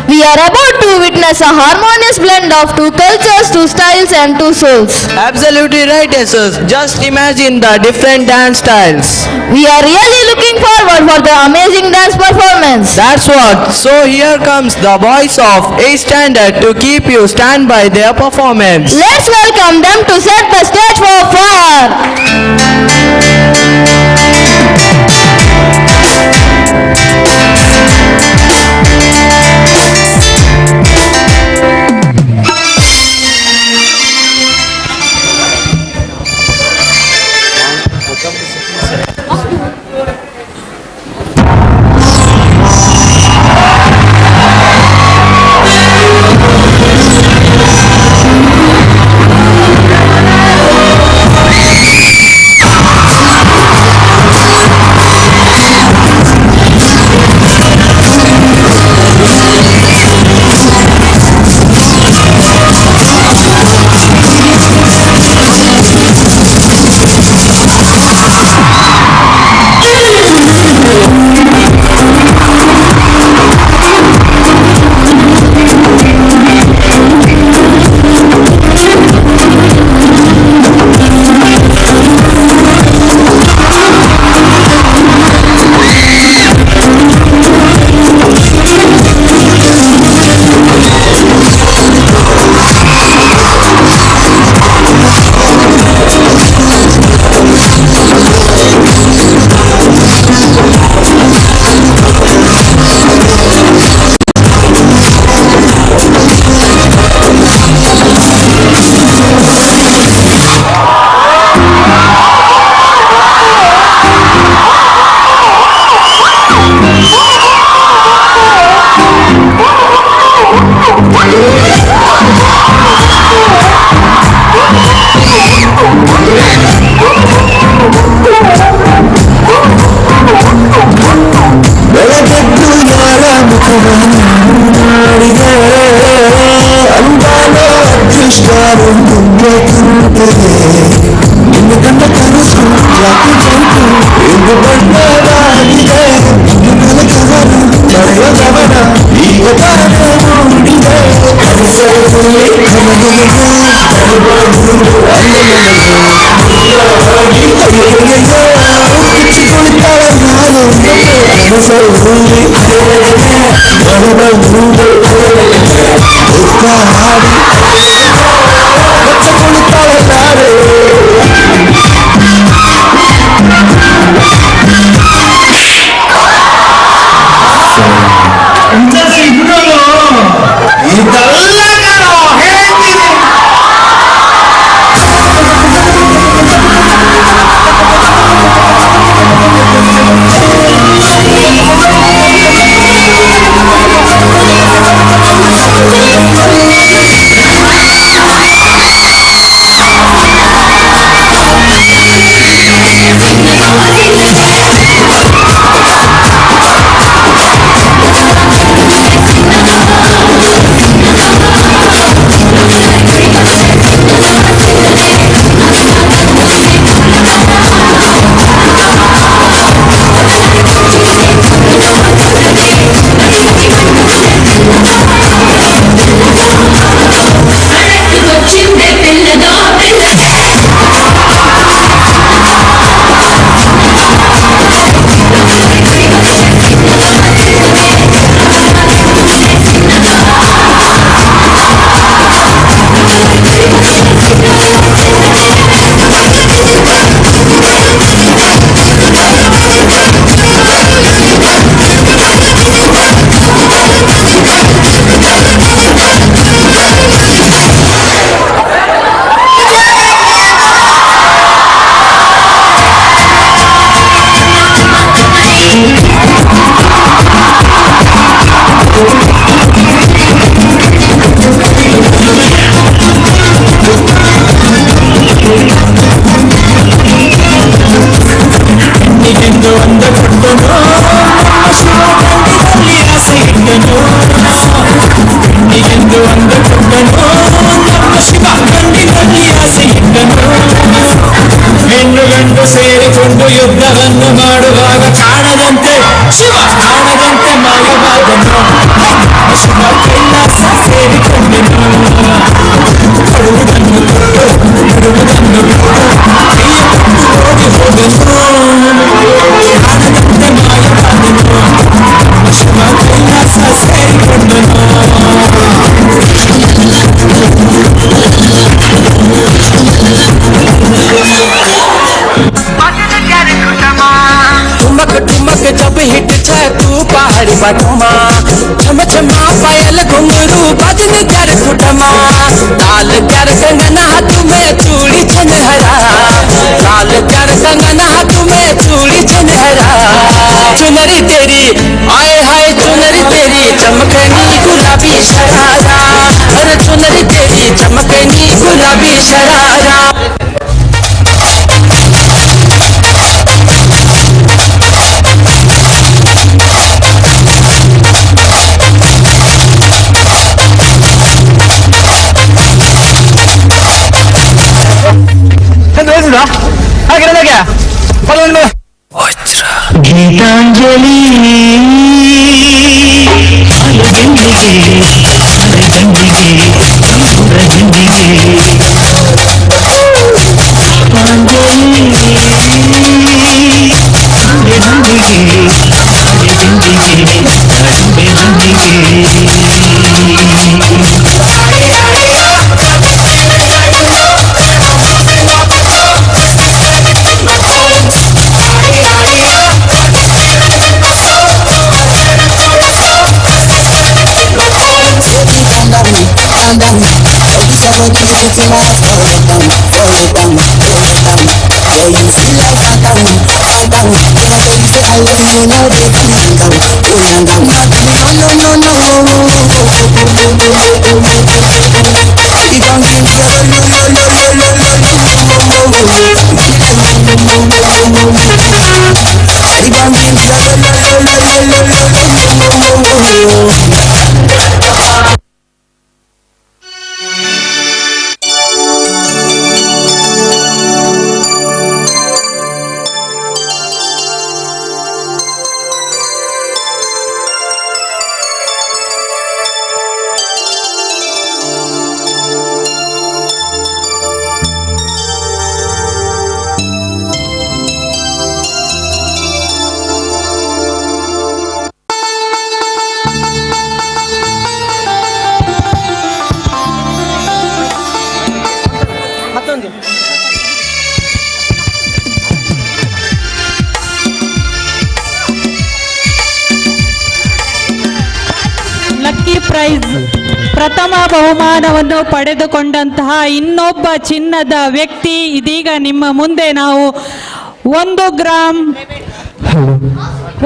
We are about to witness a harmonious blend of two cultures, two styles and two souls. Absolutely right, Jesus. Just imagine the different dance styles. We are really looking forward for the amazing dance performance. That's what. So here comes the boys of 8th standard to keep you stand by their performance. Let's welcome them to set the stage for fire. ಹೆಣ್ಣು ಗಂಡು ಸೇರಿ ಎತ್ತಿಕೊಂಡು ಯುದ್ಧವನ್ನು ಮಾಡುವಾಗ ಕಾಣದಂತೆ ಶಿವ ಕಾಣದಂತೆ ಮಾಯವಾದನು ಶಿವ ಕೈಲಾಸ ಸೇರಿಕೊಂಡೆನು ಕೊಡುವುದನ್ನು ಬಿಡುವುದನ್ನು ಕೈಯ ಕೊಟ್ಟು ಓಡಿ ಹೋದನು ಕಾಣದಂತೆ ಮಾಯವಾದನು ಶಿವ ಕೈಲಾಸ ಸೇರಿಕೊಂಡನು ठुमक ठुमक जब हिट छे तू पहाड़ी बटमा छम छमा पायल घुंघरू बजन कर कुटमा लाल कर कंगन हाथ में चूड़ी छनहरा लाल कर कंगन हाथ में चूड़ी छनहरा चुनरी तेरी आए हाय चुनरी तेरी चमकनी गुलाबी शरारा अरे चुनरी तेरी चमकनी गुलाबी शरारा ಗೀತಾಂಜಲಿ ಪ್ರಥಮ ಬಹುಮಾನವನ್ನು ಪಡೆದುಕೊಂಡಂತಹ ಇನ್ನೊಬ್ಬ ಚಿನ್ನದ ವ್ಯಕ್ತಿ ಇದೀಗ ನಿಮ್ಮ ಮುಂದೆ ನಾವು 1 ಗ್ರಾಂ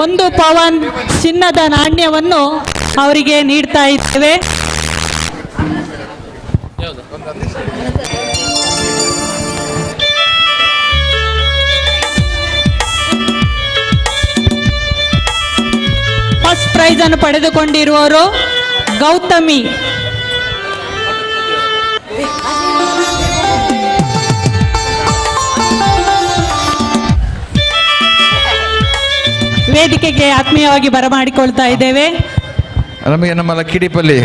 1 ಪವನ್ ಚಿನ್ನದ ನಾಣ್ಯವನ್ನು ಅವರಿಗೆ ನೀಡ್ತಾ ಇದ್ದೇವೆ. ಫಸ್ಟ್ ಪ್ರೈಸ್ ಅನ್ನು ಪಡೆದುಕೊಂಡಿರುವವರು ಗೌತಮಿ. ವೇದಿಕೆಗೆ ಆತ್ಮೀಯವಾಗಿ ಬರಮಾಡಿಕೊಳ್ತಾ ಇದ್ದೇವೆ. ನಮಗೆ ನಮ್ಮ ಲಕ್ಕಿಡಿಪಲ್ಲಿ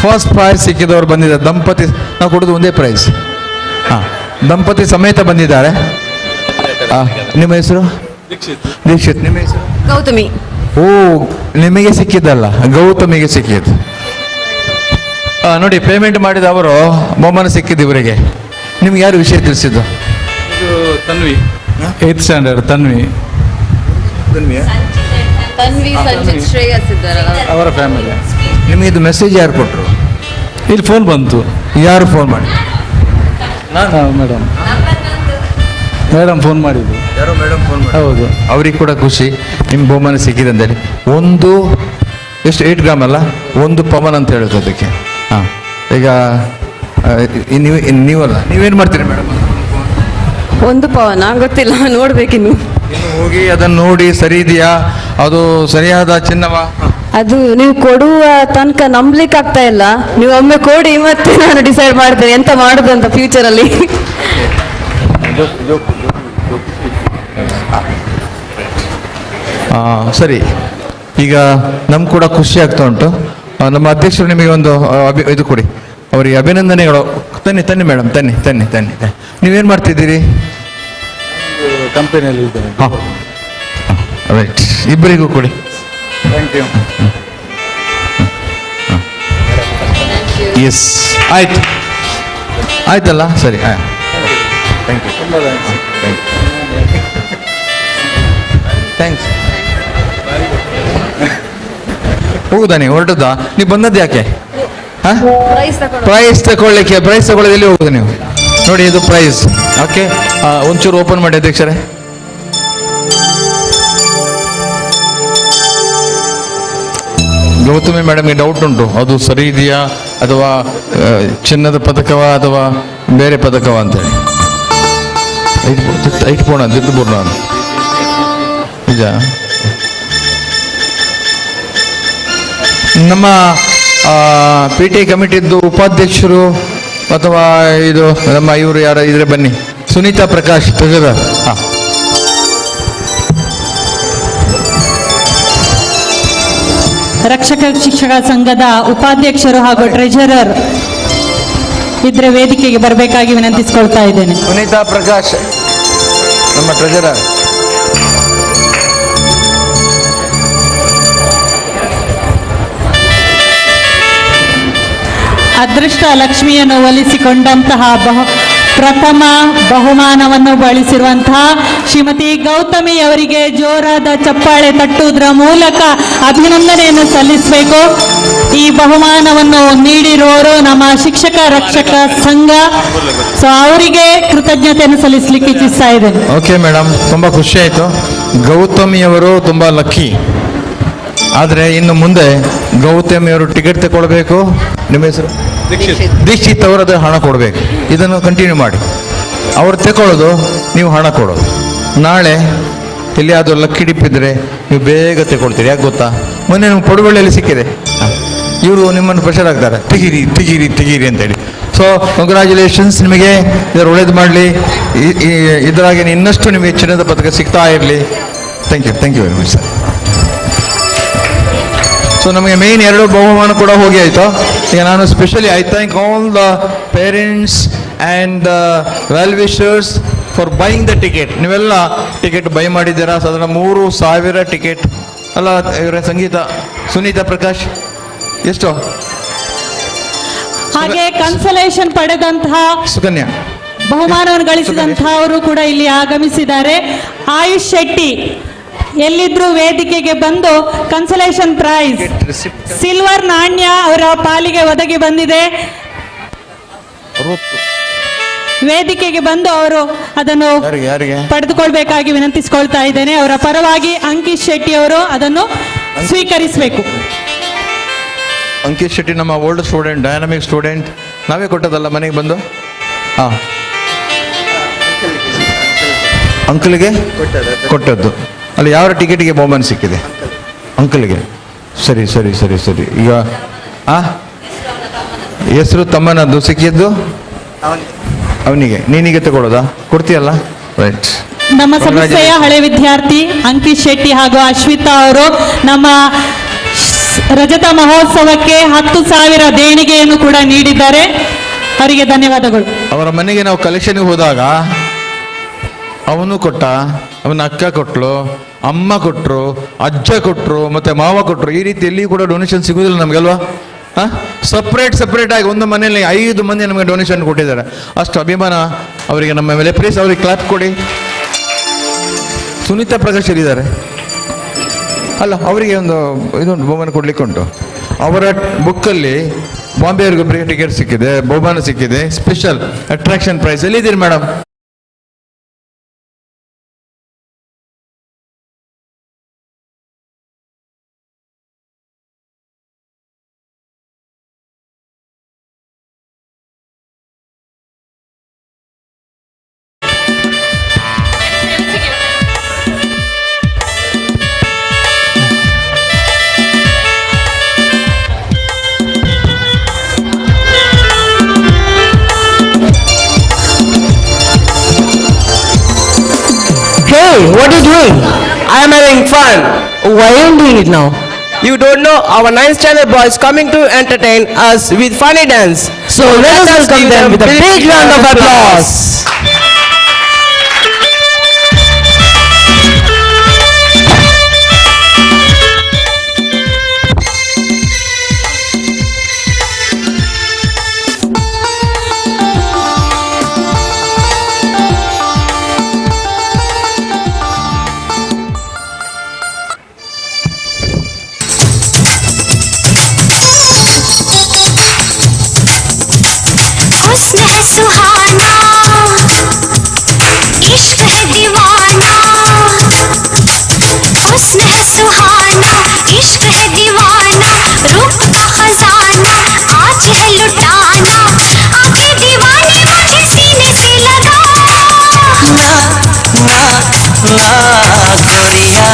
ಫಸ್ಟ್ ಪ್ರೈಸ್ ಸಿಕ್ಕಿದವರು ಬಂದಿದ್ದಾರೆ. ದಂಪತಿ ನಾವು ಕೊಡೋದು ಒಂದೇ ಪ್ರೈಸ್. ಹಾಂ, ದಂಪತಿ ಸಮೇತ ಬಂದಿದ್ದಾರೆ. ನಿಮ್ಮ ಹೆಸರು? ದೀಕ್ಷಿತ್. ನಿಮ್ಮ ಹೆಸರು? ಗೌತಮಿ. ಓ, ನಿಮಗೆ ಸಿಕ್ಕಿದ್ದಲ್ಲ, ಗೌತಮಿಗೆ ಸಿಕ್ಕಿದ್ದು. ನೋಡಿ, ಪೇಮೆಂಟ್ ಮಾಡಿದ ಅವರು ಬಹುಮಾನ ಸಿಕ್ಕಿದ್ದು ಇವರಿಗೆ. ನಿಮ್ಗೆ ಯಾರು ವಿಷಯ ತಿಳಿಸಿದ್ದು? ಇದು ತನ್ವಿ, 8th ಸ್ಟ್ಯಾಂಡರ್ಡ್ ತನ್ವಿ. ಅವರ ಫ್ಯಾಮಿಲಿ. ನಿಮಗೆ ಇದು ಮೆಸೇಜ್ ಯಾರು ಕೊಟ್ಟರು? ಇಲ್ಲಿ ಫೋನ್ ಬಂತು. ಯಾರು ಫೋನ್ ಮಾಡಿ? ನಾನು ಮೇಡಮ್ ಫೋನ್ ಮಾಡಿದ್ದು. ಯಾರೋ ಮೇಡಮ್ ಫೋನ್ ಮಾಡಿ. ಹೌದು, ಅವ್ರಿಗೆ ಕೂಡ ಖುಷಿ ನಿಮ್ಮ ಬಹುಮಾನ ಸಿಕ್ಕಿದೆ ಅಂತೇಳಿ. ಒಂದು ಎಷ್ಟು 8 ಗ್ರಾಮ್ ಅಲ್ಲ, 1 ಪವನ್ ಅಂತ ಹೇಳೋದು ಅದಕ್ಕೆ. ಹಾಂ, ಈಗ ನೀವಲ್ಲ, ನೀವೇನು ಮಾಡ್ತೀರಿ ಮೇಡಮ್? 1 ಪವನ ಗೊತ್ತಿಲ್ಲ, ನೋಡ್ಬೇಕಿನ್ನು. ಇನ್ನು ಹೋಗಿ ಅದನ್ನು ನೋಡಿ ಸರಿ ಇದೆಯಾ, ಅದು ಸರಿಯಾದ ಚಿನ್ನವ? ಅದು ನೀವು ಕೊಡುವ ತನಕ ನಂಬಲಿಕ್ಕೆ ಆಗ್ತಾ ಇಲ್ಲ. ನೀವು ಒಮ್ಮೆ ಕೊಡಿ, ಮತ್ತೆ ನಾನು ಡಿಸೈಡ್ ಮಾಡ್ತೇನೆ ಎಂತ ಮಾಡುದು ಅಂತ ಫ್ಯೂಚರಲ್ಲಿ. ಸರಿ, ಈಗ ನಮ್ಗೆ ಕೂಡ ಖುಷಿ ಆಗ್ತಾ ಉಂಟು. ನಮ್ಮ ಅಧ್ಯಕ್ಷರು ನಿಮಗೆ ಒಂದು ಇದು ಕೊಡಿ, ಅವರಿಗೆ ಅಭಿನಂದನೆಗಳು. ತನ್ನಿ ಮೇಡಮ್, ತನ್ನಿ. ನೀವೇನು ಮಾಡ್ತಿದ್ದೀರಿ? ಕಂಪನಿಯಲ್ಲಿ ಇದ್ದೇನೆ. ಹಾಂ, ರೈಟ್, ಇಬ್ಬರಿಗೂ ಕೊಡಿ. Thank you. ಎಸ್, ಆಯ್ತಲ್ಲ, ಸರಿ. Thank you. ಥ್ಯಾಂಕ್ಸ್. ಹೋಗುದಾ ನೀವು ಹೊರಟದಾ? ನೀವು ಬಂದದ್ದು ಯಾಕೆ? ಪ್ರೈಸ್ ತಗೊಳ್ಳಿಕ್ಕೆ. ಪ್ರೈಸ್ ತಗೊಳ್ಳೋದು ಎಲ್ಲಿ ಹೋಗುದು ನೀವು? ನೋಡಿ, ಇದು ಪ್ರೈಸ್. ಓಕೆ, ಒಂಚೂರು ಓಪನ್ ಮಾಡಿ ಅಧ್ಯಕ್ಷರೇ. ಗೌತಮಿ ಮೇಡಮ್ಗೆ ಡೌಟ್ ಉಂಟು, ಅದು ಸರಿ ಇದೆಯಾ ಅಥವಾ ಚಿನ್ನದ ಪದಕವ ಅಥವಾ ಬೇರೆ ಪದಕವ ಅಂತೇಳಿ. ಇಟ್ಬೋಣ ದಿದ್ದುಬೋಣ ನಿಜ. ನಮ್ಮ ಪಿ ಟಿ ಕಮಿಟಿದ್ದು ಉಪಾಧ್ಯಕ್ಷರು ಅಥವಾ ಇದು ನಮ್ಮ ಇವರು ಯಾರು ಇದ್ರೆ ಬನ್ನಿ. ಸುನೀತಾ ಪ್ರಕಾಶ್, ಟ್ರೆಜರರ್. ಹಾಂ, ರಕ್ಷಕ ಶಿಕ್ಷಕ ಸಂಘದ ಉಪಾಧ್ಯಕ್ಷರು ಹಾಗೂ ಟ್ರೆಜರರ್ ಇದ್ರೆ ವೇದಿಕೆಗೆ ಬರಬೇಕಾಗಿ ವಿನಂತಿಸಿಕೊಳ್ತಾ ಇದ್ದೇನೆ. ಸುನೀತಾ ಪ್ರಕಾಶ್, ನಮ್ಮ ಟ್ರೆಜರರ್. ಅದೃಷ್ಟ ಲಕ್ಷ್ಮಿಯನ್ನು ಒಲಿಸಿಕೊಂಡಂತಹ ಪ್ರಥಮ ಬಹುಮಾನವನ್ನು ಬಳಸಿರುವಂತಹ ಶ್ರೀಮತಿ ಗೌತಮಿ ಅವರಿಗೆ ಜೋರಾದ ಚಪ್ಪಾಳೆ ತಟ್ಟುವುದರ ಮೂಲಕ ಅಭಿನಂದನೆಯನ್ನು ಸಲ್ಲಿಸಬೇಕು. ಈ ಬಹುಮಾನವನ್ನು ನೀಡಿರುವವರು ನಮ್ಮ ಶಿಕ್ಷಕ ರಕ್ಷಕ ಸಂಘ. ಸೊ ಅವರಿಗೆ ಕೃತಜ್ಞತೆಯನ್ನು ಸಲ್ಲಿಸಲಿಕ್ಕೆ ಇಚ್ಛಿಸ್ತಾ ಇದ್ದೇನೆ. ಓಕೆ ಮೇಡಮ್, ತುಂಬ ಖುಷಿ ಆಯಿತು. ಗೌತಮಿಯವರು ತುಂಬ ಲಕ್ಕಿ. ಆದರೆ ಇನ್ನು ಮುಂದೆ ಗೌತಮಿಯವರು ಟಿಕೆಟ್ ತಗೊಳ್ಬೇಕು. ನಿಮ್ಮ ಹೆಸರು? ದೀಕ್ಷಿತ್ ಅವರದ್ದು ಹಣ ಕೊಡಬೇಕು. ಇದನ್ನು ಕಂಟಿನ್ಯೂ ಮಾಡಿ. ಅವ್ರು ತಗೊಳ್ಳೋದು, ನೀವು ಹಣ ಕೊಡೋದು. ನಾಳೆ ಇಲ್ಲಿ ಅದು ಲಕ್ಕಿ ಡಿಪ್ ಇದ್ದರೆ ನೀವು ಬೇಗ ತಗೊಳ್ತೀರಿ. ಯಾಕೆ ಗೊತ್ತಾ? ಮೊನ್ನೆ ನಮ್ಮ ಪಡುವಳ್ಳಿಯಲ್ಲಿ ಸಿಕ್ಕಿದೆ. ಇವರು ನಿಮ್ಮನ್ನು ಪ್ರೆಷರ್ ಆಗ್ತಾರೆ, ತೆಗೀರಿ ಅಂತೇಳಿ. ಸೊ ಕಂಗ್ರ್ಯಾಚುಲೇಷನ್ಸ್ ನಿಮಗೆ. ಇದರ ಒಳ್ಳೇದು ಮಾಡಲಿ. ಇದರಾಗೆ ಇನ್ನಷ್ಟು ನಿಮಗೆ ಚಿನ್ನದ ಪದಕ ಸಿಗ್ತಾ ಇರಲಿ. Thank you very much sir. So ನಮಗೆ ಮೇನ್ 2 ಬಹುಮಾನ ಕೂಡ ಹೋಗಿ ಆಯಿತು. ಈಗ ನಾನು specially I thank all the parents and well wishers for buying the ticket. ನೀವೆಲ್ಲ ಟಿಕೆಟ್ ಬೈ ಮಾಡಿದ್ದೀರಾ. ಸಾಧಾರಣ 3,000 ಟಿಕೆಟ್ ಅಲ್ಲ ಇವರ ಸಂಗೀತ. ಸುನೀತಾ ಪ್ರಕಾಶ್ ಎಷ್ಟು? ಹಾಗೆ ಕನ್ಸಲೇಷನ್ ಪಡೆದಂತಹ ಸುಕನ್ಯಾ ಬಹುಮಾನವನ್ನು ಗಳಿಸಿದಂತಹ ಅವರು ಕೂಡ ಇಲ್ಲಿ ಆಗಮಿಸಿದ್ದಾರೆ. ಆಯುಷ್ ಶೆಟ್ಟಿ ಎಲ್ಲಿದ್ರು ವೇದಿಕೆಗೆ ಬಂದು ಕನ್ಸಲೇಷನ್ ಪ್ರೈಸ್ ಸಿಲ್ವರ್ ನಾಣ್ಯ ಅವರ ಪಾಲಿಗೆ ಒದಗಿ ಬಂದಿದೆ. ವೇದಿಕೆಗೆ ಬಂದು ಅವರು ಅದನ್ನು ಪಡೆದುಕೊಳ್ಬೇಕಾಗಿ ವಿನಂತಿಸಿಕೊಳ್ತಾ ಇದ್ದೇನೆ. ಅವರ ಪರವಾಗಿ ಅಂಕಿತ್ ಶೆಟ್ಟಿ ಅವರು ಅದನ್ನು ಸ್ವೀಕರಿಸಬೇಕು. ಅಂಕಿತ್ ಶೆಟ್ಟಿ ನಮ್ಮ ಓಲ್ಡ್ ಸ್ಟೂಡೆಂಟ್, ಡೈನಾಮಿಕ್ ಸ್ಟೂಡೆಂಟ್. ನಾವೇ ಕೊಟ್ಟದಲ್ಲ ಮನೆಗೆ ಬಂದು. ಹಾಂ, ಅಂಕಲ್ಗೆ ಕೊಟ್ಟದ್ದು. ಅಲ್ಲಿ ಯಾವ ಟಿಕೆಟಿಗೆ ಬಹುಮಾನ ಸಿಕ್ಕಿದೆ? ಅಂಕಲ್ಗೆ. ಸರಿ. ಈಗ ಹೆಸರು ತಮ್ಮನದ್ದು ಸಿಕ್ಕಿದ್ದು ಅವನಿಗೆ. ನೀನಿಗೆ ತಗೊಳ್ಳೋದಾ? ಕೊಡ್ತೀಯಲ್ಲ? ರೈಟ್. ನಮ್ಮ ಸಂಸ್ಥೆಯ ಹಳೆ ವಿದ್ಯಾರ್ಥಿ ಅಂಕಿತ್ ಶೆಟ್ಟಿ ಹಾಗೂ ಅಶ್ವಿತಾ ಅವರು ನಮ್ಮ ರಜತ ಮಹೋತ್ಸವಕ್ಕೆ 10,000 ದೇಣಿಗೆಯನ್ನು ಕೂಡ ನೀಡಿದ್ದಾರೆ. ಅವರಿಗೆ ಧನ್ಯವಾದಗಳು. ಅವರ ಮನೆಗೆ ನಾವು ಕಲೆಕ್ಷನ್ಗೆ ಹೋದಾಗ ಅವನು ಕೊಟ್ಟ, ಅವನ ಅಕ್ಕ ಕೊಟ್ಟಳು, ಅಮ್ಮ ಕೊಟ್ಟರು, ಅಜ್ಜ ಕೊಟ್ಟರು, ಮತ್ತು ಮಾವ ಕೊಟ್ಟರು. ಈ ರೀತಿ ಎಲ್ಲಿ ಕೂಡ ಡೊನೇಷನ್ ಸಿಗೋದಿಲ್ಲ ನಮಗಲ್ವಾ? ಸಪ್ರೇಟ್ ಆಗಿ ಒಂದು ಮನೆಯಲ್ಲಿ 5 ಮಂದಿ ನಮಗೆ ಡೊನೇಷನ್ ಕೊಟ್ಟಿದ್ದಾರೆ. ಅಷ್ಟು ಅಭಿಮಾನ ಅವರಿಗೆ ನಮ್ಮ ಮೇಲೆ. ಪ್ಲೀಸ್ ಅವ್ರಿಗೆ ಕ್ಲಾಪ್ ಕೊಡಿ. ಸುನೀತಾ ಪ್ರಕಾಶ್ ಇದ್ದಾರೆ ಅಲ್ಲ, ಅವರಿಗೆ ಇದೊಂದು ಬಹುಮಾನ ಕೊಡ್ಲಿಕ್ಕೆ ಉಂಟು. ಅವರ ಬುಕ್ಕಲ್ಲಿ ಬಾಂಬೆಯವರಿಗೊಬ್ಬರಿಗೆ ಟಿಕೆಟ್ ಸಿಕ್ಕಿದೆ, ಬಹುಮಾನ ಸಿಕ್ಕಿದೆ, ಸ್ಪೆಷಲ್ ಅಟ್ರಾಕ್ಷನ್ ಪ್ರೈಸ್. ಎಲ್ಲಿದ್ದೀರಿ madam? Hey, what are you doing? I am having fun. Why are you doing it now? You don't know our 9th standard boys coming to entertain us with funny dance. So let us welcome them with a big round of applause. हुस्न है सुहाना, इश्क है दीवाना। हुस्न है सुहाना, इश्क है दीवाना, रूप का खजाना आज है लुटाना। आके दीवाने मुझे सीने से लगा। ना ना ना गोरिया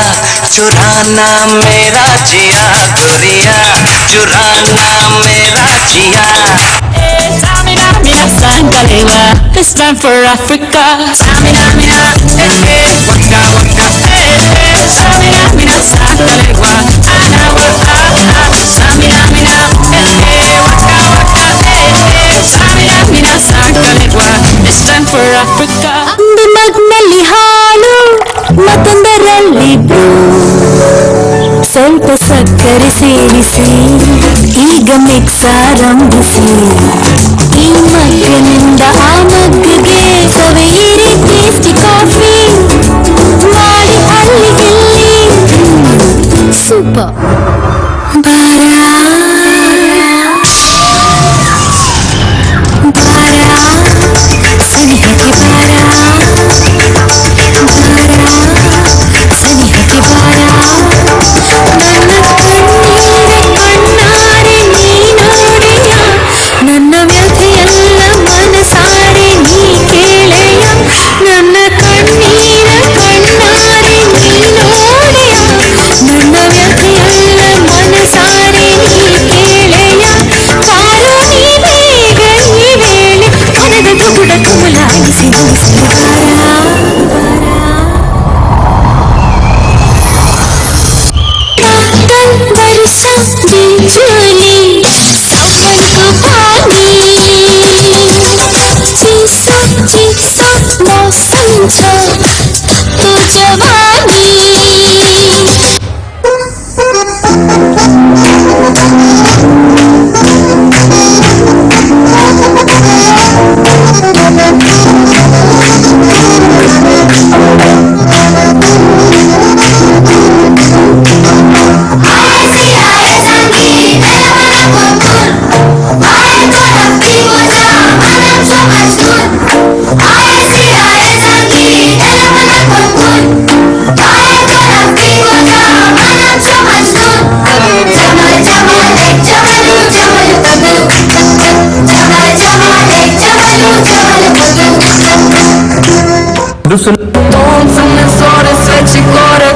चुराना मेरा जिया, गोरिया चुराना मेरा जिया। This time for Africa. Samina mina, waka waka, Samina mina sakalewa, ana waka. Samina mina, waka waka, Samina mina sakalewa. This time for Africa. ಮಗ್ನಲ್ಲಿ ಹಾಲು ಮತ್ತೊಂದರಲ್ಲಿ ಸ್ವಲ್ಪ ಸಕ್ಕರೆ ಸೇರಿಸಿ ಈಗ ಮಿಕ್ಸ್ ಆರಂಭಿಸಿ ಈ ಮಗ್ಗನಿಂದ ಆ ಮಗ್ಗಗೆ ಸವೆಯಿರಿ ಟೇಸ್ಟಿ ಕಾಫಿ ಮಾಡಿ ಅಲ್ಲಿ ಇಲ್ಲಿ ಸೂಪರ್ ಸನಿಹಕ್ಕೆ ಸನಿಹಕ್ಕೆ ನನ್ನ ಕಣ್ಣೀರ ಕಣ್ಣಾರೆ ನೀ ನೋಡೆಯ, ನನ್ನ ವ್ಯಥೆಯೆಲ್ಲ ಮನಸಾರೆ ನೀ ಕೇಳೆಯ. ನನ್ನ ಕಣ್ಣೀರ ಕಣ್ಣಾರೆ ನೀ ನೋಡೆಯ, ನನ್ನ ವ್ಯಥೆಯೆಲ್ಲ ಮನಸಾರೆ ನೀ ಕೇಳೆಯ. ಬಾರೋ ನೀ ಬೇಗ ಈ ವೇಳೆ ಮನದ ತುಗುಡ ತುಮಲಾಗಿಸಿ ಮುಗಿಸಲು बरसा बिजली सावन का पानी, चीसा चीसा मौसम था तो जवानी।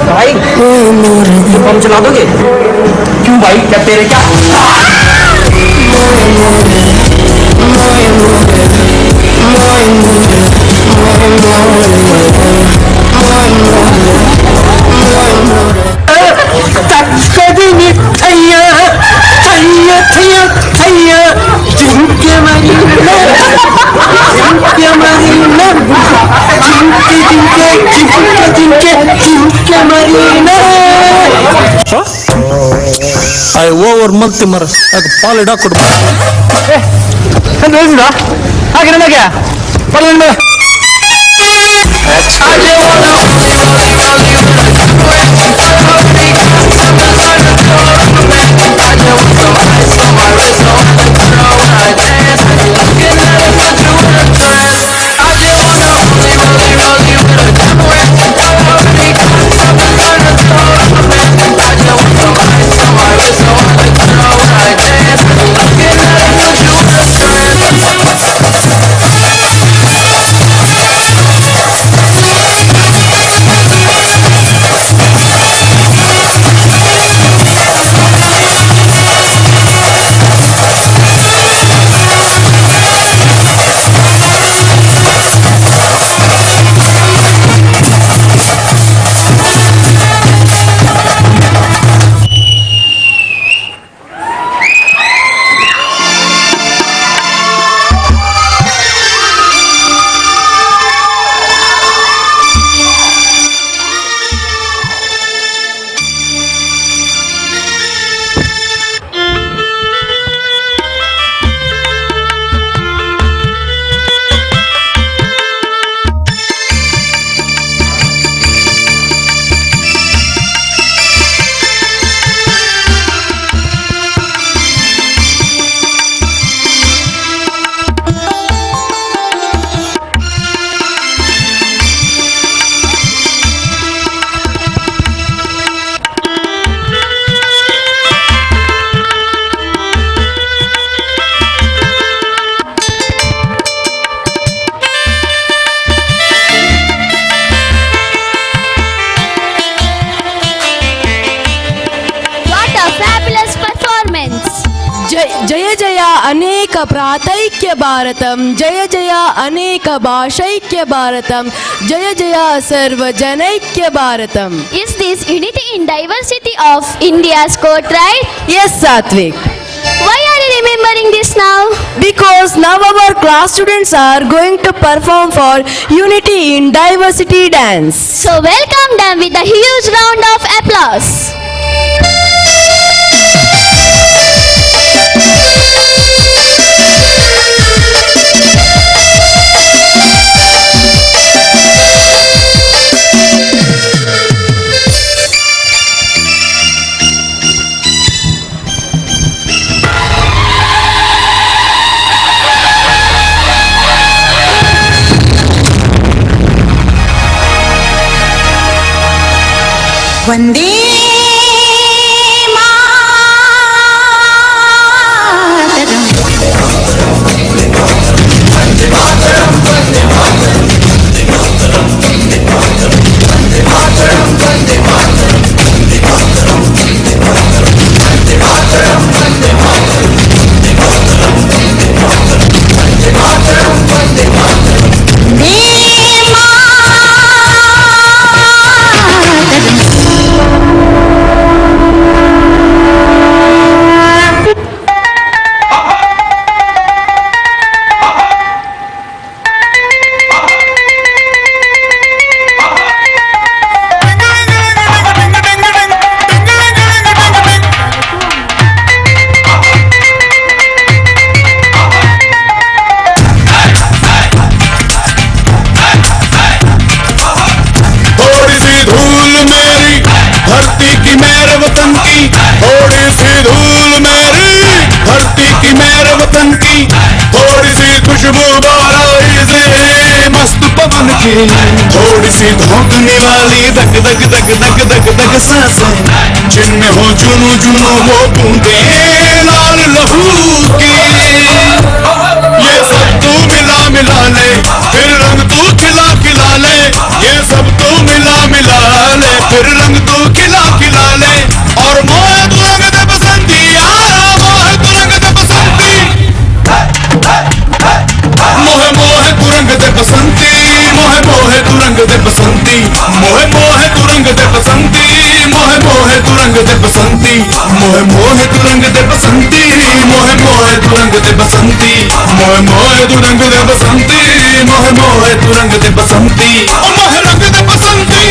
भाई हम चला दोगे? क्यों भाई, क्या तेरे क्या? ಓವರ್ ಮಗ್ತಿ ಮರ ಅದು ಪಾಲಿಡ ಕೊಡ್ಬ ಹಾಗೆ ನನಗೆ अनेक प्रातैक्य भारतम, जय जय अनेक भाषैक्य भारतम, जय जय सर्वजनैक्य Bharatam. Is this unity in diversity of India's quote, right? Yes, Satvik. Why are you remembering this now? Because now our class students are going to perform for Unity in Diversity dance. So welcome them with a huge round of applause. वंदे थोड़ी सी धोकने वाली धक धक धक धक धक धक सांसें, जिनमें हो जुनू जुनू वो बूंदे लाल लहू की. ये सब तू मिला मिला ले, फिर रंग तू खिला खिला ले. ये सब तू मिला मिला ले, फिर रंग तू खिला खिला ले. और मोहे तू रंग दे बसंती, मोहे तू रंग दे बसंती. मोहे मोहे तू रंग दे बसंती, मोहे मोहे तू रंग दे बसंती. मोहे मोहे तू रंग दे बसंती, मोहे मोहे तू रंग दे बसंती. मोहे मोहे तू रंग दे बसंती, मोहे मोहे तू रंग दे बसंती. मोहे मोहे तू रंग दे बसंती, मोहे मोहे तू रंग दे बसंती. मोहे रंग दे बसंती,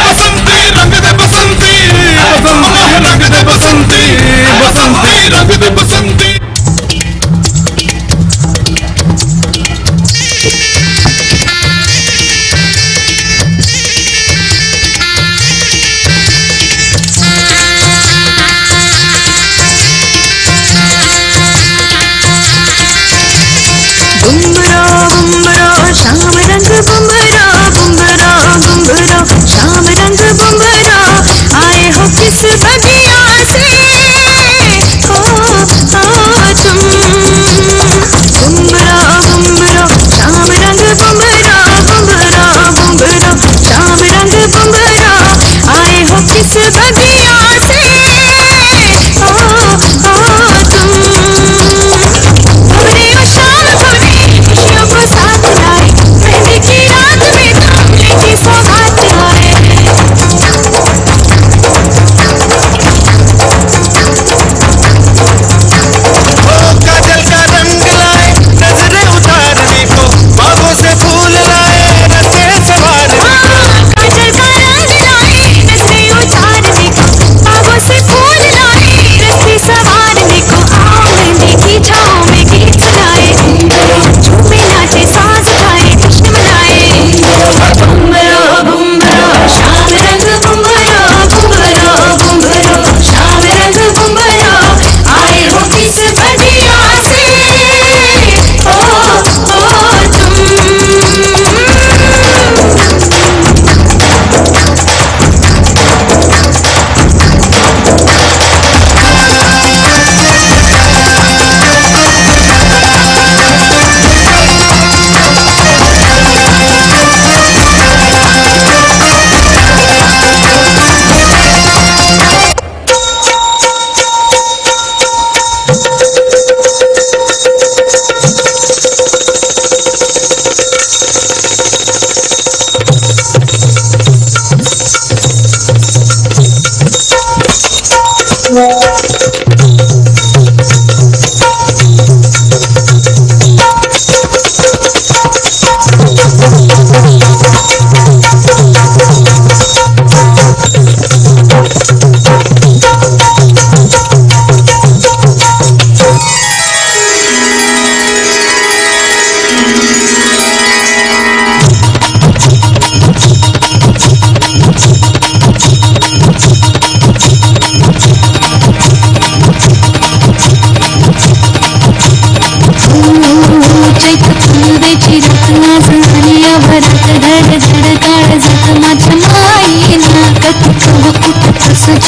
बसंती रंग दे बसंती. मोहे रंग दे बसंती, बसंती रंग दे बसंती. श्याम रंग बुमरा बुमरा बुमरा, श्याम रंग बुमरा आए हो किस बगिया से, हो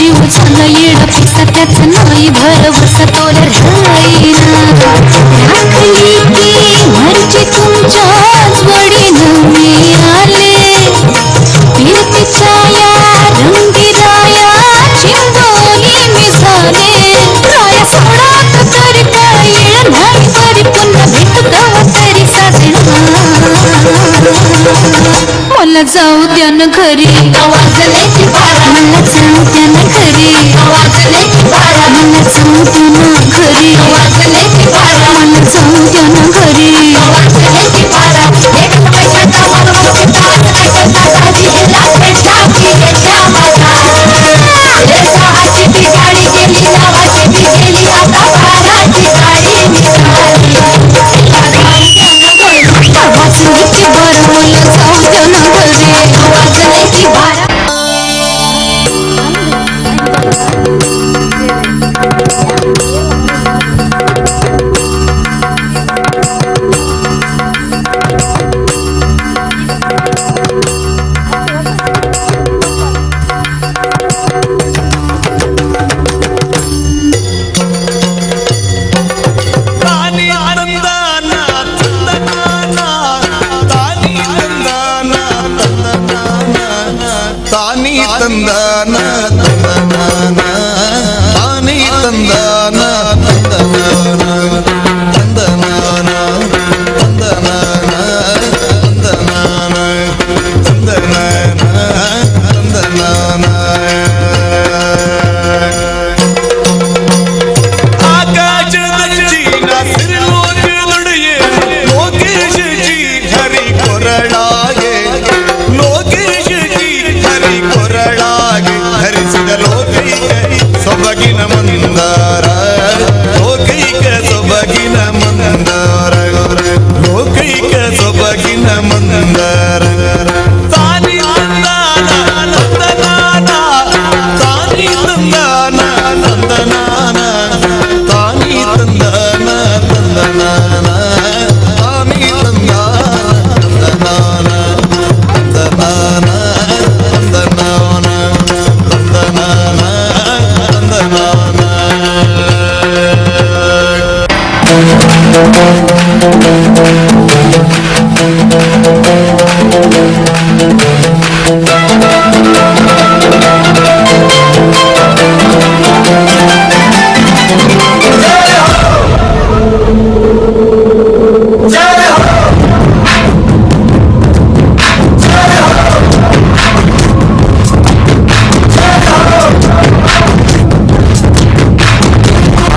जीव झाला येडा पिसा त्याचा नाही भरवसा तोर राहीना राखली की मर्जी तुमच्याच वडीनं मी आले कीर्तीच्या या रंगीराया चिंबोली मी झाले राया सोडात तरी काय येळ नाही बरी पुन्हा भेट गवा तरी साजणा मला जाऊ द्या ना घरी मला जाऊ द्या ना घरी मला जाऊ द्या ना घरी मला जाऊ द्या ना घरी वाजण्याची बारा मला जाऊ द्या ना घरी वाजण्याची बारा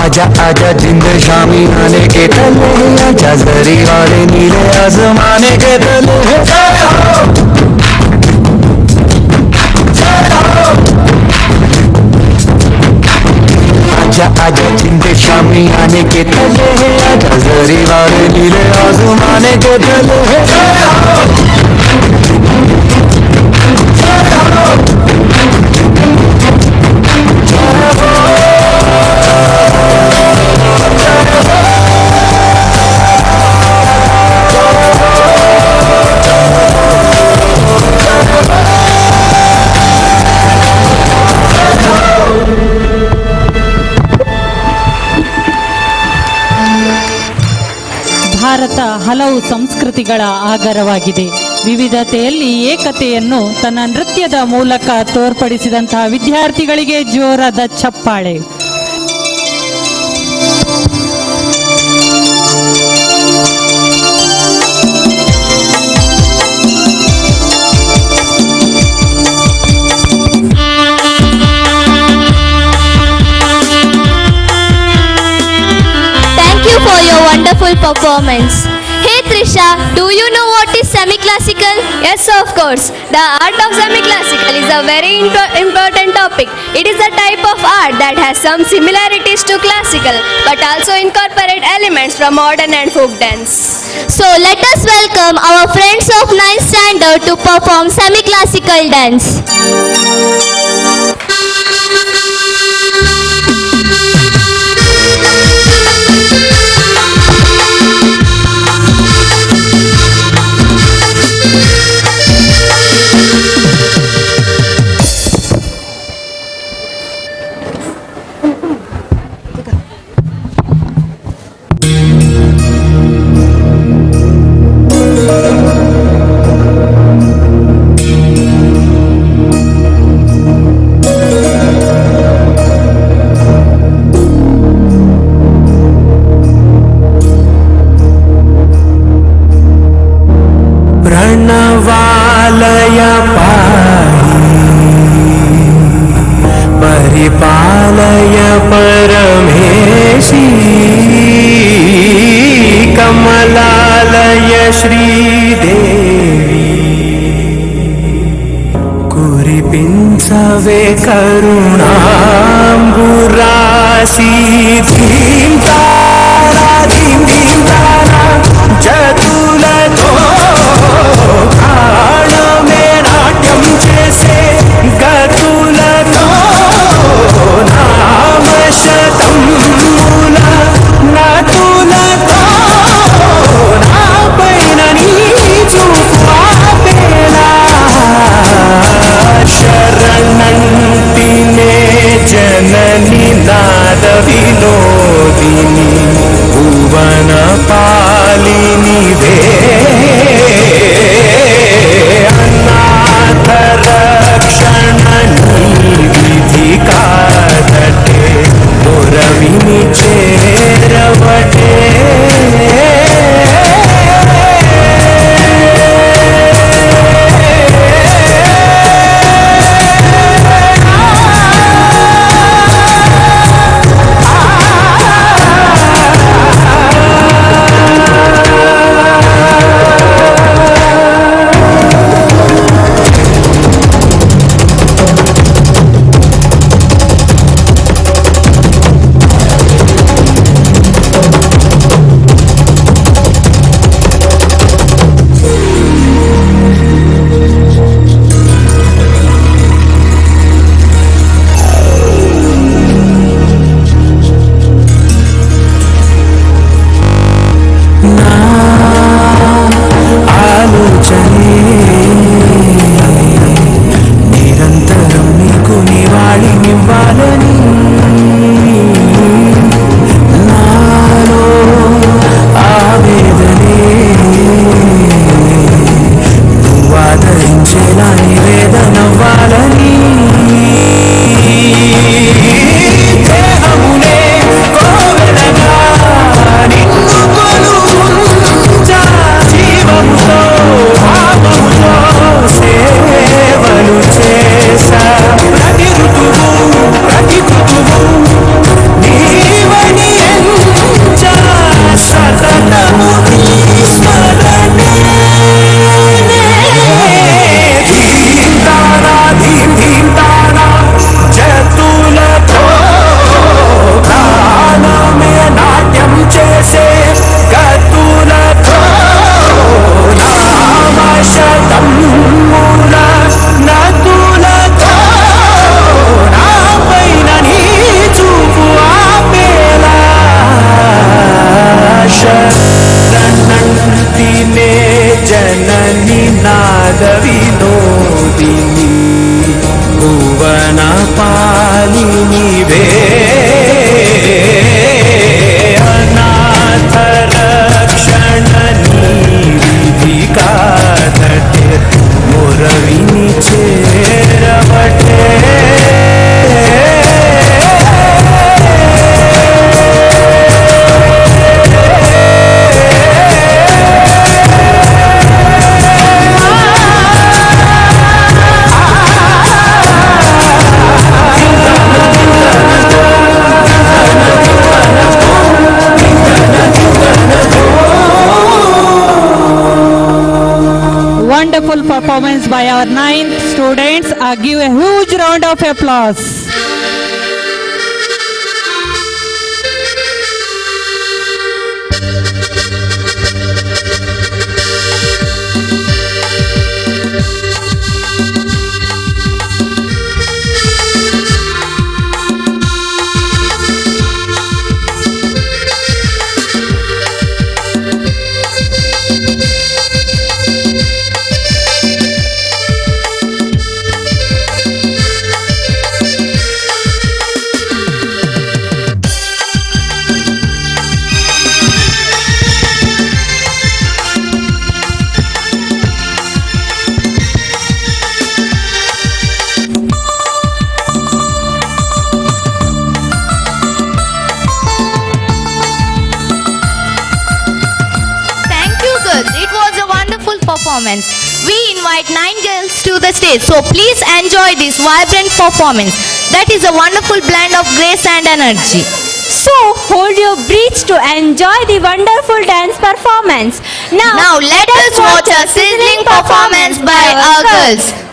आजा आजा जिंद शामी आने के तले आजा जरी वाले नीले आसमाने के तले आजा आजा जिंद शामी आने के तले आजा जरी वाले नीले आसमाने के तले ಭಾರತ ಹಲವು ಸಂಸ್ಕೃತಿಗಳ ಆಗರವಾಗಿದೆ. ವಿವಿಧತೆಯಲ್ಲಿ ಏಕತೆಯನ್ನು ತನ್ನ ನೃತ್ಯದ ಮೂಲಕ ತೋರ್ಪಡಿಸಿದಂತಹ ವಿದ್ಯಾರ್ಥಿಗಳಿಗೆ ಜೋರಾದ ಚಪ್ಪಾಳೆ. For your wonderful performance. Hey Trisha, do you know what is semi-classical? Yes, of course. The art of semi-classical is a very important topic. It is a type of art that has some similarities to classical, but also incorporate elements from modern and folk dance. So let us welcome our friends of 9th standard to perform semi-classical dance. जय श्रीदेवी कुरिपिंचवे करुणांबुरासी धीं तारा धीं धीं तारा जतुलतो प्राणमे नाट्यं చేసే గతులతో నామశతం మూల నతులతో నాపైన నీ చూపు ఆపేలా శరణంటినే జనని నాద వినోదిని భువన పాలినివే అనాథ రక్షణ నీ విధి కాదటే మురవిని చేరవటే నిరంతరం నీకు నివాళినివ్వాలని నాలో ఆవేదనే నువ్వు ఆదరించేలా నివేదనవ్వాలని దేహమునే కోవెలగా నిన్ను కొలువుంచా జీవముతో భావముతో సేవలు చేసా ప్రతి ఋతువు ప్రతి ఋతువు నీవని ఎంచా సతతము నీ స్మరణే ధీం తారా ధీం ధీం తారా జతులతో ప్రాణమే నాట్యం చేసే గతులతో నామశతం మూల నతులతో నాపైన నీ చూపు ఆపేలా శరణంటినే జనని నాద వినోదిని భువన పాలినివే అనాథ రక్షణ నీ విధి కాదటే మురవిని చేరవటే Wonderful performance by our 9th students. Give a huge round of applause. performance. We invite 9 girls to the stage, so please enjoy this vibrant performance. That is a wonderful blend of grace and energy. So hold your breath to enjoy the wonderful dance performance. Now let us watch a sizzling performance by our girls.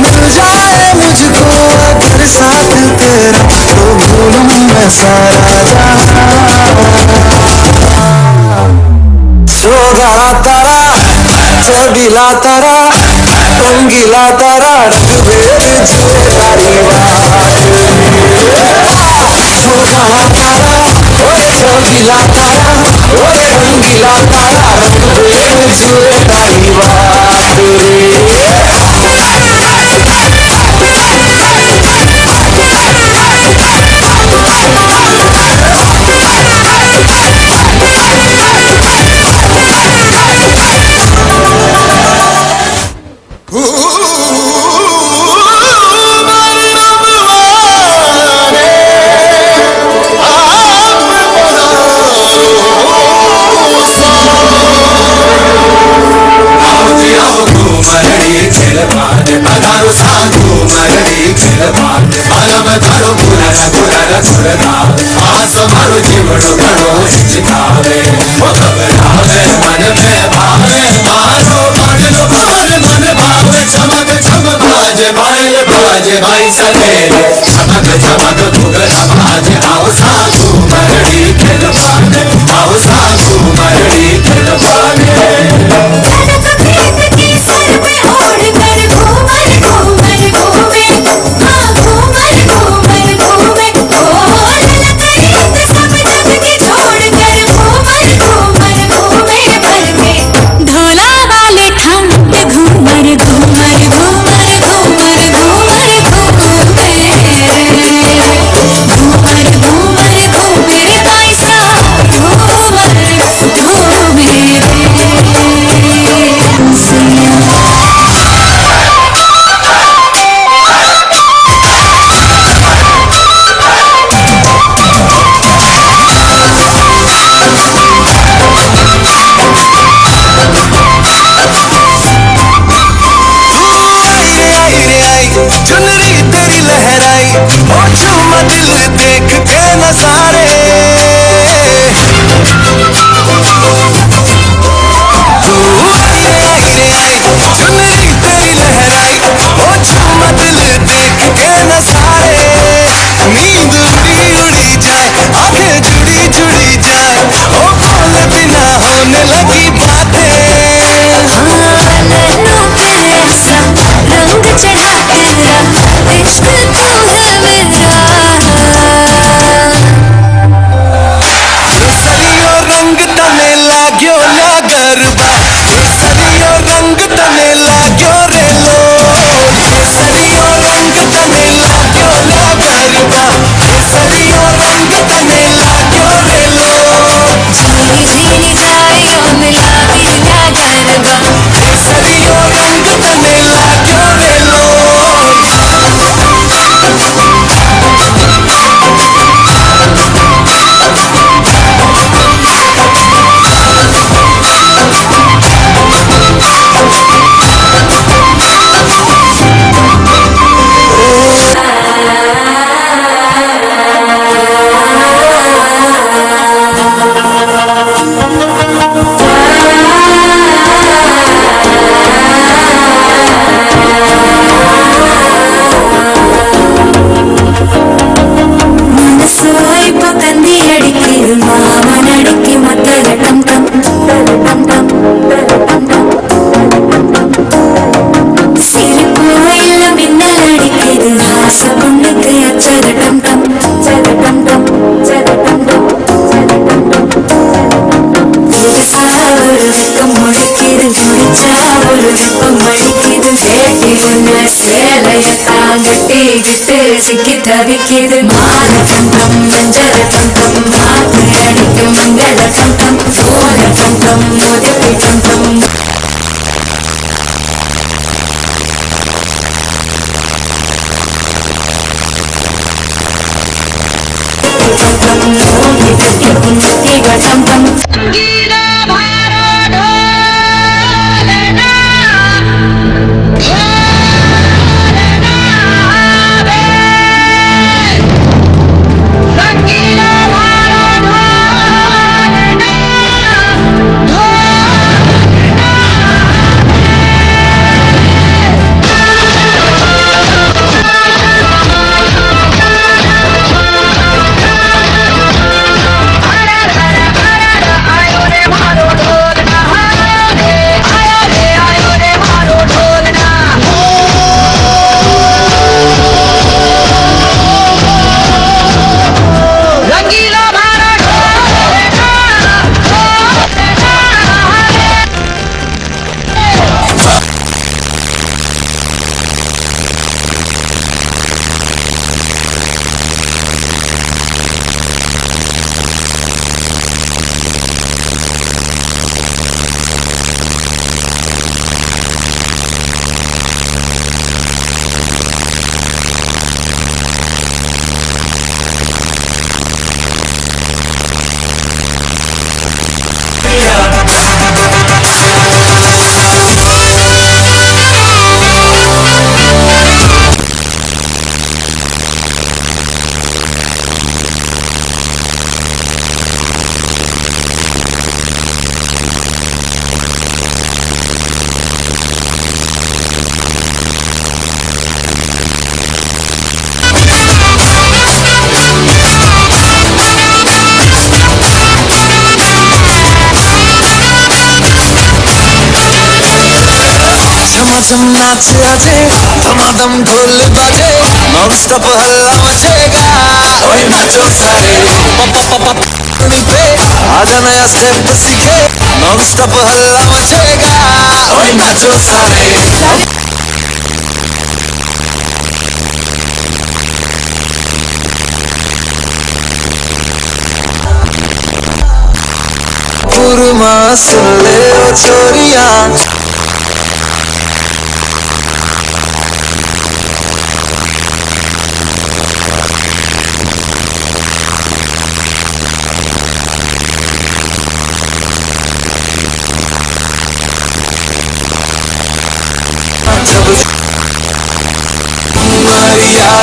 मिल जाए मुझको अगर साथ तेरा तो भूलूं मैं सारा सोगा तारा चौड़ीला तारा रंगीला तारा रंगभेद जुए तारी सोगा तारा ओए चौड़ीला तारा ओए रंगीला तारा रंगभेद जुए तारी बात रे भाई सवेरे चमक चमक घुघरा बाजे आओ सासू मरड़ी खेल पाने आओ सासू मरड़ी खेल पाने ಲಯಕ ಗಟ್ಟಿ ಗಿಟ್ಟು ಸಿಕ್ಕಿದ ವಿಕ್ಕಿದು ಮಾಲ ಟಂ ಮಂಜರ ಟಂ ಮಾತಡಿಕೆ ಮಂಗಳ ಟಂ ಸೋಲ ಟಂ ಮೋದಿ ಟಂ झमाझम नाच आजे धमाधम ढोल बाजे नॉन स्टॉप हल्ला मचेगा ओए नाचो सारे पानी पे आजा नया स्टेप सीखे नॉन स्टॉप हल्ला मचेगा ओए नाचो सारे पुरमा सुन ले ओ छोरिया Maria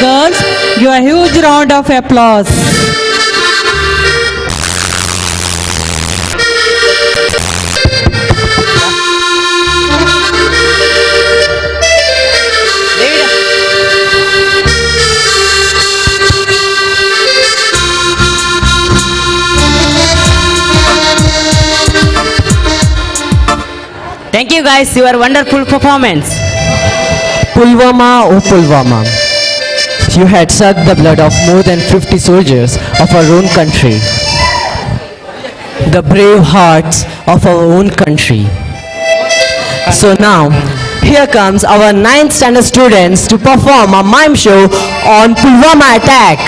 Girls, give a huge round of applause. Thank you guys, your wonderful performance. Pulwama, oh Pulwama, you had sucked the blood of more than 50 soldiers of our own country. The brave hearts of our own country. So now, here comes our 9th standard students to perform a mime show on Pulwama attack.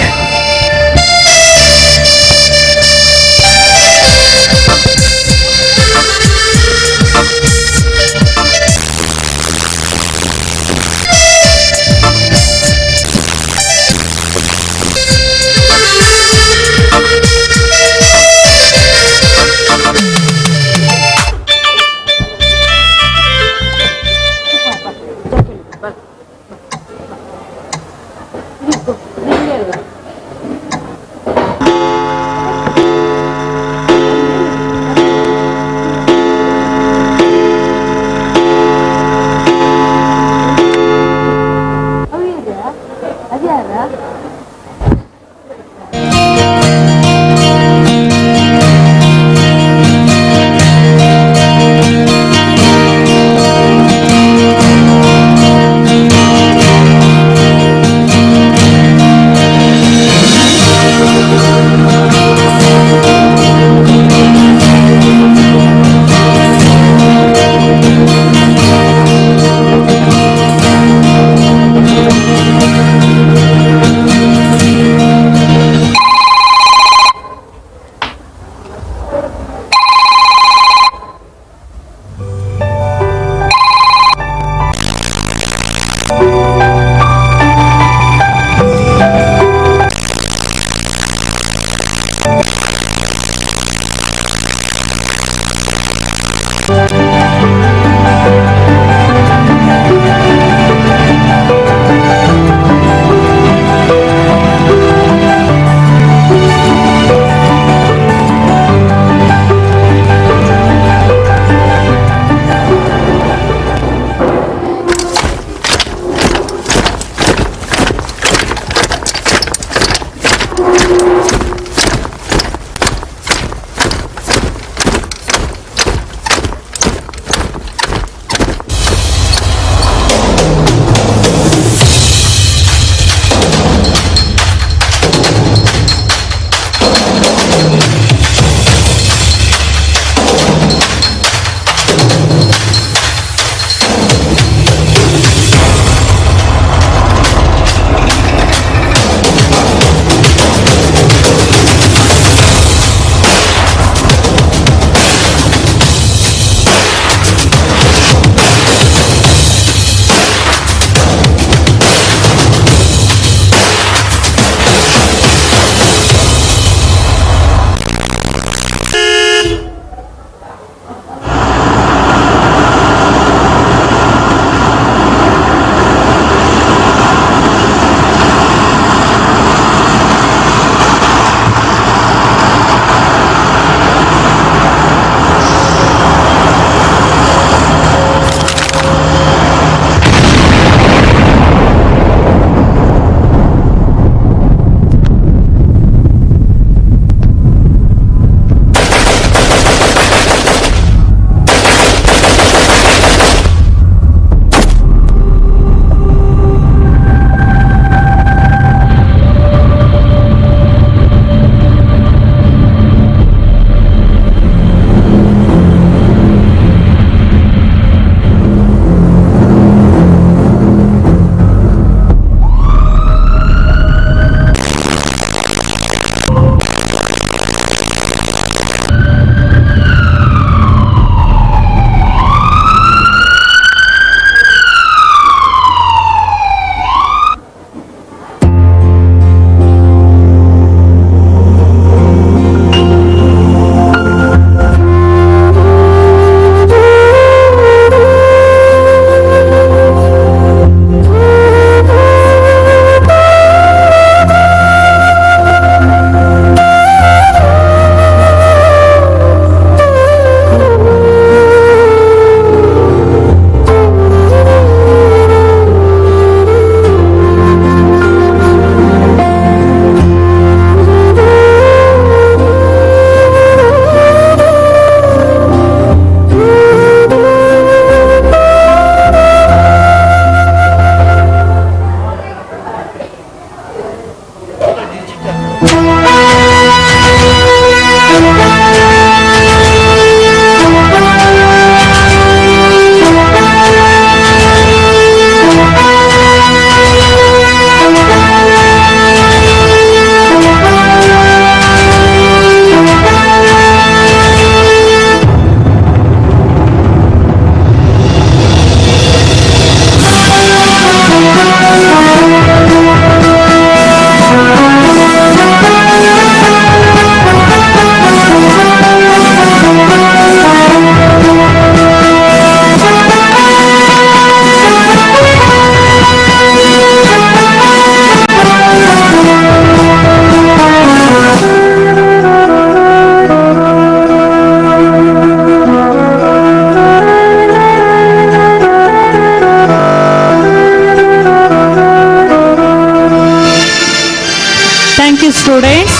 Students,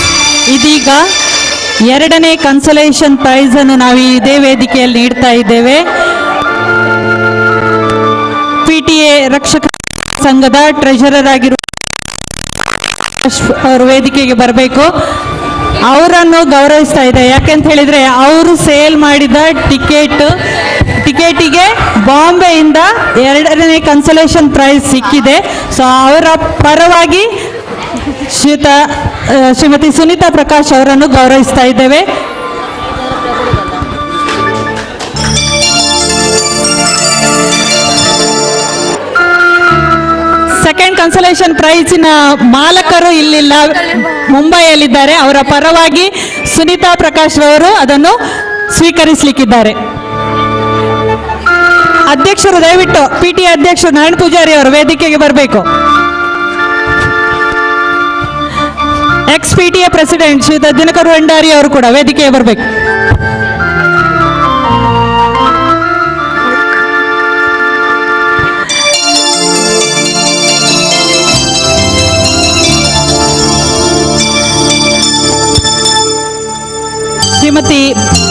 ಇದೀಗ ಎರಡನೇ ಕನ್ಸಲೇಷನ್ ಪ್ರೈಸ್ ಅನ್ನು ನಾವು ಇದೇ ವೇದಿಕೆಯಲ್ಲಿ ನೀಡ್ತಾ ಇದ್ದೇವೆ. PTA ರಕ್ಷಕ ಸಂಘದ ಟ್ರೆಷರರ್ ಆಗಿರುವ ಅವರು ವೇದಿಕೆಗೆ ಬರಬೇಕು. ಅವರನ್ನು ಗೌರವಿಸ್ತಾ ಇದೆ. ಯಾಕೆಂತ ಹೇಳಿದ್ರೆ ಅವರು ಸೇಲ್ ಮಾಡಿದ ಟಿಕೆಟಿಗೆ ಬಾಂಬೆಯಿಂದ ಎರಡನೇ ಕನ್ಸಲೇಷನ್ ಪ್ರೈಸ್ ಸಿಕ್ಕಿದೆ. ಸೊ ಅವರ ಪರವಾಗಿ ಶ್ರೀಮತಿ ಸುನೀತಾ ಪ್ರಕಾಶ್ ಅವರನ್ನು ಗೌರವಿಸ್ತಾ ಇದ್ದೇವೆ. ಸೆಕೆಂಡ್ ಕನ್ಸಲೇಷನ್ ಪ್ರೈಸಿನ ಮಾಲಕರು ಇಲ್ಲಿಲ್ಲ, ಮುಂಬೈಯಲ್ಲಿದ್ದಾರೆ. ಅವರ ಪರವಾಗಿ ಸುನೀತಾ ಪ್ರಕಾಶ್ ಅವರು ಅದನ್ನು ಸ್ವೀಕರಿಸಲಿಕ್ಕಿದ್ದಾರೆ. ಅಧ್ಯಕ್ಷರು ದಯವಿಟ್ಟು PTA ಅಧ್ಯಕ್ಷರು ನಾರಾಯಣ ಪೂಜಾರಿ ಅವರು ವೇದಿಕೆಗೆ ಬರಬೇಕು. ex-PTA ಪ್ರೆಸಿಡೆಂಟ್ ಶ್ರೀ ದಿನಕರ್ ಭಂಡಾರಿ ಅವರು ಕೂಡ ವೇದಿಕೆಗೆ ಬರಬೇಕು. ಶ್ರೀಮತಿ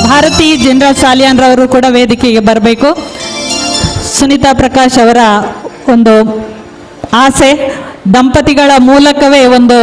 ಭಾರತಿ ಜನರಲ್ ಸಾಲಿಯಾನ್ರವರು ಕೂಡ ವೇದಿಕೆಗೆ ಬರಬೇಕು. ಸುನೀತಾ ಪ್ರಕಾಶ್ ಅವರ ಒಂದು ಆಸೆ, ದಂಪತಿಗಳ ಮೂಲಕವೇ ಒಂದು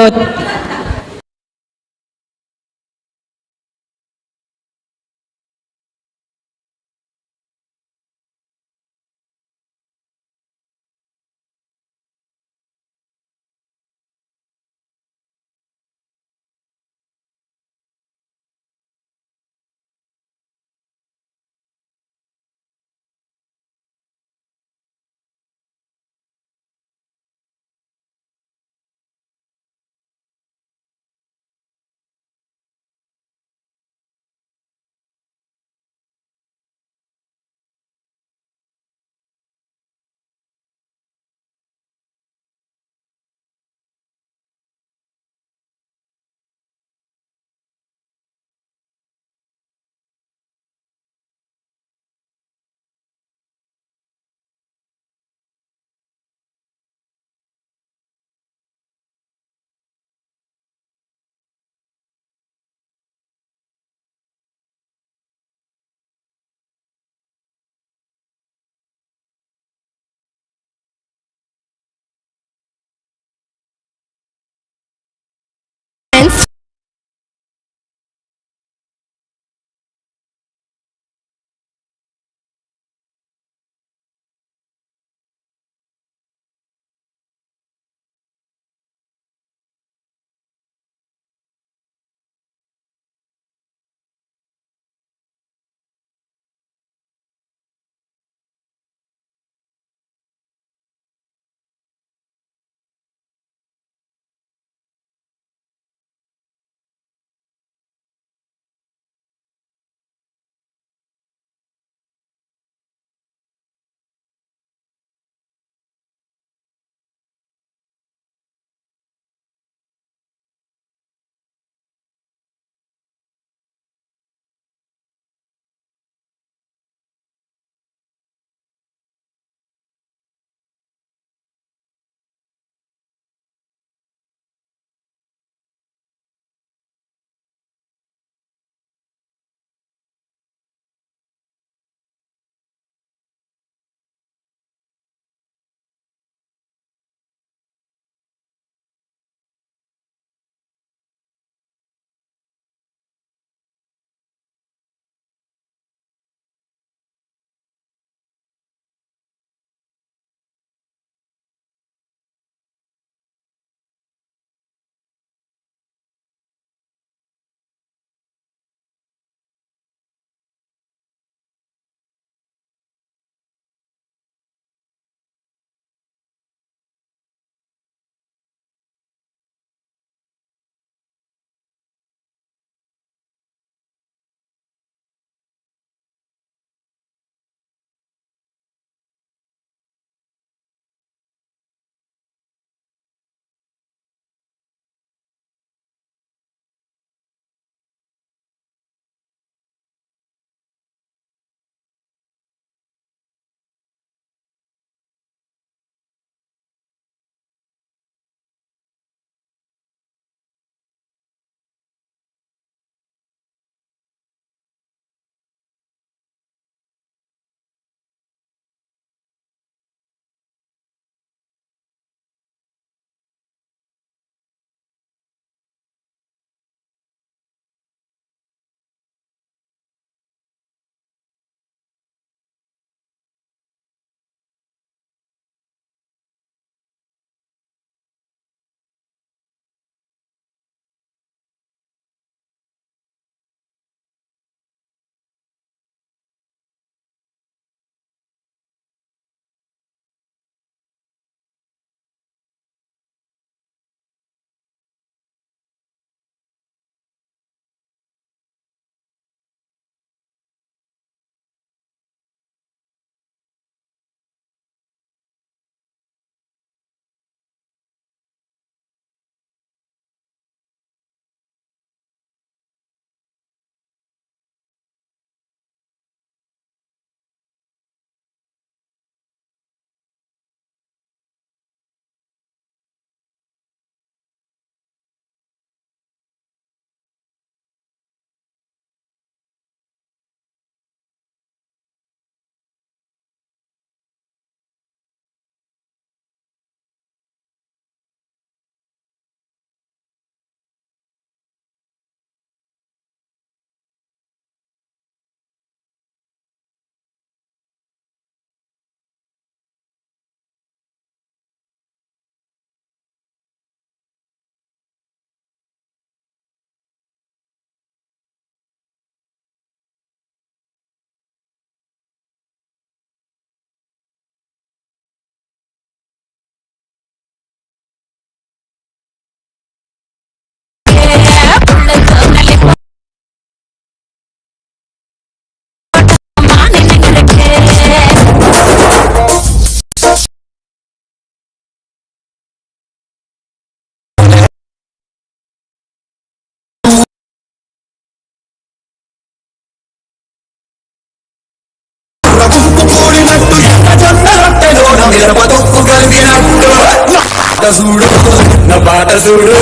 నా పాట చూడు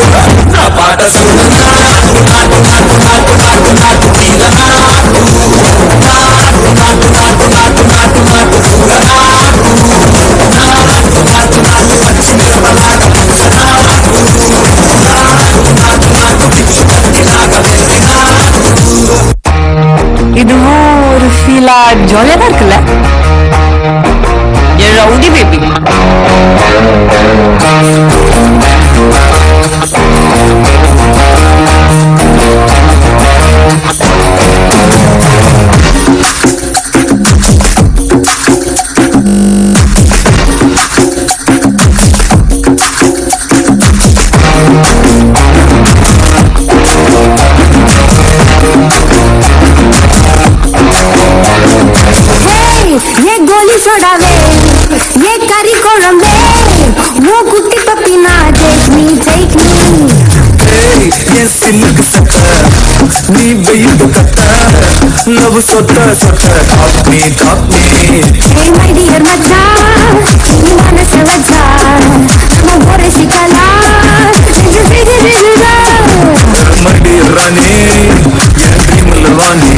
నా పాట చూడు నాటు నాటు నాటు నాటు నాటు నాటు తీల నాటు నాటు నాటు నాటు నాటు నాటు నాటు పూల నాటు నాటు నాటు నాటు పచ్చి మిరపలాగ పూల నాటు నాటు నాటు నాటు పిచ్చి కత్తిలాగ వెళ్ళి నాటు. இதுவும் ஒரு ஃபீலா ஜாலியா தான் இருக்குல்ல என் ரவுடி பேபி ये गोली सोडावे ये करी कोळंबे वो कुत्ती पपीना take me ये सिल्क सत्ता नी वेट कत्ता लव सोता सोता top me hey my dear मचा नी मनसे वजा मग बोरे शिकला मडी रानी ये ड्रीम लवानी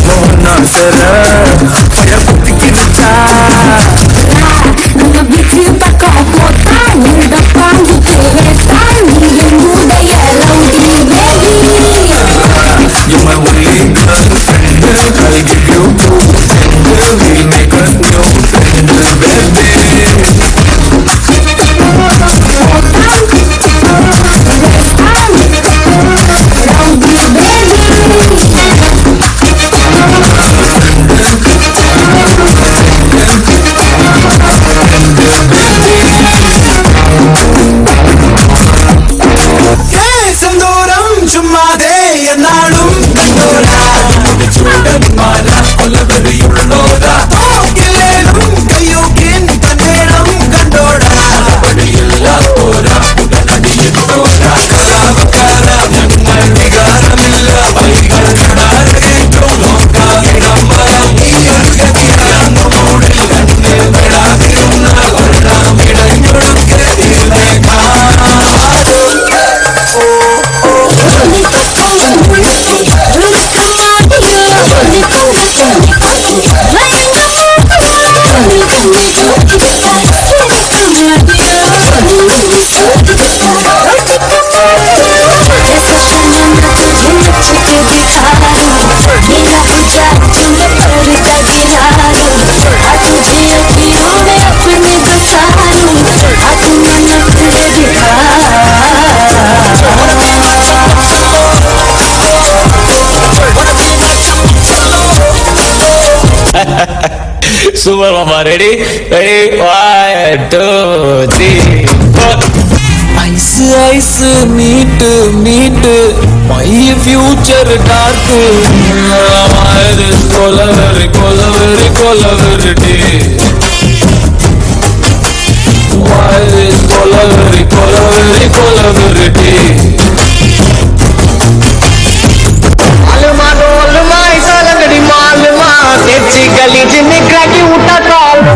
मोहना सरा फया कुत्ती की रचा no bici paka kota ni depan kesan ni muda ya rowdy baby you're my only girlfriend I'll give you two we'll make us new baby సింధూరం చుమ్మాదే ఎన్నాళం కండోరా చూడని మాల కొలవరియుళ్ళోరా గిలేలం కయ్యూకిన్ కన్నేళం కండోడా పడియిల్ల పోరా ഉടനടിയെത്തോരാ കലാവക്കാര ഞങ്ങൾ വികാരമില്ല വൈകൾ കടാരേറ്റോ നോക്കായിടമ്പരം ഈ ഒരു ഗതിയാണ് മൂടിൽ കണ്ണിൽ വിടാതിരുന്ന കൊള്ളാമിടഞ്ഞൊടുക്കതിലേക്കാ Super Mama, ready? Ready? 1, 2, 3, 4. Ice, ice, meet, meet, my future dark. Why this colaveri, colaveri, colaveri? Why this colaveri, colaveri, colaveri? Alma, isa lagdi malma, techi gali jinne kraki uta kalma.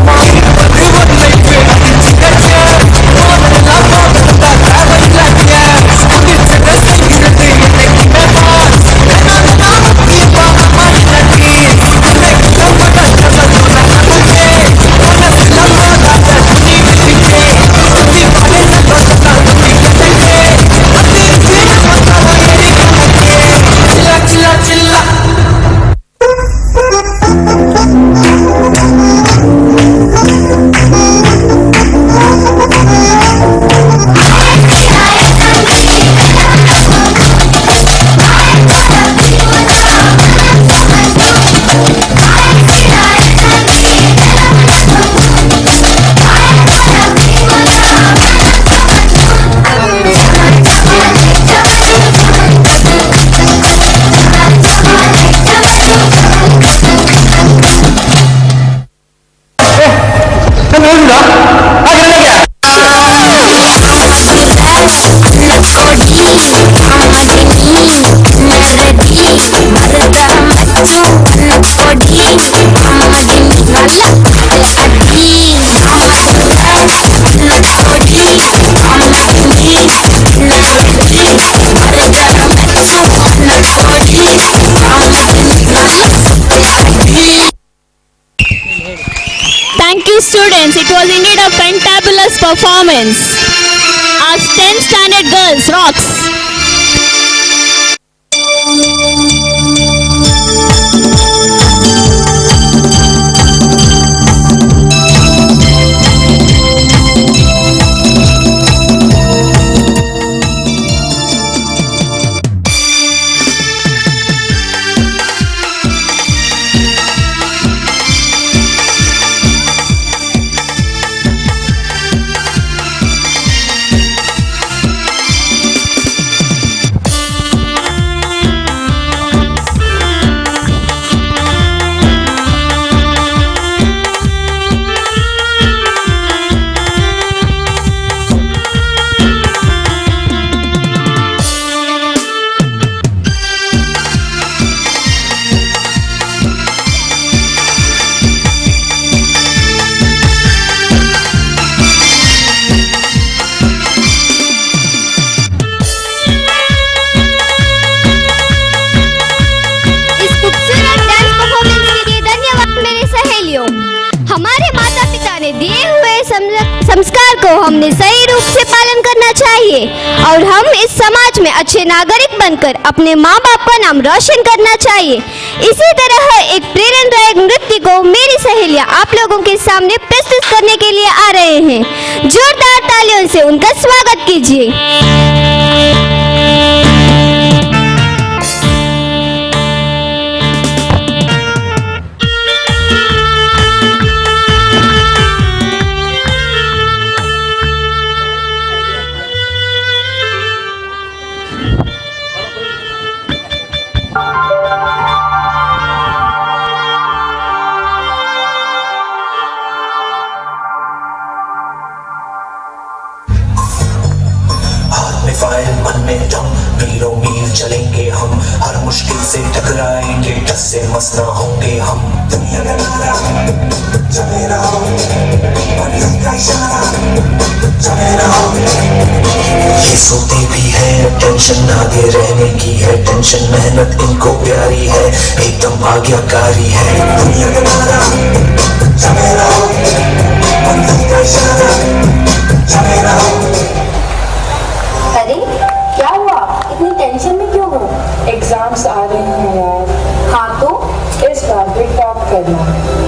it was indeed a fantabulous performance. Our 10th standard girls rocks. संस्कार को हमने सही रूप से पालन करना चाहिए और हम इस समाज में अच्छे नागरिक बनकर अपने माँ बाप का नाम रोशन करना चाहिए। इसी तरह एक प्रेरणादायक नृत्य को मेरी सहेलियां आप लोगों के सामने प्रस्तुत करने के लिए आ रहे हैं। जोरदार तालियों से उनका स्वागत कीजिए। मन में दम मीलों मील चलेंगे हम, हर मुश्किल से टकराएंगे, टस से मस ना होंगे हम। दुनिया का नारा चले रहो, परियम का इशारा चले रहो। ये सोते भी है टेंशन आगे रहने की है, टेंशन मेहनत इनको प्यारी है, एकदम आज्ञाकारी है। दुनिया का नारा चले रहो, परियम का इशारा चले रहो। अरे क्या हुआ, इतनी टेंशन में क्यों हो? एग्जाम्स आ रहे हैं यार। हाँ तो इस बार भी टॉप करना,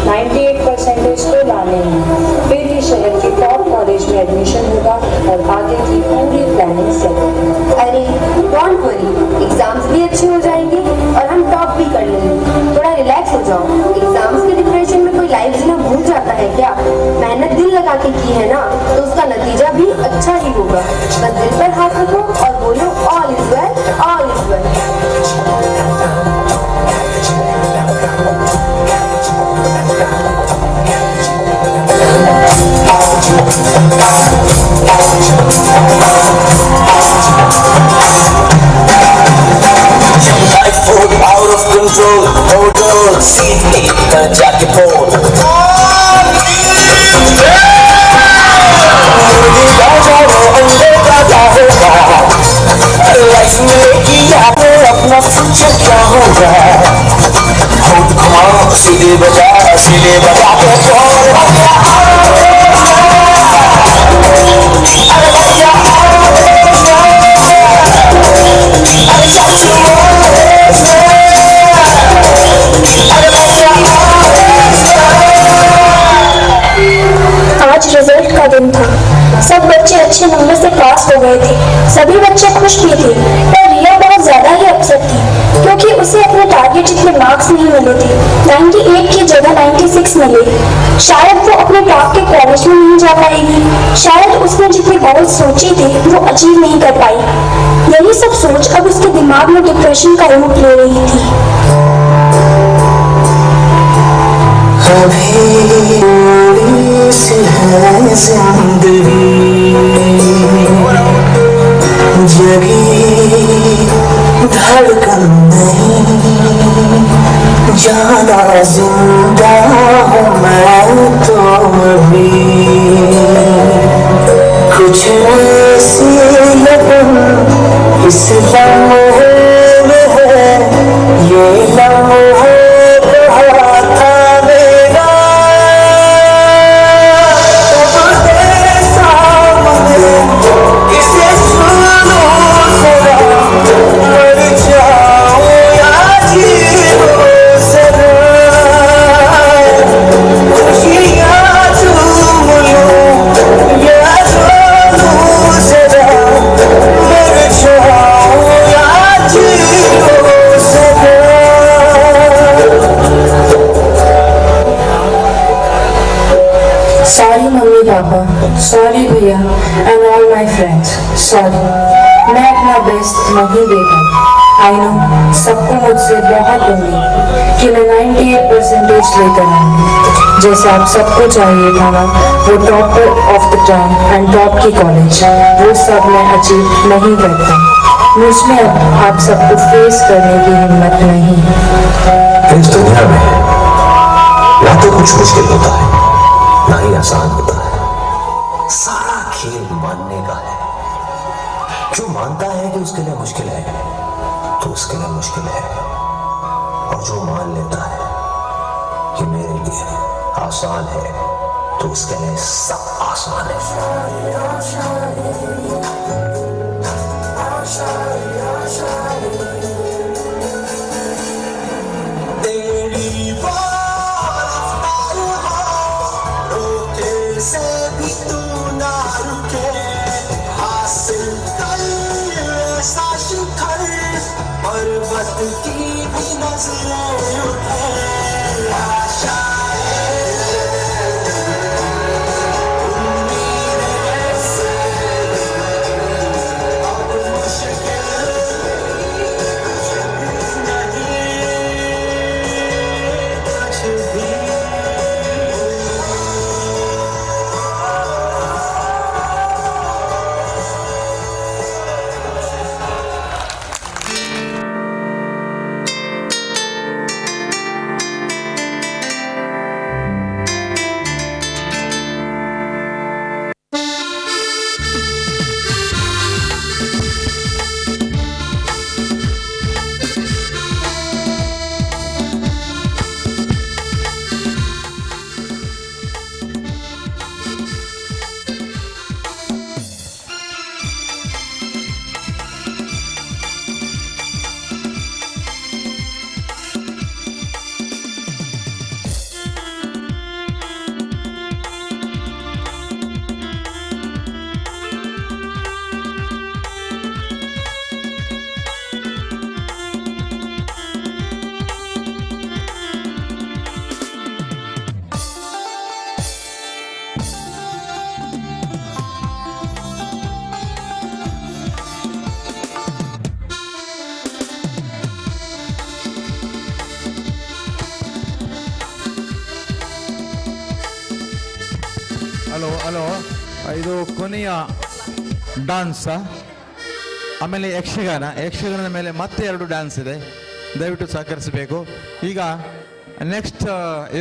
98% तो लाने हैं, फिर ही शहर के टॉप कॉलेज में एडमिशन होगा और आगे की पूरी प्लानिंग सेट। अरे डोंट वरी, एग्जाम्स भी अच्छे हो जाएंगे और हम टॉप भी कर लेंगे। थोड़ा रिलैक्स हो जाओ। एग्जाम्स के डिप्रेशन में कोई लाइफ जीना भूल जाता है क्या? मेहनत दिल लगा के की है ना, तो उसका नतीजा भी अच्छा ही होगा। बस दिल पर हाथ रखो और बोलो all is well, all is well. Out of control, hold on, seat me, जाके बोल। लाइफ मिलेगी याद, अपना फ्यूचर क्या होगा? खुद घुमा सीधे बजा के आज रिजल्ट का दिन था। सब बच्चे अच्छे नंबर से पास हो गए थे। सभी बच्चे खुश भी थे, पर रिया बहुत ज्यादा ही अपसेट थी क्योंकि उसे अपने टारगेट जितने मार्क्स नहीं मिले थे। 98 की जगह 96 मिले। शायद वो अपने टॉप के कॉलेज में नहीं जा पाएगी, शायद उसने जितने गोल सोचे थे वो अचीव नहीं कर पाई। यही सब सोच अब उसके दिमाग में डिप्रेशन का रूप ले रही थी। धड़कन नहीं जाना, जिंदा हूँ मैं तो अभी, कुछ ऐसी लगन इस लम्हे में है, ये लम्हा था मेरा। अपना बेस्ट नहीं दे पाई। आई नो सबको मुझसे बहुत उम्मीद कि मैं 98% लेकर आऊंगी, जैसे आप सबको चाहिए था ना, वो topper of the town and top की कॉलेज, वो सब मैं अचीव नहीं करता। मुझमें अब आप सबको फेस करने की हिम्मत नहीं। इस दुनिया में ना तो कुछ मुश्किल होता है, ना ही आसान होता है। सारा खेल मानने का है। जो मानता है कि उसके लिए मुश्किल है तो उसके लिए मुश्किल है, और जो मान लेता है कि मेरे लिए आसान है तो उसके लिए सब आसान है। तेरी वो रोके से भी तू ना रुके, हासिल कर ऐसा शिखर, पर्वत की भी नजरें उठे। ಹಲೋ ಇದು ಕೊನೆಯ ಡಾನ್ಸ, ಆಮೇಲೆ ಯಕ್ಷಗಾನದ ಮೇಲೆ ಮತ್ತೆ 2 ಡ್ಯಾನ್ಸ್ ಇದೆ, ದಯವಿಟ್ಟು ಸಹಕರಿಸಬೇಕು. ಈಗ ನೆಕ್ಸ್ಟ್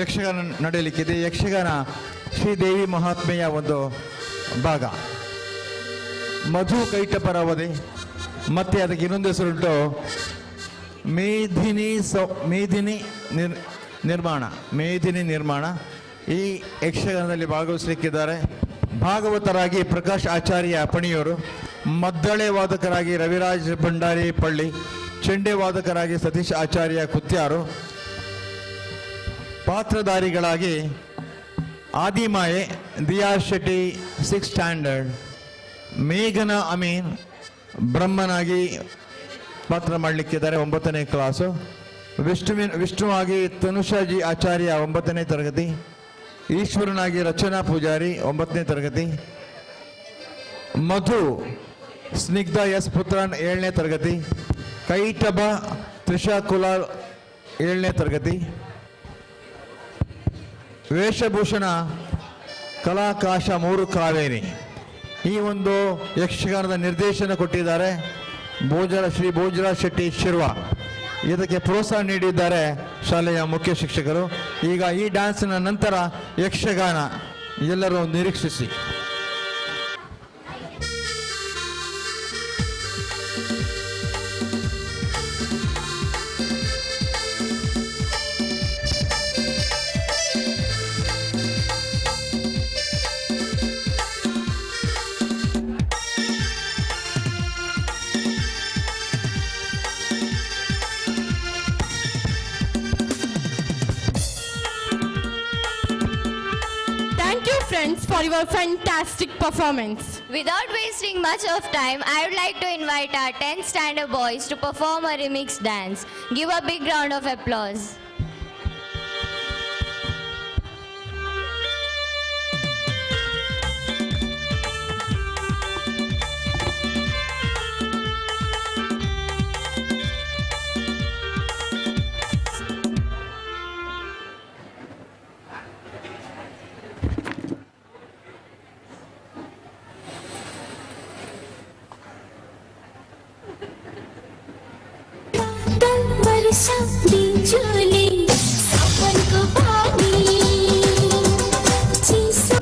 ಯಕ್ಷಗಾನ ನಡೆಯಲಿಕ್ಕಿದೆ. ಯಕ್ಷಗಾನ ಶ್ರೀದೇವಿ ಮಹಾತ್ಮೆಯ ಒಂದು ಭಾಗ, ಮಧು ಕೈಟಪರವಧೆ, ಮತ್ತೆ ಅದಕ್ಕೆ ಇನ್ನೊಂದು ಹೆಸರುಂಟು ಮೇದಿನಿ ನಿರ್ಮಾಣ. ಈ ಯಕ್ಷಗಾನದಲ್ಲಿ ಭಾಗವಹಿಸಲಿಕ್ಕಿದ್ದಾರೆ ಭಾಗವತರಾಗಿ ಪ್ರಕಾಶ್ ಆಚಾರ್ಯ ಪಣಿಯೂರು, ಮದ್ದಳೆ ವಾದಕರಾಗಿ ರವಿರಾಜ್ ಭಂಡಾರಿ ಪಳ್ಳಿ, ಚೆಂಡೆ ವಾದಕರಾಗಿ ಸತೀಶ್ ಆಚಾರ್ಯ ಕುತ್ಯಾರು, ಪಾತ್ರಧಾರಿಗಳಾಗಿ ಆದಿಮಾಯೆ ದಿಯಾ ಶೆಟ್ಟಿ 6th ಸ್ಟ್ಯಾಂಡರ್ಡ್, ಮೇಘನಾ ಅಮೀನ್ ಬ್ರಹ್ಮನಾಗಿ ಪಾತ್ರ ಮಾಡಲಿಕ್ಕಿದ್ದಾರೆ 9ನೇ ಕ್ಲಾಸು, ವಿಷ್ಣುವಾಗಿ ತನುಷಾಜಿ ಆಚಾರ್ಯ 9ನೇ ತರಗತಿ, ಈಶ್ವರನಾಗಿ ರಚನಾ ಪೂಜಾರಿ 9ನೇ ತರಗತಿ, ಮಧು ಸ್ನಿಗ್ಧ ಎಸ್ ಪುತ್ರನ್ 7ನೇ ತರಗತಿ, ಕೈಟಬ ತ್ರಿಷಾ ಕುಲಾಲ್ 7ನೇ ತರಗತಿ, ವೇಷಭೂಷಣ ಕಲಾಕಾಶ 3 ಕಾವೇರಿ. ಈ ಒಂದು ಯಕ್ಷಗಾನದ ನಿರ್ದೇಶನ ಕೊಟ್ಟಿದ್ದಾರೆ ಶ್ರೀ ಭೋಜರಾಜ್ ಶೆಟ್ಟಿ ಶಿರ್ವ. ಇದಕ್ಕೆ ಪ್ರೋತ್ಸಾಹ ನೀಡಿದ್ದಾರೆ ಶಾಲೆಯ ಮುಖ್ಯ ಶಿಕ್ಷಕರು. ಈಗ ಈ ಡ್ಯಾನ್ಸ್ನ ನಂತರ ಯಕ್ಷಗಾನ ಎಲ್ಲರೂ ನಿರೀಕ್ಷಿಸಿ. For your fantastic performance. Without wasting much of time, I would like to invite our 10th standard boys to perform a remix dance. Give a big round of applause. बरसा बिजुली सावन को पानी चीसा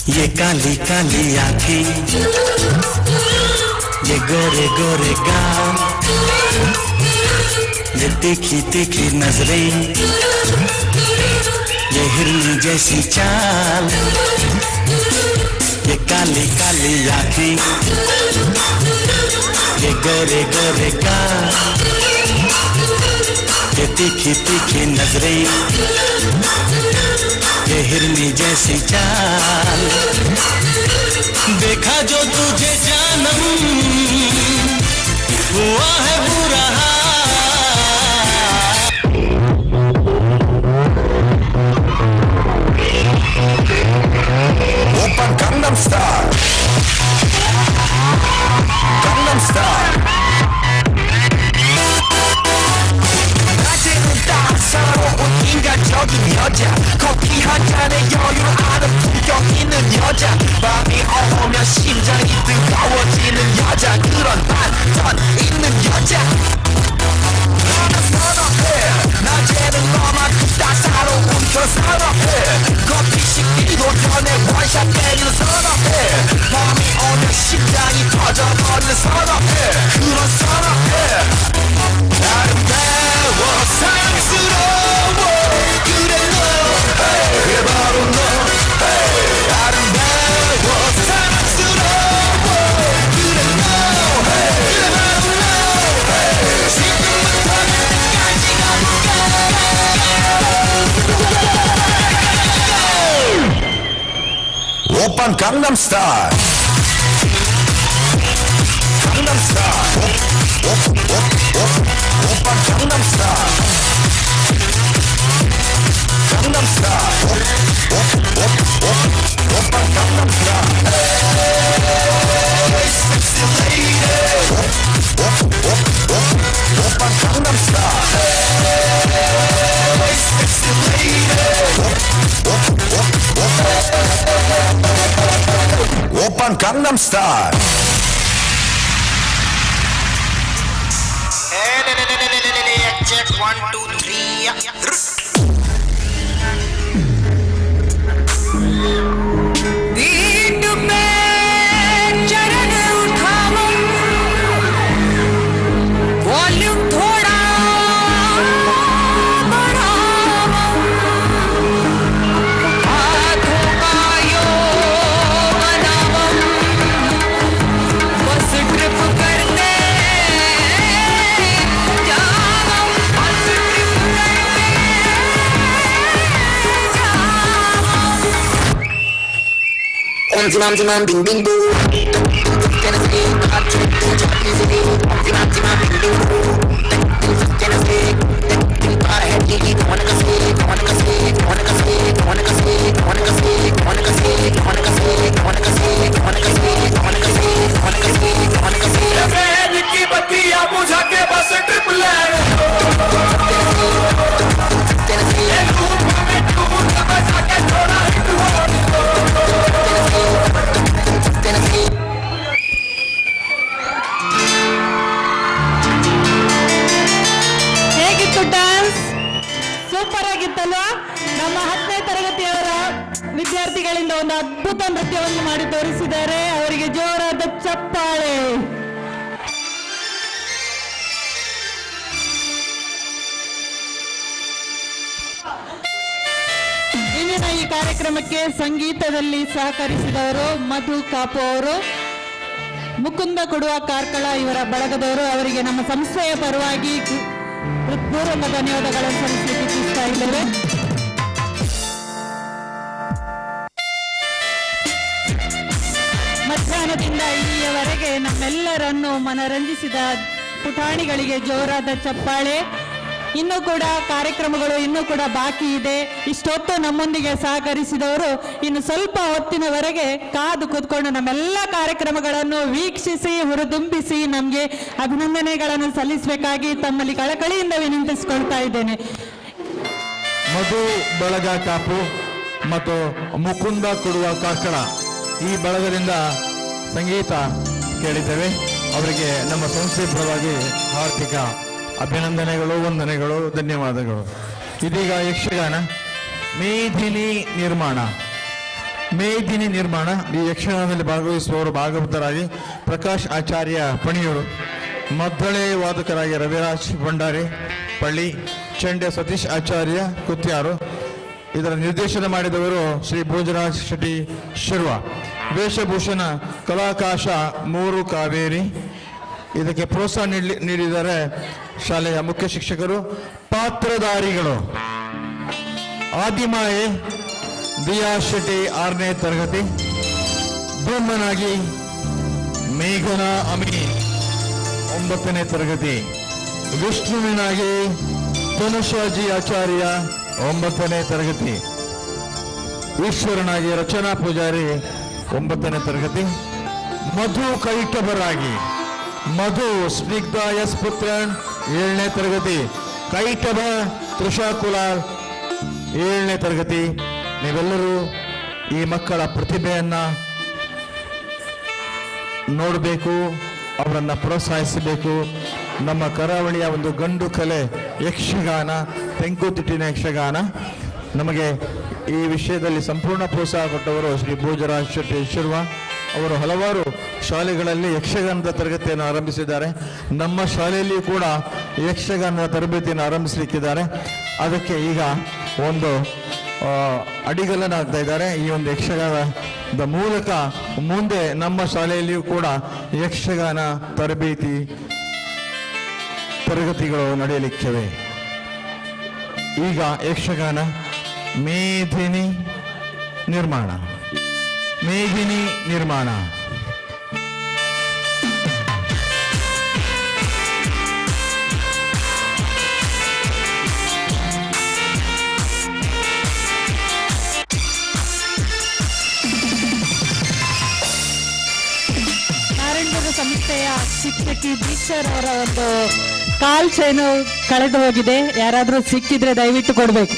ये काली काली आंखें, ये गोरे गोरे गाल, ये तीखी तीखी नजरें, ये हिरनी जैसी चाल, ये काली काली आंखें, ये गोरे गोरे गाल, ये तीखी तीखी नजरें, ये हिरनी जैसी चाल, देखा जो तुझे जानम हुआ है बुरा Open Gangnam Style. Gangnam Style. 낮에는 따사로운 인간적인 여자, 커피 한 잔에 여유를 아는 품격 있는 여자, 밤이 오면 심장이 뜨거워지는 여자, 그런 반전 있는 여자. 나는 선호해. 낮에는 너만큼 따사로운 그 선호해. 커피 식기도 전에 원샷 때리는 선호해. 밤이 오면 심장이 터져버리는 선호해. 그런 선호해. 아름다워 사랑스러워 그래 너 그래 바로 너 아름다워 사랑스러워 그래 너 그래 바로 너 지금부터 끝까지 가볼까 오빤 강남스타일 강남스타일 오빤 강남스타일 강남스타일 오빤 강남스타일 Hey sexy lady 오빤 강남스타일 Hey sexy lady 오빤 강남스타일 Check 1, 2, 3 पीठ पे चरण उठाओ, वॉल्यूम थोड़ा बढ़ाओ, हाथों का योग बनाओ, बस ट्रिप करते जाओ, बस ट्रिप करते Om zimam zimam bing bing boo. Tennessee, hot chick, chop easily. Om zimam zimam bing bing boo. Tennessee, got a head giggy, wanna go see, wanna go see, wanna go see, wanna go see, wanna go see, wanna go see, wanna go see, wanna go see, wanna go see, wanna go see, wanna go see, wanna go see. Head की बत्तियां बुझा के बस ट्रिप ले Tennessee, धूप में धूप बजा के थोड़ा हिट हो ಹೇಗಿತ್ತು ಡ್ಯಾನ್ಸ್? ಸೂಪರ್ ಆಗಿತ್ತಲ್ವಾ? ನಮ್ಮ 10ನೇ ತರಗತಿಯವರ ವಿದ್ಯಾರ್ಥಿಗಳಿಂದ ಒಂದು ಅದ್ಭುತ ನೃತ್ಯವನ್ನು ಮಾಡಿ ತೋರಿಸಿದ್ದಾರೆ. ಅವರಿಗೆ ಜೋರಾದ ಚಪ್ಪಾಳೆ. ಇಂದಿನ ಈ ಕಾರ್ಯಕ್ರಮಕ್ಕೆ ಸಂಗೀತದಲ್ಲಿ ಸಹಕರಿಸಿದವರು ಮಧು ಕಾಪು ಅವರು, ಮುಕುಂದ ಕೊಡುವ ಕಾರ್ಕಳ ಇವರ ಬಳಗದವರು. ಅವರಿಗೆ ನಮ್ಮ ಸಂಸ್ಥೆಯ ಪರವಾಗಿ ಹೃತ್ಪೂರ್ವಕ ಧನ್ಯವಾದಗಳನ್ನು ಸಲ್ಲಿಸಲಿಕ್ಕೆ ಇಚ್ಛಿಸ್ತಾ ಇದ್ದೇವೆ. ಮಧ್ಯಾಹ್ನದಿಂದ ಇಲ್ಲಿಯವರೆಗೆ ನಮ್ಮೆಲ್ಲರನ್ನು ಮನರಂಜಿಸಿದ ಪುಟಾಣಿಗಳಿಗೆ ಜೋರಾದ ಚಪ್ಪಾಳೆ. ಇನ್ನೂ ಕೂಡ ಕಾರ್ಯಕ್ರಮಗಳು ಇನ್ನೂ ಕೂಡ ಬಾಕಿ ಇದೆ. ಇಷ್ಟೊತ್ತು ನಮ್ಮೊಂದಿಗೆ ಸಹಕರಿಸಿದವರು ಇನ್ನು ಸ್ವಲ್ಪ ಹೊತ್ತಿನವರೆಗೆ ಕಾದು ಕೂತ್ಕೊಂಡು ನಮ್ಮೆಲ್ಲ ಕಾರ್ಯಕ್ರಮಗಳನ್ನು ವೀಕ್ಷಿಸಿ ಹುರಿದುಂಬಿಸಿ ನಮಗೆ ಅಭಿನಂದನೆಗಳನ್ನು ಸಲ್ಲಿಸಬೇಕಾಗಿ ತಮ್ಮಲ್ಲಿ ಕಳಕಳಿಯಿಂದ ವಿನಂತಿಸಿಕೊಳ್ತಾ ಇದ್ದೇನೆ. ಮಧು ಬಳಗ ಕಾಪು ಮತ್ತು ಮುಕುಂದ ಕೊಡುವ ಕಾರ್ಕಳ ಈ ಬಳಗದಿಂದ ಸಂಗೀತ ಕೇಳಿದ್ದೇವೆ. ಅವರಿಗೆ ನಮ್ಮ ಸಂಸ್ಥೆ ಪರವಾಗಿ ಹಾರ್ದಿಕ ಅಭಿನಂದನೆಗಳು, ವಂದನೆಗಳು, ಧನ್ಯವಾದಗಳು. ಇದೀಗ ಯಕ್ಷಗಾನ ಮೇದಿನಿ ನಿರ್ಮಾಣ. ಮೇದಿನಿ ನಿರ್ಮಾಣ. ಈ ಯಕ್ಷಗಾನದಲ್ಲಿ ಭಾಗವಹಿಸುವವರು ಭಾಗವತರಾಗಿ ಪ್ರಕಾಶ್ ಆಚಾರ್ಯ ಪಣಿಯೂರು, ಮದ್ದಳೆ ವಾದಕರಾಗಿ ರವಿರಾಜ್ ಭಂಡಾರಿ ಪಳ್ಳಿ, ಚಂಡೆ ಸತೀಶ್ ಆಚಾರ್ಯ ಕುತ್ಯಾರು. ಇದರ ನಿರ್ದೇಶನ ಮಾಡಿದವರು ಶ್ರೀ ಭೋಜರಾಜ್ ಶೆಟ್ಟಿ ಶಿರ್ವ. ವೇಷಭೂಷಣ ಕಲಾಕಾಶ ಮೂರು ಕಾವೇರಿ. ಇದಕ್ಕೆ ಪ್ರೋತ್ಸಾಹ ನೀಡಿದರೆ ಶಾಲೆಯ ಮುಖ್ಯ ಶಿಕ್ಷಕರು. ಪಾತ್ರಧಾರಿಗಳು ಆದಿಮಾಯೆ ದಿಯಾ ಶೆಟ್ಟಿ 6ನೇ ತರಗತಿ, ಬ್ರಹ್ಮನಾಗಿ ಮೇಘನಾ ಅಮಿ 9ನೇ ತರಗತಿ, ವಿಷ್ಣುವಿನಾಗಿ ತನುಷಾಜಿ ಆಚಾರ್ಯ 9ನೇ ತರಗತಿ, ಈಶ್ವರನಾಗಿ ರಚನಾ ಪೂಜಾರಿ 9ನೇ ತರಗತಿ, ಮಧು ಕೈಟಬರಾಗಿ ಮಧು ಸ್ನಿಗ್ಧ ಎಸ್ ಪುತ್ರನ್ 7ನೇ ತರಗತಿ, ಕೈಟಬ ತೃಷಾ ಕುಲಾಲ್ 7ನೇ ತರಗತಿ. ನೀವೆಲ್ಲರೂ ಈ ಮಕ್ಕಳ ಪ್ರತಿಭೆಯನ್ನ ನೋಡಬೇಕು, ಅವರನ್ನು ಪ್ರೋತ್ಸಾಹಿಸಬೇಕು. ನಮ್ಮ ಕರಾವಳಿಯ ಒಂದು ಗಂಡು ಕಲೆ ಯಕ್ಷಗಾನ, ತೆಂಕುತಿಟ್ಟಿನ ಯಕ್ಷಗಾನ. ನಮಗೆ ಈ ವಿಷಯದಲ್ಲಿ ಸಂಪೂರ್ಣ ಪ್ರೋತ್ಸಾಹ ಕೊಟ್ಟವರು ಶ್ರೀ ಭೋಜರಾಜ್ ಶೆಟ್ಟಿ ಶಿರ್ವ. ಅವರು ಹಲವಾರು ಶಾಲೆಗಳಲ್ಲಿ ಯಕ್ಷಗಾನದ ತರಗತಿಯನ್ನು ಆರಂಭಿಸಿದ್ದಾರೆ. ನಮ್ಮ ಶಾಲೆಯಲ್ಲಿಯೂ ಕೂಡ ಯಕ್ಷಗಾನದ ತರಬೇತಿಯನ್ನು ಆರಂಭಿಸಲಿಕ್ಕಿದ್ದಾರೆ. ಅದಕ್ಕೆ ಈಗ ಒಂದು ಅಡಿಗಲ್ಲನ್ನು ಹಾಕ್ತಾ ಇದ್ದಾರೆ. ಈ ಒಂದು ಯಕ್ಷಗಾನದ ಮೂಲಕ ಮುಂದೆ ನಮ್ಮ ಶಾಲೆಯಲ್ಲಿಯೂ ಕೂಡ ಯಕ್ಷಗಾನ ತರಗತಿಗಳು ನಡೆಯಲಿಕ್ಕಿವೆ. ಈಗ ಯಕ್ಷಗಾನ ಮೇದಿನಿ ನಿರ್ಮಾಣ. ಮೇದಿನಿ ನಿರ್ಮಾಣ. ನಾರಾಯಣಗುರು ಸಂಸ್ಥೆಯ ಶಿಕ್ಷಕಿ ದೀಕ್ಷರ್ ಅವರ ಒಂದು ಕಾಲ್ ಚೈನು ಕಳೆದು ಹೋಗಿದೆ. ಯಾರಾದರೂ ಸಿಕ್ಕಿದ್ರೆ ದಯವಿಟ್ಟು ಕೊಡಬೇಕು.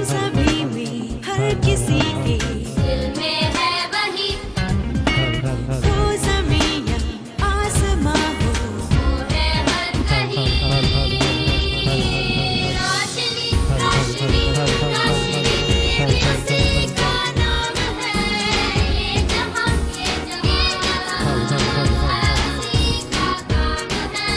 सभी में हर किसी के दिल में है वही वो ज़मीन या आसमां हो वो है हर कहीं रोशनी रोशनी रोशनी ये किसी का नाम है ये जहां हर किसी का काम है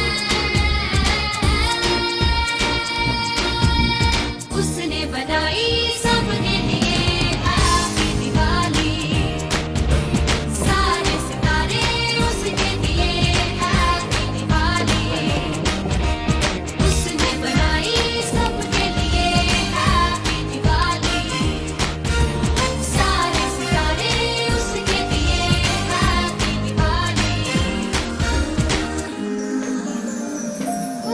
उसने बनाई सबके लिए हैप्पी दिवाली सारे सितारे उसके लिए हैप्पी दिवाली उसने बनाई सबके लिए हैप्पी दिवाली सारे सितारे उसके लिए हैप्पी दिवाली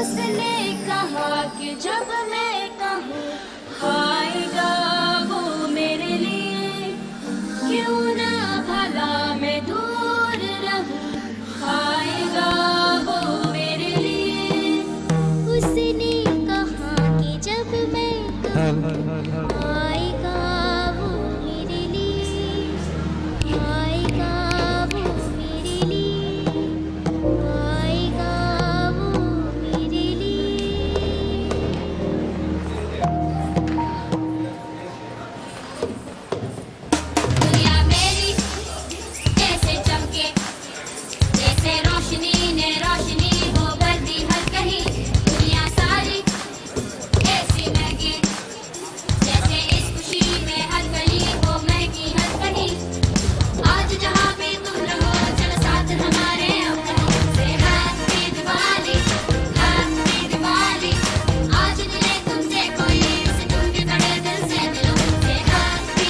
उसने कहा कि जब मैं कहूँ आएगा वो मेरे लिए क्यों ना भला मैं दूर रहूं आएगा वो मेरे लिए उसने कहा कि जब मैं कहूं आएगा वो मेरे लिए आएगा वो मेरे लिए आएगा वो मेरे लिए दुनिया मेरी जैसे चमके जैसे रोशनी ने रोशनी वो कर दी हर कहीं दुनिया सारी ऐसी महके जैसे इस खुशी में हर गली वो महकी हर कहीं आज जहाँ पे तुम रहो चलो साथ हमारे अब कहो से हैप्पी दिवाली आज मिले तुमसे कोई उसे तुम भी बड़े दिल से मिलो से हैप्पी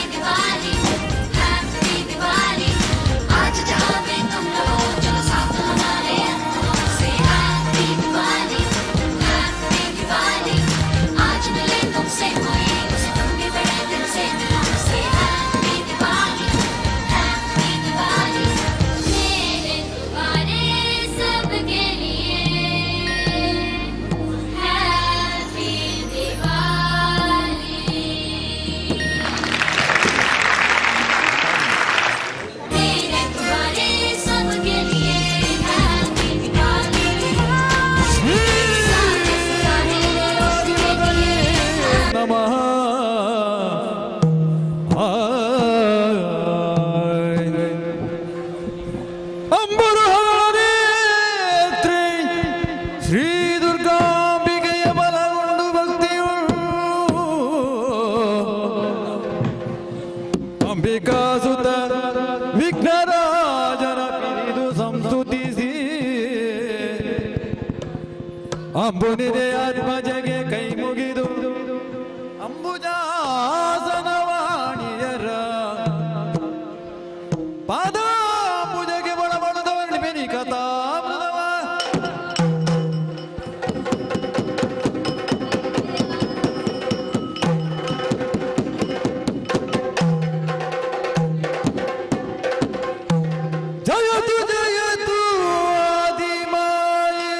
दिवाली आज जहाँ पे तुम रहो चलो साथ हमारे से हैप्पी दिवाली आज मिले तुमसे कोई उसे तुम भी बड़े दिल से मिलो से हैप्पी दिवाली मेरे तुम्हारे सबके लिए हैप्पी दिवाली मेरे तुम्हारे सबके लिए हैप्पी दिवाली सारे सितारे उसके लिए नमः ಅಂಬುರುಹಾನೇತ್ರಿ ಶ್ರೀ ದುರ್ಗಾಂಬಿಕೆಯ ಬಲಗೊಂಡು ಭಕ್ತಿಯು ಅಂಬಿಕಾಸುತ ವಿಘ್ನರಾಜನ ಪಿರಿದು ಸಂಸ್ತುತಿಸಿ ಅಂಬುನಿದೆ ಆತ್ಮಜಗೆ ಕೈ ಮುಗಿದು ಅಂಬುಜಾಸನವಾಣಿಯರ ಪಾದಾಂಬುಜಗೆ ಒಳಬಣದವರ್ಣಿ ಬೆನಿ ಕಥಾಮೃತವ ಜಯತು ಜಯತು ಆದಿಮಾಯೇ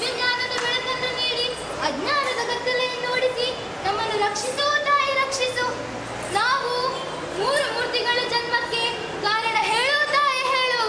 ದಿವ್ಯಜ್ಞಾನದ ಬೆಳಕನ್ನು ನೀಡಿ ಅಜ್ಞಾನದ ಕತ್ತಲೆಯನ್ನು ಓಡಿಸಿ ನಮ್ಮನ್ನು ರಕ್ಷಿಸು ತಾಯಿ ರಕ್ಷಿಸು. ನಾವು ಮೂರು ಮೂರ್ತಿಗಳ ಜನ್ಮಕ್ಕೆ ಕಾರಣ ಹೇಳು ತಾಯಿ ಹೇಳು.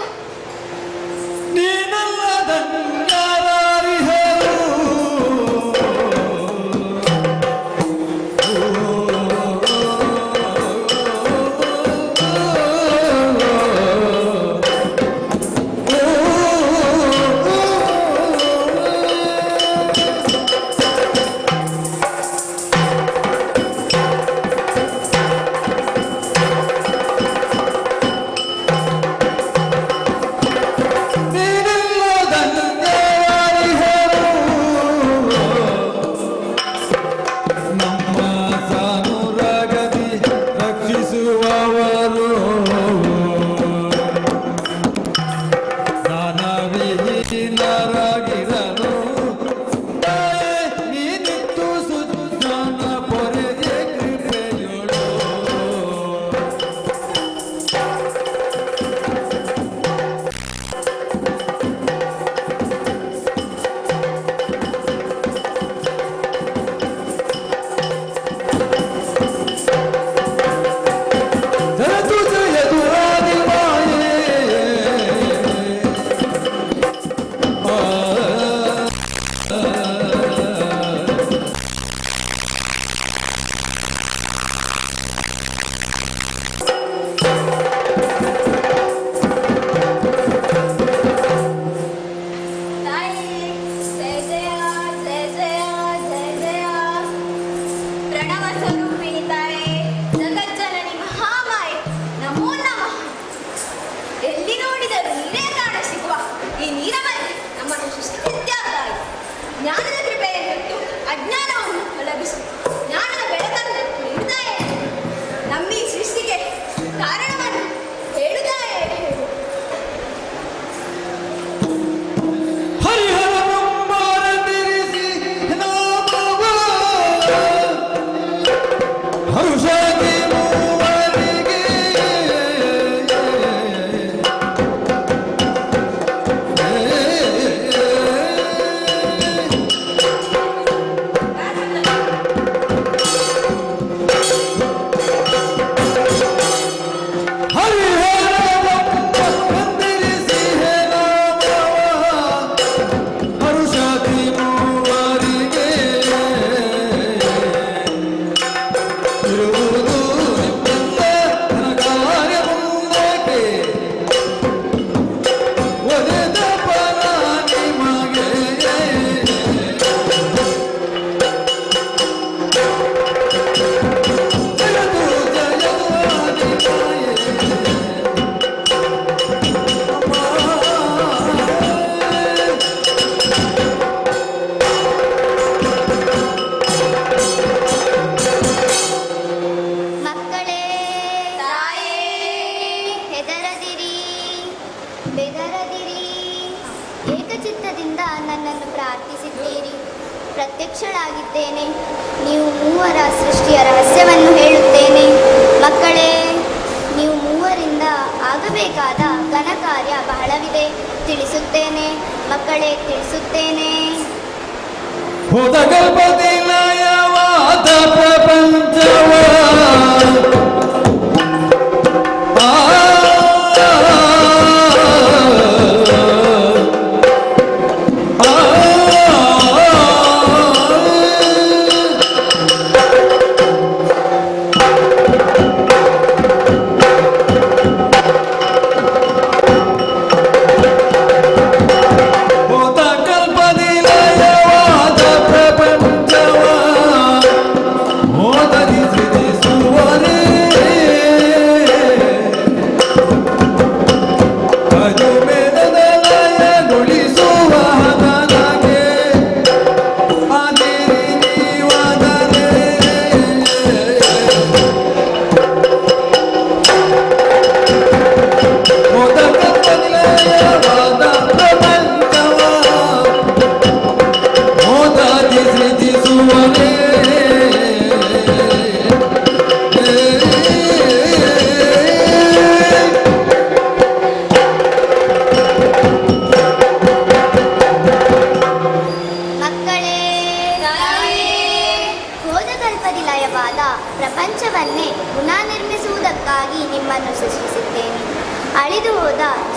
ಜ್ಞಾನದ ಕೃಪೆಯನ್ನು ಅಜ್ಞಾನವನ್ನು ತೊಲಗಿಸು. ಜ್ಞಾನದ ಬೆಳಕನ್ನು ನೀಡುತ್ತಾಯೇ. ನಮ್ಮ ಈ ಸೃಷ್ಟಿಗೆ ಕಾರಣವನ್ನು ಹೇಳುತ್ತಾಯೇ ಹೇಳು. ಪ್ರತ್ಯಕ್ಷಳಾಗಿದ್ದೇನೆ. ನೀವು ಮೂವರ ಸೃಷ್ಟಿಯ ರಹಸ್ಯವನ್ನು ಹೇಳುತ್ತೇನೆ. ಮಕ್ಕಳೇ, ನೀವು ಮೂವರಿಂದ ಆಗಬೇಕಾದ ಘನಕಾರ್ಯ ಬಹಳವಿದೆ. ತಿಳಿಸುತ್ತೇನೆ ಮಕ್ಕಳೇ, ತಿಳಿಸುತ್ತೇನೆ. What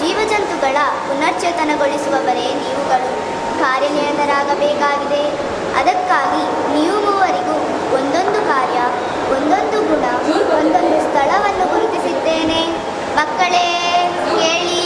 ಜೀವಜಂತುಗಳ ಪುನಶ್ಚೇತನಗೊಳಿಸುವವರೇ ನೀವುಗಳು ಕಾರ್ಯನಿರತರಾಗಬೇಕಾಗಿದೆ. ಅದಕ್ಕಾಗಿ ನೀವು ಮೂವರಿಗೂ ಒಂದೊಂದು ಕಾರ್ಯ, ಒಂದೊಂದು ಗುಣ, ಒಂದೊಂದು ಸ್ಥಳವನ್ನು ಗುರುತಿಸಿದ್ದೇನೆ. ಮಕ್ಕಳೇ ಕೇಳಿ.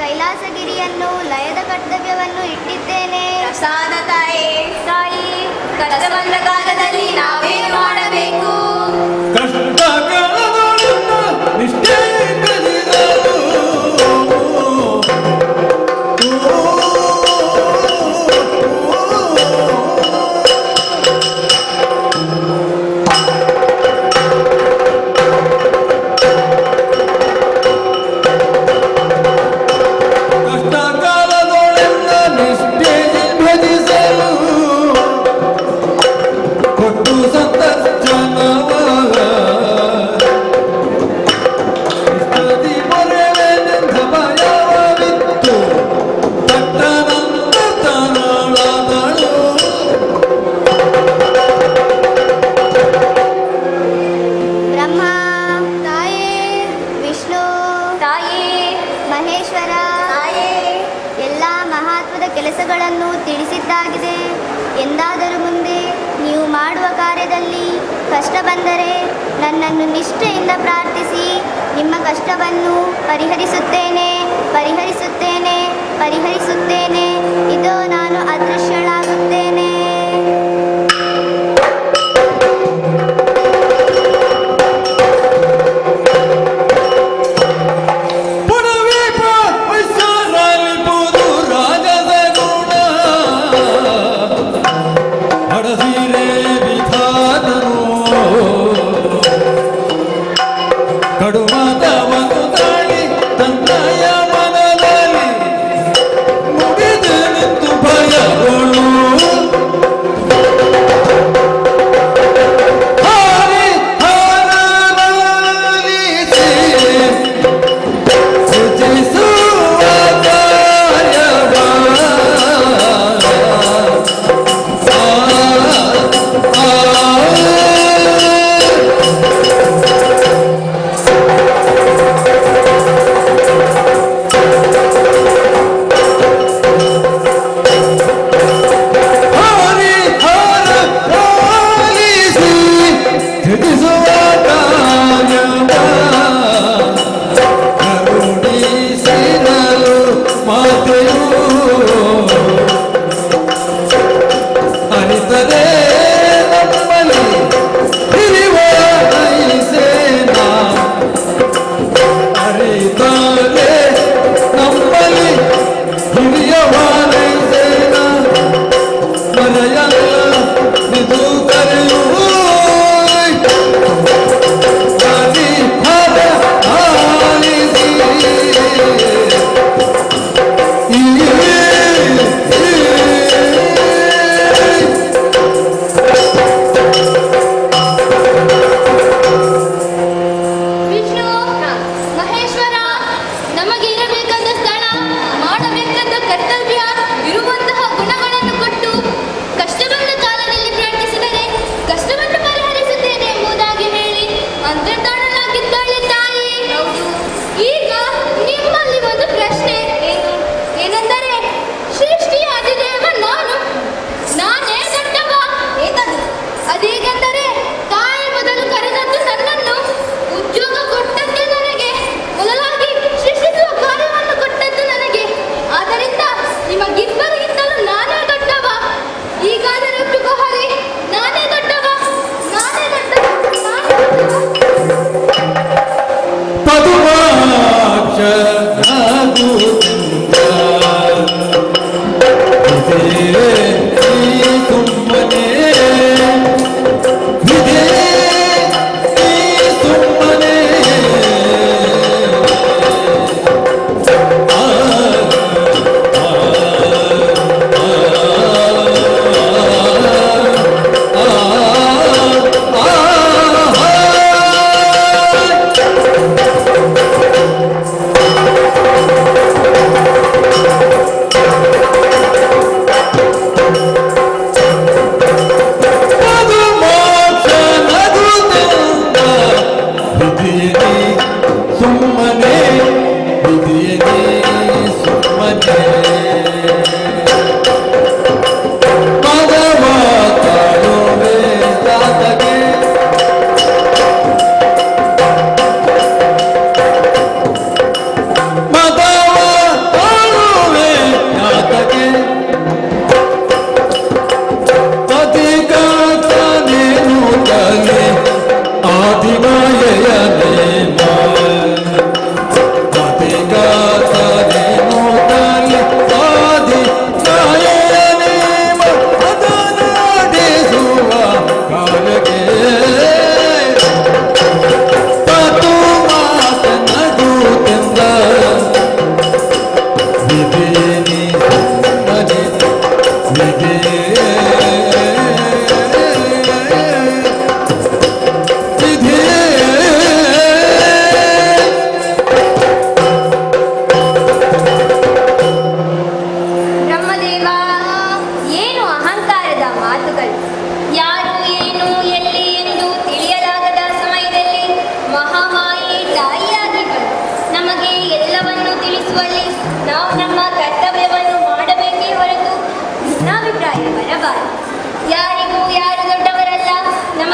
ಕೈಲಾಸಗಿರಿಯನ್ನು ಲಯದ ಕರ್ತವ್ಯವನ್ನು ಇಟ್ಟಿದ್ದೇನೆ. ಪ್ರಸಾದ ತಾಯಿ. ತಾಯಿ, ಕಷ್ಟ ಬಂದ ಕಾಲದಲ್ಲಿ ನಾವೇನು ಮಾಡಬೇಕು? ಕೆಲಸಗಳನ್ನು ತಿಳಿಸಿದ್ದಾಗಿದೆ. ಎಂದಾದರೂ ಮುಂದೆ ನೀವು ಮಾಡುವ ಕಾರ್ಯದಲ್ಲಿ ಕಷ್ಟ ಬಂದರೆ ನನ್ನನ್ನು ನಿಷ್ಠೆಯಿಂದ ಪ್ರಾರ್ಥಿಸಿ, ನಿಮ್ಮ ಕಷ್ಟವನ್ನು ಪರಿಹರಿಸುತ್ತೇನೆ ಪರಿಹರಿಸುತ್ತೇನೆ ಪರಿಹರಿಸುತ್ತೇನೆ. ಇದೋ ನಾನು ಅದೃಶ್ಯಳಾಗುತ್ತೇನೆ.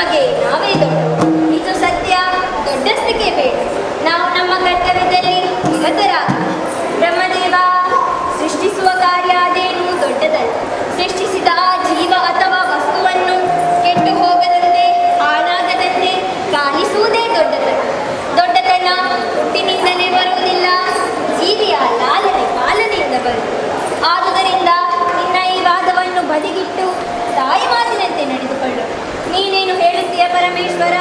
ನಮಗೆ ನಾವೇ ದೊಡ್ಡ. ಇದು ಸತ್ಯ. ದೊಡ್ಡಸ್ತಿಕೆ ಬೇಡ. ನಾವು ನಮ್ಮ ಕರ್ತವ್ಯದಲ್ಲಿ ನಿರತರಾಗ. ಬ್ರಹ್ಮದೇವ ಸೃಷ್ಟಿಸುವ ಕಾರ್ಯ ಅದೇನು ದೊಡ್ಡದಲ್ಲ. ಸೃಷ್ಟಿಸಿದ ಜೀವ ಅಥವಾ ವಸ್ತುವನ್ನು ಕೆಟ್ಟು ಹೋಗದಂತೆ ಹಾಳಾಗದಂತೆ ಕಾಣಿಸುವುದೇ ದೊಡ್ಡತನ. ದೊಡ್ಡತನ ಹುಟ್ಟಿನಿಂದಲೇ ಬರುವುದಿಲ್ಲ, ಜೀವಿಯ ಲಾಲನೆ ಪಾಲನೆಯಿಂದ ಬರುತ್ತದೆ. ಆದುದರಿಂದ ನಿನ್ನ ಈ ವಾದವನ್ನು ಬದಿಗಿಟ್ಟು ತಾಯಿ ಮಾತಿನಂತೆ ನಡೆದುಕೊಳ್ಳು. ನೀನೇನು ಹೇಳುತ್ತೀಯ ಪರಮೇಶ್ವರ?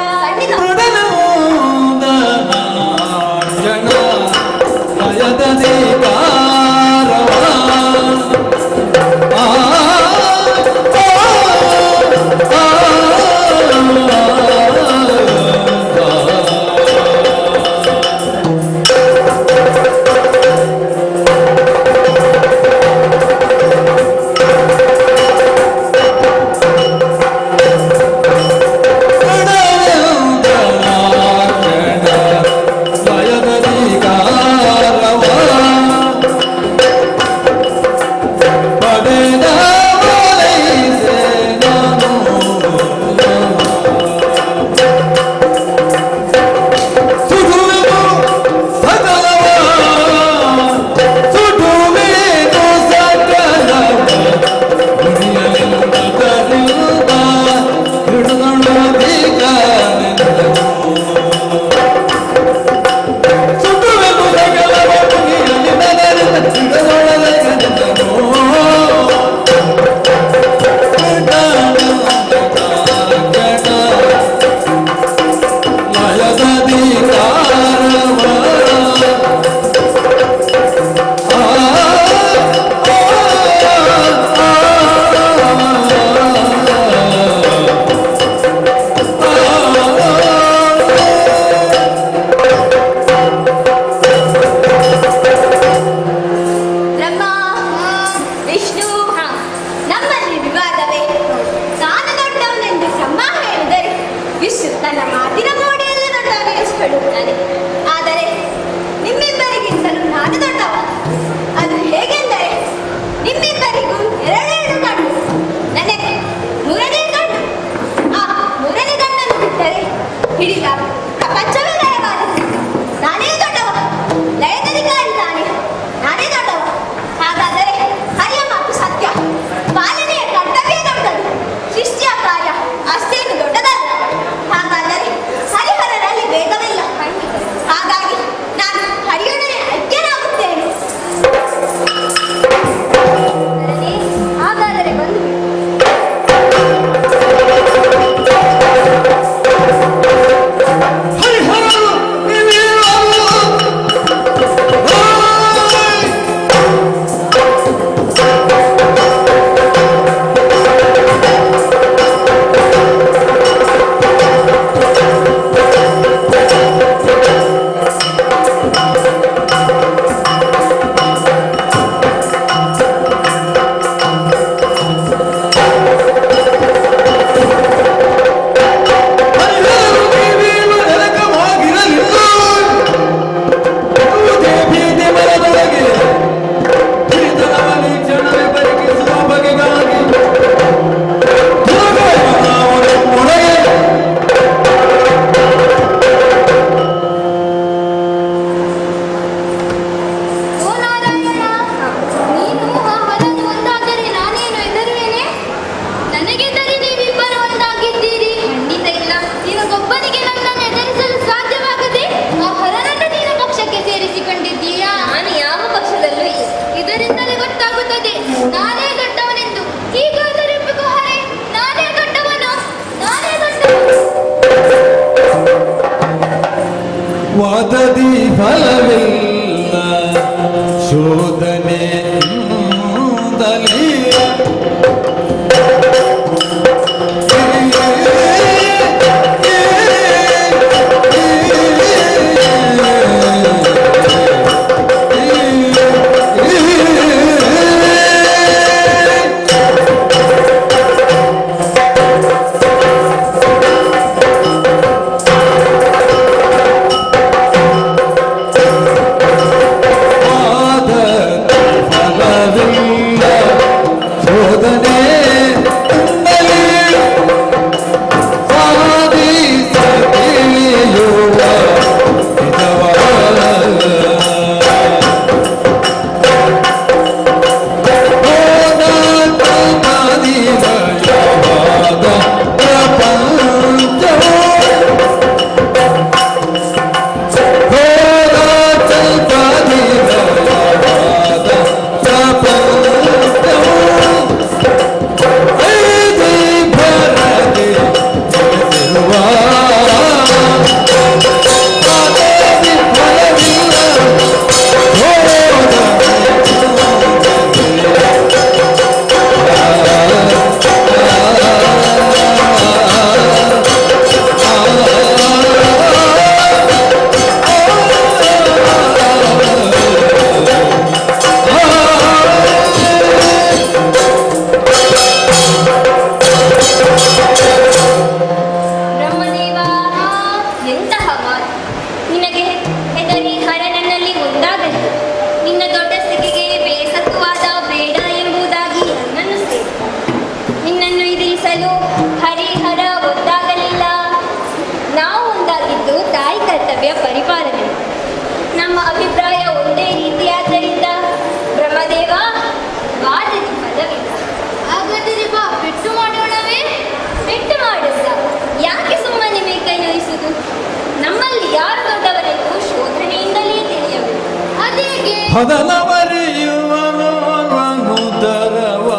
ವಾದದಿ ಫಲವಿಲ್ಲ ಶೋಧನೆ ನಮ್ಮಲ್ಲಿ ಯಾರು ದೊಡ್ಡವರೆಂದು ಶೋಧನೆಯಿಂದಲೇ ತಿಳಿಯಬೇಕು. ಅದೇಗೆ? ಹದನವರಿಯುವನು ದರವ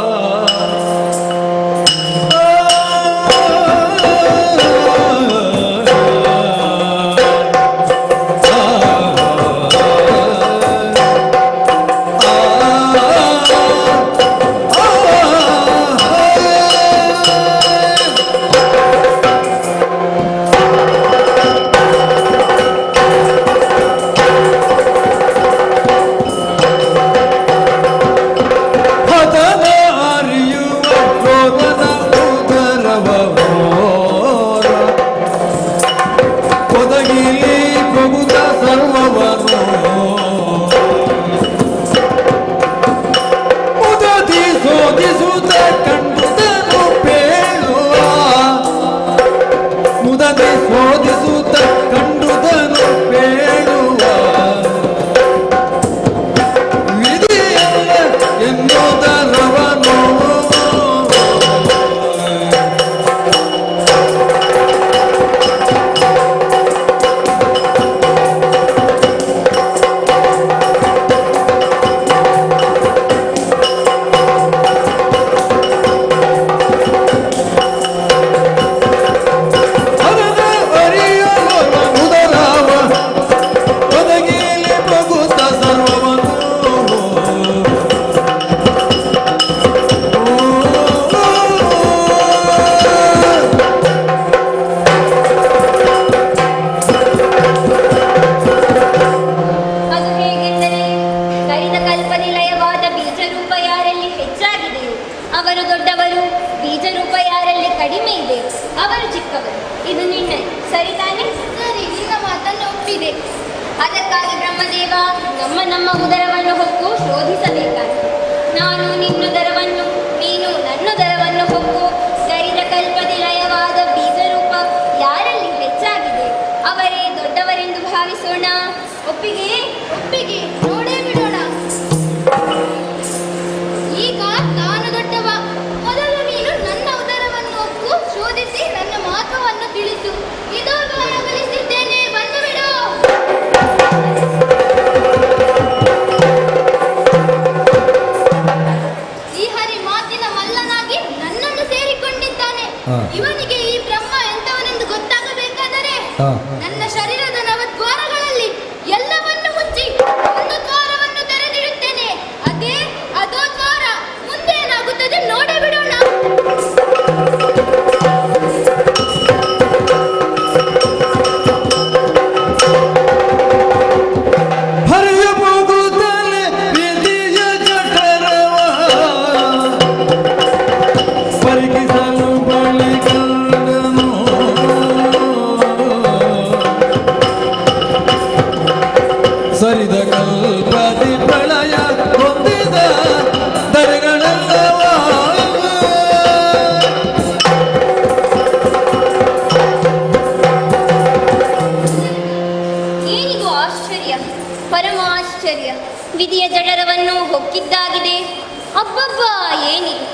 ಅದಕ್ಕಾಗಿ ಬ್ರಹ್ಮದೇವ ನಮ್ಮ ಉದರವನ್ನು ಹೊಕ್ಕು ಶೋಧಿಸಬೇಕಾಗಿದೆ. ನಾನು ನಿನ್ನುದರವನ್ನು, ನೀನು ನನ್ನುದರವನ್ನು ಹೊಕ್ಕು ಗರಿದ ಕಲ್ಪದಿ ಲಯವಾದ ಬೀಜರೂಪ ಯಾರಲ್ಲಿ ಹೆಚ್ಚಾಗಿದೆ ಅವರೇ ದೊಡ್ಡವರೆಂದು ಭಾವಿಸೋಣ. ಒಪ್ಪಿಗೆ? ಒಪ್ಪಿಗೆ, ನೋಡೇ ಬಿಡೋಣ. ಈಗ ನಾನು ದೊಡ್ಡವ. ಮೊದಲು ನೀನು ನನ್ನ ಉದರವನ್ನು ಹೊಕ್ಕು ಶೋಧಿಸಿ ನನ್ನ ಮಹತ್ವವನ್ನು ತಿಳಿಸು. ಇದೋ ಗಳಿಸಿದ್ದೇನೆ, ಬಂದು ಬಿಡು. ಇವನಿಗೆ ಈ ಬ್ರಹ್ಮ ಎಂತವನೆಂದು ಗೊತ್ತಾಗಬೇಕಾದರೆ ನನ್ನ ಶರೀರದ ನವದ್ವಾರಗಳಲ್ಲಿ ಎಲ್ಲವನ್ನು ಮುಚ್ಚಿ ಒಂದು ದ್ವಾರವನ್ನು ತೆರೆದಿಡುತ್ತೇನೆ. ಅದೋ ದ್ವಾರ. ಮುಂದೇನಾಗುತ್ತದೆ ನೋಡೇ ಬಿಡೋಣ. ಸರಿದ ಕಲ್ಪದಿ ಪ್ರಳಯ ಹೊಂದಿದ ದರೆಗಳೆಲ್ಲವ ಏನಿದು ಆಶ್ಚರ್ಯ, ಪರಮ ಆಶ್ಚರ್ಯ. ವಿಧಿಯ ಜಠರವನ್ನು ಹೊಕ್ಕಿದ್ದಾಗಿದೆ. ಅಬ್ಬಬ್ಬ, ಏನಿದು?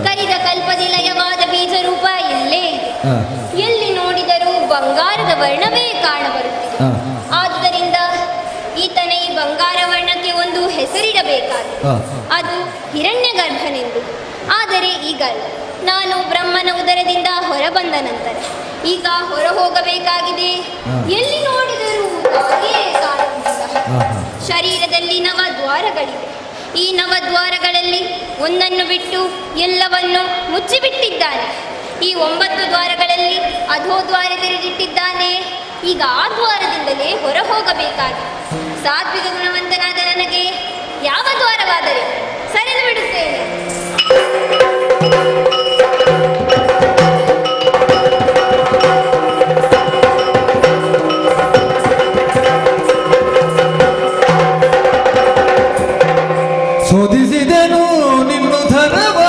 ಕರಿದ ಕಲ್ಪದಿ ಲಯವಾದ ಬೀಜ ರೂಪ ಇಲ್ಲೇ ಇದೆ. ಎಲ್ಲಿ ನೋಡಿದರೂ ಬಂಗಾರದ ವರ್ಣವೇ ಕಾಣಬರುತ್ತಿದೆ. ಆದುದರಿಂದ ಈತನ ಈ ಬಂಗಾರ ವರ್ಣಕ್ಕೆ ಒಂದು ಹೆಸರಿಡಬೇಕಾಗಿದೆ. ಅದು ಹಿರಣ್ಯ ಗರ್ಭನೆಂದು. ಆದರೆ ಈಗ ನಾನು ಬ್ರಹ್ಮನ ಉದರದಿಂದ ಹೊರಬಂದ ನಂತರ ಈಗ ಹೊರ ಹೋಗಬೇಕಾಗಿದೆ. ಎಲ್ಲಿ ನೋಡಿದರೂ ದಾರಿಯೇ ಕಾಣುವುದಿಲ್ಲ. ಶರೀರದಲ್ಲಿ ನವದ್ವಾರಗಳಿವೆ. ಈ ನವದ್ವಾರಗಳಲ್ಲಿ ಒಂದನ್ನು ಬಿಟ್ಟು ಎಲ್ಲವನ್ನು ಮುಚ್ಚಿಬಿಟ್ಟಿದ್ದಾನೆ. ಈ 9 ದ್ವಾರಗಳಲ್ಲಿ ಅಧೋದ್ವಾರ ತೆರೆದಿಟ್ಟಿದ್ದಾನೆ. ಈಗ ಆ ದ್ವಾರದಿಂದಲೇ ಹೊರ ಹೋಗಬೇಕಾಗಿದೆ. ಸಾತ್ವಿಕ ಗುಣವಂತನಾದ ನನಗೆ ಯಾವ ದ್ವಾರವಾದರೆ ಸರಿದು ಬಿಡುತ್ತೇನೆ. ಶೋಧಿಸಿದೆನು ನಿನ್ನು ಧರವ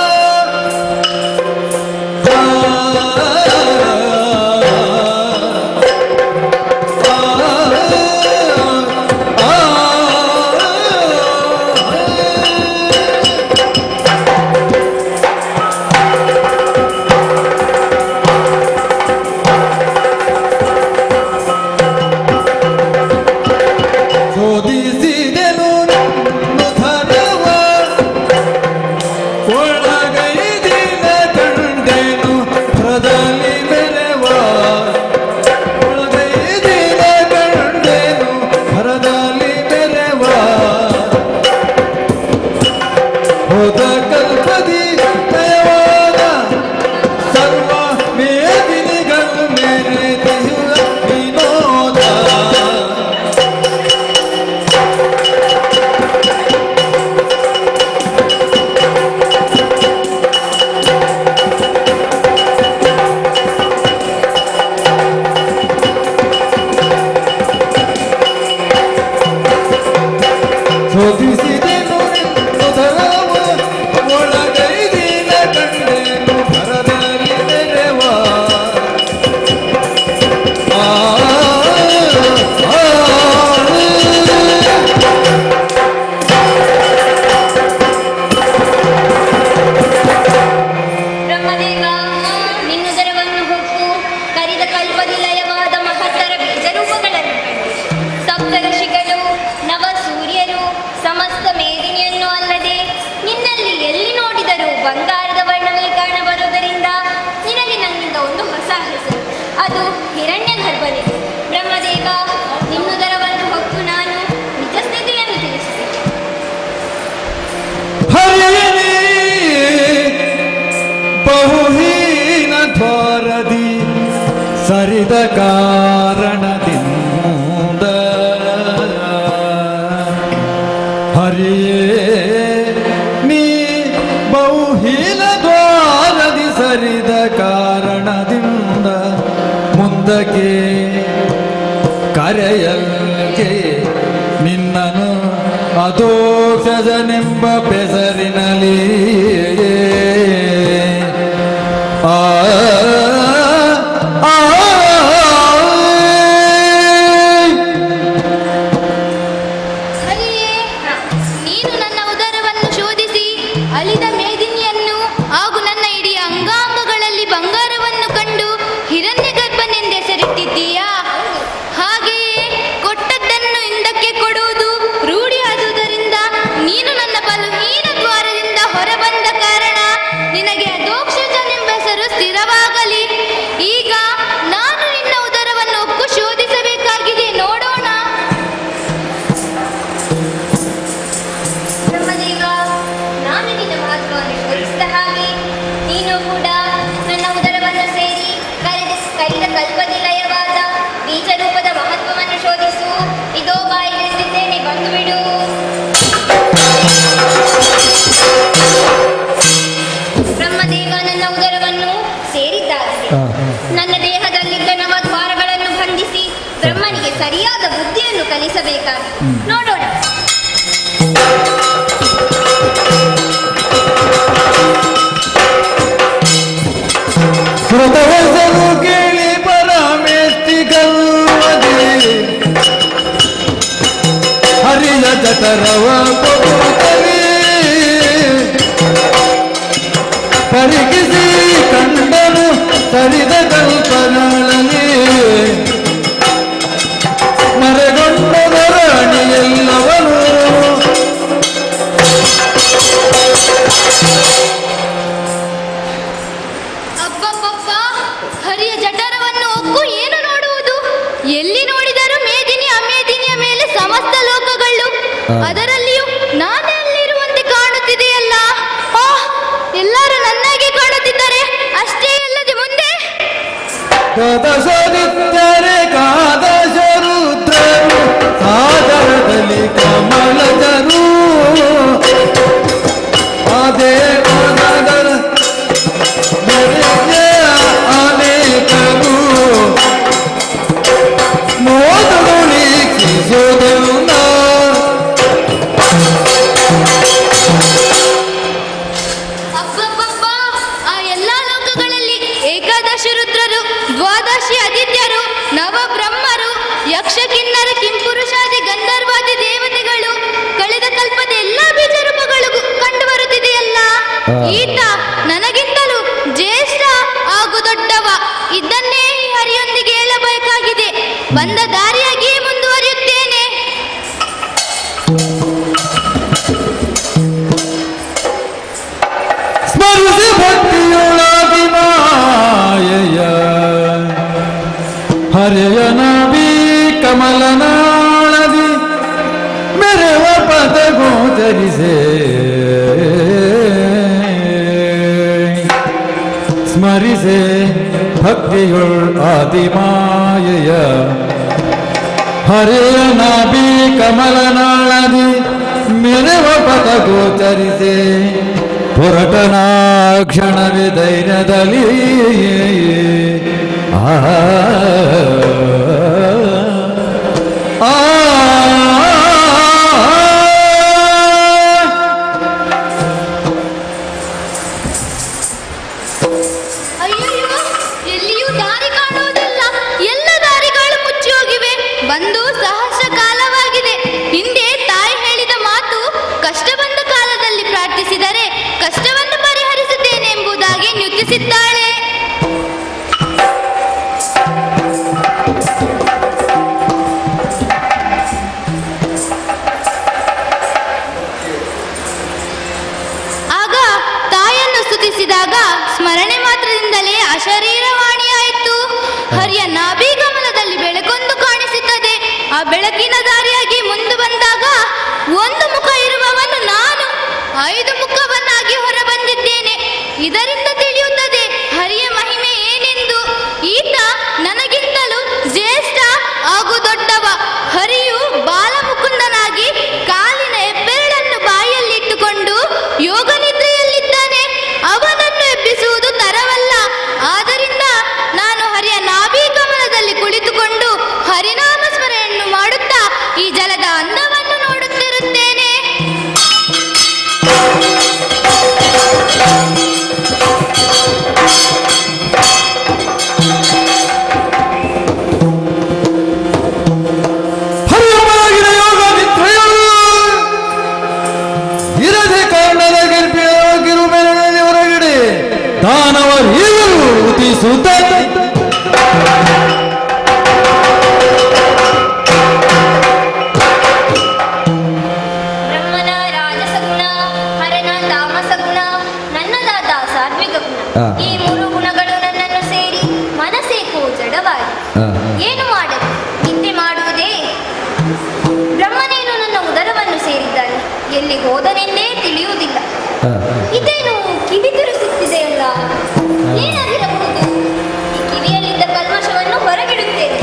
ಅದು ಹಿರಣ್ಯ ಗರ್ಭನಿದೆ. ಬ್ರಹ್ಮದೇವ, ನಿಮ್ಮುದರವನ್ನು ಹೊಕ್ಕು ನಾನು ನಿಜ ಸ್ಥಿತಿಯನ್ನು ತಿಳಿಸಿದೆ. ಹರಿಯೇ ಬಹುಹೀನ ದ್ವಾರದಿ ಸರಿದ ಕಾರಣದಿಂದ ಹರಿಯೇ ನೀ ಬಹುಹೀನ ದ್ವಾರದಿ ಸರಿದ ಕಾರಣದಿಂದ ಮುಂದಕ್ಕೆ ಕರೆಯಲ್ಗೆ ನಿನ್ನನು ಅದೋಕ್ಷಜನೆಂಬ ಬೆಸರಿನಲ್ಲಿ ನೀನು ನನ್ನ ಉದರವನ್ನು ಶೋಧಿಸಿ ಅಲಿದ ಮೇದಿನಿಯನ್ನು ಹಾಗೂ ನನ್ನ ಇಡೀ ಅಂಗಾಂಗಗಳಲ್ಲಿ ಬಂಗಾರವನ್ನು ಕಂಡು ಹಿರಣ್ಯ ಗರ್ಭನೆಂದೆಸರಿಟ್ಟಿದ್ದೀಯಾ? ಹಾಗೆಯೇ ಕೊಟ್ಟದ್ದನ್ನು ಹಿಂದಕ್ಕೆ ಕೊಡುವುದು ರೂಢಿಯಾದುದರಿಂದ ನೀನು ನನ್ನ ಬಲಹೀನ ದ್ವಾರದಿಂದ ಹೊರಬಂದ ಕಾರಣ ನಿನಗೆ ಅದೋಕ್ಷಜನೆಂಬ ಹೆಸರು ಸ್ಥಿರವಾಗಲಿ. ಈಗ ನಾನು ನಿನ್ನ ಉದರವನ್ನು ಒಕ್ಕು ಶೋಧಿಸಬೇಕಾಗಿದೆ, ನೋಡೋಣ. ಬ್ರಹ್ಮದೇವ, ನಾನು ನಿನ್ನ ಮಹತ್ವವನ್ನು ಶೋಧಿಸಿದ ಹಾಗೆ ನೀನು ಕೂಡ ನನ್ನ ಉದರವನ್ನು ಸೇರಿ ಕೈದ ಕಲ್ಪದಿ ಲಯವಾದ ಬೀಜ ರೂಪದ ಮಹತ್ವವನ್ನು ಶೋಧಿಸು. ಇದೋ ಬಾಯಿಲಿಟ್ಟಿದ್ದೇನೆ, ಬಂದು ಬಿಡು. ಬ್ರಹ್ಮದೇವ ನನ್ನ ಉದರವನ್ನು ಸೇರಿದ್ದಾಗಿದೆ. ನನ್ನ ದೇಹದಲ್ಲಿದ್ದ ನವದ್ವಾರಗಳನ್ನು ಬಂಧಿಸಿ ಬ್ರಹ್ಮನಿಗೆ ಸರಿಯಾದ ಬುದ್ಧಿಯನ್ನು ಕಲಿಸಬೇಕಾಗಿ. ನೋಡೋಣ. ಕೃತವಸನು ಕೇಳಿ ಪರಮೇಷ್ಟಿ ಗಲ್ವದಿ ಹರಿಯ ಜಠರವ ಕೊಡುತ್ತವೆ ಪರಿಗಿಸಿ ಕಂಡನು ಸರಿದ ಕಲ್ಪನಾಳಲಿ ಮರೆಗೊಂಡದ ರಾಣಿಯೆಲ್ಲವನು ಅಬ್ಬಬ್ಬಬ್ಬ, ಹರಿಯ ಜಠರವನ್ನು ಒಕ್ಕು ಏನು ನೋಡುವುದು? ಎಲ್ಲಿ ನೋಡಿದರೂ ಮೇದಿನಿ ಅಮೇದಿನಿಯ ಮೇಲೆ ಸಮಸ್ತ ಲೋಕಗಳು, ಅದರಲ್ಲಿಯೂ ನಾನೇ ಅಲ್ಲಿರುವಂತೆ ಕಾಣುತ್ತಿದೆಯಲ್ಲ. ಎಲ್ಲರೂ ನನ್ನಾಗಿ ಕಾಣುತ್ತಿದ್ದಾರೆ. ಅಷ್ಟೇ ಅಲ್ಲದೆ ಮುಂದೆ ಕದಸರಿದ್ದರೆ ಕಾದಶರುದ್ರರು ಸಾಗರದಲ್ಲಿ ಕಮಲಜರು ಅದೇ ಮನದರ ಅನೇಕರು ಮೋದಲು ನೀಕ್ಷಿಸುವುದೆಲ್ಲ ಅಬ್ಬಬ್ಬಬ್ಬ, ಆ ಎಲ್ಲಾ ಲೋಕಗಳಲ್ಲಿ ಏಕಾದಶಿ ರುದ್ರರು, ದ್ವಾದಶಿ ಆದಿತ್ಯರು, ನವ ಬ್ರಹ್ಮರು, ಯಕ್ಷ ಕಿನ್ನರ ಕಿಂಪುರುಷಾದಿ ಗಂಧರ್ವಾದಿ ದೇವತೆಗಳು, ಕಳೆದ ಕಲ್ಪದ ಎಲ್ಲಾ ಬೀಜ ರೂಪಗಳು ಕಂಡು ಬರುತ್ತಿದೆಯಲ್ಲ. ಈತ ನನಗಿಂತಲೂ ಜ್ಯೇಷ್ಠ ಹಾಗೂ ದೊಡ್ಡವ. ಇದನ್ನೇ ಈ ಹರಿಯೊಂದಿಗೆ ಹೇಳಬೇಕಾಗಿದೆ. ಬಂದ ದಾರಿಯಾಗಿಯೇ ಮುಂದುವರಿಯುತ್ತೇನೆ. ಸ್ಮರಿಸಿ ಭಕ್ತಿಯೊಳಗಿ ಮಾಯೆಯ ಹರೆಯ ನಾಭಿ ಕಮಲನಾಳದಿ ಮೆರವ ಪದ ಗೋಚರಿಸೆ ಸ್ಮರಿಸೆ ಭಕ್ತಿಯೊಳ್ ಆದಿ ಮಾಯೆಯ ಹರೆಯ ನಾಭಿ ಕಮಲನಾಳದಿ ಮೆರವ ಪದ ಗೋಚರಿಸೆ ಹೊರಟನ ಕ್ಷಣವೇ ಧೈರ್ಯದಲ್ಲಿ ಅಯ್ಯಯ್ಯೋ, ಎಲ್ಲಿಯೂ ದಾರಿ ಕಾಣುವುದಿಲ್ಲ. ಎಲ್ಲ ದಾರಿಗಳು ಮುಚ್ಚಿ ಹೋಗಿವೆ. ಬಂದು ಸಹಸ್ರ ಕಾಲವಾಗಿದೆ. ಹಿಂದೆ ತಾಯಿ ಹೇಳಿದ ಮಾತು, ಕಷ್ಟ ಬಂದ ಕಾಲದಲ್ಲಿ ಪ್ರಾರ್ಥಿಸಿದರೆ ಕಷ್ಟವನ್ನು ಪರಿಹರಿಸುತ್ತೇನೆ. 20 years ago, Devasthana provision ಮಾಡಿದ್ದೇನೆ ಎಂಬುದಾಗಿ ನುಡಿಸಿದ್ದಾಳೆ. ಏನು ಮಾಡದು, ನಿದ್ದೆ ಮಾಡುವುದೇ. ಬ್ರಹ್ಮನೇನು ನನ್ನ ಉದರವನ್ನು ಸೇರಿದ್ದಾನೆ, ಎಲ್ಲಿ ಹೋದನೆಂದೇ ತಿಳಿಯುವುದಿಲ್ಲ. ಇದೇನು ಕಿವಿ ತುರಿಸುತ್ತಿದೆಯಲ್ಲ, ಏನಾಗಿರಬಹುದು? ಈ ಕಿವಿಯಲ್ಲಿದ್ದ ಕಲ್ಮಶವನ್ನು ಹೊರಗಿಡುತ್ತೇನೆ.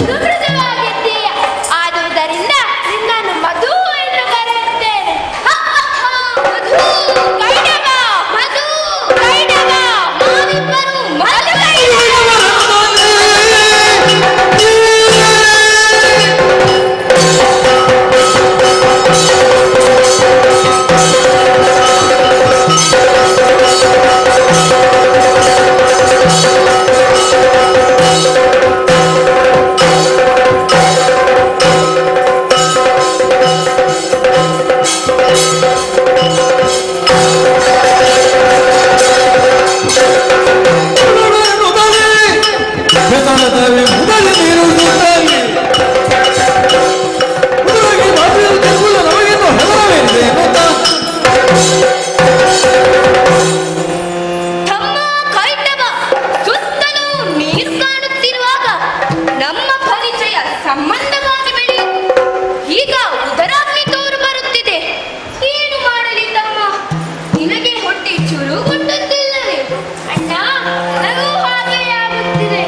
ಸುಹೃದವಾಗಿದ್ದೀಯ, ಆದುದರಿಂದ ನಿನ್ನನ್ನು ಮಧು ಎಂದು ಕರೆಯುತ್ತೇನೆ. ಮಧು ಕೈಡವ, ಮಧು ಕೈಡವ, ನಾವಿಬ್ಬರು ಮಧು ಸಂಬಂಧವಾಗಿ ಬೆಳೆಯಿತು. ಈಗ ಉದರಾಗ್ನಿ ತೋರು ಬರುತ್ತಿದೆ. ಏನು ಮಾಡಲಿ ತಮ್ಮ? ನಿನಗೆ ಹೊಟ್ಟೆ ಚುರುಗುಟ್ಟುತ್ತಿಲ್ಲವೇ? ಅಣ್ಣ, ನನಗೂ ಹಾಗೆ ಆಗುತ್ತಿದೆ.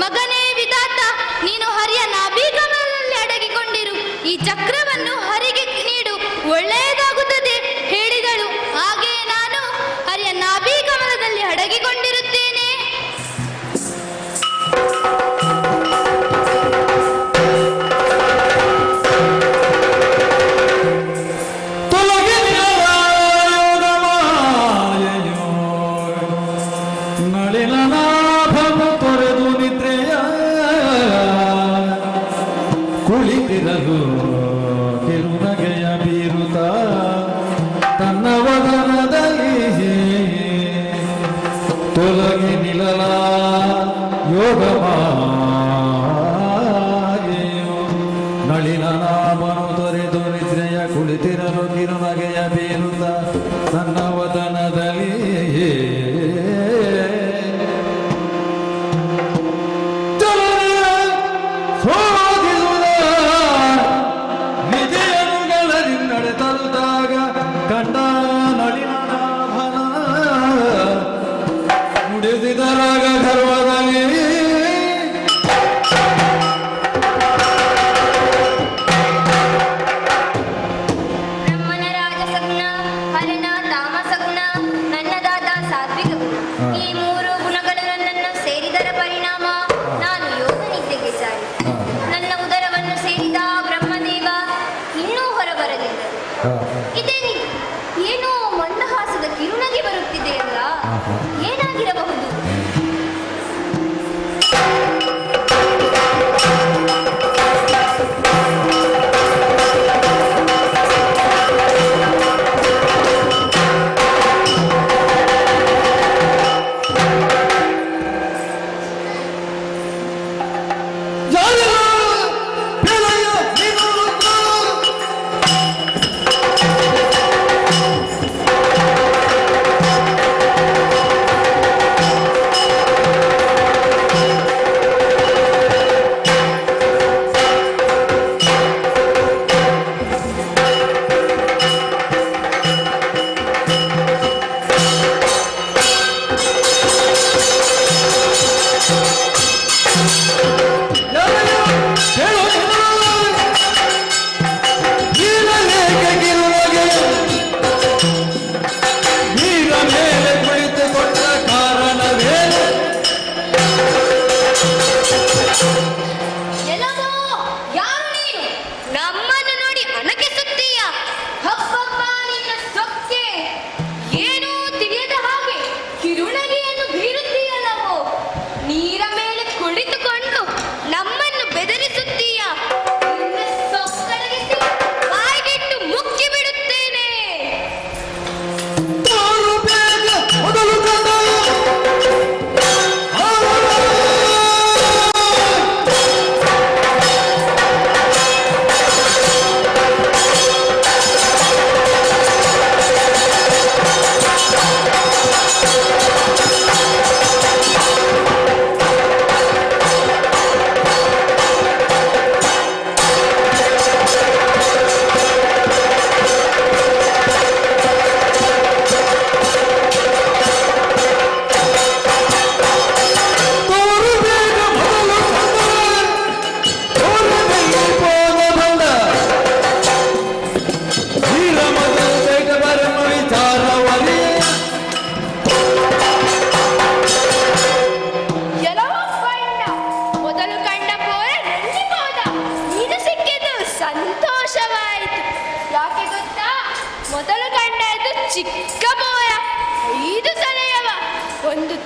ಮಗನೇ ವಿಧಾತ, ನೀನು ಹರಿಯ ನಾಭಿಕಮಲದಲ್ಲಿ ಅಡಗಿಕೊಂಡಿರು. ಈ ಚಕ್ರವನ್ನು ಹರಿಗೆ ನೀಡು, ಒಳ್ಳೆಯದಾಗುತ್ತದೆ ಹೇಳಿದಳು. ಹಾಗೆಯೇ ನಾನು ಹರಿಯ ನಾಭಿಕಮಲದಲ್ಲಿ ಅಡಗಿಕೊಂಡಿರುತ್ತೇನೆ. ಕುಳಿತಿರಲು ಕಿರುನಗೆಯ ಬೀರುತ್ತ ತನ್ನ ವದನದಲ್ಲಿ ತೊಲಗಿ ನಿಲ್ಲಲ ಯೋಗಮಾಯೆಯು ನಳಿನ ನಾಮನು ತೊರೆದು ನಿದ್ರೆಯ ಕುಳಿತಿರಲು ಕಿರುನಗೆಯ ಬೀರುತ್ತ ತನ್ನ ವದನದಲ್ಲಿ ಕಂಡ ನಳಿನಾಭನ ನುಡಿಸಿದರಾಗ ಗರ್ವದಲ್ಲಿ ಬ್ರಹ್ಮನ ರಾಜಸಗ್ನ, ಹರನ ತಾಮಸಗ್ನ, ನನ್ನದಾದ ಸಾತ್ವಿಕ ಗುಣ. ಈ ಮೂರು ಗುಣಗಳು ನನ್ನನ್ನು ಸೇರಿದರ ಪರಿಣಾಮ ನಾನು ಯೋಗ ನಿದ್ದೆಗೆ ಜಾರಿ. ನನ್ನ ಉದರವನ್ನು ಸೇರಿದ ಬ್ರಹ್ಮದೇವ ಇನ್ನೂ ಹೊರಬರಲಿದ್ದರು. ಇದೇನಿದು? ಏನೋ ಮಂದಹಾಸದ ಕಿರುನಗೆ ಬರುತ್ತಿದೆಯಲ್ಲ, ಏನಾಗಿರಬಹುದು?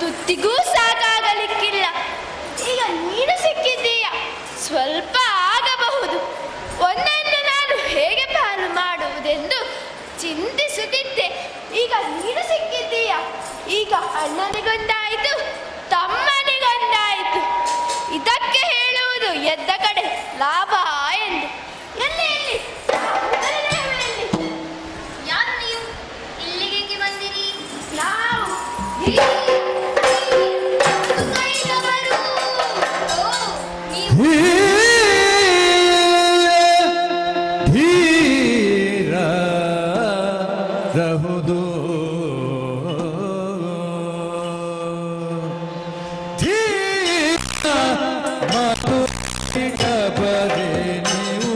ತುತ್ತಿಗೂ ಸಾಕಾಗಲಿಕ್ಕಿಲ್ಲ. ಈಗ ನೀನು ಸಿಕ್ಕಿದ್ದೀಯ, ಸ್ವಲ್ಪ ಆಗಬಹುದು. ಒಂದನ್ನು ನಾನು ಹೇಗೆ ಪಾಲು ಮಾಡುವುದೆಂದು ಚಿಂತಿಸುತ್ತಿದ್ದೆ. ಈಗ ನೀನು ಸಿಕ್ಕಿದ್ದೀಯ. ಈಗ ಅಣ್ಣನಿಗೊಂದಾಯಿತು, ತಮ್ಮನಿಗೊಂದಾಯಿತು. ಇದಕ್ಕೆ ಹೇಳುವುದು ಎದ್ದ ಕಡೆ ಲಾಭ ಎಂದು. ಎಲ್ಲಿ ಎಲ್ಲಿ ಯಾರು ನೀವು? ಇಲ್ಲಿಗೆ ಬಂದಿರಿ? ನಾವು ಧೀರ ರಹುದು ಧೀರ ಬರೆ ನೀವು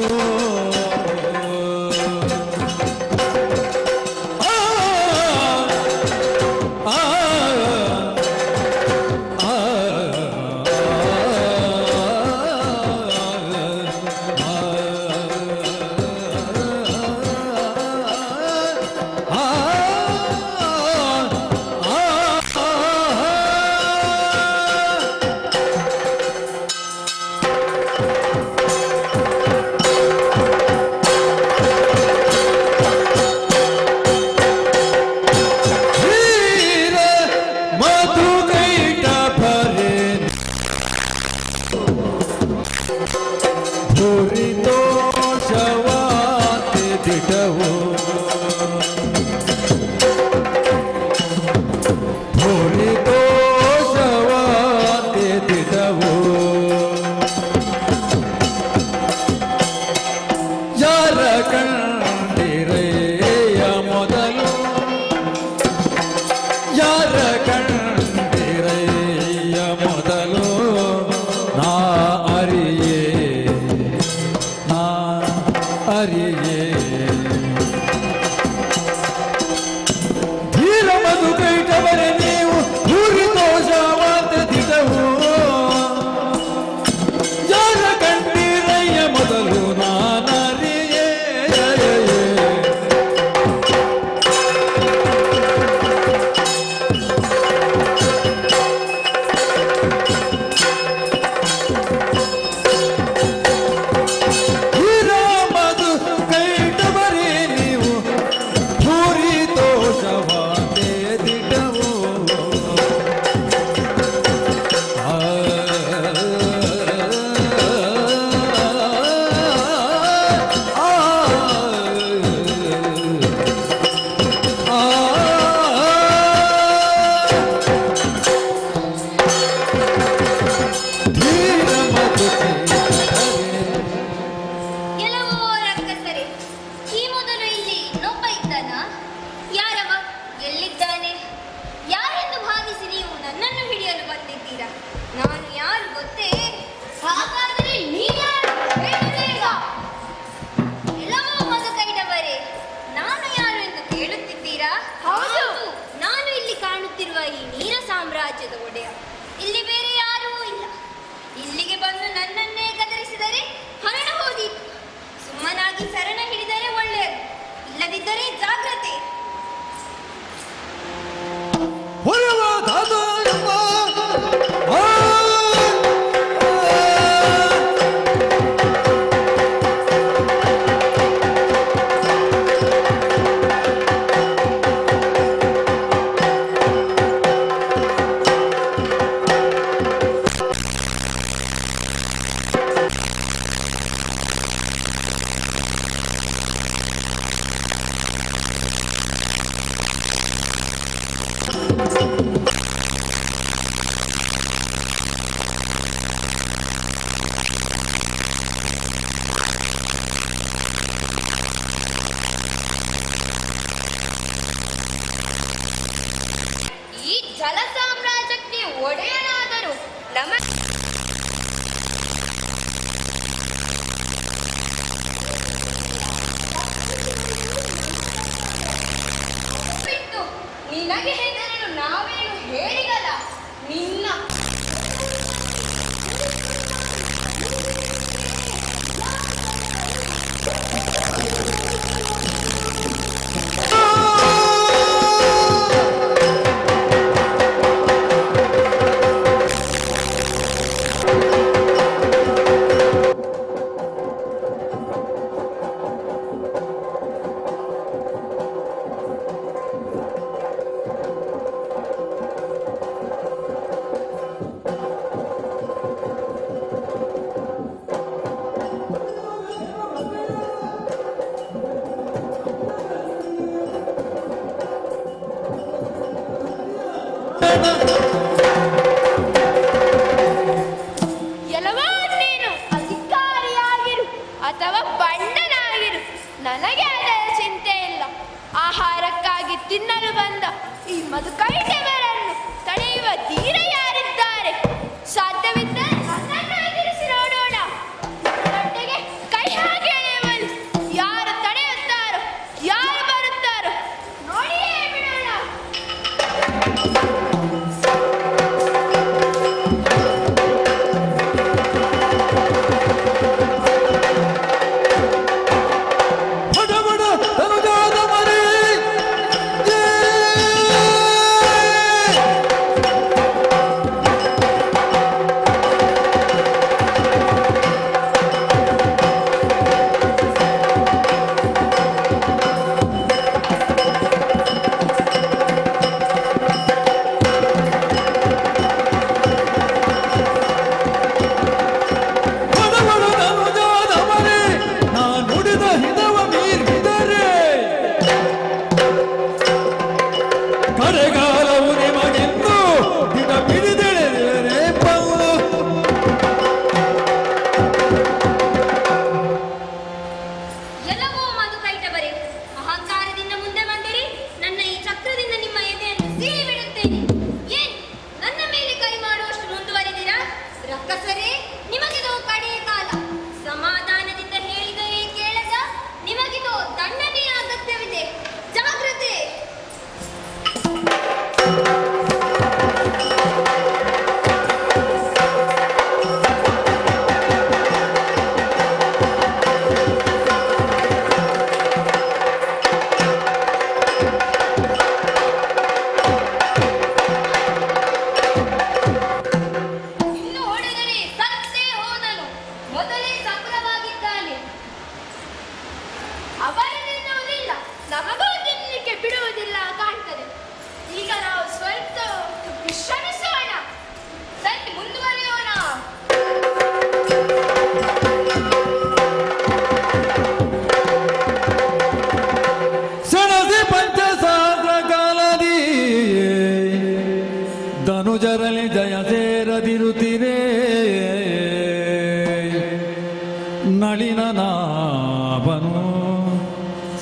ಮಳಿನ ನಾಭನು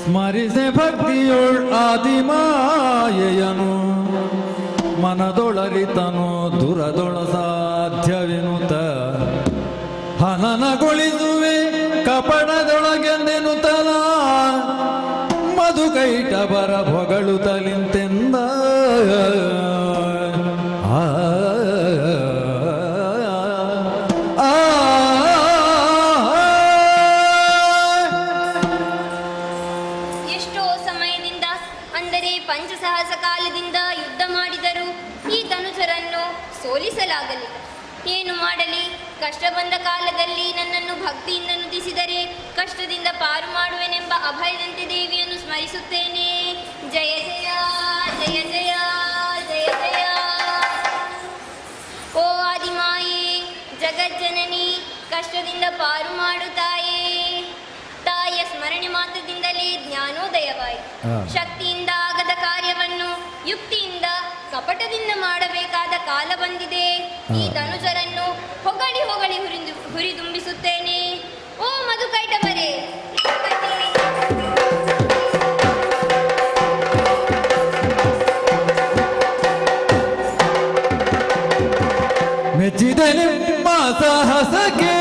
ಸ್ಮರಿಸೆ ಭಕ್ತಿಯೊಳ್ ಆದಿಮಾಯೆಯನು ಮನದೊಳರಿತನು ದುರದೊಳ ಸಾಧ್ಯವೆನುತ ಹನನಗೊಳಿಸುವೆ ಕಪಟದೊಳಗೆಂದೆನುತಲ ಮಧುಕೈಟ ಬರ ಹೊಗಳು ತಲಿಂತೆಂದ ಎಷ್ಟೋ ಸಮಯದಿಂದ ಅಂದರೆ ಪಂಚಸಹಸ ಕಾಲದಿಂದ ಯುದ್ಧ ಮಾಡಿದರೂ ಈ ಧನುಜರನ್ನು ಸೋಲಿಸಲಾಗಲಿಲ್ಲ. ಏನು ಮಾಡಲಿ? ಕಷ್ಟ ಬಂದ ಕಾಲದಲ್ಲಿ ನನ್ನನ್ನು ಭಕ್ತಿಯಿಂದ ನುತಿಸಿದರೆ ಕಷ್ಟದಿಂದ ಪಾರು ಮಾಡುವೆನೆಂಬ ಅಭಯದಂತೆ ದೇವಿಯನ್ನು ಸ್ಮರಿಸುತ್ತೇನೆ. ಜಯ ಜಯ ಜಯ ಜಯ ಜಯ ಜಯ. ಓ ಆದಿಮಾಯೇ, ಜಗಜ್ಜನನಿ, ಕಷ್ಟದಿಂದ ಪಾರು ಮಾಡು ತಾಯೇ. ತಾಯಿಯ ಸ್ಮರಣೆ ಮಾತ್ರದಿಂದಲೇ ಜ್ಞಾನೋದಯವಾಯಿತು. ಶಕ್ತಿಯಿಂದ ಆಗದ ಕಾರ್ಯವನ್ನು ಯುಕ್ತಿಯಿಂದ ಕಪಟದಿಂದ ಮಾಡಬೇಕಾದ ಕಾಲ ಬಂದಿದೆ. ಈ ಧನುಜರನ್ನು ಹೊಗಳಿ ಹೊಗಳಿ ಹುರಿದುಂಬಿಸುತ್ತೇನೆ. ಓ ಮಧುಕೈಟವರೇ, ಮೆಚ್ಚಿದೆ ನಿಮ್ಮ ಸಾಹಸಕ್ಕೆ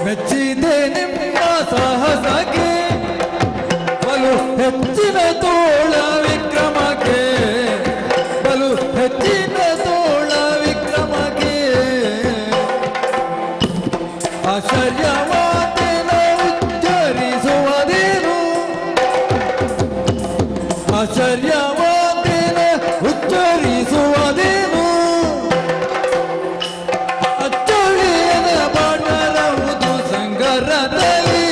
ಮೆಚ್ಚಿದೆ ನಿಮ್ಮ ಸಾಹಸಕ್ಕೆ ಬಲು ಹೆಚ್ಚಿನ ತೋಳ ವಿಕ್ರಮಕ್ಕೆ ಬಲು ಹೆಚ್ಚಿನ ತೋಳ ವಿಕ್ರಮಕ್ಕೆ ಆಶ್ಚರ್ಯವಾದೇನ ಉಚ್ಚರಿಸುವುದೇನು ಆಶ್ಚರ್ಯವಾದೇನ ಉಚ್ಚರಿಸುವುದೇನು ಅಚ್ಚಳಿಯದ ಬಾಣರವುದು ಸಂಗರದಲ್ಲಿ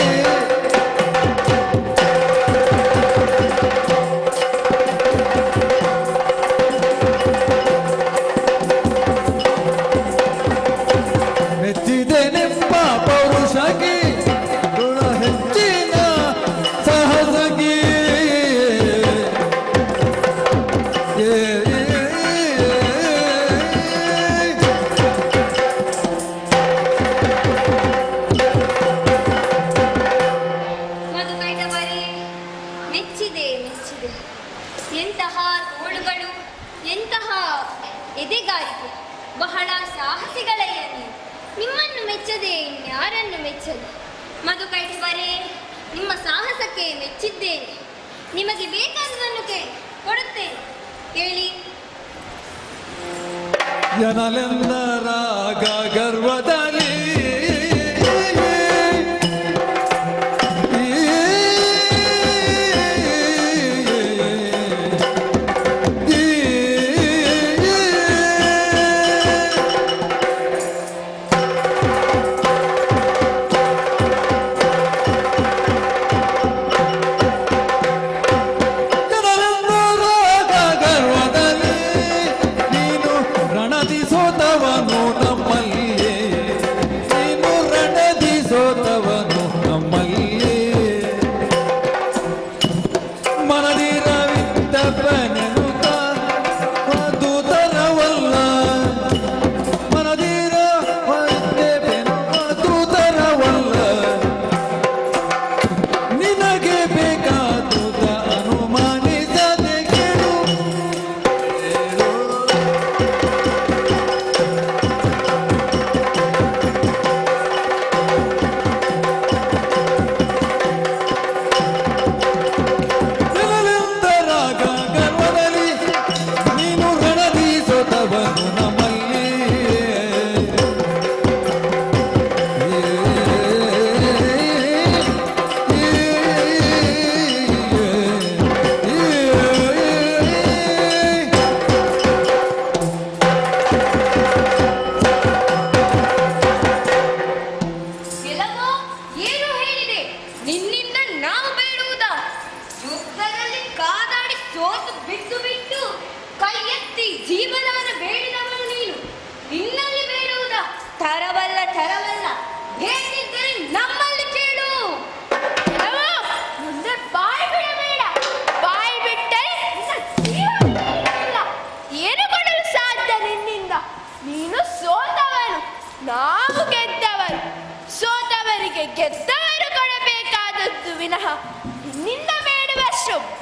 ಮೆಚ್ಚಿದೆ ನಿಮ್ಮ ಪೌರುಷಕ್ಕೆ ಗುಣ ಹೆಚ್ಚಿನ ಸಾಹಸಕ್ಕೆ ಮಧುಕೈಟವರೇ, ಮೆಚ್ಚಿದೆ ಮೆಚ್ಚಿದೆ. ಎಂತಹ ತೋಳುಗಳು, ಎಂತಹ ಎದೆಗಾರಿಕೆ, ಬಹಳ ಸಾಹಸಿಗಳಯ್ಯ ನೀವು. ನಿಮ್ಮನ್ನು ಮೆಚ್ಚದೆ ಇನ್ಯಾರನ್ನು ಮೆಚ್ಚದು? ಮಧುಕೈಟವರೇ, ನಿಮ್ಮ ಸಾಹಸಕ್ಕೆ ಮೆಚ್ಚಿದ್ದೇನೆ. ನಿಮಗೆ ಬೇಕಾದುದನ್ನು ಕೊಡುತ್ತೇನೆ, ಕೇಳಿ. ಜನಲೆಂದರಾಗ ಗರ್ವದಲ್ಲಿ ಗರ್ವದಲ್ಲಿ ನೀನು ರಣದಿ ಸೋತವನು ನಮ್ಮಲ್ಲಿಯೇ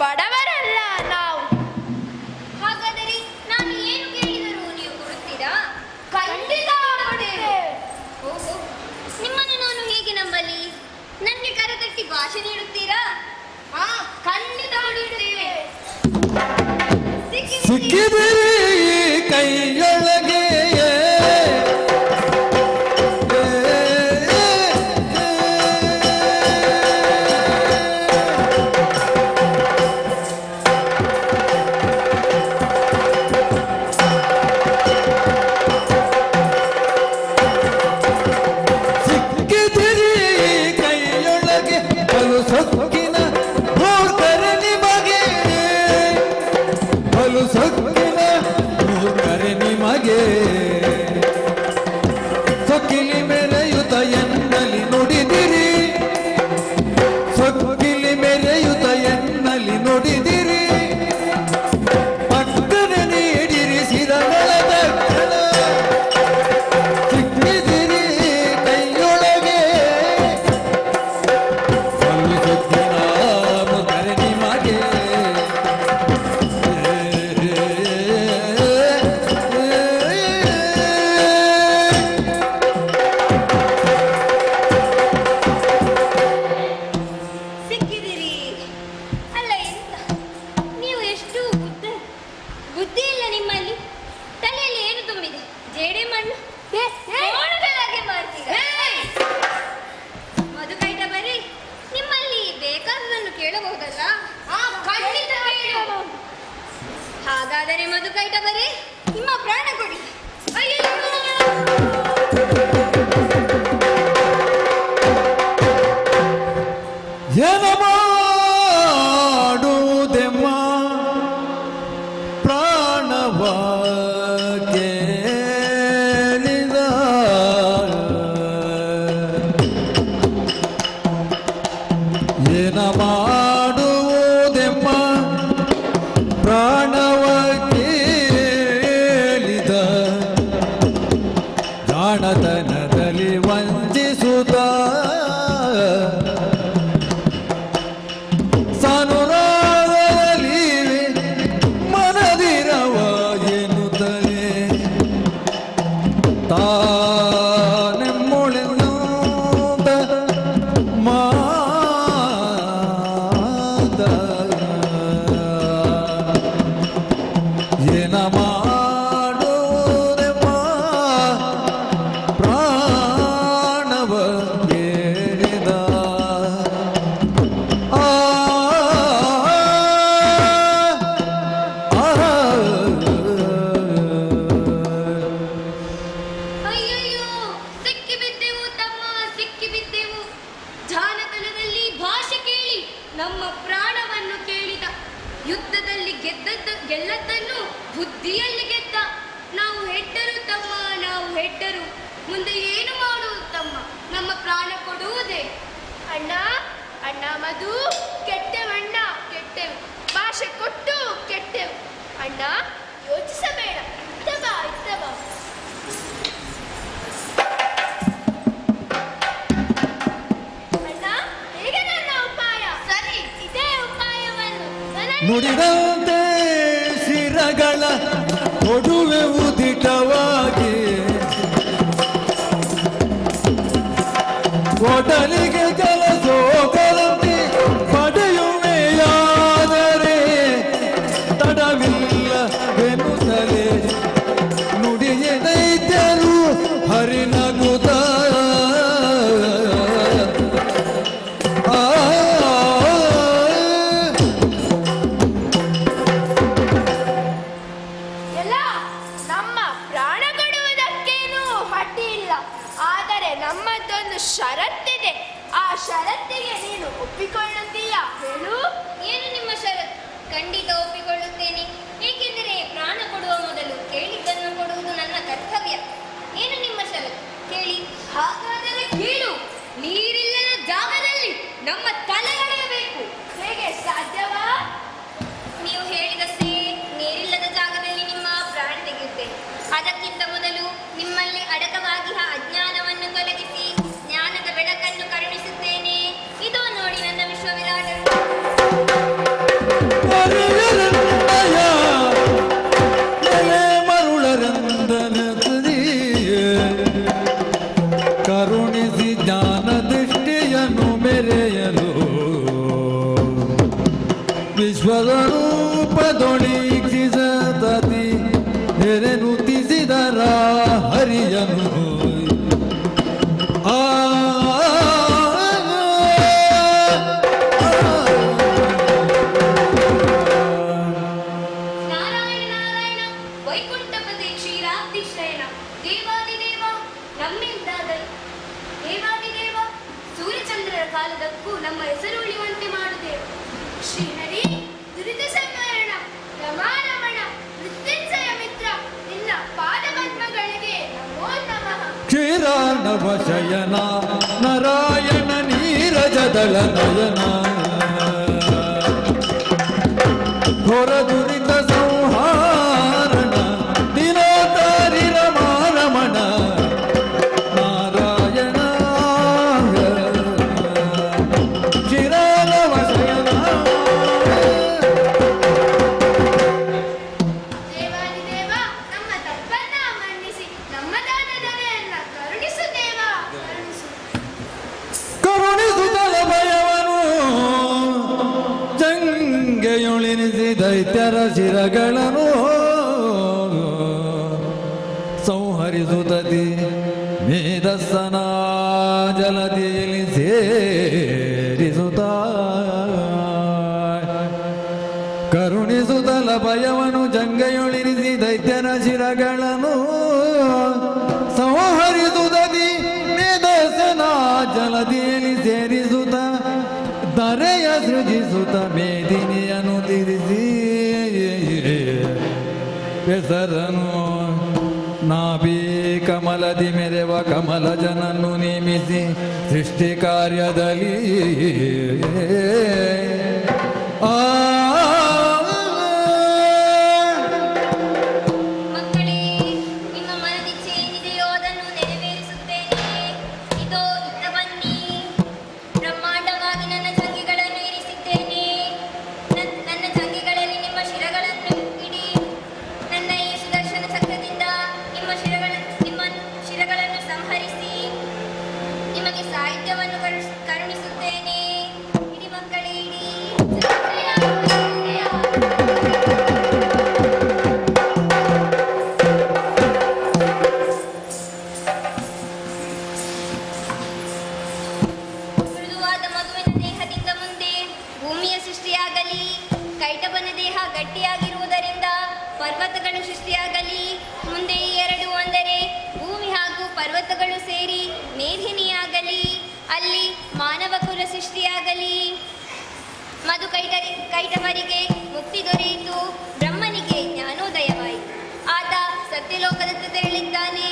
ಬಡವರಲ್ಲ ನಾವು. ಹಾಗಾದರೆ ನಾನು ಏನು ಕೇಳಿದರೂ ನೀವು ಕೊಡುತ್ತೀರಾ? ಖಂಡಿತ ಕೊಡುತ್ತೇವೆ. ಓಹೋ, ನಿಮ್ಮನ್ನು ನಾನು ಹೇಗೆ ನಂಬಲಿ? ನನಗೆ ಕರೆತಟ್ಟಿ ಭಾಷೆ ನೀಡುತ್ತೀರಾ? ಹಾ, ಖಂಡಿತ ಕೊಡುತ್ತೇವೆ. ಸಿಕ್ಕಿದಿರಿ ಕೈಯೊಳಗೆ ಸೊಕ್ಕಿಲಿ ಮೆರೆಯುತ ಎನ್ನಲಿ ನುಡಿದಿರಿ, ಸೊಕ್ಕಿಲಿ ಮೆರೆಯುತ ಎನ್ನಲಿ ನುಡಿದಿರಿ, ಪಕ್ಕನೆ ನೀಡಿರಿಸಿದ ನೆಲದ ಕ್ಷಣ ಸಿಕ್ಕಿದಿರಿ ಕೈಯೊಳಗೆ ಒಂದು ಸೊಕ್ಕಿನ ಮುಖರೆ ನಿಮಗೆ. ಬುದ್ಧಿ ಇಲ್ಲ ನಿಮ್ಮಲ್ಲಿ? ತಲೆಯಲ್ಲಿ ಏನು ತುಂಬಿದೆ? ಜೇಡಿ ಮಣ್ಣು ಮಾಡ್ತೀರಾ? ಮಧುಕೈಟ ಬರೀ ನಿಮ್ಮಲ್ಲಿ ಬೇಕಾದದನ್ನು ಕೇಳಬಹುದಲ್ಲ? ಖಂಡಿತ ಕೇಳು. ಹಾಗಾದರೆ ಮಧುಕೈಟ ಬರೀ ನಿಮ್ಮ ಪ್ರಾಣ ಕೊಡಿ. ಅಯ್ಯೋ, ಏನು ಮಾಡುವುದೆಮ್ಮ ಪ್ರಾಣವ ಕೇಳಿದ, ಏನ ಮಾಡುವುದೆಮ್ಮ ಪ್ರಾಣವ ಕೇಳಿದ, ಜಾಣತನದಲ್ಲಿ ವಂಚಿಸುತ್ತ ಸಾನುರಾಗಲಿ ಮನದಿರವ ಎನ್ನುತ್ತಲೇ ತಾನೆಮ್ಮೊಳೆಂದ ಮಾದ ಏನ ಮಾಡುವುದೆಮ್ಮ ಪ್ರಾಣವ ಕೇಳಿದ. ಅಯ್ಯಯ್ಯೋ, ಸಿಕ್ಕಿಬಿದ್ದೆವು ತಮ್ಮ, ಸಿಕ್ಕಿಬಿದ್ದೆವು. ಜಾನತನದಲ್ಲಿ ಭಾಷೆ ಕೇಳಿ ನಮ್ಮ ಪ್ರಾಣವನ್ನು ಕೇಳಿದ. ಯುದ್ಧದಲ್ಲಿ ಗೆಲ್ಲದ್ದನ್ನು ಬುದ್ಧಿಯಲ್ಲಿ ಗೆದ್ದ. ನಾವು ಹೆಡ್ಡರು ತಮ್ಮ, ನಾವು ಹೆಡ್ಡರು. ಮುಂದೆ ಏನು ಮಾಡುವುದು ತಮ್ಮ? ನಮ್ಮ ಪ್ರಾಣ ಕೊಡುವುದೇ? ಅಣ್ಣ, ಅಣ್ಣ ಮಧು, ಕೆಟ್ಟೆವಣ್ಣ, ಕೆಟ್ಟೆವು. ಭಾಷೆ ಕೊಟ್ಟು ಕೆಟ್ಟೆವು. ಅಣ್ಣ, ಯೋಚಿಸಬೇಡ, ಇತ್ತ ಬಾ, ಇತ್ತ ಬಾ. ಅಣ್ಣ, ಹೇಗೆ ನನ್ನ ಉಪಾಯ? ಸರಿ, ಇದೇ ಉಪಾಯವನ್ನು ನುಡಿದಂತೆ ಶಿರಗಳ ಕೊಡುವೆ ಉದಿಟವಾಗಿ, ಒಡಲಿಗೆ ಜಲಸೋಗರಂತೆ ಪಡೆಯುವೆಯಾದರೆ ತಡವಿಲ್ಲವೆನ್ನುತ್ತಲೇ ನುಡಿಯ ದೈತ್ಯರು ಹರಿನಗುತ್ತ ಎಲ್ಲ ನಮ್ಮ ಪ್ರಾಣ ಕೊಡುವುದಕ್ಕೇನು ಅಡ್ಡಿ ಇಲ್ಲ. ಆದರೆ ನಮ್ಮದೊಂದು ಷರತ್ತಿದೆ. ಆ ಷರತ್ತಿಗೆ ನೀನು ಒಪ್ಪಿಕೊಳ್ಳುತ್ತೀಯಾ? ಹೇಳು. ಏನು ನಿಮ್ಮ ಷರತ್ತು? ಖಂಡಿತ ಒಪ್ಪಿಕೊಳ್ಳುತ್ತೇನೆ. ಏಕೆಂದರೆ ಪ್ರಾಣ ಕೊಡುವ ಮೊದಲು ಕೇಳಿದ್ದನ್ನು ಕೊಡುವುದು ನನ್ನ ಕರ್ತವ್ಯ. ಏನು ನಿಮ್ಮ ಷರತ್ತು? ಕೇಳಿ. ಹಾಗಾದರೆ ಕೇಳು. ನೀರಿಲ್ಲದ ಜಾಗದಲ್ಲಿ ನಮ್ಮ ತಲೆ ಎಳೆಯಬೇಕು. ಹೇಗೆ ಸಾಧ್ಯವಾ? ನೀವು ಹೇಳಿದಷ್ಟೇ ನೀರಿಲ್ಲದ ಜಾಗದಲ್ಲಿ ನಿಮ್ಮ ಪ್ರಾಣ ತೆಗೆಯುತ್ತೇನೆ. ಅದಕ್ಕಿಂತ ಮೊದಲು ನಿಮ್ಮಲ್ಲಿ ಅಡಕವಾಗಿ ಅಜ್ಞಾನವನ್ನು ತೊಲಗಿಸಿ ಜ್ಞಾನದ ಬೆಳಕನ್ನು ಕರುಣಿಸುತ್ತೇನೆ. ಇದೋ ನೋಡಿ ನನ್ನ ವಿಶ್ವವಿರಾಟರು. ವೈಕುಂಠಪತಿ ಕ್ಷೀರಾಬ್ಧಿಶ್ರಯಣ ದೇವಾದಿದೇವ ನಮ್ಮಿಂದಾದನು. ದೇವಾದಿದೇವ ಸೂರ್ಯಚಂದ್ರರ ಕಾಲದಕ್ಕೂ ನಮ್ಮ ಹೆಸರು ಉಳಿಯುವಂತೆ ಮಾಡುತ್ತೇವೆ. ಶ್ರೀಹರಿ ದುರಿತ ಸಂಹರಣ ರಮಾರಮಣ ಮೃತ್ಯುಂಜಯ ಮಿತ್ರ ನಿನ್ನ ಪಾದಪದ್ಮಗಳಿಗೆ ನಮೋ ನಮಃ. ಕ್ಷೀರಾರ್ಣವ ಶಯನ ನಾರಾಯಣ ನೀರಜದಳ ನಯನ ಘೋರ ದುರಿತ ಸಂಹಾರಣ ದಿನೋದಾರಿ ರಮಾರಮಣ ನಾರಾಯಣ ಕ್ಷೀರಾರ್ಣವ ಶಯನ. ದೇವಾದಿದೇವ ನಮ್ಮ ತಪ್ಪನ್ನ ಮನ್ನಿಸಿ ನಮ್ಮ ದಾನಧನೆಯನ್ನ ಕರುಣಿಸು ದೇವ ಕರುಣಿಸು. ಕರುಣಿಸುತ್ತಲ ಭಯವನು ಜಂಗೆಯೊಳಿನಿಸಿ ದೈತ್ಯರ ಶಿರಗಳನ್ನು ಸಂಹರಿಸುತ್ತದೆ ಮೇಧಸ್ಸನ ಜಲದಿಯಲ್ಲಿ ಸೇರಿಸುತ್ತ ಕರುಣಿಸುತ್ತಲ ಭಯವನು ಜಂಗೆಯೊಳಿನಿಸಿ ದೈತ್ಯರ ಶಿರಗಳನ್ನು ಸಂಹರಿಸುತ್ತದೆ ಮೇಧಸ್ಸನ ಜಲದಿಯಲ್ಲಿ ಸೇರಿಸುತ್ತ ಧರೆಯ ಸೃಜಿಸುತ್ತ ಮೇದಿನಿಯನ್ನು ತಿರಿಸಿ ಹೆಸರನು ನಾಭಿ ಕಮಲದಿ ಮೆರೆವ ಕಮಲ ಜನನ್ನು ನೇಮಿಸಿ ಸೃಷ್ಟಿ ಕಾರ್ಯದಲ್ಲಿ ಮಕ್ಕಳೇ, ನಿಮ್ಮ ಮನದಿಚ್ಛೆ ಏನಿದೆಯೋ ಅದನ್ನು ನೆರವೇರಿಸುತ್ತೇನೆ. ಇದೋ ಇತ್ತ ಬನ್ನಿ. ಬ್ರಹ್ಮಾಂಡವಾಗಿ ನನ್ನ ಜಂಗಿಗಳನ್ನು ಇರಿಸಿದ್ದೇನೆ. ನನ್ನ ಜಂಗಿಗಳಲ್ಲಿ ನಿಮ್ಮ ಶಿರಗಳನ್ನು ಇಡಿ. ನನ್ನ ಈ ಸುದರ್ಶನ ಚಕ್ರದಿಂದ ನಿಮ್ಮ ಶಿರಗಳನ್ನು ಸಂಹರಿಸಿ ನಿಮಗೆ ಸಾಹಿತ್ಯವನ್ನು ಕರುಣಿಸುತ್ತೇನೆ. ಇಡಿ ಮಕ್ಕಳೇ, ಇಡಿ. ಮೃದುವಾದ ಮಗುವಿನ ದೇಹದಿಂದ ಮುಂದೆ ಭೂಮಿಯ ಸೃಷ್ಟಿಯಾಗಲಿ. ಕೈಟಬನ ದೇಹ ಗಟ್ಟಿಯಾಗಿರುವುದರಿಂದ ಪರ್ವತಗಳು ಸೃಷ್ಟಿಯಾಗಲಿ. ಮುಂದೆ ಈ ಎರಡು ಅಂದರೆ ಭೂಮಿ ಹಾಗೂ ಪರ್ವತಗಳು ಸೇರಿ ಮೇದಿನಿಯಾಗಲಿ. ಅಲ್ಲಿ ಮಾನವ ಕುಲ ಸೃಷ್ಟಿಯಾಗಲಿ. ಮಧು ಕೈಟಮರಿಗೆ ಮುಕ್ತಿ ದೊರೆಯಿತು. ಬ್ರಹ್ಮನಿಗೆ ಜ್ಞಾನೋದಯವಾಯಿತು. ಆತ ಸತ್ಯಲೋಕದತ್ತ ತೆರಳಿದ್ದಾನೆ.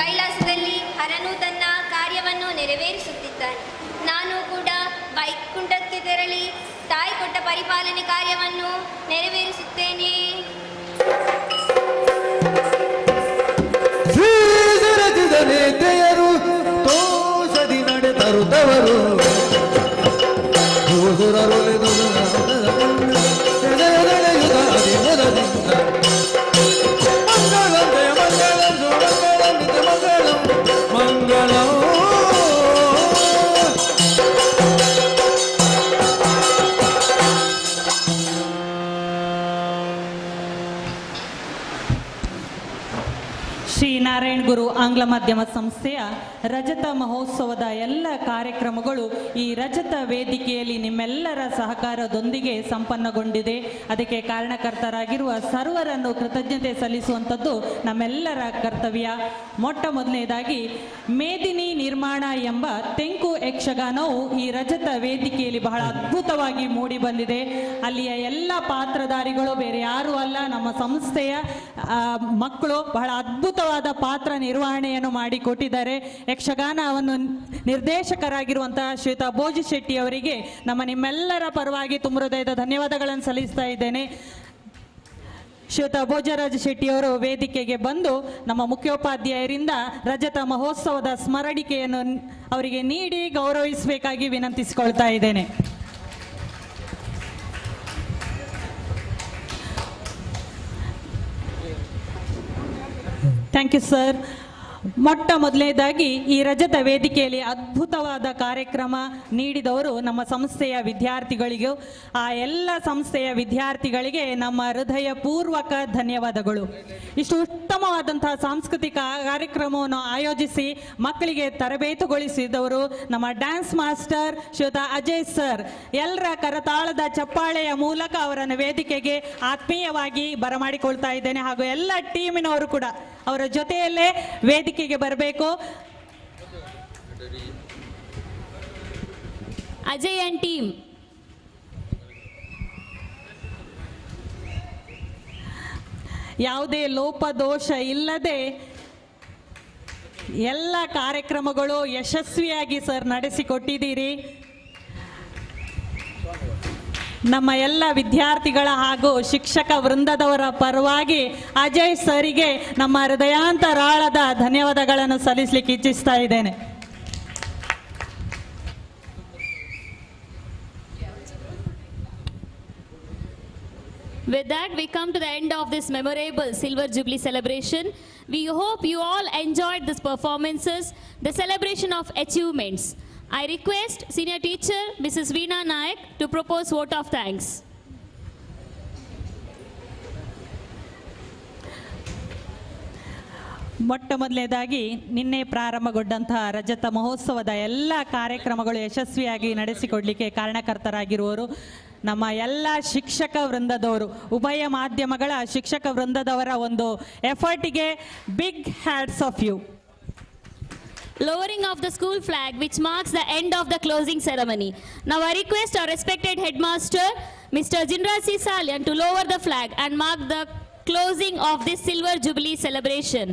ಕೈಲಾಸದಲ್ಲಿ ಹರನು ತನ್ನ ಕಾರ್ಯವನ್ನು ನೆರವೇರಿಸುತ್ತಿದ್ದಾನೆ. ನಾನು ಕೂಡ ವೈಕುಂಠಕ್ಕೆ ತೆರಳಿ ತಾಯಿ ಕೊಟ್ಟ ಪರಿಪಾಲನೆ ಕಾರ್ಯವನ್ನು ನೆರವೇರಿಸುತ್ತೇನೆ. ಶ್ರೀರಚಿತ ನೇತೆಯರು ತೋಷದಿ ನಡೆ ತರುತ್ತವರು ಶ್ರೀ ನಾರಾಯಣ ಗುರು ಆಂಗ್ಲ ಮಾಧ್ಯಮ ಸಂಸ್ಥೆಯ ರಜತ ಮಹೋತ್ಸವದ ಎಲ್ಲ ಕಾರ್ಯಕ್ರಮಗಳು ಈ ರಜತ ವೇದಿಕೆಯಲ್ಲಿ ನಿಮ್ಮೆಲ್ಲರ ಸಹಕಾರದೊಂದಿಗೆ ಸಂಪನ್ನಗೊಂಡಿದೆ. ಅದಕ್ಕೆ ಕಾರಣಕರ್ತರಾಗಿರುವ ಸರ್ವರನ್ನು ಕೃತಜ್ಞತೆ ಸಲ್ಲಿಸುವಂಥದ್ದು ನಮ್ಮೆಲ್ಲರ ಕರ್ತವ್ಯ. ಮೊಟ್ಟ ಮೊದಲನೇದಾಗಿ ಮೇದಿನಿ ನಿರ್ಮಾಣ ಎಂಬ ತೆಂಕು ಯಕ್ಷಗಾನವು ಈ ರಜತ ವೇದಿಕೆಯಲ್ಲಿ ಬಹಳ ಅದ್ಭುತವಾಗಿ ಮೂಡಿ ಬಂದಿದೆ. ಅಲ್ಲಿಯ ಎಲ್ಲ ಪಾತ್ರಧಾರಿಗಳು ಬೇರೆ ಯಾರೂ ಅಲ್ಲ, ನಮ್ಮ ಸಂಸ್ಥೆಯ ಮಕ್ಕಳು ಬಹಳ ಅದ್ಭುತವಾದ ಪಾತ್ರ ನಿರ್ವಹಣೆಯನ್ನು ಮಾಡಿಕೊಟ್ಟಿದ್ದಾರೆ. ಯಕ್ಷಗಾನವನ್ನು ನಿರ್ದೇಶಕರಾಗಿರುವಂತಹ ಶ್ರೀಯುತ ಬೋಜಿ ಶೆಟ್ಟಿ ಅವರಿಗೆ ನಿಮ್ಮೆಲ್ಲರ ಪರವಾಗಿ ತುಂಬ ಹೃದಯದ ಧನ್ಯವಾದಗಳನ್ನು ಸಲ್ಲಿಸ್ತಾ ಇದ್ದೇನೆ. ಶ್ರೀಯುತ ಭೋಜರಾಜ ಶೆಟ್ಟಿಯವರು ವೇದಿಕೆಗೆ ಬಂದು ನಮ್ಮ ಮುಖ್ಯೋಪಾಧ್ಯಾಯರಿಂದ ರಜತ ಮಹೋತ್ಸವದ ಸ್ಮರಣಿಕೆಯನ್ನು ಅವರಿಗೆ ನೀಡಿ ಗೌರವಿಸಬೇಕಾಗಿ ವಿನಂತಿಸಿಕೊಳ್ತಾ ಇದ್ದೇನೆ. Thank you sir. ಮೊಟ್ಟ ಮೊದಲನೇದಾಗಿ ಈ ರಜತ ವೇದಿಕೆಯಲ್ಲಿ ಅದ್ಭುತವಾದ ಕಾರ್ಯಕ್ರಮ ನೀಡಿದವರು ನಮ್ಮ ಸಂಸ್ಥೆಯ ವಿದ್ಯಾರ್ಥಿಗಳಿಗೂ, ಆ ಎಲ್ಲ ಸಂಸ್ಥೆಯ ವಿದ್ಯಾರ್ಥಿಗಳಿಗೆ ನಮ್ಮ ಹೃದಯಪೂರ್ವಕ ಧನ್ಯವಾದಗಳು. ಇಷ್ಟು ಉತ್ತಮವಾದಂತಹ ಸಾಂಸ್ಕೃತಿಕ ಕಾರ್ಯಕ್ರಮವನ್ನು ಆಯೋಜಿಸಿ ಮಕ್ಕಳಿಗೆ ತರಬೇತುಗೊಳಿಸಿದವರು ನಮ್ಮ ಡ್ಯಾನ್ಸ್ ಮಾಸ್ಟರ್ ಶ್ರೀಯುತ ಅಜಯ್ ಸರ್. ಎಲ್ಲರ ಕರತಾಳದ ಚಪ್ಪಾಳೆಯ ಮೂಲಕ ಅವರನ್ನು ವೇದಿಕೆಗೆ ಆತ್ಮೀಯವಾಗಿ ಬರಮಾಡಿಕೊಳ್ತಾ ಇದ್ದೇನೆ. ಹಾಗೂ ಎಲ್ಲ ಟೀಮಿನವರು ಕೂಡ ಅವರ ಜೊತೆಯಲ್ಲೇ ವೇದಿಕೆಗೆ ಬರಬೇಕು. Ajay and team. ಯಾವುದೇ ಲೋಪದೋಷ ಇಲ್ಲದೆ ಎಲ್ಲ ಕಾರ್ಯಕ್ರಮಗಳು ಯಶಸ್ವಿಯಾಗಿ ಸರ್ ನಡೆಸಿಕೊಟ್ಟಿದ್ದೀರಿ. ನಮ್ಮ ಎಲ್ಲ ವಿದ್ಯಾರ್ಥಿಗಳ ಹಾಗೂ ಶಿಕ್ಷಕ ವೃಂದದವರ ಪರವಾಗಿ ಅಜಯ್ ಸರಿಗೆ ನಮ್ಮ ಹೃದಯಾಂತರಾಳದ ಧನ್ಯವಾದಗಳನ್ನು ಸಲ್ಲಿಸಲಿಕ್ಕೆ ಇಚ್ಛಿಸ್ತಾ ಇದ್ದೇನೆ. With that, we come to the end of this memorable Silver Jubilee celebration. We hope you all enjoyed these performances, the celebration of achievements. I request Senior Teacher Mrs. Veena Nayak to propose vote of thanks. ಮೊಟ್ಟ ಮೊದಲನೇದಾಗಿ ನಿನ್ನೆ ಪ್ರಾರಂಭಗೊಂಡಂತಹ ರಜತ ಮಹೋತ್ಸವದ ಎಲ್ಲ ಕಾರ್ಯಕ್ರಮಗಳು ಯಶಸ್ವಿಯಾಗಿ ನಡೆಸಿಕೊಡಲಿಕ್ಕೆ ಕಾರಣಕರ್ತರಾಗಿರುವವರು ನಮ್ಮ ಎಲ್ಲ ಶಿಕ್ಷಕ ವೃಂದದವರು, ಉಭಯ ಮಾಧ್ಯಮಗಳ ಶಿಕ್ಷಕ ವೃಂದದವರ ಒಂದು ಎಫರ್ಟಿಗೆ big hats off you. Lowering of the school flag, which marks the end of the closing ceremony. Now I request our respected headmaster, Mr. Jinraj C. Salyan, to lower the flag and mark the closing of this Silver Jubilee celebration.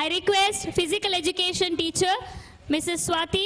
I request physical education teacher, Mrs. Swati